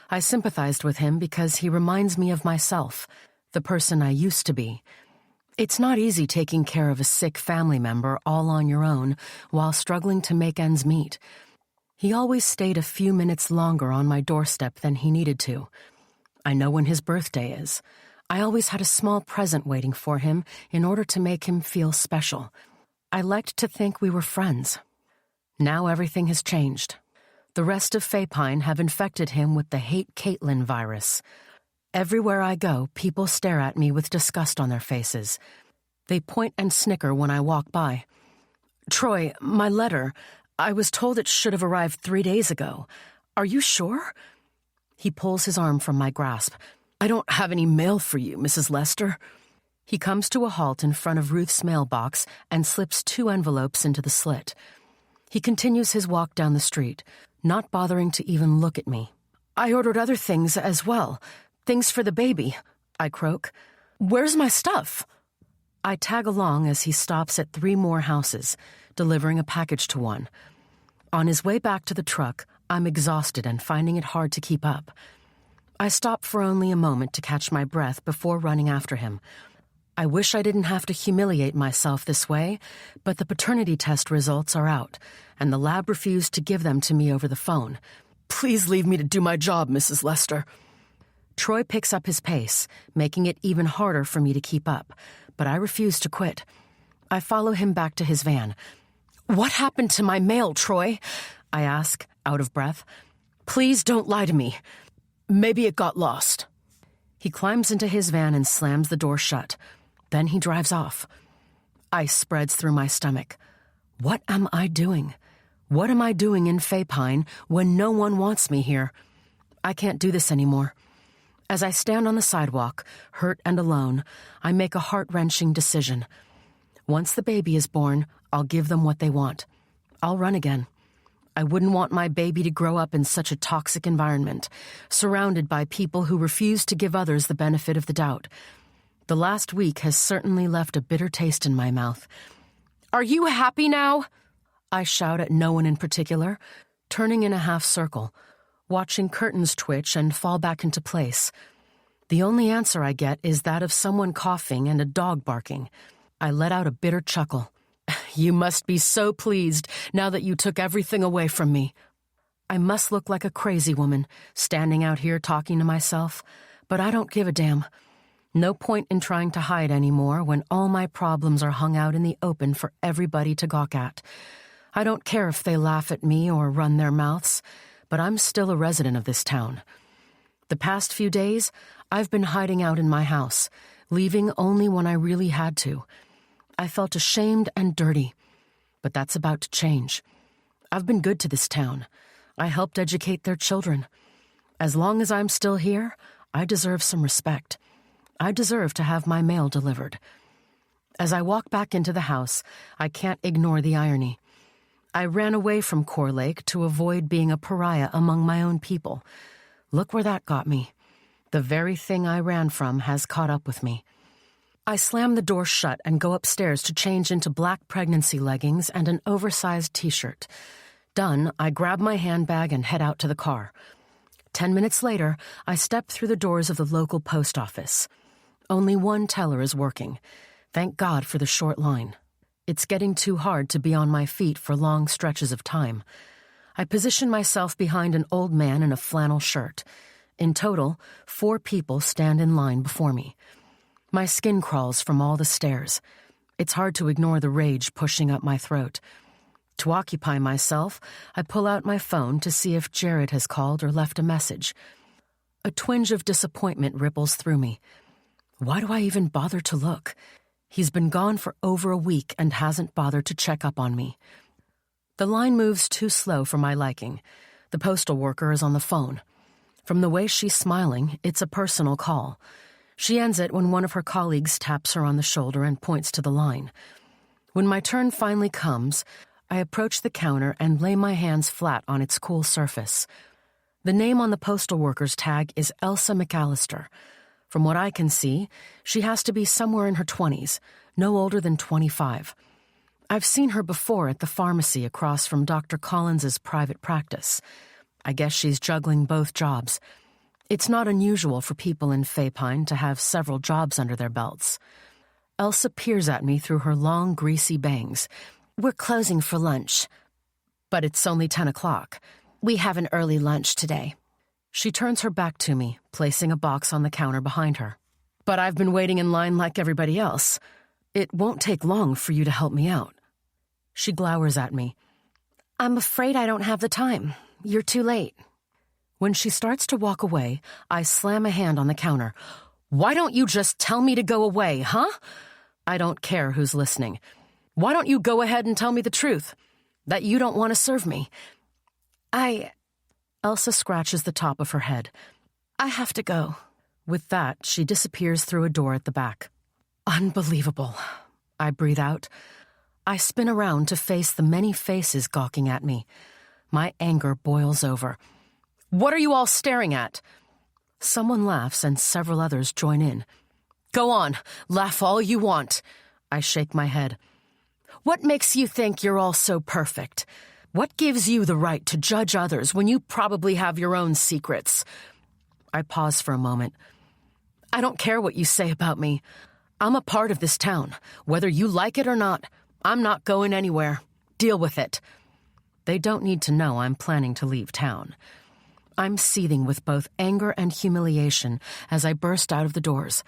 I sympathized with him because he reminds me of myself, the person I used to be. It's not easy taking care of a sick family member all on your own while struggling to make ends meet. He always stayed a few minutes longer on my doorstep than he needed to. I know when his birthday is. I always had a small present waiting for him in order to make him feel special. I liked to think we were friends. Now everything has changed. The rest of Faypine have infected him with the Hate Caitlin virus. Everywhere I go, people stare at me with disgust on their faces. They point and snicker when I walk by. "Troy, my letter. I was told it should have arrived 3 days ago. Are you sure?" He pulls his arm from my grasp. "I don't have any mail for you, Mrs. Lester." He comes to a halt in front of Ruth's mailbox and slips 2 envelopes into the slit. He continues his walk down the street, not bothering to even look at me. "I ordered other things as well. Things for the baby," I croak. "Where's my stuff?" I tag along as he stops at 3 more houses, delivering a package to one. On his way back to the truck, I'm exhausted and finding it hard to keep up. I stop for only a moment to catch my breath before running after him. I wish I didn't have to humiliate myself this way, but the paternity test results are out, and the lab refused to give them to me over the phone. "Please leave me to do my job, Mrs. Lester." Troy picks up his pace, making it even harder for me to keep up, but I refuse to quit. I follow him back to his van. "What happened to my mail, Troy?" I ask, out of breath. "Please don't lie to me." "Maybe it got lost." He climbs into his van and slams the door shut. Then he drives off. Ice spreads through my stomach. What am I doing? What am I doing in Faypine when no one wants me here? I can't do this anymore. As I stand on the sidewalk, hurt and alone, I make a heart-wrenching decision. Once the baby is born, I'll give them what they want. I'll run again. I wouldn't want my baby to grow up in such a toxic environment, surrounded by people who refuse to give others the benefit of the doubt. The last week has certainly left a bitter taste in my mouth. "Are you happy now?" I shout at no one in particular, turning in a half circle, watching curtains twitch and fall back into place. The only answer I get is that of someone coughing and a dog barking. I let out a bitter chuckle. "You must be so pleased now that you took everything away from me." I must look like a crazy woman, standing out here talking to myself, but I don't give a damn. No point in trying to hide anymore when all my problems are hung out in the open for everybody to gawk at. I don't care if they laugh at me or run their mouths, but I'm still a resident of this town. The past few days, I've been hiding out in my house, leaving only when I really had to. I felt ashamed and dirty, but that's about to change. I've been good to this town. I helped educate their children. As long as I'm still here, I deserve some respect. I deserve to have my mail delivered. As I walk back into the house, I can't ignore the irony. I ran away from Core Lake to avoid being a pariah among my own people. Look where that got me. The very thing I ran from has caught up with me. I slam the door shut and go upstairs to change into black pregnancy leggings and an oversized t-shirt. Done, I grab my handbag and head out to the car. 10 minutes later, I step through the doors of the local post office. Only one teller is working. Thank God for the short line. It's getting too hard to be on my feet for long stretches of time. I position myself behind an old man in a flannel shirt. In total, 4 people stand in line before me. My skin crawls from all the stares. It's hard to ignore the rage pushing up my throat. To occupy myself, I pull out my phone to see if Jared has called or left a message. A twinge of disappointment ripples through me. Why do I even bother to look? He's been gone for over a week and hasn't bothered to check up on me. The line moves too slow for my liking. The postal worker is on the phone. From the way she's smiling, it's a personal call. She ends it when one of her colleagues taps her on the shoulder and points to the line. When my turn finally comes, I approach the counter and lay my hands flat on its cool surface. The name on the postal worker's tag is Elsa McAllister. From what I can see, she has to be somewhere in her 20s, no older than 25. I've seen her before at the pharmacy across from Dr. Collins's private practice. I guess she's juggling both jobs. It's not unusual for people in Faypine to have several jobs under their belts. Elsa peers at me through her long, greasy bangs. "We're closing for lunch." But it's only 10 o'clock. "We have an early lunch today." She turns her back to me, placing a box on the counter behind her. "But I've been waiting in line like everybody else. It won't take long for you to help me out." She glowers at me. "I'm afraid I don't have the time. You're too late." When she starts to walk away, I slam a hand on the counter. "Why don't you just tell me to go away, huh? I don't care who's listening. Why don't you go ahead and tell me the truth? That you don't want to serve me?" Elsa scratches the top of her head. "I have to go." With that, she disappears through a door at the back. Unbelievable. I breathe out. I spin around to face the many faces gawking at me. My anger boils over. "What are you all staring at?" Someone laughs and several others join in. "Go on, laugh all you want." I shake my head. "What makes you think you're all so perfect? What gives you the right to judge others when you probably have your own secrets?" I pause for a moment. "I don't care what you say about me. I'm a part of this town. Whether you like it or not, I'm not going anywhere. Deal with it." They don't need to know I'm planning to leave town. I'm seething with both anger and humiliation as I burst out of the doors.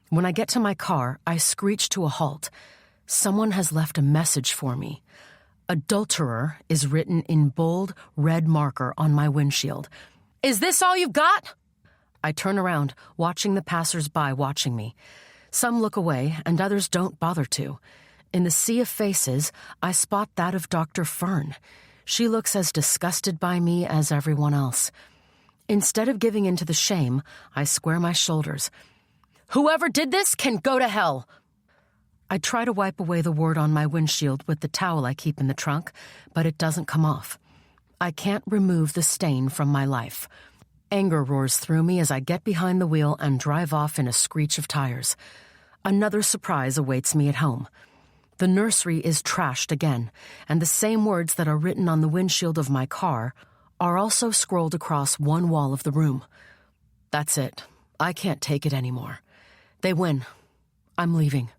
When I get to my car, I screech to a halt. Someone has left a message for me. "Adulterer" is written in bold, red marker on my windshield. "Is this all you've got?" I turn around, watching the passers-by watching me. Some look away, and others don't bother to. In the sea of faces, I spot that of Dr. Fern. She looks as disgusted by me as everyone else. Instead of giving in to the shame, I square my shoulders. "Whoever did this can go to hell!" I try to wipe away the word on my windshield with the towel I keep in the trunk, but it doesn't come off. I can't remove the stain from my life. Anger roars through me as I get behind the wheel and drive off in a screech of tires. Another surprise awaits me at home. The nursery is trashed again, and the same words that are written on the windshield of my car are also scrolled across one wall of the room. That's it. I can't take it anymore. They win. I'm leaving.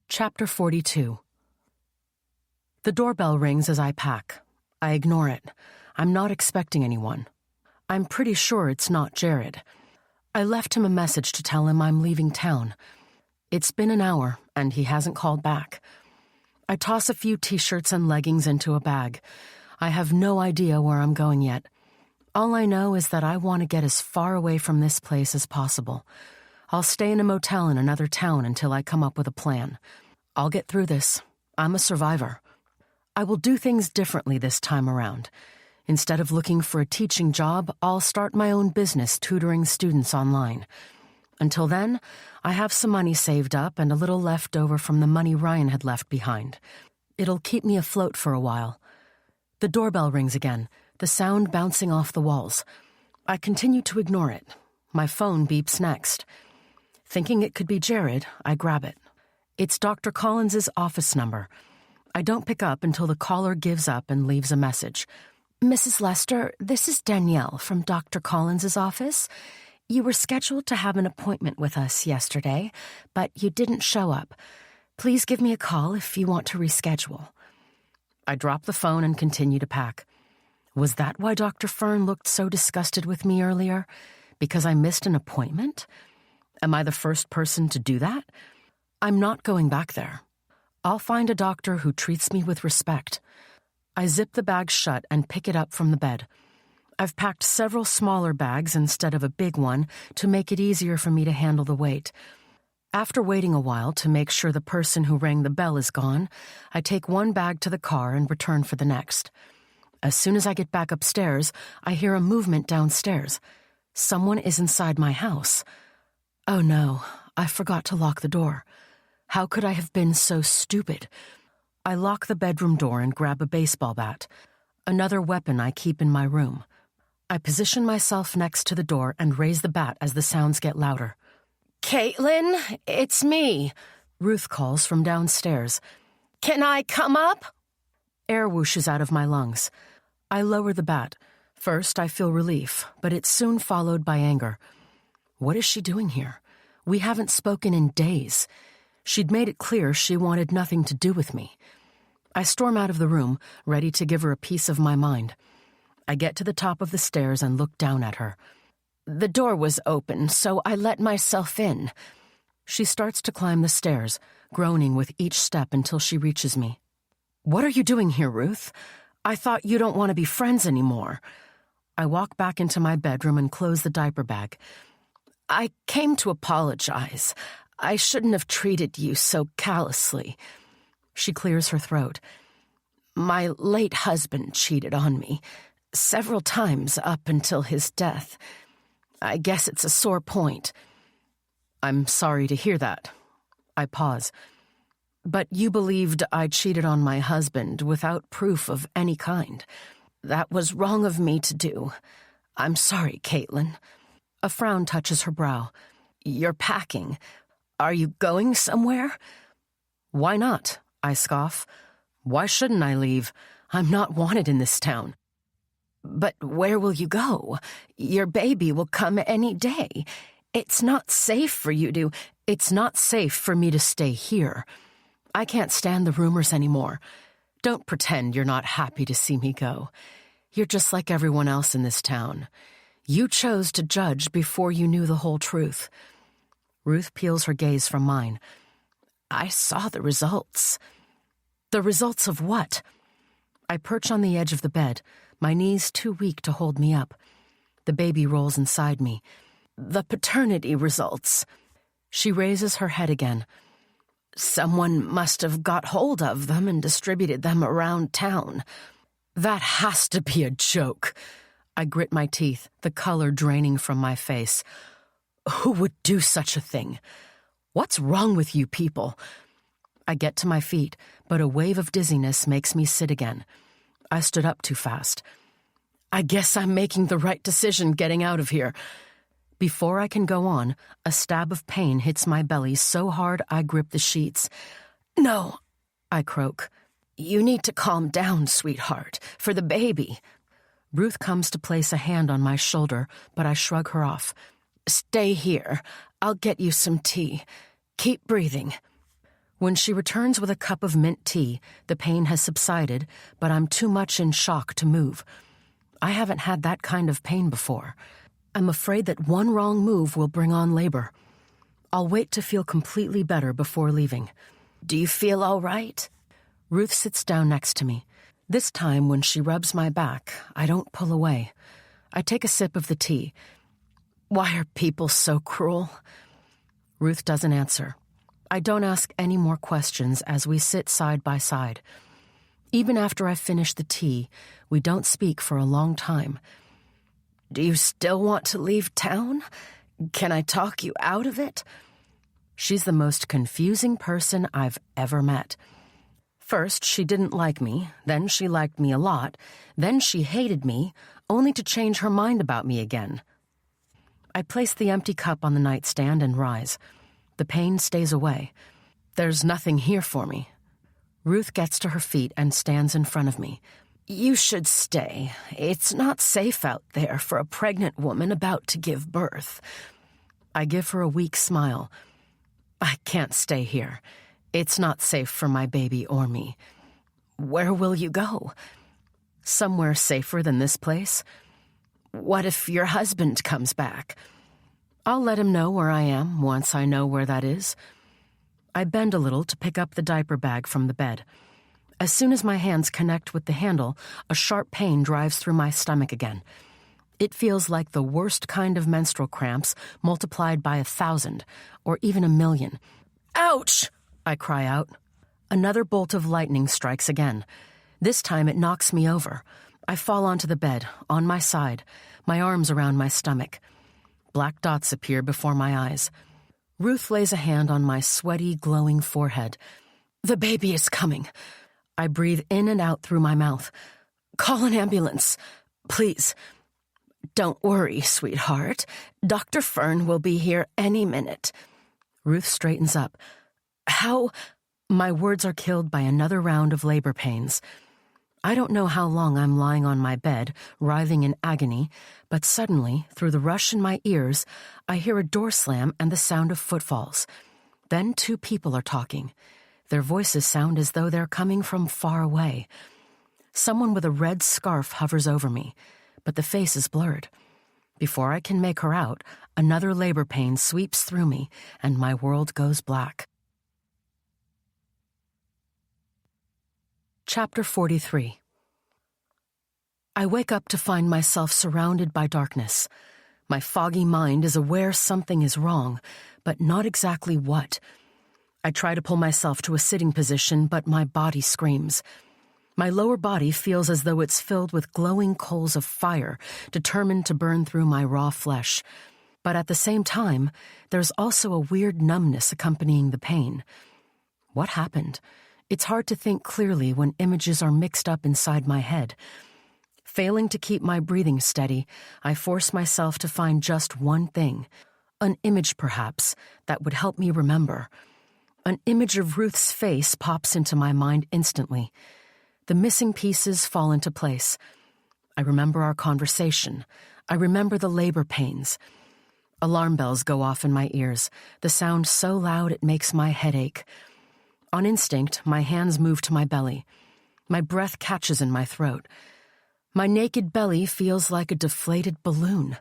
Chapter 42. The doorbell rings as I pack. I ignore it. I'm not expecting anyone. I'm pretty sure it's not Jared. I left him a message to tell him I'm leaving town. It's been an hour, and he hasn't called back. I toss a few t-shirts and leggings into a bag. I have no idea where I'm going yet. All I know is that I want to get as far away from this place as possible. I'll stay in a motel in another town until I come up with a plan. I'll get through this. I'm a survivor. I will do things differently this time around. Instead of looking for a teaching job, I'll start my own business tutoring students online. Until then, I have some money saved up and a little left over from the money Ryan had left behind. It'll keep me afloat for a while. The doorbell rings again, the sound bouncing off the walls. I continue to ignore it. My phone beeps next. Thinking it could be Jared, I grab it. It's Dr. Collins's office number. I don't pick up until the caller gives up and leaves a message. "Mrs. Lester, this is Danielle from Dr. Collins's office. You were scheduled to have an appointment with us yesterday, but you didn't show up. Please give me a call if you want to reschedule." I drop the phone and continue to pack. Was that why Dr. Fern looked so disgusted with me earlier? Because I missed an appointment? Am I the first person to do that? I'm not going back there. I'll find a doctor who treats me with respect. I zip the bag shut and pick it up from the bed. I've packed several smaller bags instead of a big one to make it easier for me to handle the weight. After waiting a while to make sure the person who rang the bell is gone, I take one bag to the car and return for the next. As soon as I get back upstairs, I hear a movement downstairs. Someone is inside my house. Oh no, I forgot to lock the door. How could I have been so stupid? I lock the bedroom door and grab a baseball bat, another weapon I keep in my room. I position myself next to the door and raise the bat as the sounds get louder. "Caitlin, it's me," Ruth calls from downstairs. "Can I come up?" Air whooshes out of my lungs. I lower the bat. First, I feel relief, but it's soon followed by anger. What is she doing here? We haven't spoken in days. She'd made it clear she wanted nothing to do with me. I storm out of the room, ready to give her a piece of my mind. I get to the top of the stairs and look down at her. "The door was open, so I let myself in." She starts to climb the stairs, groaning with each step until she reaches me. "What are you doing here, Ruth? I thought you don't want to be friends anymore." I walk back into my bedroom and close the diaper bag. "I came to apologize. I shouldn't have treated you so callously." She clears her throat. "My late husband cheated on me, several times up until his death. I guess it's a sore point." "I'm sorry to hear that." I pause. "But you believed I cheated on my husband without proof of any kind. That was wrong of me to do. I'm sorry, Caitlin." A frown touches her brow. "You're packing. Are you going somewhere?" "Why not?" I scoff. "Why shouldn't I leave? I'm not wanted in this town." "But where will you go? Your baby will come any day. It's not safe for you to—" "It's not safe for me to stay here. I can't stand the rumors anymore. Don't pretend you're not happy to see me go. You're just like everyone else in this town. You chose to judge before you knew the whole truth." Ruth peels her gaze from mine. "I saw the results." "The results of what?" I perch on the edge of the bed, my knees too weak to hold me up. The baby rolls inside me. The paternity results. She raises her head again. Someone must have got hold of them and distributed them around town. That has to be a joke. I grit my teeth, the color draining from my face. Who would do such a thing? What's wrong with you people? I get to my feet, but a wave of dizziness makes me sit again. I stood up too fast. I guess I'm making the right decision getting out of here. Before I can go on, a stab of pain hits my belly so hard I grip the sheets. No, I croak. You need to calm down, sweetheart, for the baby. Ruth comes to place a hand on my shoulder, but I shrug her off. Stay here. I'll get you some tea. Keep breathing. When she returns with a cup of mint tea, the pain has subsided, but I'm too much in shock to move. I haven't had that kind of pain before. I'm afraid that one wrong move will bring on labor. I'll wait to feel completely better before leaving. Do you feel all right? Ruth sits down next to me. This time, when she rubs my back, I don't pull away. I take a sip of the tea. Why are people so cruel? Ruth doesn't answer. I don't ask any more questions as we sit side by side. Even after I finish the tea, we don't speak for a long time. Do you still want to leave town? Can I talk you out of it? She's the most confusing person I've ever met. First, she didn't like me, then she liked me a lot, then she hated me, only to change her mind about me again. I place the empty cup on the nightstand and rise. The pain stays away. There's nothing here for me. Ruth gets to her feet and stands in front of me. You should stay. It's not safe out there for a pregnant woman about to give birth. I give her a weak smile. I can't stay here. It's not safe for my baby or me. Where will you go? Somewhere safer than this place? What if your husband comes back? I'll let him know where I am once I know where that is. I bend a little to pick up the diaper bag from the bed. As soon as my hands connect with the handle, a sharp pain drives through my stomach again. It feels like the worst kind of menstrual cramps multiplied by 1,000, or even 1,000,000. Ouch! I cry out. Another bolt of lightning strikes again. This time it knocks me over. I fall onto the bed, on my side, my arms around my stomach. Black dots appear before my eyes. Ruth lays a hand on my sweaty, glowing forehead. The baby is coming. I breathe in and out through my mouth. Call an ambulance, please. Don't worry, sweetheart. Dr. Fern will be here any minute. Ruth straightens up. How? My words are killed by another round of labor pains. I don't know how long I'm lying on my bed, writhing in agony, but suddenly, through the rush in my ears, I hear a door slam and the sound of footfalls. Then 2 people are talking. Their voices sound as though they're coming from far away. Someone with a red scarf hovers over me, but the face is blurred. Before I can make her out, another labor pain sweeps through me, and my world goes black. Chapter 43. I wake up to find myself surrounded by darkness. My foggy mind is aware something is wrong, but not exactly what. I try to pull myself to a sitting position, but my body screams. My lower body feels as though it's filled with glowing coals of fire, determined to burn through my raw flesh. But at the same time, there's also a weird numbness accompanying the pain. What happened? It's hard to think clearly when images are mixed up inside my head. Failing to keep my breathing steady, I force myself to find just one thing. An image, perhaps, that would help me remember. An image of Ruth's face pops into my mind instantly. The missing pieces fall into place. I remember our conversation. I remember the labor pains. Alarm bells go off in my ears, the sound so loud it makes my head ache. On instinct, my hands move to my belly. My breath catches in my throat. My naked belly feels like a deflated balloon.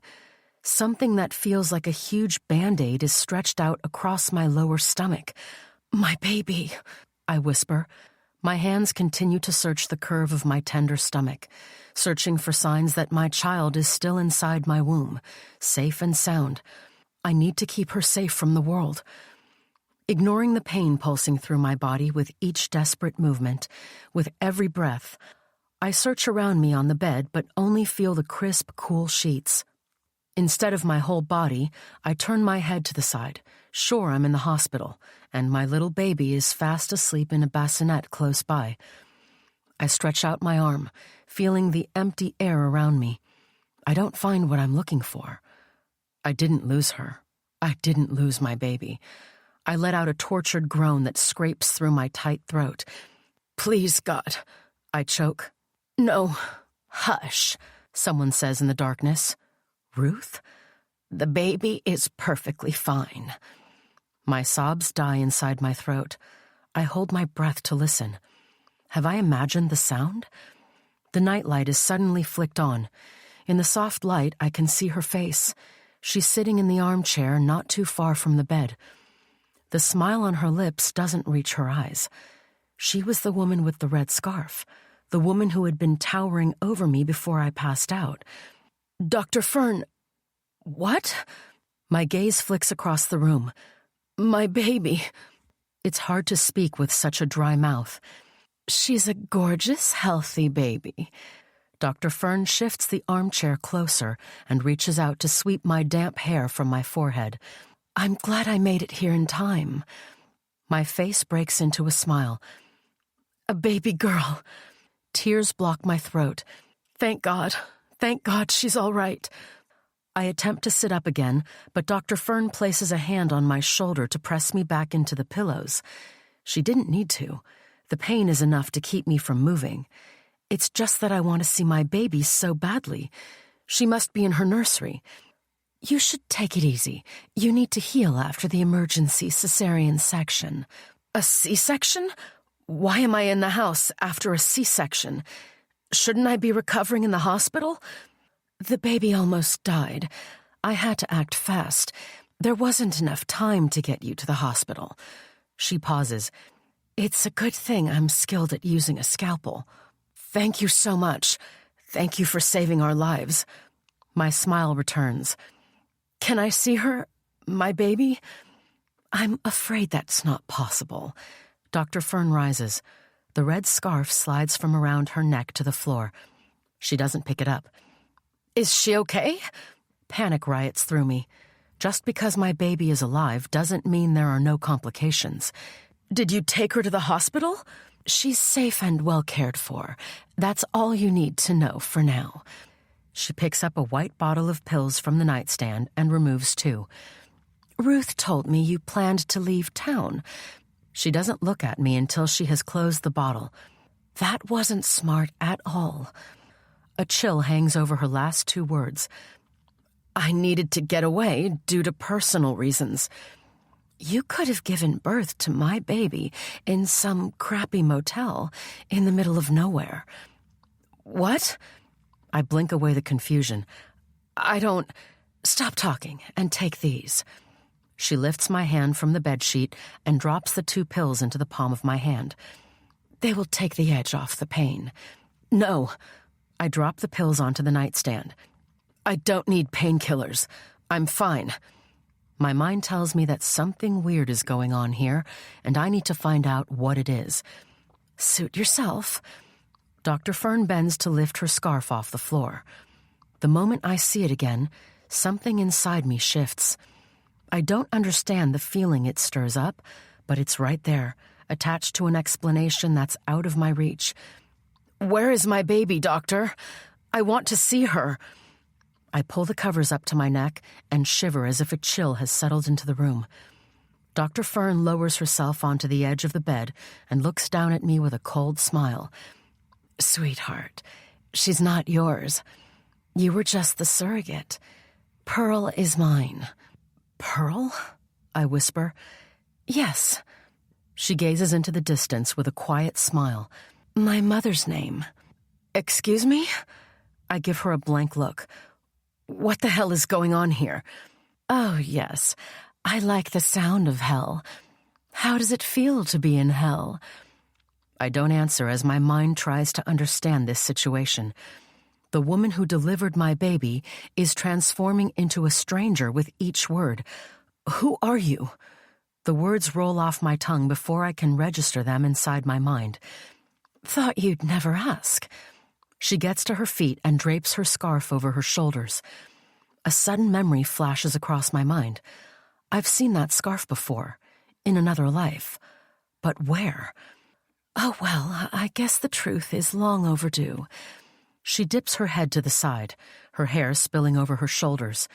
Something that feels like a huge Band-Aid is stretched out across my lower stomach. My baby, I whisper. My hands continue to search the curve of my tender stomach, searching for signs that my child is still inside my womb, safe and sound. I need to keep her safe from the world. Ignoring the pain pulsing through my body with each desperate movement, with every breath, I search around me on the bed but only feel the crisp, cool sheets. Instead of my whole body, I turn my head to the side, sure I'm in the hospital, and my little baby is fast asleep in a bassinet close by. I stretch out my arm, feeling the empty air around me. I don't find what I'm looking for. I didn't lose her. I didn't lose my baby. I let out a tortured groan that scrapes through my tight throat. "Please, God," I choke. "No." "Hush," someone says in the darkness. "Ruth? The baby is perfectly fine." My sobs die inside my throat. I hold my breath to listen. Have I imagined the sound? The nightlight is suddenly flicked on. In the soft light, I can see her face. She's sitting in the armchair not too far from the bed. The smile on her lips doesn't reach her eyes. She was the woman with the red scarf, the woman who had been towering over me before I passed out. "Dr. Fern..." "What?" My gaze flicks across the room. "My baby." It's hard to speak with such a dry mouth. "She's a gorgeous, healthy baby." Dr. Fern shifts the armchair closer and reaches out to sweep my damp hair from my forehead. "I'm glad I made it here in time." My face breaks into a smile. "A baby girl." Tears block my throat. Thank God she's all right." I attempt to sit up again, but Dr. Fern places a hand on my shoulder to press me back into the pillows. She didn't need to. The pain is enough to keep me from moving. It's just that I want to see my baby so badly. She must be in her nursery. "You should take it easy. You need to heal after the emergency cesarean section." "A C-section? Why am I in the house after a C-section? Shouldn't I be recovering in the hospital?" "The baby almost died. I had to act fast. There wasn't enough time to get you to the hospital." She pauses. "It's a good thing I'm skilled at using a scalpel." "Thank you so much. Thank you for saving our lives." My smile returns. "Can I see her? My baby?" "I'm afraid that's not possible." Dr. Fern rises. The red scarf slides from around her neck to the floor. She doesn't pick it up. "Is she okay?" Panic riots through me. Just because my baby is alive doesn't mean there are no complications. "Did you take her to the hospital?" "She's safe and well cared for. That's all you need to know for now." She picks up a white bottle of pills from the nightstand and removes two. "Ruth told me you planned to leave town." She doesn't look at me until she has closed the bottle. That wasn't smart at all. A chill hangs over her last two words. "I needed to get away due to personal reasons." "You could have given birth to my baby in some crappy motel in the middle of nowhere." "What?" I blink away the confusion. "I don't..." "Stop talking and take these." She lifts my hand from the bedsheet and drops the two pills into the palm of my hand. "They will take the edge off the pain." "No." I drop the pills onto the nightstand. "I don't need painkillers. I'm fine." My mind tells me that something weird is going on here, and I need to find out what it is. "Suit yourself." Dr. Fern bends to lift her scarf off the floor. The moment I see it again, something inside me shifts. I don't understand the feeling it stirs up, but it's right there, attached to an explanation that's out of my reach. "Where is my baby, doctor? I want to see her." I pull the covers up to my neck and shiver as if a chill has settled into the room. Dr. Fern lowers herself onto the edge of the bed and looks down at me with a cold smile. "Sweetheart, she's not yours. You were just the surrogate. Pearl is mine." "Pearl?" I whisper. "Yes." She gazes into the distance with a quiet smile. "My mother's name." "Excuse me?" I give her a blank look. What the hell is going on here? "Oh, yes. I like the sound of hell. How does it feel to be in hell?" I don't answer as my mind tries to understand this situation. The woman who delivered my baby is transforming into a stranger with each word. Who are you? The words roll off my tongue before I can register them inside my mind. Thought you'd never ask. She gets to her feet and drapes her scarf over her shoulders. A sudden memory flashes across my mind. I've seen that scarf before, in another life. But where? Oh, well, I guess the truth is long overdue. She dips her head to the side, her hair spilling over her shoulders.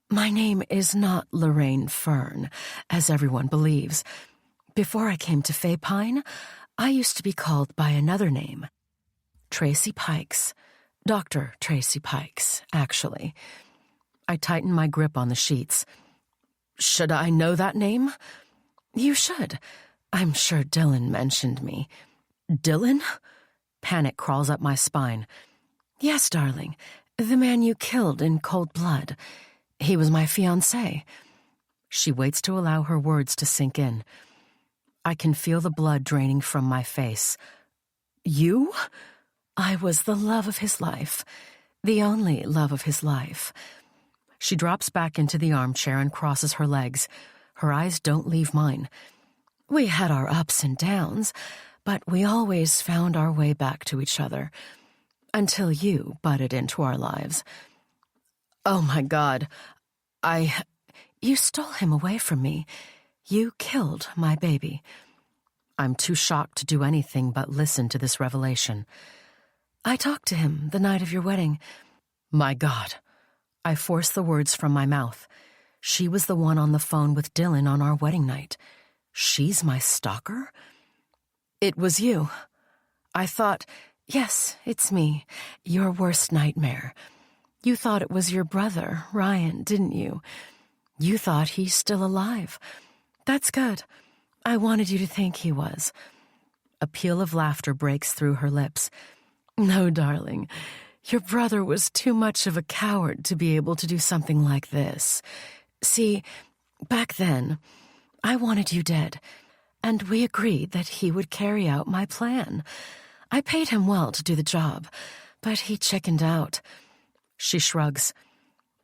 My name is not Lorraine Fern, as everyone believes. Before I came to Fay Pine, I used to be called by another name. Tracy Pikes. Dr. Tracy Pikes, actually. I tighten my grip on the sheets. Should I know that name? You should. I'm sure Dylan mentioned me. Dylan? Panic crawls up my spine. Yes, darling. The man you killed in cold blood. He was my fiancé. She waits to allow her words to sink in. I can feel the blood draining from my face. You? I was the love of his life. The only love of his life. She drops back into the armchair and crosses her legs. Her eyes don't leave mine. We had our ups and downs, but we always found our way back to each other. Until you butted into our lives. Oh my God. You stole him away from me. You killed my baby. I'm too shocked to do anything but listen to this revelation. I talked to him the night of your wedding. My God. I force the words from my mouth. She was the one on the phone with Dylan on our wedding night. She's my stalker? It was you. I thought, yes, it's me, your worst nightmare. You thought it was your brother, Ryan, didn't you? You thought he's still alive. That's good. I wanted you to think he was. A peal of laughter breaks through her lips. No, darling. Your brother was too much of a coward to be able to do something like this. See, back then, I wanted you dead, and we agreed that he would carry out my plan. I paid him well to do the job, but he chickened out. She shrugs.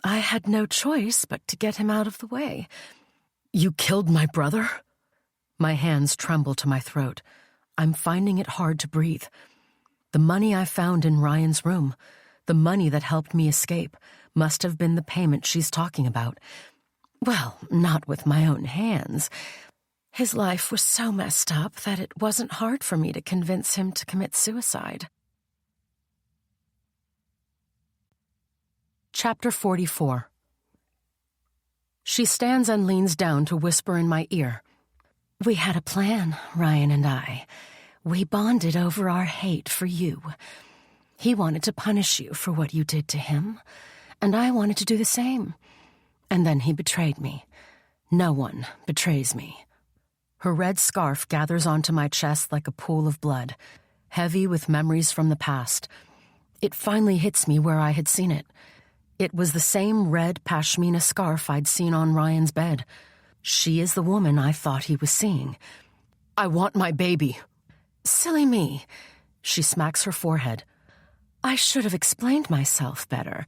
I had no choice but to get him out of the way. You killed my brother? My hands tremble to my throat. I'm finding it hard to breathe. The money I found in Ryan's room, the money that helped me escape, must have been the payment she's talking about. Well, not with my own hands. His life was so messed up that it wasn't hard for me to convince him to commit suicide. Chapter 44. She stands and leans down to whisper in my ear. We had a plan, Ryan and I. We bonded over our hate for you. He wanted to punish you for what you did to him, and I wanted to do the same. And then he betrayed me. No one betrays me. Her red scarf gathers onto my chest like a pool of blood, heavy with memories from the past. It finally hits me where I had seen it. It was the same red pashmina scarf I'd seen on Ryan's bed. She is the woman I thought he was seeing. I want my baby. Silly me. She smacks her forehead. I should have explained myself better.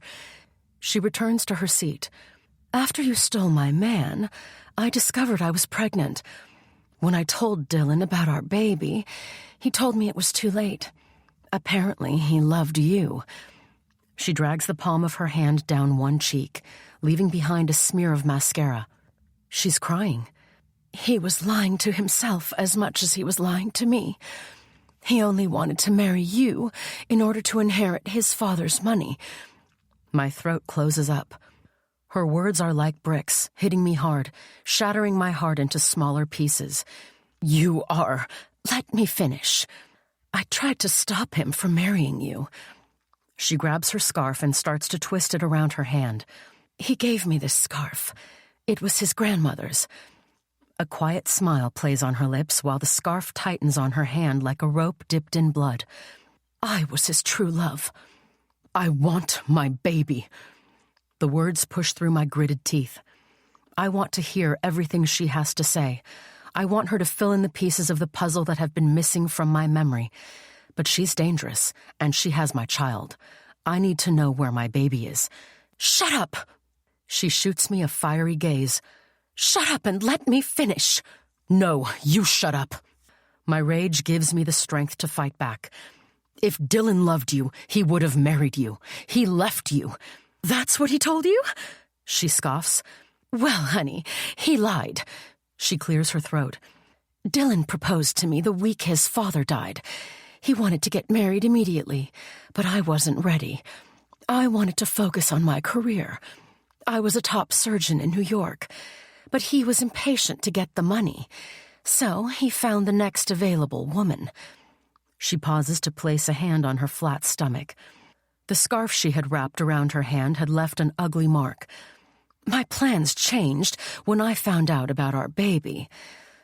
She returns to her seat. After you stole my man, I discovered I was pregnant. When I told Dylan about our baby, he told me it was too late. Apparently, he loved you. She drags the palm of her hand down one cheek, leaving behind a smear of mascara. She's crying. He was lying to himself as much as he was lying to me. He only wanted to marry you in order to inherit his father's money. My throat closes up. Her words are like bricks, hitting me hard, shattering my heart into smaller pieces. You are... Let me finish. I tried to stop him from marrying you. She grabs her scarf and starts to twist it around her hand. He gave me this scarf. It was his grandmother's. A quiet smile plays on her lips while the scarf tightens on her hand like a rope dipped in blood. I was his true love. I want my baby. The words push through my gritted teeth. I want to hear everything she has to say. I want her to fill in the pieces of the puzzle that have been missing from my memory. But she's dangerous, and she has my child. I need to know where my baby is. Shut up! She shoots me a fiery gaze. Shut up and let me finish. No, you shut up. My rage gives me the strength to fight back. If Dylan loved you, he would have married you. He left you. That's what he told you? She scoffs. Well, honey, he lied. She clears her throat. Dylan proposed to me the week his father died. He wanted to get married immediately, but I wasn't ready. I wanted to focus on my career. I was a top surgeon in New York, but he was impatient to get the money. So he found the next available woman. She pauses to place a hand on her flat stomach. The scarf she had wrapped around her hand had left an ugly mark. My plans changed when I found out about our baby.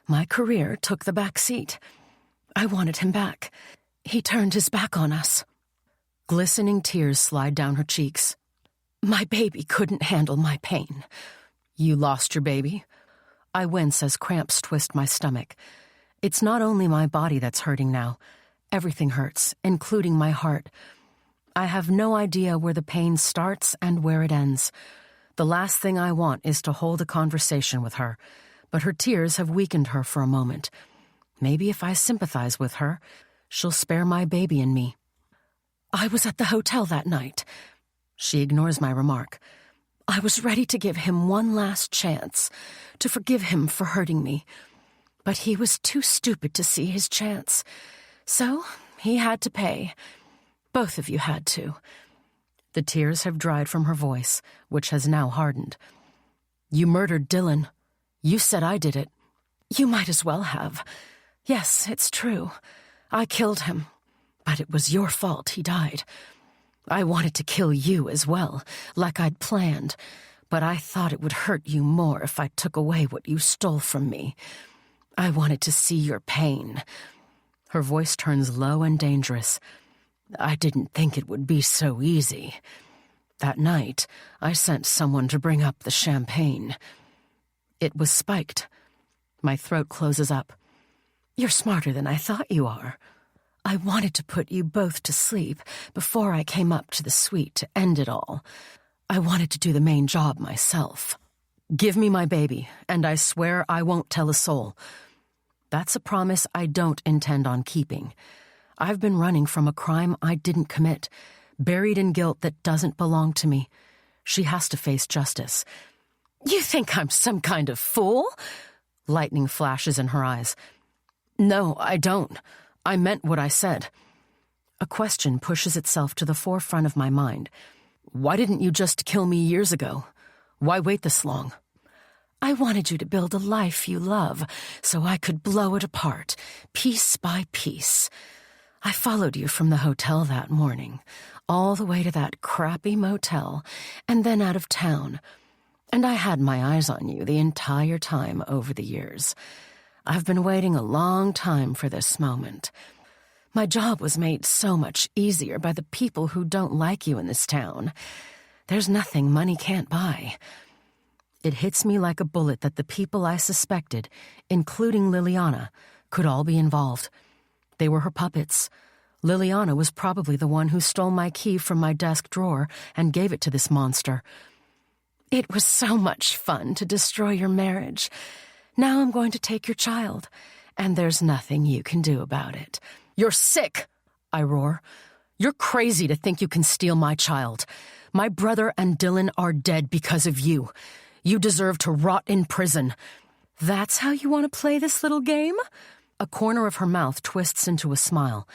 My career took the back seat. I wanted him back. He turned his back on us. Glistening tears slide down her cheeks. My baby couldn't handle my pain. You lost your baby? I wince as cramps twist my stomach. It's not only my body that's hurting now. Everything hurts, including my heart. I have no idea where the pain starts and where it ends. The last thing I want is to hold a conversation with her, but her tears have weakened her for a moment. Maybe if I sympathize with her, she'll spare my baby and me. I was at the hotel that night. She ignores my remark. I was ready to give him one last chance, to forgive him for hurting me. But he was too stupid to see his chance. So he had to pay. Both of you had to. The tears have dried from her voice, which has now hardened. You murdered Dylan. You said I did it. You might as well have. Yes, it's true. I killed him. But it was your fault he died. I wanted to kill you as well, like I'd planned. But I thought it would hurt you more if I took away what you stole from me. I wanted to see your pain. Her voice turns low and dangerous. I didn't think it would be so easy. That night, I sent someone to bring up the champagne. It was spiked. My throat closes up. You're smarter than I thought you are. I wanted to put you both to sleep before I came up to the suite to end it all. I wanted to do the main job myself. Give me my baby, and I swear I won't tell a soul. That's a promise I don't intend on keeping. I've been running from a crime I didn't commit, buried in guilt that doesn't belong to me. She has to face justice. You think I'm some kind of fool? Lightning flashes in her eyes. No, I don't. I meant what I said. A question pushes itself to the forefront of my mind. Why didn't you just kill me years ago? Why wait this long? I wanted you to build a life you love, so I could blow it apart, piece by piece. I followed you from the hotel that morning, all the way to that crappy motel, and then out of town. And I had my eyes on you the entire time over the years. I've been waiting a long time for this moment. My job was made so much easier by the people who don't like you in this town. There's nothing money can't buy. It hits me like a bullet that the people I suspected, including Liliana, could all be involved. They were her puppets. Liliana was probably the one who stole my key from my desk drawer and gave it to this monster. It was so much fun to destroy your marriage. Now I'm going to take your child, and there's nothing you can do about it. You're sick, I roar. You're crazy to think you can steal my child. My brother and Dylan are dead because of you. You deserve to rot in prison. That's how you want to play this little game? A corner of her mouth twists into a smile.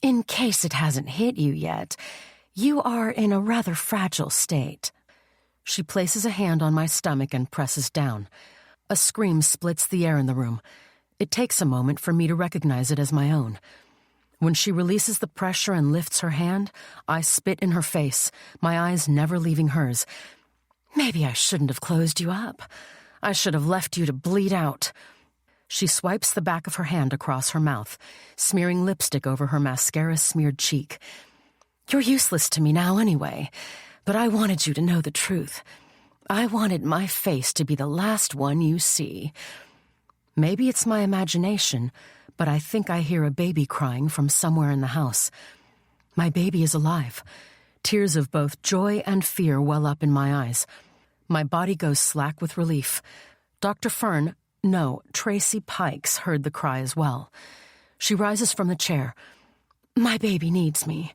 In case it hasn't hit you yet, you are in a rather fragile state. She places a hand on my stomach and presses down. A scream splits the air in the room. It takes a moment for me to recognize it as my own. When she releases the pressure and lifts her hand, I spit in her face, my eyes never leaving hers. Maybe I shouldn't have closed you up. I should have left you to bleed out. She swipes the back of her hand across her mouth, smearing lipstick over her mascara-smeared cheek. You're useless to me now anyway, but I wanted you to know the truth. I wanted my face to be the last one you see. Maybe it's my imagination, but I think I hear a baby crying from somewhere in the house. My baby is alive. Tears of both joy and fear well up in my eyes. My body goes slack with relief. Dr. Tracy Pikes heard the cry as well. She rises from the chair. My baby needs me.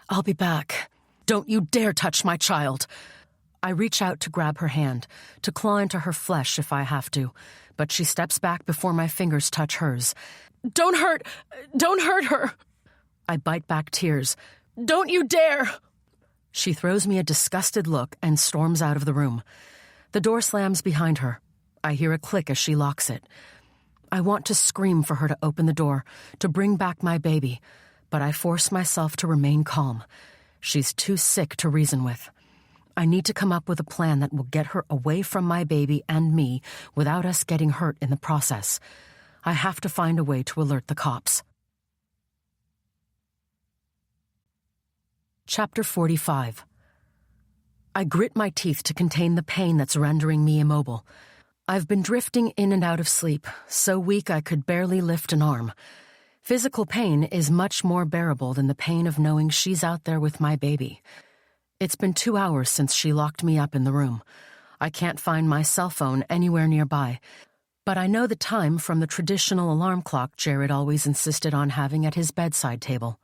I'll be back. Don't you dare touch my child. I reach out to grab her hand, to claw into her flesh if I have to, but she steps back before my fingers touch hers. Don't hurt her. I bite back tears. Don't you dare. She throws me a disgusted look and storms out of the room. The door slams behind her. I hear a click as she locks it. I want to scream for her to open the door, to bring back my baby, but I force myself to remain calm. She's too sick to reason with. I need to come up with a plan that will get her away from my baby and me without us getting hurt in the process. I have to find a way to alert the cops. Chapter 45. I grit my teeth to contain the pain that's rendering me immobile. I've been drifting in and out of sleep, so weak I could barely lift an arm. Physical pain is much more bearable than the pain of knowing she's out there with my baby. It's been 2 hours since she locked me up in the room. I can't find my cell phone anywhere nearby, but I know the time from the traditional alarm clock Jared always insisted on having at his bedside table.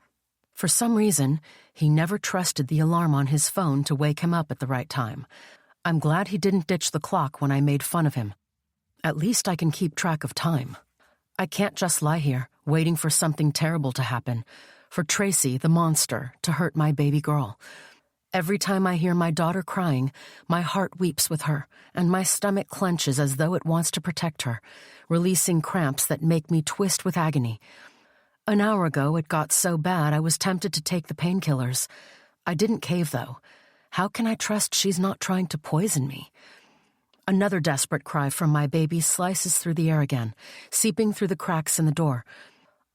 For some reason, he never trusted the alarm on his phone to wake him up at the right time. I'm glad he didn't ditch the clock when I made fun of him. At least I can keep track of time. I can't just lie here, waiting for something terrible to happen, for Tracy, the monster, to hurt my baby girl. Every time I hear my daughter crying, my heart weeps with her, and my stomach clenches as though it wants to protect her, releasing cramps that make me twist with agony. An hour ago, it got so bad I was tempted to take the painkillers. I didn't cave, though. How can I trust she's not trying to poison me? Another desperate cry from my baby slices through the air again, seeping through the cracks in the door.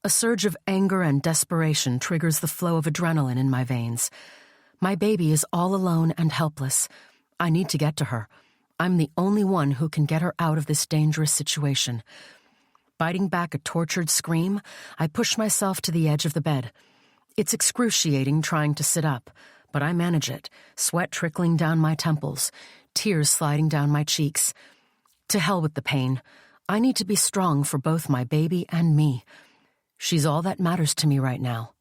A surge of anger and desperation triggers the flow of adrenaline in my veins. My baby is all alone and helpless. I need to get to her. I'm the only one who can get her out of this dangerous situation. Biting back a tortured scream, I push myself to the edge of the bed. It's excruciating trying to sit up, but I manage it, sweat trickling down my temples, tears sliding down my cheeks. To hell with the pain. I need to be strong for both my baby and me. She's all that matters to me right now.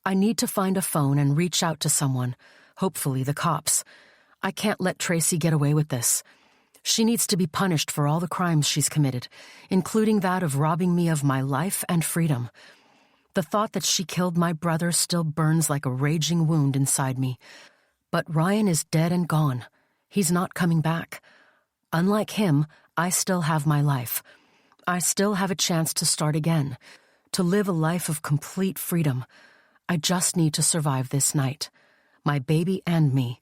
I need to find a phone and reach out to someone, hopefully the cops. I can't let Tracy get away with this. She needs to be punished for all the crimes she's committed, including that of robbing me of my life and freedom. The thought that she killed my brother still burns like a raging wound inside me. But Ryan is dead and gone. He's not coming back. Unlike him, I still have my life. I still have a chance to start again, to live a life of complete freedom. I just need to survive this night. My baby and me.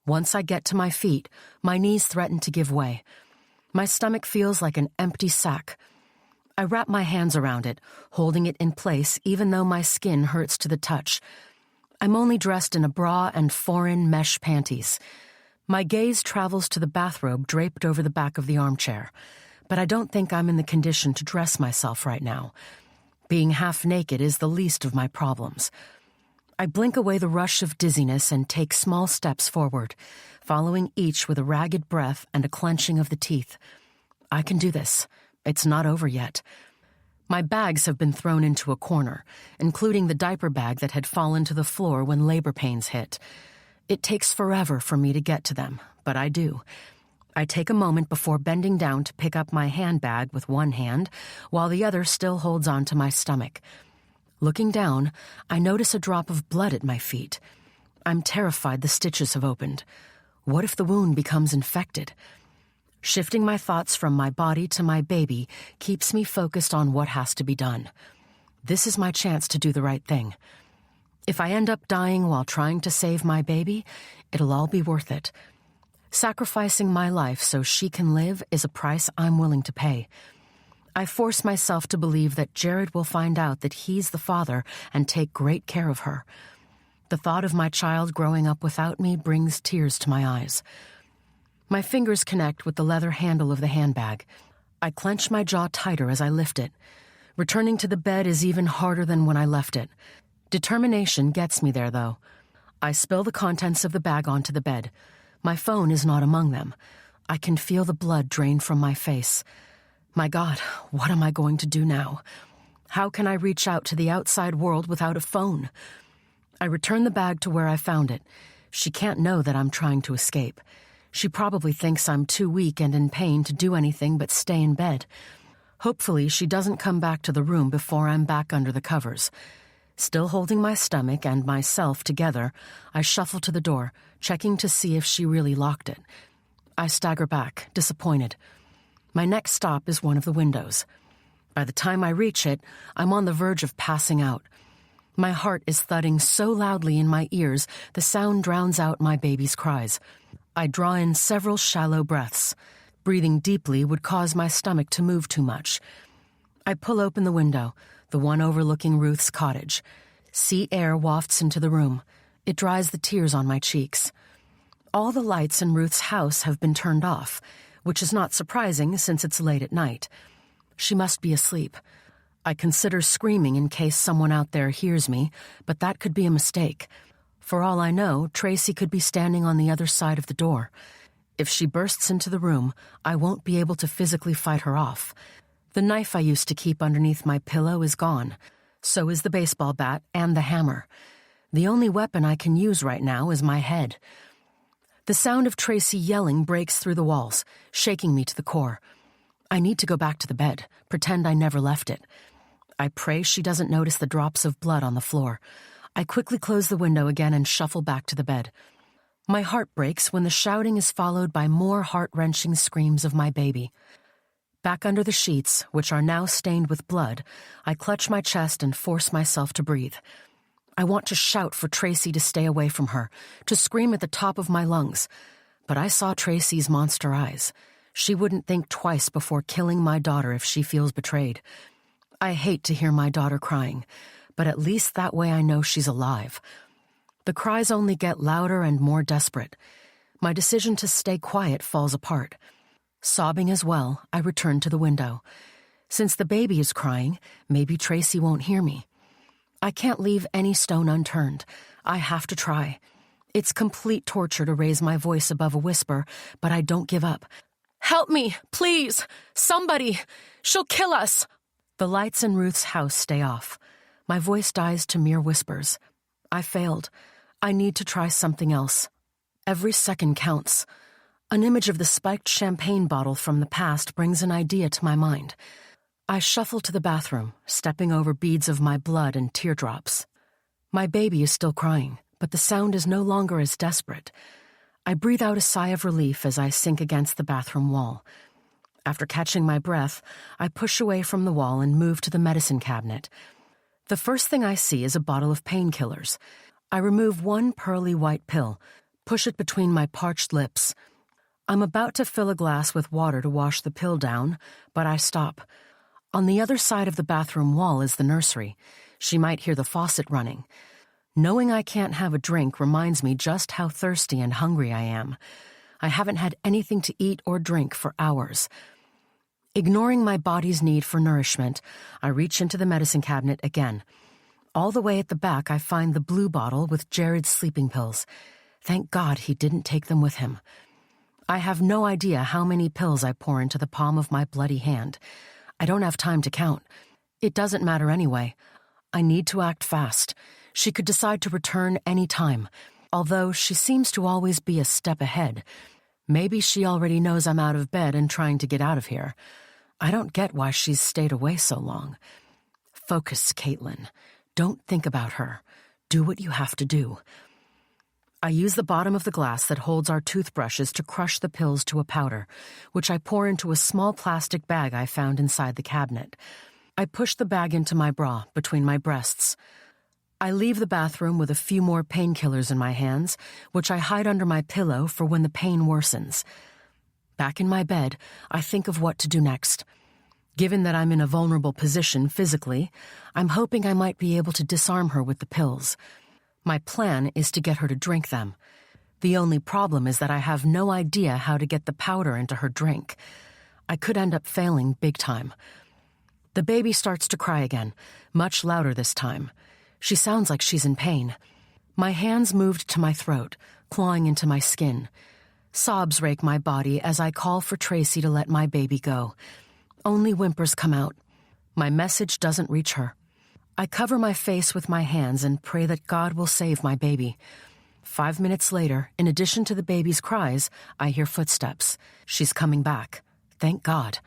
Once I get to my feet, my knees threaten to give way. My stomach feels like an empty sack. I wrap my hands around it, holding it in place even though my skin hurts to the touch. I'm only dressed in a bra and foreign mesh panties. My gaze travels to the bathrobe draped over the back of the armchair, but I don't think I'm in the condition to dress myself right now. Being half naked is the least of my problems. I blink away the rush of dizziness and take small steps forward, following each with a ragged breath and a clenching of the teeth. I can do this. It's not over yet. My bags have been thrown into a corner, including the diaper bag that had fallen to the floor when labor pains hit. It takes forever for me to get to them, but I do. I take a moment before bending down to pick up my handbag with one hand, while the other still holds onto my stomach. Looking down, I notice a drop of blood at my feet. I'm terrified the stitches have opened. What if the wound becomes infected? Shifting my thoughts from my body to my baby keeps me focused on what has to be done. This is my chance to do the right thing. If I end up dying while trying to save my baby, it'll all be worth it. Sacrificing my life so she can live is a price I'm willing to pay. I force myself to believe that Jared will find out that he's the father and take great care of her. The thought of my child growing up without me brings tears to my eyes. My fingers connect with the leather handle of the handbag. I clench my jaw tighter as I lift it. Returning to the bed is even harder than when I left it. Determination gets me there, though. I spill the contents of the bag onto the bed. My phone is not among them. I can feel the blood drain from my face. My God, what am I going to do now? How can I reach out to the outside world without a phone? I return the bag to where I found it. She can't know that I'm trying to escape. She probably thinks I'm too weak and in pain to do anything but stay in bed. Hopefully, she doesn't come back to the room before I'm back under the covers. Still holding my stomach and myself together, I shuffle to the door, checking to see if she really locked it. I stagger back, disappointed. My next stop is one of the windows. By the time I reach it, I'm on the verge of passing out. My heart is thudding so loudly in my ears, the sound drowns out my baby's cries. I draw in several shallow breaths. Breathing deeply would cause my stomach to move too much. I pull open the window, the one overlooking Ruth's cottage. Sea air wafts into the room. It dries the tears on my cheeks. All the lights in Ruth's house have been turned off, which is not surprising since it's late at night. She must be asleep. I consider screaming in case someone out there hears me, but that could be a mistake. For all I know, Tracy could be standing on the other side of the door. If she bursts into the room, I won't be able to physically fight her off. The knife I used to keep underneath my pillow is gone. So is the baseball bat and the hammer. The only weapon I can use right now is my head. The sound of Tracy yelling breaks through the walls, shaking me to the core. I need to go back to the bed, pretend I never left it. I pray she doesn't notice the drops of blood on the floor. I quickly close the window again and shuffle back to the bed. My heart breaks when the shouting is followed by more heart-wrenching screams of my baby. Back under the sheets, which are now stained with blood, I clutch my chest and force myself to breathe. I want to shout for Tracy to stay away from her, to scream at the top of my lungs. But I saw Tracy's monster eyes. She wouldn't think twice before killing my daughter if she feels betrayed. I hate to hear my daughter crying, but at least that way I know she's alive. The cries only get louder and more desperate. My decision to stay quiet falls apart. Sobbing as well, I return to the window. Since the baby is crying, maybe Tracy won't hear me. I can't leave any stone unturned. I have to try. It's complete torture to raise my voice above a whisper, but I don't give up. "Help me, please! Somebody! She'll kill us!" The lights in Ruth's house stay off. My voice dies to mere whispers. I failed. I need to try something else. Every second counts. An image of the spiked champagne bottle from the past brings an idea to my mind. I shuffle to the bathroom, stepping over beads of my blood and teardrops. My baby is still crying, but the sound is no longer as desperate. I breathe out a sigh of relief as I sink against the bathroom wall. After catching my breath, I push away from the wall and move to the medicine cabinet. The first thing I see is a bottle of painkillers. I remove one pearly white pill, push it between my parched lips. I'm about to fill a glass with water to wash the pill down, but I stop. On the other side of the bathroom wall is the nursery. She might hear the faucet running. Knowing I can't have a drink reminds me just how thirsty and hungry I am. I haven't had anything to eat or drink for hours. Ignoring my body's need for nourishment, I reach into the medicine cabinet again. All the way at the back, I find the blue bottle with Jared's sleeping pills. Thank God he didn't take them with him. I have no idea how many pills I pour into the palm of my bloody hand. I don't have time to count. It doesn't matter anyway. I need to act fast. She could decide to return any time, although she seems to always be a step ahead. Maybe she already knows I'm out of bed and trying to get out of here. I don't get why she's stayed away so long. Focus, Caitlin. Don't think about her. Do what you have to do. I use the bottom of the glass that holds our toothbrushes to crush the pills to a powder, which I pour into a small plastic bag I found inside the cabinet. I push the bag into my bra, between my breasts. I leave the bathroom with a few more painkillers in my hands, which I hide under my pillow for when the pain worsens. Back in my bed, I think of what to do next. Given that I'm in a vulnerable position physically, I'm hoping I might be able to disarm her with the pills. My plan is to get her to drink them. The only problem is that I have no idea how to get the powder into her drink. I could end up failing big time. The baby starts to cry again, much louder this time. She sounds like she's in pain. My hands moved to my throat, clawing into my skin. Sobs rake my body as I call for Tracy to let my baby go. Only whimpers come out. My message doesn't reach her. I cover my face with my hands and pray that God will save my baby. 5 minutes later, in addition to the baby's cries, I hear footsteps. She's coming back. Thank God.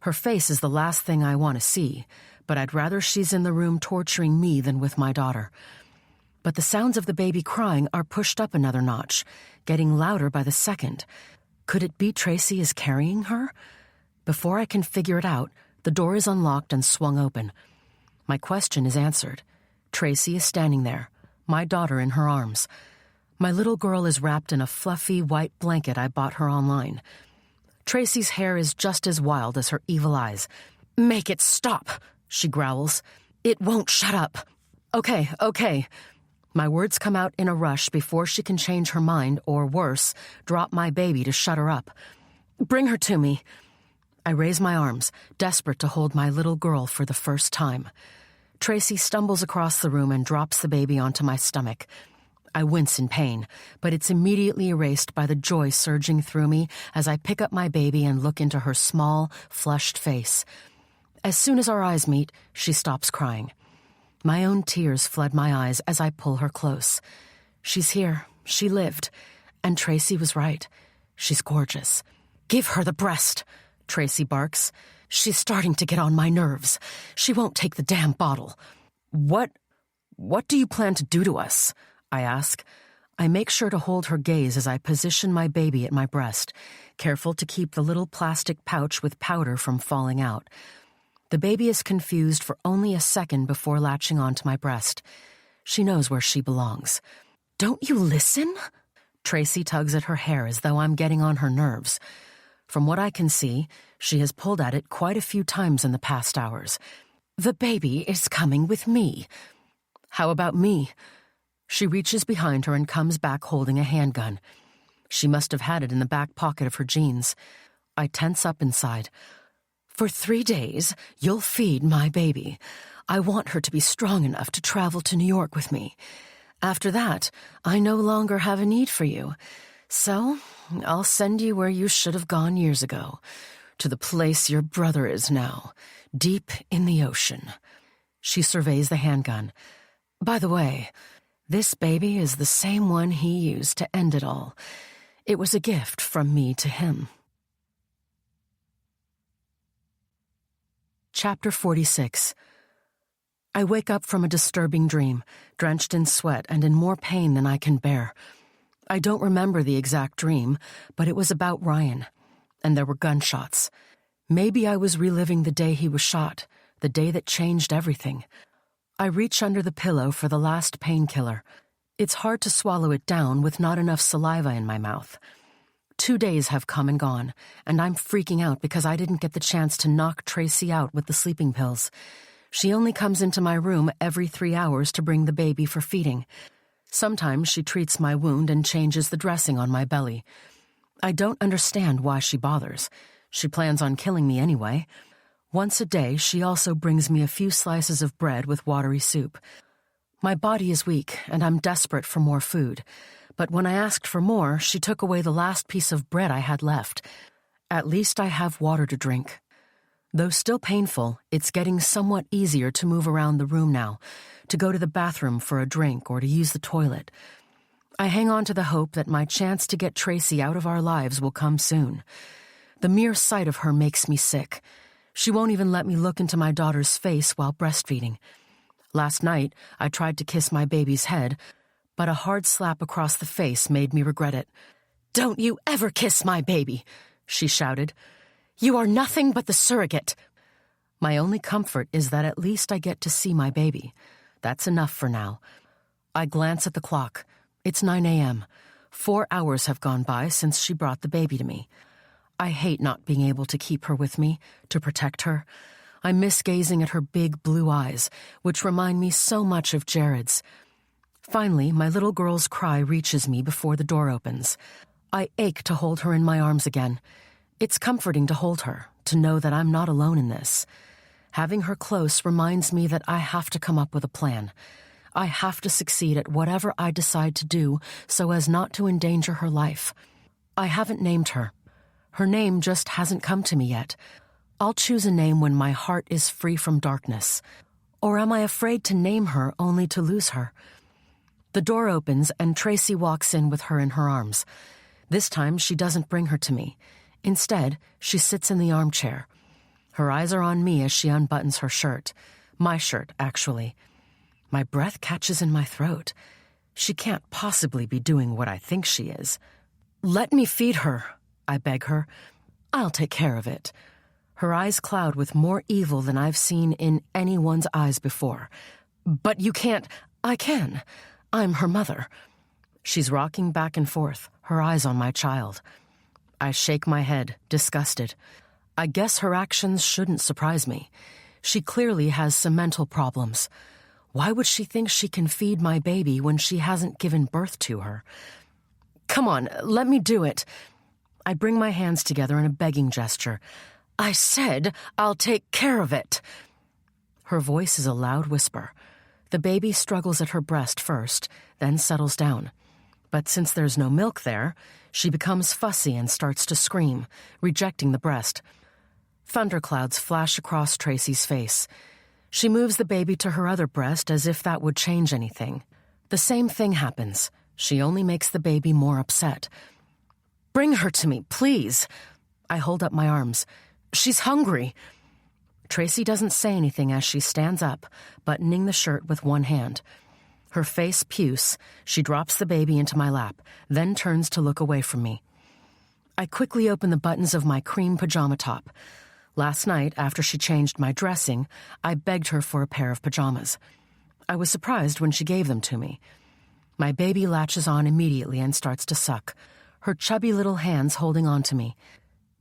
Her face is the last thing I want to see, but I'd rather she's in the room torturing me than with my daughter. But the sounds of the baby crying are pushed up another notch, getting louder by the second. Could it be Tracy is carrying her? Before I can figure it out, the door is unlocked and swung open. My question is answered. Tracy is standing there, my daughter in her arms. My little girl is wrapped in a fluffy white blanket I bought her online. Tracy's hair is just as wild as her evil eyes. "Make it stop," she growls. "It won't shut up." Okay. My words come out in a rush before she can change her mind or, worse, drop my baby to shut her up. "Bring her to me." I raise my arms, desperate to hold my little girl for the first time. Tracy stumbles across the room and drops the baby onto my stomach. I wince in pain, but it's immediately erased by the joy surging through me as I pick up my baby and look into her small, flushed face. As soon as our eyes meet, she stops crying. My own tears flood my eyes as I pull her close. She's here. She lived. And Tracy was right. She's gorgeous. "Give her the breast," Tracy barks. "She's starting to get on my nerves. She won't take the damn bottle." What do you plan to do to us?" I ask. I make sure to hold her gaze as I position my baby at my breast, careful to keep the little plastic pouch with powder from falling out. The baby is confused for only a second before latching onto my breast. She knows where she belongs. "Don't you listen?" Tracy tugs at her hair as though I'm getting on her nerves. From what I can see, she has pulled at it quite a few times in the past hours. "The baby is coming with me." "How about me?" She reaches behind her and comes back holding a handgun. She must have had it in the back pocket of her jeans. I tense up inside. "For 3 days, you'll feed my baby. I want her to be strong enough to travel to New York with me. After that, I no longer have a need for you. So, I'll send you where you should have gone years ago, to the place your brother is now, deep in the ocean." She surveys the handgun. "By the way, this baby is the same one he used to end it all. It was a gift from me to him." Chapter 46. I wake up from a disturbing dream, drenched in sweat and in more pain than I can bear. I don't remember the exact dream, but it was about Ryan, and there were gunshots. Maybe I was reliving the day he was shot, the day that changed everything. I reach under the pillow for the last painkiller. It's hard to swallow it down with not enough saliva in my mouth. 2 days have come and gone, and I'm freaking out because I didn't get the chance to knock Tracy out with the sleeping pills. She only comes into my room every 3 hours to bring the baby for feeding. Sometimes she treats my wound and changes the dressing on my belly. I don't understand why she bothers. She plans on killing me anyway. Once a day, she also brings me a few slices of bread with watery soup. My body is weak, and I'm desperate for more food. But when I asked for more, she took away the last piece of bread I had left. At least I have water to drink. Though still painful, it's getting somewhat easier to move around the room now, to go to the bathroom for a drink or to use the toilet. I hang on to the hope that my chance to get Tracy out of our lives will come soon. The mere sight of her makes me sick. She won't even let me look into my daughter's face while breastfeeding. Last night, I tried to kiss my baby's head, but a hard slap across the face made me regret it. "Don't you ever kiss my baby," she shouted. "You are nothing but the surrogate." My only comfort is that at least I get to see my baby. That's enough for now. I glance at the clock. It's 9 a.m. 4 hours have gone by since she brought the baby to me. I hate not being able to keep her with me, to protect her. I miss gazing at her big blue eyes, which remind me so much of Jared's. Finally, my little girl's cry reaches me before the door opens. I ache to hold her in my arms again. It's comforting to hold her, to know that I'm not alone in this. Having her close reminds me that I have to come up with a plan. I have to succeed at whatever I decide to do so as not to endanger her life. I haven't named her. Her name just hasn't come to me yet. I'll choose a name when my heart is free from darkness. Or am I afraid to name her only to lose her? The door opens and Tracy walks in with her in her arms. This time she doesn't bring her to me. Instead, she sits in the armchair. Her eyes are on me as she unbuttons her shirt. My shirt, actually. My breath catches in my throat. She can't possibly be doing what I think she is. "Let me feed her," I beg her. "I'll take care of it." Her eyes cloud with more evil than I've seen in anyone's eyes before. "But you can't." "I can. I'm her mother." She's rocking back and forth, her eyes on my child. I shake my head, disgusted. I guess her actions shouldn't surprise me. She clearly has some mental problems. Why would she think she can feed my baby when she hasn't given birth to her? "Come on, let me do it." I bring my hands together in a begging gesture. "I said I'll take care of it." Her voice is a loud whisper. The baby struggles at her breast first, then settles down. But since there's no milk there, she becomes fussy and starts to scream, rejecting the breast. Thunderclouds flash across Tracy's face. She moves the baby to her other breast as if that would change anything. The same thing happens. She only makes the baby more upset. "Bring her to me, please." I hold up my arms. "She's hungry." Tracy doesn't say anything as she stands up, buttoning the shirt with one hand. Her face puce, she drops the baby into my lap, then turns to look away from me. I quickly open the buttons of my cream pajama top. Last night, after she changed my dressing, I begged her for a pair of pajamas. I was surprised when she gave them to me. My baby latches on immediately and starts to suck, her chubby little hands holding on to me.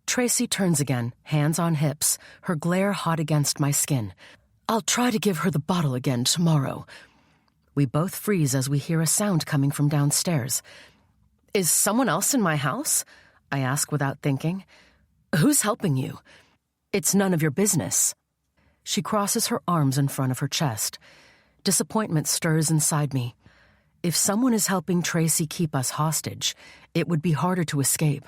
Tracy turns again, hands on hips, her glare hot against my skin. "I'll try to give her the bottle again tomorrow." We both freeze as we hear a sound coming from downstairs. "Is someone else in my house?" I ask without thinking. "Who's helping you?" "It's none of your business." She crosses her arms in front of her chest. Disappointment stirs inside me. If someone is helping Tracy keep us hostage, it would be harder to escape.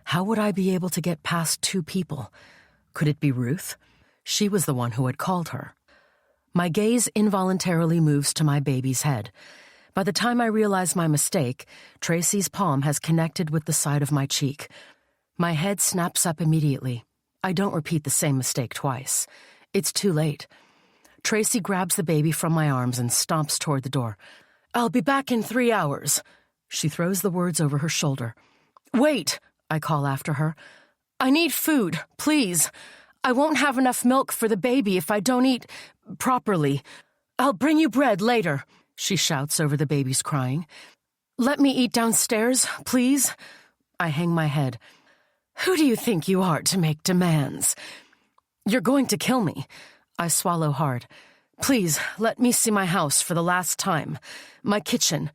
How would I be able to get past two people? Could it be Ruth? She was the one who had called her. My gaze involuntarily moves to my baby's head. By the time I realize my mistake, Tracy's palm has connected with the side of my cheek. My head snaps up immediately. I don't repeat the same mistake twice. It's too late. Tracy grabs the baby from my arms and stomps toward the door. "I'll be back in 3 hours." She throws the words over her shoulder. "Wait," I call after her. "I need food, please. I won't have enough milk for the baby if I don't eat properly. I'll bring you bread later," she shouts over the baby's crying. "Let me eat downstairs, please." I hang my head. "Who do you think you are to make demands?" "You're going to kill me." I swallow hard. "Please, let me see my house for the last time. My kitchen."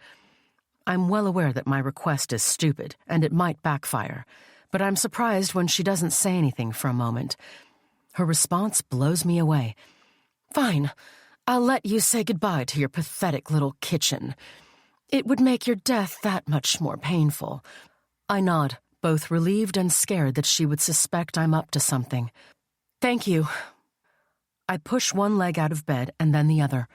I'm well aware that my request is stupid, and it might backfire, but I'm surprised when she doesn't say anything for a moment. Her response blows me away. "Fine, I'll let you say goodbye to your pathetic little kitchen. It would make your death that much more painful." I nod, both relieved and scared that she would suspect I'm up to something. "Thank you." I push one leg out of bed and then the other.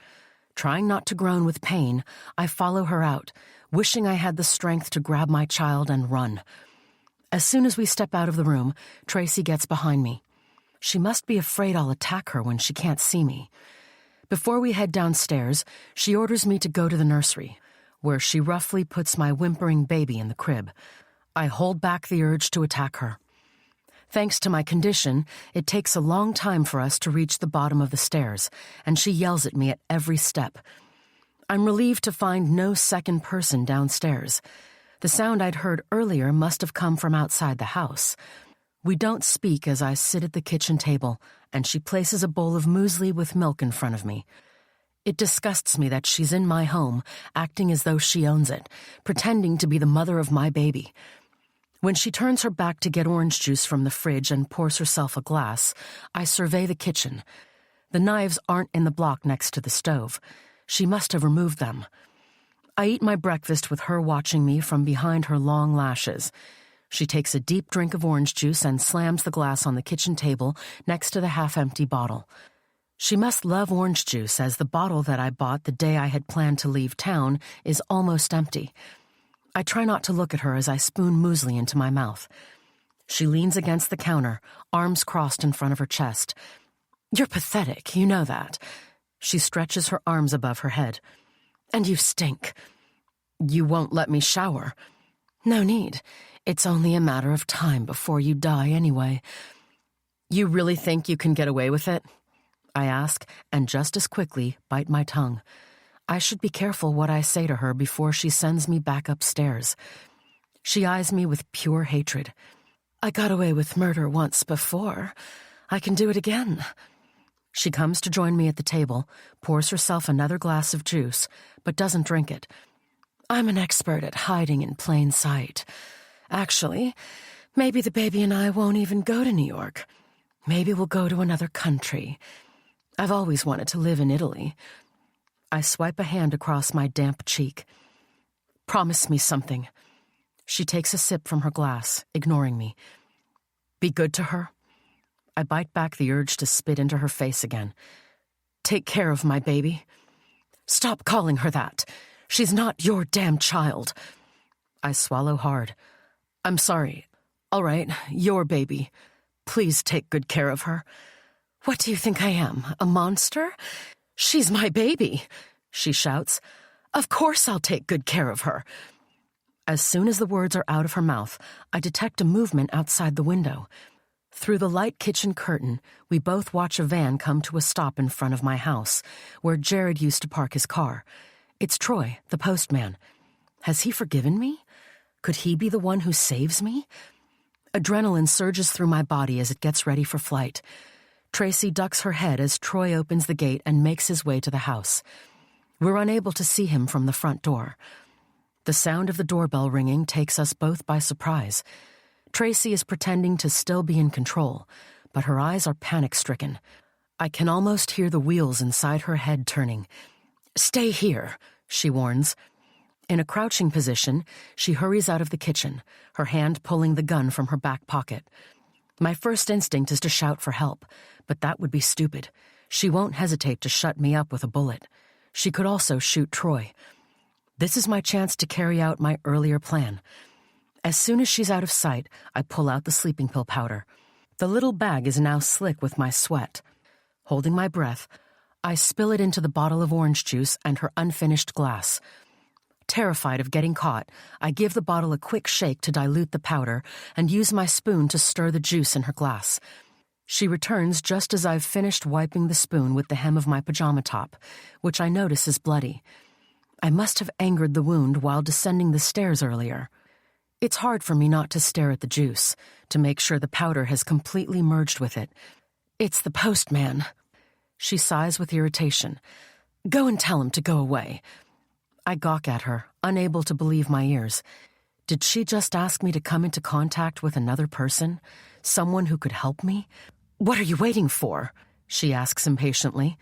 Trying not to groan with pain, I follow her out, wishing I had the strength to grab my child and run. As soon as we step out of the room, Tracy gets behind me. She must be afraid I'll attack her when she can't see me. Before we head downstairs, she orders me to go to the nursery, where she roughly puts my whimpering baby in the crib. I hold back the urge to attack her. Thanks to my condition, it takes a long time for us to reach the bottom of the stairs, and she yells at me at every step. I'm relieved to find no second person downstairs. The sound I'd heard earlier must have come from outside the house. We don't speak as I sit at the kitchen table, and she places a bowl of muesli with milk in front of me. It disgusts me that she's in my home, acting as though she owns it, pretending to be the mother of my baby. When she turns her back to get orange juice from the fridge and pours herself a glass, I survey the kitchen. The knives aren't in the block next to the stove. She must have removed them. I eat my breakfast with her watching me from behind her long lashes. She takes a deep drink of orange juice and slams the glass on the kitchen table next to the half-empty bottle. She must love orange juice, as the bottle that I bought the day I had planned to leave town is almost empty. I try not to look at her as I spoon muesli into my mouth. She leans against the counter, arms crossed in front of her chest. "You're pathetic, you know that." She stretches her arms above her head. "And you stink." "You won't let me shower." "No need. It's only a matter of time before you die anyway." "You really think you can get away with it?" I ask, and just as quickly bite my tongue. I should be careful what I say to her before she sends me back upstairs. She eyes me with pure hatred. "I got away with murder once before. I can do it again." She comes to join me at the table, pours herself another glass of juice, but doesn't drink it. "I'm an expert at hiding in plain sight. Actually, maybe the baby and I won't even go to New York. Maybe we'll go to another country. I've always wanted to live in Italy." I swipe a hand across my damp cheek. "Promise me something." She takes a sip from her glass, ignoring me. "Be good to her." I bite back the urge to spit into her face again. "Take care of my baby." "Stop calling her that. She's not your damn child." I swallow hard. "I'm sorry. All right, your baby. Please take good care of her." "What do you think I am, a monster? She's my baby," she shouts. "Of course I'll take good care of her." As soon as the words are out of her mouth, I detect a movement outside the window. Through the light kitchen curtain, we both watch a van come to a stop in front of my house, where Jared used to park his car. It's Troy, the postman. Has he forgiven me? Could he be the one who saves me? Adrenaline surges through my body as it gets ready for flight. Tracy ducks her head as Troy opens the gate and makes his way to the house. We're unable to see him from the front door. The sound of the doorbell ringing takes us both by surprise. Tracy is pretending to still be in control, but her eyes are panic-stricken. I can almost hear the wheels inside her head turning. "Stay here," she warns. In a crouching position, she hurries out of the kitchen, her hand pulling the gun from her back pocket. My first instinct is to shout for help, but that would be stupid. She won't hesitate to shut me up with a bullet. She could also shoot Troy. This is my chance to carry out my earlier plan. As soon as she's out of sight, I pull out the sleeping pill powder. The little bag is now slick with my sweat. Holding my breath, I spill it into the bottle of orange juice and her unfinished glass. Terrified of getting caught, I give the bottle a quick shake to dilute the powder and use my spoon to stir the juice in her glass. She returns just as I've finished wiping the spoon with the hem of my pajama top, which I notice is bloody. I must have angered the wound while descending the stairs earlier. It's hard for me not to stare at the juice, to make sure the powder has completely merged with it. "It's the postman." She sighs with irritation. "Go and tell him to go away." I gawk at her, unable to believe my ears. Did she just ask me to come into contact with another person? Someone who could help me? "What are you waiting for?" she asks impatiently.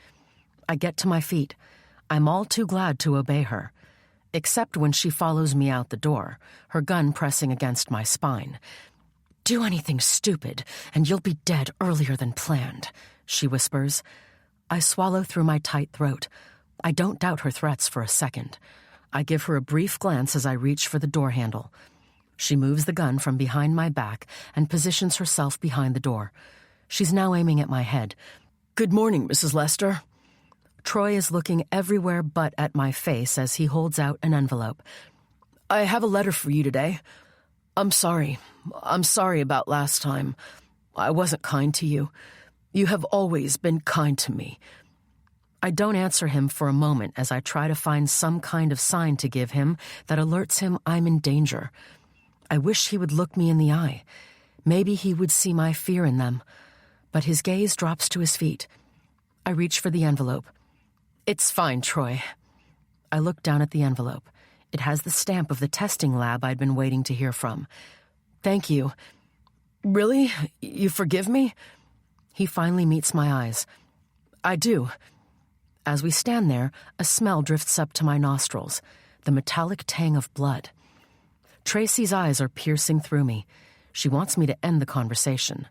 I get to my feet. I'm all too glad to obey her. Except when she follows me out the door, her gun pressing against my spine. "Do anything stupid, and you'll be dead earlier than planned," she whispers. I swallow through my tight throat. I don't doubt her threats for a second. I give her a brief glance as I reach for the door handle. She moves the gun from behind my back and positions herself behind the door. She's now aiming at my head. "Good morning, Mrs. Lester." Troy is looking everywhere but at my face as he holds out an envelope. "I have a letter for you today. I'm sorry. I'm sorry about last time. I wasn't kind to you. You have always been kind to me." I don't answer him for a moment as I try to find some kind of sign to give him that alerts him I'm in danger. I wish he would look me in the eye. Maybe he would see my fear in them. But his gaze drops to his feet. I reach for the envelope. "It's fine, Troy." I look down at the envelope. It has the stamp of the testing lab I'd been waiting to hear from. Thank you. Really? You forgive me? He finally meets my eyes. I do. As we stand there, a smell drifts up to my nostrils, the metallic tang of blood. Tracy's eyes are piercing through me. She wants me to end the conversation.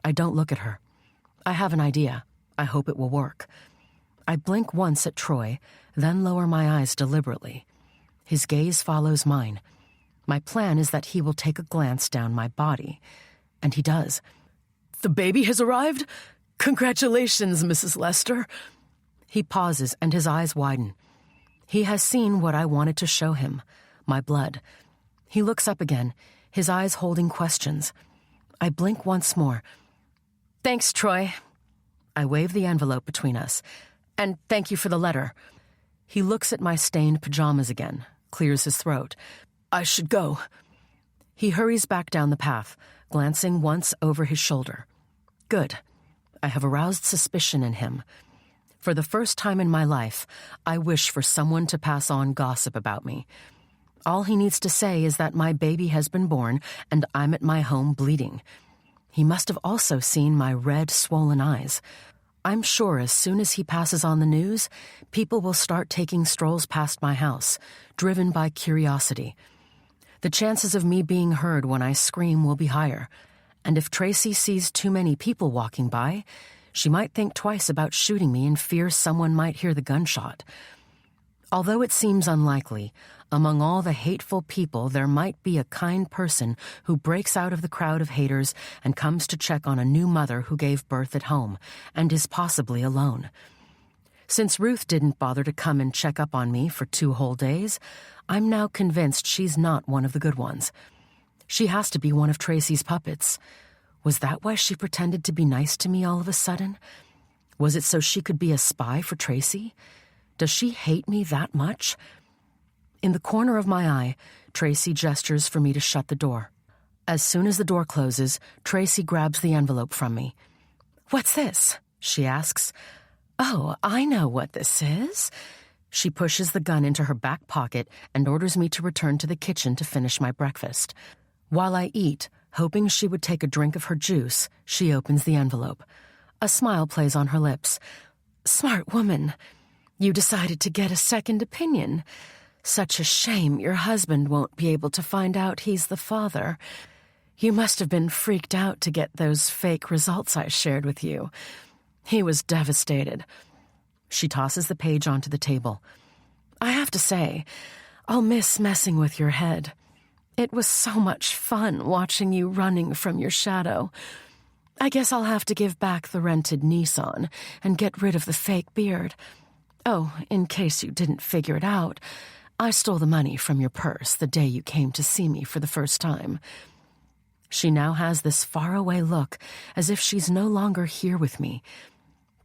I don't look at her. I have an idea. I hope it will work. I blink once at Troy, then lower my eyes deliberately. His gaze follows mine. My plan is that he will take a glance down my body. And he does. The baby has arrived? Congratulations, Mrs. Lester. He pauses and his eyes widen. He has seen what I wanted to show him, my blood. He looks up again, his eyes holding questions. I blink once more. Thanks, Troy. I wave the envelope between us. And thank you for the letter. He looks at my stained pajamas again, clears his throat. I should go. He hurries back down the path, glancing once over his shoulder. Good. I have aroused suspicion in him. For the first time in my life, I wish for someone to pass on gossip about me. All he needs to say is that my baby has been born and I'm at my home bleeding. He must have also seen my red, swollen eyes. I'm sure as soon as he passes on the news, people will start taking strolls past my house, driven by curiosity. The chances of me being heard when I scream will be higher, and if Tracy sees too many people walking by, she might think twice about shooting me in fear someone might hear the gunshot. Although it seems unlikely, among all the hateful people there might be a kind person who breaks out of the crowd of haters and comes to check on a new mother who gave birth at home and is possibly alone. Since Ruth didn't bother to come and check up on me for 2 whole days, I'm now convinced she's not one of the good ones. She has to be one of Tracy's puppets. Was that why she pretended to be nice to me all of a sudden? Was it so she could be a spy for Tracy? Does she hate me that much? In the corner of my eye, Tracy gestures for me to shut the door. As soon as the door closes, Tracy grabs the envelope from me. "What's this?" she asks. "Oh, I know what this is." She pushes the gun into her back pocket and orders me to return to the kitchen to finish my breakfast. While I eat, hoping she would take a drink of her juice, she opens the envelope. A smile plays on her lips. "Smart woman. You decided to get a second opinion. Such a shame your husband won't be able to find out he's the father. You must have been freaked out to get those fake results I shared with you. He was devastated." She tosses the page onto the table. "I have to say, I'll miss messing with your head. It was so much fun watching you running from your shadow. I guess I'll have to give back the rented Nissan and get rid of the fake beard. Oh, in case you didn't figure it out, I stole the money from your purse the day you came to see me for the first time." She now has this faraway look, as if she's no longer here with me.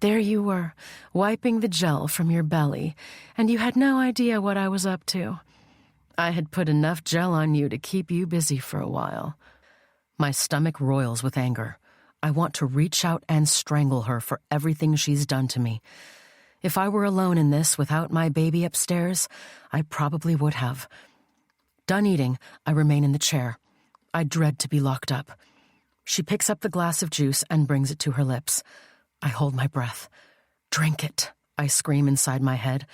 There you were, wiping the gel from your belly, and you had no idea what I was up to. I had put enough gel on you to keep you busy for a while. My stomach roils with anger. I want to reach out and strangle her for everything she's done to me. If I were alone in this without my baby upstairs, I probably would have. Done eating, I remain in the chair. I dread to be locked up. She picks up the glass of juice and brings it to her lips. I hold my breath. "Drink it," I scream inside my head.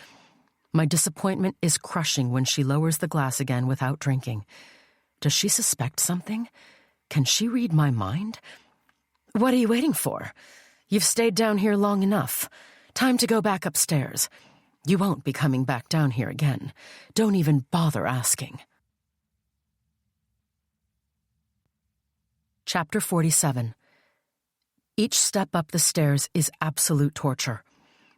My disappointment is crushing when she lowers the glass again without drinking. Does she suspect something? Can she read my mind? "What are you waiting for? You've stayed down here long enough. Time to go back upstairs. You won't be coming back down here again. Don't even bother asking." Chapter 47. Each step up the stairs is absolute torture.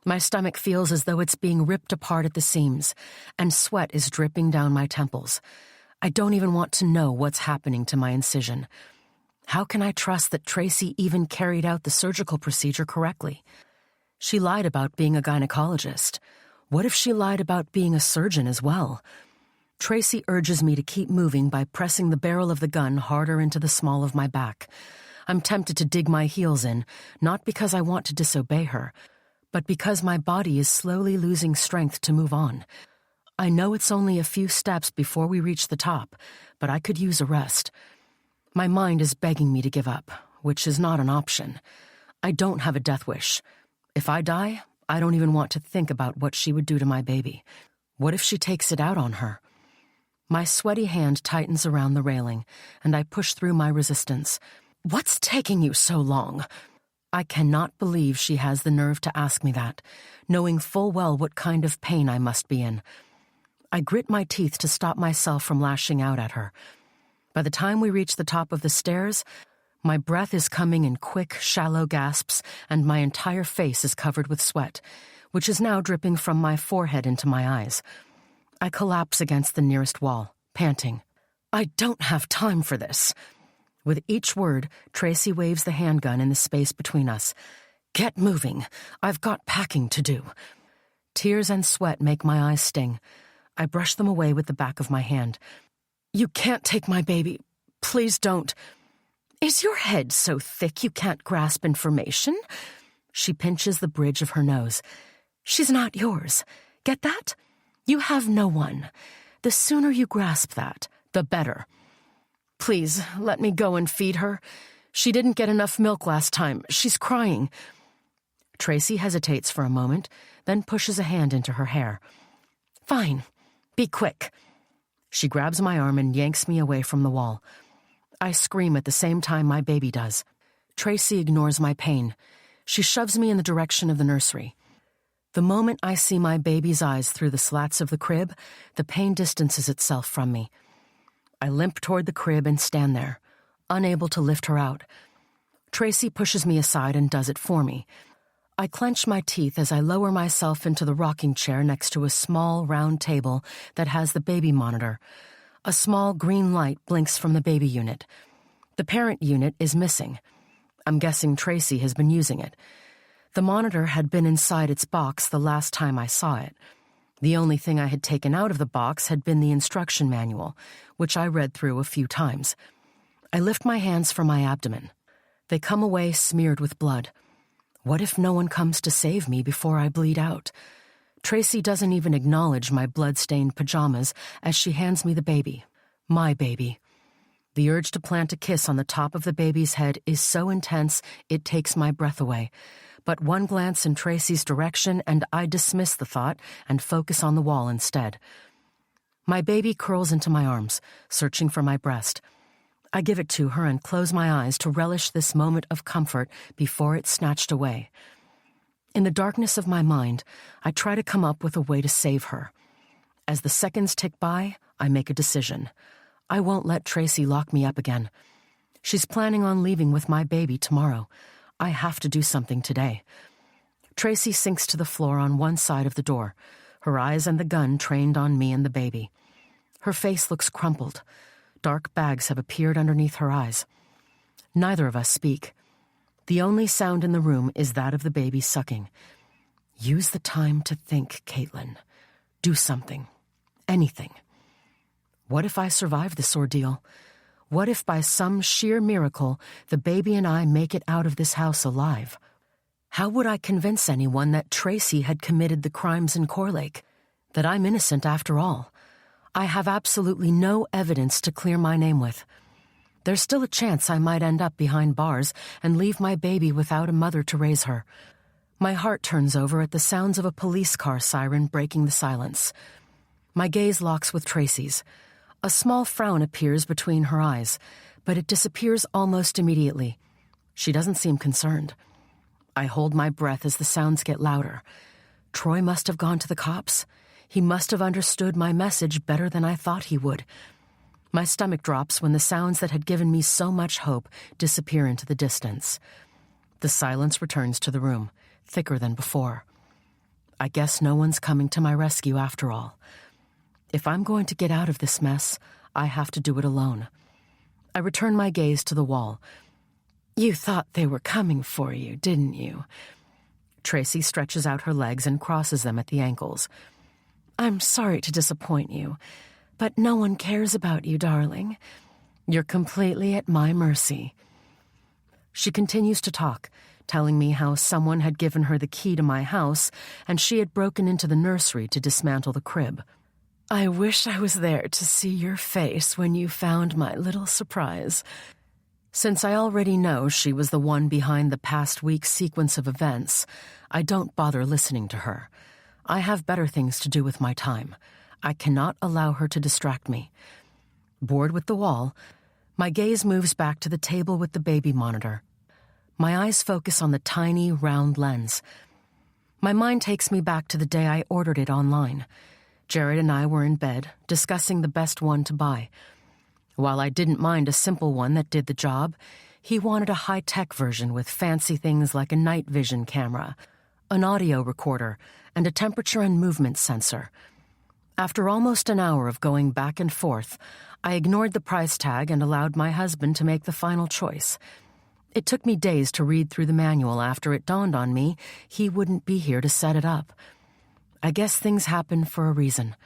My stomach feels as though it's being ripped apart at the seams, and sweat is dripping down my temples. I don't even want to know what's happening to my incision. How can I trust that Tracy even carried out the surgical procedure correctly? She lied about being a gynecologist. What if she lied about being a surgeon as well? Tracy urges me to keep moving by pressing the barrel of the gun harder into the small of my back. I'm tempted to dig my heels in, not because I want to disobey her, but because my body is slowly losing strength to move on. I know it's only a few steps before we reach the top, but I could use a rest. My mind is begging me to give up, which is not an option. I don't have a death wish. If I die, I don't even want to think about what she would do to my baby. What if she takes it out on her? My sweaty hand tightens around the railing, and I push through my resistance. What's taking you so long? I cannot believe she has the nerve to ask me that, knowing full well what kind of pain I must be in. I grit my teeth to stop myself from lashing out at her. By the time we reach the top of the stairs, my breath is coming in quick, shallow gasps, and my entire face is covered with sweat, which is now dripping from my forehead into my eyes. I collapse against the nearest wall, panting. I don't have time for this. With each word, Tracy waves the handgun in the space between us. Get moving. I've got packing to do. Tears and sweat make my eyes sting. I brush them away with the back of my hand. You can't take my baby. Please don't. Is your head so thick you can't grasp information? She pinches the bridge of her nose. She's not yours. Get that? You have no one. The sooner you grasp that, the better. Please, let me go and feed her. She didn't get enough milk last time. She's crying. Tracy hesitates for a moment, then pushes a hand into her hair. Fine. Be quick. She grabs my arm and yanks me away from the wall. I scream at the same time my baby does. Tracy ignores my pain. She shoves me in the direction of the nursery. The moment I see my baby's eyes through the slats of the crib, the pain distances itself from me. I limp toward the crib and stand there, unable to lift her out. Tracy pushes me aside and does it for me. I clench my teeth as I lower myself into the rocking chair next to a small, round table that has the baby monitor. A small green light blinks from the baby unit. The parent unit is missing. I'm guessing Tracy has been using it. The monitor had been inside its box the last time I saw it. The only thing I had taken out of the box had been the instruction manual, which I read through a few times. I lift my hands from my abdomen. They come away smeared with blood. What if no one comes to save me before I bleed out? Tracy doesn't even acknowledge my blood-stained pajamas as she hands me the baby. My baby. The urge to plant a kiss on the top of the baby's head is so intense it takes my breath away. But one glance in Tracy's direction and I dismiss the thought and focus on the wall instead. My baby curls into my arms, searching for my breast. I give it to her and close my eyes to relish this moment of comfort before it's snatched away. In the darkness of my mind, I try to come up with a way to save her. As the seconds tick by, I make a decision. I won't let Tracy lock me up again. She's planning on leaving with my baby tomorrow. I have to do something today. Tracy sinks to the floor on one side of the door, her eyes and the gun trained on me and the baby. Her face looks crumpled. Dark bags have appeared underneath her eyes. Neither of us speak. The only sound in the room is that of the baby sucking. Use the time to think, Caitlin. Do something. Anything. What if I survive this ordeal? What if by some sheer miracle the baby and I make it out of this house alive? How would I convince anyone that Tracy had committed the crimes in Corlake? That I'm innocent after all? I have absolutely no evidence to clear my name with. There's still a chance I might end up behind bars and leave my baby without a mother to raise her. My heart turns over at the sounds of a police car siren breaking the silence. My gaze locks with Tracy's. A small frown appears between her eyes, but it disappears almost immediately. She doesn't seem concerned. I hold my breath as the sounds get louder. Troy must have gone to the cops. He must have understood my message better than I thought he would. My stomach drops when the sounds that had given me so much hope disappear into the distance. The silence returns to the room, thicker than before. I guess no one's coming to my rescue after all. If I'm going to get out of this mess, I have to do it alone. I return my gaze to the wall. You thought they were coming for you, didn't you? Tracy stretches out her legs and crosses them at the ankles. I'm sorry to disappoint you, but no one cares about you, darling. You're completely at my mercy. She continues to talk, telling me how someone had given her the key to my house and she had broken into the nursery to dismantle the crib. I wish I was there to see your face when you found my little surprise. Since I already know she was the one behind the past week's sequence of events, I don't bother listening to her. I have better things to do with my time. I cannot allow her to distract me. Bored with the wall, my gaze moves back to the table with the baby monitor. My eyes focus on the tiny, round lens. My mind takes me back to the day I ordered it online. Jared and I were in bed, discussing the best one to buy. While I didn't mind a simple one that did the job, he wanted a high-tech version with fancy things like a night vision camera, an audio recorder, and a temperature and movement sensor. After almost an hour of going back and forth, I ignored the price tag and allowed my husband to make the final choice. It took me days to read through the manual after it dawned on me he wouldn't be here to set it up. I guess things happen for a reason.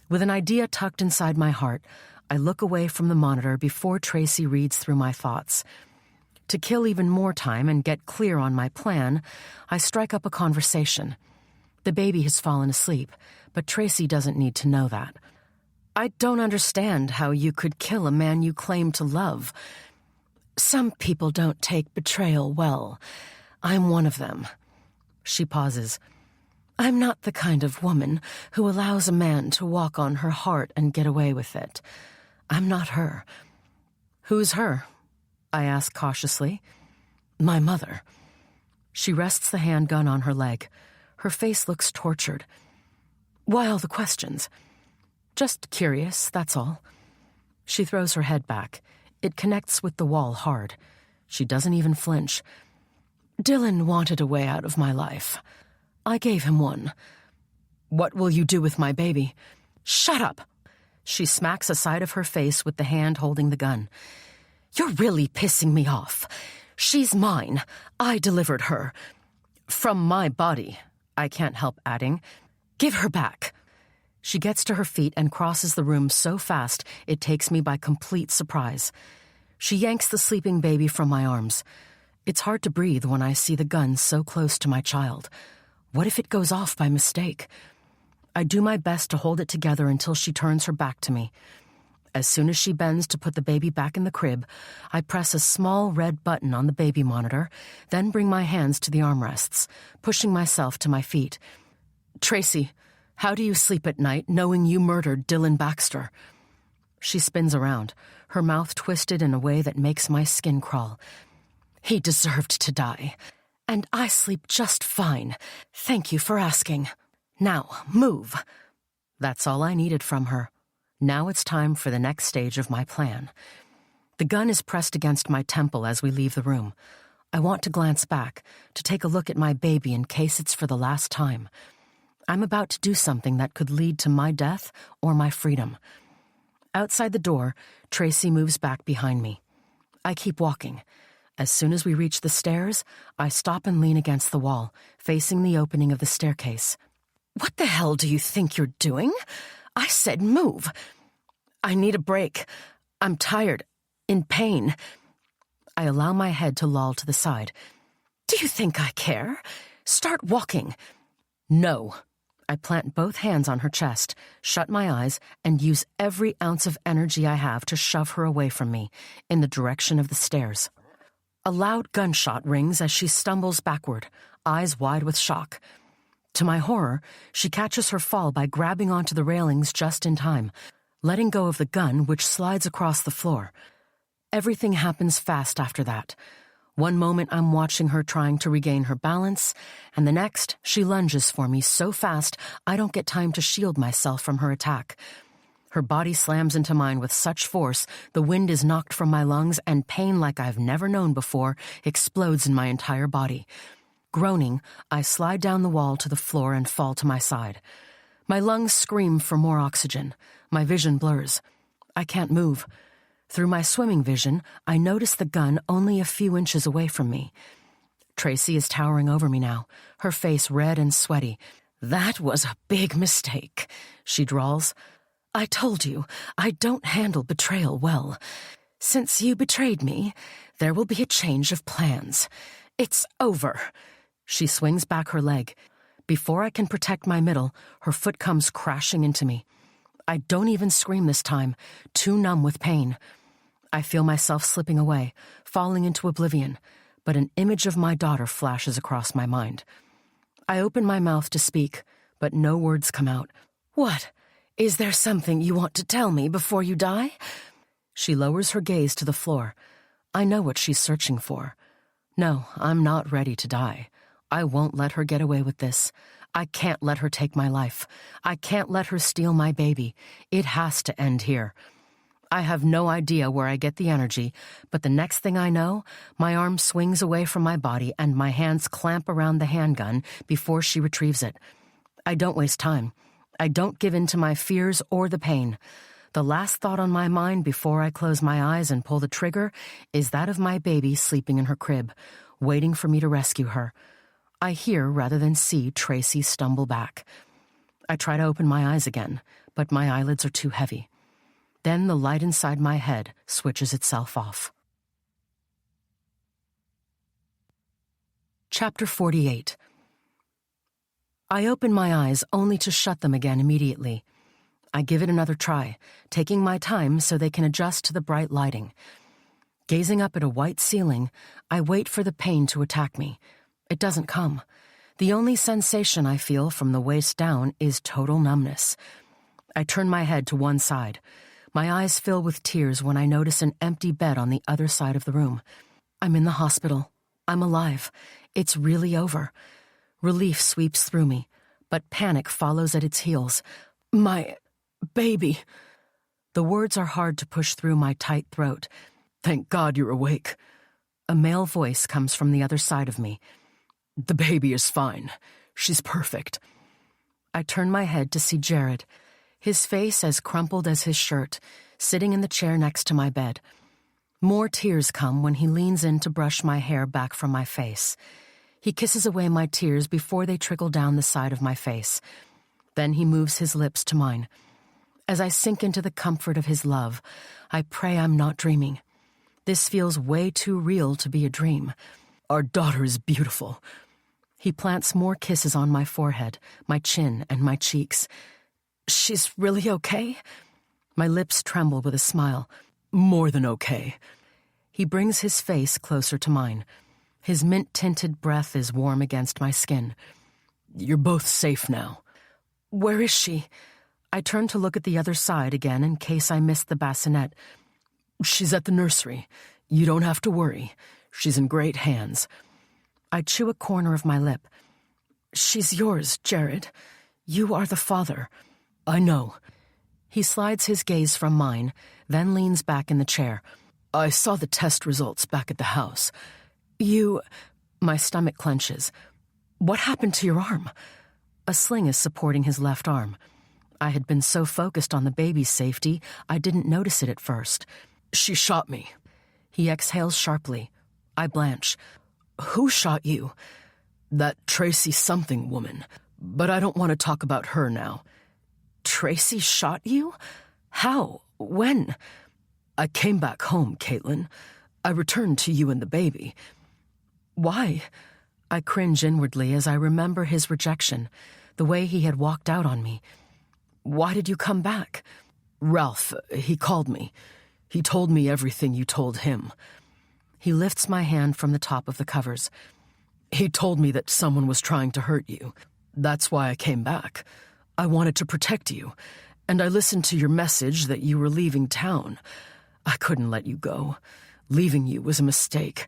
With an idea tucked inside my heart, I look away from the monitor before Tracy reads through my thoughts. To kill even more time and get clear on my plan, I strike up a conversation. The baby has fallen asleep, but Tracy doesn't need to know that. I don't understand how you could kill a man you claim to love. Some people don't take betrayal well. I'm one of them. She pauses. I'm not the kind of woman who allows a man to walk on her heart and get away with it. I'm not her. Who's her? I ask cautiously. My mother. She rests the handgun on her leg. Her face looks tortured. Why all the questions? Just curious, that's all. She throws her head back. It connects with the wall hard. She doesn't even flinch. Dylan wanted a way out of my life. I gave him one. What will you do with my baby? Shut up! She smacks the side of her face with the hand holding the gun. You're really pissing me off. She's mine. I delivered her. From my body, I can't help adding. Give her back. She gets to her feet and crosses the room so fast it takes me by complete surprise. She yanks the sleeping baby from my arms. It's hard to breathe when I see the gun so close to my child. What if it goes off by mistake? I do my best to hold it together until she turns her back to me. As soon as she bends to put the baby back in the crib, I press a small red button on the baby monitor, then bring my hands to the armrests, pushing myself to my feet. Tracy, how do you sleep at night knowing you murdered Dylan Baxter? She spins around, her mouth twisted in a way that makes my skin crawl. He deserved to die, and I sleep just fine. Thank you for asking. Now, move. That's all I needed from her. Now it's time for the next stage of my plan. The gun is pressed against my temple as we leave the room. I want to glance back, to take a look at my baby in case it's for the last time. I'm about to do something that could lead to my death or my freedom. Outside the door, Tracy moves back behind me. I keep walking. As soon as we reach the stairs, I stop and lean against the wall, facing the opening of the staircase. What the hell do you think you're doing? I said move. I need a break. I'm tired, in pain. I allow my head to loll to the side. Do you think I care? Start walking. No. I plant both hands on her chest, shut my eyes, and use every ounce of energy I have to shove her away from me, in the direction of the stairs. A loud gunshot rings as she stumbles backward, eyes wide with shock. To my horror, she catches her fall by grabbing onto the railings just in time, letting go of the gun, which slides across the floor. Everything happens fast after that. One moment I'm watching her trying to regain her balance, and the next she lunges for me so fast I don't get time to shield myself from her attack. Her body slams into mine with such force the wind is knocked from my lungs and pain like I've never known before explodes in my entire body. Groaning, I slide down the wall to the floor and fall to my side. My lungs scream for more oxygen. My vision blurs. I can't move. Through my swimming vision, I notice the gun only a few inches away from me. Tracy is towering over me now, her face red and sweaty. That was a big mistake, she drawls. I told you, I don't handle betrayal well. Since you betrayed me, there will be a change of plans. It's over. She swings back her leg. Before I can protect my middle, her foot comes crashing into me. I don't even scream this time, too numb with pain. I feel myself slipping away, falling into oblivion, but an image of my daughter flashes across my mind. I open my mouth to speak, but no words come out. "What? Is there something you want to tell me before you die?" She lowers her gaze to the floor. I know what she's searching for. No, I'm not ready to die. I won't let her get away with this. I can't let her take my life. I can't let her steal my baby. It has to end here. I have no idea where I get the energy, but the next thing I know, my arm swings away from my body and my hands clamp around the handgun before she retrieves it. I don't waste time. I don't give in to my fears or the pain. The last thought on my mind before I close my eyes and pull the trigger is that of my baby sleeping in her crib, waiting for me to rescue her. I hear rather than see Tracy stumble back. I try to open my eyes again, but my eyelids are too heavy. Then the light inside my head switches itself off. Chapter 48. I open my eyes only to shut them again immediately. I give it another try, taking my time so they can adjust to the bright lighting. Gazing up at a white ceiling, I wait for the pain to attack me. It doesn't come. The only sensation I feel from the waist down is total numbness. I turn my head to one side. My eyes fill with tears when I notice an empty bed on the other side of the room. I'm in the hospital. I'm alive. It's really over. Relief sweeps through me, but panic follows at its heels. My baby. The words are hard to push through my tight throat. "Thank God you're awake." A male voice comes from the other side of me. "The baby is fine. She's perfect." I turn my head to see Jared, his face as crumpled as his shirt, sitting in the chair next to my bed. More tears come when he leans in to brush my hair back from my face. He kisses away my tears before they trickle down the side of my face. Then he moves his lips to mine. As I sink into the comfort of his love, I pray I'm not dreaming. This feels way too real to be a dream. "Our daughter is beautiful." He plants more kisses on my forehead, my chin, and my cheeks. "She's really okay?" My lips tremble with a smile. "More than okay." He brings his face closer to mine. His mint-tinted breath is warm against my skin. "You're both safe now." "Where is she?" I turn to look at the other side again in case I missed the bassinet. "She's at the nursery. You don't have to worry. She's in great hands." I chew a corner of my lip. "She's yours, Jared. You are the father." "I know." He slides his gaze from mine, then leans back in the chair. "I saw the test results back at the house." "You—" My stomach clenches. "What happened to your arm?" A sling is supporting his left arm. I had been so focused on the baby's safety, I didn't notice it at first. "She shot me." He exhales sharply. I blanch. "Who shot you?" "That Tracy something woman. But I don't want to talk about her now." "Tracy shot you? How? When?" "I came back home, Caitlin. I returned to you and the baby." "Why?" I cringe inwardly as I remember his rejection, the way he had walked out on me. "Why did you come back?" "Ralph, he called me. He told me everything you told him." He lifts my hand from the top of the covers. "He told me that someone was trying to hurt you. That's why I came back. I wanted to protect you, and I listened to your message that you were leaving town. I couldn't let you go. Leaving you was a mistake."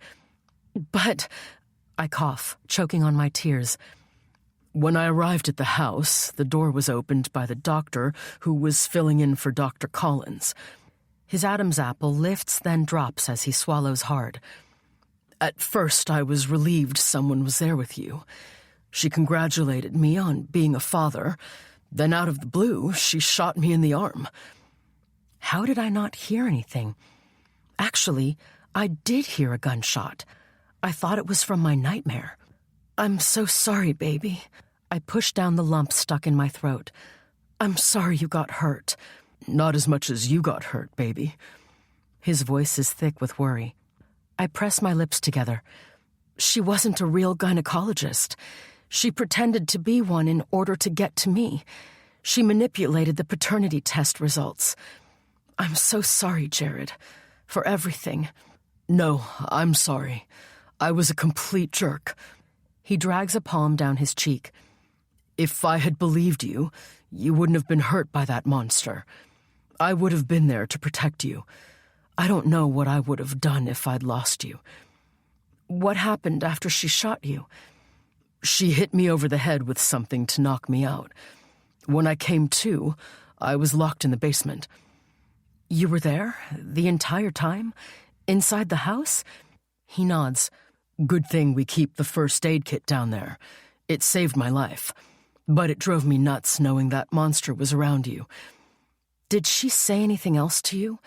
"But—" I cough, choking on my tears. "When I arrived at the house, the door was opened by the doctor who was filling in for Dr. Collins." His Adam's apple lifts then drops as he swallows hard. "At first I was relieved someone was there with you. She congratulated me on being a father. Then out of the blue, she shot me in the arm." How did I not hear anything? Actually, I did hear a gunshot. I thought it was from my nightmare. "I'm so sorry, baby." I pushed down the lump stuck in my throat. "I'm sorry you got hurt." "Not as much as you got hurt, baby." His voice is thick with worry. I press my lips together. "She wasn't a real gynecologist. She pretended to be one in order to get to me. She manipulated the paternity test results. I'm so sorry, Jared. for everything. No, I'm sorry. I was a complete jerk. He drags a palm down his cheek. If I had believed you, you wouldn't have been hurt by that monster. I would have been there to protect you. I don't know what I would have done if I'd lost you. What happened after she shot you? She hit me over the head with something to knock me out. When I came to, I was locked in the basement. You were there the entire time? Inside the house? He nods. Good thing we keep the first aid kit down there. It saved my life. But it drove me nuts knowing that monster was around you. Did she say anything else to you?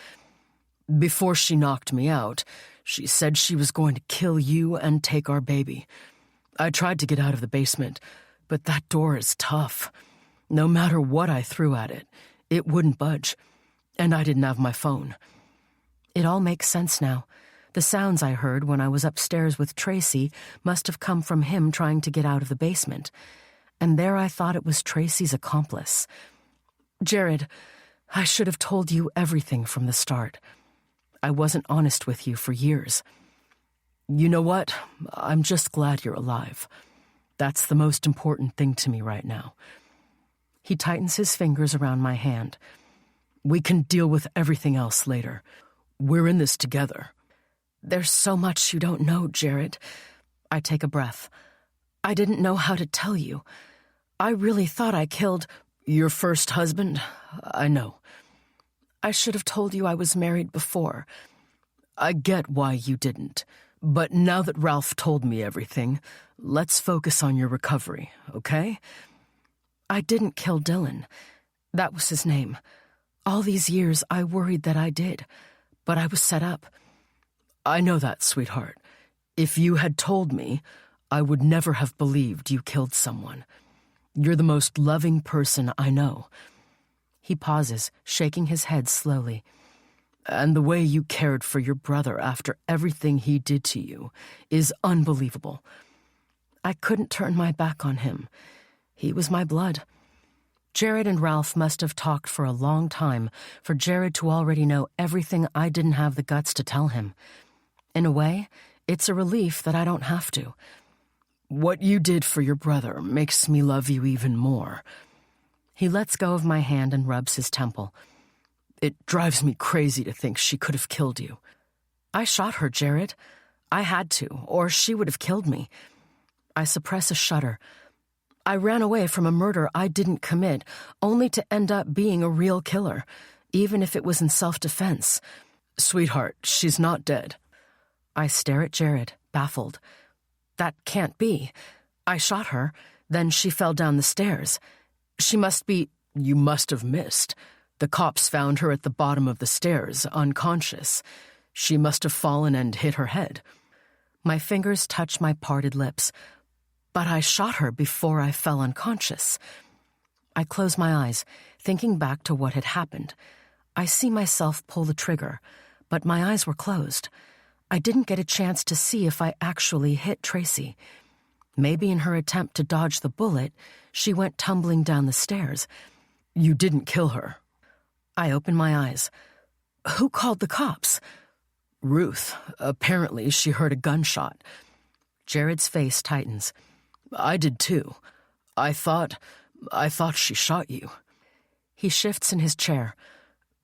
Before she knocked me out, she said she was going to kill you and take our baby. I tried to get out of the basement, but that door is tough. No matter what I threw at it, it wouldn't budge. And I didn't have my phone. It all makes sense now. The sounds I heard when I was upstairs with Tracy must have come from him trying to get out of the basement. And there I thought it was Tracy's accomplice. Jared, I should have told you everything from the start. I wasn't honest with you for years. You know what? I'm just glad you're alive. That's the most important thing to me right now. He tightens his fingers around my hand. We can deal with everything else later. We're in this together. There's so much you don't know, Jared. I take a breath. I didn't know how to tell you. I really thought I killed Your first husband? I know. I should have told you I was married before. I get why you didn't. But now that Ralph told me everything, let's focus on your recovery, okay? I didn't kill Dylan. That was his name. All these years I worried that I did, but I was set up. I know that, sweetheart. If you had told me, I would never have believed you killed someone. You're the most loving person I know. He pauses, shaking his head slowly. And the way you cared for your brother after everything he did to you is unbelievable. I couldn't turn my back on him. He was my blood. Jared and Ralph must have talked for a long time for Jared to already know everything I didn't have the guts to tell him. In a way, it's a relief that I don't have to. What you did for your brother makes me love you even more. He lets go of my hand and rubs his temple. It drives me crazy to think she could have killed you. I shot her, Jared. I had to, or she would have killed me. I suppress a shudder. I ran away from a murder I didn't commit, only to end up being a real killer, even if it was in self-defense. Sweetheart, she's not dead. I stare at Jared, baffled. That can't be. I shot her, then she fell down the stairs. She must be... You must have missed. The cops found her at the bottom of the stairs, unconscious. She must have fallen and hit her head. My fingers touch my parted lips. But I shot her before I fell unconscious. I close my eyes, thinking back to what had happened. I see myself pull the trigger, but my eyes were closed. I didn't get a chance to see if I actually hit Tracy. Maybe in her attempt to dodge the bullet, she went tumbling down the stairs. You didn't kill her. I open my eyes. Who called the cops? Ruth. Apparently she heard a gunshot. Jared's face tightens. I did too. I thought she shot you. He shifts in his chair.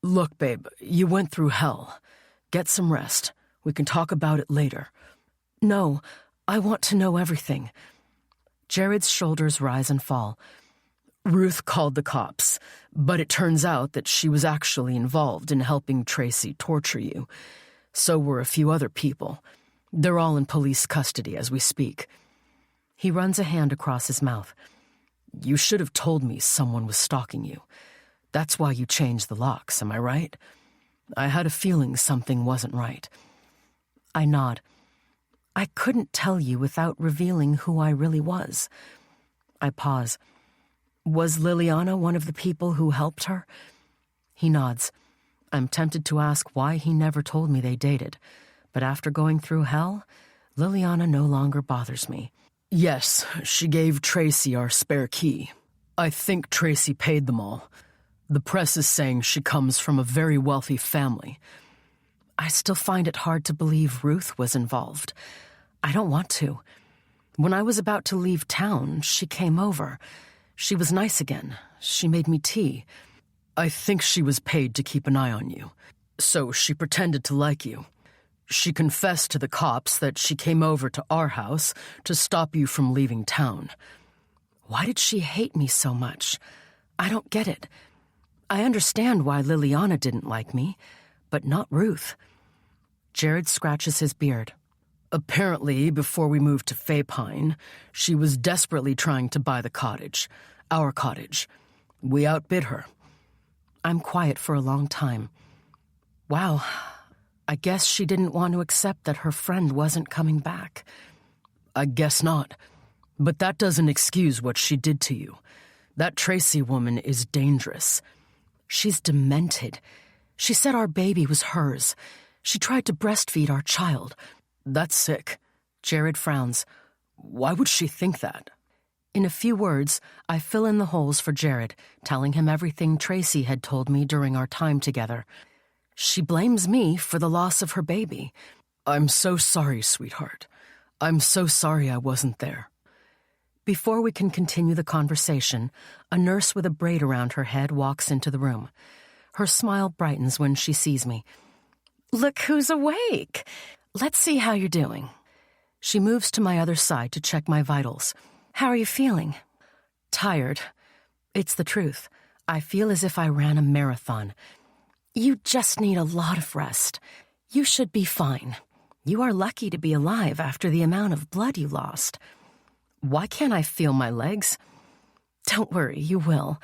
Look, babe, you went through hell. Get some rest. We can talk about it later. No, I want to know everything. Jared's shoulders rise and fall. Ruth called the cops, but it turns out that she was actually involved in helping Tracy torture you. So were a few other people. They're all in police custody as we speak. He runs a hand across his mouth. You should have told me someone was stalking you. That's why you changed the locks, am I right? I had a feeling something wasn't right. I nod. I couldn't tell you without revealing who I really was. I pause. Was Liliana one of the people who helped her? He nods. I'm tempted to ask why he never told me they dated, but after going through hell, Liliana no longer bothers me. Yes, she gave Tracy our spare key. I think Tracy paid them all. The press is saying she comes from a very wealthy family. I still find it hard to believe Ruth was involved. I don't want to. When I was about to leave town, she came over. She was nice again. She made me tea. I think she was paid to keep an eye on you. So she pretended to like you. She confessed to the cops that she came over to our house to stop you from leaving town. Why did she hate me so much? I don't get it. I understand why Liliana didn't like me, but not Ruth. Jared scratches his beard. Apparently, before we moved to Faypine, she was desperately trying to buy the cottage, our cottage. We outbid her. I'm quiet for a long time. Wow, I guess she didn't want to accept that her friend wasn't coming back. I guess not. But that doesn't excuse what she did to you. That Tracy woman is dangerous. She's demented. She said our baby was hers. She tried to breastfeed our child. That's sick. Jared frowns. Why would she think that? In a few words, I fill in the holes for Jared, telling him everything Tracy had told me during our time together. She blames me for the loss of her baby. I'm so sorry, sweetheart. I'm so sorry I wasn't there. Before we can continue the conversation, a nurse with a braid around her head walks into the room. Her smile brightens when she sees me. Look who's awake! Let's see how you're doing. She moves to my other side to check my vitals. How are you feeling? Tired. It's the truth. I feel as if I ran a marathon. You just need a lot of rest. You should be fine. You are lucky to be alive after the amount of blood you lost. Why can't I feel my legs? Don't worry, you will.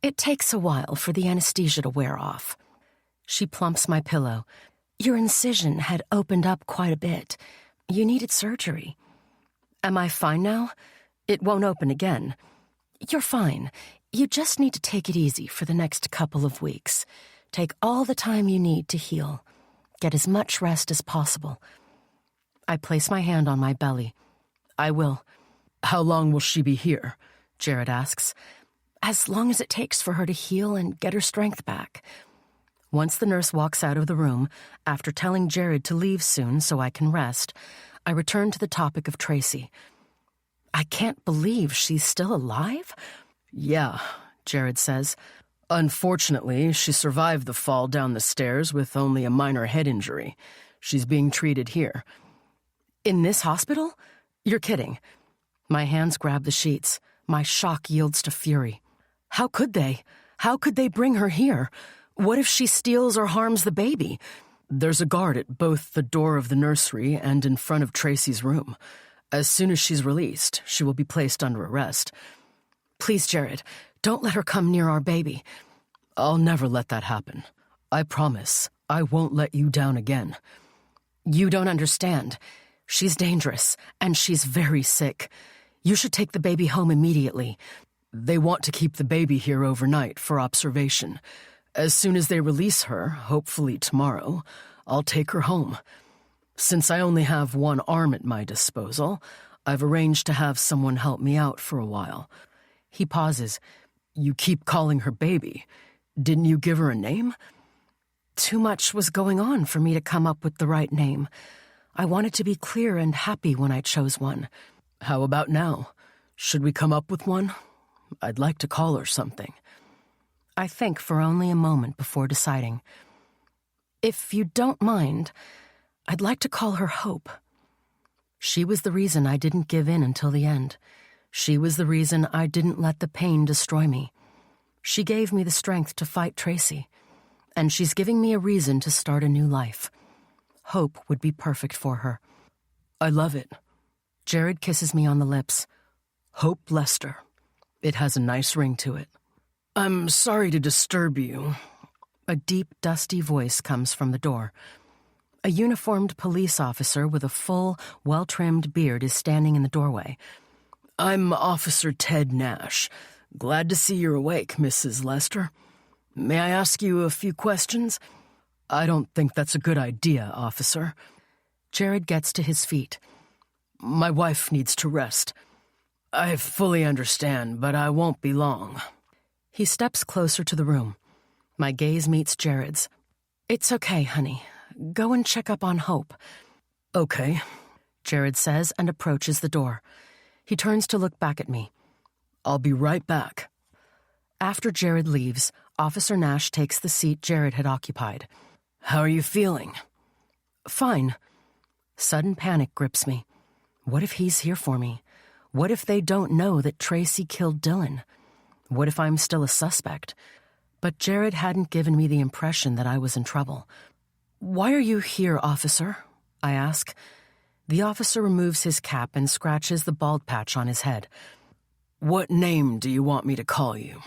It takes a while for the anesthesia to wear off. She plumps my pillow. Your incision had opened up quite a bit. You needed surgery. Am I fine now? It won't open again. You're fine. You just need to take it easy for the next couple of weeks. Take all the time you need to heal. Get as much rest as possible. I place my hand on my belly. I will. How long will she be here? Jared asks. As long as it takes for her to heal and get her strength back. Once the nurse walks out of the room, after telling Jared to leave soon so I can rest, I return to the topic of Tracy. I can't believe she's still alive? Yeah, Jared says. Unfortunately, she survived the fall down the stairs with only a minor head injury. She's being treated here. In this hospital? You're kidding. My hands grab the sheets. My shock yields to fury. How could they? How could they bring her here? What if she steals or harms the baby? There's a guard at both the door of the nursery and in front of Tracy's room. As soon as she's released, she will be placed under arrest. Please, Jared, don't let her come near our baby. I'll never let that happen. I promise. I won't let you down again. You don't understand. She's dangerous, and she's very sick. You should take the baby home immediately. They want to keep the baby here overnight for observation. As soon as they release her, hopefully tomorrow, I'll take her home. Since I only have one arm at my disposal, I've arranged to have someone help me out for a while. He pauses. You keep calling her baby. Didn't you give her a name? Too much was going on for me to come up with the right name. I wanted to be clear and happy when I chose one. How about now? Should we come up with one? I'd like to call her something. I think for only a moment before deciding. If you don't mind, I'd like to call her Hope. She was the reason I didn't give in until the end. She was the reason I didn't let the pain destroy me. She gave me the strength to fight Tracy, and she's giving me a reason to start a new life. Hope would be perfect for her. I love it. Jared kisses me on the lips. Hope Lester. It has a nice ring to it. I'm sorry to disturb you. A deep, dusty voice comes from the door. A uniformed police officer with a full, well-trimmed beard is standing in the doorway. I'm Officer Ted Nash. Glad to see you're awake, Mrs. Lester. May I ask you a few questions? I don't think that's a good idea, officer. Jared gets to his feet. My wife needs to rest. I fully understand, but I won't be long. He steps closer to the room. My gaze meets Jared's. It's okay, honey. Go and check up on Hope." Okay. Jared says and approaches the door. He turns to look back at me. I'll be right back. After Jared leaves, Officer Nash takes the seat Jared had occupied. How are you feeling? Fine. Sudden panic grips me. What if he's here for me? What if they don't know that Tracy killed Dylan? What if I'm still a suspect? But Jared hadn't given me the impression that I was in trouble. "Why are you here, officer?" I ask. The officer removes his cap and scratches the bald patch on his head. "What name do you want me to call you?"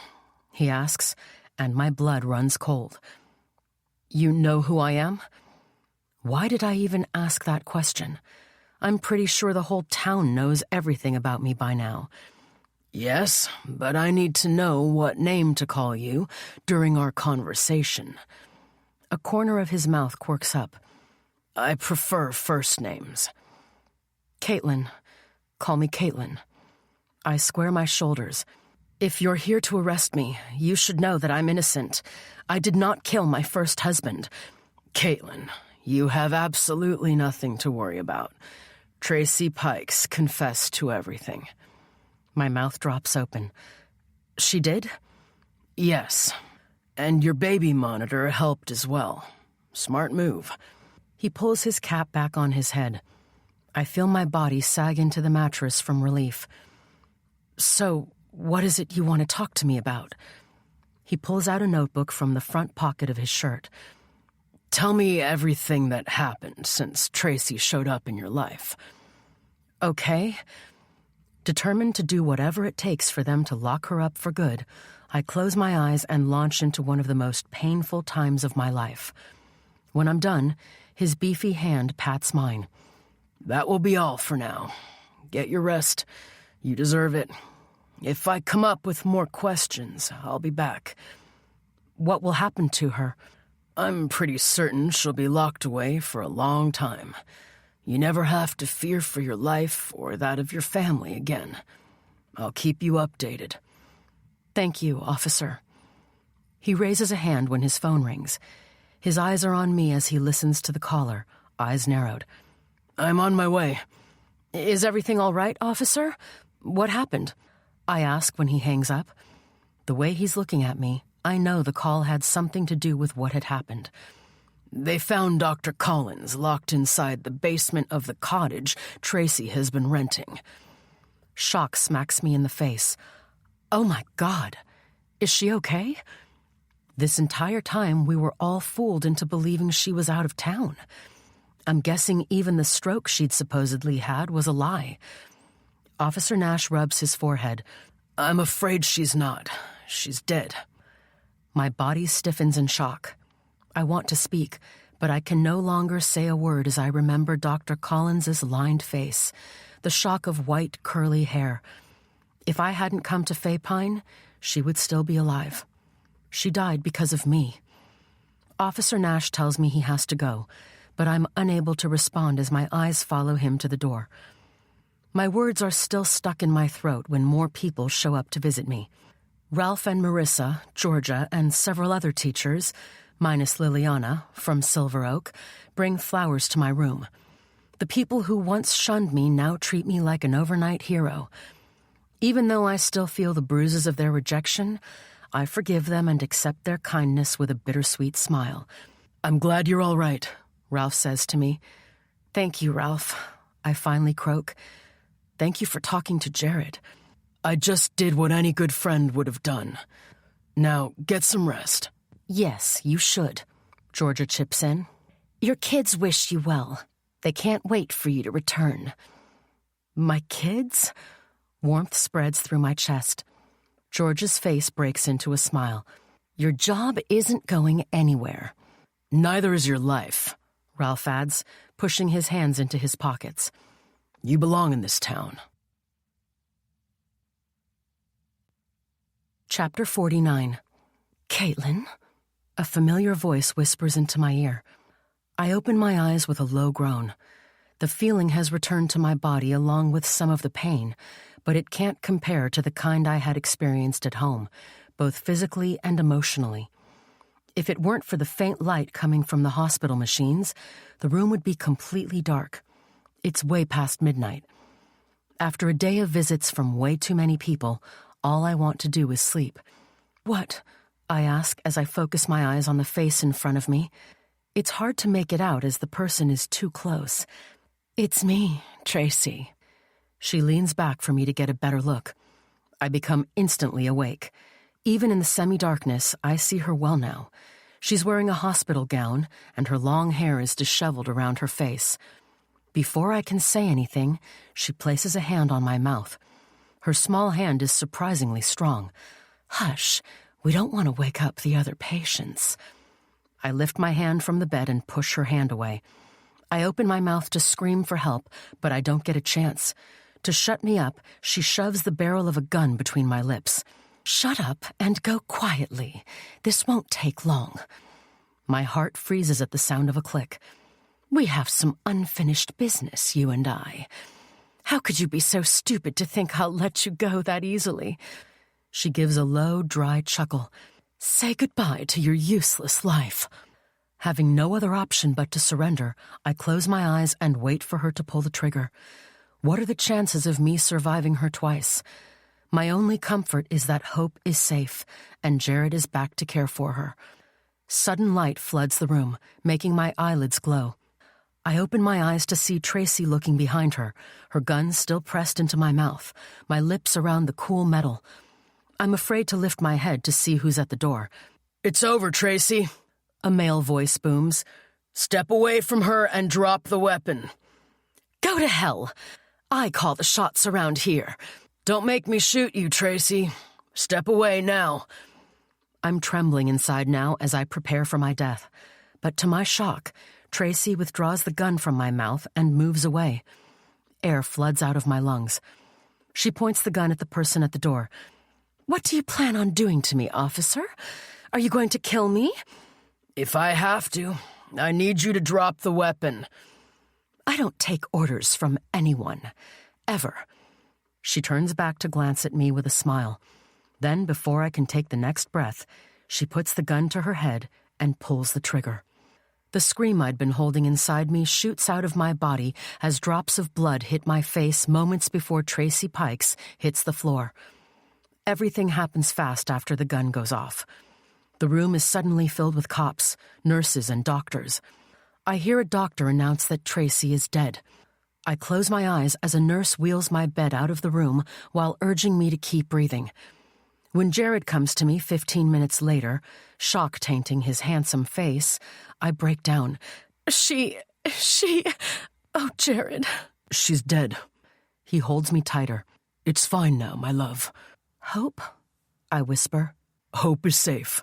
he asks, and my blood runs cold. "You know who I am?" Why did I even ask that question? I'm pretty sure the whole town knows everything about me by now. "Yes, but I need to know what name to call you during our conversation." A corner of his mouth quirks up. "I prefer first names." "Caitlin. Call me Caitlin." I square my shoulders. "If you're here to arrest me, you should know that I'm innocent. I did not kill my first husband." "Caitlin, you have absolutely nothing to worry about. Tracy Pikes confessed to everything." My mouth drops open. "She did?" "Yes. And your baby monitor helped as well. Smart move." He pulls his cap back on his head. I feel my body sag into the mattress from relief. "So, what is it you want to talk to me about?" He pulls out a notebook from the front pocket of his shirt. "Tell me everything that happened since Tracy showed up in your life." "Okay." Determined to do whatever it takes for them to lock her up for good, I close my eyes and launch into one of the most painful times of my life. When I'm done, his beefy hand pats mine. "That will be all for now. Get your rest. You deserve it. If I come up with more questions, I'll be back." "What will happen to her?" "I'm pretty certain she'll be locked away for a long time. You never have to fear for your life or that of your family again. I'll keep you updated." "Thank you, officer." He raises a hand when his phone rings. His eyes are on me as he listens to the caller, eyes narrowed. "I'm on my way." "Is everything all right, officer? What happened?" I ask when he hangs up. The way he's looking at me, I know the call had something to do with what had happened. "They found Dr. Collins locked inside the basement of the cottage Tracy has been renting." Shock smacks me in the face. Oh my God. Is she okay? This entire time we were all fooled into believing she was out of town. I'm guessing even the stroke she'd supposedly had was a lie. Officer Nash rubs his forehead. "I'm afraid she's not. She's dead." My body stiffens in shock. I want to speak, but I can no longer say a word as I remember Dr. Collins's lined face, the shock of white, curly hair. If I hadn't come to Fay Pine, she would still be alive. She died because of me. Officer Nash tells me he has to go, but I'm unable to respond as my eyes follow him to the door. My words are still stuck in my throat when more people show up to visit me. Ralph and Marissa, Georgia, and several other teachers, minus Liliana, from Silver Oak, bring flowers to my room. The people who once shunned me now treat me like an overnight hero. Even though I still feel the bruises of their rejection, I forgive them and accept their kindness with a bittersweet smile. "I'm glad you're all right," Ralph says to me. "Thank you, Ralph," I finally croak. "Thank you for talking to Jared." "I just did what any good friend would have done. Now, get some rest." "Yes, you should," Georgia chips in. "Your kids wish you well. They can't wait for you to return." "My kids?" Warmth spreads through my chest. Georgia's face breaks into a smile. "Your job isn't going anywhere." "Neither is your life," Ralph adds, pushing his hands into his pockets. "You belong in this town." Chapter 49. "Caitlin?" A familiar voice whispers into my ear. I open my eyes with a low groan. The feeling has returned to my body along with some of the pain, but it can't compare to the kind I had experienced at home, both physically and emotionally. If it weren't for the faint light coming from the hospital machines, the room would be completely dark. It's way past midnight. After a day of visits from way too many people, all I want to do is sleep. "What?" I ask as I focus my eyes on the face in front of me. It's hard to make it out as the person is too close. "It's me, Tracy." She leans back for me to get a better look. I become instantly awake. Even in the semi-darkness, I see her well now. She's wearing a hospital gown, and her long hair is disheveled around her face. Before I can say anything, she places a hand on my mouth. Her small hand is surprisingly strong. "Hush, we don't want to wake up the other patients." I lift my hand from the bed and push her hand away. I open my mouth to scream for help, but I don't get a chance. To shut me up, she shoves the barrel of a gun between my lips. "Shut up and go quietly. This won't take long." My heart freezes at the sound of a click. "We have some unfinished business, you and I. How could you be so stupid to think I'll let you go that easily?" She gives a low, dry chuckle. "Say goodbye to your useless life." Having no other option but to surrender, I close my eyes and wait for her to pull the trigger. What are the chances of me surviving her twice? My only comfort is that Hope is safe, and Jared is back to care for her. Sudden light floods the room, making my eyelids glow. I open my eyes to see Tracy looking behind her, her gun still pressed into my mouth, my lips around the cool metal. I'm afraid to lift my head to see who's at the door. "It's over, Tracy," a male voice booms. "Step away from her and drop the weapon." "Go to hell. I call the shots around here." "Don't make me shoot you, Tracy. Step away now." I'm trembling inside now as I prepare for my death. But to my shock, Tracy withdraws the gun from my mouth and moves away. Air floods out of my lungs. She points the gun at the person at the door. "What do you plan on doing to me, officer? Are you going to kill me?" "If I have to, I need you to drop the weapon." "I don't take orders from anyone. Ever." She turns back to glance at me with a smile. Then, before I can take the next breath, she puts the gun to her head and pulls the trigger. The scream I'd been holding inside me shoots out of my body as drops of blood hit my face moments before Tracy Pikes hits the floor. Everything happens fast after the gun goes off. The room is suddenly filled with cops, nurses, and doctors. I hear a doctor announce that Tracy is dead. I close my eyes as a nurse wheels my bed out of the room while urging me to keep breathing. When Jared comes to me 15 minutes later, shock tainting his handsome face, I break down. She... Oh, Jared." "She's dead." He holds me tighter. "It's fine now, my love." "Hope?" I whisper. "Hope is safe."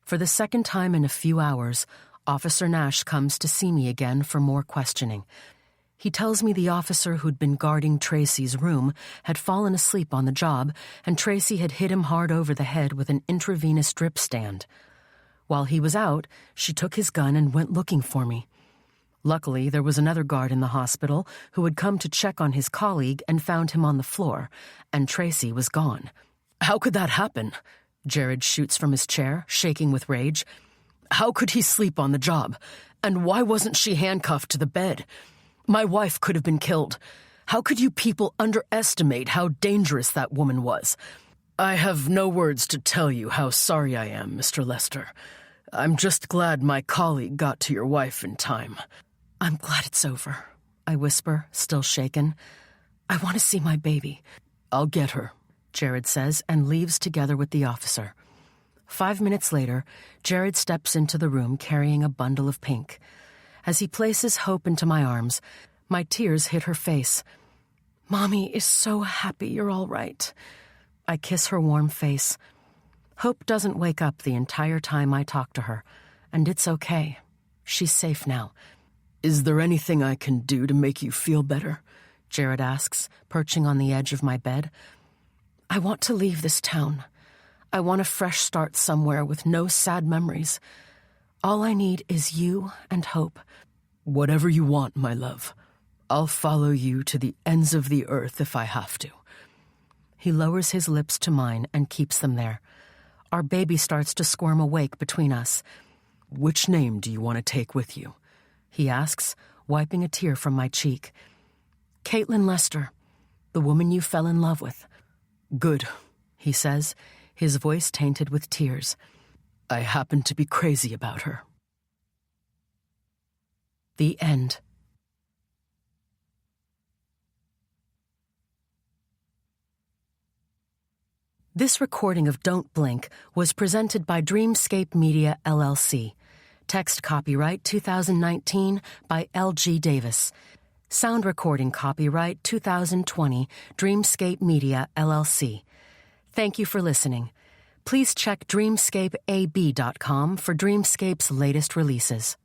For the second time in a few hours, Officer Nash comes to see me again for more questioning. He tells me the officer who'd been guarding Tracy's room had fallen asleep on the job, and Tracy had hit him hard over the head with an intravenous drip stand. While he was out, she took his gun and went looking for me. Luckily, there was another guard in the hospital who had come to check on his colleague and found him on the floor, and Tracy was gone. "How could that happen?" Jared shoots from his chair, shaking with rage. "How could he sleep on the job? And why wasn't she handcuffed to the bed? My wife could have been killed. How could you people underestimate how dangerous that woman was? I have no words to tell you how sorry I am, Mr. Lester. I'm just glad my colleague got to your wife in time." "I'm glad it's over," I whisper, still shaken. "I want to see my baby." "I'll get her," Jared says, and leaves together with the officer. 5 minutes later, Jared steps into the room carrying a bundle of pink. As he places Hope into my arms, my tears hit her face. "Mommy is so happy you're all right." I kiss her warm face. Hope doesn't wake up the entire time I talk to her, and it's okay. She's safe now. "Is there anything I can do to make you feel better?" Jared asks, perching on the edge of my bed. "I want to leave this town. I want a fresh start somewhere with no sad memories. All I need is you and Hope." "Whatever you want, my love. I'll follow you to the ends of the earth if I have to." He lowers his lips to mine and keeps them there. our baby starts to squirm awake between us. "Which name do you want to take with you?" he asks, wiping a tear from my cheek. "Caitlin Lester, the woman you fell in love with." "Good," he says, his voice tainted with tears. "I happen to be crazy about her." The end. This recording of Don't Blink was presented by Dreamscape Media, LLC. Text copyright 2019 by L.G. Davis. Sound recording copyright 2020, Dreamscape Media, LLC. Thank you for listening. Please check dreamscapeab.com for Dreamscape's latest releases.